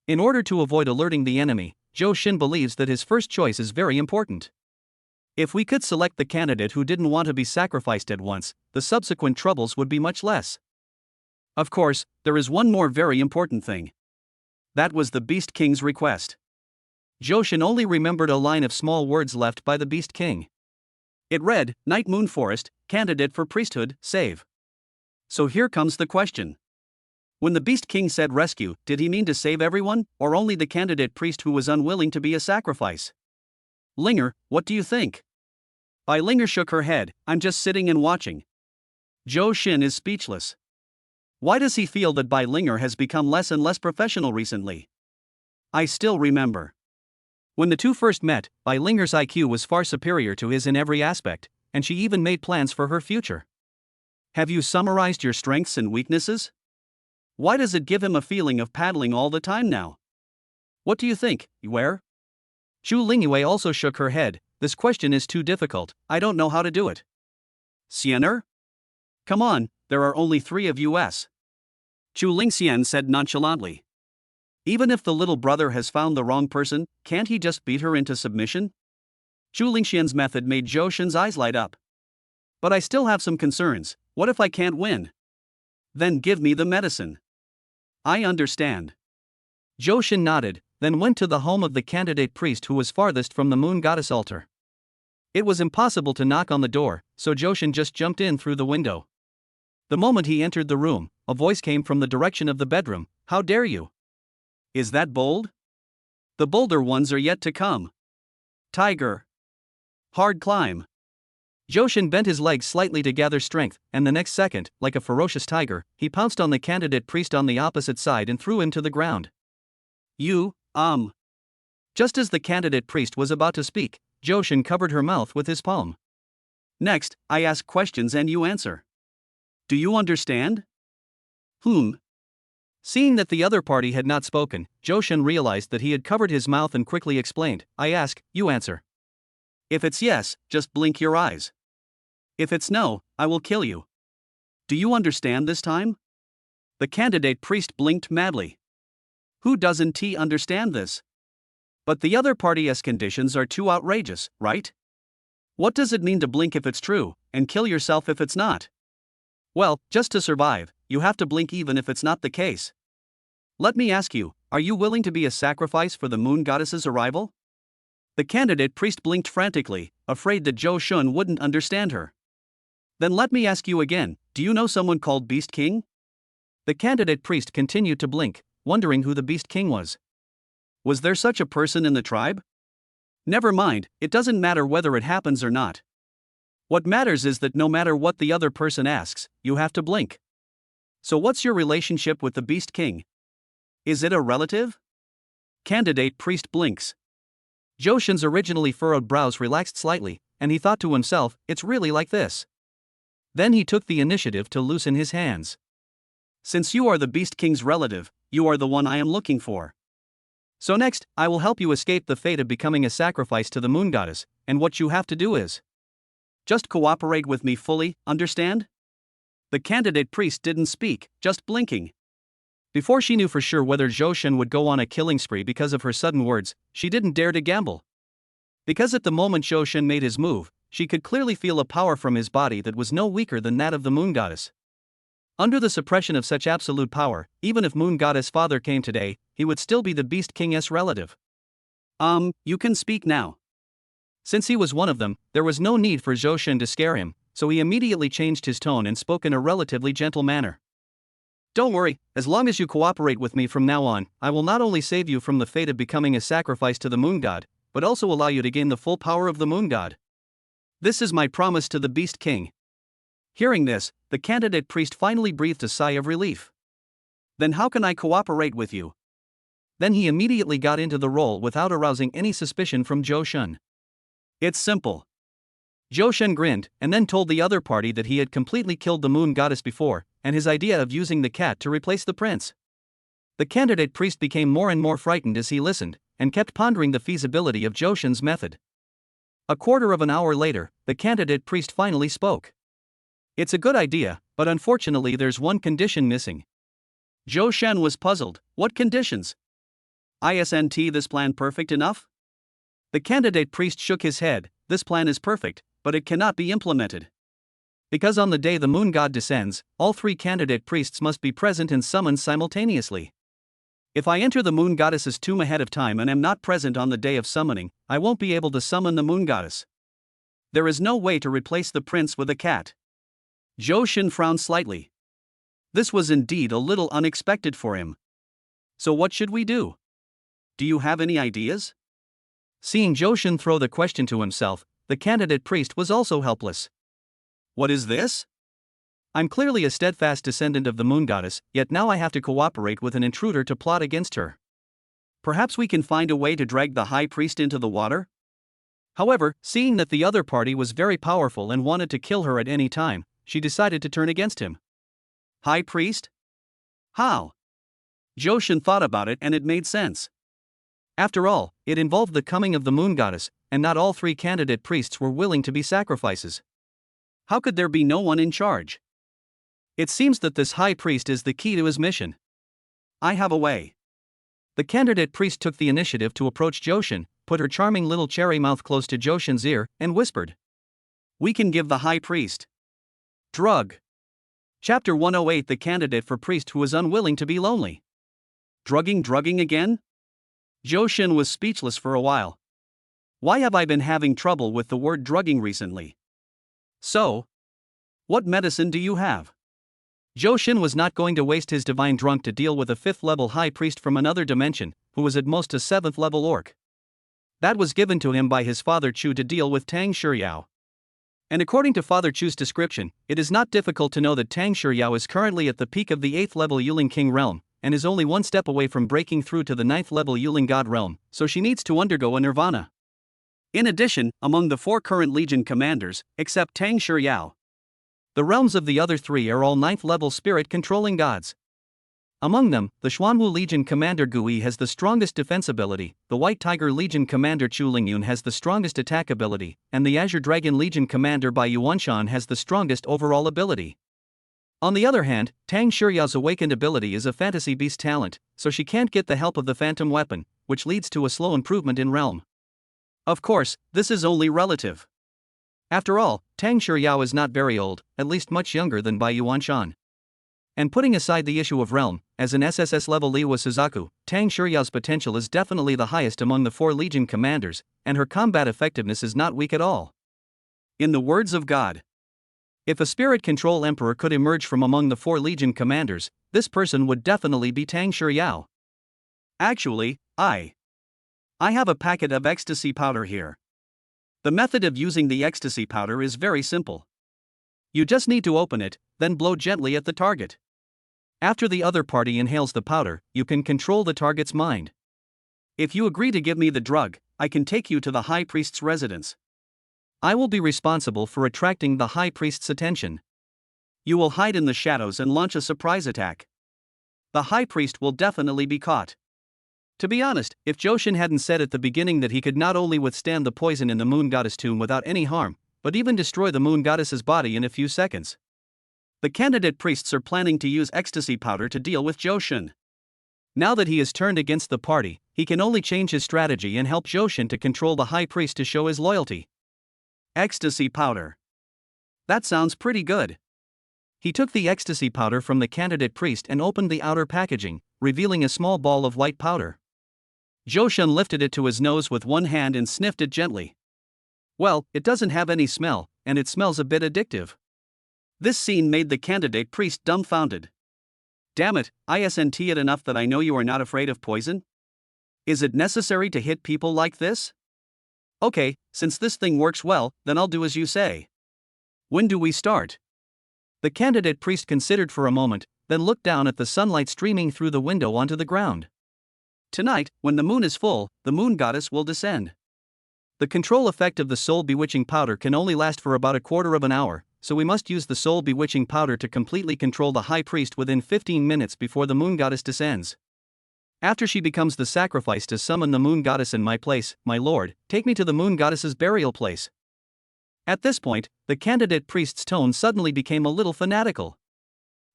In order to avoid alerting the enemy, Zhou Shen believes that his first choice is very important. If we could select the candidate who didn't want to be sacrificed at once, the subsequent troubles would be much less. Of course, there is one more very important thing. That was the Beast King's request. Zhou Shen only remembered a line of small words left by the Beast King. It read, Night Moon Forest, candidate for priesthood, save. So here comes the question. When the Beast King said rescue, did he mean to save everyone, or only the candidate priest who was unwilling to be a sacrifice? Linger, what do you think? Bai Linger shook her head. I'm just sitting and watching. Zhou Shin is speechless. Why does he feel that Bai Linger has become less and less professional recently? I still remember. When the two first met, Bai Linger's IQ was far superior to his in every aspect, and she even made plans for her future. Have you summarized your strengths and weaknesses? Why does it give him a feeling of paddling all the time now? What do you think, Yue? Zhu Lingyue also shook her head. This question is too difficult, I don't know how to do it. Xiener? Come on, there are only 3 of us. Chu Lingxian said nonchalantly. Even if the little brother has found the wrong person, can't he just beat her into submission? Chu Lingxian's method made Zhou Shin's eyes light up. But I still have some concerns. What if I can't win? Then give me the medicine. I understand. Zhou Shin nodded, then went to the home of the candidate priest who was farthest from the moon goddess altar. It was impossible to knock on the door, so Zhou Shin just jumped in through the window. The moment he entered the room, a voice came from the direction of the bedroom. How dare you? Is that bold? The bolder ones are yet to come. Tiger. Hard climb. Zhou Shin bent his legs slightly to gather strength, and the next second, like a ferocious tiger, he pounced on the candidate priest on the opposite side and threw him to the ground. Just as the candidate priest was about to speak, Zhou Shin covered her mouth with his palm. Next, I ask questions and you answer. Do you understand? Seeing that the other party had not spoken, Zhou Shin realized that he had covered his mouth and quickly explained, I ask, you answer. If it's yes, just blink your eyes. If it's no, I will kill you. Do you understand this time? The candidate priest blinked madly. Who doesn't understand this? But the other party's conditions are too outrageous, right? What does it mean to blink if it's true, and kill yourself if it's not? Well, just to survive, you have to blink even if it's not the case. Let me ask you, are you willing to be a sacrifice for the moon goddess's arrival? The candidate priest blinked frantically, afraid that Zhou Shin wouldn't understand her. Then let me ask you again, do you know someone called Beast King? The candidate priest continued to blink, wondering who the Beast King was. Was there such a person in the tribe? Never mind, it doesn't matter whether it happens or not. What matters is that no matter what the other person asks, you have to blink. So what's your relationship with the Beast King? Is it a relative? Candidate priest blinks. Zhou Shin's originally furrowed brows relaxed slightly, and he thought to himself, it's really like this. Then he took the initiative to loosen his hands. Since you are the Beast King's relative, you are the one I am looking for. So next, I will help you escape the fate of becoming a sacrifice to the moon goddess, and what you have to do is just cooperate with me fully, understand? The candidate priest didn't speak, just blinking. Before she knew for sure whether Zhou Shin would go on a killing spree because of her sudden words, she didn't dare to gamble. Because at the moment Zhou Shin made his move, she could clearly feel a power from his body that was no weaker than that of the moon goddess. Under the suppression of such absolute power, even if moon goddess father came today, he would still be the Beast King's relative. You can speak now. Since he was one of them, there was no need for Zhou Shin to scare him, so he immediately changed his tone and spoke in a relatively gentle manner. Don't worry, as long as you cooperate with me from now on, I will not only save you from the fate of becoming a sacrifice to the moon god, but also allow you to gain the full power of the moon god. This is my promise to the Beast King. Hearing this, the candidate priest finally breathed a sigh of relief. Then how can I cooperate with you? Then he immediately got into the role without arousing any suspicion from Zhou Shin. It's simple. Zhou Shin grinned, and then told the other party that he had completely killed the moon goddess before, and his idea of using the cat to replace the prince. The candidate priest became more and more frightened as he listened, and kept pondering the feasibility of Zhou Shin's method. A quarter of an hour later, the candidate priest finally spoke. It's a good idea, but unfortunately there's one condition missing. Zhou Shin was puzzled. What conditions? Isn't this plan perfect enough? The candidate priest shook his head. This plan is perfect, but it cannot be implemented. Because on the day the moon god descends, all 3 candidate priests must be present and summoned simultaneously. If I enter the moon goddess's tomb ahead of time and am not present on the day of summoning, I won't be able to summon the moon goddess. There is no way to replace the prince with a cat. Zhou Shin frowned slightly. This was indeed a little unexpected for him. So what should we do? Do you have any ideas? Seeing Zhou Shin throw the question to himself, the candidate priest was also helpless. What is this? I'm clearly a steadfast descendant of the moon goddess, yet now I have to cooperate with an intruder to plot against her. Perhaps we can find a way to drag the high priest into the water? However, seeing that the other party was very powerful and wanted to kill her at any time, she decided to turn against him. High priest? How? Johan thought about it and it made sense. After all, it involved the coming of the moon goddess, and not all 3 candidate priests were willing to be sacrifices. How could there be no one in charge? It seems that this high priest is the key to his mission. I have a way. The candidate priest took the initiative to approach Johan, put her charming little cherry mouth close to Johan's ear, and whispered, "We can give the high priest drug." Chapter 108. The candidate for priest who is unwilling to be lonely. Drugging again? Johan was speechless for a while. Why have I been having trouble with the word drugging recently? So, what medicine do you have? Johan was not going to waste his divine drunk to deal with a 5th level high priest from another dimension, who was at most a 7th level orc. That was given to him by his father Chu to deal with Tang Shiryao. And according to Father Chu's description, it is not difficult to know that Tang Shiryao is currently at the peak of the 8th level Yuling King realm, and is only one step away from breaking through to the 9th level Yuling God realm, so she needs to undergo a nirvana. In addition, among the 4 current Legion commanders, except Tang Shiryao, the realms of the other 3 are all 9th level spirit controlling gods. Among them, the Xuanwu Legion commander Gui has the strongest defense ability, the White Tiger Legion commander Chu Lingyun has the strongest attack ability, and the Azure Dragon Legion commander Bai Yuanshan has the strongest overall ability. On the other hand, Tang Shiryao's awakened ability is a fantasy beast talent, so she can't get the help of the phantom weapon, which leads to a slow improvement in realm. Of course, this is only relative. After all, Tang Shiryao is not very old, at least much younger than Bai Yuanshan. And putting aside the issue of realm, as an SSR-level Liwa Suzaku, Tang Shiryao's potential is definitely the highest among the 4 Legion commanders, and her combat effectiveness is not weak at all. In the words of God, if a spirit control emperor could emerge from among the 4 Legion commanders, this person would definitely be Tang Shiryao. Actually, I have a packet of ecstasy powder here. The method of using the ecstasy powder is very simple. You just need to open it, then blow gently at the target. After the other party inhales the powder, you can control the target's mind. If you agree to give me the drug, I can take you to the High Priest's residence. I will be responsible for attracting the High Priest's attention. You will hide in the shadows and launch a surprise attack. The High Priest will definitely be caught. To be honest, if Johan hadn't said at the beginning that he could not only withstand the poison in the Moon Goddess tomb without any harm, but even destroy the Moon Goddess's body in a few seconds. The candidate priests are planning to use ecstasy powder to deal with Johan. Now that he has turned against the party, he can only change his strategy and help Johan to control the High Priest to show his loyalty. Ecstasy powder. That sounds pretty good. He took the ecstasy powder from the candidate priest and opened the outer packaging, revealing a small ball of white powder. Johan lifted it to his nose with one hand and sniffed it gently. Well, it doesn't have any smell, and it smells a bit addictive. This scene made the candidate priest dumbfounded. Damn it, isn't it enough that I know you are not afraid of poison? Is it necessary to hit people like this? Okay, since this thing works well, then I'll do as you say. When do we start? The candidate priest considered for a moment, then looked down at the sunlight streaming through the window onto the ground. Tonight, when the moon is full, the moon goddess will descend. The control effect of the soul bewitching powder can only last for about a quarter of an hour, so we must use the soul bewitching powder to completely control the high priest within 15 minutes before the moon goddess descends. After she becomes the sacrifice to summon the moon goddess in my place, my lord, take me to the moon goddess's burial place. At this point, the candidate priest's tone suddenly became a little fanatical.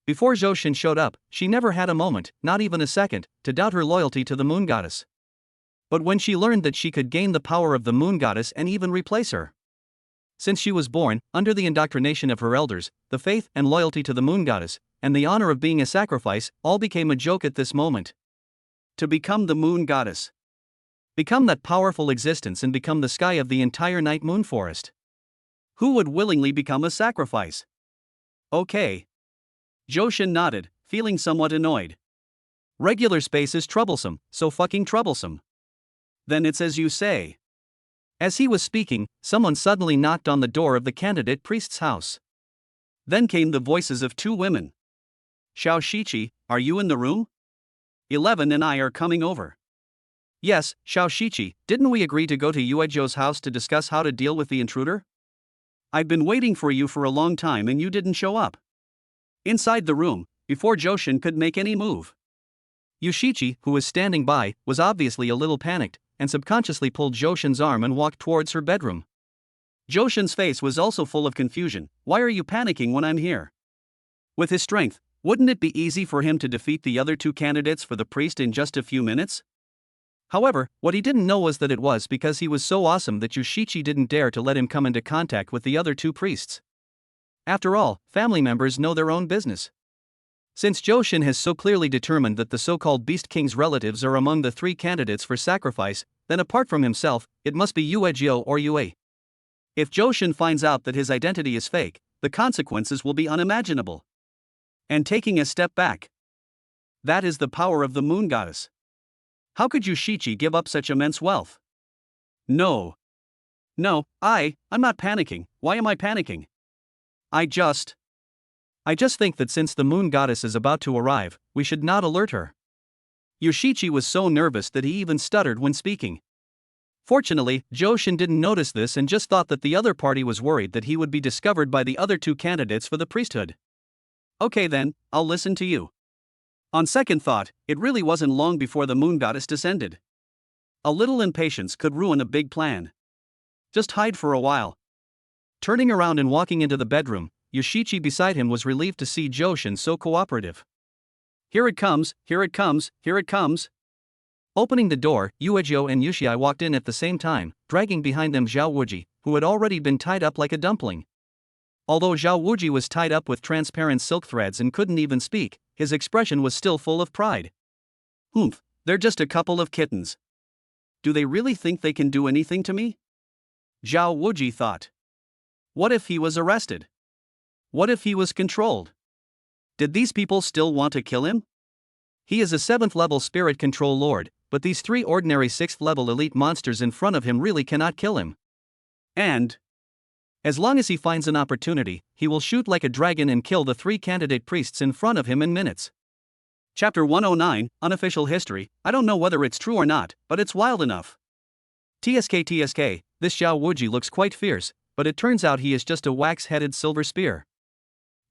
Before Johan showed up, she never had a moment, not even a second, to doubt her loyalty to the moon goddess. But when she learned that she could gain the power of the moon goddess and even replace her. Since she was born, under the indoctrination of her elders, the faith and loyalty to the moon goddess, and the honor of being a sacrifice, all became a joke at this moment. To become the moon goddess. Become that powerful existence and become the sky of the entire night moon forest. Who would willingly become a sacrifice? Okay. Johan nodded, feeling somewhat annoyed. Regular space is troublesome, so fucking troublesome. Then it's as you say. As he was speaking, someone suddenly knocked on the door of the candidate priest's house. Then came the voices of two women. Xiao Shiqi, are you in the room? 11 and I are coming over. Yes, Xiao Shiqi, didn't we agree to go to Yuezhou's house to discuss how to deal with the intruder? I've been waiting for you for a long time and you didn't show up. Inside the room, before Joshin could make any move, Yushichi, who was standing by, was obviously a little panicked, and subconsciously pulled Joshin's arm and walked towards her bedroom. Joshin's face was also full of confusion. Why are you panicking when I'm here? With his strength, wouldn't it be easy for him to defeat the other two candidates for the priest in just a few minutes? However, what he didn't know was that it was because he was so awesome that Yushichi didn't dare to let him come into contact with the other two priests. After all, family members know their own business. Since Joshin has so clearly determined that the so-called Beast King's relatives are among the three candidates for sacrifice, then apart from himself, it must be Yuezhou or Yue. If Joshin finds out that his identity is fake, the consequences will be unimaginable. And taking a step back. That is the power of the moon goddess. How could Yushichi give up such immense wealth? No, I'm not panicking. Why am I panicking? I just think that since the moon goddess is about to arrive, we should not alert her. Yushichi was so nervous that he even stuttered when speaking. Fortunately, Joshin didn't notice this and just thought that the other party was worried that he would be discovered by the other two candidates for the priesthood. Okay then, I'll listen to you. On second thought, it really wasn't long before the moon goddess descended. A little impatience could ruin a big plan. Just hide for a while. Turning around and walking into the bedroom, Yushichi beside him was relieved to see Joshin so cooperative. Here it comes, here it comes, here it comes. Opening the door, Yuezhou and Yushii walked in at the same time, dragging behind them Zhao Wuji, who had already been tied up like a dumpling. Although Zhao Wuji was tied up with transparent silk threads and couldn't even speak, his expression was still full of pride. Humph, they're just a couple of kittens. Do they really think they can do anything to me? Zhao Wuji thought. What if he was arrested? What if he was controlled? Did these people still want to kill him? He is a 7th level spirit control lord, but these three ordinary 6th level elite monsters in front of him really cannot kill him. And as long as he finds an opportunity, he will shoot like a dragon and kill the three candidate priests in front of him in minutes. Chapter 109, Unofficial History. I don't know whether it's true or not, but it's wild enough. TSK, this Zhao Wuji looks quite fierce, but it turns out he is just a wax-headed silver spear.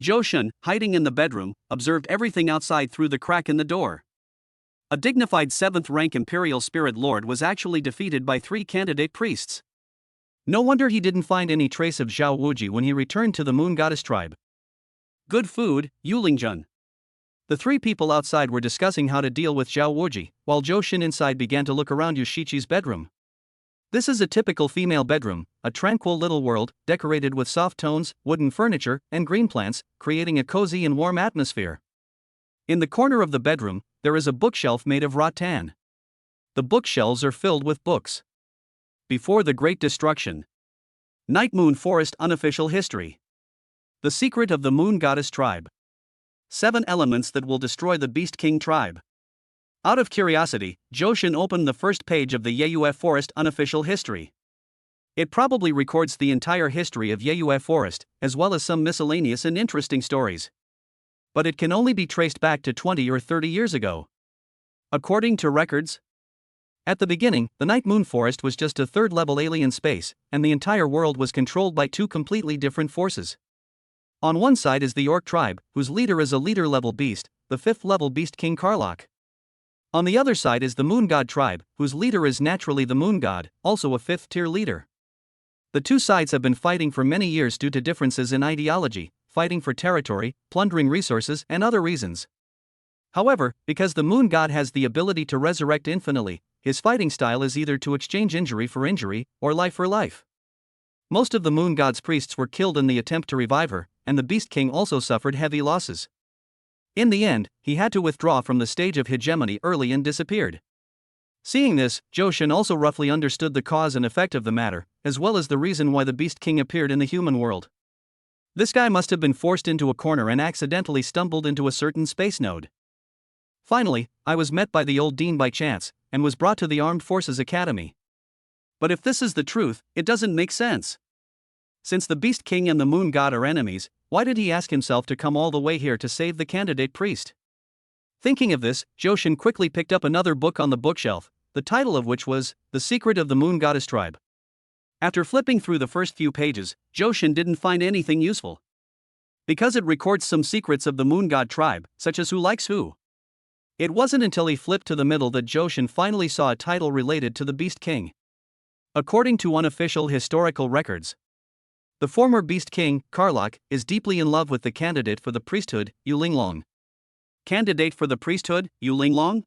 Joshin, hiding in the bedroom, observed everything outside through the crack in the door. A dignified 7th rank Imperial Spirit Lord was actually defeated by three candidate priests. No wonder he didn't find any trace of Zhao Wuji when he returned to the Moon Goddess tribe. Good food, Yulingjun. The three people outside were discussing how to deal with Zhao Wuji, while Joshin inside began to look around Yushichi's bedroom. This is a typical female bedroom, a tranquil little world, decorated with soft tones, wooden furniture, and green plants, creating a cozy and warm atmosphere. In the corner of the bedroom, there is a bookshelf made of rattan. The bookshelves are filled with books. Before the Great Destruction. Night Moon Forest Unofficial History. The Secret of the Moon Goddess Tribe. 7 elements that will destroy the Beast King tribe. Out of curiosity, Joshin opened the first page of the Yeyue Forest Unofficial History. It probably records the entire history of Yeyue Forest, as well as some miscellaneous and interesting stories. But it can only be traced back to 20 or 30 years ago. According to records, at the beginning, the Night Moon Forest was just a 3rd-level alien space, and the entire world was controlled by two completely different forces. On one side is the Orc tribe, whose leader is a leader-level beast, the 5th-level beast King Karlach. On the other side is the Moon God tribe, whose leader is naturally the Moon God, also a 5th-tier leader. The two sides have been fighting for many years due to differences in ideology, fighting for territory, plundering resources, and other reasons. However, because the Moon God has the ability to resurrect infinitely, his fighting style is either to exchange injury for injury, or life for life. Most of the Moon God's priests were killed in the attempt to revive her, and the Beast King also suffered heavy losses. In the end, he had to withdraw from the stage of hegemony early and disappeared. Seeing this, Joshin also roughly understood the cause and effect of the matter, as well as the reason why the Beast King appeared in the human world. This guy must have been forced into a corner and accidentally stumbled into a certain space node. Finally, I was met by the old dean by chance, and was brought to the Armed Forces Academy. But if this is the truth, it doesn't make sense. Since the Beast King and the Moon God are enemies, why did he ask himself to come all the way here to save the candidate priest? Thinking of this, Johan quickly picked up another book on the bookshelf, the title of which was The Secret of the Moon Goddess Tribe. After flipping through the first few pages, Johan didn't find anything useful. Because it records some secrets of the Moon God tribe, such as who likes who. It wasn't until he flipped to the middle that Johan finally saw a title related to the Beast King. According to unofficial historical records, the former Beast King, Karlach, is deeply in love with the candidate for the priesthood, Yu Linglong. Candidate for the priesthood, Yu Linglong?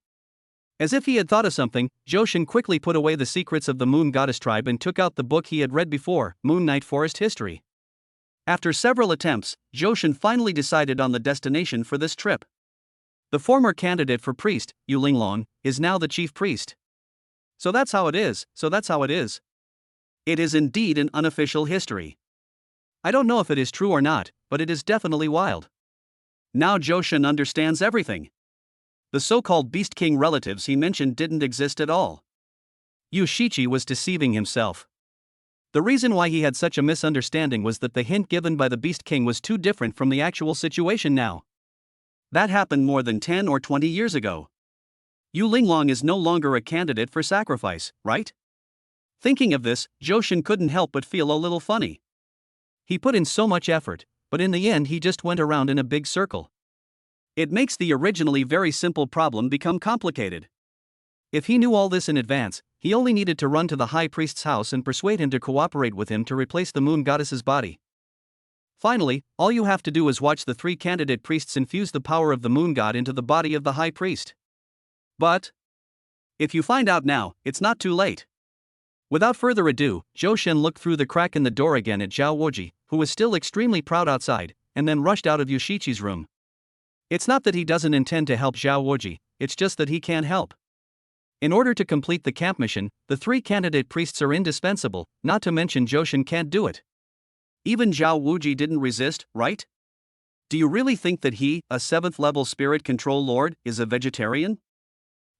As if he had thought of something, Johan quickly put away the secrets of the Moon Goddess tribe and took out the book he had read before, Moon Knight Forest History. After several attempts, Johan finally decided on the destination for this trip. The former candidate for priest, Yu Linglong, is now the chief priest. So that's how it is. It is indeed an unofficial history. I don't know if it is true or not, but it is definitely wild. Now Johan understands everything. The so-called Beast King relatives he mentioned didn't exist at all. Yushichi was deceiving himself. The reason why he had such a misunderstanding was that the hint given by the Beast King was too different from the actual situation now. That happened more than 10 or 20 years ago. Yu Linglong is no longer a candidate for sacrifice, right? Thinking of this, Johan couldn't help but feel a little funny. He put in so much effort, but in the end he just went around in a big circle. It makes the originally very simple problem become complicated. If he knew all this in advance, he only needed to run to the high priest's house and persuade him to cooperate with him to replace the moon goddess's body. Finally, all you have to do is watch the 3 candidate priests infuse the power of the moon god into the body of the high priest. But if you find out now, it's not too late. Without further ado, Johan looked through the crack in the door again at Zhao Wuji, who was still extremely proud outside, and then rushed out of Yushichi's room. It's not that he doesn't intend to help Zhao Wuji, it's just that he can't help. In order to complete the camp mission, the 3 candidate priests are indispensable, not to mention Johan can't do it. Even Zhao Wuji didn't resist, right? Do you really think that he, a 7th level spirit control lord, is a vegetarian?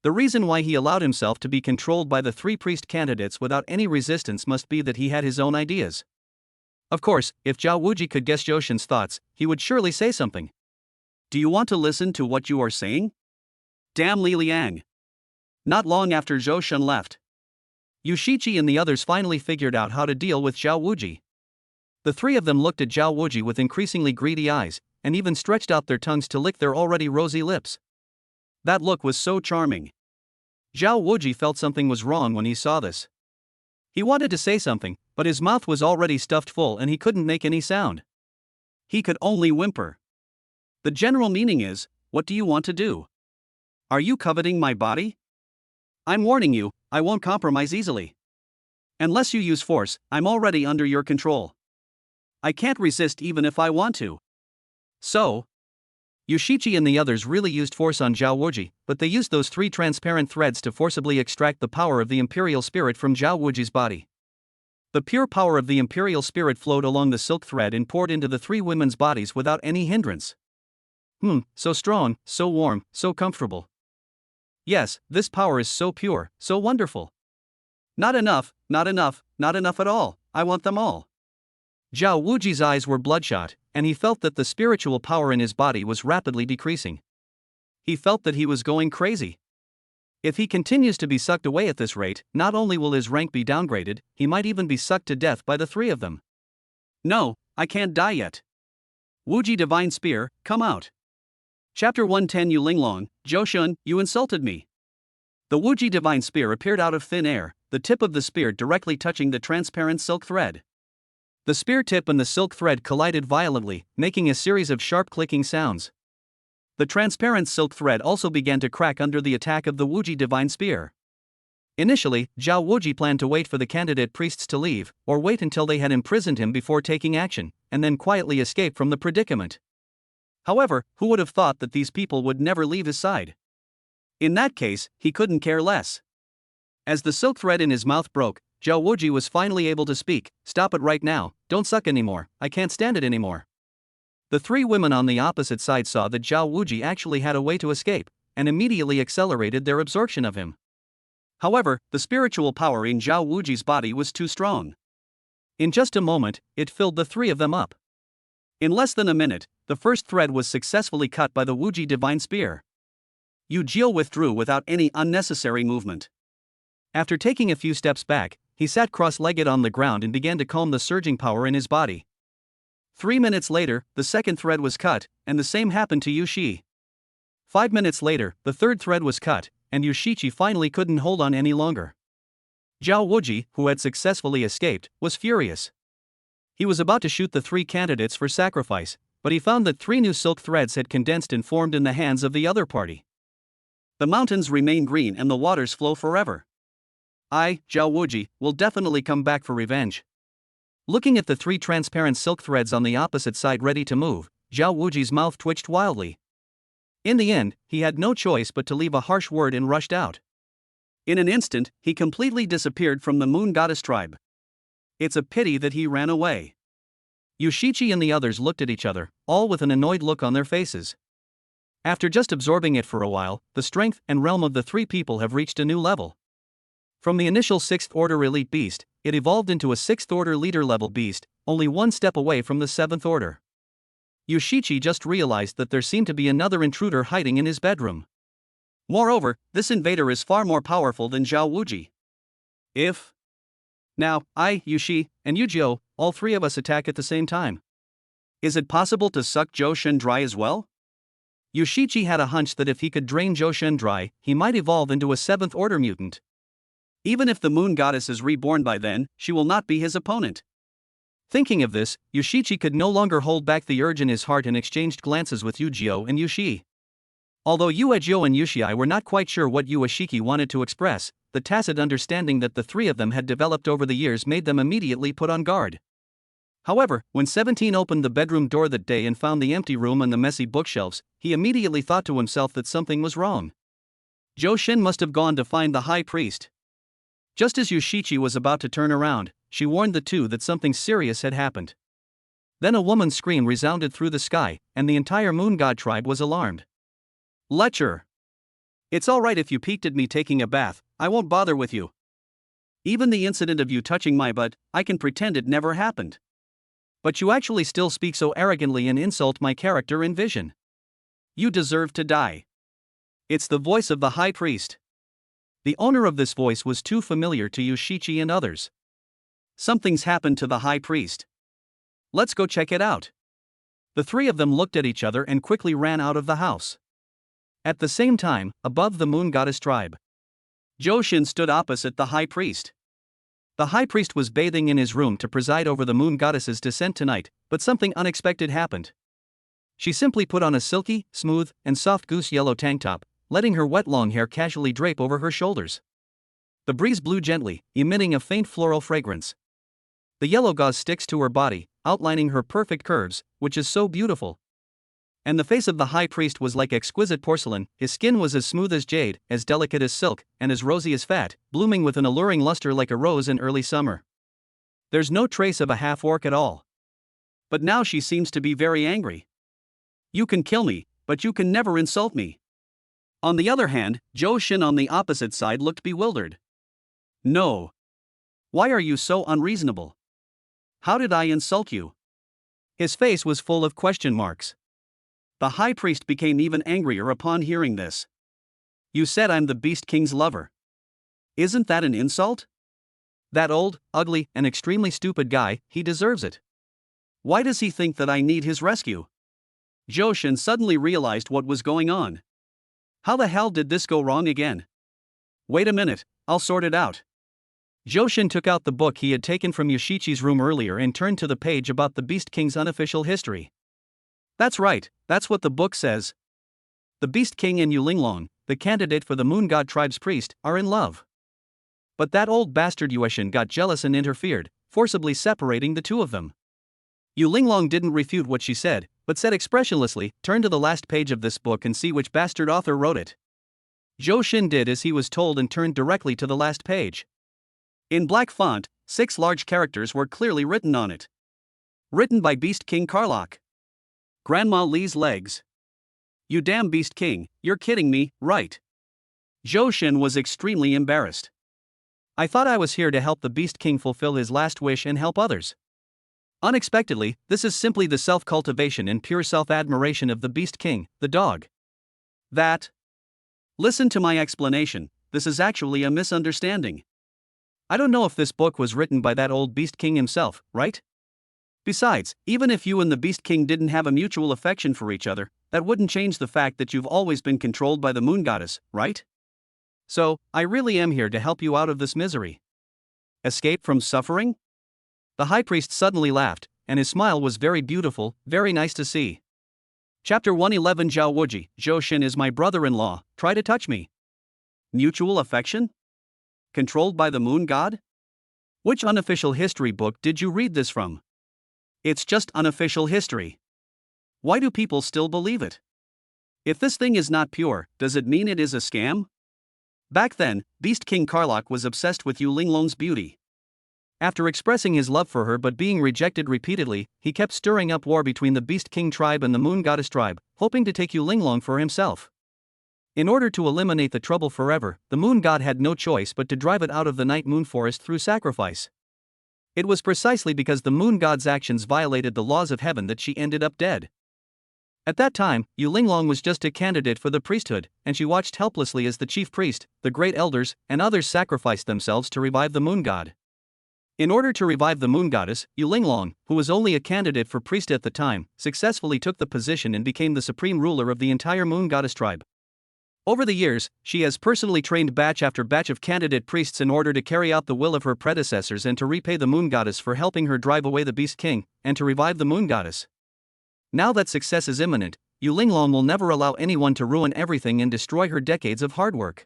The reason why he allowed himself to be controlled by the 3 priest candidates without any resistance must be that he had his own ideas. Of course, if Zhao Wuji could guess Johan's thoughts, he would surely say something. Do you want to listen to what you are saying? Damn Li Liang. Not long after Johan left, Yushichi and the others finally figured out how to deal with Zhao Wuji. The 3 of them looked at Zhao Wuji with increasingly greedy eyes, and even stretched out their tongues to lick their already rosy lips. That look was so charming. Zhao Wuji felt something was wrong when he saw this. He wanted to say something, but his mouth was already stuffed full and he couldn't make any sound. He could only whimper. The general meaning is, what do you want to do? Are you coveting my body? I'm warning you, I won't compromise easily. Unless you use force, I'm already under your control. I can't resist even if I want to. So, Yushichi and the others really used force on Zhao Wuji, but they used those 3 transparent threads to forcibly extract the power of the Imperial Spirit from Zhao Wuji's body. The pure power of the Imperial Spirit flowed along the silk thread and poured into the 3 women's bodies without any hindrance. So strong, so warm, so comfortable. Yes, this power is so pure, so wonderful. Not enough at all, I want them all. Zhao Wuji's eyes were bloodshot, and he felt that the spiritual power in his body was rapidly decreasing. He felt that he was going crazy. If he continues to be sucked away at this rate, not only will his rank be downgraded, he might even be sucked to death by the 3 of them. No, I can't die yet. Wuji Divine Spear, come out. Chapter 110 Yu Linglong, Johan, you insulted me. The Wuji Divine Spear appeared out of thin air, the tip of the spear directly touching the transparent silk thread. The spear tip and the silk thread collided violently, making a series of sharp clicking sounds. The transparent silk thread also began to crack under the attack of the Wuji Divine Spear. Initially, Zhao Wuji planned to wait for the candidate priests to leave, or wait until they had imprisoned him before taking action, and then quietly escape from the predicament. However, who would have thought that these people would never leave his side? In that case, he couldn't care less. As the silk thread in his mouth broke, Zhao Wuji was finally able to speak. Stop it right now, don't suck anymore, I can't stand it anymore. The 3 women on the opposite side saw that Zhao Wuji actually had a way to escape, and immediately accelerated their absorption of him. However, the spiritual power in Zhao Wuji's body was too strong. In just a moment, it filled the three of them up. In less than a minute, the first thread was successfully cut by the Wuji divine spear. Yu Jiao withdrew without any unnecessary movement. After taking a few steps back, he sat cross-legged on the ground and began to calm the surging power in his body. 3 minutes later, the second thread was cut, and the same happened to Yu Shi. 5 minutes later, the third thread was cut, and Yu Shichi finally couldn't hold on any longer. Zhao Wuji, who had successfully escaped, was furious. He was about to shoot the three candidates for sacrifice, but he found that 3 new silk threads had condensed and formed in the hands of the other party. The mountains remain green and the waters flow forever. I, Zhao Wuji, will definitely come back for revenge. Looking at the 3 transparent silk threads on the opposite side ready to move, Zhao Wuji's mouth twitched wildly. In the end, he had no choice but to leave a harsh word and rushed out. In an instant, he completely disappeared from the moon goddess tribe. It's a pity that he ran away. Yu Shichi and the others looked at each other, all with an annoyed look on their faces. After just absorbing it for a while, the strength and realm of the 3 people have reached a new level. From the initial 6th order elite beast, it evolved into a 6th order leader level beast, only 1 step away from the 7th order. Yu Shichi just realized that there seemed to be another intruder hiding in his bedroom. Moreover, this invader is far more powerful than Zhao Wuji. If now, I, Yu Shi, and Yu Jiao, all 3 of us attack at the same time. Is it possible to suck Zhou Shen dry as well? Yu Shichi had a hunch that if he could drain Zhou Shen dry, he might evolve into a 7th order mutant. Even if the moon goddess is reborn by then, she will not be his opponent. Thinking of this, Yu Shichi could no longer hold back the urge in his heart and exchanged glances with Yu Jiao and Yu Shi. Although Yu Jiao and Yu Shi were not quite sure what Yu Ashiki wanted to express, the tacit understanding that the 3 of them had developed over the years made them immediately put on guard. However, when 17 opened the bedroom door that day and found the empty room and the messy bookshelves, he immediately thought to himself that something was wrong. Zhou Shen must have gone to find the high priest. Just as Yu Shichi was about to turn around, she warned the 2 that something serious had happened. Then a woman's scream resounded through the sky, and the entire moon god tribe was alarmed. Lecher! It's alright if you peeked at me taking a bath, I won't bother with you. Even the incident of you touching my butt, I can pretend it never happened. But you actually still speak so arrogantly and insult my character in vision. You deserve to die. It's the voice of the high priest. The owner of this voice was too familiar to Yu Shichi and others. Something's happened to the high priest. Let's go check it out. The 3 of them looked at each other and quickly ran out of the house. At the same time, above the moon goddess tribe, Zhou Shen stood opposite the high priest. The high priest was bathing in his room to preside over the moon goddess's descent tonight, but something unexpected happened. She simply put on a silky, smooth, and soft goose yellow tank top, letting her wet long hair casually drape over her shoulders. The breeze blew gently, emitting a faint floral fragrance. The yellow gauze sticks to her body, outlining her perfect curves, which is so beautiful. And the face of the high priest was like exquisite porcelain, his skin was as smooth as jade, as delicate as silk, and as rosy as fat, blooming with an alluring luster like a rose in early summer. There's no trace of a half-orc at all. But now she seems to be very angry. You can kill me, but you can never insult me. On the other hand, Zhou Shen on the opposite side looked bewildered. No. Why are you so unreasonable? How did I insult you? His face was full of question marks. The high priest became even angrier upon hearing this. You said I'm the Beast King's lover. Isn't that an insult? That old, ugly, and extremely stupid guy, he deserves it. Why does he think that I need his rescue? Zhou Shen suddenly realized what was going on. How the hell did this go wrong again? Wait a minute, I'll sort it out. Zhou Shen took out the book he had taken from Yu Shichi's room earlier and turned to the page about the Beast King's unofficial history. That's right, that's what the book says. The Beast King and Yu Linglong, the candidate for the Moon God Tribe's priest, are in love. But that old bastard Yu Shen got jealous and interfered, forcibly separating the 2 of them. Yu Linglong didn't refute what she said, but said expressionlessly, turn to the last page of this book and see which bastard author wrote it. Zhou Shen did as he was told and turned directly to the last page. In black font, 6 large characters were clearly written on it. Written by Beast King Karlach. Grandma Lee's legs. You damn Beast King, you're kidding me, right? Zhou Shen was extremely embarrassed. I thought I was here to help the Beast King fulfill his last wish and help others. Unexpectedly, this is simply the self-cultivation and pure self-admiration of the Beast King, the dog. That. Listen to my explanation, this is actually a misunderstanding. I don't know if this book was written by that old Beast King himself, right? Besides, even if you and the Beast King didn't have a mutual affection for each other, that wouldn't change the fact that you've always been controlled by the Moon Goddess, right? So, I really am here to help you out of this misery. Escape from suffering? The High Priest suddenly laughed, and his smile was very beautiful, very nice to see. Chapter 111 Zhao Wuji, Zhou Xin is my brother-in-law, try to touch me. Mutual affection? Controlled by the Moon God? Which unofficial history book did you read this from? It's just unofficial history. Why do people still believe it? If this thing is not pure, does it mean it is a scam? Back then, Beast King Karlach was obsessed with Yu Linglong's beauty. After expressing his love for her but being rejected repeatedly, he kept stirring up war between the Beast King tribe and the Moon Goddess tribe, hoping to take Yu Linglong for himself. In order to eliminate the trouble forever, the Moon God had no choice but to drive it out of the Night Moon Forest through sacrifice. It was precisely because the Moon God's actions violated the laws of heaven that she ended up dead. At that time, Yu Linglong was just a candidate for the priesthood, and she watched helplessly as the chief priest, the great elders, and others sacrificed themselves to revive the Moon God. In order to revive the Moon Goddess, Yu Linglong, who was only a candidate for priest at the time, successfully took the position and became the supreme ruler of the entire Moon Goddess tribe. Over the years, she has personally trained batch after batch of candidate priests in order to carry out the will of her predecessors and to repay the Moon Goddess for helping her drive away the Beast King, and to revive the Moon Goddess. Now that success is imminent, Yu Linglong will never allow anyone to ruin everything and destroy her decades of hard work.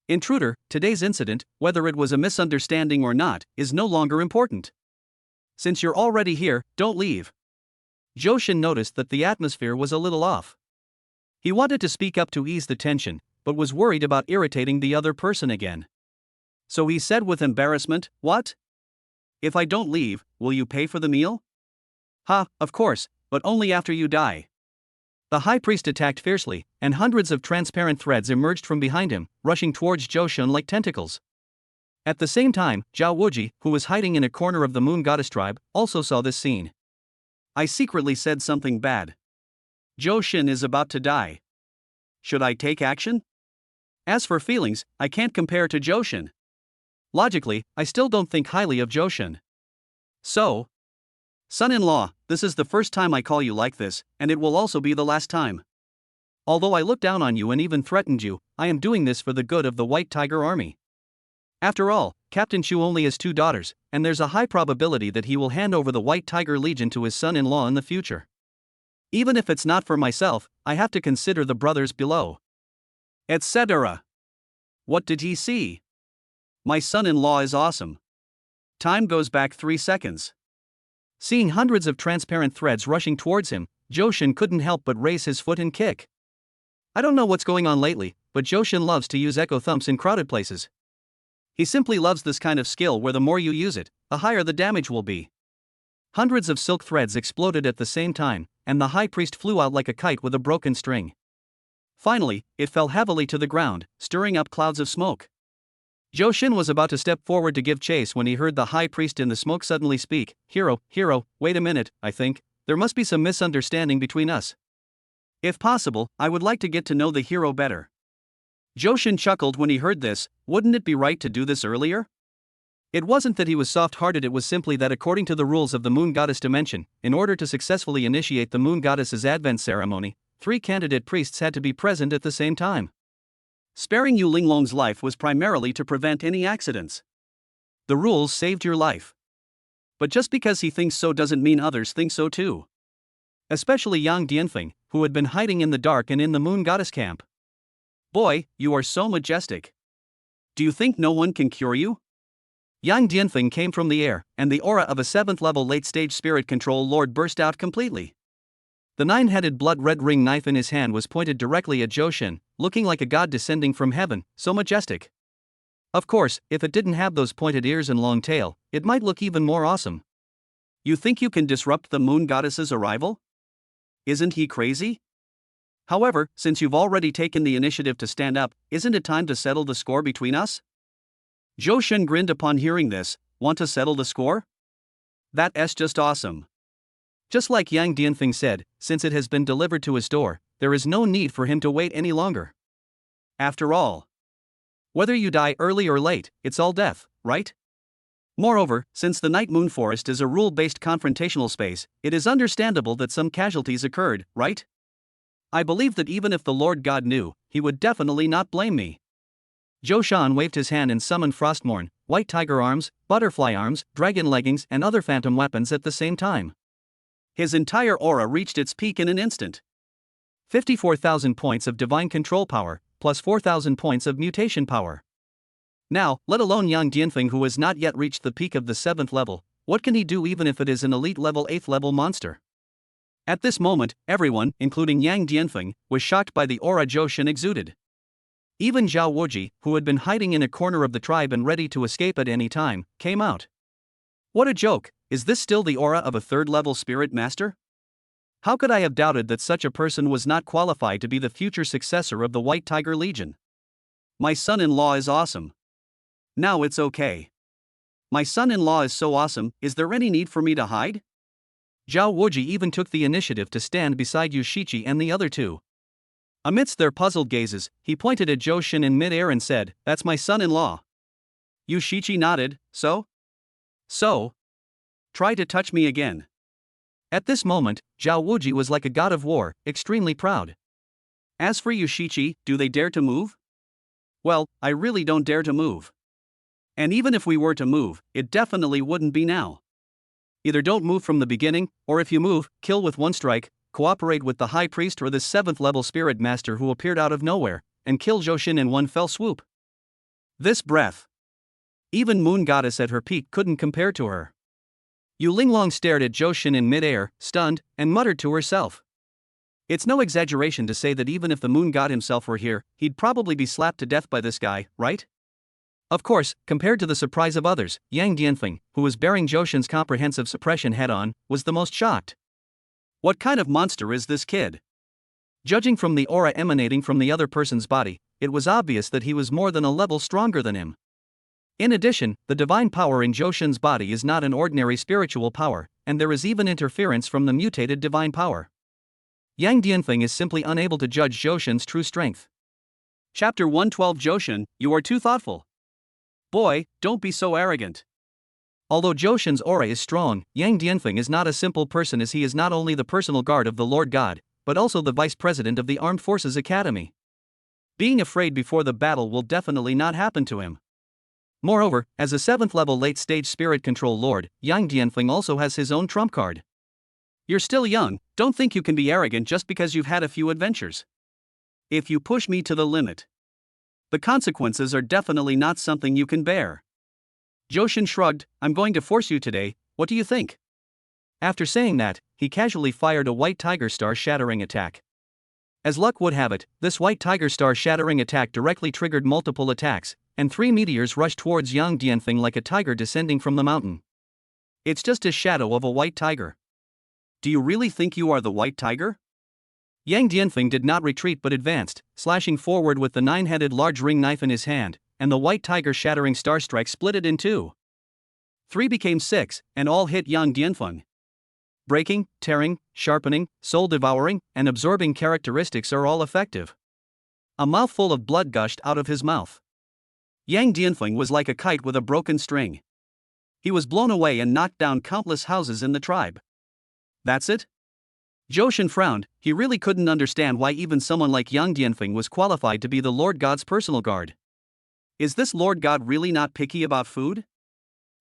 Intruder, today's incident, whether it was a misunderstanding or not, is no longer important. Since you're already here, don't leave. Zhou Xin noticed that the atmosphere was a little off. He wanted to speak up to ease the tension, but was worried about irritating the other person again. So he said with embarrassment, "What? If I don't leave, will you pay for the meal?" "Ha, of course, but only after you die." The High Priest attacked fiercely, and hundreds of transparent threads emerged from behind him, rushing towards Zhou Xin like tentacles. At the same time, Zhao Wuji, who was hiding in a corner of the Moon Goddess tribe, also saw this scene. I secretly said something bad. Zhou Xin is about to die. Should I take action? As for feelings, I can't compare to Zhou Xin. Logically, I still don't think highly of Zhou Xin. So, son-in-law, this is the first time I call you like this, and it will also be the last time. Although I looked down on you and even threatened you, I am doing this for the good of the White Tiger Army. After all, Captain Chu only has 2 daughters, and there's a high probability that he will hand over the White Tiger Legion to his son-in-law in the future. Even if it's not for myself, I have to consider the brothers below. Etc. What did he see? My son-in-law is awesome. Time goes back 3 seconds. Seeing hundreds of transparent threads rushing towards him, Zhou Xin couldn't help but raise his foot and kick. I don't know what's going on lately, but Zhou Xin loves to use echo thumps in crowded places. He simply loves this kind of skill where the more you use it, the higher the damage will be. Hundreds of silk threads exploded at the same time, and the High Priest flew out like a kite with a broken string. Finally, it fell heavily to the ground, stirring up clouds of smoke. Zhou Xin was about to step forward to give chase when he heard the High Priest in the smoke suddenly speak, Hero, wait a minute, I think, there must be some misunderstanding between us. If possible, I would like to get to know the hero better. Zhou Xin chuckled when he heard this, wouldn't it be right to do this earlier? It wasn't that he was soft-hearted, it was simply that according to the rules of the Moon Goddess dimension, in order to successfully initiate the Moon Goddess's advent ceremony, 3 candidate priests had to be present at the same time. Sparing Yu Linglong's life was primarily to prevent any accidents. The rules saved your life. But just because he thinks so doesn't mean others think so too. Especially Yang Dianfeng, who had been hiding in the dark and in the Moon Goddess camp. Boy, you are so majestic. Do you think no one can cure you? Yang Dianfeng came from the air, and the aura of a 7th-level late-stage spirit control lord burst out completely. The 9-headed blood-red ring knife in his hand was pointed directly at Zhou Xin, looking like a god descending from heaven, so majestic. Of course, if it didn't have those pointed ears and long tail, it might look even more awesome. You think you can disrupt the Moon Goddess's arrival? Isn't he crazy? However, since you've already taken the initiative to stand up, isn't it time to settle the score between us? Johan grinned upon hearing this. Want to settle the score? That's just awesome. Just like Yang Dianfeng said, since it has been delivered to his door, there is no need for him to wait any longer. After all, whether you die early or late, it's all death, right? Moreover, since the Night Moon Forest is a rule-based confrontational space, it is understandable that some casualties occurred, right? I believe that even if the Lord God knew, he would definitely not blame me. Johan waved his hand and summoned Frostmourne, White Tiger arms, Butterfly arms, Dragon leggings and other phantom weapons at the same time. His entire aura reached its peak in an instant. 54,000 points of divine control power, plus 4,000 points of mutation power. Now, let alone Yang Dianfeng who has not yet reached the peak of the 7th level, what can he do even if it is an elite level 8th level monster? At this moment, everyone, including Yang Dianfeng, was shocked by the aura Johan exuded. Even Zhao Wuji, who had been hiding in a corner of the tribe and ready to escape at any time, came out. What a joke, is this still the aura of a 3rd level spirit master? How could I have doubted that such a person was not qualified to be the future successor of the White Tiger Legion? My son-in-law is awesome. Now it's okay. My son-in-law is so awesome, is there any need for me to hide? Zhao Wuji even took the initiative to stand beside Yushichi and the other two. Amidst their puzzled gazes, he pointed at Johan in mid-air and said, "That's my son-in-law." Yushichi nodded, So? Try to touch me again. At this moment, Zhao Wuji was like a god of war, extremely proud. As for Yushichi, do they dare to move? Well, I really don't dare to move. And even if we were to move, it definitely wouldn't be now. Either don't move from the beginning, or if you move, kill with one strike, cooperate with the High Priest or the 7th level Spirit Master who appeared out of nowhere, and kill Johan in one fell swoop. This breath. Even Moon Goddess at her peak couldn't compare to her. Yu Linglong stared at Johan in mid-air, stunned, and muttered to herself. It's no exaggeration to say that even if the Moon God himself were here, he'd probably be slapped to death by this guy, right? Of course, compared to the surprise of others, Yang Dianfeng, who was bearing Johan's comprehensive suppression head-on, was the most shocked. What kind of monster is this kid? Judging from the aura emanating from the other person's body, it was obvious that he was more than a level stronger than him. In addition, the divine power in Johan's body is not an ordinary spiritual power, and there is even interference from the mutated divine power. Yang Dianfeng is simply unable to judge Johan's true strength. Chapter 112 Johan, you are too thoughtful. Boy, don't be so arrogant. Although Johan's aura is strong, Yang Dianfeng is not a simple person as he is not only the personal guard of the Lord God, but also the vice president of the Armed Forces Academy. Being afraid before the battle will definitely not happen to him. Moreover, as a 7th level late-stage spirit control lord, Yang Dianfeng also has his own trump card. You're still young, don't think you can be arrogant just because you've had a few adventures. If you push me to the limit, the consequences are definitely not something you can bear. Johan shrugged, I'm going to force you today, what do you think? After saying that, he casually fired a White Tiger Star shattering attack. As luck would have it, this White Tiger Star shattering attack directly triggered multiple attacks, and 3 meteors rushed towards Yang Dianfeng like a tiger descending from the mountain. It's just a shadow of a white tiger. Do you really think you are the White Tiger? Yang Dianfeng did not retreat but advanced, slashing forward with the 9-headed large ring knife in his hand, and the White Tiger shattering star strike split it in two. 3 became 6, and all hit Yang Dianfeng. Breaking, tearing, sharpening, soul-devouring, and absorbing characteristics are all effective. A mouthful of blood gushed out of his mouth. Yang Dianfeng was like a kite with a broken string. He was blown away and knocked down countless houses in the tribe. That's it? Johan frowned, he really couldn't understand why even someone like Yang Dianfeng was qualified to be the Lord God's personal guard. Is this Lord God really not picky about food?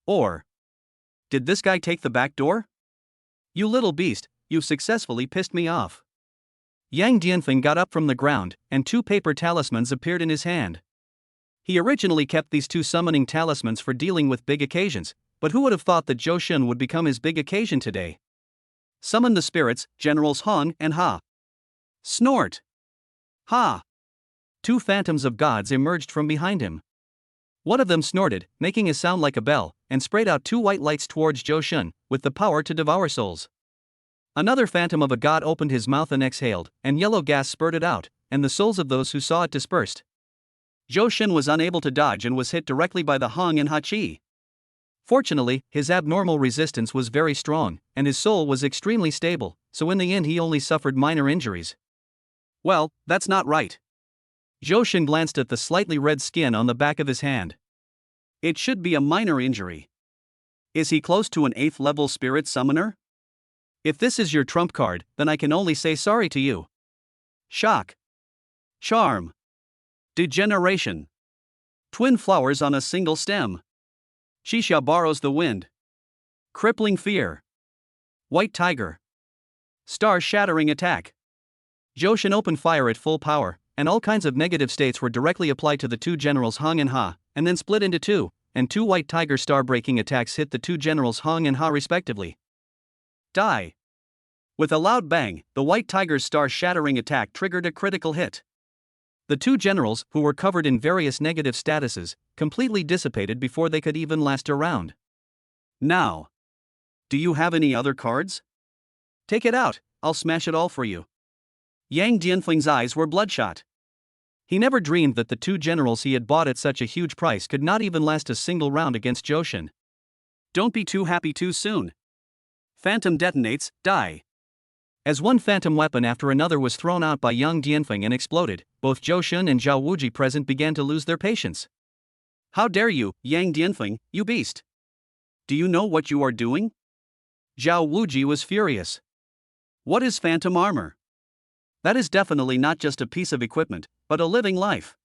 Or did this guy take the back door? You little beast, you've successfully pissed me off. Yang Dianfeng got up from the ground, and 2 paper talismans appeared in his hand. He originally kept these 2 summoning talismans for dealing with big occasions, but who would have thought that Johan would become his big occasion today? Summon the spirits, Generals Han and Ha. Snort! Ha! 2 phantoms of gods emerged from behind him. One of them snorted, making a sound like a bell, and sprayed out 2 white lights towards Johan, with the power to devour souls. Another phantom of a god opened his mouth and exhaled, and yellow gas spurted out, and the souls of those who saw it dispersed. Zhou Shen was unable to dodge and was hit directly by the Hong and Hachi. Fortunately, his abnormal resistance was very strong, and his soul was extremely stable, so in the end he only suffered minor injuries. Well, that's not right. Zhou Shen glanced at the slightly red skin on the back of his hand. It should be a minor injury. Is he close to an 8th level spirit summoner? If this is your trump card, then I can only say sorry to you. Shock. Charm. Degeneration. Twin flowers on a single stem. Shisha borrows the wind. Crippling fear. White tiger. Star-shattering attack. Zhou Shen opened fire at full power, and all kinds of negative states were directly applied to the two generals Hong and Ha, and then split into two, and two white tiger star-breaking attacks hit the two generals Hong and Ha respectively. Die. With a loud bang, the white tiger's star-shattering attack triggered a critical hit. The two generals, who were covered in various negative statuses, completely dissipated before they could even last a round. Now. Do you have any other cards? Take it out, I'll smash it all for you. Yang Dianfeng's eyes were bloodshot. He never dreamed that the two generals he had bought at such a huge price could not even last a single round against Zhou Shen. Don't be too happy too soon. Phantom detonates, die. As one phantom weapon after another was thrown out by Yang Dianfeng and exploded, both Zhou Shen and Zhao Wuji present began to lose their patience. How dare you, Yang Dianfeng, you beast! Do you know what you are doing? Zhao Wuji was furious. What is phantom armor? That is definitely not just a piece of equipment, but a living life.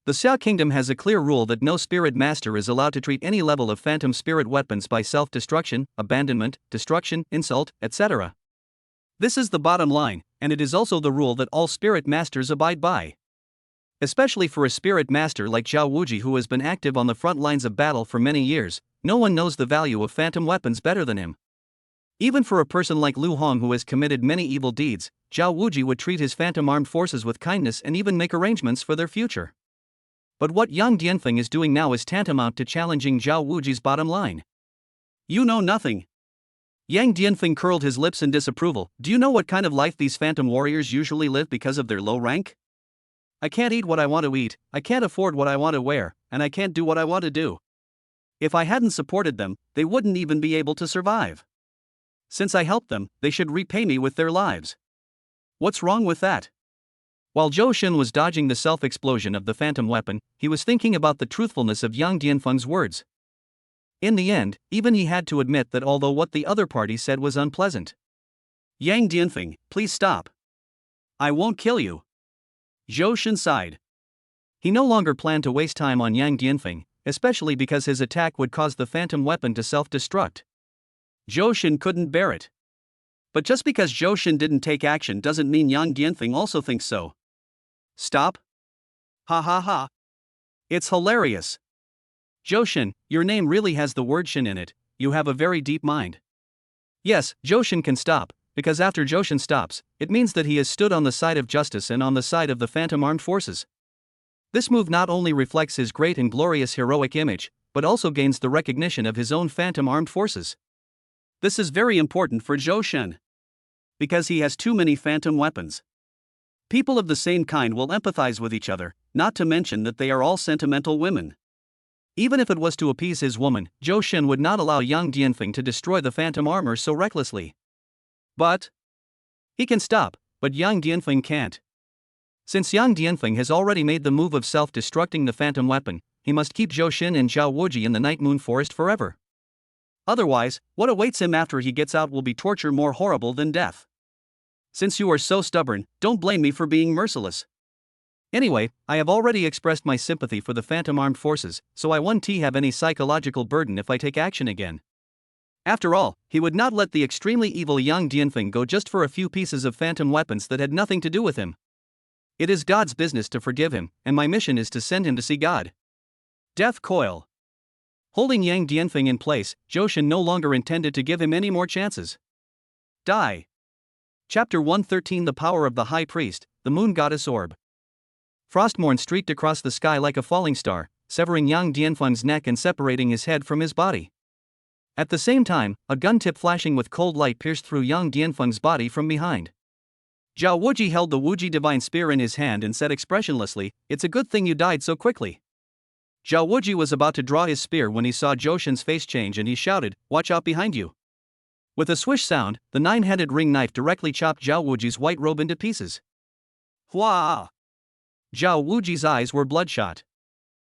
The Xia Kingdom has a clear rule that no spirit master is allowed to treat any level of phantom spirit weapons by self-destruction, abandonment, destruction, insult, etc. This is the bottom line, and it is also the rule that all spirit masters abide by. Especially for a spirit master like Zhao Wuji who has been active on the front lines of battle for many years, no one knows the value of phantom weapons better than him. Even for a person like Lu Hong who has committed many evil deeds, Zhao Wuji would treat his phantom armed forces with kindness and even make arrangements for their future. But what Yang Dianfeng is doing now is tantamount to challenging Zhao Wuji's bottom line. You know nothing. Yang Dianfeng curled his lips in disapproval. Do you know what kind of life these phantom warriors usually live because of their low rank? I can't eat what I want to eat, I can't afford what I want to wear, and I can't do what I want to do. If I hadn't supported them, they wouldn't even be able to survive. Since I helped them, they should repay me with their lives. What's wrong with that? While Zhou Shen was dodging the self-explosion of the phantom weapon, he was thinking about the truthfulness of Yang Dianfeng's words. In the end, even he had to admit that although what the other party said was unpleasant. Yang Dianfeng, please stop. I won't kill you. Zhou Shen sighed. He no longer planned to waste time on Yang Dianfeng, especially because his attack would cause the phantom weapon to self-destruct. Zhou Shen couldn't bear it. But just because Zhou Shen didn't take action doesn't mean Yang Dianfeng also thinks so. Stop? Ha ha ha. It's hilarious. Zhou Shen, your name really has the word Shen in it, you have a very deep mind. Yes, Zhou Shen can stop, because after Zhou Shen stops, it means that he has stood on the side of justice and on the side of the phantom armed forces. This move not only reflects his great and glorious heroic image, but also gains the recognition of his own phantom armed forces. This is very important for Zhou Shen. Because he has too many phantom weapons. People of the same kind will empathize with each other, not to mention that they are all sentimental women. Even if it was to appease his woman, Zhou Shen would not allow Yang Dianfeng to destroy the phantom armor so recklessly. But he can stop, but Yang Dianfeng can't. Since Yang Dianfeng has already made the move of self-destructing the phantom weapon, he must keep Zhou Shen and Zhao Wuji in the Night Moon Forest forever. Otherwise, what awaits him after he gets out will be torture more horrible than death. Since you are so stubborn, don't blame me for being merciless. Anyway, I have already expressed my sympathy for the phantom armed forces, so I won't have any psychological burden if I take action again. After all, he would not let the extremely evil Yang Dianfeng go just for a few pieces of phantom weapons that had nothing to do with him. It is God's business to forgive him, and my mission is to send him to see God. Death Coil. Holding Yang Dianfeng in place, Zhou Shen no longer intended to give him any more chances. Die. Chapter 113 The Power of the High Priest, the Moon Goddess Orb. Frostmourne streaked across the sky like a falling star, severing Yang Dianfeng's neck and separating his head from his body. At the same time, a gun tip flashing with cold light pierced through Yang Dianfeng's body from behind. Zhao Wuji held the Wuji divine spear in his hand and said expressionlessly, "It's a good thing you died so quickly." Zhao Wuji was about to draw his spear when he saw Joshin's face change and he shouted, "Watch out behind you." With a swish sound, the nine-headed ring knife directly chopped Zhao Wuji's white robe into pieces. Hua! Zhao Wuji's eyes were bloodshot.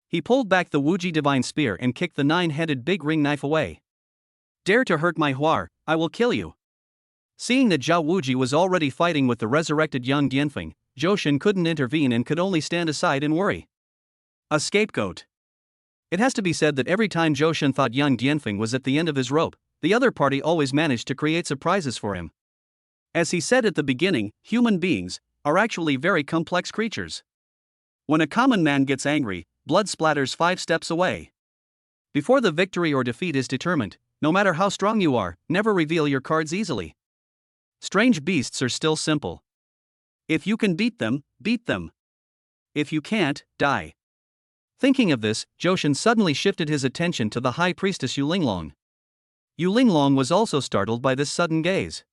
He pulled back the Wuji divine spear and kicked the nine-headed big ring knife away. "Dare to hurt my Huar, I will kill you." Seeing that Zhao Wuji was already fighting with the resurrected young Dianfeng, Joshin couldn't intervene and could only stand aside and worry. A scapegoat. It has to be said that every time Joshin thought young Dianfeng was at the end of his rope, the other party always managed to create surprises for him. As he said at the beginning, human beings are actually very complex creatures. When a common man gets angry, blood splatters 5 steps away. Before the victory or defeat is determined, no matter how strong you are, never reveal your cards easily. Strange beasts are still simple. If you can beat them, beat them. If you can't, die. Thinking of this, Joshin suddenly shifted his attention to the high priestess Yulinglong. Yulinglong was also startled by this sudden gaze.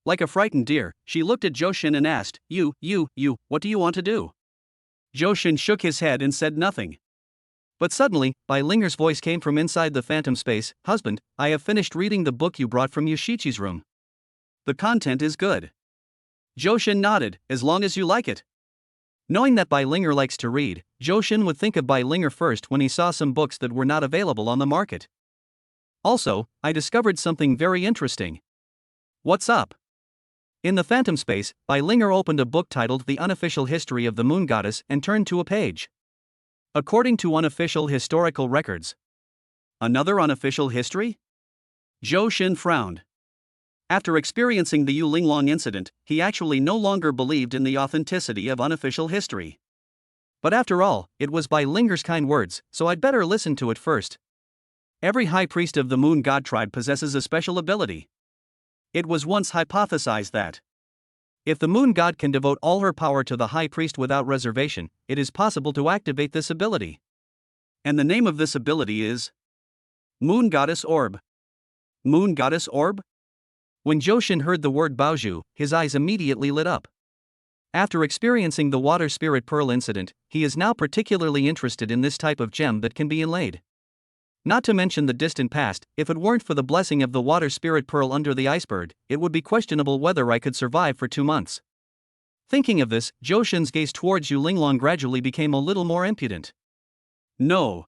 Like a frightened deer, she looked at Joshin and asked, You, what do you want to do?" Joshin shook his head and said nothing. But suddenly, Bai Linger's voice came from inside the phantom space, "Husband, I have finished reading the book you brought from Yoshichi's room. The content is good." Joshin nodded, "As long as you like it." Knowing that Bai Linger likes to read, Joshin would think of Bai Linger first when he saw some books that were not available on the market. "Also, I discovered something very interesting." "What's up?" In the phantom space, Bai Linger opened a book titled The Unofficial History of the Moon Goddess and turned to a page. According to unofficial historical records. Another unofficial history? Joshin frowned. After experiencing the Yulinglong incident, he actually no longer believed in the authenticity of unofficial history. But after all, it was Bai Linger's kind words, so I'd better listen to it first. Every high priest of the Moon God tribe possesses a special ability. It was once hypothesized that if the Moon God can devote all her power to the high priest without reservation, it is possible to activate this ability. And the name of this ability is Moon Goddess Orb. Moon Goddess Orb? When Joshin heard the word Baozhu, his eyes immediately lit up. After experiencing the Water Spirit Pearl incident, he is now particularly interested in this type of gem that can be inlaid. Not to mention the distant past, if it weren't for the blessing of the Water Spirit Pearl under the iceberg, it would be questionable whether I could survive for 2 months. Thinking of this, Joshin's gaze towards Yulinglong gradually became a little more impudent. No.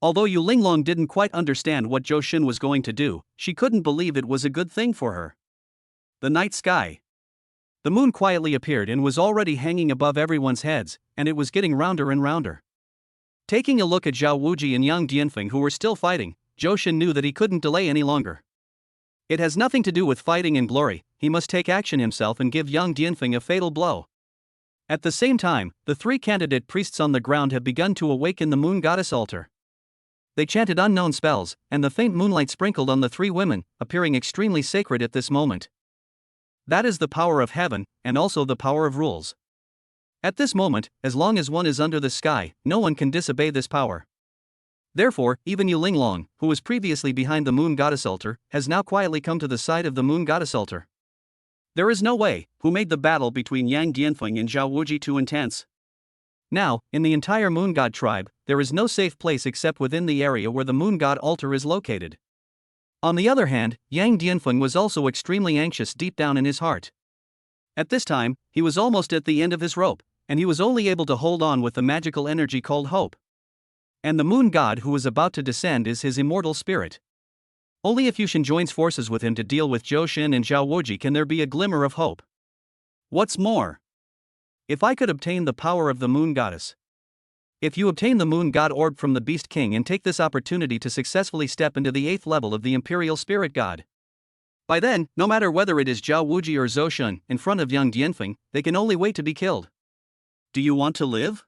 Although Yulinglong didn't quite understand what Joshin was going to do, she couldn't believe it was a good thing for her. The night sky. The moon quietly appeared and was already hanging above everyone's heads, and it was getting rounder and rounder. Taking a look at Zhao Wuji and Yang Dianfeng who were still fighting, Joshin knew that he couldn't delay any longer. It has nothing to do with fighting and glory, he must take action himself and give Yang Dianfeng a fatal blow. At the same time, the 3 candidate priests on the ground have begun to awaken the Moon Goddess altar. They chanted unknown spells, and the faint moonlight sprinkled on the 3 women, appearing extremely sacred at this moment. That is the power of heaven, and also the power of rules. At this moment, as long as one is under the sky, no one can disobey this power. Therefore, even Yulinglong, who was previously behind the Moon Goddess altar, has now quietly come to the side of the Moon Goddess altar. There is no way, who made the battle between Yang Dianfeng and Zhao Wuji too intense. Now, in the entire Moon God tribe, there is no safe place except within the area where the Moon God altar is located. On the other hand, Yang Dianfeng was also extremely anxious deep down in his heart. At this time, he was almost at the end of his rope, and he was only able to hold on with the magical energy called hope. And the Moon God who is about to descend is his immortal spirit. Only if Yushin joins forces with him to deal with Joshin and Zhao Wuji can there be a glimmer of hope. What's more, if I could obtain the power of the Moon Goddess. If you obtain the Moon God Orb from the Beast King and take this opportunity to successfully step into the 8th level of the Imperial Spirit God. By then, no matter whether it is Zhao Wuji or Zoshin in front of Yang Dianfeng, they can only wait to be killed. Do you want to live?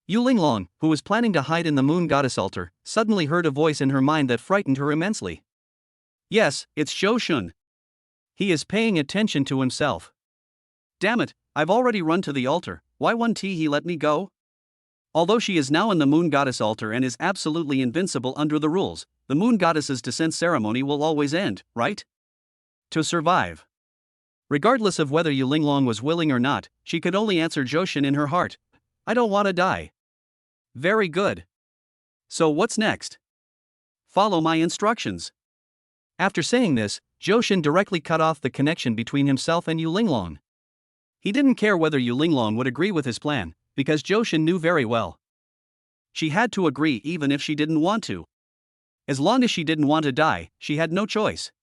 Yulinglong, who was planning to hide in the Moon Goddess altar, suddenly heard a voice in her mind that frightened her immensely. Yes, it's Joshin. He is paying attention to himself. Damn it, I've already run to the altar, why won't he let me go? Although she is now in the Moon Goddess altar and is absolutely invincible under the rules, the Moon Goddess's descent ceremony will always end, right? To survive. Regardless of whether Yu Linglong was willing or not, she could only answer Joshin in her heart. I don't want to die. Very good. So what's next? Follow my instructions. After saying this, Joshin directly cut off the connection between himself and Yu Linglong. He didn't care whether Yu Linglong would agree with his plan, because Joshin knew very well. She had to agree even if she didn't want to. As long as she didn't want to die, she had no choice.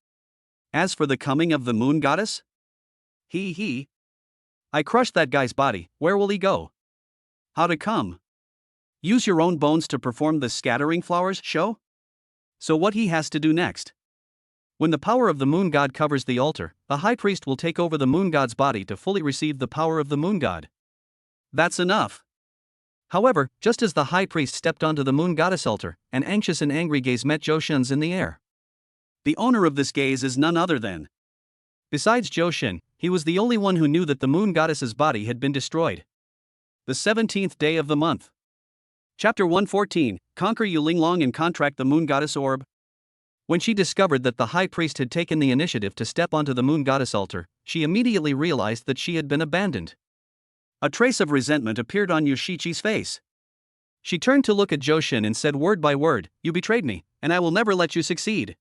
As for the coming of the moon goddess? I crushed that guy's body, where will he go? How to come? Use your own bones to perform the scattering flowers show? So what he has to do next? When the power of the moon god covers the altar, the high priest will take over the moon god's body to fully receive the power of the moon god. That's enough. However, just as the high priest stepped onto the moon goddess altar, an anxious and angry gaze met Joshin's in the air. The owner of this gaze is none other than. Besides Joshin, he was the only one who knew that the moon goddess's body had been destroyed. The 17th day of the month. Chapter 114, Conquer Yu Linglong and Contract the Moon Goddess Orb. When she discovered that the high priest had taken the initiative to step onto the moon goddess altar, she immediately realized that she had been abandoned. A trace of resentment appeared on Yoshichi's face. She turned to look at Joshin and said word by word, "You betrayed me, and I will never let you succeed."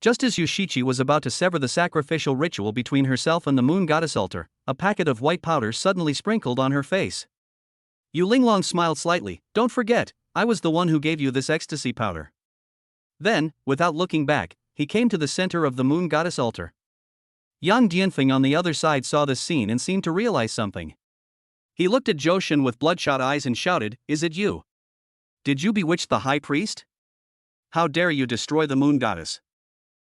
Just as Yoshichi was about to sever the sacrificial ritual between herself and the moon goddess altar, a packet of white powder suddenly sprinkled on her face. Yu Linglong smiled slightly. "Don't forget, I was the one who gave you this ecstasy powder." Then, without looking back, he came to the center of the moon goddess altar. Yang Dianfeng on the other side saw this scene and seemed to realize something. He looked at Joshin with bloodshot eyes and shouted, "Is it you? Did you bewitch the high priest? How dare you destroy the moon goddess?"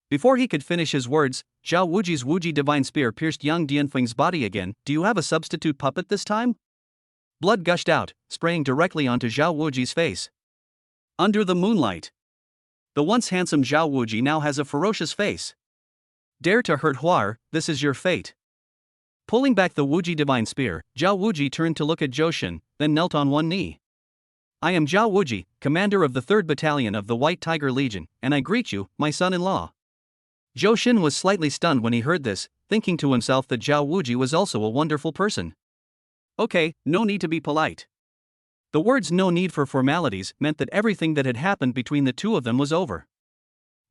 Before he could finish his words, Zhao Wuji's Wuji divine spear pierced Yang Dianfeng's body again. "Do you have a substitute puppet this time?" Blood gushed out, spraying directly onto Zhao Wuji's face. Under the moonlight, the once handsome Zhao Wuji now has a ferocious face. "Dare to hurt Huar, this is your fate." Pulling back the Wuji divine spear, Zhao Wuji turned to look at Joshin, then knelt on one knee. "I am Zhao Wuji, commander of the 3rd Battalion of the White Tiger Legion, and I greet you, my son-in-law." Joshin was slightly stunned when he heard this, thinking to himself that Zhao Wuji was also a wonderful person. Okay, no need to be polite. The words "no need for formalities" meant that everything that had happened between the two of them was over.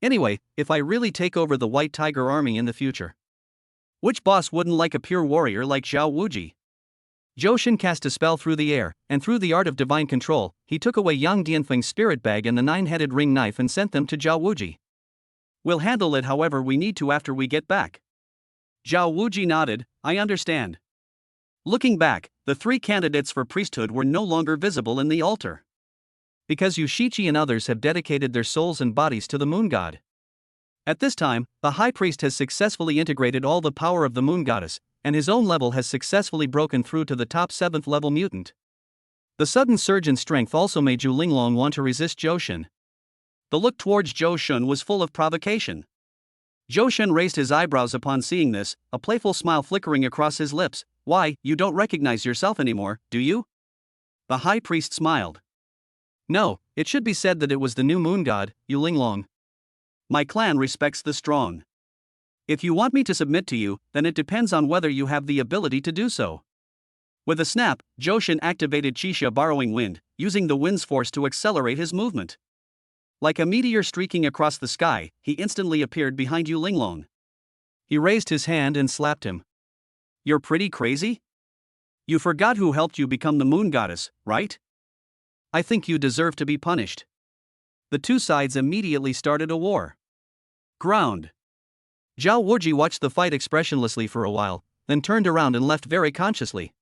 Anyway, if I really take over the White Tiger Army in the future, which boss wouldn't like a pure warrior like Zhao Wuji? Joshin cast a spell through the air, and through the art of divine control, he took away Yang Dianfeng's spirit bag and the 9-headed ring knife and sent them to Zhao Wuji. "We'll handle it however we need to after we get back." Zhao Wuji nodded, "I understand." Looking back, the 3 candidates for priesthood were no longer visible in the altar. Because Yoshichi and others have dedicated their souls and bodies to the moon god. At this time, the high priest has successfully integrated all the power of the moon goddess, and his own level has successfully broken through to the top 7th level mutant. The sudden surge in strength also made Yu Linglong want to resist Joshin. The look towards Joshin was full of provocation. Joshin raised his eyebrows upon seeing this, a playful smile flickering across his lips. "Why, you don't recognize yourself anymore, do you?" The high priest smiled. "No, it should be said that it was the new moon god, Yu Linglong. My clan respects the strong. If you want me to submit to you, then it depends on whether you have the ability to do so." With a snap, Joshin activated Chisha Borrowing Wind, using the wind's force to accelerate his movement. Like a meteor streaking across the sky, he instantly appeared behind Yu Linglong. He raised his hand and slapped him. "You're pretty crazy? You forgot who helped you become the moon goddess, right? I think you deserve to be punished." The two sides immediately started a war. Ground. Zhao Wuji watched the fight expressionlessly for a while, then turned around and left very consciously.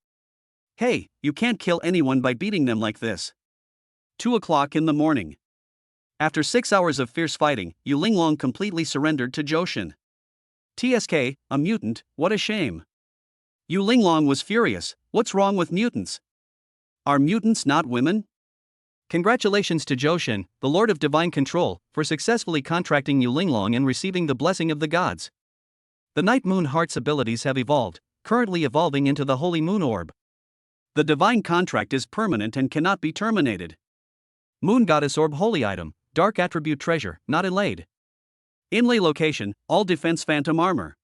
"Hey, you can't kill anyone by beating them like this." 2 o'clock in the morning. After 6 hours of fierce fighting, Yu Linglong completely surrendered to Joshin. "TSK, a mutant, what a shame." Yu Linglong was furious. "What's wrong with mutants? Are mutants not women?" Congratulations to Joshin, the Lord of Divine Control, for successfully contracting Yu Linglong and receiving the blessing of the gods. The Night Moon Heart's abilities have evolved, currently evolving into the Holy Moon Orb. The divine contract is permanent and cannot be terminated. Moon Goddess Orb Holy Item, Dark Attribute Treasure, not inlaid. Inlay location, all defense phantom armor.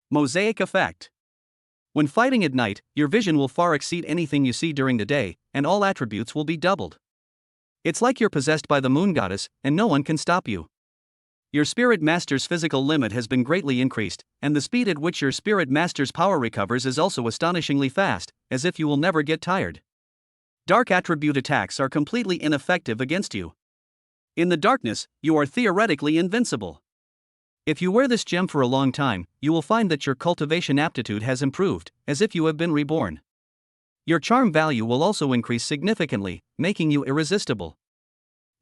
Mosaic effect. When fighting at night, your vision will far exceed anything you see during the day, and all attributes will be doubled. It's like you're possessed by the moon goddess, and no one can stop you. Your spirit master's physical limit has been greatly increased, and the speed at which your spirit master's power recovers is also astonishingly fast, as if you will never get tired. Dark attribute attacks are completely ineffective against you. In the darkness, you are theoretically invincible. If you wear this gem for a long time, you will find that your cultivation aptitude has improved, as if you have been reborn. Your charm value will also increase significantly, making you irresistible.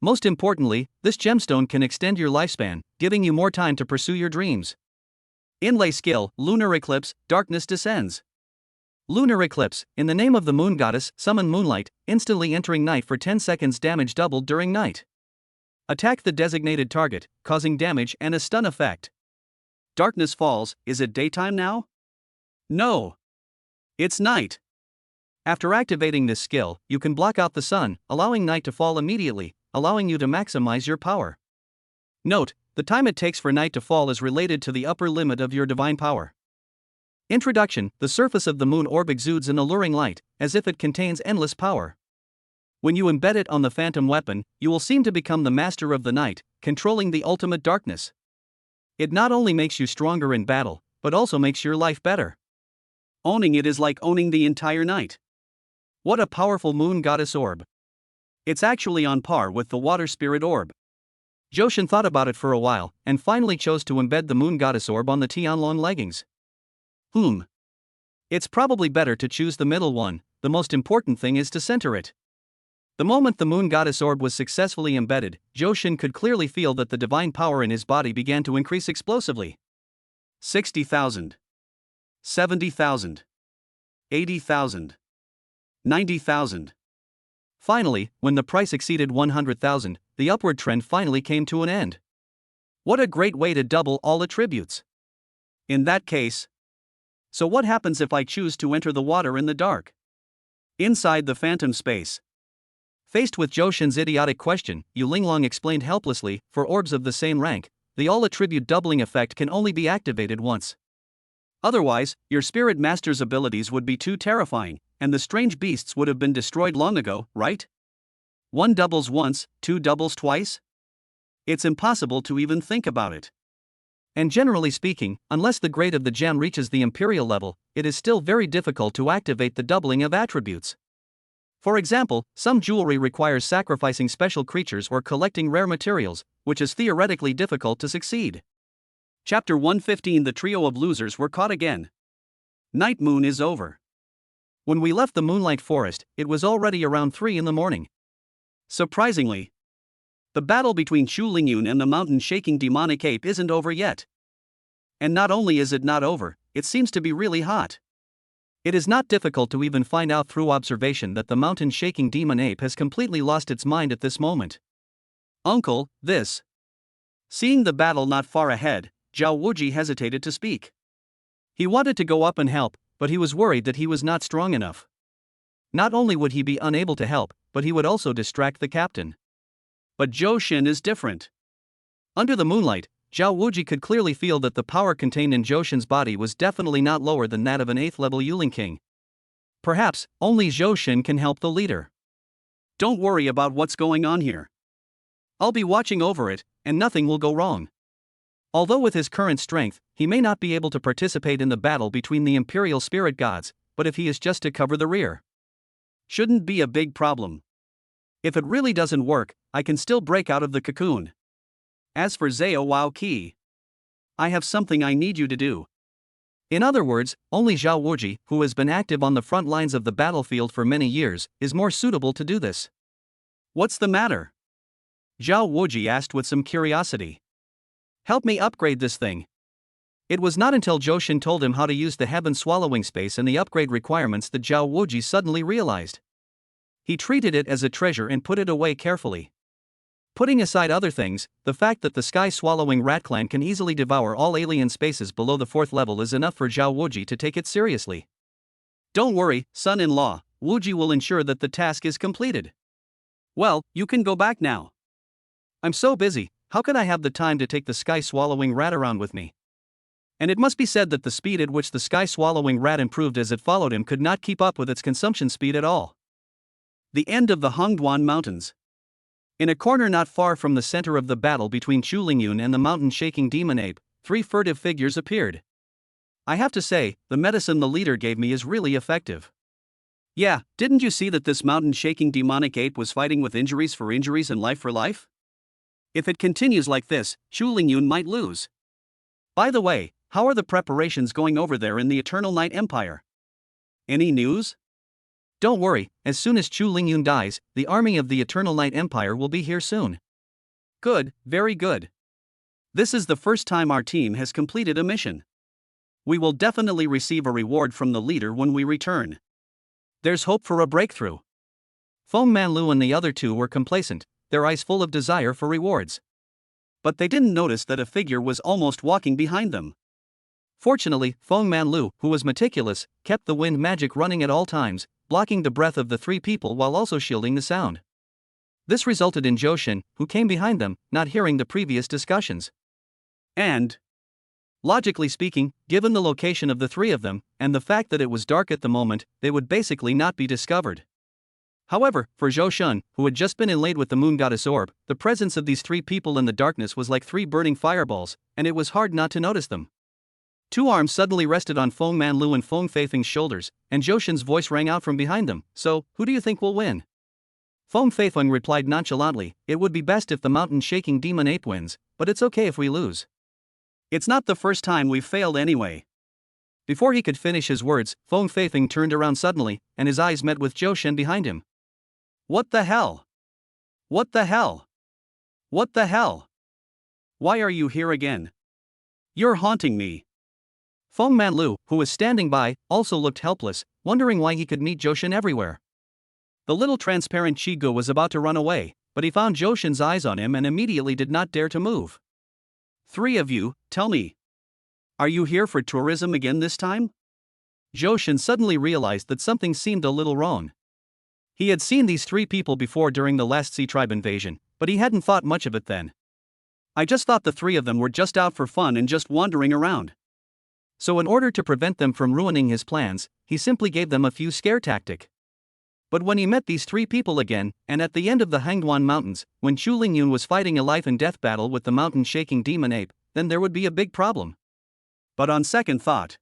Most importantly, this gemstone can extend your lifespan, giving you more time to pursue your dreams. Inlay skill, Lunar Eclipse, Darkness Descends. Lunar Eclipse, in the name of the moon goddess, summon moonlight, instantly entering night for 10 seconds, damage doubled during night. Attack the designated target, causing damage and a stun effect. Darkness falls, is it daytime now? No. It's night. After activating this skill, you can block out the sun, allowing night to fall immediately, allowing you to maximize your power. Note, the time it takes for night to fall is related to the upper limit of your divine power. Introduction: the surface of the moon orb exudes an alluring light, as if it contains endless power. When you embed it on the phantom weapon, you will seem to become the master of the night, controlling the ultimate darkness. It not only makes you stronger in battle, but also makes your life better. Owning it is like owning the entire night. What a powerful moon goddess orb. It's actually on par with the water spirit orb. Johan thought about it for a while, and finally chose to embed the moon goddess orb on the Tianlong leggings. It's probably better to choose the middle one. The most important thing is to center it. The moment the moon goddess orb was successfully embedded, Johan could clearly feel that the divine power in his body began to increase explosively. 60,000. 70,000. 80,000. 90,000. Finally, when the price exceeded 100,000, the upward trend finally came to an end. What a great way to double all attributes. In that case. So what happens if I choose to enter the water in the dark? Inside the phantom space. Faced with Johan's idiotic question, Yu Linglong explained helplessly, for orbs of the same rank, the all-attribute doubling effect can only be activated once. Otherwise, your spirit master's abilities would be too terrifying, and the strange beasts would have been destroyed long ago, right? One doubles once, two doubles twice? It's impossible to even think about it. And generally speaking, unless the grade of the gem reaches the imperial level, it is still very difficult to activate the doubling of attributes. For example, some jewelry requires sacrificing special creatures or collecting rare materials, which is theoretically difficult to succeed. Chapter 115: The trio of losers were caught again. Night moon is over. When we left the Moonlight Forest, it was already around 3 in the morning. Surprisingly, the battle between Shu Lingyun and the mountain-shaking demonic ape isn't over yet. And not only is it not over, it seems to be really hot. It is not difficult to even find out through observation that the mountain-shaking demon ape has completely lost its mind at this moment. Uncle, this. Seeing the battle not far ahead, Zhao Wuji hesitated to speak. He wanted to go up and help, but he was worried that he was not strong enough. Not only would he be unable to help, but he would also distract the captain. But Zhou Xin is different. Under the moonlight, Zhao Wuji could clearly feel that the power contained in Zhou Xin's body was definitely not lower than that of an 8th-level Yuling King. Perhaps, only Zhou Xin can help the leader. Don't worry about what's going on here. I'll be watching over it, and nothing will go wrong. Although with his current strength, he may not be able to participate in the battle between the Imperial Spirit Gods, but if he is just to cover the rear, shouldn't be a big problem. If it really doesn't work, I can still break out of the cocoon. As for Zhao Wao Qi, I have something I need you to do. In other words, only Zhao Wuji, who has been active on the front lines of the battlefield for many years, is more suitable to do this. What's the matter? Zhao Wuji asked with some curiosity. Help me upgrade this thing. It was not until Zhou Xin told him how to use the heaven swallowing space and the upgrade requirements that Zhao Wuji suddenly realized. He treated it as a treasure and put it away carefully. Putting aside other things, the fact that the sky-swallowing rat clan can easily devour all alien spaces below the 4th level is enough for Zhao Wuji to take it seriously. Don't worry, son-in-law, Wuji will ensure that the task is completed. Well, you can go back now. I'm so busy, how can I have the time to take the sky-swallowing rat around with me? And it must be said that the speed at which the sky-swallowing rat improved as it followed him could not keep up with its consumption speed at all. The end of the Hongduan Mountains. In a corner not far from the center of the battle between Chu Lingyun and the mountain-shaking demon ape, 3 furtive figures appeared. I have to say, the medicine the leader gave me is really effective. Yeah, didn't you see that this mountain-shaking demonic ape was fighting with injuries for injuries and life for life? If it continues like this, Chu Lingyun might lose. By the way, how are the preparations going over there in the Eternal Night Empire? Any news? Don't worry, as soon as Chu Lingyun dies, the army of the Eternal Night Empire will be here soon. Good, very good. This is the first time our team has completed a mission. We will definitely receive a reward from the leader when we return. There's hope for a breakthrough. Feng Manlu and the other two were complacent, their eyes full of desire for rewards. But they didn't notice that a figure was almost walking behind them. Fortunately, Feng Manlu, who was meticulous, kept the wind magic running at all times, blocking the breath of the 3 people while also shielding the sound. This resulted in Johan, who came behind them, not hearing the previous discussions. And, logically speaking, given the location of the 3 of them, and the fact that it was dark at the moment, they would basically not be discovered. However, for Johan, who had just been inlaid with the moon goddess orb, the presence of these 3 people in the darkness was like 3 burning fireballs, and it was hard not to notice them. 2 arms suddenly rested on Feng Manlu and Feng Feifeng's shoulders, and Johan's voice rang out from behind them. So, who do you think will win? Feng Feifeng replied nonchalantly, it would be best if the mountain-shaking demon ape wins, but it's okay if we lose. It's not the first time we've failed anyway. Before he could finish his words, Feng Feifeng turned around suddenly, and his eyes met with Johan behind him. What the hell? What the hell? What the hell? Why are you here again? You're haunting me. Feng Manlu, who was standing by, also looked helpless, wondering why he could meet Johan everywhere. The little transparent Chigu was about to run away, but he found Johan's eyes on him and immediately did not dare to move. 3 of you, tell me. Are you here for tourism again this time? Johan suddenly realized that something seemed a little wrong. He had seen these 3 people before during the last Sea Tribe invasion, but he hadn't thought much of it then. I just thought the 3 of them were just out for fun and just wandering around. So in order to prevent them from ruining his plans, he simply gave them a few scare tactics. But when he met these 3 people again, and at the end of the Hongduan Mountains, when Chu Lingyun was fighting a life and death battle with the mountain-shaking demon ape, then there would be a big problem. But on second thought,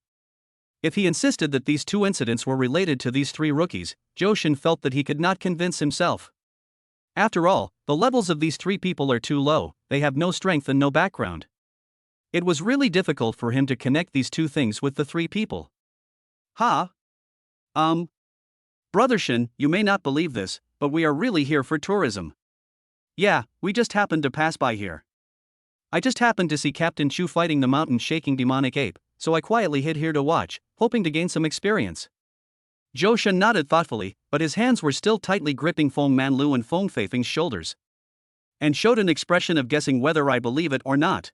if he insisted that these 2 incidents were related to these 3 rookies, Johan felt that he could not convince himself. After all, the levels of these 3 people are too low, they have no strength and no background. It was really difficult for him to connect these 2 things with the 3 people. Brother Shin, you may not believe this, but we are really here for tourism. Yeah, we just happened to pass by here. I just happened to see Captain Chu fighting the mountain-shaking demonic ape, so I quietly hid here to watch, hoping to gain some experience. Johan nodded thoughtfully, but his hands were still tightly gripping Feng Manlu and Feng Feifeng's shoulders, and showed an expression of guessing whether I believe it or not.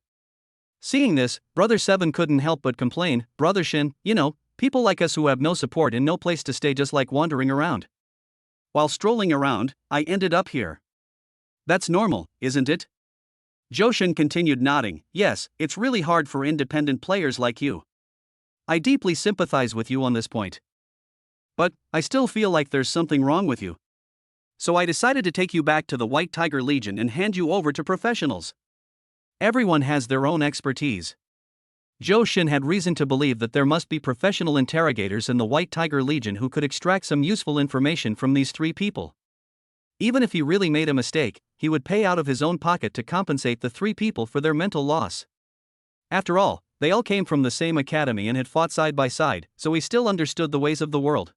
Seeing this, Brother Seven couldn't help but complain, Brother Shin, people like us who have no support and no place to stay just like wandering around. While strolling around, I ended up here. That's normal, isn't it? Johan continued nodding, yes, it's really hard for independent players like you. I deeply sympathize with you on this point. But, I still feel like there's something wrong with you. So I decided to take you back to the White Tiger Legion and hand you over to professionals. Everyone has their own expertise. Johan had reason to believe that there must be professional interrogators in the White Tiger Legion who could extract some useful information from these 3 people. Even if he really made a mistake, he would pay out of his own pocket to compensate the 3 people for their mental loss. After all, they all came from the same academy and had fought side by side, so he still understood the ways of the world.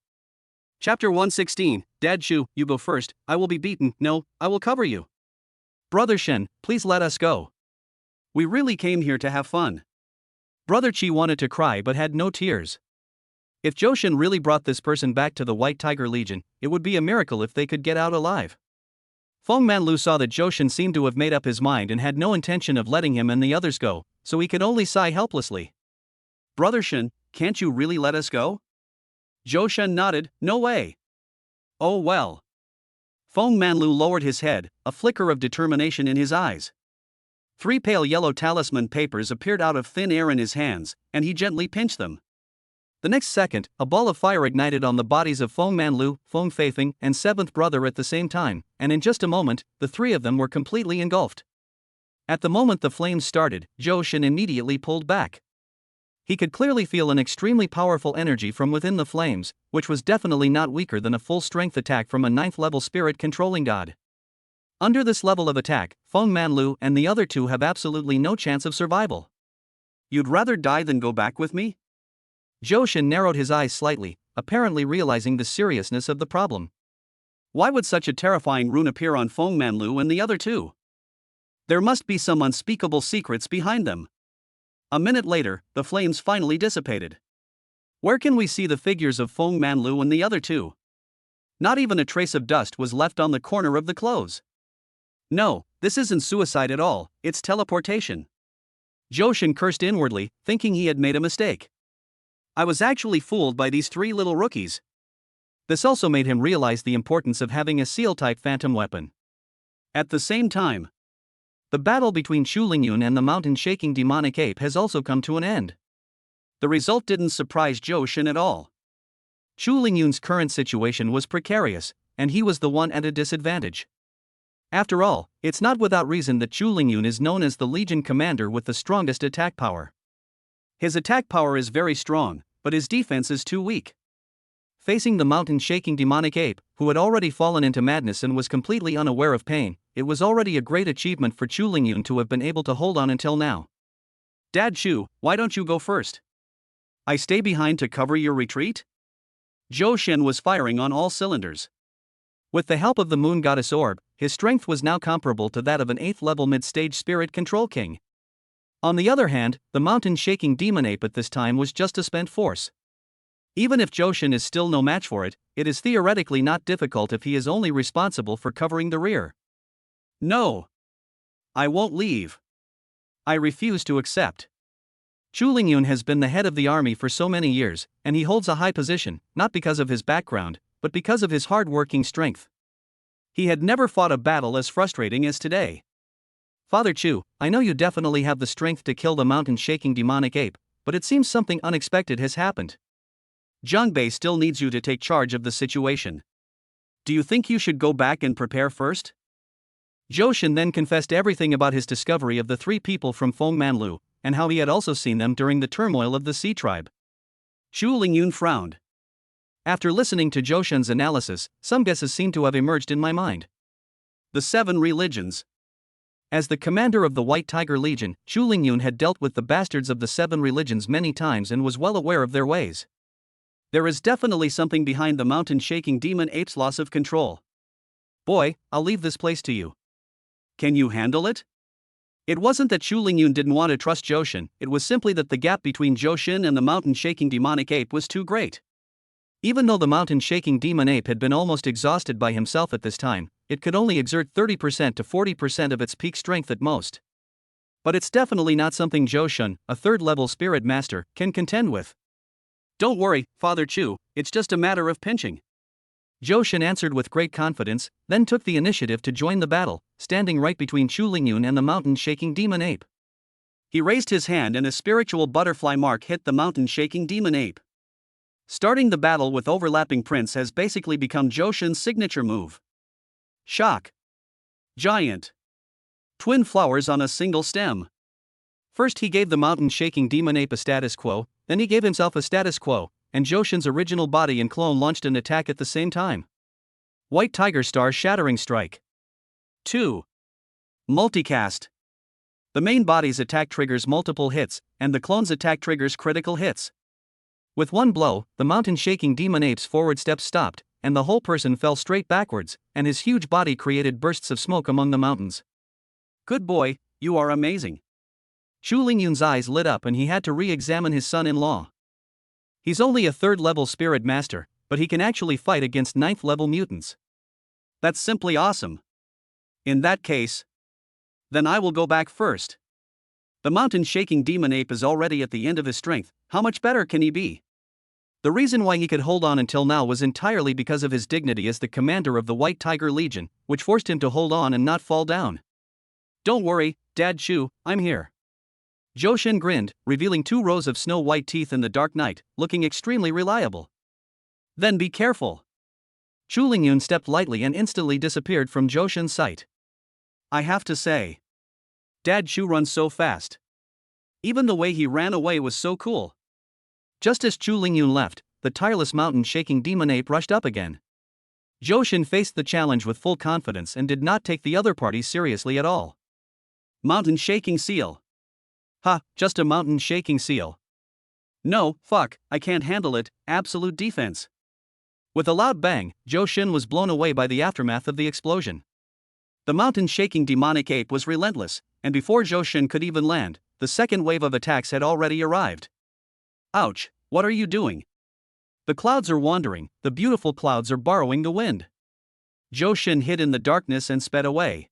Chapter 116, Dad Chu, you go first, I will be beaten, no, I will cover you. Brother Shen, please let us go. We really came here to have fun. Brother Chi wanted to cry but had no tears. If Johan really brought this person back to the White Tiger Legion, it would be a miracle if they could get out alive. Feng Manlu saw that Johan seemed to have made up his mind and had no intention of letting him and the others go, so he could only sigh helplessly. Brother Shen, can't you really let us go? Johan nodded, no way. Oh well. Feng Manlu lowered his head, a flicker of determination in his eyes. 3 pale yellow talisman papers appeared out of thin air in his hands, and he gently pinched them. The next second, a ball of fire ignited on the bodies of Feng Manlu, Feng Feifeng, and Seventh Brother at the same time, and in just a moment, the three of them were completely engulfed. At the moment the flames started, Johan immediately pulled back. He could clearly feel an extremely powerful energy from within the flames, which was definitely not weaker than a full-strength attack from a 9th-level spirit-controlling god. Under this level of attack, Feng Manlu and the other two have absolutely no chance of survival. You'd rather die than go back with me? Johan narrowed his eyes slightly, apparently realizing the seriousness of the problem. Why would such a terrifying rune appear on Feng Manlu and the other two? There must be some unspeakable secrets behind them. A minute later, the flames finally dissipated. Where can we see the figures of Feng Manlu and the other two? Not even a trace of dust was left on the corner of the clothes. No, this isn't suicide at all, it's teleportation. Johan cursed inwardly, thinking he had made a mistake. I was actually fooled by these 3 little rookies. This also made him realize the importance of having a seal-type phantom weapon. At the same time, the battle between Chu Lingyun and the mountain-shaking demonic ape has also come to an end. The result didn't surprise Johan at all. Chu Lingyun's current situation was precarious, and he was the one at a disadvantage. After all, it's not without reason that Chu Lingyun is known as the Legion commander with the strongest attack power. His attack power is very strong, but his defense is too weak. Facing the mountain-shaking demonic ape, who had already fallen into madness and was completely unaware of pain, it was already a great achievement for Chu Lingyun to have been able to hold on until now. Dad Chu, why don't you go first? I stay behind to cover your retreat? Johan was firing on all cylinders. With the help of the Moon Goddess Orb, his strength was now comparable to that of an 8th-level mid-stage Spirit Control King. On the other hand, the mountain-shaking demon ape at this time was just a spent force. Even if Johan is still no match for it, it is theoretically not difficult if he is only responsible for covering the rear. No. I won't leave. I refuse to accept. Chu Lingyun has been the head of the army for so many years, and he holds a high position, not because of his background, but because of his hard-working strength. He had never fought a battle as frustrating as today. Father Chu, I know you definitely have the strength to kill the mountain-shaking demonic ape, but it seems something unexpected has happened. Zhangbei still needs you to take charge of the situation. Do you think you should go back and prepare first? Johan then confessed everything about his discovery of the 3 people from Feng Manlu, and how he had also seen them during the turmoil of the Sea Tribe. Chu Lingyun frowned. After listening to Johan's analysis, some guesses seem to have emerged in my mind. The 7 religions. As the commander of the White Tiger Legion, Chu Lingyun had dealt with the bastards of the 7 religions many times and was well aware of their ways. There is definitely something behind the mountain-shaking demon ape's loss of control. Boy, I'll leave this place to you. Can you handle it? It wasn't that Chu Lingyun didn't want to trust Johan, it was simply that the gap between Johan and the mountain-shaking demonic ape was too great. Even though the mountain-shaking demon ape had been almost exhausted by himself at this time, it could only exert 30% to 40% of its peak strength at most. But it's definitely not something Johan, a 3rd-level spirit master, can contend with. Don't worry, Father Chu, it's just a matter of pinching. Johan answered with great confidence, then took the initiative to join the battle, standing right between Chu Lingyun and the mountain-shaking demon ape. He raised his hand and a spiritual butterfly mark hit the mountain-shaking demon ape. Starting the battle with overlapping prints has basically become Johan's signature move. Shock. Giant. Twin flowers on a single stem. First he gave the mountain-shaking demon ape a status quo, then he gave himself a status quo, and Johan's original body and clone launched an attack at the same time. White Tiger Star Shattering Strike. 2. Multicast. The main body's attack triggers multiple hits, and the clone's attack triggers critical hits. With one blow, the mountain-shaking demon ape's forward steps stopped, and the whole person fell straight backwards, and his huge body created bursts of smoke among the mountains. Good boy, you are amazing. Chu Lingyun's eyes lit up and he had to re-examine his son-in-law. He's only a 3rd-level spirit master, but he can actually fight against 9th-level mutants. That's simply awesome. In that case, then I will go back first. The mountain-shaking demon ape is already at the end of his strength, how much better can he be? The reason why he could hold on until now was entirely because of his dignity as the commander of the White Tiger Legion, which forced him to hold on and not fall down. Don't worry, Dad Chu, I'm here. Johan grinned, revealing 2 rows of snow-white teeth in the dark night, looking extremely reliable. Then be careful. Chu Lingyun stepped lightly and instantly disappeared from Johan's sight. I have to say, Dad Chu runs so fast. Even the way he ran away was so cool. Just as Chu Lingyun left, the tireless mountain-shaking demon ape rushed up again. Johan faced the challenge with full confidence and did not take the other party seriously at all. Mountain-shaking seal. Ha, just a mountain-shaking seal. No, fuck, I can't handle it, absolute defense. With a loud bang, Johan was blown away by the aftermath of the explosion. The mountain-shaking demonic ape was relentless, and before Johan could even land, the second wave of attacks had already arrived. Ouch, what are you doing? The clouds are wandering, the beautiful clouds are borrowing the wind. Johan hid in the darkness and sped away.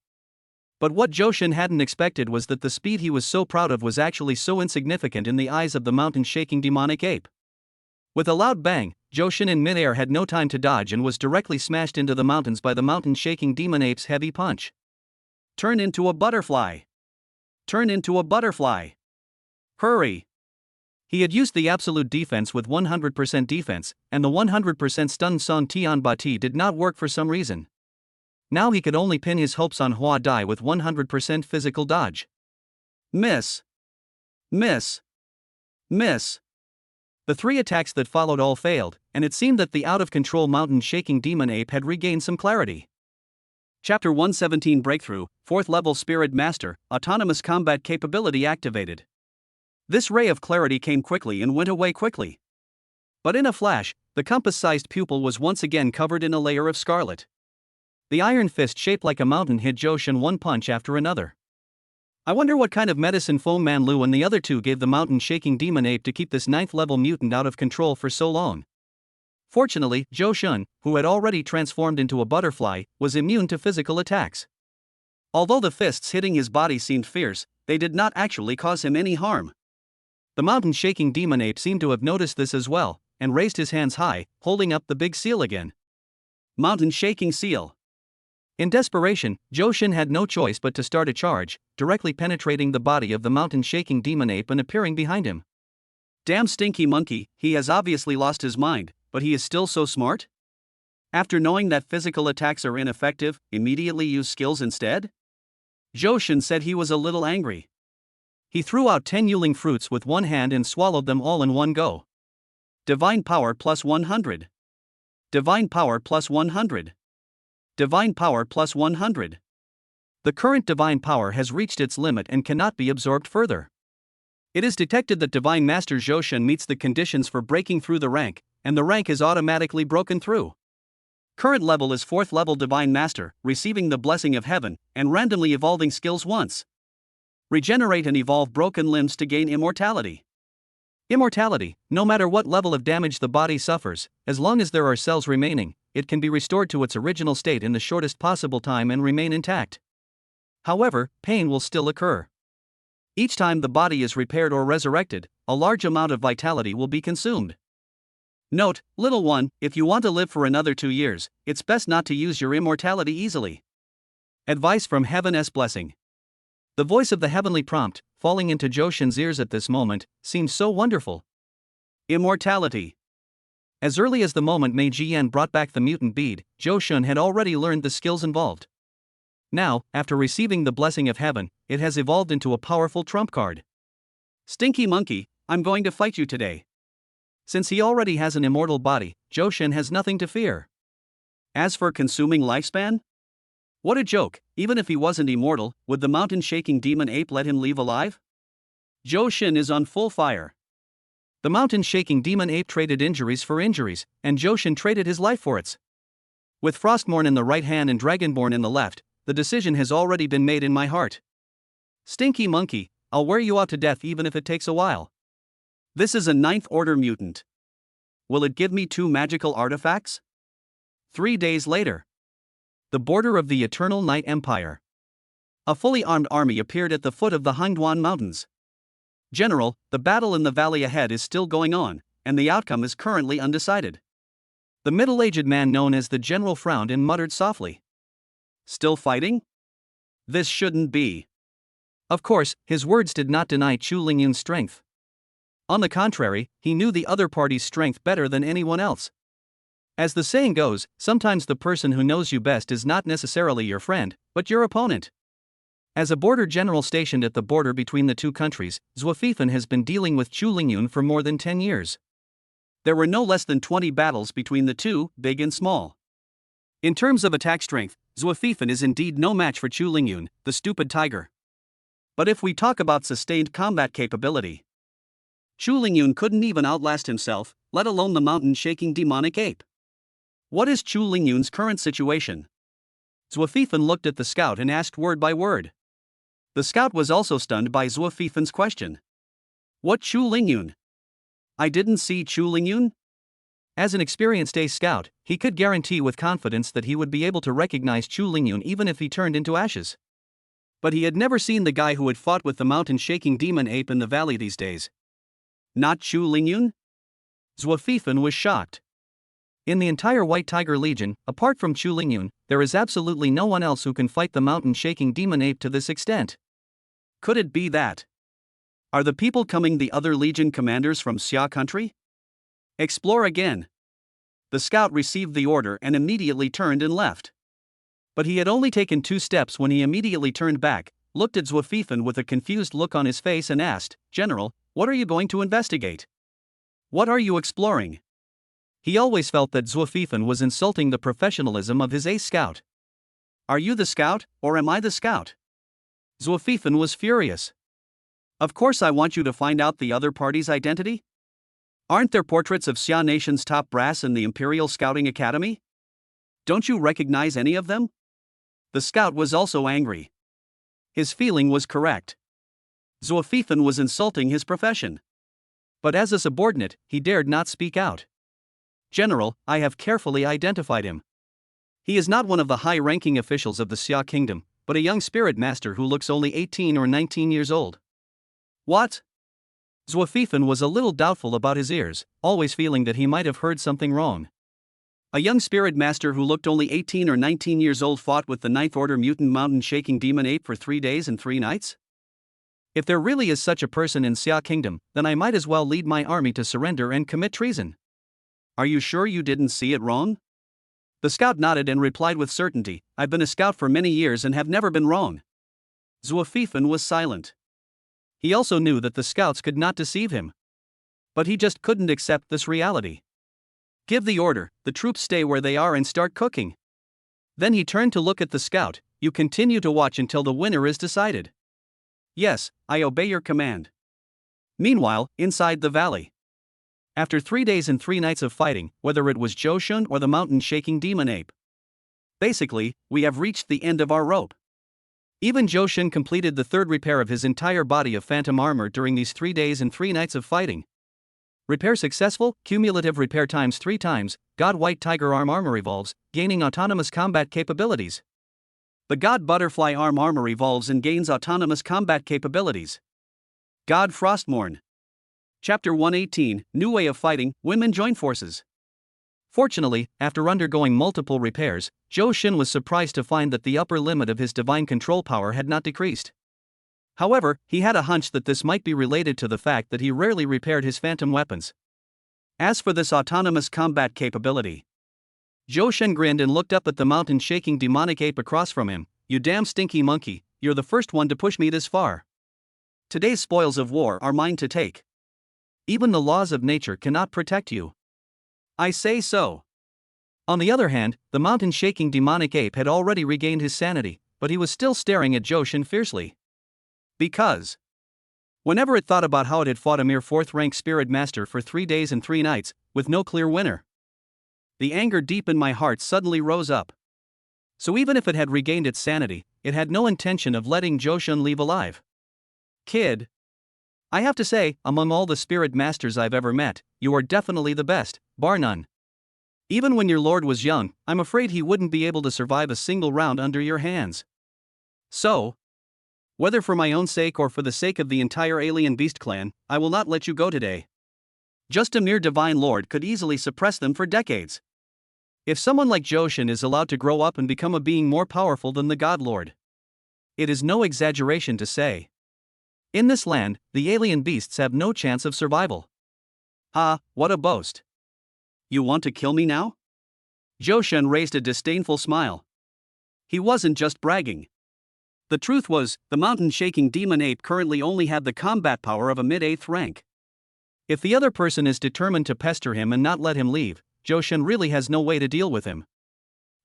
But what Johan hadn't expected was that the speed he was so proud of was actually so insignificant in the eyes of the mountain-shaking demonic ape. With a loud bang, Johan in midair had no time to dodge and was directly smashed into the mountains by the mountain-shaking demon ape's heavy punch. Turn into a butterfly. Turn into a butterfly. Hurry. He had used the absolute defense with 100% defense, and the 100% stun Son Tian Bati did not work for some reason. Now he could only pin his hopes on Hua Dai with 100% physical dodge. Miss. Miss. Miss. The 3 attacks that followed all failed, and it seemed that the out-of-control mountain-shaking demon ape had regained some clarity. Chapter 117 Breakthrough, 4th level Spirit Master, Autonomous Combat Capability activated. This ray of clarity came quickly and went away quickly. But in a flash, the compass-sized pupil was once again covered in a layer of scarlet. The iron fist shaped like a mountain hit Johan one punch after another. I wonder what kind of medicine Foam Man Lu and the other 2 gave the mountain-shaking demon ape to keep this 9th level mutant out of control for so long. Fortunately, Johan, who had already transformed into a butterfly, was immune to physical attacks. Although the fists hitting his body seemed fierce, they did not actually cause him any harm. The mountain-shaking demon ape seemed to have noticed this as well, and raised his hands high, holding up the big seal again. Mountain-shaking seal. In desperation, Johan had no choice but to start a charge, directly penetrating the body of the mountain-shaking demon ape and appearing behind him. Damn stinky monkey, he has obviously lost his mind, but he is still so smart? After knowing that physical attacks are ineffective, immediately use skills instead? Johan said he was a little angry. He threw out 10 Yuling fruits with one hand and swallowed them all in one go. Divine power plus 100. Divine power plus 100. Divine power plus 100. The current divine power has reached its limit and cannot be absorbed further. It is detected that Divine Master Johan meets the conditions for breaking through the rank, and the rank is automatically broken through. Current level is 4th level Divine Master, receiving the blessing of heaven, and randomly evolving skills once. Regenerate and evolve broken limbs to gain immortality. Immortality, no matter what level of damage the body suffers, as long as there are cells remaining, it can be restored to its original state in the shortest possible time and remain intact. However, pain will still occur. Each time the body is repaired or resurrected, a large amount of vitality will be consumed. Note, little one, if you want to live for another 2 years, it's best not to use your immortality easily. Advice from Heaven's Blessing. The voice of the heavenly prompt, falling into Johan's ears at this moment, seemed so wonderful. Immortality. As early as the moment Mei Jian brought back the mutant bead, Johan had already learned the skills involved. Now, after receiving the blessing of heaven, it has evolved into a powerful trump card. Stinky monkey, I'm going to fight you today. Since he already has an immortal body, Johan has nothing to fear. As for consuming lifespan? What a joke, even if he wasn't immortal, would the mountain-shaking demon ape let him leave alive? Johan is on full fire. The mountain-shaking demon ape traded injuries for injuries, and Johan traded his life for it. With Frostmourne in the right hand and Dragonborn in the left, the decision has already been made in my heart. Stinky monkey, I'll wear you out to death even if it takes a while. This is a 9th order mutant. Will it give me 2 magical artifacts? 3 days later. The border of the Eternal Night Empire. A fully armed army appeared at the foot of the Hangduan Mountains. General, the battle in the valley ahead is still going on, and the outcome is currently undecided. The middle-aged man known as the general frowned and muttered softly. Still fighting? This shouldn't be. Of course, his words did not deny Chu Lingyun's strength. On the contrary, he knew the other party's strength better than anyone else. As the saying goes, sometimes the person who knows you best is not necessarily your friend, but your opponent. As a border general stationed at the border between the two countries, Zwafifan has been dealing with Chu Lingyun for more than 10 years. There were no less than 20 battles between the two, big and small. In terms of attack strength, Zwafifan is indeed no match for Chu Lingyun, the stupid tiger. But if we talk about sustained combat capability, Chu Lingyun couldn't even outlast himself, let alone the mountain-shaking demonic ape. What is Chu Lingyun's current situation? Zwafifan looked at the scout and asked word by word. The scout was also stunned by Zwafifan's question. What Chu Lingyun? I didn't see Chu Lingyun? As an experienced ace scout, he could guarantee with confidence that he would be able to recognize Chu Lingyun even if he turned into ashes. But he had never seen the guy who had fought with the mountain-shaking demon ape in the valley these days. Not Chu Lingyun? Zwafifan was shocked. In the entire White Tiger Legion, apart from Chu Lingyun, there is absolutely no one else who can fight the mountain-shaking demon ape to this extent. Could it be that? Are the people coming the other Legion commanders from Xia country? Explore again. The scout received the order and immediately turned and left. But he had only taken 2 steps when he immediately turned back, looked at Zwafifan with a confused look on his face and asked, General, what are you going to investigate? What are you exploring? He always felt that Zwafifan was insulting the professionalism of his ace scout. Are you the scout, or am I the scout? Zwafifan was furious. Of course I want you to find out the other party's identity. Aren't there portraits of Xia Nation's top brass in the Imperial Scouting Academy? Don't you recognize any of them? The scout was also angry. His feeling was correct. Zwafifan was insulting his profession. But as a subordinate, he dared not speak out. General, I have carefully identified him. He is not one of the high-ranking officials of the Xia Kingdom, but a young spirit master who looks only 18 or 19 years old. What? Zwafifan was a little doubtful about his ears, always feeling that he might have heard something wrong. A young spirit master who looked only 18 or 19 years old fought with the 9th Order mutant mountain-shaking demon ape for 3 days and 3 nights? If there really is such a person in Xia Kingdom, then I might as well lead my army to surrender and commit treason. Are you sure you didn't see it wrong? The scout nodded and replied with certainty, I've been a scout for many years and have never been wrong. Zwafifan was silent. He also knew that the scouts could not deceive him. But he just couldn't accept this reality. Give the order, the troops stay where they are and start cooking. Then he turned to look at the scout, you continue to watch until the winner is decided. Yes, I obey your command. Meanwhile, inside the valley. After 3 days and 3 nights of fighting, whether it was Joshun or the mountain-shaking demon ape. Basically, we have reached the end of our rope. Even Joshun completed the 3rd repair of his entire body of phantom armor during these 3 days and 3 nights of fighting. Repair successful, cumulative repair times 3 times, God White Tiger armor evolves, gaining autonomous combat capabilities. The God Butterfly armor evolves and gains autonomous combat capabilities. God Frostmourne. Chapter 118, New Way of Fighting, Women Join Forces. Fortunately, after undergoing multiple repairs, Joshun was surprised to find that the upper limit of his divine control power had not decreased. However, he had a hunch that this might be related to the fact that he rarely repaired his phantom weapons. As for this autonomous combat capability, Joshun grinned and looked up at the mountain-shaking demonic ape across from him. You damn stinky monkey, you're the first one to push me this far. Today's spoils of war are mine to take. Even the laws of nature cannot protect you. I say so. On the other hand, the mountain-shaking demonic ape had already regained his sanity, but he was still staring at Joshun fiercely. Because whenever it thought about how it had fought a mere 4th-rank spirit master for 3 days and 3 nights, with no clear winner, the anger deep in my heart suddenly rose up. So even if it had regained its sanity, it had no intention of letting Joshun leave alive. Kid, I have to say, among all the spirit masters I've ever met, you are definitely the best, bar none. Even when your lord was young, I'm afraid he wouldn't be able to survive a single round under your hands. So, whether for my own sake or for the sake of the entire alien beast clan, I will not let you go today. Just a mere divine lord could easily suppress them for decades. If someone like Joshun is allowed to grow up and become a being more powerful than the God Lord, it is no exaggeration to say In this land, the alien beasts have no chance of survival. Ah, what a boast. You want to kill me now? Johan raised a disdainful smile. He wasn't just bragging. The truth was, the mountain-shaking demon ape currently only had the combat power of a mid-8th rank. If the other person is determined to pester him and not let him leave, Johan really has no way to deal with him.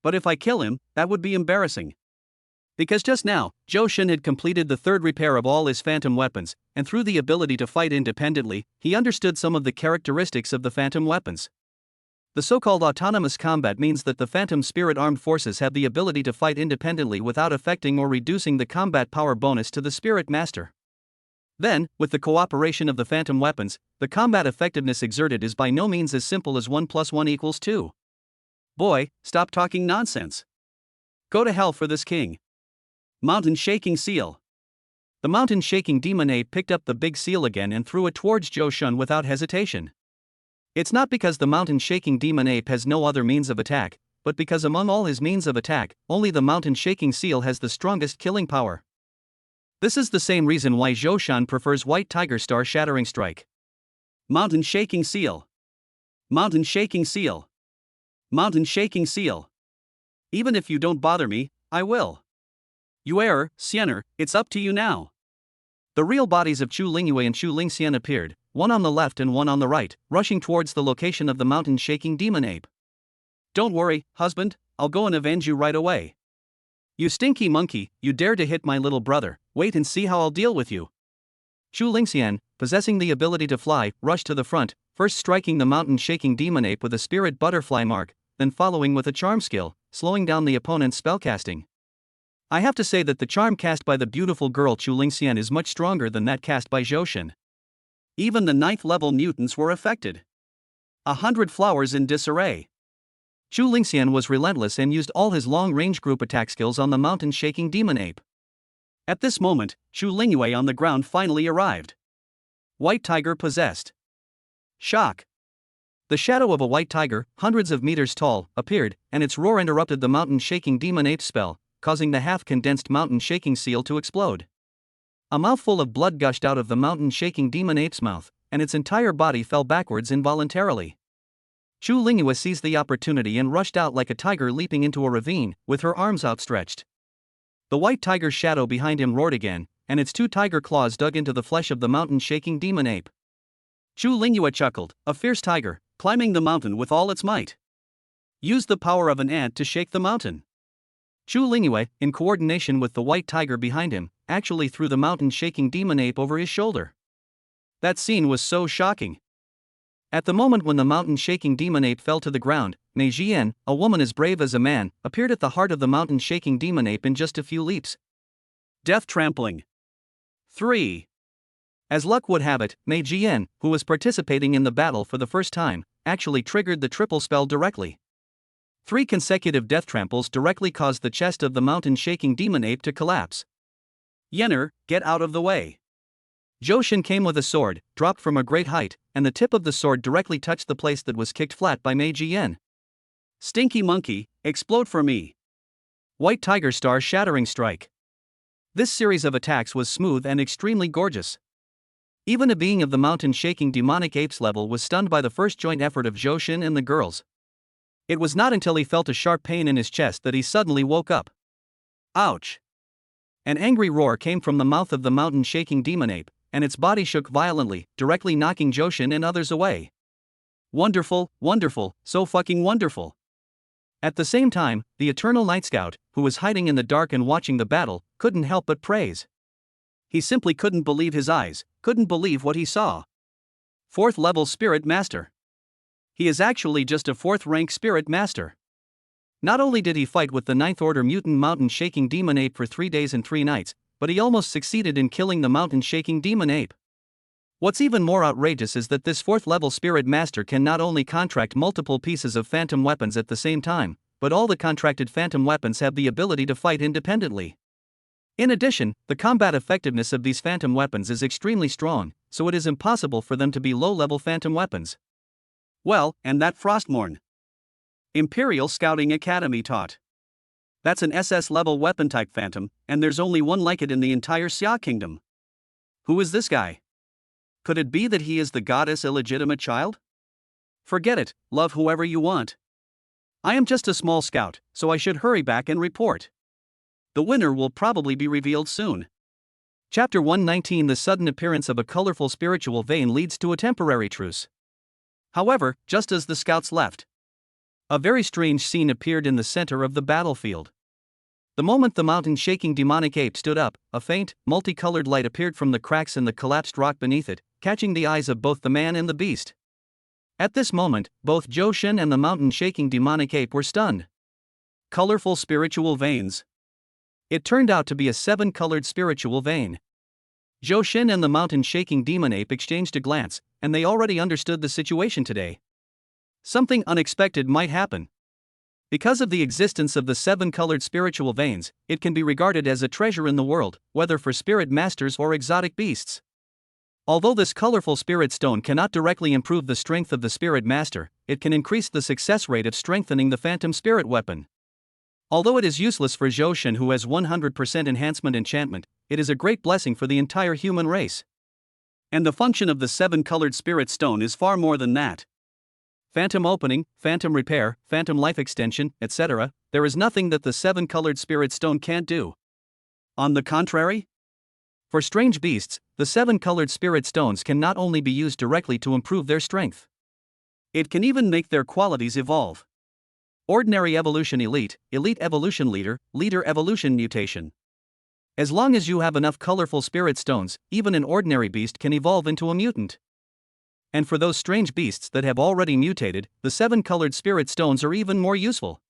But if I kill him, that would be embarrassing. Because just now, Johan had completed the third repair of all his phantom weapons, and through the ability to fight independently, he understood some of the characteristics of the phantom weapons. The so-called autonomous combat means that the phantom spirit armed forces have the ability to fight independently without affecting or reducing the combat power bonus to the spirit master. Then, with the cooperation of the phantom weapons, the combat effectiveness exerted is by no means as simple as 1 + 1 = 2. Boy, stop talking nonsense. Go to hell for this king. Mountain-shaking seal. The mountain-shaking demon ape picked up the big seal again and threw it towards Johan without hesitation. It's not because the mountain-shaking demon ape has no other means of attack, but because among all his means of attack, only the mountain-shaking seal has the strongest killing power. This is the same reason why Johan prefers White Tiger Star Shattering Strike. Mountain-shaking seal. Mountain-shaking seal. Mountain-shaking seal. Even if you don't bother me, I will. You error, Xianer, it's up to you now. The real bodies of Chu Lingyue and Chu Lingxian appeared, one on the left and one on the right, rushing towards the location of the mountain-shaking demon ape. Don't worry, husband, I'll go and avenge you right away. You stinky monkey, you dare to hit my little brother, wait and see how I'll deal with you. Chu Lingxian, possessing the ability to fly, rushed to the front, first striking the mountain-shaking demon ape with a spirit butterfly mark, then following with a charm skill, slowing down the opponent's spellcasting. I have to say that the charm cast by the beautiful girl Chu Lingxian is much stronger than that cast by Johan. Even the 9th level mutants were affected. 100 flowers in disarray. Chu Lingxian was relentless and used all his long-range group attack skills on the mountain-shaking demon ape. At this moment, Chu Lingyue on the ground finally arrived. White tiger possessed. Shock. The shadow of a white tiger, hundreds of meters tall, appeared, and its roar interrupted the mountain-shaking demon ape spell, causing the half-condensed mountain-shaking seal to explode. A mouthful of blood gushed out of the mountain-shaking demon ape's mouth, and its entire body fell backwards involuntarily. Chu Lingyue seized the opportunity and rushed out like a tiger leaping into a ravine, with her arms outstretched. The white tiger's shadow behind him roared again, and its 2 tiger claws dug into the flesh of the mountain-shaking demon ape. Chu Lingyue chuckled, a fierce tiger, climbing the mountain with all its might. Used the power of an ant to shake the mountain. Chu Lingyue, in coordination with the white tiger behind him, actually threw the mountain-shaking demon ape over his shoulder. That scene was so shocking. At the moment when the mountain-shaking demon ape fell to the ground, Mei Jian, a woman as brave as a man, appeared at the heart of the mountain-shaking demon ape in just a few leaps. Death trampling. 3. As luck would have it, Mei Jian, who was participating in the battle for the first time, actually triggered the triple spell directly. 3 consecutive death tramples directly caused the chest of the mountain-shaking demon ape to collapse. Yenner, get out of the way. Johan came with a sword, dropped from a great height, and the tip of the sword directly touched the place that was kicked flat by Mei Jian. Stinky monkey, explode for me. White Tiger Star Shattering Strike. This series of attacks was smooth and extremely gorgeous. Even a being of the mountain-shaking demonic apes level was stunned by the first joint effort of Johan and the girls. It was not until he felt a sharp pain in his chest that he suddenly woke up. Ouch! An angry roar came from the mouth of the mountain-shaking demon ape, and its body shook violently, directly knocking Johan and others away. Wonderful, wonderful, so fucking wonderful. At the same time, the Eternal Night Scout, who was hiding in the dark and watching the battle, couldn't help but praise. He simply couldn't believe his eyes, couldn't believe what he saw. 4th level Spirit Master. He is actually just a 4th rank Spirit Master. Not only did he fight with the 9th Order Mutant mountain-shaking demon ape for 3 days and 3 nights, but he almost succeeded in killing the mountain-shaking demon ape. What's even more outrageous is that this 4th level Spirit Master can not only contract multiple pieces of phantom weapons at the same time, but all the contracted phantom weapons have the ability to fight independently. In addition, the combat effectiveness of these phantom weapons is extremely strong, so it is impossible for them to be low-level phantom weapons. Well, and that Frostmourne. Imperial Scouting Academy taught. That's an SS level weapon type phantom, and there's only one like it in the entire Xia Kingdom. Who is this guy? Could it be that he is the goddess' illegitimate child? Forget it, love whoever you want. I am just a small scout, so I should hurry back and report. The winner will probably be revealed soon. Chapter 119. The sudden appearance of a colorful spiritual vein leads to a temporary truce. However, just as the scouts left, a very strange scene appeared in the center of the battlefield. The moment the mountain-shaking demonic ape stood up, a faint, multicolored light appeared from the cracks in the collapsed rock beneath it, catching the eyes of both the man and the beast. At this moment, both Johan and the mountain-shaking demonic ape were stunned. Colorful spiritual veins. It turned out to be a 7-colored spiritual vein. Johan and the mountain-shaking demon ape exchanged a glance, and they already understood the situation today. Something unexpected might happen. Because of the existence of the 7-colored spiritual veins, it can be regarded as a treasure in the world, whether for spirit masters or exotic beasts. Although this colorful spirit stone cannot directly improve the strength of the spirit master, it can increase the success rate of strengthening the phantom spirit weapon. Although it is useless for Johan, who has 100% enhancement enchantment, it is a great blessing for the entire human race. And the function of the 7-colored spirit stone is far more than that. Phantom opening, phantom repair, phantom life extension, etc., there is nothing that the 7-colored spirit stone can't do. On the contrary, for strange beasts, the 7-colored spirit stones can not only be used directly to improve their strength, it can even make their qualities evolve. Ordinary evolution elite, elite evolution leader, leader evolution mutation. As long as you have enough colorful spirit stones, even an ordinary beast can evolve into a mutant. And for those strange beasts that have already mutated, the 7-colored spirit stones are even more useful.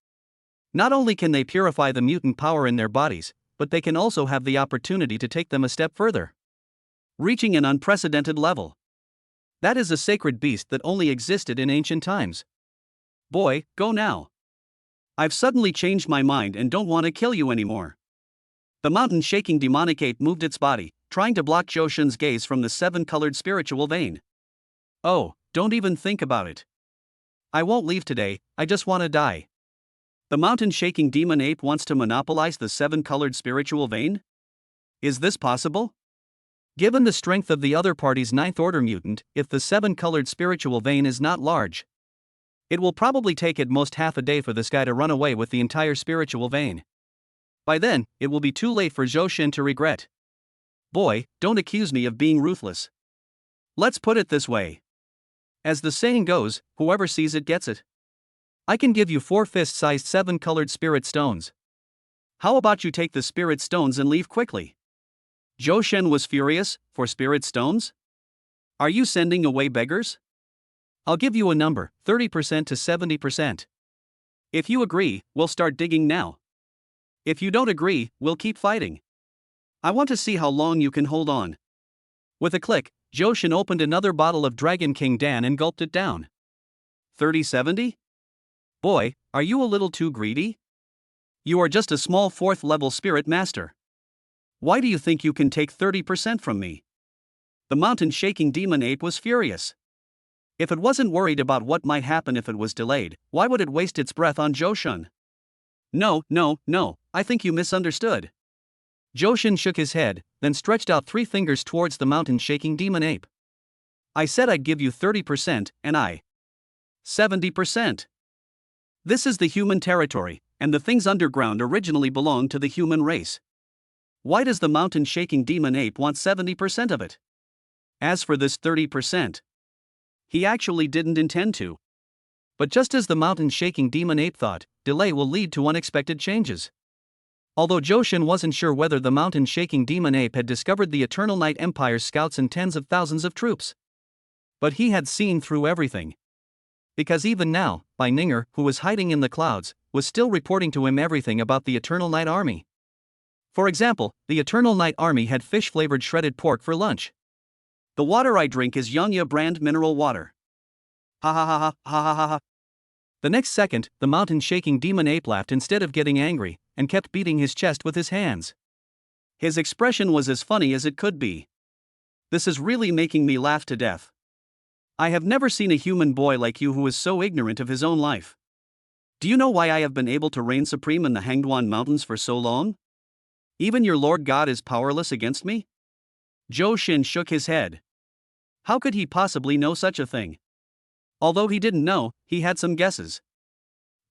Not only can they purify the mutant power in their bodies, but they can also have the opportunity to take them a step further, reaching an unprecedented level. That is a sacred beast that only existed in ancient times. Boy, go now. I've suddenly changed my mind and don't want to kill you anymore. The mountain-shaking demonic ape moved its body, trying to block Johan's gaze from the 7-colored spiritual vein. Oh, don't even think about it. I won't leave today, I just want to die. The mountain-shaking demon ape wants to monopolize the 7-colored spiritual vein? Is this possible? Given the strength of the other party's 9th order mutant, if the 7-colored spiritual vein is not large, it will probably take at most half a day for this guy to run away with the entire spiritual vein. By then, it will be too late for Johan to regret. Boy, don't accuse me of being ruthless. Let's put it this way. As the saying goes, whoever sees it gets it. I can give you 4 fist-sized 7-colored spirit stones. How about you take the spirit stones and leave quickly? Johan was furious. For spirit stones? Are you sending away beggars? I'll give you a number, 30% to 70%. If you agree, we'll start digging now. If you don't agree, we'll keep fighting. I want to see how long you can hold on. With a click, Johan opened another bottle of Dragon King Dan and gulped it down. 30-70? Boy, are you a little too greedy? You are just a small 4th-level spirit master. Why do you think you can take 30% from me? The mountain-shaking demon ape was furious. If it wasn't worried about what might happen if it was delayed, why would it waste its breath on Johan? No, I think you misunderstood. Johan shook his head, then stretched out 3 fingers towards the mountain-shaking demon ape. I said I'd give you 30%, and I 70%. This is the human territory, and the things underground originally belonged to the human race. Why does the mountain-shaking demon ape want 70% of it? As for this 30%, he actually didn't intend to. But just as the mountain-shaking demon ape thought, delay will lead to unexpected changes. Although Johan wasn't sure whether the mountain-shaking demon ape had discovered the Eternal Night Empire's scouts and tens of thousands of troops. But he had seen through everything. Because even now, Bai Ninger, who was hiding in the clouds, was still reporting to him everything about the Eternal Night Army. For example, the Eternal Night Army had fish-flavored shredded pork for lunch. The water I drink is Yanya brand mineral water. Ha ha ha ha ha ha ha ha. The next second, the mountain-shaking demon ape laughed instead of getting angry, and kept beating his chest with his hands. His expression was as funny as it could be. This is really making me laugh to death. I have never seen a human boy like you who is so ignorant of his own life. Do you know why I have been able to reign supreme in the Hangduan Mountains for so long? Even your Lord God is powerless against me? Johan shook his head. How could he possibly know such a thing? Although he didn't know, he had some guesses.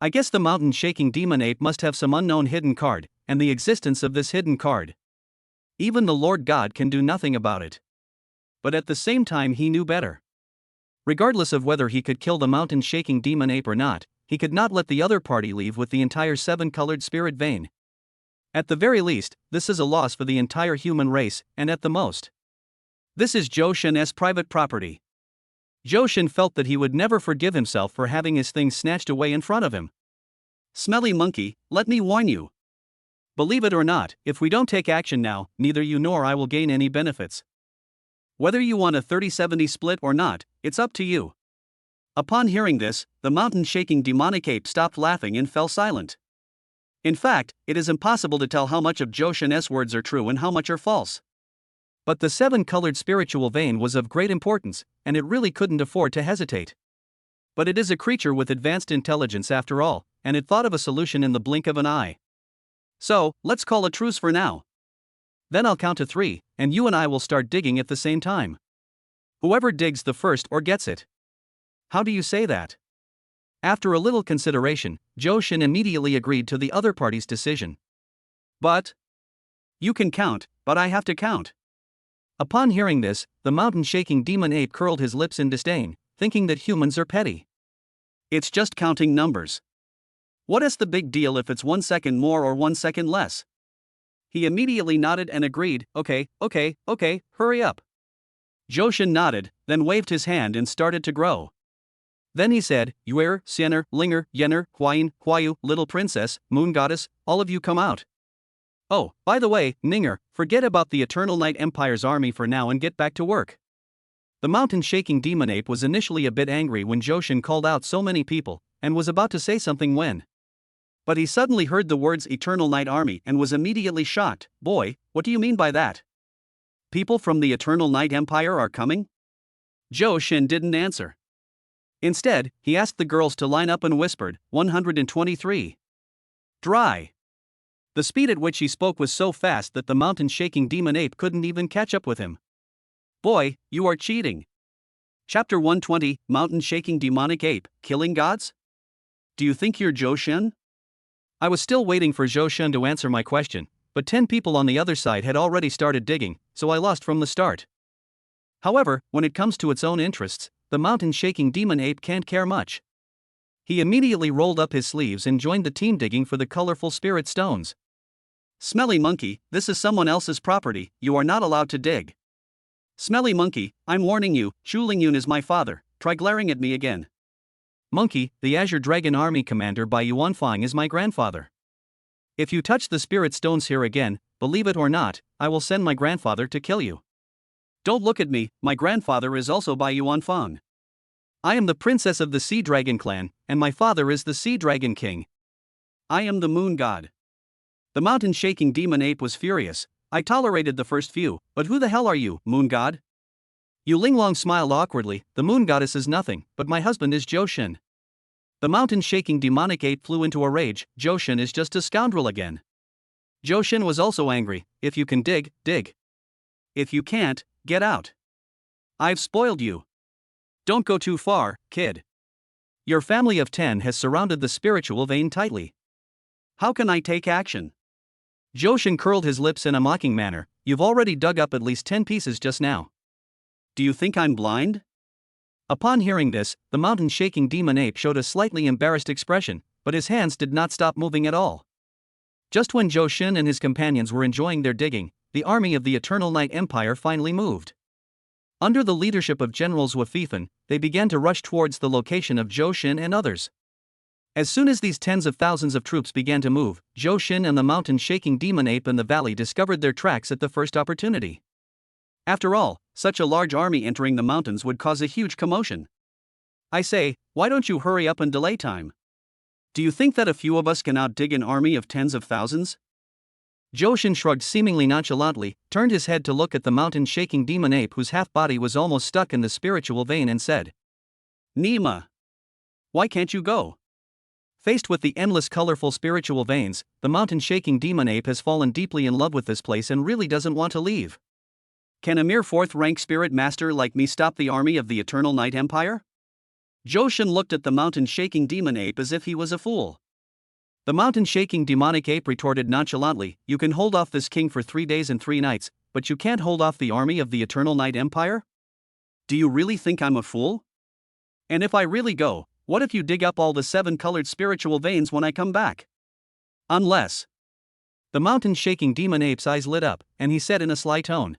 I guess the mountain-shaking demon ape must have some unknown hidden card, and the existence of this hidden card. Even the Lord God can do nothing about it. But at the same time he knew better. Regardless of whether he could kill the mountain-shaking demon ape or not, he could not let the other party leave with the entire 7-colored spirit vein. At the very least, this is a loss for the entire human race, and at the most, this is Johan's private property. Johan felt that he would never forgive himself for having his things snatched away in front of him. Smelly monkey, let me warn you. Believe it or not, if we don't take action now, neither you nor I will gain any benefits. Whether you want a 30-70 split or not, it's up to you. Upon hearing this, the mountain-shaking demonic ape stopped laughing and fell silent. In fact, it is impossible to tell how much of Johan's words are true and how much are false. But the 7-colored spiritual vein was of great importance, and it really couldn't afford to hesitate. But it is a creature with advanced intelligence after all, and it thought of a solution in the blink of an eye. So, let's call a truce for now. Then I'll count to 3, and you and I will start digging at the same time. Whoever digs the first or gets it. How do you say that? After a little consideration, Johan immediately agreed to the other party's decision. But you can count, but I have to count. Upon hearing this, the mountain-shaking demon ape curled his lips in disdain, thinking that humans are petty. It's just counting numbers. What is the big deal if it's 1 second more or 1 second less? He immediately nodded and agreed, okay, hurry up. Johan nodded, then waved his hand and started to grow. Then he said, Yuer, Siener, Linger, Yenner, Huayin, Huayu, little princess, moon goddess, all of you come out. Oh, by the way, Ninger, forget about the Eternal Night Empire's army for now and get back to work. The mountain-shaking demon ape was initially a bit angry when Johan called out so many people, and was about to say something when. But he suddenly heard the words Eternal Night Army and was immediately shocked. Boy, what do you mean by that? People from the Eternal Night Empire are coming? Johan didn't answer. Instead, he asked the girls to line up and whispered, 123. Dry. The speed at which he spoke was so fast that the mountain-shaking demon ape couldn't even catch up with him. Boy, you are cheating. Chapter 120, Mountain-Shaking Demonic Ape, Killing Gods? Do you think you're Johan? I was still waiting for Johan to answer my question, but 10 people on the other side had already started digging, so I lost from the start. However, when it comes to its own interests, the mountain-shaking demon ape can't care much. He immediately rolled up his sleeves and joined the team digging for the colorful spirit stones. Smelly monkey, this is someone else's property, you are not allowed to dig. Smelly monkey, I'm warning you, Chulingyun is my father, try glaring at me again. Monkey, the Azure Dragon Army commander by Yuanfang is my grandfather. If you touch the spirit stones here again, believe it or not, I will send my grandfather to kill you. Don't look at me, my grandfather is also by Yuanfang. I am the princess of the Sea Dragon clan, and my father is the Sea Dragon King. I am the moon god. The mountain-shaking demon ape was furious. I tolerated the first few, but who the hell are you, moon god? Yu Linglong smiled awkwardly. The moon goddess is nothing, but my husband is Johan. The mountain-shaking demonic ape flew into a rage. Johan is just a scoundrel again. Johan was also angry. If you can dig, dig. If you can't, get out. I've spoiled you. Don't go too far, kid. Your family of 10 has surrounded the spiritual vein tightly. How can I take action? Johan curled his lips in a mocking manner. You've already dug up at least 10 pieces just now. Do you think I'm blind? Upon hearing this, the mountain-shaking demon ape showed a slightly embarrassed expression, but his hands did not stop moving at all. Just when Johan and his companions were enjoying their digging, the army of the Eternal Night Empire finally moved. Under the leadership of Generals Wafifan, they began to rush towards the location of Johan and others. As soon as these tens of thousands of troops began to move, Johan and the mountain-shaking demon ape in the valley discovered their tracks at the first opportunity. After all, such a large army entering the mountains would cause a huge commotion. I say, why don't you hurry up and delay time? Do you think that a few of us can outdig an army of tens of thousands? Johan shrugged seemingly nonchalantly, turned his head to look at the mountain-shaking demon ape whose half-body was almost stuck in the spiritual vein and said, Nima. Why can't you go? Faced with the endless colorful spiritual veins, the mountain-shaking demon ape has fallen deeply in love with this place and really doesn't want to leave. Can a mere 4th-rank spirit master like me stop the army of the Eternal Night Empire? Johan looked at the mountain-shaking demon ape as if he was a fool. The mountain-shaking demonic ape retorted nonchalantly, "You can hold off this king for 3 days and 3 nights, but you can't hold off the army of the Eternal Night Empire? Do you really think I'm a fool? And if I really go, what if you dig up all the 7-colored spiritual veins when I come back? Unless..." The mountain-shaking demon ape's eyes lit up, and he said in a sly tone,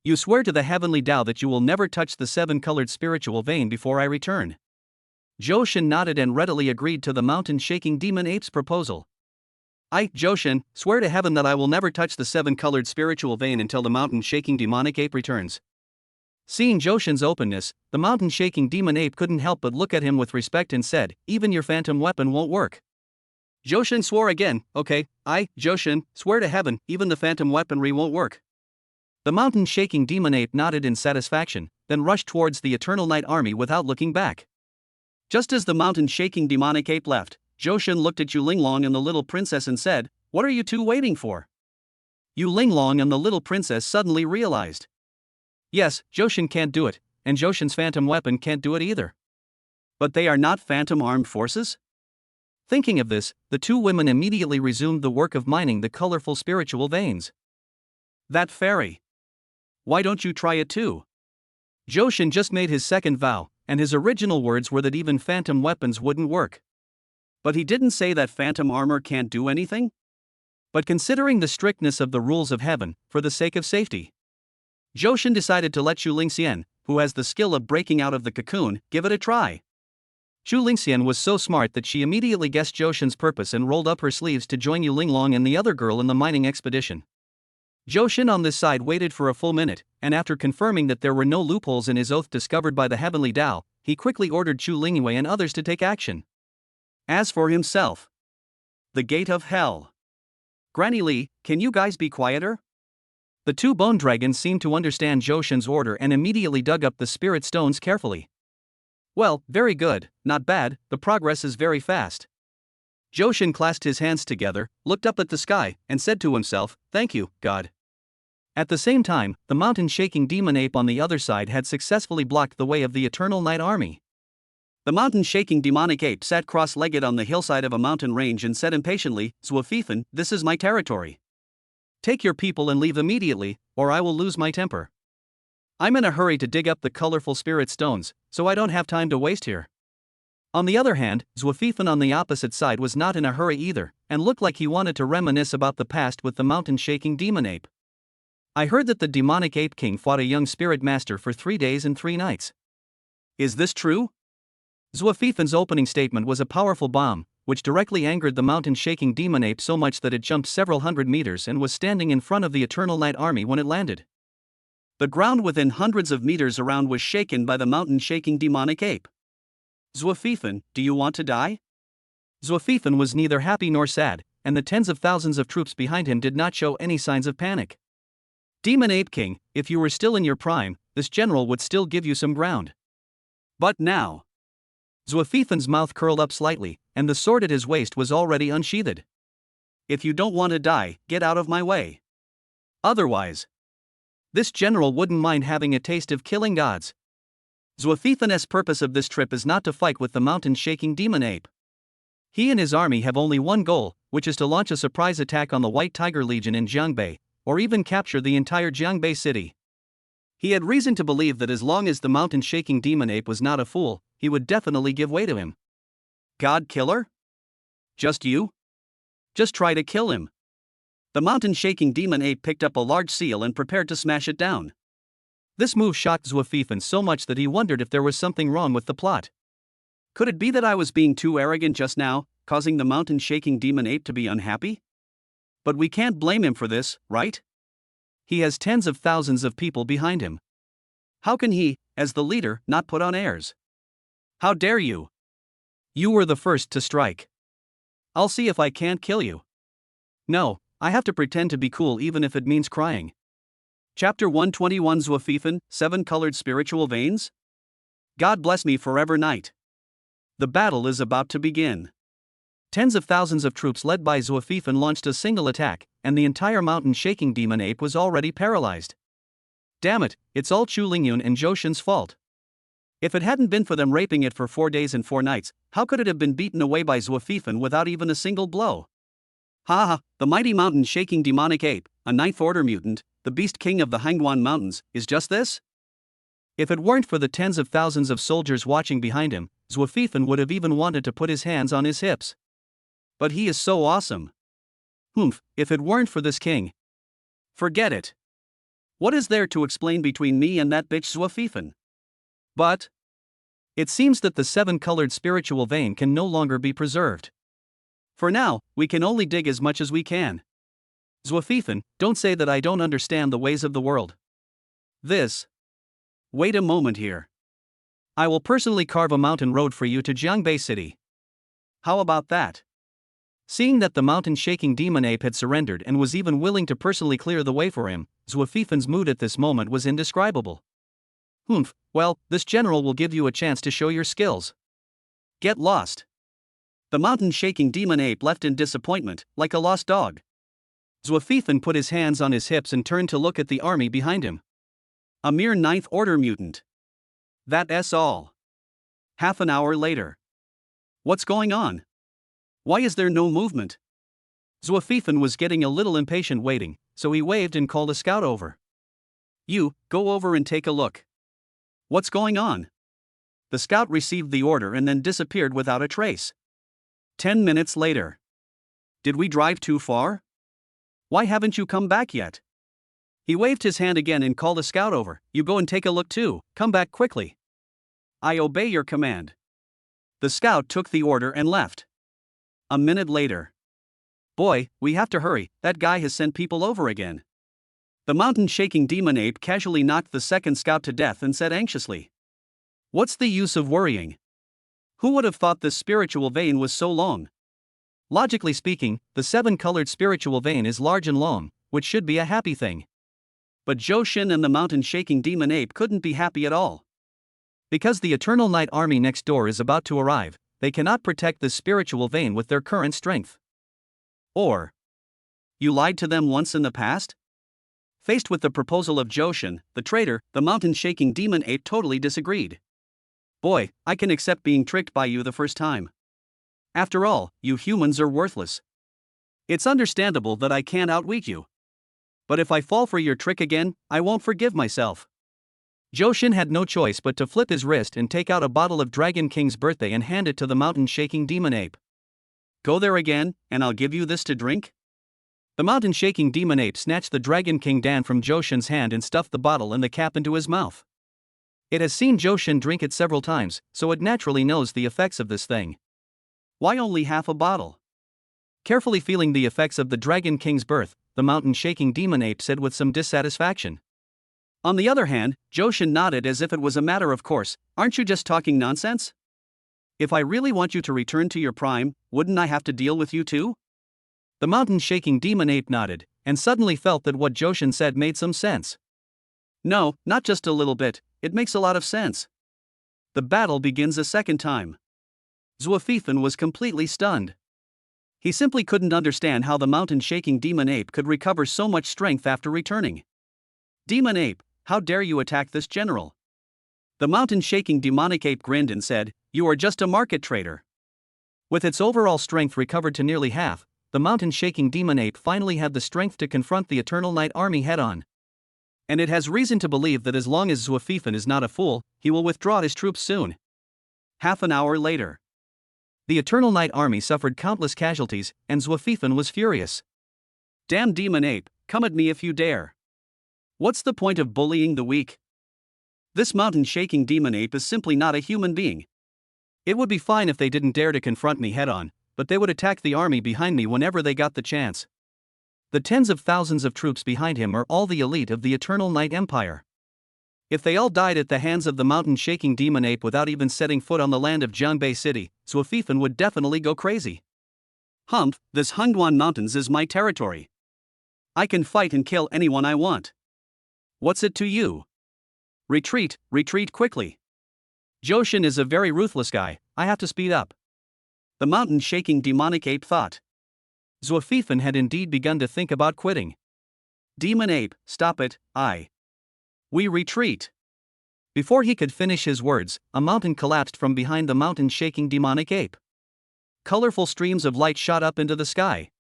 "You swear to the heavenly Tao that you will never touch the 7-colored spiritual vein before I return?" Johan nodded and readily agreed to the mountain-shaking demon ape's proposal. "I, Johan, swear to heaven that I will never touch the 7-colored spiritual vein until the mountain-shaking demonic ape returns." Seeing Johan's openness, the mountain-shaking demon ape couldn't help but look at him with respect and said, "Even your phantom weapon won't work." Johan swore again, "Okay, I, Johan, swear to heaven, even the phantom weaponry won't work." The mountain-shaking demon ape nodded in satisfaction, then rushed towards the Eternal Night Army without looking back. Just as the mountain-shaking demonic ape left, Johan looked at Yu Linglong and the little princess and said, "What are you two waiting for?" Yu Linglong and the little princess suddenly realized. Yes, Johan can't do it, and Johan's phantom weapon can't do it either. But they are not phantom armed forces? Thinking of this, the two women immediately resumed the work of mining the colorful spiritual veins. "That fairy. Why don't you try it too?" Johan just made his second vow, and his original words were that even phantom weapons wouldn't work. But he didn't say that phantom armor can't do anything? But considering the strictness of the rules of heaven, for the sake of safety, Johan decided to let Xu Lingxian, who has the skill of breaking out of the cocoon, give it a try. Xu Lingxian was so smart that she immediately guessed Johan's purpose and rolled up her sleeves to join Yu Linglong and the other girl in the mining expedition. Johan on this side waited for a full minute, and after confirming that there were no loopholes in his oath discovered by the heavenly Tao, he quickly ordered Chu Lingyue and others to take action. As for himself, the gate of hell. "Granny Li, can you guys be quieter?" The two bone dragons seemed to understand Johan's order and immediately dug up the spirit stones carefully. "Well, very good, not bad, the progress is very fast." Johan clasped his hands together, looked up at the sky, and said to himself, "Thank you, God." At the same time, the mountain-shaking demon ape on the other side had successfully blocked the way of the Eternal Night Army. The mountain-shaking demonic ape sat cross-legged on the hillside of a mountain range and said impatiently, "Zwafifan, this is my territory. Take your people and leave immediately, or I will lose my temper. I'm in a hurry to dig up the colorful spirit stones, so I don't have time to waste here." On the other hand, Zwafifan on the opposite side was not in a hurry either, and looked like he wanted to reminisce about the past with the mountain-shaking demon ape. "I heard that the demonic ape king fought a young spirit master for 3 days and 3 nights. Is this true?" Zwafifan's opening statement was a powerful bomb, which directly angered the mountain-shaking demon ape so much that it jumped several hundred meters and was standing in front of the Eternal Night Army when it landed. The ground within hundreds of meters around was shaken by the mountain-shaking demonic ape. "Zwafifan, do you want to die?" Zwafifan was neither happy nor sad, and the tens of thousands of troops behind him did not show any signs of panic. "Demon Ape King, if you were still in your prime, this general would still give you some ground. But now..." Zwafifan's mouth curled up slightly, and the sword at his waist was already unsheathed. "If you don't want to die, get out of my way. Otherwise, this general wouldn't mind having a taste of killing gods." Zwafifan's purpose of this trip is not to fight with the mountain-shaking demon ape. He and his army have only one goal, which is to launch a surprise attack on the White Tiger Legion in Jiangbei, or even capture the entire Jiangbei city. He had reason to believe that as long as the mountain-shaking demon ape was not a fool, he would definitely give way to him. "God killer? Just you? Just try to kill him." The mountain-shaking demon ape picked up a large seal and prepared to smash it down. This move shocked Zwafifan so much that he wondered if there was something wrong with the plot. Could it be that I was being too arrogant just now, causing the mountain-shaking demon ape to be unhappy? But we can't blame him for this, right? He has tens of thousands of people behind him. How can he, as the leader, not put on airs? "How dare you? You were the first to strike. I'll see if I can't kill you." "No, I have to pretend to be cool even if it means crying." Chapter 121 Zwafifan, 7-colored spiritual veins? God bless me forever night. The battle is about to begin. Tens of thousands of troops led by Zwafifan launched a single attack, and the entire mountain-shaking demon ape was already paralyzed. Damn it, it's all Chu Lingyun and Joshin's fault. If it hadn't been for them raping it for 4 days and 4 nights, how could it have been beaten away by Zwafifan without even a single blow? Ha ha, the mighty mountain-shaking demonic ape, a ninth-order mutant, the beast king of the Hangguan Mountains, is just this? If it weren't for the tens of thousands of soldiers watching behind him, Zwafifan would have even wanted to put his hands on his hips. But he is so awesome. Humph, if it weren't for this king. Forget it. What is there to explain between me and that bitch Zwafifan? But it seems that the 7-colored spiritual vein can no longer be preserved. For now, we can only dig as much as we can. Zwafifan, don't say that I don't understand the ways of the world. Wait a moment here. I will personally carve a mountain road for you to Jiangbei City. How about that? Seeing that the mountain-shaking demon ape had surrendered and was even willing to personally clear the way for him, Zwafifan's mood at this moment was indescribable. Humph, well, this general will give you a chance to show your skills. Get lost. The mountain-shaking demon ape left in disappointment, like a lost dog. Zwafifan put his hands on his hips and turned to look at the army behind him. A mere 9th order mutant. That's all. Half an hour later. What's going on? Why is there no movement? Zwafifan was getting a little impatient waiting, so he waved and called a scout over. You, go over and take a look. What's going on? The scout received the order and then disappeared without a trace. 10 minutes later. Did we drive too far? Why haven't you come back yet? He waved his hand again and called a scout over. You go and take a look too, come back quickly. I obey your command. The scout took the order and left. A minute later. Boy, we have to hurry, that guy has sent people over again. The mountain-shaking demon ape casually knocked the second scout to death and said anxiously. What's the use of worrying? Who would have thought this spiritual vein was so long? Logically speaking, the 7-colored spiritual vein is large and long, which should be a happy thing. But Joshin and the mountain-shaking demon ape couldn't be happy at all. Because the Eternal Night Army next door is about to arrive, they cannot protect this spiritual vein with their current strength. Or, you lied to them once in the past? Faced with the proposal of Joshin, the traitor, the mountain-shaking demon ape totally disagreed. Boy, I can accept being tricked by you the first time. After all, you humans are worthless. It's understandable that I can't outwit you. But if I fall for your trick again, I won't forgive myself. Joshin had no choice but to flip his wrist and take out a bottle of Dragon King's birthday and hand it to the mountain-shaking demon ape. Go there again, and I'll give you this to drink? The mountain-shaking demon ape snatched the Dragon King Dan from Joshin's hand and stuffed the bottle and the cap into his mouth. It has seen Joshin drink it several times, so it naturally knows the effects of this thing. Why only half a bottle? Carefully feeling the effects of the Dragon King's birth, the mountain-shaking demon ape said with some dissatisfaction. On the other hand, Joshin nodded as if it was a matter of course. Aren't you just talking nonsense? If I really want you to return to your prime, wouldn't I have to deal with you too? The mountain-shaking demon ape nodded, and suddenly felt that what Joshin said made some sense. No, not just a little bit, it makes a lot of sense. The battle begins a second time. Zwafifan was completely stunned. He simply couldn't understand how the mountain-shaking demon ape could recover so much strength after returning. Demon ape, how dare you attack this general? The mountain-shaking demonic ape grinned and said, you are just a market trader. With its overall strength recovered to nearly half, the mountain-shaking demon ape finally had the strength to confront the Eternal Night Army head-on. And it has reason to believe that as long as Zwafifan is not a fool, he will withdraw his troops soon. Half an hour later. The Eternal Night Army suffered countless casualties, and Zwafifan was furious. Damn demon ape, come at me if you dare. What's the point of bullying the weak? This mountain-shaking demon ape is simply not a human being. It would be fine if they didn't dare to confront me head-on, but they would attack the army behind me whenever they got the chance. The tens of thousands of troops behind him are all the elite of the Eternal Night Empire. If they all died at the hands of the mountain-shaking demon ape without even setting foot on the land of Jiangbei City, Zwafifan would definitely go crazy. Humph, this Hangguan Mountains is my territory. I can fight and kill anyone I want. What's it to you? Retreat, retreat quickly. Joshin is a very ruthless guy, I have to speed up. The mountain-shaking demonic ape thought. Zwafifan had indeed begun to think about quitting. Demon ape, stop it, We retreat. Before he could finish his words, a mountain collapsed from behind the mountain-shaking demonic ape. Colorful streams of light shot up into the sky.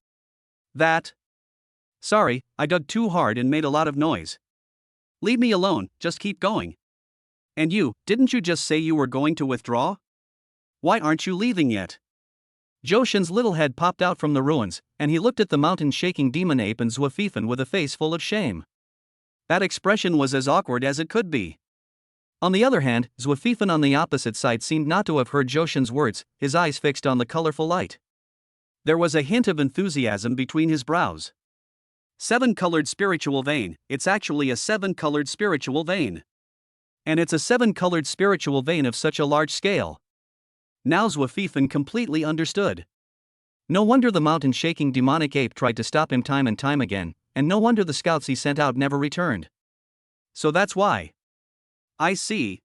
Sorry, I dug too hard and made a lot of noise. Leave me alone, just keep going. And you, didn't you just say you were going to withdraw? Why aren't you leaving yet? Joshin's little head popped out from the ruins, and he looked at the mountain-shaking demon ape and Zwafifan with a face full of shame. That expression was as awkward as it could be. On the other hand, Zwafifan on the opposite side seemed not to have heard Joshin's words, his eyes fixed on the colorful light. There was a hint of enthusiasm between his brows. 7-colored spiritual vein, it's actually a 7-colored spiritual vein. And it's a 7-colored spiritual vein of such a large scale. Now Zwafifan completely understood. No wonder the mountain-shaking demonic ape tried to stop him time and time again, and no wonder the scouts he sent out never returned. So that's why. I see.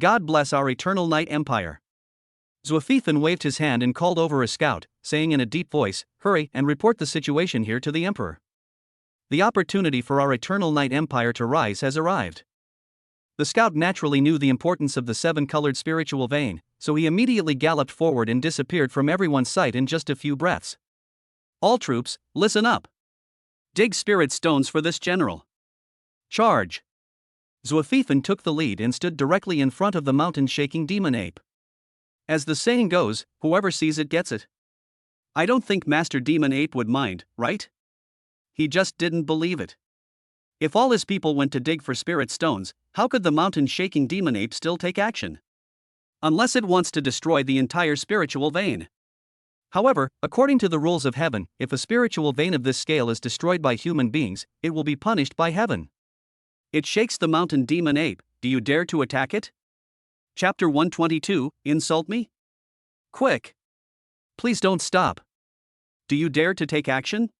God bless our eternal night empire. Zwafifan waved his hand and called over a scout, saying in a deep voice, "Hurry and report the situation here to the emperor. The opportunity for our eternal night empire to rise has arrived." The scout naturally knew the importance of the 7-colored spiritual vein, so he immediately galloped forward and disappeared from everyone's sight in just a few breaths. All troops, listen up. Dig spirit stones for this general. Charge. Zwafifan took the lead and stood directly in front of the mountain-shaking demon ape. As the saying goes, whoever sees it gets it. I don't think Master Demon Ape would mind, right? He just didn't believe it. If all his people went to dig for spirit stones, how could the mountain-shaking demon ape still take action? Unless it wants to destroy the entire spiritual vein. However, according to the rules of heaven, if a spiritual vein of this scale is destroyed by human beings, it will be punished by heaven. It shakes the mountain demon ape. Do you dare to attack it? Chapter 122, Insult me? Quick! Please don't stop. Do you dare to take action?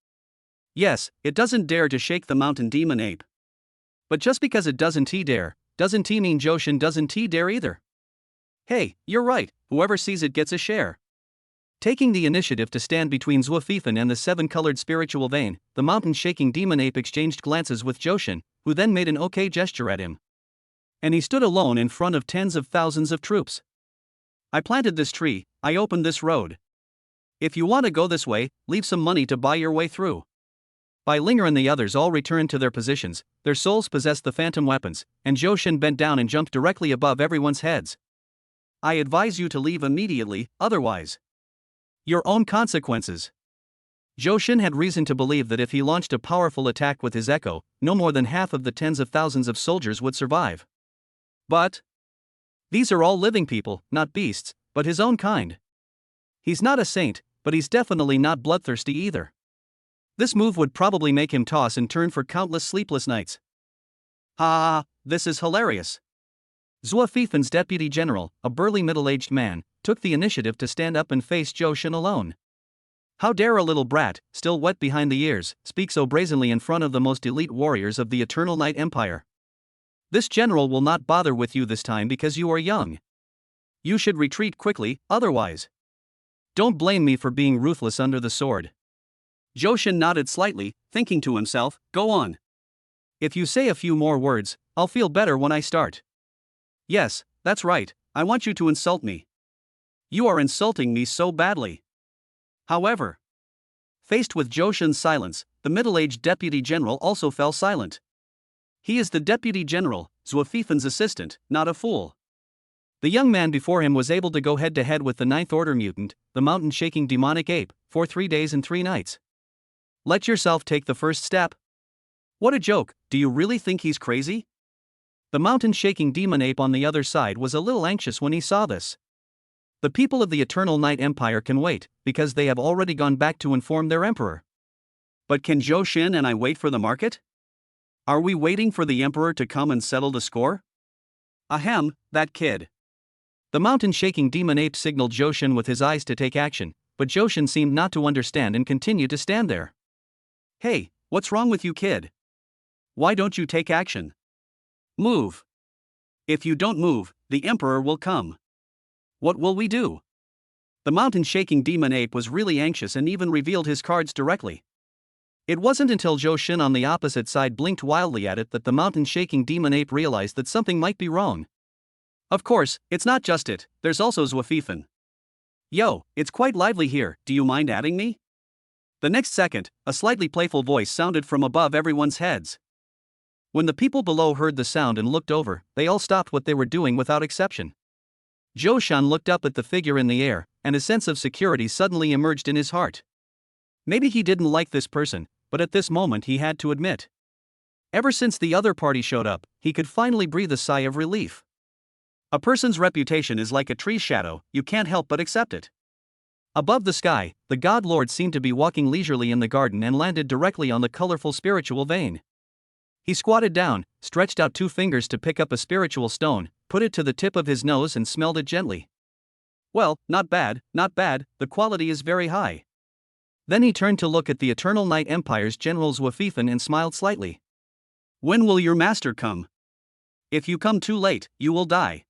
Yes, it doesn't dare to shake the mountain demon ape. But just because it doesn't dare, doesn't mean Joshin doesn't dare either. Hey, you're right, whoever sees it gets a share. Taking the initiative to stand between Zwafifan and the 7-colored spiritual vein, the mountain-shaking demon ape exchanged glances with Joshin, who then made an okay gesture at him. And he stood alone in front of tens of thousands of troops. I planted this tree, I opened this road. If you want to go this way, leave some money to buy your way through. Linger and the others all returned to their positions, their souls possessed the phantom weapons, and Joshin bent down and jumped directly above everyone's heads. I advise you to leave immediately, otherwise. Your own consequences. Joshin had reason to believe that if he launched a powerful attack with his echo, no more than half of the tens of thousands of soldiers would survive. But these are all living people, not beasts, but his own kind. He's not a saint, but he's definitely not bloodthirsty either. This move would probably make him toss and turn for countless sleepless nights. Ha! This is hilarious. Zwafifan's deputy general, a burly middle-aged man, took the initiative to stand up and face Joshin alone. How dare a little brat, still wet behind the ears, speak so brazenly in front of the most elite warriors of the Eternal Night Empire? This general will not bother with you this time because you are young. You should retreat quickly, otherwise. Don't blame me for being ruthless under the sword. Joshin nodded slightly, thinking to himself, go on. If you say a few more words, I'll feel better when I start. Yes, that's right, I want you to insult me. You are insulting me so badly. However, faced with Joshin's silence, the middle-aged deputy general also fell silent. He is the deputy general, Zwafifan's assistant, not a fool. The young man before him was able to go head-to-head with the Ninth Order mutant, the mountain-shaking demonic ape, for 3 days and 3 nights. Let yourself take the first step. What a joke, do you really think he's crazy? The mountain-shaking demon ape on the other side was a little anxious when he saw this. The people of the Eternal Night Empire can wait, because they have already gone back to inform their emperor. But can Joshin and I wait for the market? Are we waiting for the emperor to come and settle the score? Ahem, that kid. The mountain-shaking demon ape signaled Joshin with his eyes to take action, but Joshin seemed not to understand and continued to stand there. Hey, what's wrong with you, kid? Why don't you take action? Move. If you don't move, the emperor will come. What will we do? The mountain-shaking demon ape was really anxious and even revealed his cards directly. It wasn't until Zhou Shin on the opposite side blinked wildly at it that the mountain-shaking demon ape realized that something might be wrong. Of course, it's not just it, there's also Zwafifan. Yo, it's quite lively here, do you mind adding me? The next second, a slightly playful voice sounded from above everyone's heads. When the people below heard the sound and looked over, they all stopped what they were doing without exception. Zhou Shan looked up at the figure in the air, and a sense of security suddenly emerged in his heart. Maybe he didn't like this person, but at this moment he had to admit. Ever since the other party showed up, he could finally breathe a sigh of relief. A person's reputation is like a tree's shadow, you can't help but accept it. Above the sky, the God Lord seemed to be walking leisurely in the garden and landed directly on the colorful spiritual vein. He squatted down, stretched out 2 fingers to pick up a spiritual stone, put it to the tip of his nose and smelled it gently. Well, not bad, the quality is very high. Then he turned to look at the Eternal Night Empire's General Zwafifan and smiled slightly. When will your master come? If you come too late, you will die.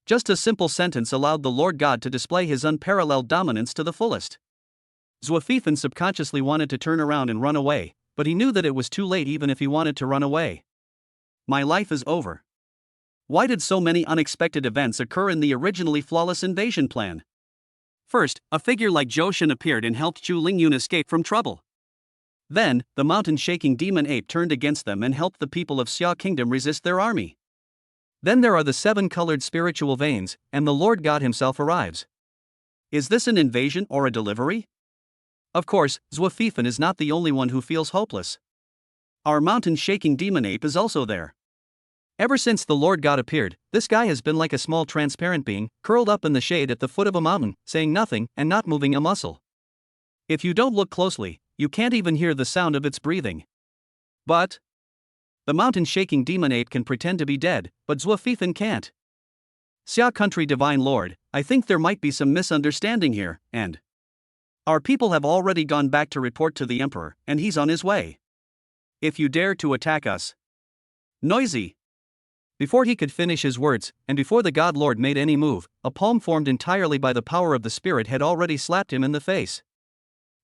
Just a simple sentence allowed the Lord God to display his unparalleled dominance to the fullest. Zwafifan subconsciously wanted to turn around and run away, but he knew that it was too late even if he wanted to run away. My life is over. Why did so many unexpected events occur in the originally flawless invasion plan? First, a figure like Zhou Shin appeared and helped Chu Lingyun escape from trouble. Then, the mountain-shaking demon ape turned against them and helped the people of Xia Kingdom resist their army. Then there are the 7-colored spiritual veins, and the Lord God himself arrives. Is this an invasion or a delivery? Of course, Zwafifan is not the only one who feels hopeless. Our mountain-shaking demon ape is also there. Ever since the Lord God appeared, this guy has been like a small transparent being, curled up in the shade at the foot of a mountain, saying nothing and not moving a muscle. If you don't look closely, you can't even hear the sound of its breathing. But the mountain-shaking demon ape can pretend to be dead, but Zwafifan can't. Xia Country Divine Lord, I think there might be some misunderstanding here, and our people have already gone back to report to the Emperor, and he's on his way. If you dare to attack us. Noisy. Before he could finish his words, and before the God Lord made any move, a palm formed entirely by the power of the spirit had already slapped him in the face.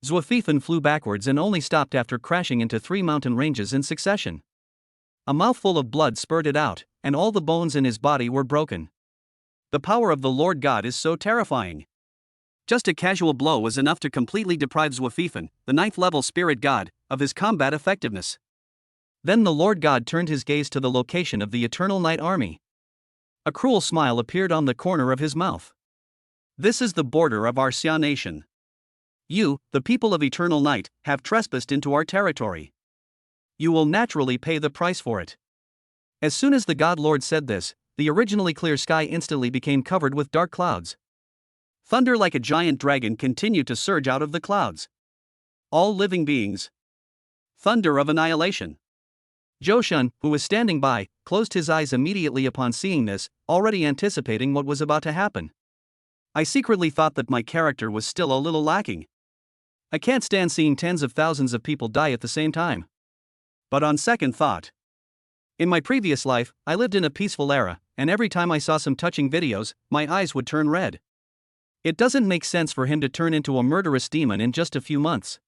Zwafifan flew backwards and only stopped after crashing into 3 mountain ranges in succession. A mouthful of blood spurted out, and all the bones in his body were broken. The power of the Lord God is so terrifying. Just a casual blow was enough to completely deprive Zwafifan, the 9th-level spirit god, of his combat effectiveness. Then the Lord God turned his gaze to the location of the Eternal Night Army. A cruel smile appeared on the corner of his mouth. This is the border of our Xia nation. You, the people of Eternal Night, have trespassed into our territory. You will naturally pay the price for it. As soon as the God Lord said this, the originally clear sky instantly became covered with dark clouds. Thunder like a giant dragon continued to surge out of the clouds. All living beings. Thunder of annihilation. Zhou Shan, who was standing by, closed his eyes immediately upon seeing this, already anticipating what was about to happen. I secretly thought that my character was still a little lacking. I can't stand seeing tens of thousands of people die at the same time. But on second thought. In my previous life, I lived in a peaceful era, and every time I saw some touching videos, my eyes would turn red. It doesn't make sense for him to turn into a murderous demon in just a few months.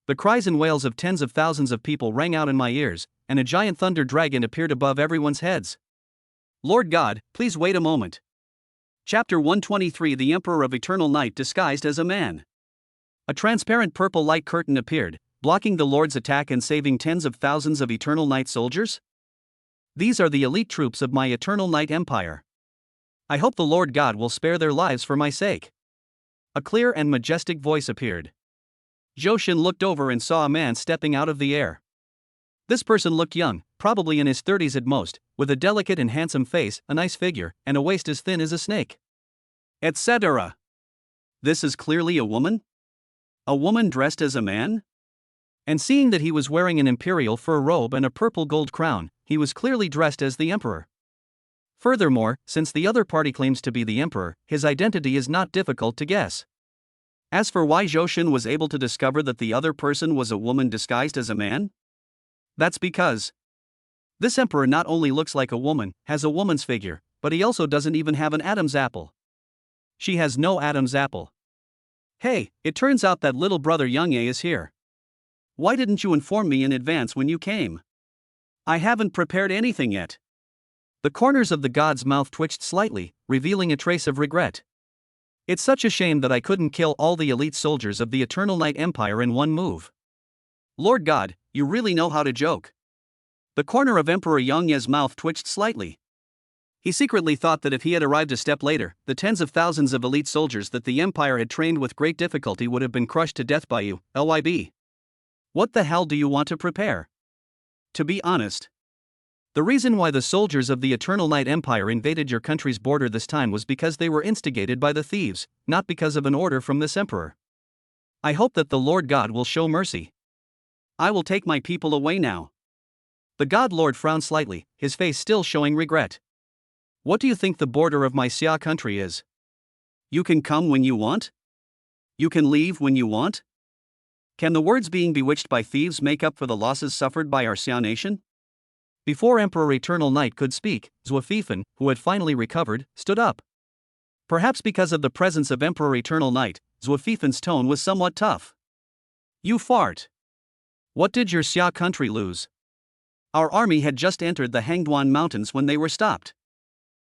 The cries and wails of tens of thousands of people rang out in my ears, and a giant thunder dragon appeared above everyone's heads. Lord God, please wait a moment. Chapter 123 The Emperor of Eternal Night disguised as a man. A transparent purple light curtain appeared, blocking the Lord's attack and saving tens of thousands of Eternal Night soldiers? These are the elite troops of my Eternal Night Empire. I hope the Lord God will spare their lives for my sake. A clear and majestic voice appeared. Zhou Shin looked over and saw a man stepping out of the air. This person looked young, probably in his 30s at most, with a delicate and handsome face, a nice figure, and a waist as thin as a snake. Etc. This is clearly a woman? A woman dressed as a man? And seeing that he was wearing an imperial fur robe and a purple gold crown, he was clearly dressed as the emperor. Furthermore, since the other party claims to be the emperor, his identity is not difficult to guess. As for why Zhou Shin was able to discover that the other person was a woman disguised as a man? That's because this emperor not only looks like a woman, has a woman's figure, but he also doesn't even have an Adam's apple. She has no Adam's apple. Hey, it turns out that little brother Youngye is here. Why didn't you inform me in advance when you came? I haven't prepared anything yet. The corners of the god's mouth twitched slightly, revealing a trace of regret. It's such a shame that I couldn't kill all the elite soldiers of the Eternal Night Empire in one move. Lord God, you really know how to joke. The corner of Emperor Yang Ye's mouth twitched slightly. He secretly thought that if he had arrived a step later, the tens of thousands of elite soldiers that the Empire had trained with great difficulty would have been crushed to death by you, LYB. What the hell do you want to prepare? To be honest, the reason why the soldiers of the Eternal Night Empire invaded your country's border this time was because they were instigated by the thieves, not because of an order from this emperor. I hope that the Lord God will show mercy. I will take my people away now. The God Lord frowned slightly, his face still showing regret. What do you think the border of my Xia country is? You can come when you want? You can leave when you want? Can the words being bewitched by thieves make up for the losses suffered by our Xia nation? Before Emperor Eternal Night could speak, Zwafifan, who had finally recovered, stood up. Perhaps because of the presence of Emperor Eternal Night, Zwafifan's tone was somewhat tough. You fart. What did your Xia country lose? Our army had just entered the Hangduan Mountains when they were stopped.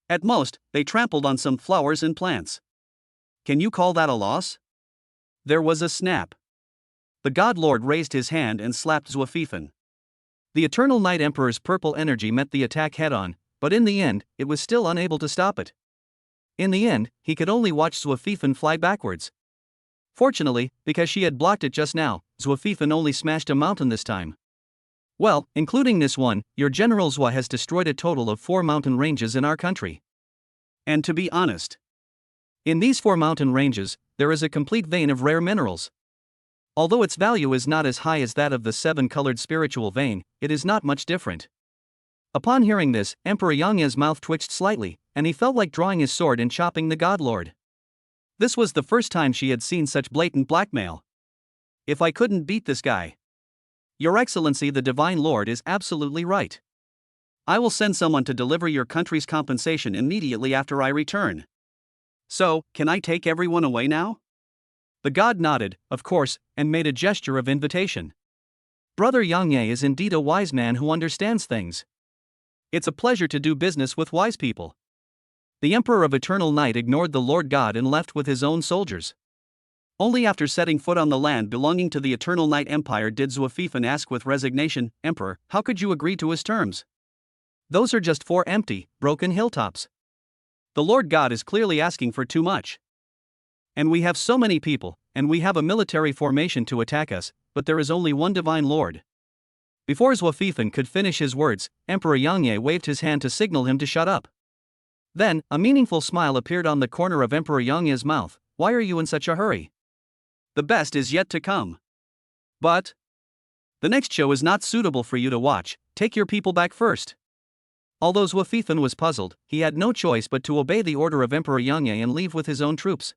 At most, they trampled on some flowers and plants. Can you call that a loss? There was a snap. The God Lord raised his hand and slapped Zwafifan. The Eternal Night Emperor's purple energy met the attack head-on, but in the end, it was still unable to stop it. In the end, he could only watch Zwafifan fly backwards. Fortunately, because she had blocked it just now, Zwafifan only smashed a mountain this time. Well, including this one, your General Zwa has destroyed a total of 4 mountain ranges in our country. And to be honest, in these 4 mountain ranges, there is a complete vein of rare minerals. Although its value is not as high as that of the 7-colored spiritual vein, it is not much different. Upon hearing this, Emperor Yang Ye's mouth twitched slightly, and he felt like drawing his sword and chopping the God Lord. This was the first time she had seen such blatant blackmail. If I couldn't beat this guy. Your Excellency the Divine Lord is absolutely right. I will send someone to deliver your country's compensation immediately after I return. So, can I take everyone away now? The god nodded, of course, and made a gesture of invitation. Brother Yang Ye is indeed a wise man who understands things. It's a pleasure to do business with wise people. The Emperor of Eternal Night ignored the Lord God and left with his own soldiers. Only after setting foot on the land belonging to the Eternal Night Empire did Zwafifan ask with resignation, Emperor, how could you agree to his terms? Those are just 4 empty, broken hilltops. The Lord God is clearly asking for too much. And we have so many people, and we have a military formation to attack us, but there is only one Divine Lord. Before Zwafifan could finish his words, Emperor Yang Ye waved his hand to signal him to shut up. Then, a meaningful smile appeared on the corner of Emperor Yang Ye's mouth. Why are you in such a hurry? The best is yet to come. But the next show is not suitable for you to watch, take your people back first. Although Zwafifan was puzzled, he had no choice but to obey the order of Emperor Yang Ye and leave with his own troops.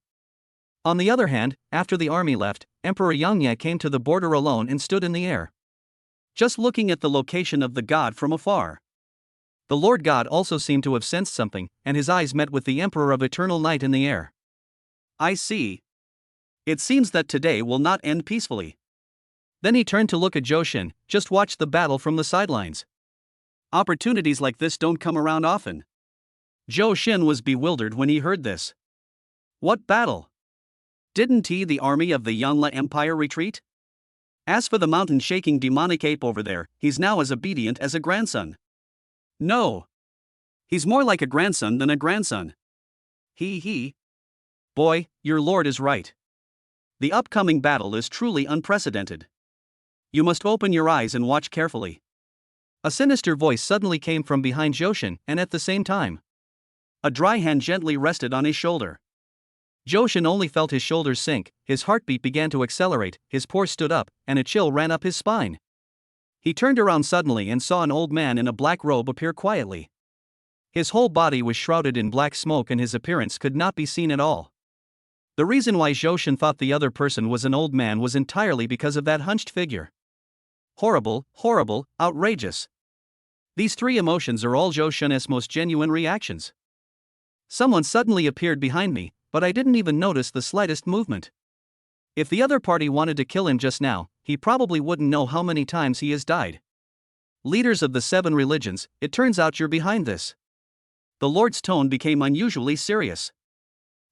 On the other hand, after the army left, Emperor Yang Ye came to the border alone and stood in the air, just looking at the location of the god from afar. The Lord God also seemed to have sensed something, and his eyes met with the Emperor of Eternal Night in the air. I see. It seems that today will not end peacefully. Then he turned to look at Johan, just watch the battle from the sidelines. Opportunities like this don't come around often. Johan was bewildered when he heard this. What battle? Didn't the army of the Yangla Empire retreat? As for the mountain-shaking demonic ape over there, he's now as obedient as a grandson. No. He's more like a grandson than a grandson. He. Boy, your lord is right. The upcoming battle is truly unprecedented. You must open your eyes and watch carefully. A sinister voice suddenly came from behind Johan, and at the same time, a dry hand gently rested on his shoulder. Johan only felt his shoulders sink, his heartbeat began to accelerate, his pores stood up, and a chill ran up his spine. He turned around suddenly and saw an old man in a black robe appear quietly. His whole body was shrouded in black smoke and his appearance could not be seen at all. The reason why Johan thought the other person was an old man was entirely because of that hunched figure. Horrible, outrageous. These 3 emotions are all Johan's most genuine reactions. Someone suddenly appeared behind me, but I didn't even notice the slightest movement. If the other party wanted to kill him just now, he probably wouldn't know how many times he has died. Leaders of the 7 religions, it turns out you're behind this. The Lord's tone became unusually serious.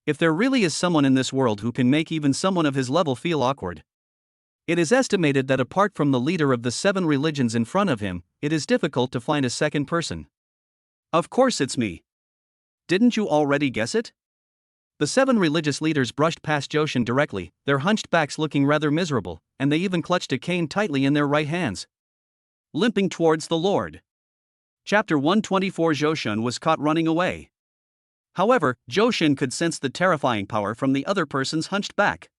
If there really is someone in this world who can make even someone of his level feel awkward, it is estimated that apart from the leader of the 7 religions in front of him, it is difficult to find a second person. Of course it's me. Didn't you already guess it? The 7 religious leaders brushed past Johan directly, their hunched backs looking rather miserable, and they even clutched a cane tightly in their right hands, limping towards the Lord. Chapter 124. Johan was caught running away. However, Johan could sense the terrifying power from the other person's hunched back.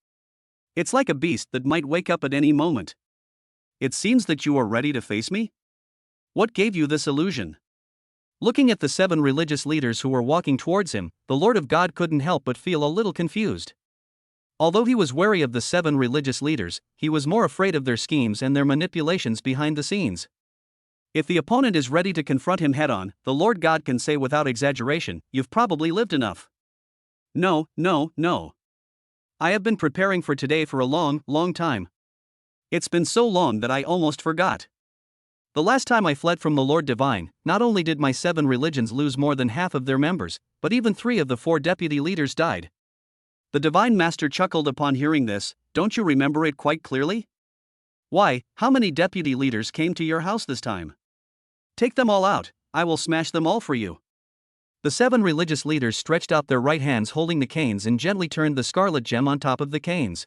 It's like a beast that might wake up at any moment. It seems that you are ready to face me? What gave you this illusion? Looking at the 7 religious leaders who were walking towards him, the Lord of God couldn't help but feel a little confused. Although he was wary of the 7 religious leaders, he was more afraid of their schemes and their manipulations behind the scenes. If the opponent is ready to confront him head-on, the Lord God can say without exaggeration, "You've probably lived enough." No. I have been preparing for today for a long time. It's been so long that I almost forgot. The last time I fled from the Lord Divine, not only did my 7 religions lose more than half of their members, but even 3 of the 4 deputy leaders died. The Divine Master chuckled upon hearing this. Don't you remember it quite clearly? Why, how many deputy leaders came to your house this time? Take them all out, I will smash them all for you. The 7 religious leaders stretched out their right hands holding the canes and gently turned the scarlet gem on top of the canes.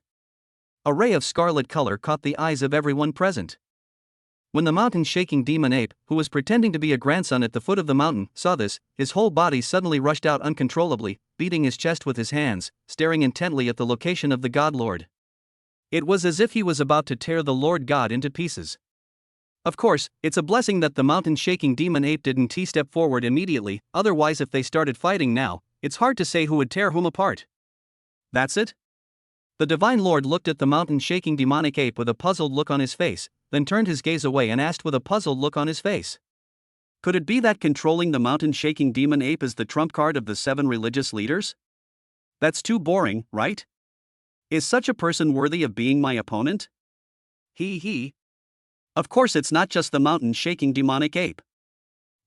A ray of scarlet color caught the eyes of everyone present. When the mountain-shaking demon ape, who was pretending to be a grandson at the foot of the mountain, saw this, his whole body suddenly rushed out uncontrollably, beating his chest with his hands, staring intently at the location of the God Lord. It was as if he was about to tear the Lord God into pieces. Of course, it's a blessing that the mountain-shaking demon ape didn't step forward immediately, otherwise if they started fighting now, it's hard to say who would tear whom apart. That's it? The Divine Lord looked at the mountain-shaking demonic ape with a puzzled look on his face, then turned his gaze away and asked with a puzzled look on his face. Could it be that controlling the mountain-shaking demon ape is the trump card of the 7 religious leaders? That's too boring, right? Is such a person worthy of being my opponent? Of course it's not just the mountain-shaking demonic ape.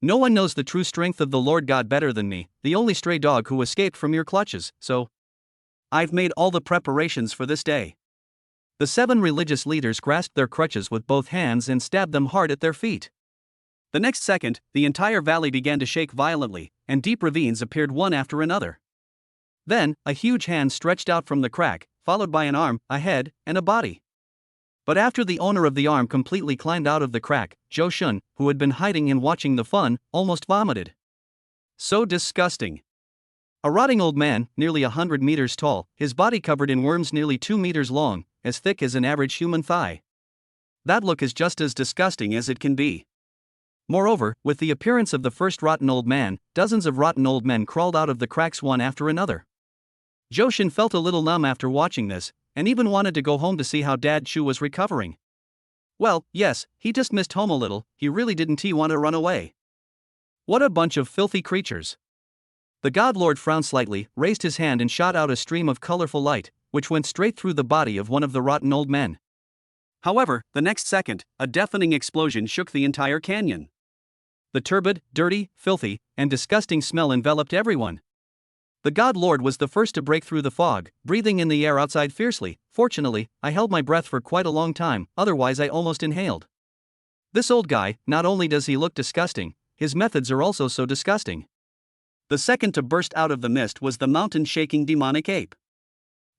No one knows the true strength of the Lord God better than me, the only stray dog who escaped from your clutches, so I've made all the preparations for this day. The 7 religious leaders grasped their crutches with both hands and stabbed them hard at their feet. The next second, the entire valley began to shake violently, and deep ravines appeared one after another. Then, a huge hand stretched out from the crack, followed by an arm, a head, and a body. But after the owner of the arm completely climbed out of the crack, Johan, who had been hiding and watching the fun, almost vomited. So disgusting. A rotting old man, nearly 100 meters tall, his body covered in worms nearly 2 meters long, as thick as an average human thigh. That look is just as disgusting as it can be. Moreover, with the appearance of the first rotten old man, dozens of rotten old men crawled out of the cracks one after another. Johan felt a little numb after watching this, and even wanted to go home to see how Dad Chu was recovering. Well, yes, he just missed home a little, he really didn't want to run away. What a bunch of filthy creatures. The God Lord frowned slightly, raised his hand and shot out a stream of colorful light, which went straight through the body of one of the rotten old men. However, the next second, a deafening explosion shook the entire canyon. The turbid, dirty, filthy, and disgusting smell enveloped everyone. The God Lord was the first to break through the fog, breathing in the air outside fiercely. Fortunately, I held my breath for quite a long time, otherwise I almost inhaled. This old guy, not only does he look disgusting, his methods are also so disgusting. The second to burst out of the mist was the mountain-shaking demonic ape.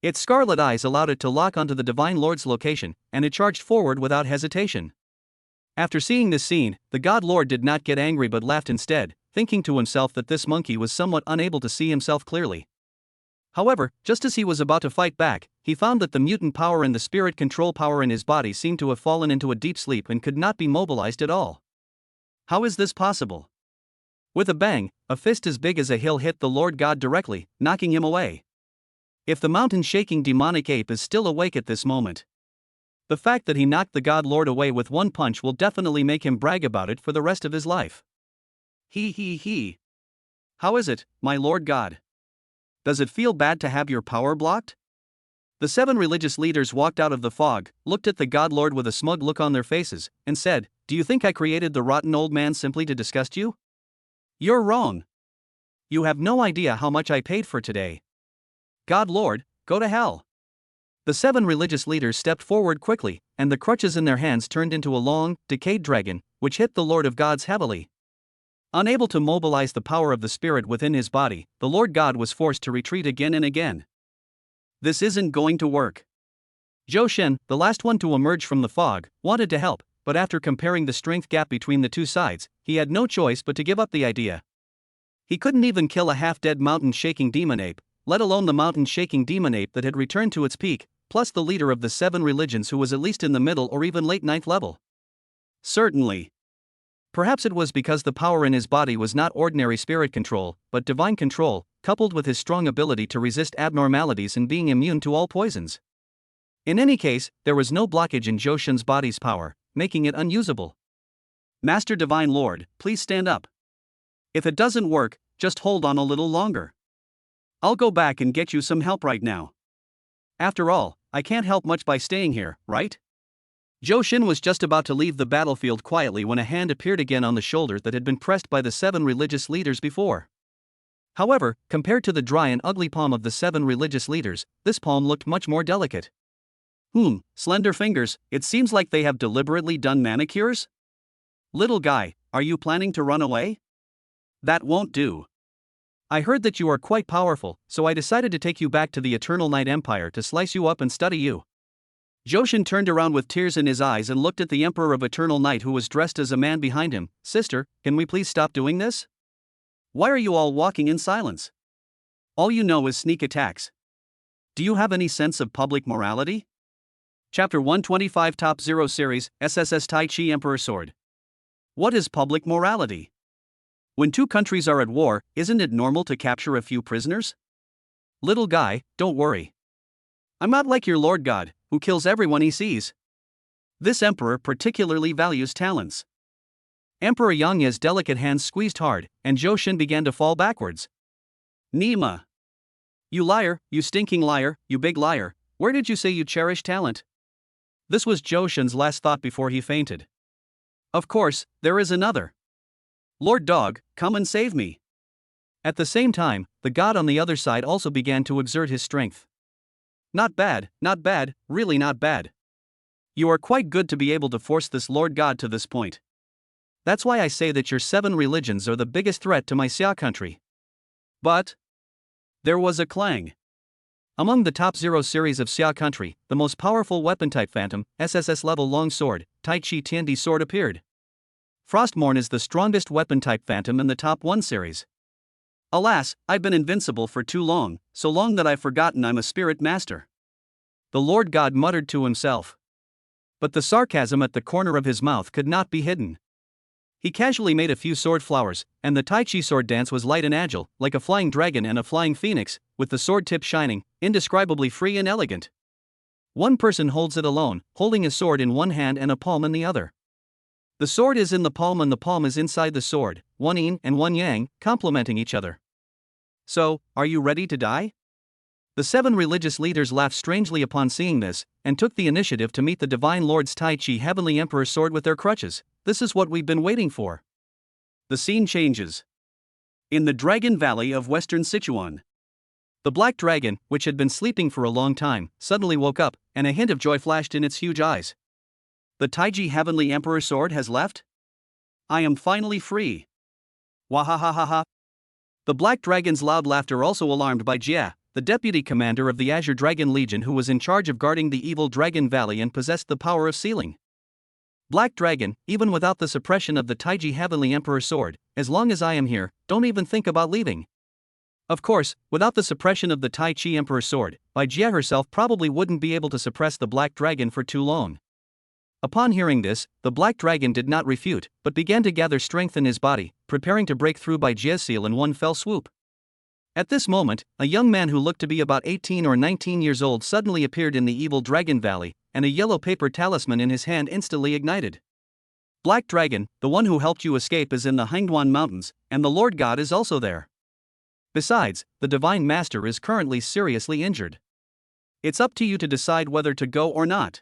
Its scarlet eyes allowed it to lock onto the Divine Lord's location, and it charged forward without hesitation. After seeing this scene, the God Lord did not get angry but laughed instead, thinking to himself that this monkey was somewhat unable to see himself clearly. However, just as he was about to fight back, he found that the mutant power and the spirit control power in his body seemed to have fallen into a deep sleep and could not be mobilized at all. How is this possible? With a bang, a fist as big as a hill hit the Lord God directly, knocking him away. If the mountain-shaking demonic ape is still awake at this moment, the fact that he knocked the God Lord away with one punch will definitely make him brag about it for the rest of his life. How is it, my Lord God? Does it feel bad to have your power blocked? The The 7 religious leaders walked out of the fog, looked at the God Lord with a smug look on their faces, and said, "Do you think I created the rotten old man simply to disgust you? You're wrong. You have no idea how much I paid for today. God Lord, go to hell." The 7 religious leaders stepped forward quickly, and the crutches in their hands turned into a long, decayed dragon, which hit the Lord of Gods heavily. Unable to mobilize the power of the spirit within his body, the Lord God was forced to retreat again and again. This isn't going to work. Zhou Shen, the last one to emerge from the fog, wanted to help, but after comparing the strength gap between the two sides, he had no choice but to give up the idea. He couldn't even kill a half-dead mountain-shaking demon ape, let alone the mountain-shaking demon ape that had returned to its peak, plus the leader of the 7 religions who was at least in the middle or even late 9th level. Certainly. Perhaps it was because the power in his body was not ordinary spirit control, but divine control, coupled with his strong ability to resist abnormalities and being immune to all poisons. In any case, there was no blockage in Zhou Shen's body's power, making it unusable. "Master Divine Lord, please stand up. If it doesn't work, just hold on a little longer. I'll go back and get you some help right now. After all, I can't help much by staying here, right?" Zhou Shen was just about to leave the battlefield quietly when a hand appeared again on the shoulder that had been pressed by the 7 religious leaders before. However, compared to the dry and ugly palm of the 7 religious leaders, this palm looked much more delicate. Slender fingers, it seems like they have deliberately done manicures? Little guy, are you planning to run away? That won't do. I heard that you are quite powerful, so I decided to take you back to the Eternal Night Empire to slice you up and study you. Zhou Shen turned around with tears in his eyes and looked at the Emperor of Eternal Night who was dressed as a man behind him. "Sister, can we please stop doing this? Why are you all walking in silence? All you know is sneak attacks. Do you have any sense of public morality?" Chapter 125 Top 0 Series, SSS Tai Chi Emperor Sword. What is public morality? When 2 countries are at war, isn't it normal to capture a few prisoners? Little guy, don't worry. I'm not like your Lord God, who kills everyone he sees. This emperor particularly values talents. Emperor Yangye's delicate hands squeezed hard, and Zhou Shen began to fall backwards. "Nima! You liar, you stinking liar, you big liar, where did you say you cherish talent?" This was Zhou Shen's last thought before he fainted. Of course, there is another. "Lord Dog, come and save me." At the same time, the god on the other side also began to exert his strength. Not bad, really not bad. You are quite good to be able to force this Lord God to this point. That's why I say that your 7 religions are the biggest threat to my Xia country. But there was a clang. Among the top 0 series of Xia country, the most powerful weapon type Phantom, SSS-level long sword, Tai Chi Tiandi sword appeared. Frostmourne is the strongest weapon type Phantom in the top 1 series. Alas, I've been invincible for too long, so long that I've forgotten I'm a spirit master. The Lord God muttered to himself. But the sarcasm at the corner of his mouth could not be hidden. He casually made a few sword flowers, and the Tai Chi sword dance was light and agile, like a flying dragon and a flying phoenix, with the sword tip shining, indescribably free and elegant. One person holds it alone, holding a sword in one hand and a palm in the other. The sword is in the palm and the palm is inside the sword, one yin and one yang, complementing each other. So, are you ready to die? The 7 religious leaders laughed strangely upon seeing this, and took the initiative to meet the Divine Lord's Tai Chi Heavenly Emperor sword with their crutches. This is what we've been waiting for. The scene changes. In the Dragon Valley of Western Sichuan. The black dragon, which had been sleeping for a long time, suddenly woke up, and a hint of joy flashed in its huge eyes. The Taiji Heavenly Emperor sword has left? I am finally free. Wahahaha. The black dragon's loud laughter also alarmed by Jia, the deputy commander of the Azure Dragon Legion who was in charge of guarding the evil Dragon Valley and possessed the power of sealing. Black Dragon, even without the suppression of the Taiji Heavenly Emperor sword, as long as I am here, don't even think about leaving. Of course, without the suppression of the Tai Chi Emperor sword, Bai Jia herself probably wouldn't be able to suppress the Black Dragon for too long. Upon hearing this, the Black Dragon did not refute, but began to gather strength in his body, preparing to break through Bai Jia's seal in one fell swoop. At this moment, a young man who looked to be about 18 or 19 years old suddenly appeared in the evil Dragon Valley, and a yellow paper talisman in his hand instantly ignited. Black Dragon, the one who helped you escape is in the Hangduan Mountains, and the Lord God is also there. Besides, the Divine Master is currently seriously injured. It's up to you to decide whether to go or not.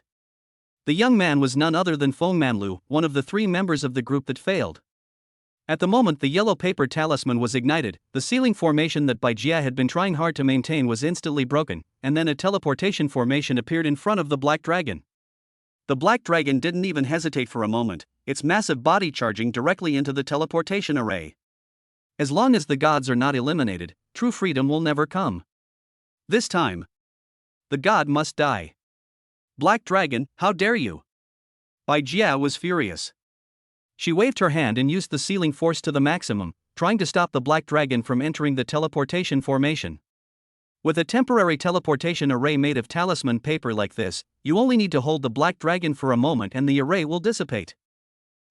The young man was none other than Fengmanlu, one of the 3 members of the group that failed. At the moment the yellow paper talisman was ignited, the ceiling formation that Bai Jia had been trying hard to maintain was instantly broken, and then a teleportation formation appeared in front of the black dragon. The black dragon didn't even hesitate for a moment, its massive body charging directly into the teleportation array. As long as the gods are not eliminated, true freedom will never come. This time, the god must die. Black dragon, how dare you? Bai Jia was furious. She waved her hand and used the sealing force to the maximum, trying to stop the black dragon from entering the teleportation formation. With a temporary teleportation array made of talisman paper like this, you only need to hold the black dragon for a moment and the array will dissipate.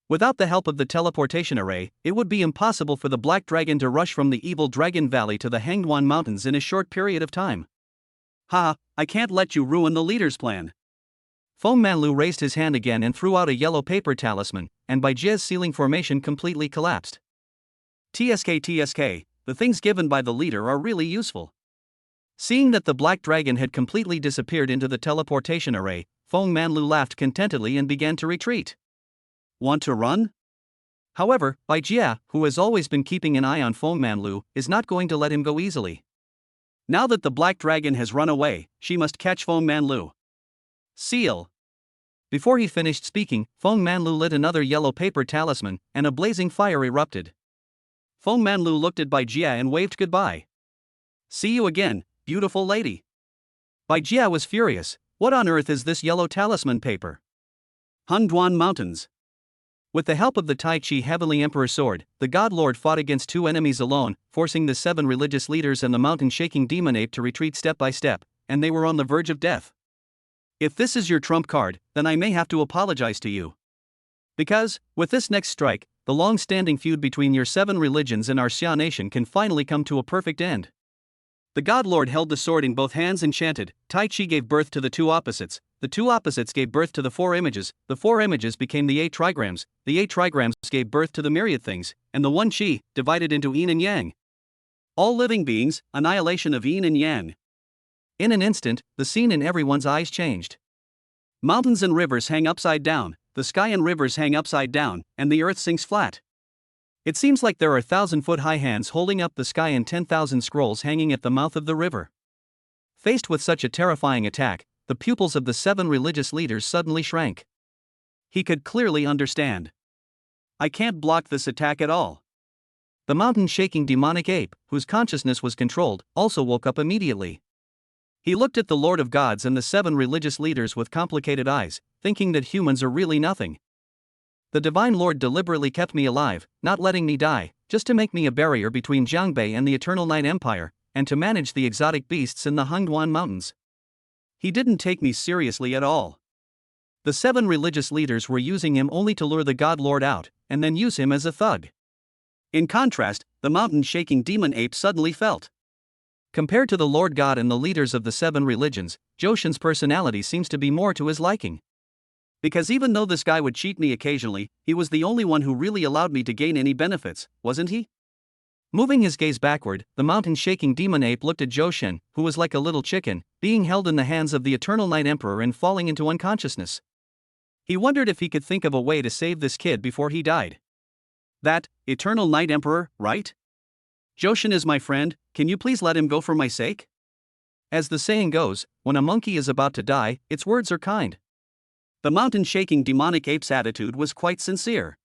Without the help of the teleportation array, it would be impossible for the black dragon to rush from the evil Dragon Valley to the Hangduan Mountains in a short period of time. Ha, I can't let you ruin the leader's plan. Fengmanlu raised his hand again and threw out a yellow paper talisman, and Bai Jia's ceiling formation completely collapsed. TSK, the things given by the leader are really useful. Seeing that the black dragon had completely disappeared into the teleportation array, Fengmanlu laughed contentedly and began to retreat. Want to run? However, Bai Jia, who has always been keeping an eye on Fengmanlu, is not going to let him go easily. Now that the black dragon has run away, she must catch Fengmanlu. Seal. Before he finished speaking, Fengmanlu lit another yellow paper talisman, and a blazing fire erupted. Fengmanlu looked at Bai Jia and waved goodbye. See you again, beautiful lady. Bai Jia was furious. What on earth is this yellow talisman paper? Hangduan Mountains. With the help of the Tai Chi Heavenly Emperor Sword, the God Lord fought against 2 enemies alone, forcing the 7 religious leaders and the mountain-shaking demon ape to retreat step by step, and they were on the verge of death. If this is your trump card, then I may have to apologize to you. Because, with this next strike, the long-standing feud between your 7 religions and our Xia nation can finally come to a perfect end. The God Lord held the sword in both hands and chanted. Tai Chi gave birth to the 2 opposites, the 2 opposites gave birth to the 4 images, the 4 images became the 8 trigrams, the 8 trigrams gave birth to the myriad things, and the 1 Qi, divided into yin and yang. All living beings, annihilation of yin and yang. In an instant, the scene in everyone's eyes changed. Mountains and rivers hang upside down, the sky and rivers hang upside down, and the earth sinks flat. It seems like there are 1,000-foot-high hands holding up the sky and 10,000 scrolls hanging at the mouth of the river. Faced with such a terrifying attack, the pupils of the 7 religious leaders suddenly shrank. He could clearly understand. I can't block this attack at all. The mountain-shaking demonic ape, whose consciousness was controlled, also woke up immediately. He looked at the Lord of Gods and the 7 religious leaders with complicated eyes, thinking that humans are really nothing. The Divine Lord deliberately kept me alive, not letting me die, just to make me a barrier between Jiangbei and the Eternal Night Empire, and to manage the exotic beasts in the Hangduan Mountains. He didn't take me seriously at all. The 7 religious leaders were using him only to lure the God Lord out, and then use him as a thug. In contrast, the mountain-shaking demon ape suddenly felt. Compared to the Lord God and the leaders of the 7 religions, Joshan's personality seems to be more to his liking. Because even though this guy would cheat me occasionally, he was the only one who really allowed me to gain any benefits, wasn't he? Moving his gaze backward, the mountain-shaking demon ape looked at Joshan, who was like a little chicken, being held in the hands of the Eternal Night Emperor and falling into unconsciousness. He wondered if he could think of a way to save this kid before he died. That Eternal Night Emperor, right? Joshan is my friend, can you please let him go for my sake? As the saying goes, when a monkey is about to die, its words are kind. The mountain-shaking demonic ape's attitude was quite sincere.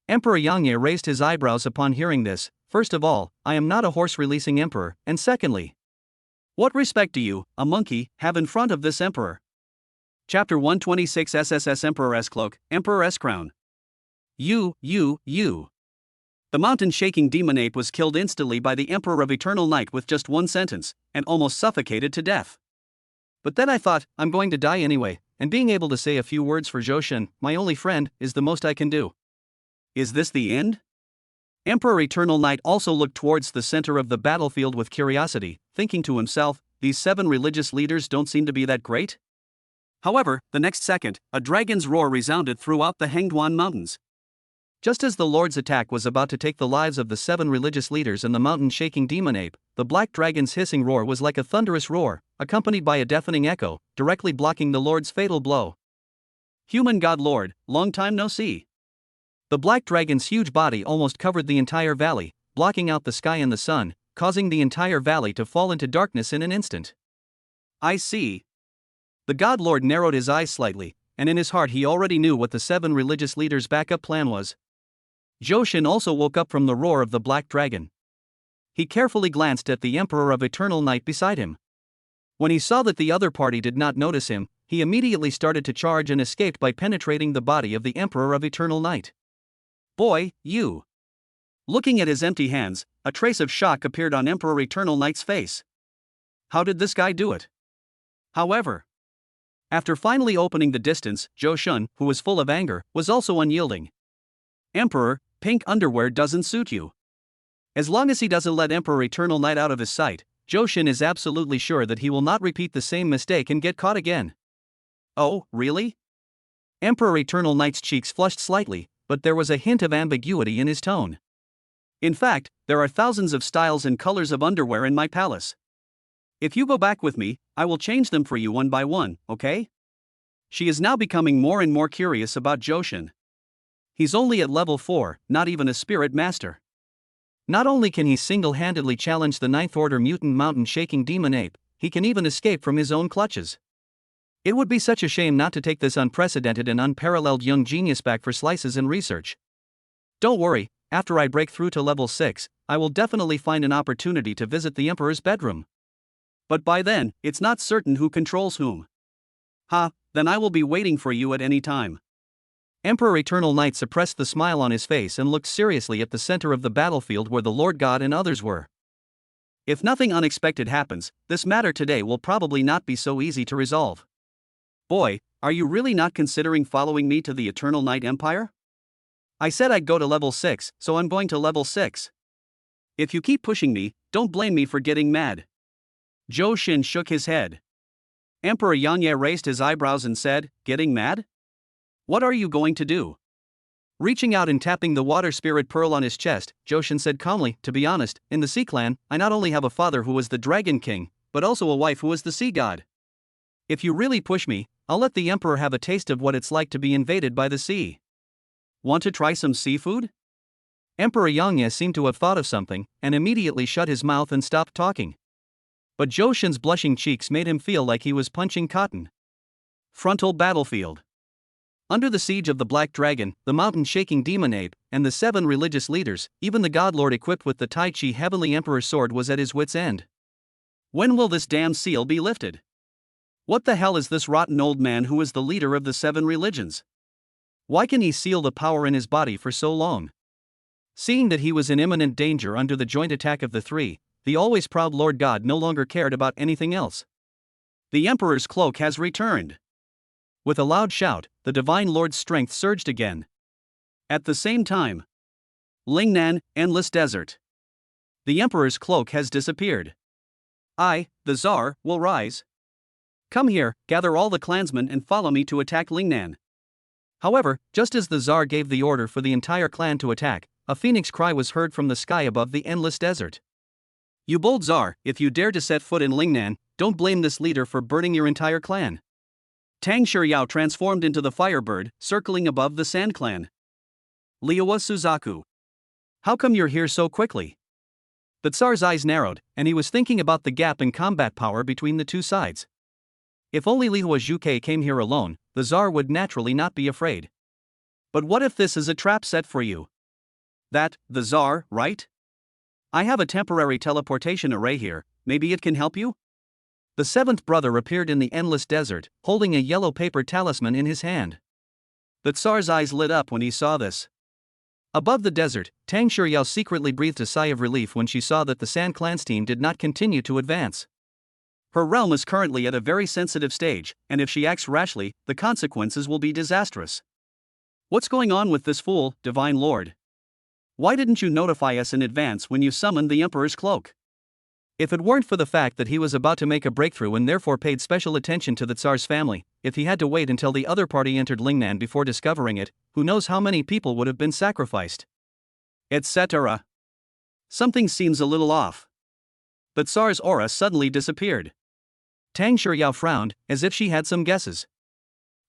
Emperor Yangye raised his eyebrows upon hearing this. First of all, I am not a horse-releasing emperor, and secondly, what respect do you, a monkey, have in front of this emperor? Chapter 126 SSS Emperor's Cloak, Emperor's Crown. You. The mountain-shaking demon ape was killed instantly by the Emperor of Eternal Night with just one sentence, and almost suffocated to death. But then I thought, I'm going to die anyway, and being able to say a few words for Joshan, my only friend, is the most I can do. Is this the end? Emperor Eternal Night also looked towards the center of the battlefield with curiosity, thinking to himself, these 7 religious leaders don't seem to be that great? However, the next second, a dragon's roar resounded throughout the Hangduan Mountains. Just as the Lord's attack was about to take the lives of the 7 religious leaders and the mountain-shaking demon ape, the black dragon's hissing roar was like a thunderous roar, accompanied by a deafening echo, directly blocking the Lord's fatal blow. Human God Lord, long time no see. The black dragon's huge body almost covered the entire valley, blocking out the sky and the sun, causing the entire valley to fall into darkness in an instant. I see. The God Lord narrowed his eyes slightly, and in his heart he already knew what the 7 religious leaders' backup plan was. Johan also woke up from the roar of the black dragon. He carefully glanced at the Emperor of Eternal Night beside him. When he saw that the other party did not notice him, he immediately started to charge and escaped by penetrating the body of the Emperor of Eternal Night. Boy, you. Looking at his empty hands, a trace of shock appeared on Emperor Eternal Night's face. How did this guy do it? However, after finally opening the distance, Johan, who was full of anger, was also unyielding. Emperor, pink underwear doesn't suit you. As long as he doesn't let Emperor Eternal Night out of his sight, Johan is absolutely sure that he will not repeat the same mistake and get caught again. Oh, really? Emperor Eternal Night's cheeks flushed slightly, but there was a hint of ambiguity in his tone. In fact, there are thousands of styles and colors of underwear in my palace. If you go back with me, I will change them for you one by one, okay? She is now becoming more and more curious about Johan. He's only at level 4, not even a spirit master. Not only can he single-handedly challenge the 9th Order mutant mountain-shaking demon ape, he can even escape from his own clutches. It would be such a shame not to take this unprecedented and unparalleled young genius back for slices and research. Don't worry, after I break through to level 6, I will definitely find an opportunity to visit the Emperor's bedroom. But by then, it's not certain who controls whom. Then I will be waiting for you at any time. Emperor Eternal Night suppressed the smile on his face and looked seriously at the center of the battlefield where the Lord God and others were. If nothing unexpected happens, this matter today will probably not be so easy to resolve. Boy, are you really not considering following me to the Eternal Night Empire? I said I'd go to level 6, so I'm going to level 6. If you keep pushing me, don't blame me for getting mad. Johan shook his head. Emperor Yanye raised his eyebrows and said, getting mad? What are you going to do? Reaching out and tapping the water spirit pearl on his chest, Johan said calmly, to be honest, in the Sea Clan, I not only have a father who was the Dragon King, but also a wife who was the Sea God. If you really push me, I'll let the Emperor have a taste of what it's like to be invaded by the sea. Want to try some seafood? Emperor Yanye seemed to have thought of something, and immediately shut his mouth and stopped talking. But Johan's blushing cheeks made him feel like he was punching cotton. Frontal battlefield. Under the siege of the Black Dragon, the mountain-shaking demon ape, and the 7 religious leaders, even the God Lord equipped with the Tai Chi Heavenly Emperor's sword was at his wit's end. When will this damn seal be lifted? What the hell is this rotten old man who is the leader of the 7 religions? Why can he seal the power in his body for so long? Seeing that he was in imminent danger under the joint attack of the 3, the always proud Lord God no longer cared about anything else. The Emperor's cloak has returned. With a loud shout, the Divine Lord's strength surged again. At the same time, Lingnan, Endless Desert. The Emperor's cloak has disappeared. I, the Tsar, will rise. Come here, gather all the clansmen and follow me to attack Lingnan. However, just as the Tsar gave the order for the entire clan to attack, a phoenix cry was heard from the sky above the Endless Desert. You bold Tsar, if you dare to set foot in Lingnan, don't blame this leader for burning your entire clan. Tang Shiryao transformed into the Firebird, circling above the Sand Clan. Liuwa Suzaku. How come you're here so quickly? The Tsar's eyes narrowed, and he was thinking about the gap in combat power between the two sides. If only Liuwa Zhuke came here alone, the Tsar would naturally not be afraid. But what if this is a trap set for you? The Tsar, right? I have a temporary teleportation array here, maybe it can help you? The 7th brother appeared in the Endless Desert, holding a yellow paper talisman in his hand. The Tsar's eyes lit up when he saw this. Above the desert, Tang Shiryao secretly breathed a sigh of relief when she saw that the Sand Clan's team did not continue to advance. Her realm is currently at a very sensitive stage, and if she acts rashly, the consequences will be disastrous. What's going on with this fool, Divine Lord? Why didn't you notify us in advance when you summoned the Emperor's cloak? If it weren't for the fact that he was about to make a breakthrough and therefore paid special attention to the Tsar's family, if he had to wait until the other party entered Lingnan before discovering it, who knows how many people would have been sacrificed. Etc. Something seems a little off. The Tsar's aura suddenly disappeared. Tang Shiryao frowned, as if she had some guesses.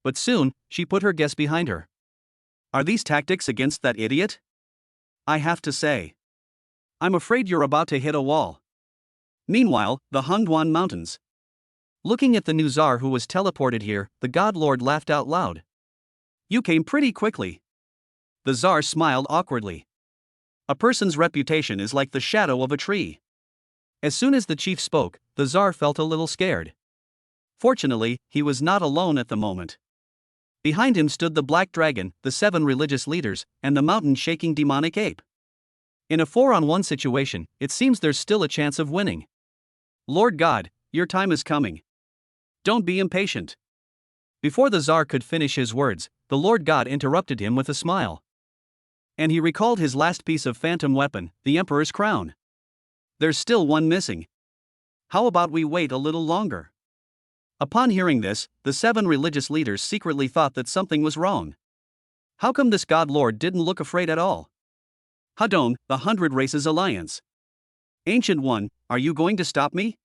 But soon, she put her guess behind her. Are these tactics against that idiot? I have to say. I'm afraid you're about to hit a wall. Meanwhile, the Hongduan Mountains. Looking at the new czar who was teleported here, the God Lord laughed out loud. You came pretty quickly. The czar smiled awkwardly. A person's reputation is like the shadow of a tree. As soon as the chief spoke, the czar felt a little scared. Fortunately, he was not alone at the moment. Behind him stood the Black Dragon, the 7 religious leaders, and the mountain-shaking demonic ape. In a 4-on-1 situation, it seems there's still a chance of winning. Lord God, your time is coming. Don't be impatient. Before the Tsar could finish his words, the Lord God interrupted him with a smile. And he recalled his last piece of phantom weapon, the Emperor's crown. There's still one missing. How about we wait a little longer? Upon hearing this, the 7 religious leaders secretly thought that something was wrong. How come this God Lord didn't look afraid at all? Hadong, the 100 Races Alliance. Ancient One, are you going to stop me?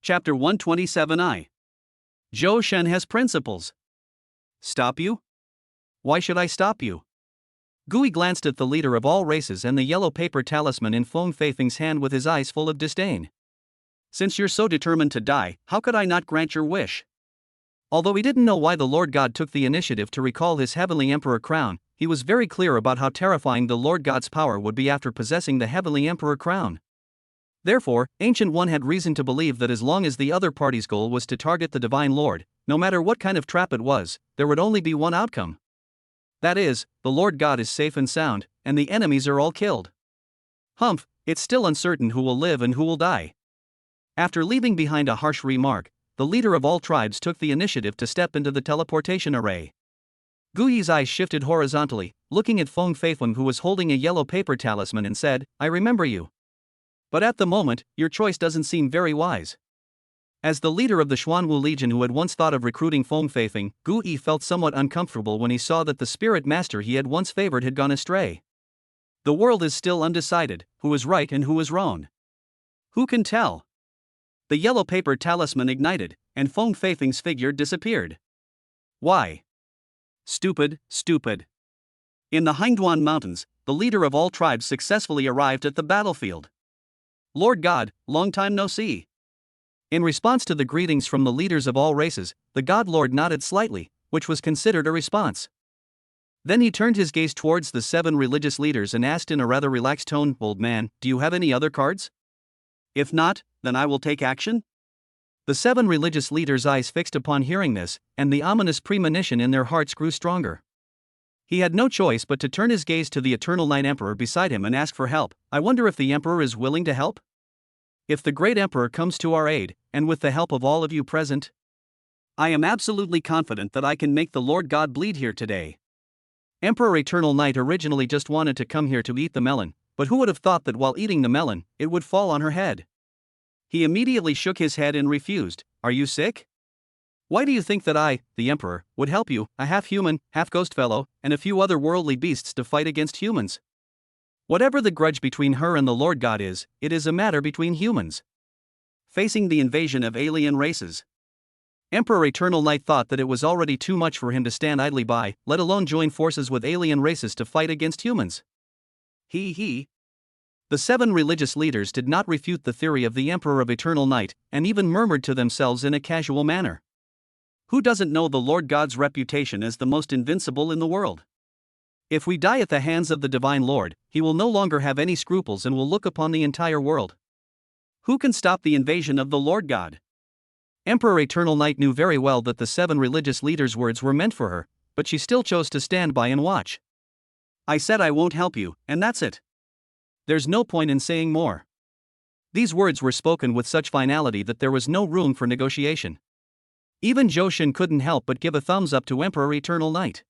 Chapter 127I. Zhou Shen has principles. Stop you? Why should I stop you? Gui glanced at the leader of all races and the yellow paper talisman in Feng Feifeng's hand with his eyes full of disdain. Since you're so determined to die, how could I not grant your wish? Although he didn't know why the Lord God took the initiative to recall his Heavenly Emperor crown, he was very clear about how terrifying the Lord God's power would be after possessing the Heavenly Emperor crown. Therefore, Ancient One had reason to believe that as long as the other party's goal was to target the Divine Lord, no matter what kind of trap it was, there would only be one outcome. That is, the Lord God is safe and sound, and the enemies are all killed. Humph, it's still uncertain who will live and who will die. After leaving behind a harsh remark, the leader of all tribes took the initiative to step into the teleportation array. Gui's eyes shifted horizontally, looking at Feng Feifeng, who was holding a yellow paper talisman, and said, I remember you. But at the moment, your choice doesn't seem very wise. As the leader of the Xuanwu Legion who had once thought of recruiting Feng Feifeng, Gui felt somewhat uncomfortable when he saw that the spirit master he had once favored had gone astray. The world is still undecided, who is right and who is wrong. Who can tell? The yellow paper talisman ignited, and Feng Feifeng's figure disappeared. Why? Stupid, stupid. In the Hongduan Mountains, the leader of all tribes successfully arrived at the battlefield. Lord God, long time no see. In response to the greetings from the leaders of all races, the God Lord nodded slightly, which was considered a response. Then he turned his gaze towards the 7 religious leaders and asked in a rather relaxed tone, Old man, do you have any other cards? If not, then I will take action? The 7 religious leaders' eyes fixed upon hearing this, and the ominous premonition in their hearts grew stronger. He had no choice but to turn his gaze to the Eternal Night Emperor beside him and ask for help. I wonder if the Emperor is willing to help? If the great Emperor comes to our aid, and with the help of all of you present, I am absolutely confident that I can make the Lord God bleed here today. Emperor Eternal Night originally just wanted to come here to eat the melon, but who would have thought that while eating the melon, it would fall on her head? He immediately shook his head and refused. Are you sick? Why do you think that I, the Emperor, would help you, a half-human, half-ghost fellow, and a few other worldly beasts to fight against humans? Whatever the grudge between her and the Lord God is, it is a matter between humans. Facing the invasion of alien races, Emperor Eternal Night thought that it was already too much for him to stand idly by, let alone join forces with alien races to fight against humans. The 7 religious leaders did not refute the theory of the Emperor of Eternal Night, and even murmured to themselves in a casual manner. Who doesn't know the Lord God's reputation as the most invincible in the world? If we die at the hands of the Divine Lord, he will no longer have any scruples and will look upon the entire world. Who can stop the invasion of the Lord God? Emperor Eternal Night knew very well that the 7 religious leaders' words were meant for her, but she still chose to stand by and watch. I said I won't help you, and that's it. There's no point in saying more. These words were spoken with such finality that there was no room for negotiation. Even Zhou Shen couldn't help but give a thumbs up to Emperor Eternal Night.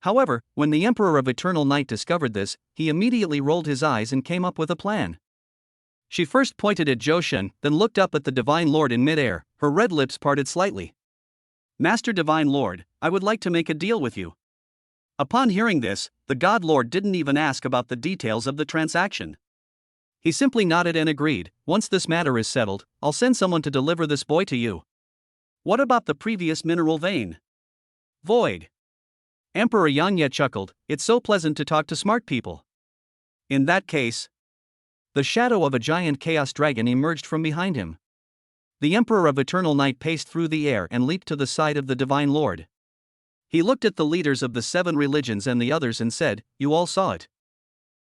However, when the Emperor of Eternal Night discovered this, he immediately rolled his eyes and came up with a plan. She first pointed at Zhou Shen, then looked up at the Divine Lord in midair, her red lips parted slightly. Master Divine Lord, I would like to make a deal with you. Upon hearing this, the God Lord didn't even ask about the details of the transaction. He simply nodded and agreed, once this matter is settled, I'll send someone to deliver this boy to you. What about the previous mineral vein? Void. Emperor Yanya chuckled, it's so pleasant to talk to smart people. In that case. The shadow of a giant chaos dragon emerged from behind him. The Emperor of Eternal Night paced through the air and leaped to the side of the Divine Lord. He looked at the leaders of the 7 religions and the others and said, you all saw it.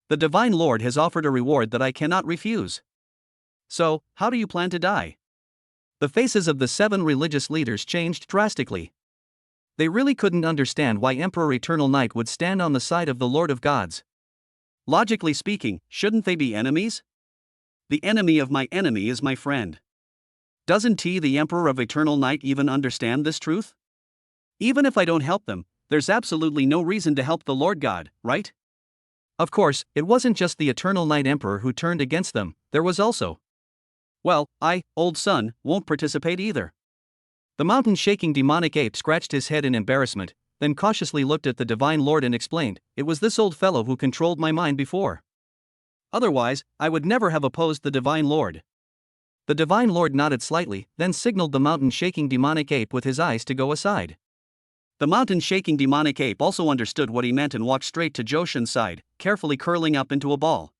The Divine Lord has offered a reward that I cannot refuse. So, how do you plan to die? The faces of the 7 religious leaders changed drastically. They really couldn't understand why Emperor Eternal Night would stand on the side of the Lord of Gods. Logically speaking, shouldn't they be enemies? The enemy of my enemy is my friend. Doesn't the Emperor of Eternal Night even understand this truth? Even if I don't help them, there's absolutely no reason to help the Lord God, right? Of course, it wasn't just the Eternal Night Emperor who turned against them, there was also. Well, I, old son, won't participate either. The mountain-shaking demonic ape scratched his head in embarrassment, then cautiously looked at the Divine Lord and explained, it was this old fellow who controlled my mind before. Otherwise, I would never have opposed the Divine Lord. The Divine Lord nodded slightly, then signaled the mountain-shaking demonic ape with his eyes to go aside. The mountain-shaking demonic ape also understood what he meant and walked straight to Joshin's side, carefully curling up into a ball.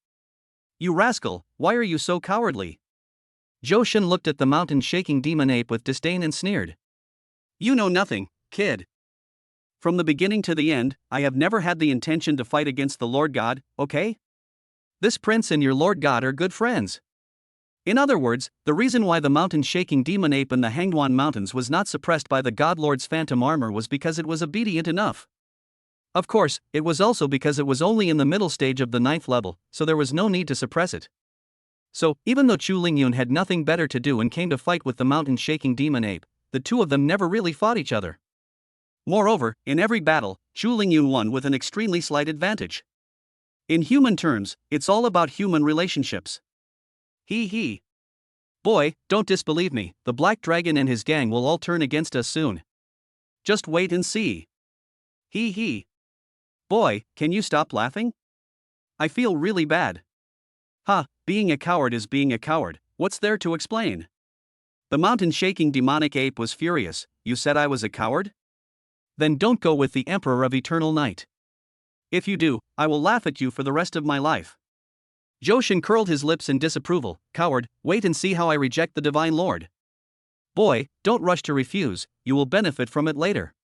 You rascal, why are you so cowardly? Joshin looked at the mountain-shaking demon ape with disdain and sneered. You know nothing, kid. From the beginning to the end, I have never had the intention to fight against the Lord God, okay? This prince and your Lord God are good friends. In other words, the reason why the mountain-shaking demon ape in the Hangwan Mountains was not suppressed by the God Lord's phantom armor was because it was obedient enough. Of course, it was also because it was only in the middle stage of the 9th level, so there was no need to suppress it. So, even though Chu Lingyun had nothing better to do and came to fight with the mountain-shaking demon ape, the two of them never really fought each other. Moreover, in every battle, Chu Lingyun won with an extremely slight advantage. In human terms, it's all about human relationships. He. Boy, don't disbelieve me, the Black Dragon and his gang will all turn against us soon. Just wait and see. He. Boy, can you stop laughing? I feel really bad. Being a coward is being a coward, what's there to explain? The mountain-shaking demonic ape was furious, you said I was a coward? Then don't go with the Emperor of Eternal Night. If you do, I will laugh at you for the rest of my life. Joshin curled his lips in disapproval, coward, wait and see how I reject the Divine Lord. Boy, don't rush to refuse, you will benefit from it later.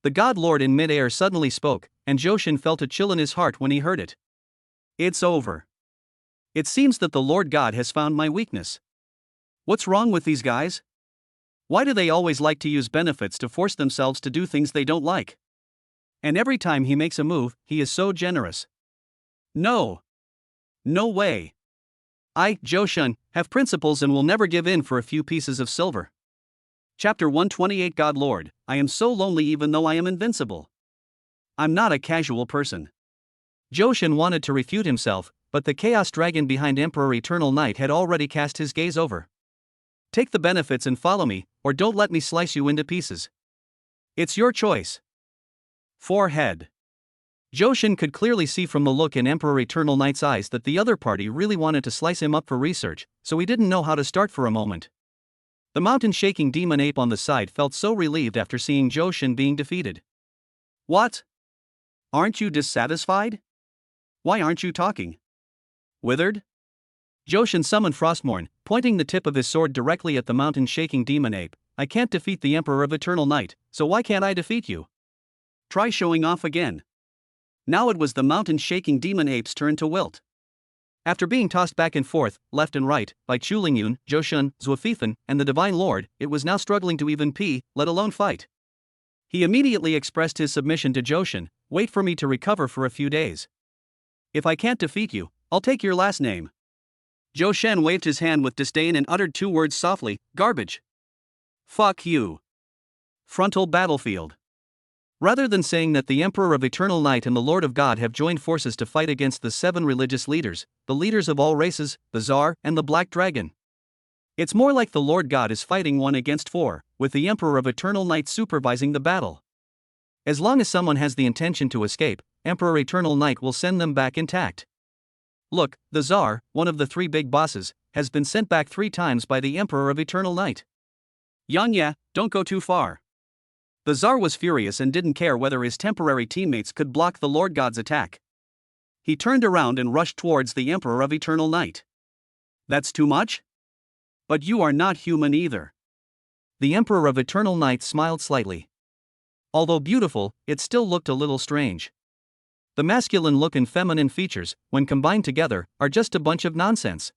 The God Lord in mid-air suddenly spoke, and Joshin felt a chill in his heart when he heard it. It's over. It seems that the Lord God has found my weakness. What's wrong with these guys? Why do they always like to use benefits to force themselves to do things they don't like? And every time he makes a move, he is so generous. No way. I, Joshin, have principles and will never give in for a few pieces of silver. Chapter 128 God Lord, I am so lonely even though I am invincible. I'm not a casual person. Joshin wanted to refute himself, but the Chaos Dragon behind Emperor Eternal Night had already cast his gaze over. Take the benefits and follow me, or don't let me slice you into pieces. It's your choice. Forehead. Joshin could clearly see from the look in Emperor Eternal Night's eyes that the other party really wanted to slice him up for research, so he didn't know how to start for a moment. The mountain-shaking demon ape on the side felt so relieved after seeing Joshin being defeated. What? Aren't you dissatisfied? Why aren't you talking? Withered? Joshin summoned Frostmourne, pointing the tip of his sword directly at the mountain-shaking demon ape. I can't defeat the Emperor of Eternal Night, so why can't I defeat you? Try showing off again. Now it was the mountain-shaking demon ape's turn to wilt. After being tossed back and forth, left and right, by Chu Lingyun, Joshin, Zuofifan, and the Divine Lord, it was now struggling to even let alone fight. He immediately expressed his submission to Joshin, wait for me to recover for a few days. If I can't defeat you, I'll take your last name. Joshin waved his hand with disdain and uttered 2 words softly, garbage. Fuck you. Frontal battlefield. Rather than saying that the Emperor of Eternal Night and the Lord of God have joined forces to fight against the 7 religious leaders, the leaders of all races, the Tsar, and the Black Dragon. It's more like the Lord God is fighting 1 against 4, with the Emperor of Eternal Night supervising the battle. As long as someone has the intention to escape, Emperor Eternal Night will send them back intact. Look, the Tsar, one of the 3 big bosses, has been sent back 3 times by the Emperor of Eternal Night. Yanya, don't go too far. The Tsar was furious and didn't care whether his temporary teammates could block the Lord God's attack. He turned around and rushed towards the Emperor of Eternal Night. That's too much? But you are not human either. The Emperor of Eternal Night smiled slightly. Although beautiful, it still looked a little strange. The masculine look and feminine features, when combined together, are just a bunch of nonsense.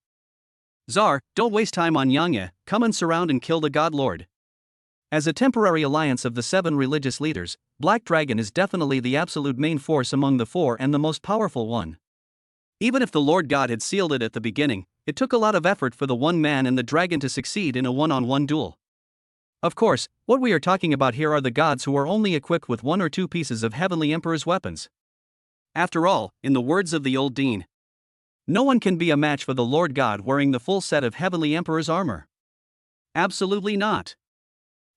Tsar, don't waste time on Yanya, come and surround and kill the God Lord. As a temporary alliance of the 7 religious leaders, Black Dragon is definitely the absolute main force among the 4 and the most powerful one. Even if the Lord God had sealed it at the beginning, it took a lot of effort for the one man and the dragon to succeed in a one-on-one duel. Of course, what we are talking about here are the gods who are only equipped with 1 or 2 pieces of Heavenly Emperor's weapons. After all, in the words of the old Dean, no one can be a match for the Lord God wearing the full set of Heavenly Emperor's armor. Absolutely not.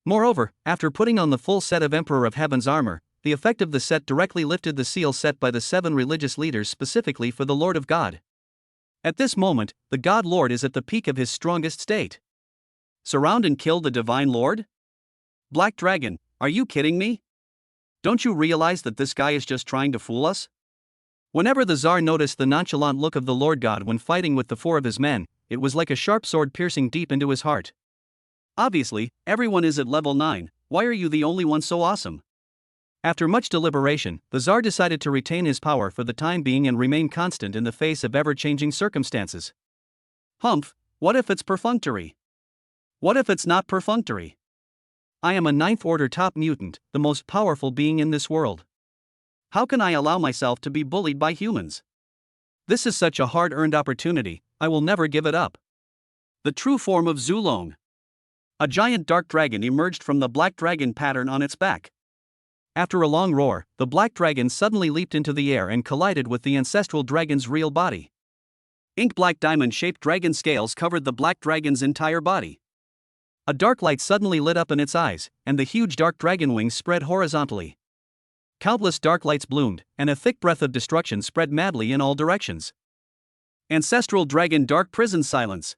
Moreover, after putting on the full set of Emperor of Heaven's armor, the effect of the set directly lifted the seal set by the 7 religious leaders specifically for the Lord of God. At this moment, the God Lord is at the peak of his strongest state. Surround and kill the Divine Lord? Black Dragon, are you kidding me? Don't you realize that this guy is just trying to fool us? Whenever the Tsar noticed the nonchalant look of the Lord God when fighting with the 4 of his men, it was like a sharp sword piercing deep into his heart. Obviously, everyone is at level 9, why are you the only one so awesome? After much deliberation, the Tsar decided to retain his power for the time being and remain constant in the face of ever-changing circumstances. Humph, what if it's perfunctory? What if it's not perfunctory? I am a 9th order top mutant, the most powerful being in this world. How can I allow myself to be bullied by humans? This is such a hard-earned opportunity, I will never give it up. The true form of Zulong. A giant dark dragon emerged from the black dragon pattern on its back. After a long roar, the black dragon suddenly leaped into the air and collided with the ancestral dragon's real body. Ink-black diamond-shaped dragon scales covered the black dragon's entire body. A dark light suddenly lit up in its eyes, and the huge dark dragon wings spread horizontally. Countless dark lights bloomed, and a thick breath of destruction spread madly in all directions. Ancestral dragon dark prison silence.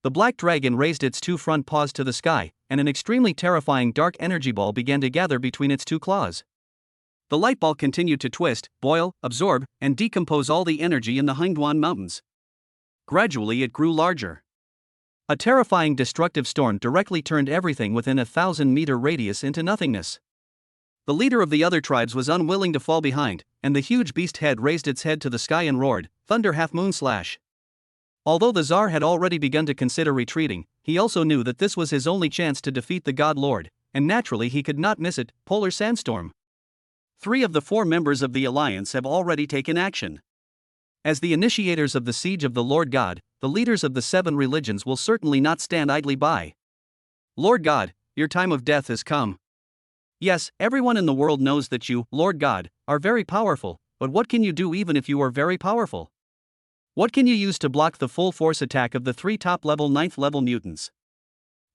The black dragon raised its 2 front paws to the sky, and an extremely terrifying dark energy ball began to gather between its 2 claws. The light ball continued to twist, boil, absorb, and decompose all the energy in the Hindwan Mountains. Gradually it grew larger. A terrifying destructive storm directly turned everything within a 1,000-meter radius into nothingness. The leader of the other tribes was unwilling to fall behind, and the huge beast head raised its head to the sky and roared, "Thunder half-moon slash." Although the Tsar had already begun to consider retreating, he also knew that this was his only chance to defeat the God Lord, and naturally he could not miss it. Polar sandstorm. 3 of the 4 members of the Alliance have already taken action. As the initiators of the siege of the Lord God, the leaders of the 7 religions will certainly not stand idly by. Lord God, your time of death has come. Yes, everyone in the world knows that you, Lord God, are very powerful, but what can you do even if you are very powerful? What can you use to block the full force attack of the 3 top-level 9th level mutants?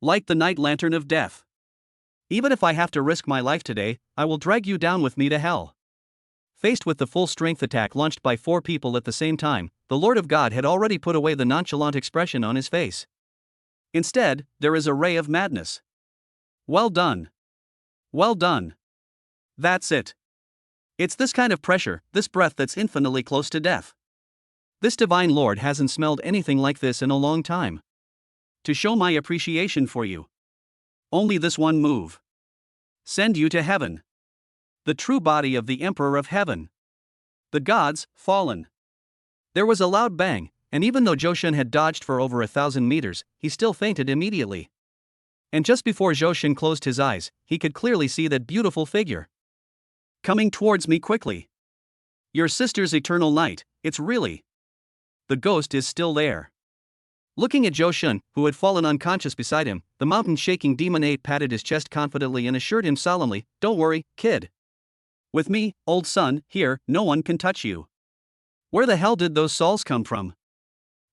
Light the Night Lantern of Death. Even if I have to risk my life today, I will drag you down with me to hell. Faced with the full-strength attack launched by 4 people at the same time, the Lord of God had already put away the nonchalant expression on his face. Instead, there is a ray of madness. Well done. Well done. That's it. It's this kind of pressure, this breath that's infinitely close to death. This Divine Lord hasn't smelled anything like this in a long time. To show my appreciation for you. Only this one move. Send you to heaven. The true body of the Emperor of Heaven. The gods, fallen. There was a loud bang, and even though Johan had dodged for over 1,000 meters, he still fainted immediately. And just before Johan closed his eyes, he could clearly see that beautiful figure. Coming towards me quickly. Your sister's eternal night, it's really. The ghost is still there. Looking at Johan, who had fallen unconscious beside him, the mountain-shaking demon ape patted his chest confidently and assured him solemnly, "Don't worry, kid. With me, old son, here, no one can touch you." Where the hell did those souls come from?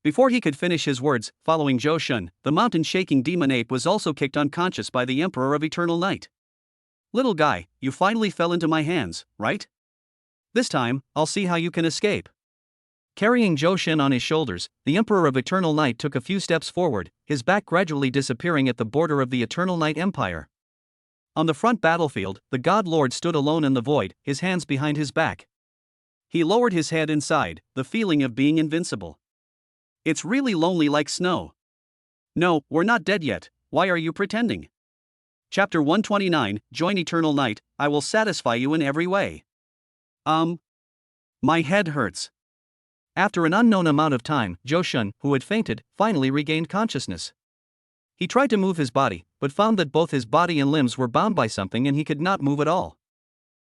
Before he could finish his words, following Johan, the mountain-shaking demon ape was also kicked unconscious by the Emperor of Eternal Night. Little guy, you finally fell into my hands, right? This time, I'll see how you can escape. Carrying Johan on his shoulders, the Emperor of Eternal Night took a few steps forward, his back gradually disappearing at the border of the Eternal Night Empire. On the front battlefield, the God Lord stood alone in the void, his hands behind his back. He lowered his head and sighed, the feeling of being invincible. It's really lonely like snow. No, we're not dead yet, why are you pretending? Chapter 129, Join Eternal Night, I will satisfy you in every way. My head hurts. After an unknown amount of time, Johan, who had fainted, finally regained consciousness. He tried to move his body, but found that both his body and limbs were bound by something and he could not move at all.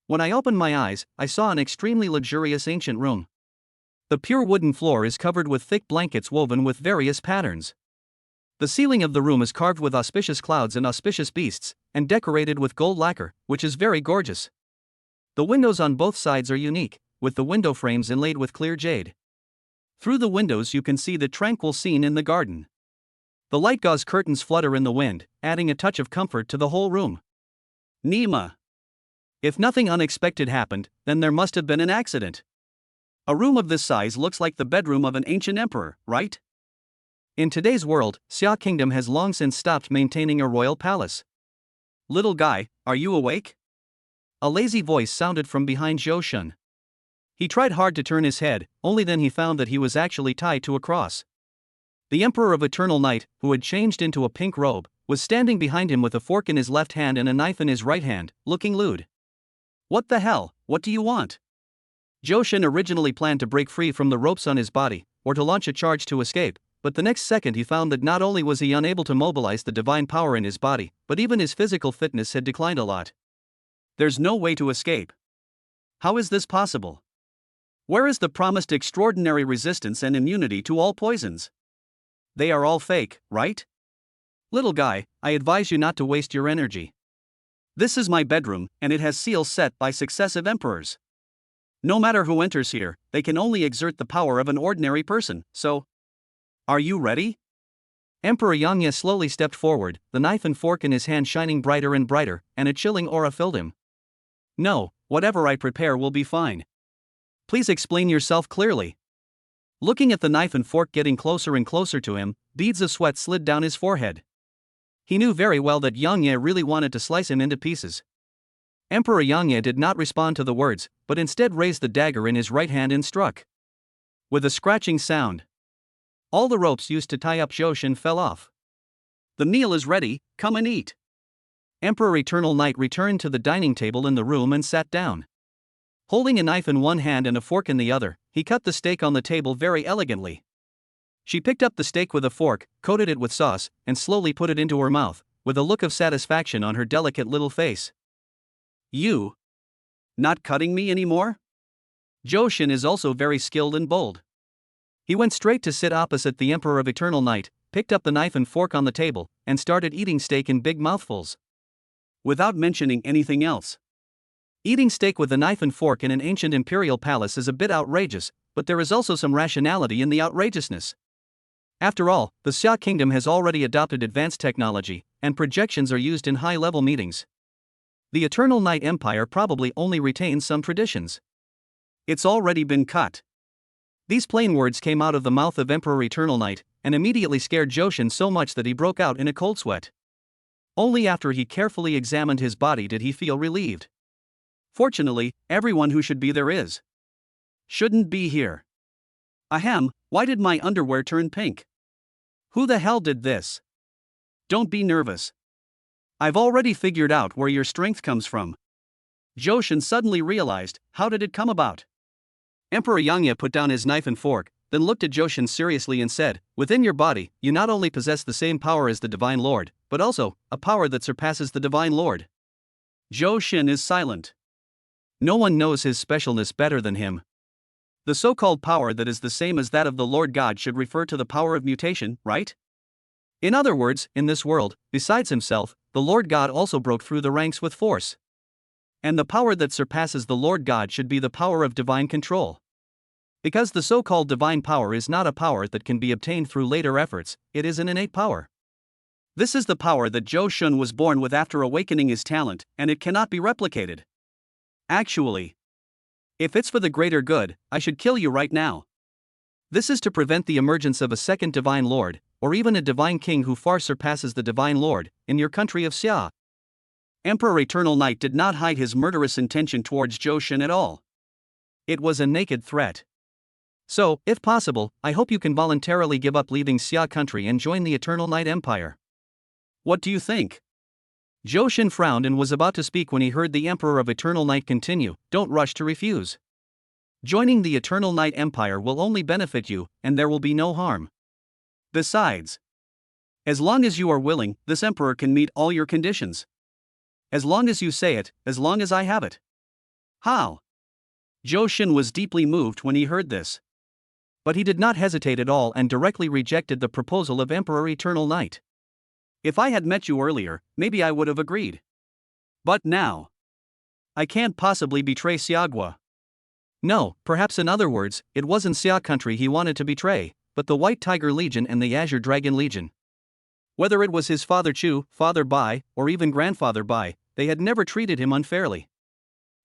When I opened my eyes, I saw an extremely luxurious ancient room. The pure wooden floor is covered with thick blankets woven with various patterns. The ceiling of the room is carved with auspicious clouds and auspicious beasts, and decorated with gold lacquer, which is very gorgeous. The windows on both sides are unique, with the window frames inlaid with clear jade. Through the windows you can see the tranquil scene in the garden. The light gauze curtains flutter in the wind, adding a touch of comfort to the whole room. Nima. If nothing unexpected happened, then there must have been an accident. A room of this size looks like the bedroom of an ancient emperor, right? In today's world, Xia Kingdom has long since stopped maintaining a royal palace. Little guy, are you awake? A lazy voice sounded from behind Johan. He tried hard to turn his head, only then he found that he was actually tied to a cross. The Emperor of Eternal Night, who had changed into a pink robe, was standing behind him with a fork in his left hand and a knife in his right hand, looking lewd. What the hell, what do you want? Johan originally planned to break free from the ropes on his body, or to launch a charge to escape, but the next second he found that not only was he unable to mobilize the divine power in his body, but even his physical fitness had declined a lot. There's no way to escape. How is this possible? Where is the promised extraordinary resistance and immunity to all poisons? They are all fake, right? Little guy, I advise you not to waste your energy. This is my bedroom, and it has seals set by successive emperors. No matter who enters here, they can only exert the power of an ordinary person, so... Are you ready? Emperor Yangye slowly stepped forward, the knife and fork in his hand shining brighter and brighter, and a chilling aura filled him. No, whatever I prepare will be fine. Please explain yourself clearly. Looking at the knife and fork getting closer and closer to him, beads of sweat slid down his forehead. He knew very well that Yangye really wanted to slice him into pieces. Emperor Yangye did not respond to the words, but instead raised the dagger in his right hand and struck. With a scratching sound, all the ropes used to tie up Johan fell off. The meal is ready, come and eat. Emperor Eternal Night returned to the dining table in the room and sat down. Holding a knife in one hand and a fork in the other, he cut the steak on the table very elegantly. She picked up the steak with a fork, coated it with sauce, and slowly put it into her mouth, with a look of satisfaction on her delicate little face. You? Not cutting me anymore? Johan is also very skilled and bold. He went straight to sit opposite the Emperor of Eternal Night, picked up the knife and fork on the table, and started eating steak in big mouthfuls. Without mentioning anything else. Eating steak with a knife and fork in an ancient imperial palace is a bit outrageous, but there is also some rationality in the outrageousness. After all, the Xia Kingdom has already adopted advanced technology, and projections are used in high-level meetings. The Eternal Night Empire probably only retains some traditions. It's already been cut. These plain words came out of the mouth of Emperor Eternal Night, and immediately scared Johan so much that he broke out in a cold sweat. Only after he carefully examined his body did he feel relieved. Fortunately, everyone who should be there is. Shouldn't be here. Ahem, why did my underwear turn pink? Who the hell did this? Don't be nervous. I've already figured out where your strength comes from. Johan suddenly realized, how did it come about? Emperor Yangye put down his knife and fork, then looked at Johan seriously and said, within your body, you not only possess the same power as the Divine Lord, but also, a power that surpasses the Divine Lord. Johan is silent. No one knows his specialness better than him. The so-called power that is the same as that of the Lord God should refer to the power of mutation, right? In other words, in this world, besides himself, the Lord God also broke through the ranks with force. And the power that surpasses the Lord God should be the power of divine control. Because the so-called divine power is not a power that can be obtained through later efforts, it is an innate power. This is the power that Johan was born with after awakening his talent, and it cannot be replicated. Actually, if it's for the greater good, I should kill you right now. This is to prevent the emergence of a second divine lord, or even a divine king who far surpasses the divine lord, in your country of Xia. Emperor Eternal Knight did not hide his murderous intention towards Johan at all. It was a naked threat. So, if possible, I hope you can voluntarily give up leaving Xia country and join the Eternal Knight Empire. What do you think? Johan frowned and was about to speak when he heard the Emperor of Eternal Knight continue, "Don't rush to refuse. Joining the Eternal Knight Empire will only benefit you, and there will be no harm. Besides, as long as you are willing, this Emperor can meet all your conditions. As long as you say it, as long as I have it." How? Johan was deeply moved when he heard this. But he did not hesitate at all and directly rejected the proposal of Emperor Eternal Knight. "If I had met you earlier, maybe I would have agreed. But now, I can't possibly betray Xiagua." No, perhaps in other words, it wasn't Xia country he wanted to betray, but the White Tiger Legion and the Azure Dragon Legion. Whether it was his father Chu, father Bai, or even grandfather Bai, they had never treated him unfairly.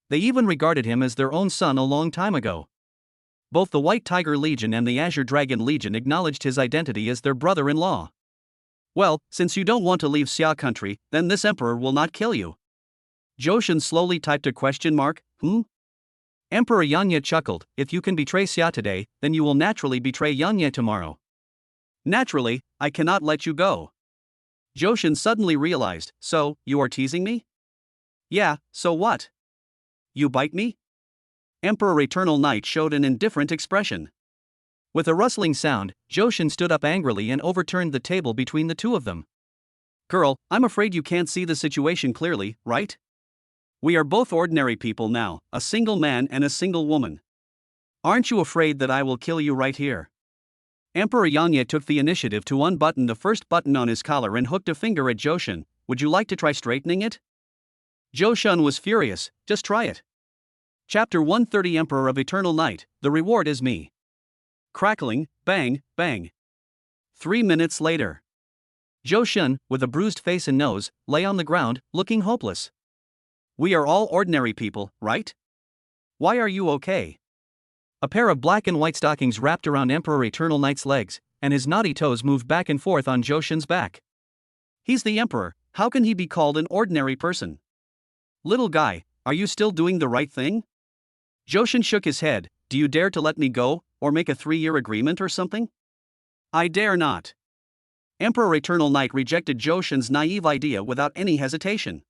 They even regarded him as their own son a long time ago. Both the White Tiger Legion and the Azure Dragon Legion acknowledged his identity as their brother-in-law. "Well, since you don't want to leave Xia country, then this emperor will not kill you." Johan slowly typed a question mark. Emperor Yanya chuckled, "If you can betray Xia today, then you will naturally betray Yanya tomorrow." "Naturally, I cannot let you go." Johan suddenly realized, "So, you are teasing me?" "Yeah, so what? You bite me?" Emperor Eternal Knight showed an indifferent expression. With a rustling sound, Johan stood up angrily and overturned the table between the two of them. "Girl, I'm afraid you can't see the situation clearly, right? We are both ordinary people now, a single man and a single woman. Aren't you afraid that I will kill you right here?" Emperor Yanya took the initiative to unbutton the first button on his collar and hooked a finger at Johan. "Would you like to try straightening it?" Johan was furious. "Just try it." Chapter 130 Emperor of Eternal Night, the reward is me. Crackling, bang, bang. 3 minutes later. Johan, with a bruised face and nose, lay on the ground, looking hopeless. "We are all ordinary people, right? Why are you okay?" A pair of black and white stockings wrapped around Emperor Eternal Knight's legs, and his naughty toes moved back and forth on Johan's back. "He's the Emperor, how can he be called an ordinary person?" "Little guy, are you still doing the right thing?" Johan shook his head. "Do you dare to let me go, or make a 3-year agreement or something?" "I dare not." Emperor Eternal Knight rejected Johan's naive idea without any hesitation.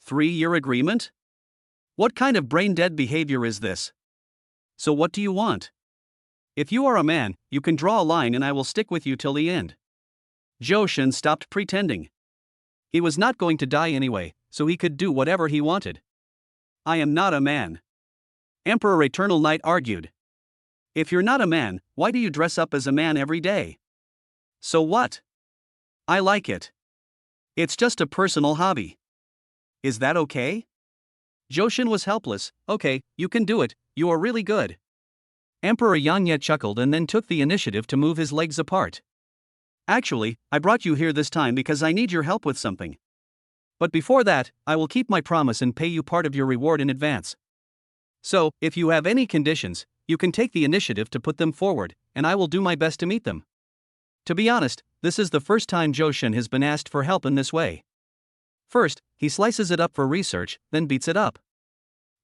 3-year agreement? What kind of brain-dead behavior is this? So what do you want? If you are a man, you can draw a line and I will stick with you till the end. Johan stopped pretending. He was not going to die anyway, so he could do whatever he wanted. "I am not a man," Emperor Eternal Knight argued. "If you're not a man, why do you dress up as a man every day?" "So what? I like it. It's just a personal hobby. Is that okay?" Johan was helpless. "Okay, you can do it, you are really good." Emperor Yanya chuckled and then took the initiative to move his legs apart. "Actually, I brought you here this time because I need your help with something. But before that, I will keep my promise and pay you part of your reward in advance. So, if you have any conditions, you can take the initiative to put them forward, and I will do my best to meet them." To be honest, this is the first time Johan has been asked for help in this way. First, he slices it up for research, then beats it up.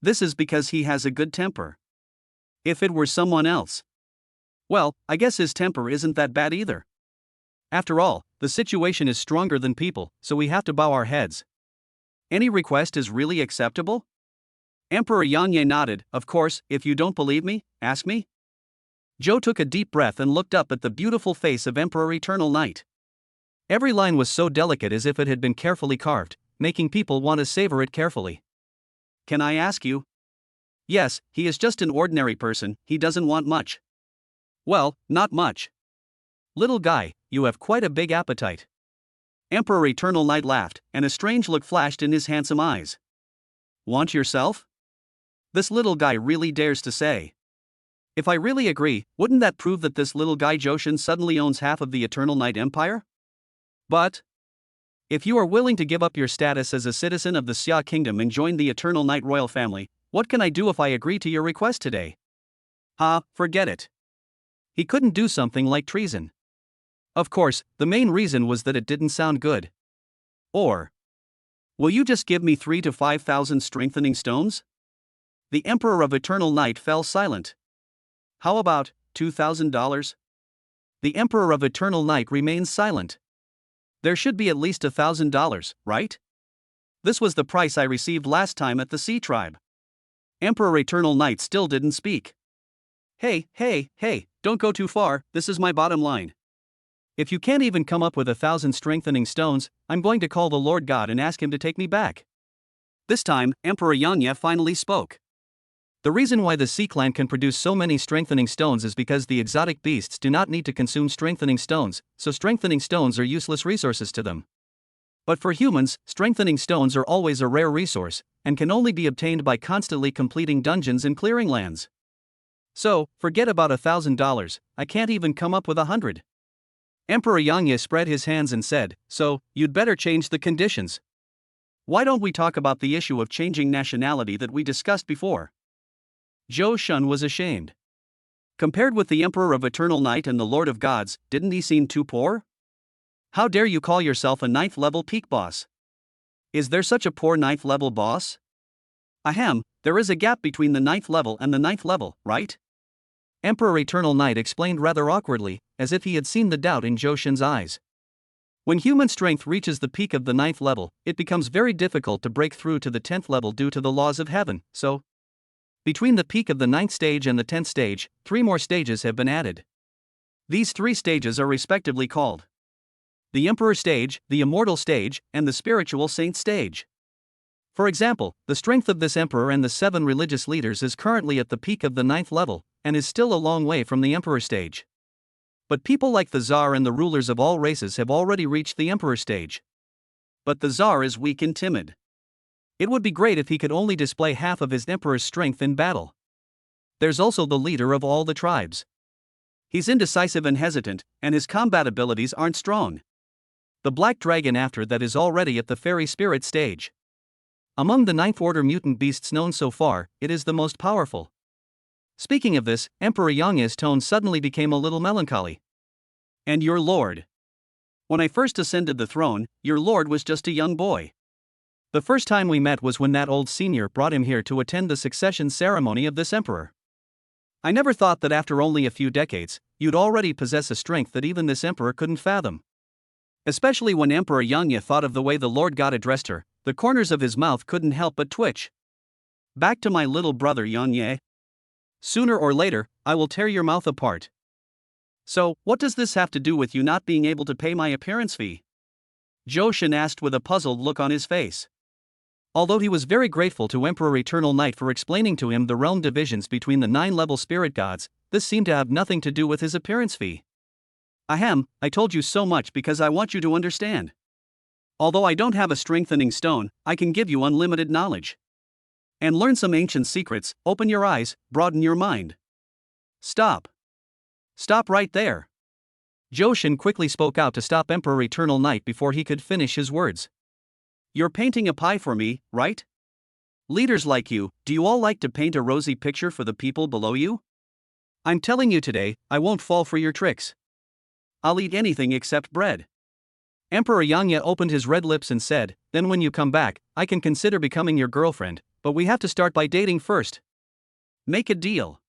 This is because he has a good temper. If it were someone else, well, I guess his temper isn't that bad either. After all, the situation is stronger than people, so we have to bow our heads. Any request is really acceptable? Emperor Yanye nodded. "Of course, if you don't believe me, ask me." Joe took a deep breath and looked up at the beautiful face of Emperor Eternal Knight. Every line was so delicate as if it had been carefully carved, making people want to savor it carefully. "Can I ask you?" "Yes, he is just an ordinary person, he doesn't want much." "Well, not much." "Little guy, you have quite a big appetite." Emperor Eternal Knight laughed, and a strange look flashed in his handsome eyes. "Want yourself?" This little guy really dares to say. If I really agree, wouldn't that prove that this little guy Johan suddenly owns half of the Eternal Knight Empire? But if you are willing to give up your status as a citizen of the Xia Kingdom and join the Eternal Knight royal family, what can I do if I agree to your request today? Forget it. He couldn't do something like treason. Of course, the main reason was that it didn't sound good. Or, will you just give me 3 to 5,000 strengthening stones? The Emperor of Eternal Night fell silent. How about $2,000? The Emperor of Eternal Night remains silent. There should be at least $1,000, right? This was the price I received last time at the Sea Tribe. Emperor Eternal Night still didn't speak. Hey, don't go too far, this is my bottom line. If you can't even come up with 1,000 strengthening stones, I'm going to call the Lord God and ask him to take me back. This time, Emperor Yanya finally spoke. The reason why the Sea Clan can produce so many strengthening stones is because the exotic beasts do not need to consume strengthening stones, so strengthening stones are useless resources to them. But for humans, strengthening stones are always a rare resource, and can only be obtained by constantly completing dungeons and clearing lands. So, forget about $1,000, I can't even come up with 100. Emperor Yanya spread his hands and said, so, you'd better change the conditions. Why don't we talk about the issue of changing nationality that we discussed before? Zhou Shun was ashamed. Compared with the Emperor of Eternal Night and the Lord of Gods, didn't he seem too poor? How dare you call yourself a 9th level peak boss? Is there such a poor 9th level boss? Ahem, there is a gap between the 9th level and the 9th level, right? Emperor Eternal Night explained rather awkwardly, as if he had seen the doubt in Zhou Shun's eyes. When human strength reaches the peak of the 9th level, it becomes very difficult to break through to the 10th level due to the laws of heaven, so between the peak of the 9th stage and the 10th stage, 3 more stages have been added. These 3 stages are respectively called the Emperor stage, the Immortal stage, and the Spiritual Saint stage. For example, the strength of this Emperor and the 7 religious leaders is currently at the peak of the 9th level, and is still a long way from the Emperor stage. But people like the Tsar and the rulers of all races have already reached the Emperor stage. But the Tsar is weak and timid. It would be great if he could only display half of his Emperor's strength in battle. There's also the leader of all the tribes. He's indecisive and hesitant, and his combat abilities aren't strong. The Black Dragon after that is already at the Fairy Spirit stage. Among the 9th Order mutant beasts known so far, it is the most powerful. Speaking of this, Emperor Yanya's tone suddenly became a little melancholy. And your lord? When I first ascended the throne, your lord was just a young boy. The first time we met was when that old senior brought him here to attend the succession ceremony of this emperor. I never thought that after only a few decades, you'd already possess a strength that even this emperor couldn't fathom. Especially when Emperor Yanya thought of the way the Lord God addressed her, the corners of his mouth couldn't help but twitch. Back to my little brother Yanya. Sooner or later, I will tear your mouth apart. So, what does this have to do with you not being able to pay my appearance fee? Zhou Shun asked with a puzzled look on his face. Although he was very grateful to Emperor Eternal Night for explaining to him the realm divisions between the 9-level spirit gods, this seemed to have nothing to do with his appearance fee. Ahem, I told you so much because I want you to understand. Although I don't have a strengthening stone, I can give you unlimited knowledge. And learn some ancient secrets, open your eyes, broaden your mind. Stop. Stop right there. Zhou Shun quickly spoke out to stop Emperor Eternal Night before he could finish his words. You're painting a pie for me, right? Leaders like you, do you all like to paint a rosy picture for the people below you? I'm telling you today, I won't fall for your tricks. I'll eat anything except bread. Emperor Yanya opened his red lips and said, then when you come back, I can consider becoming your girlfriend, but we have to start by dating first. Make a deal.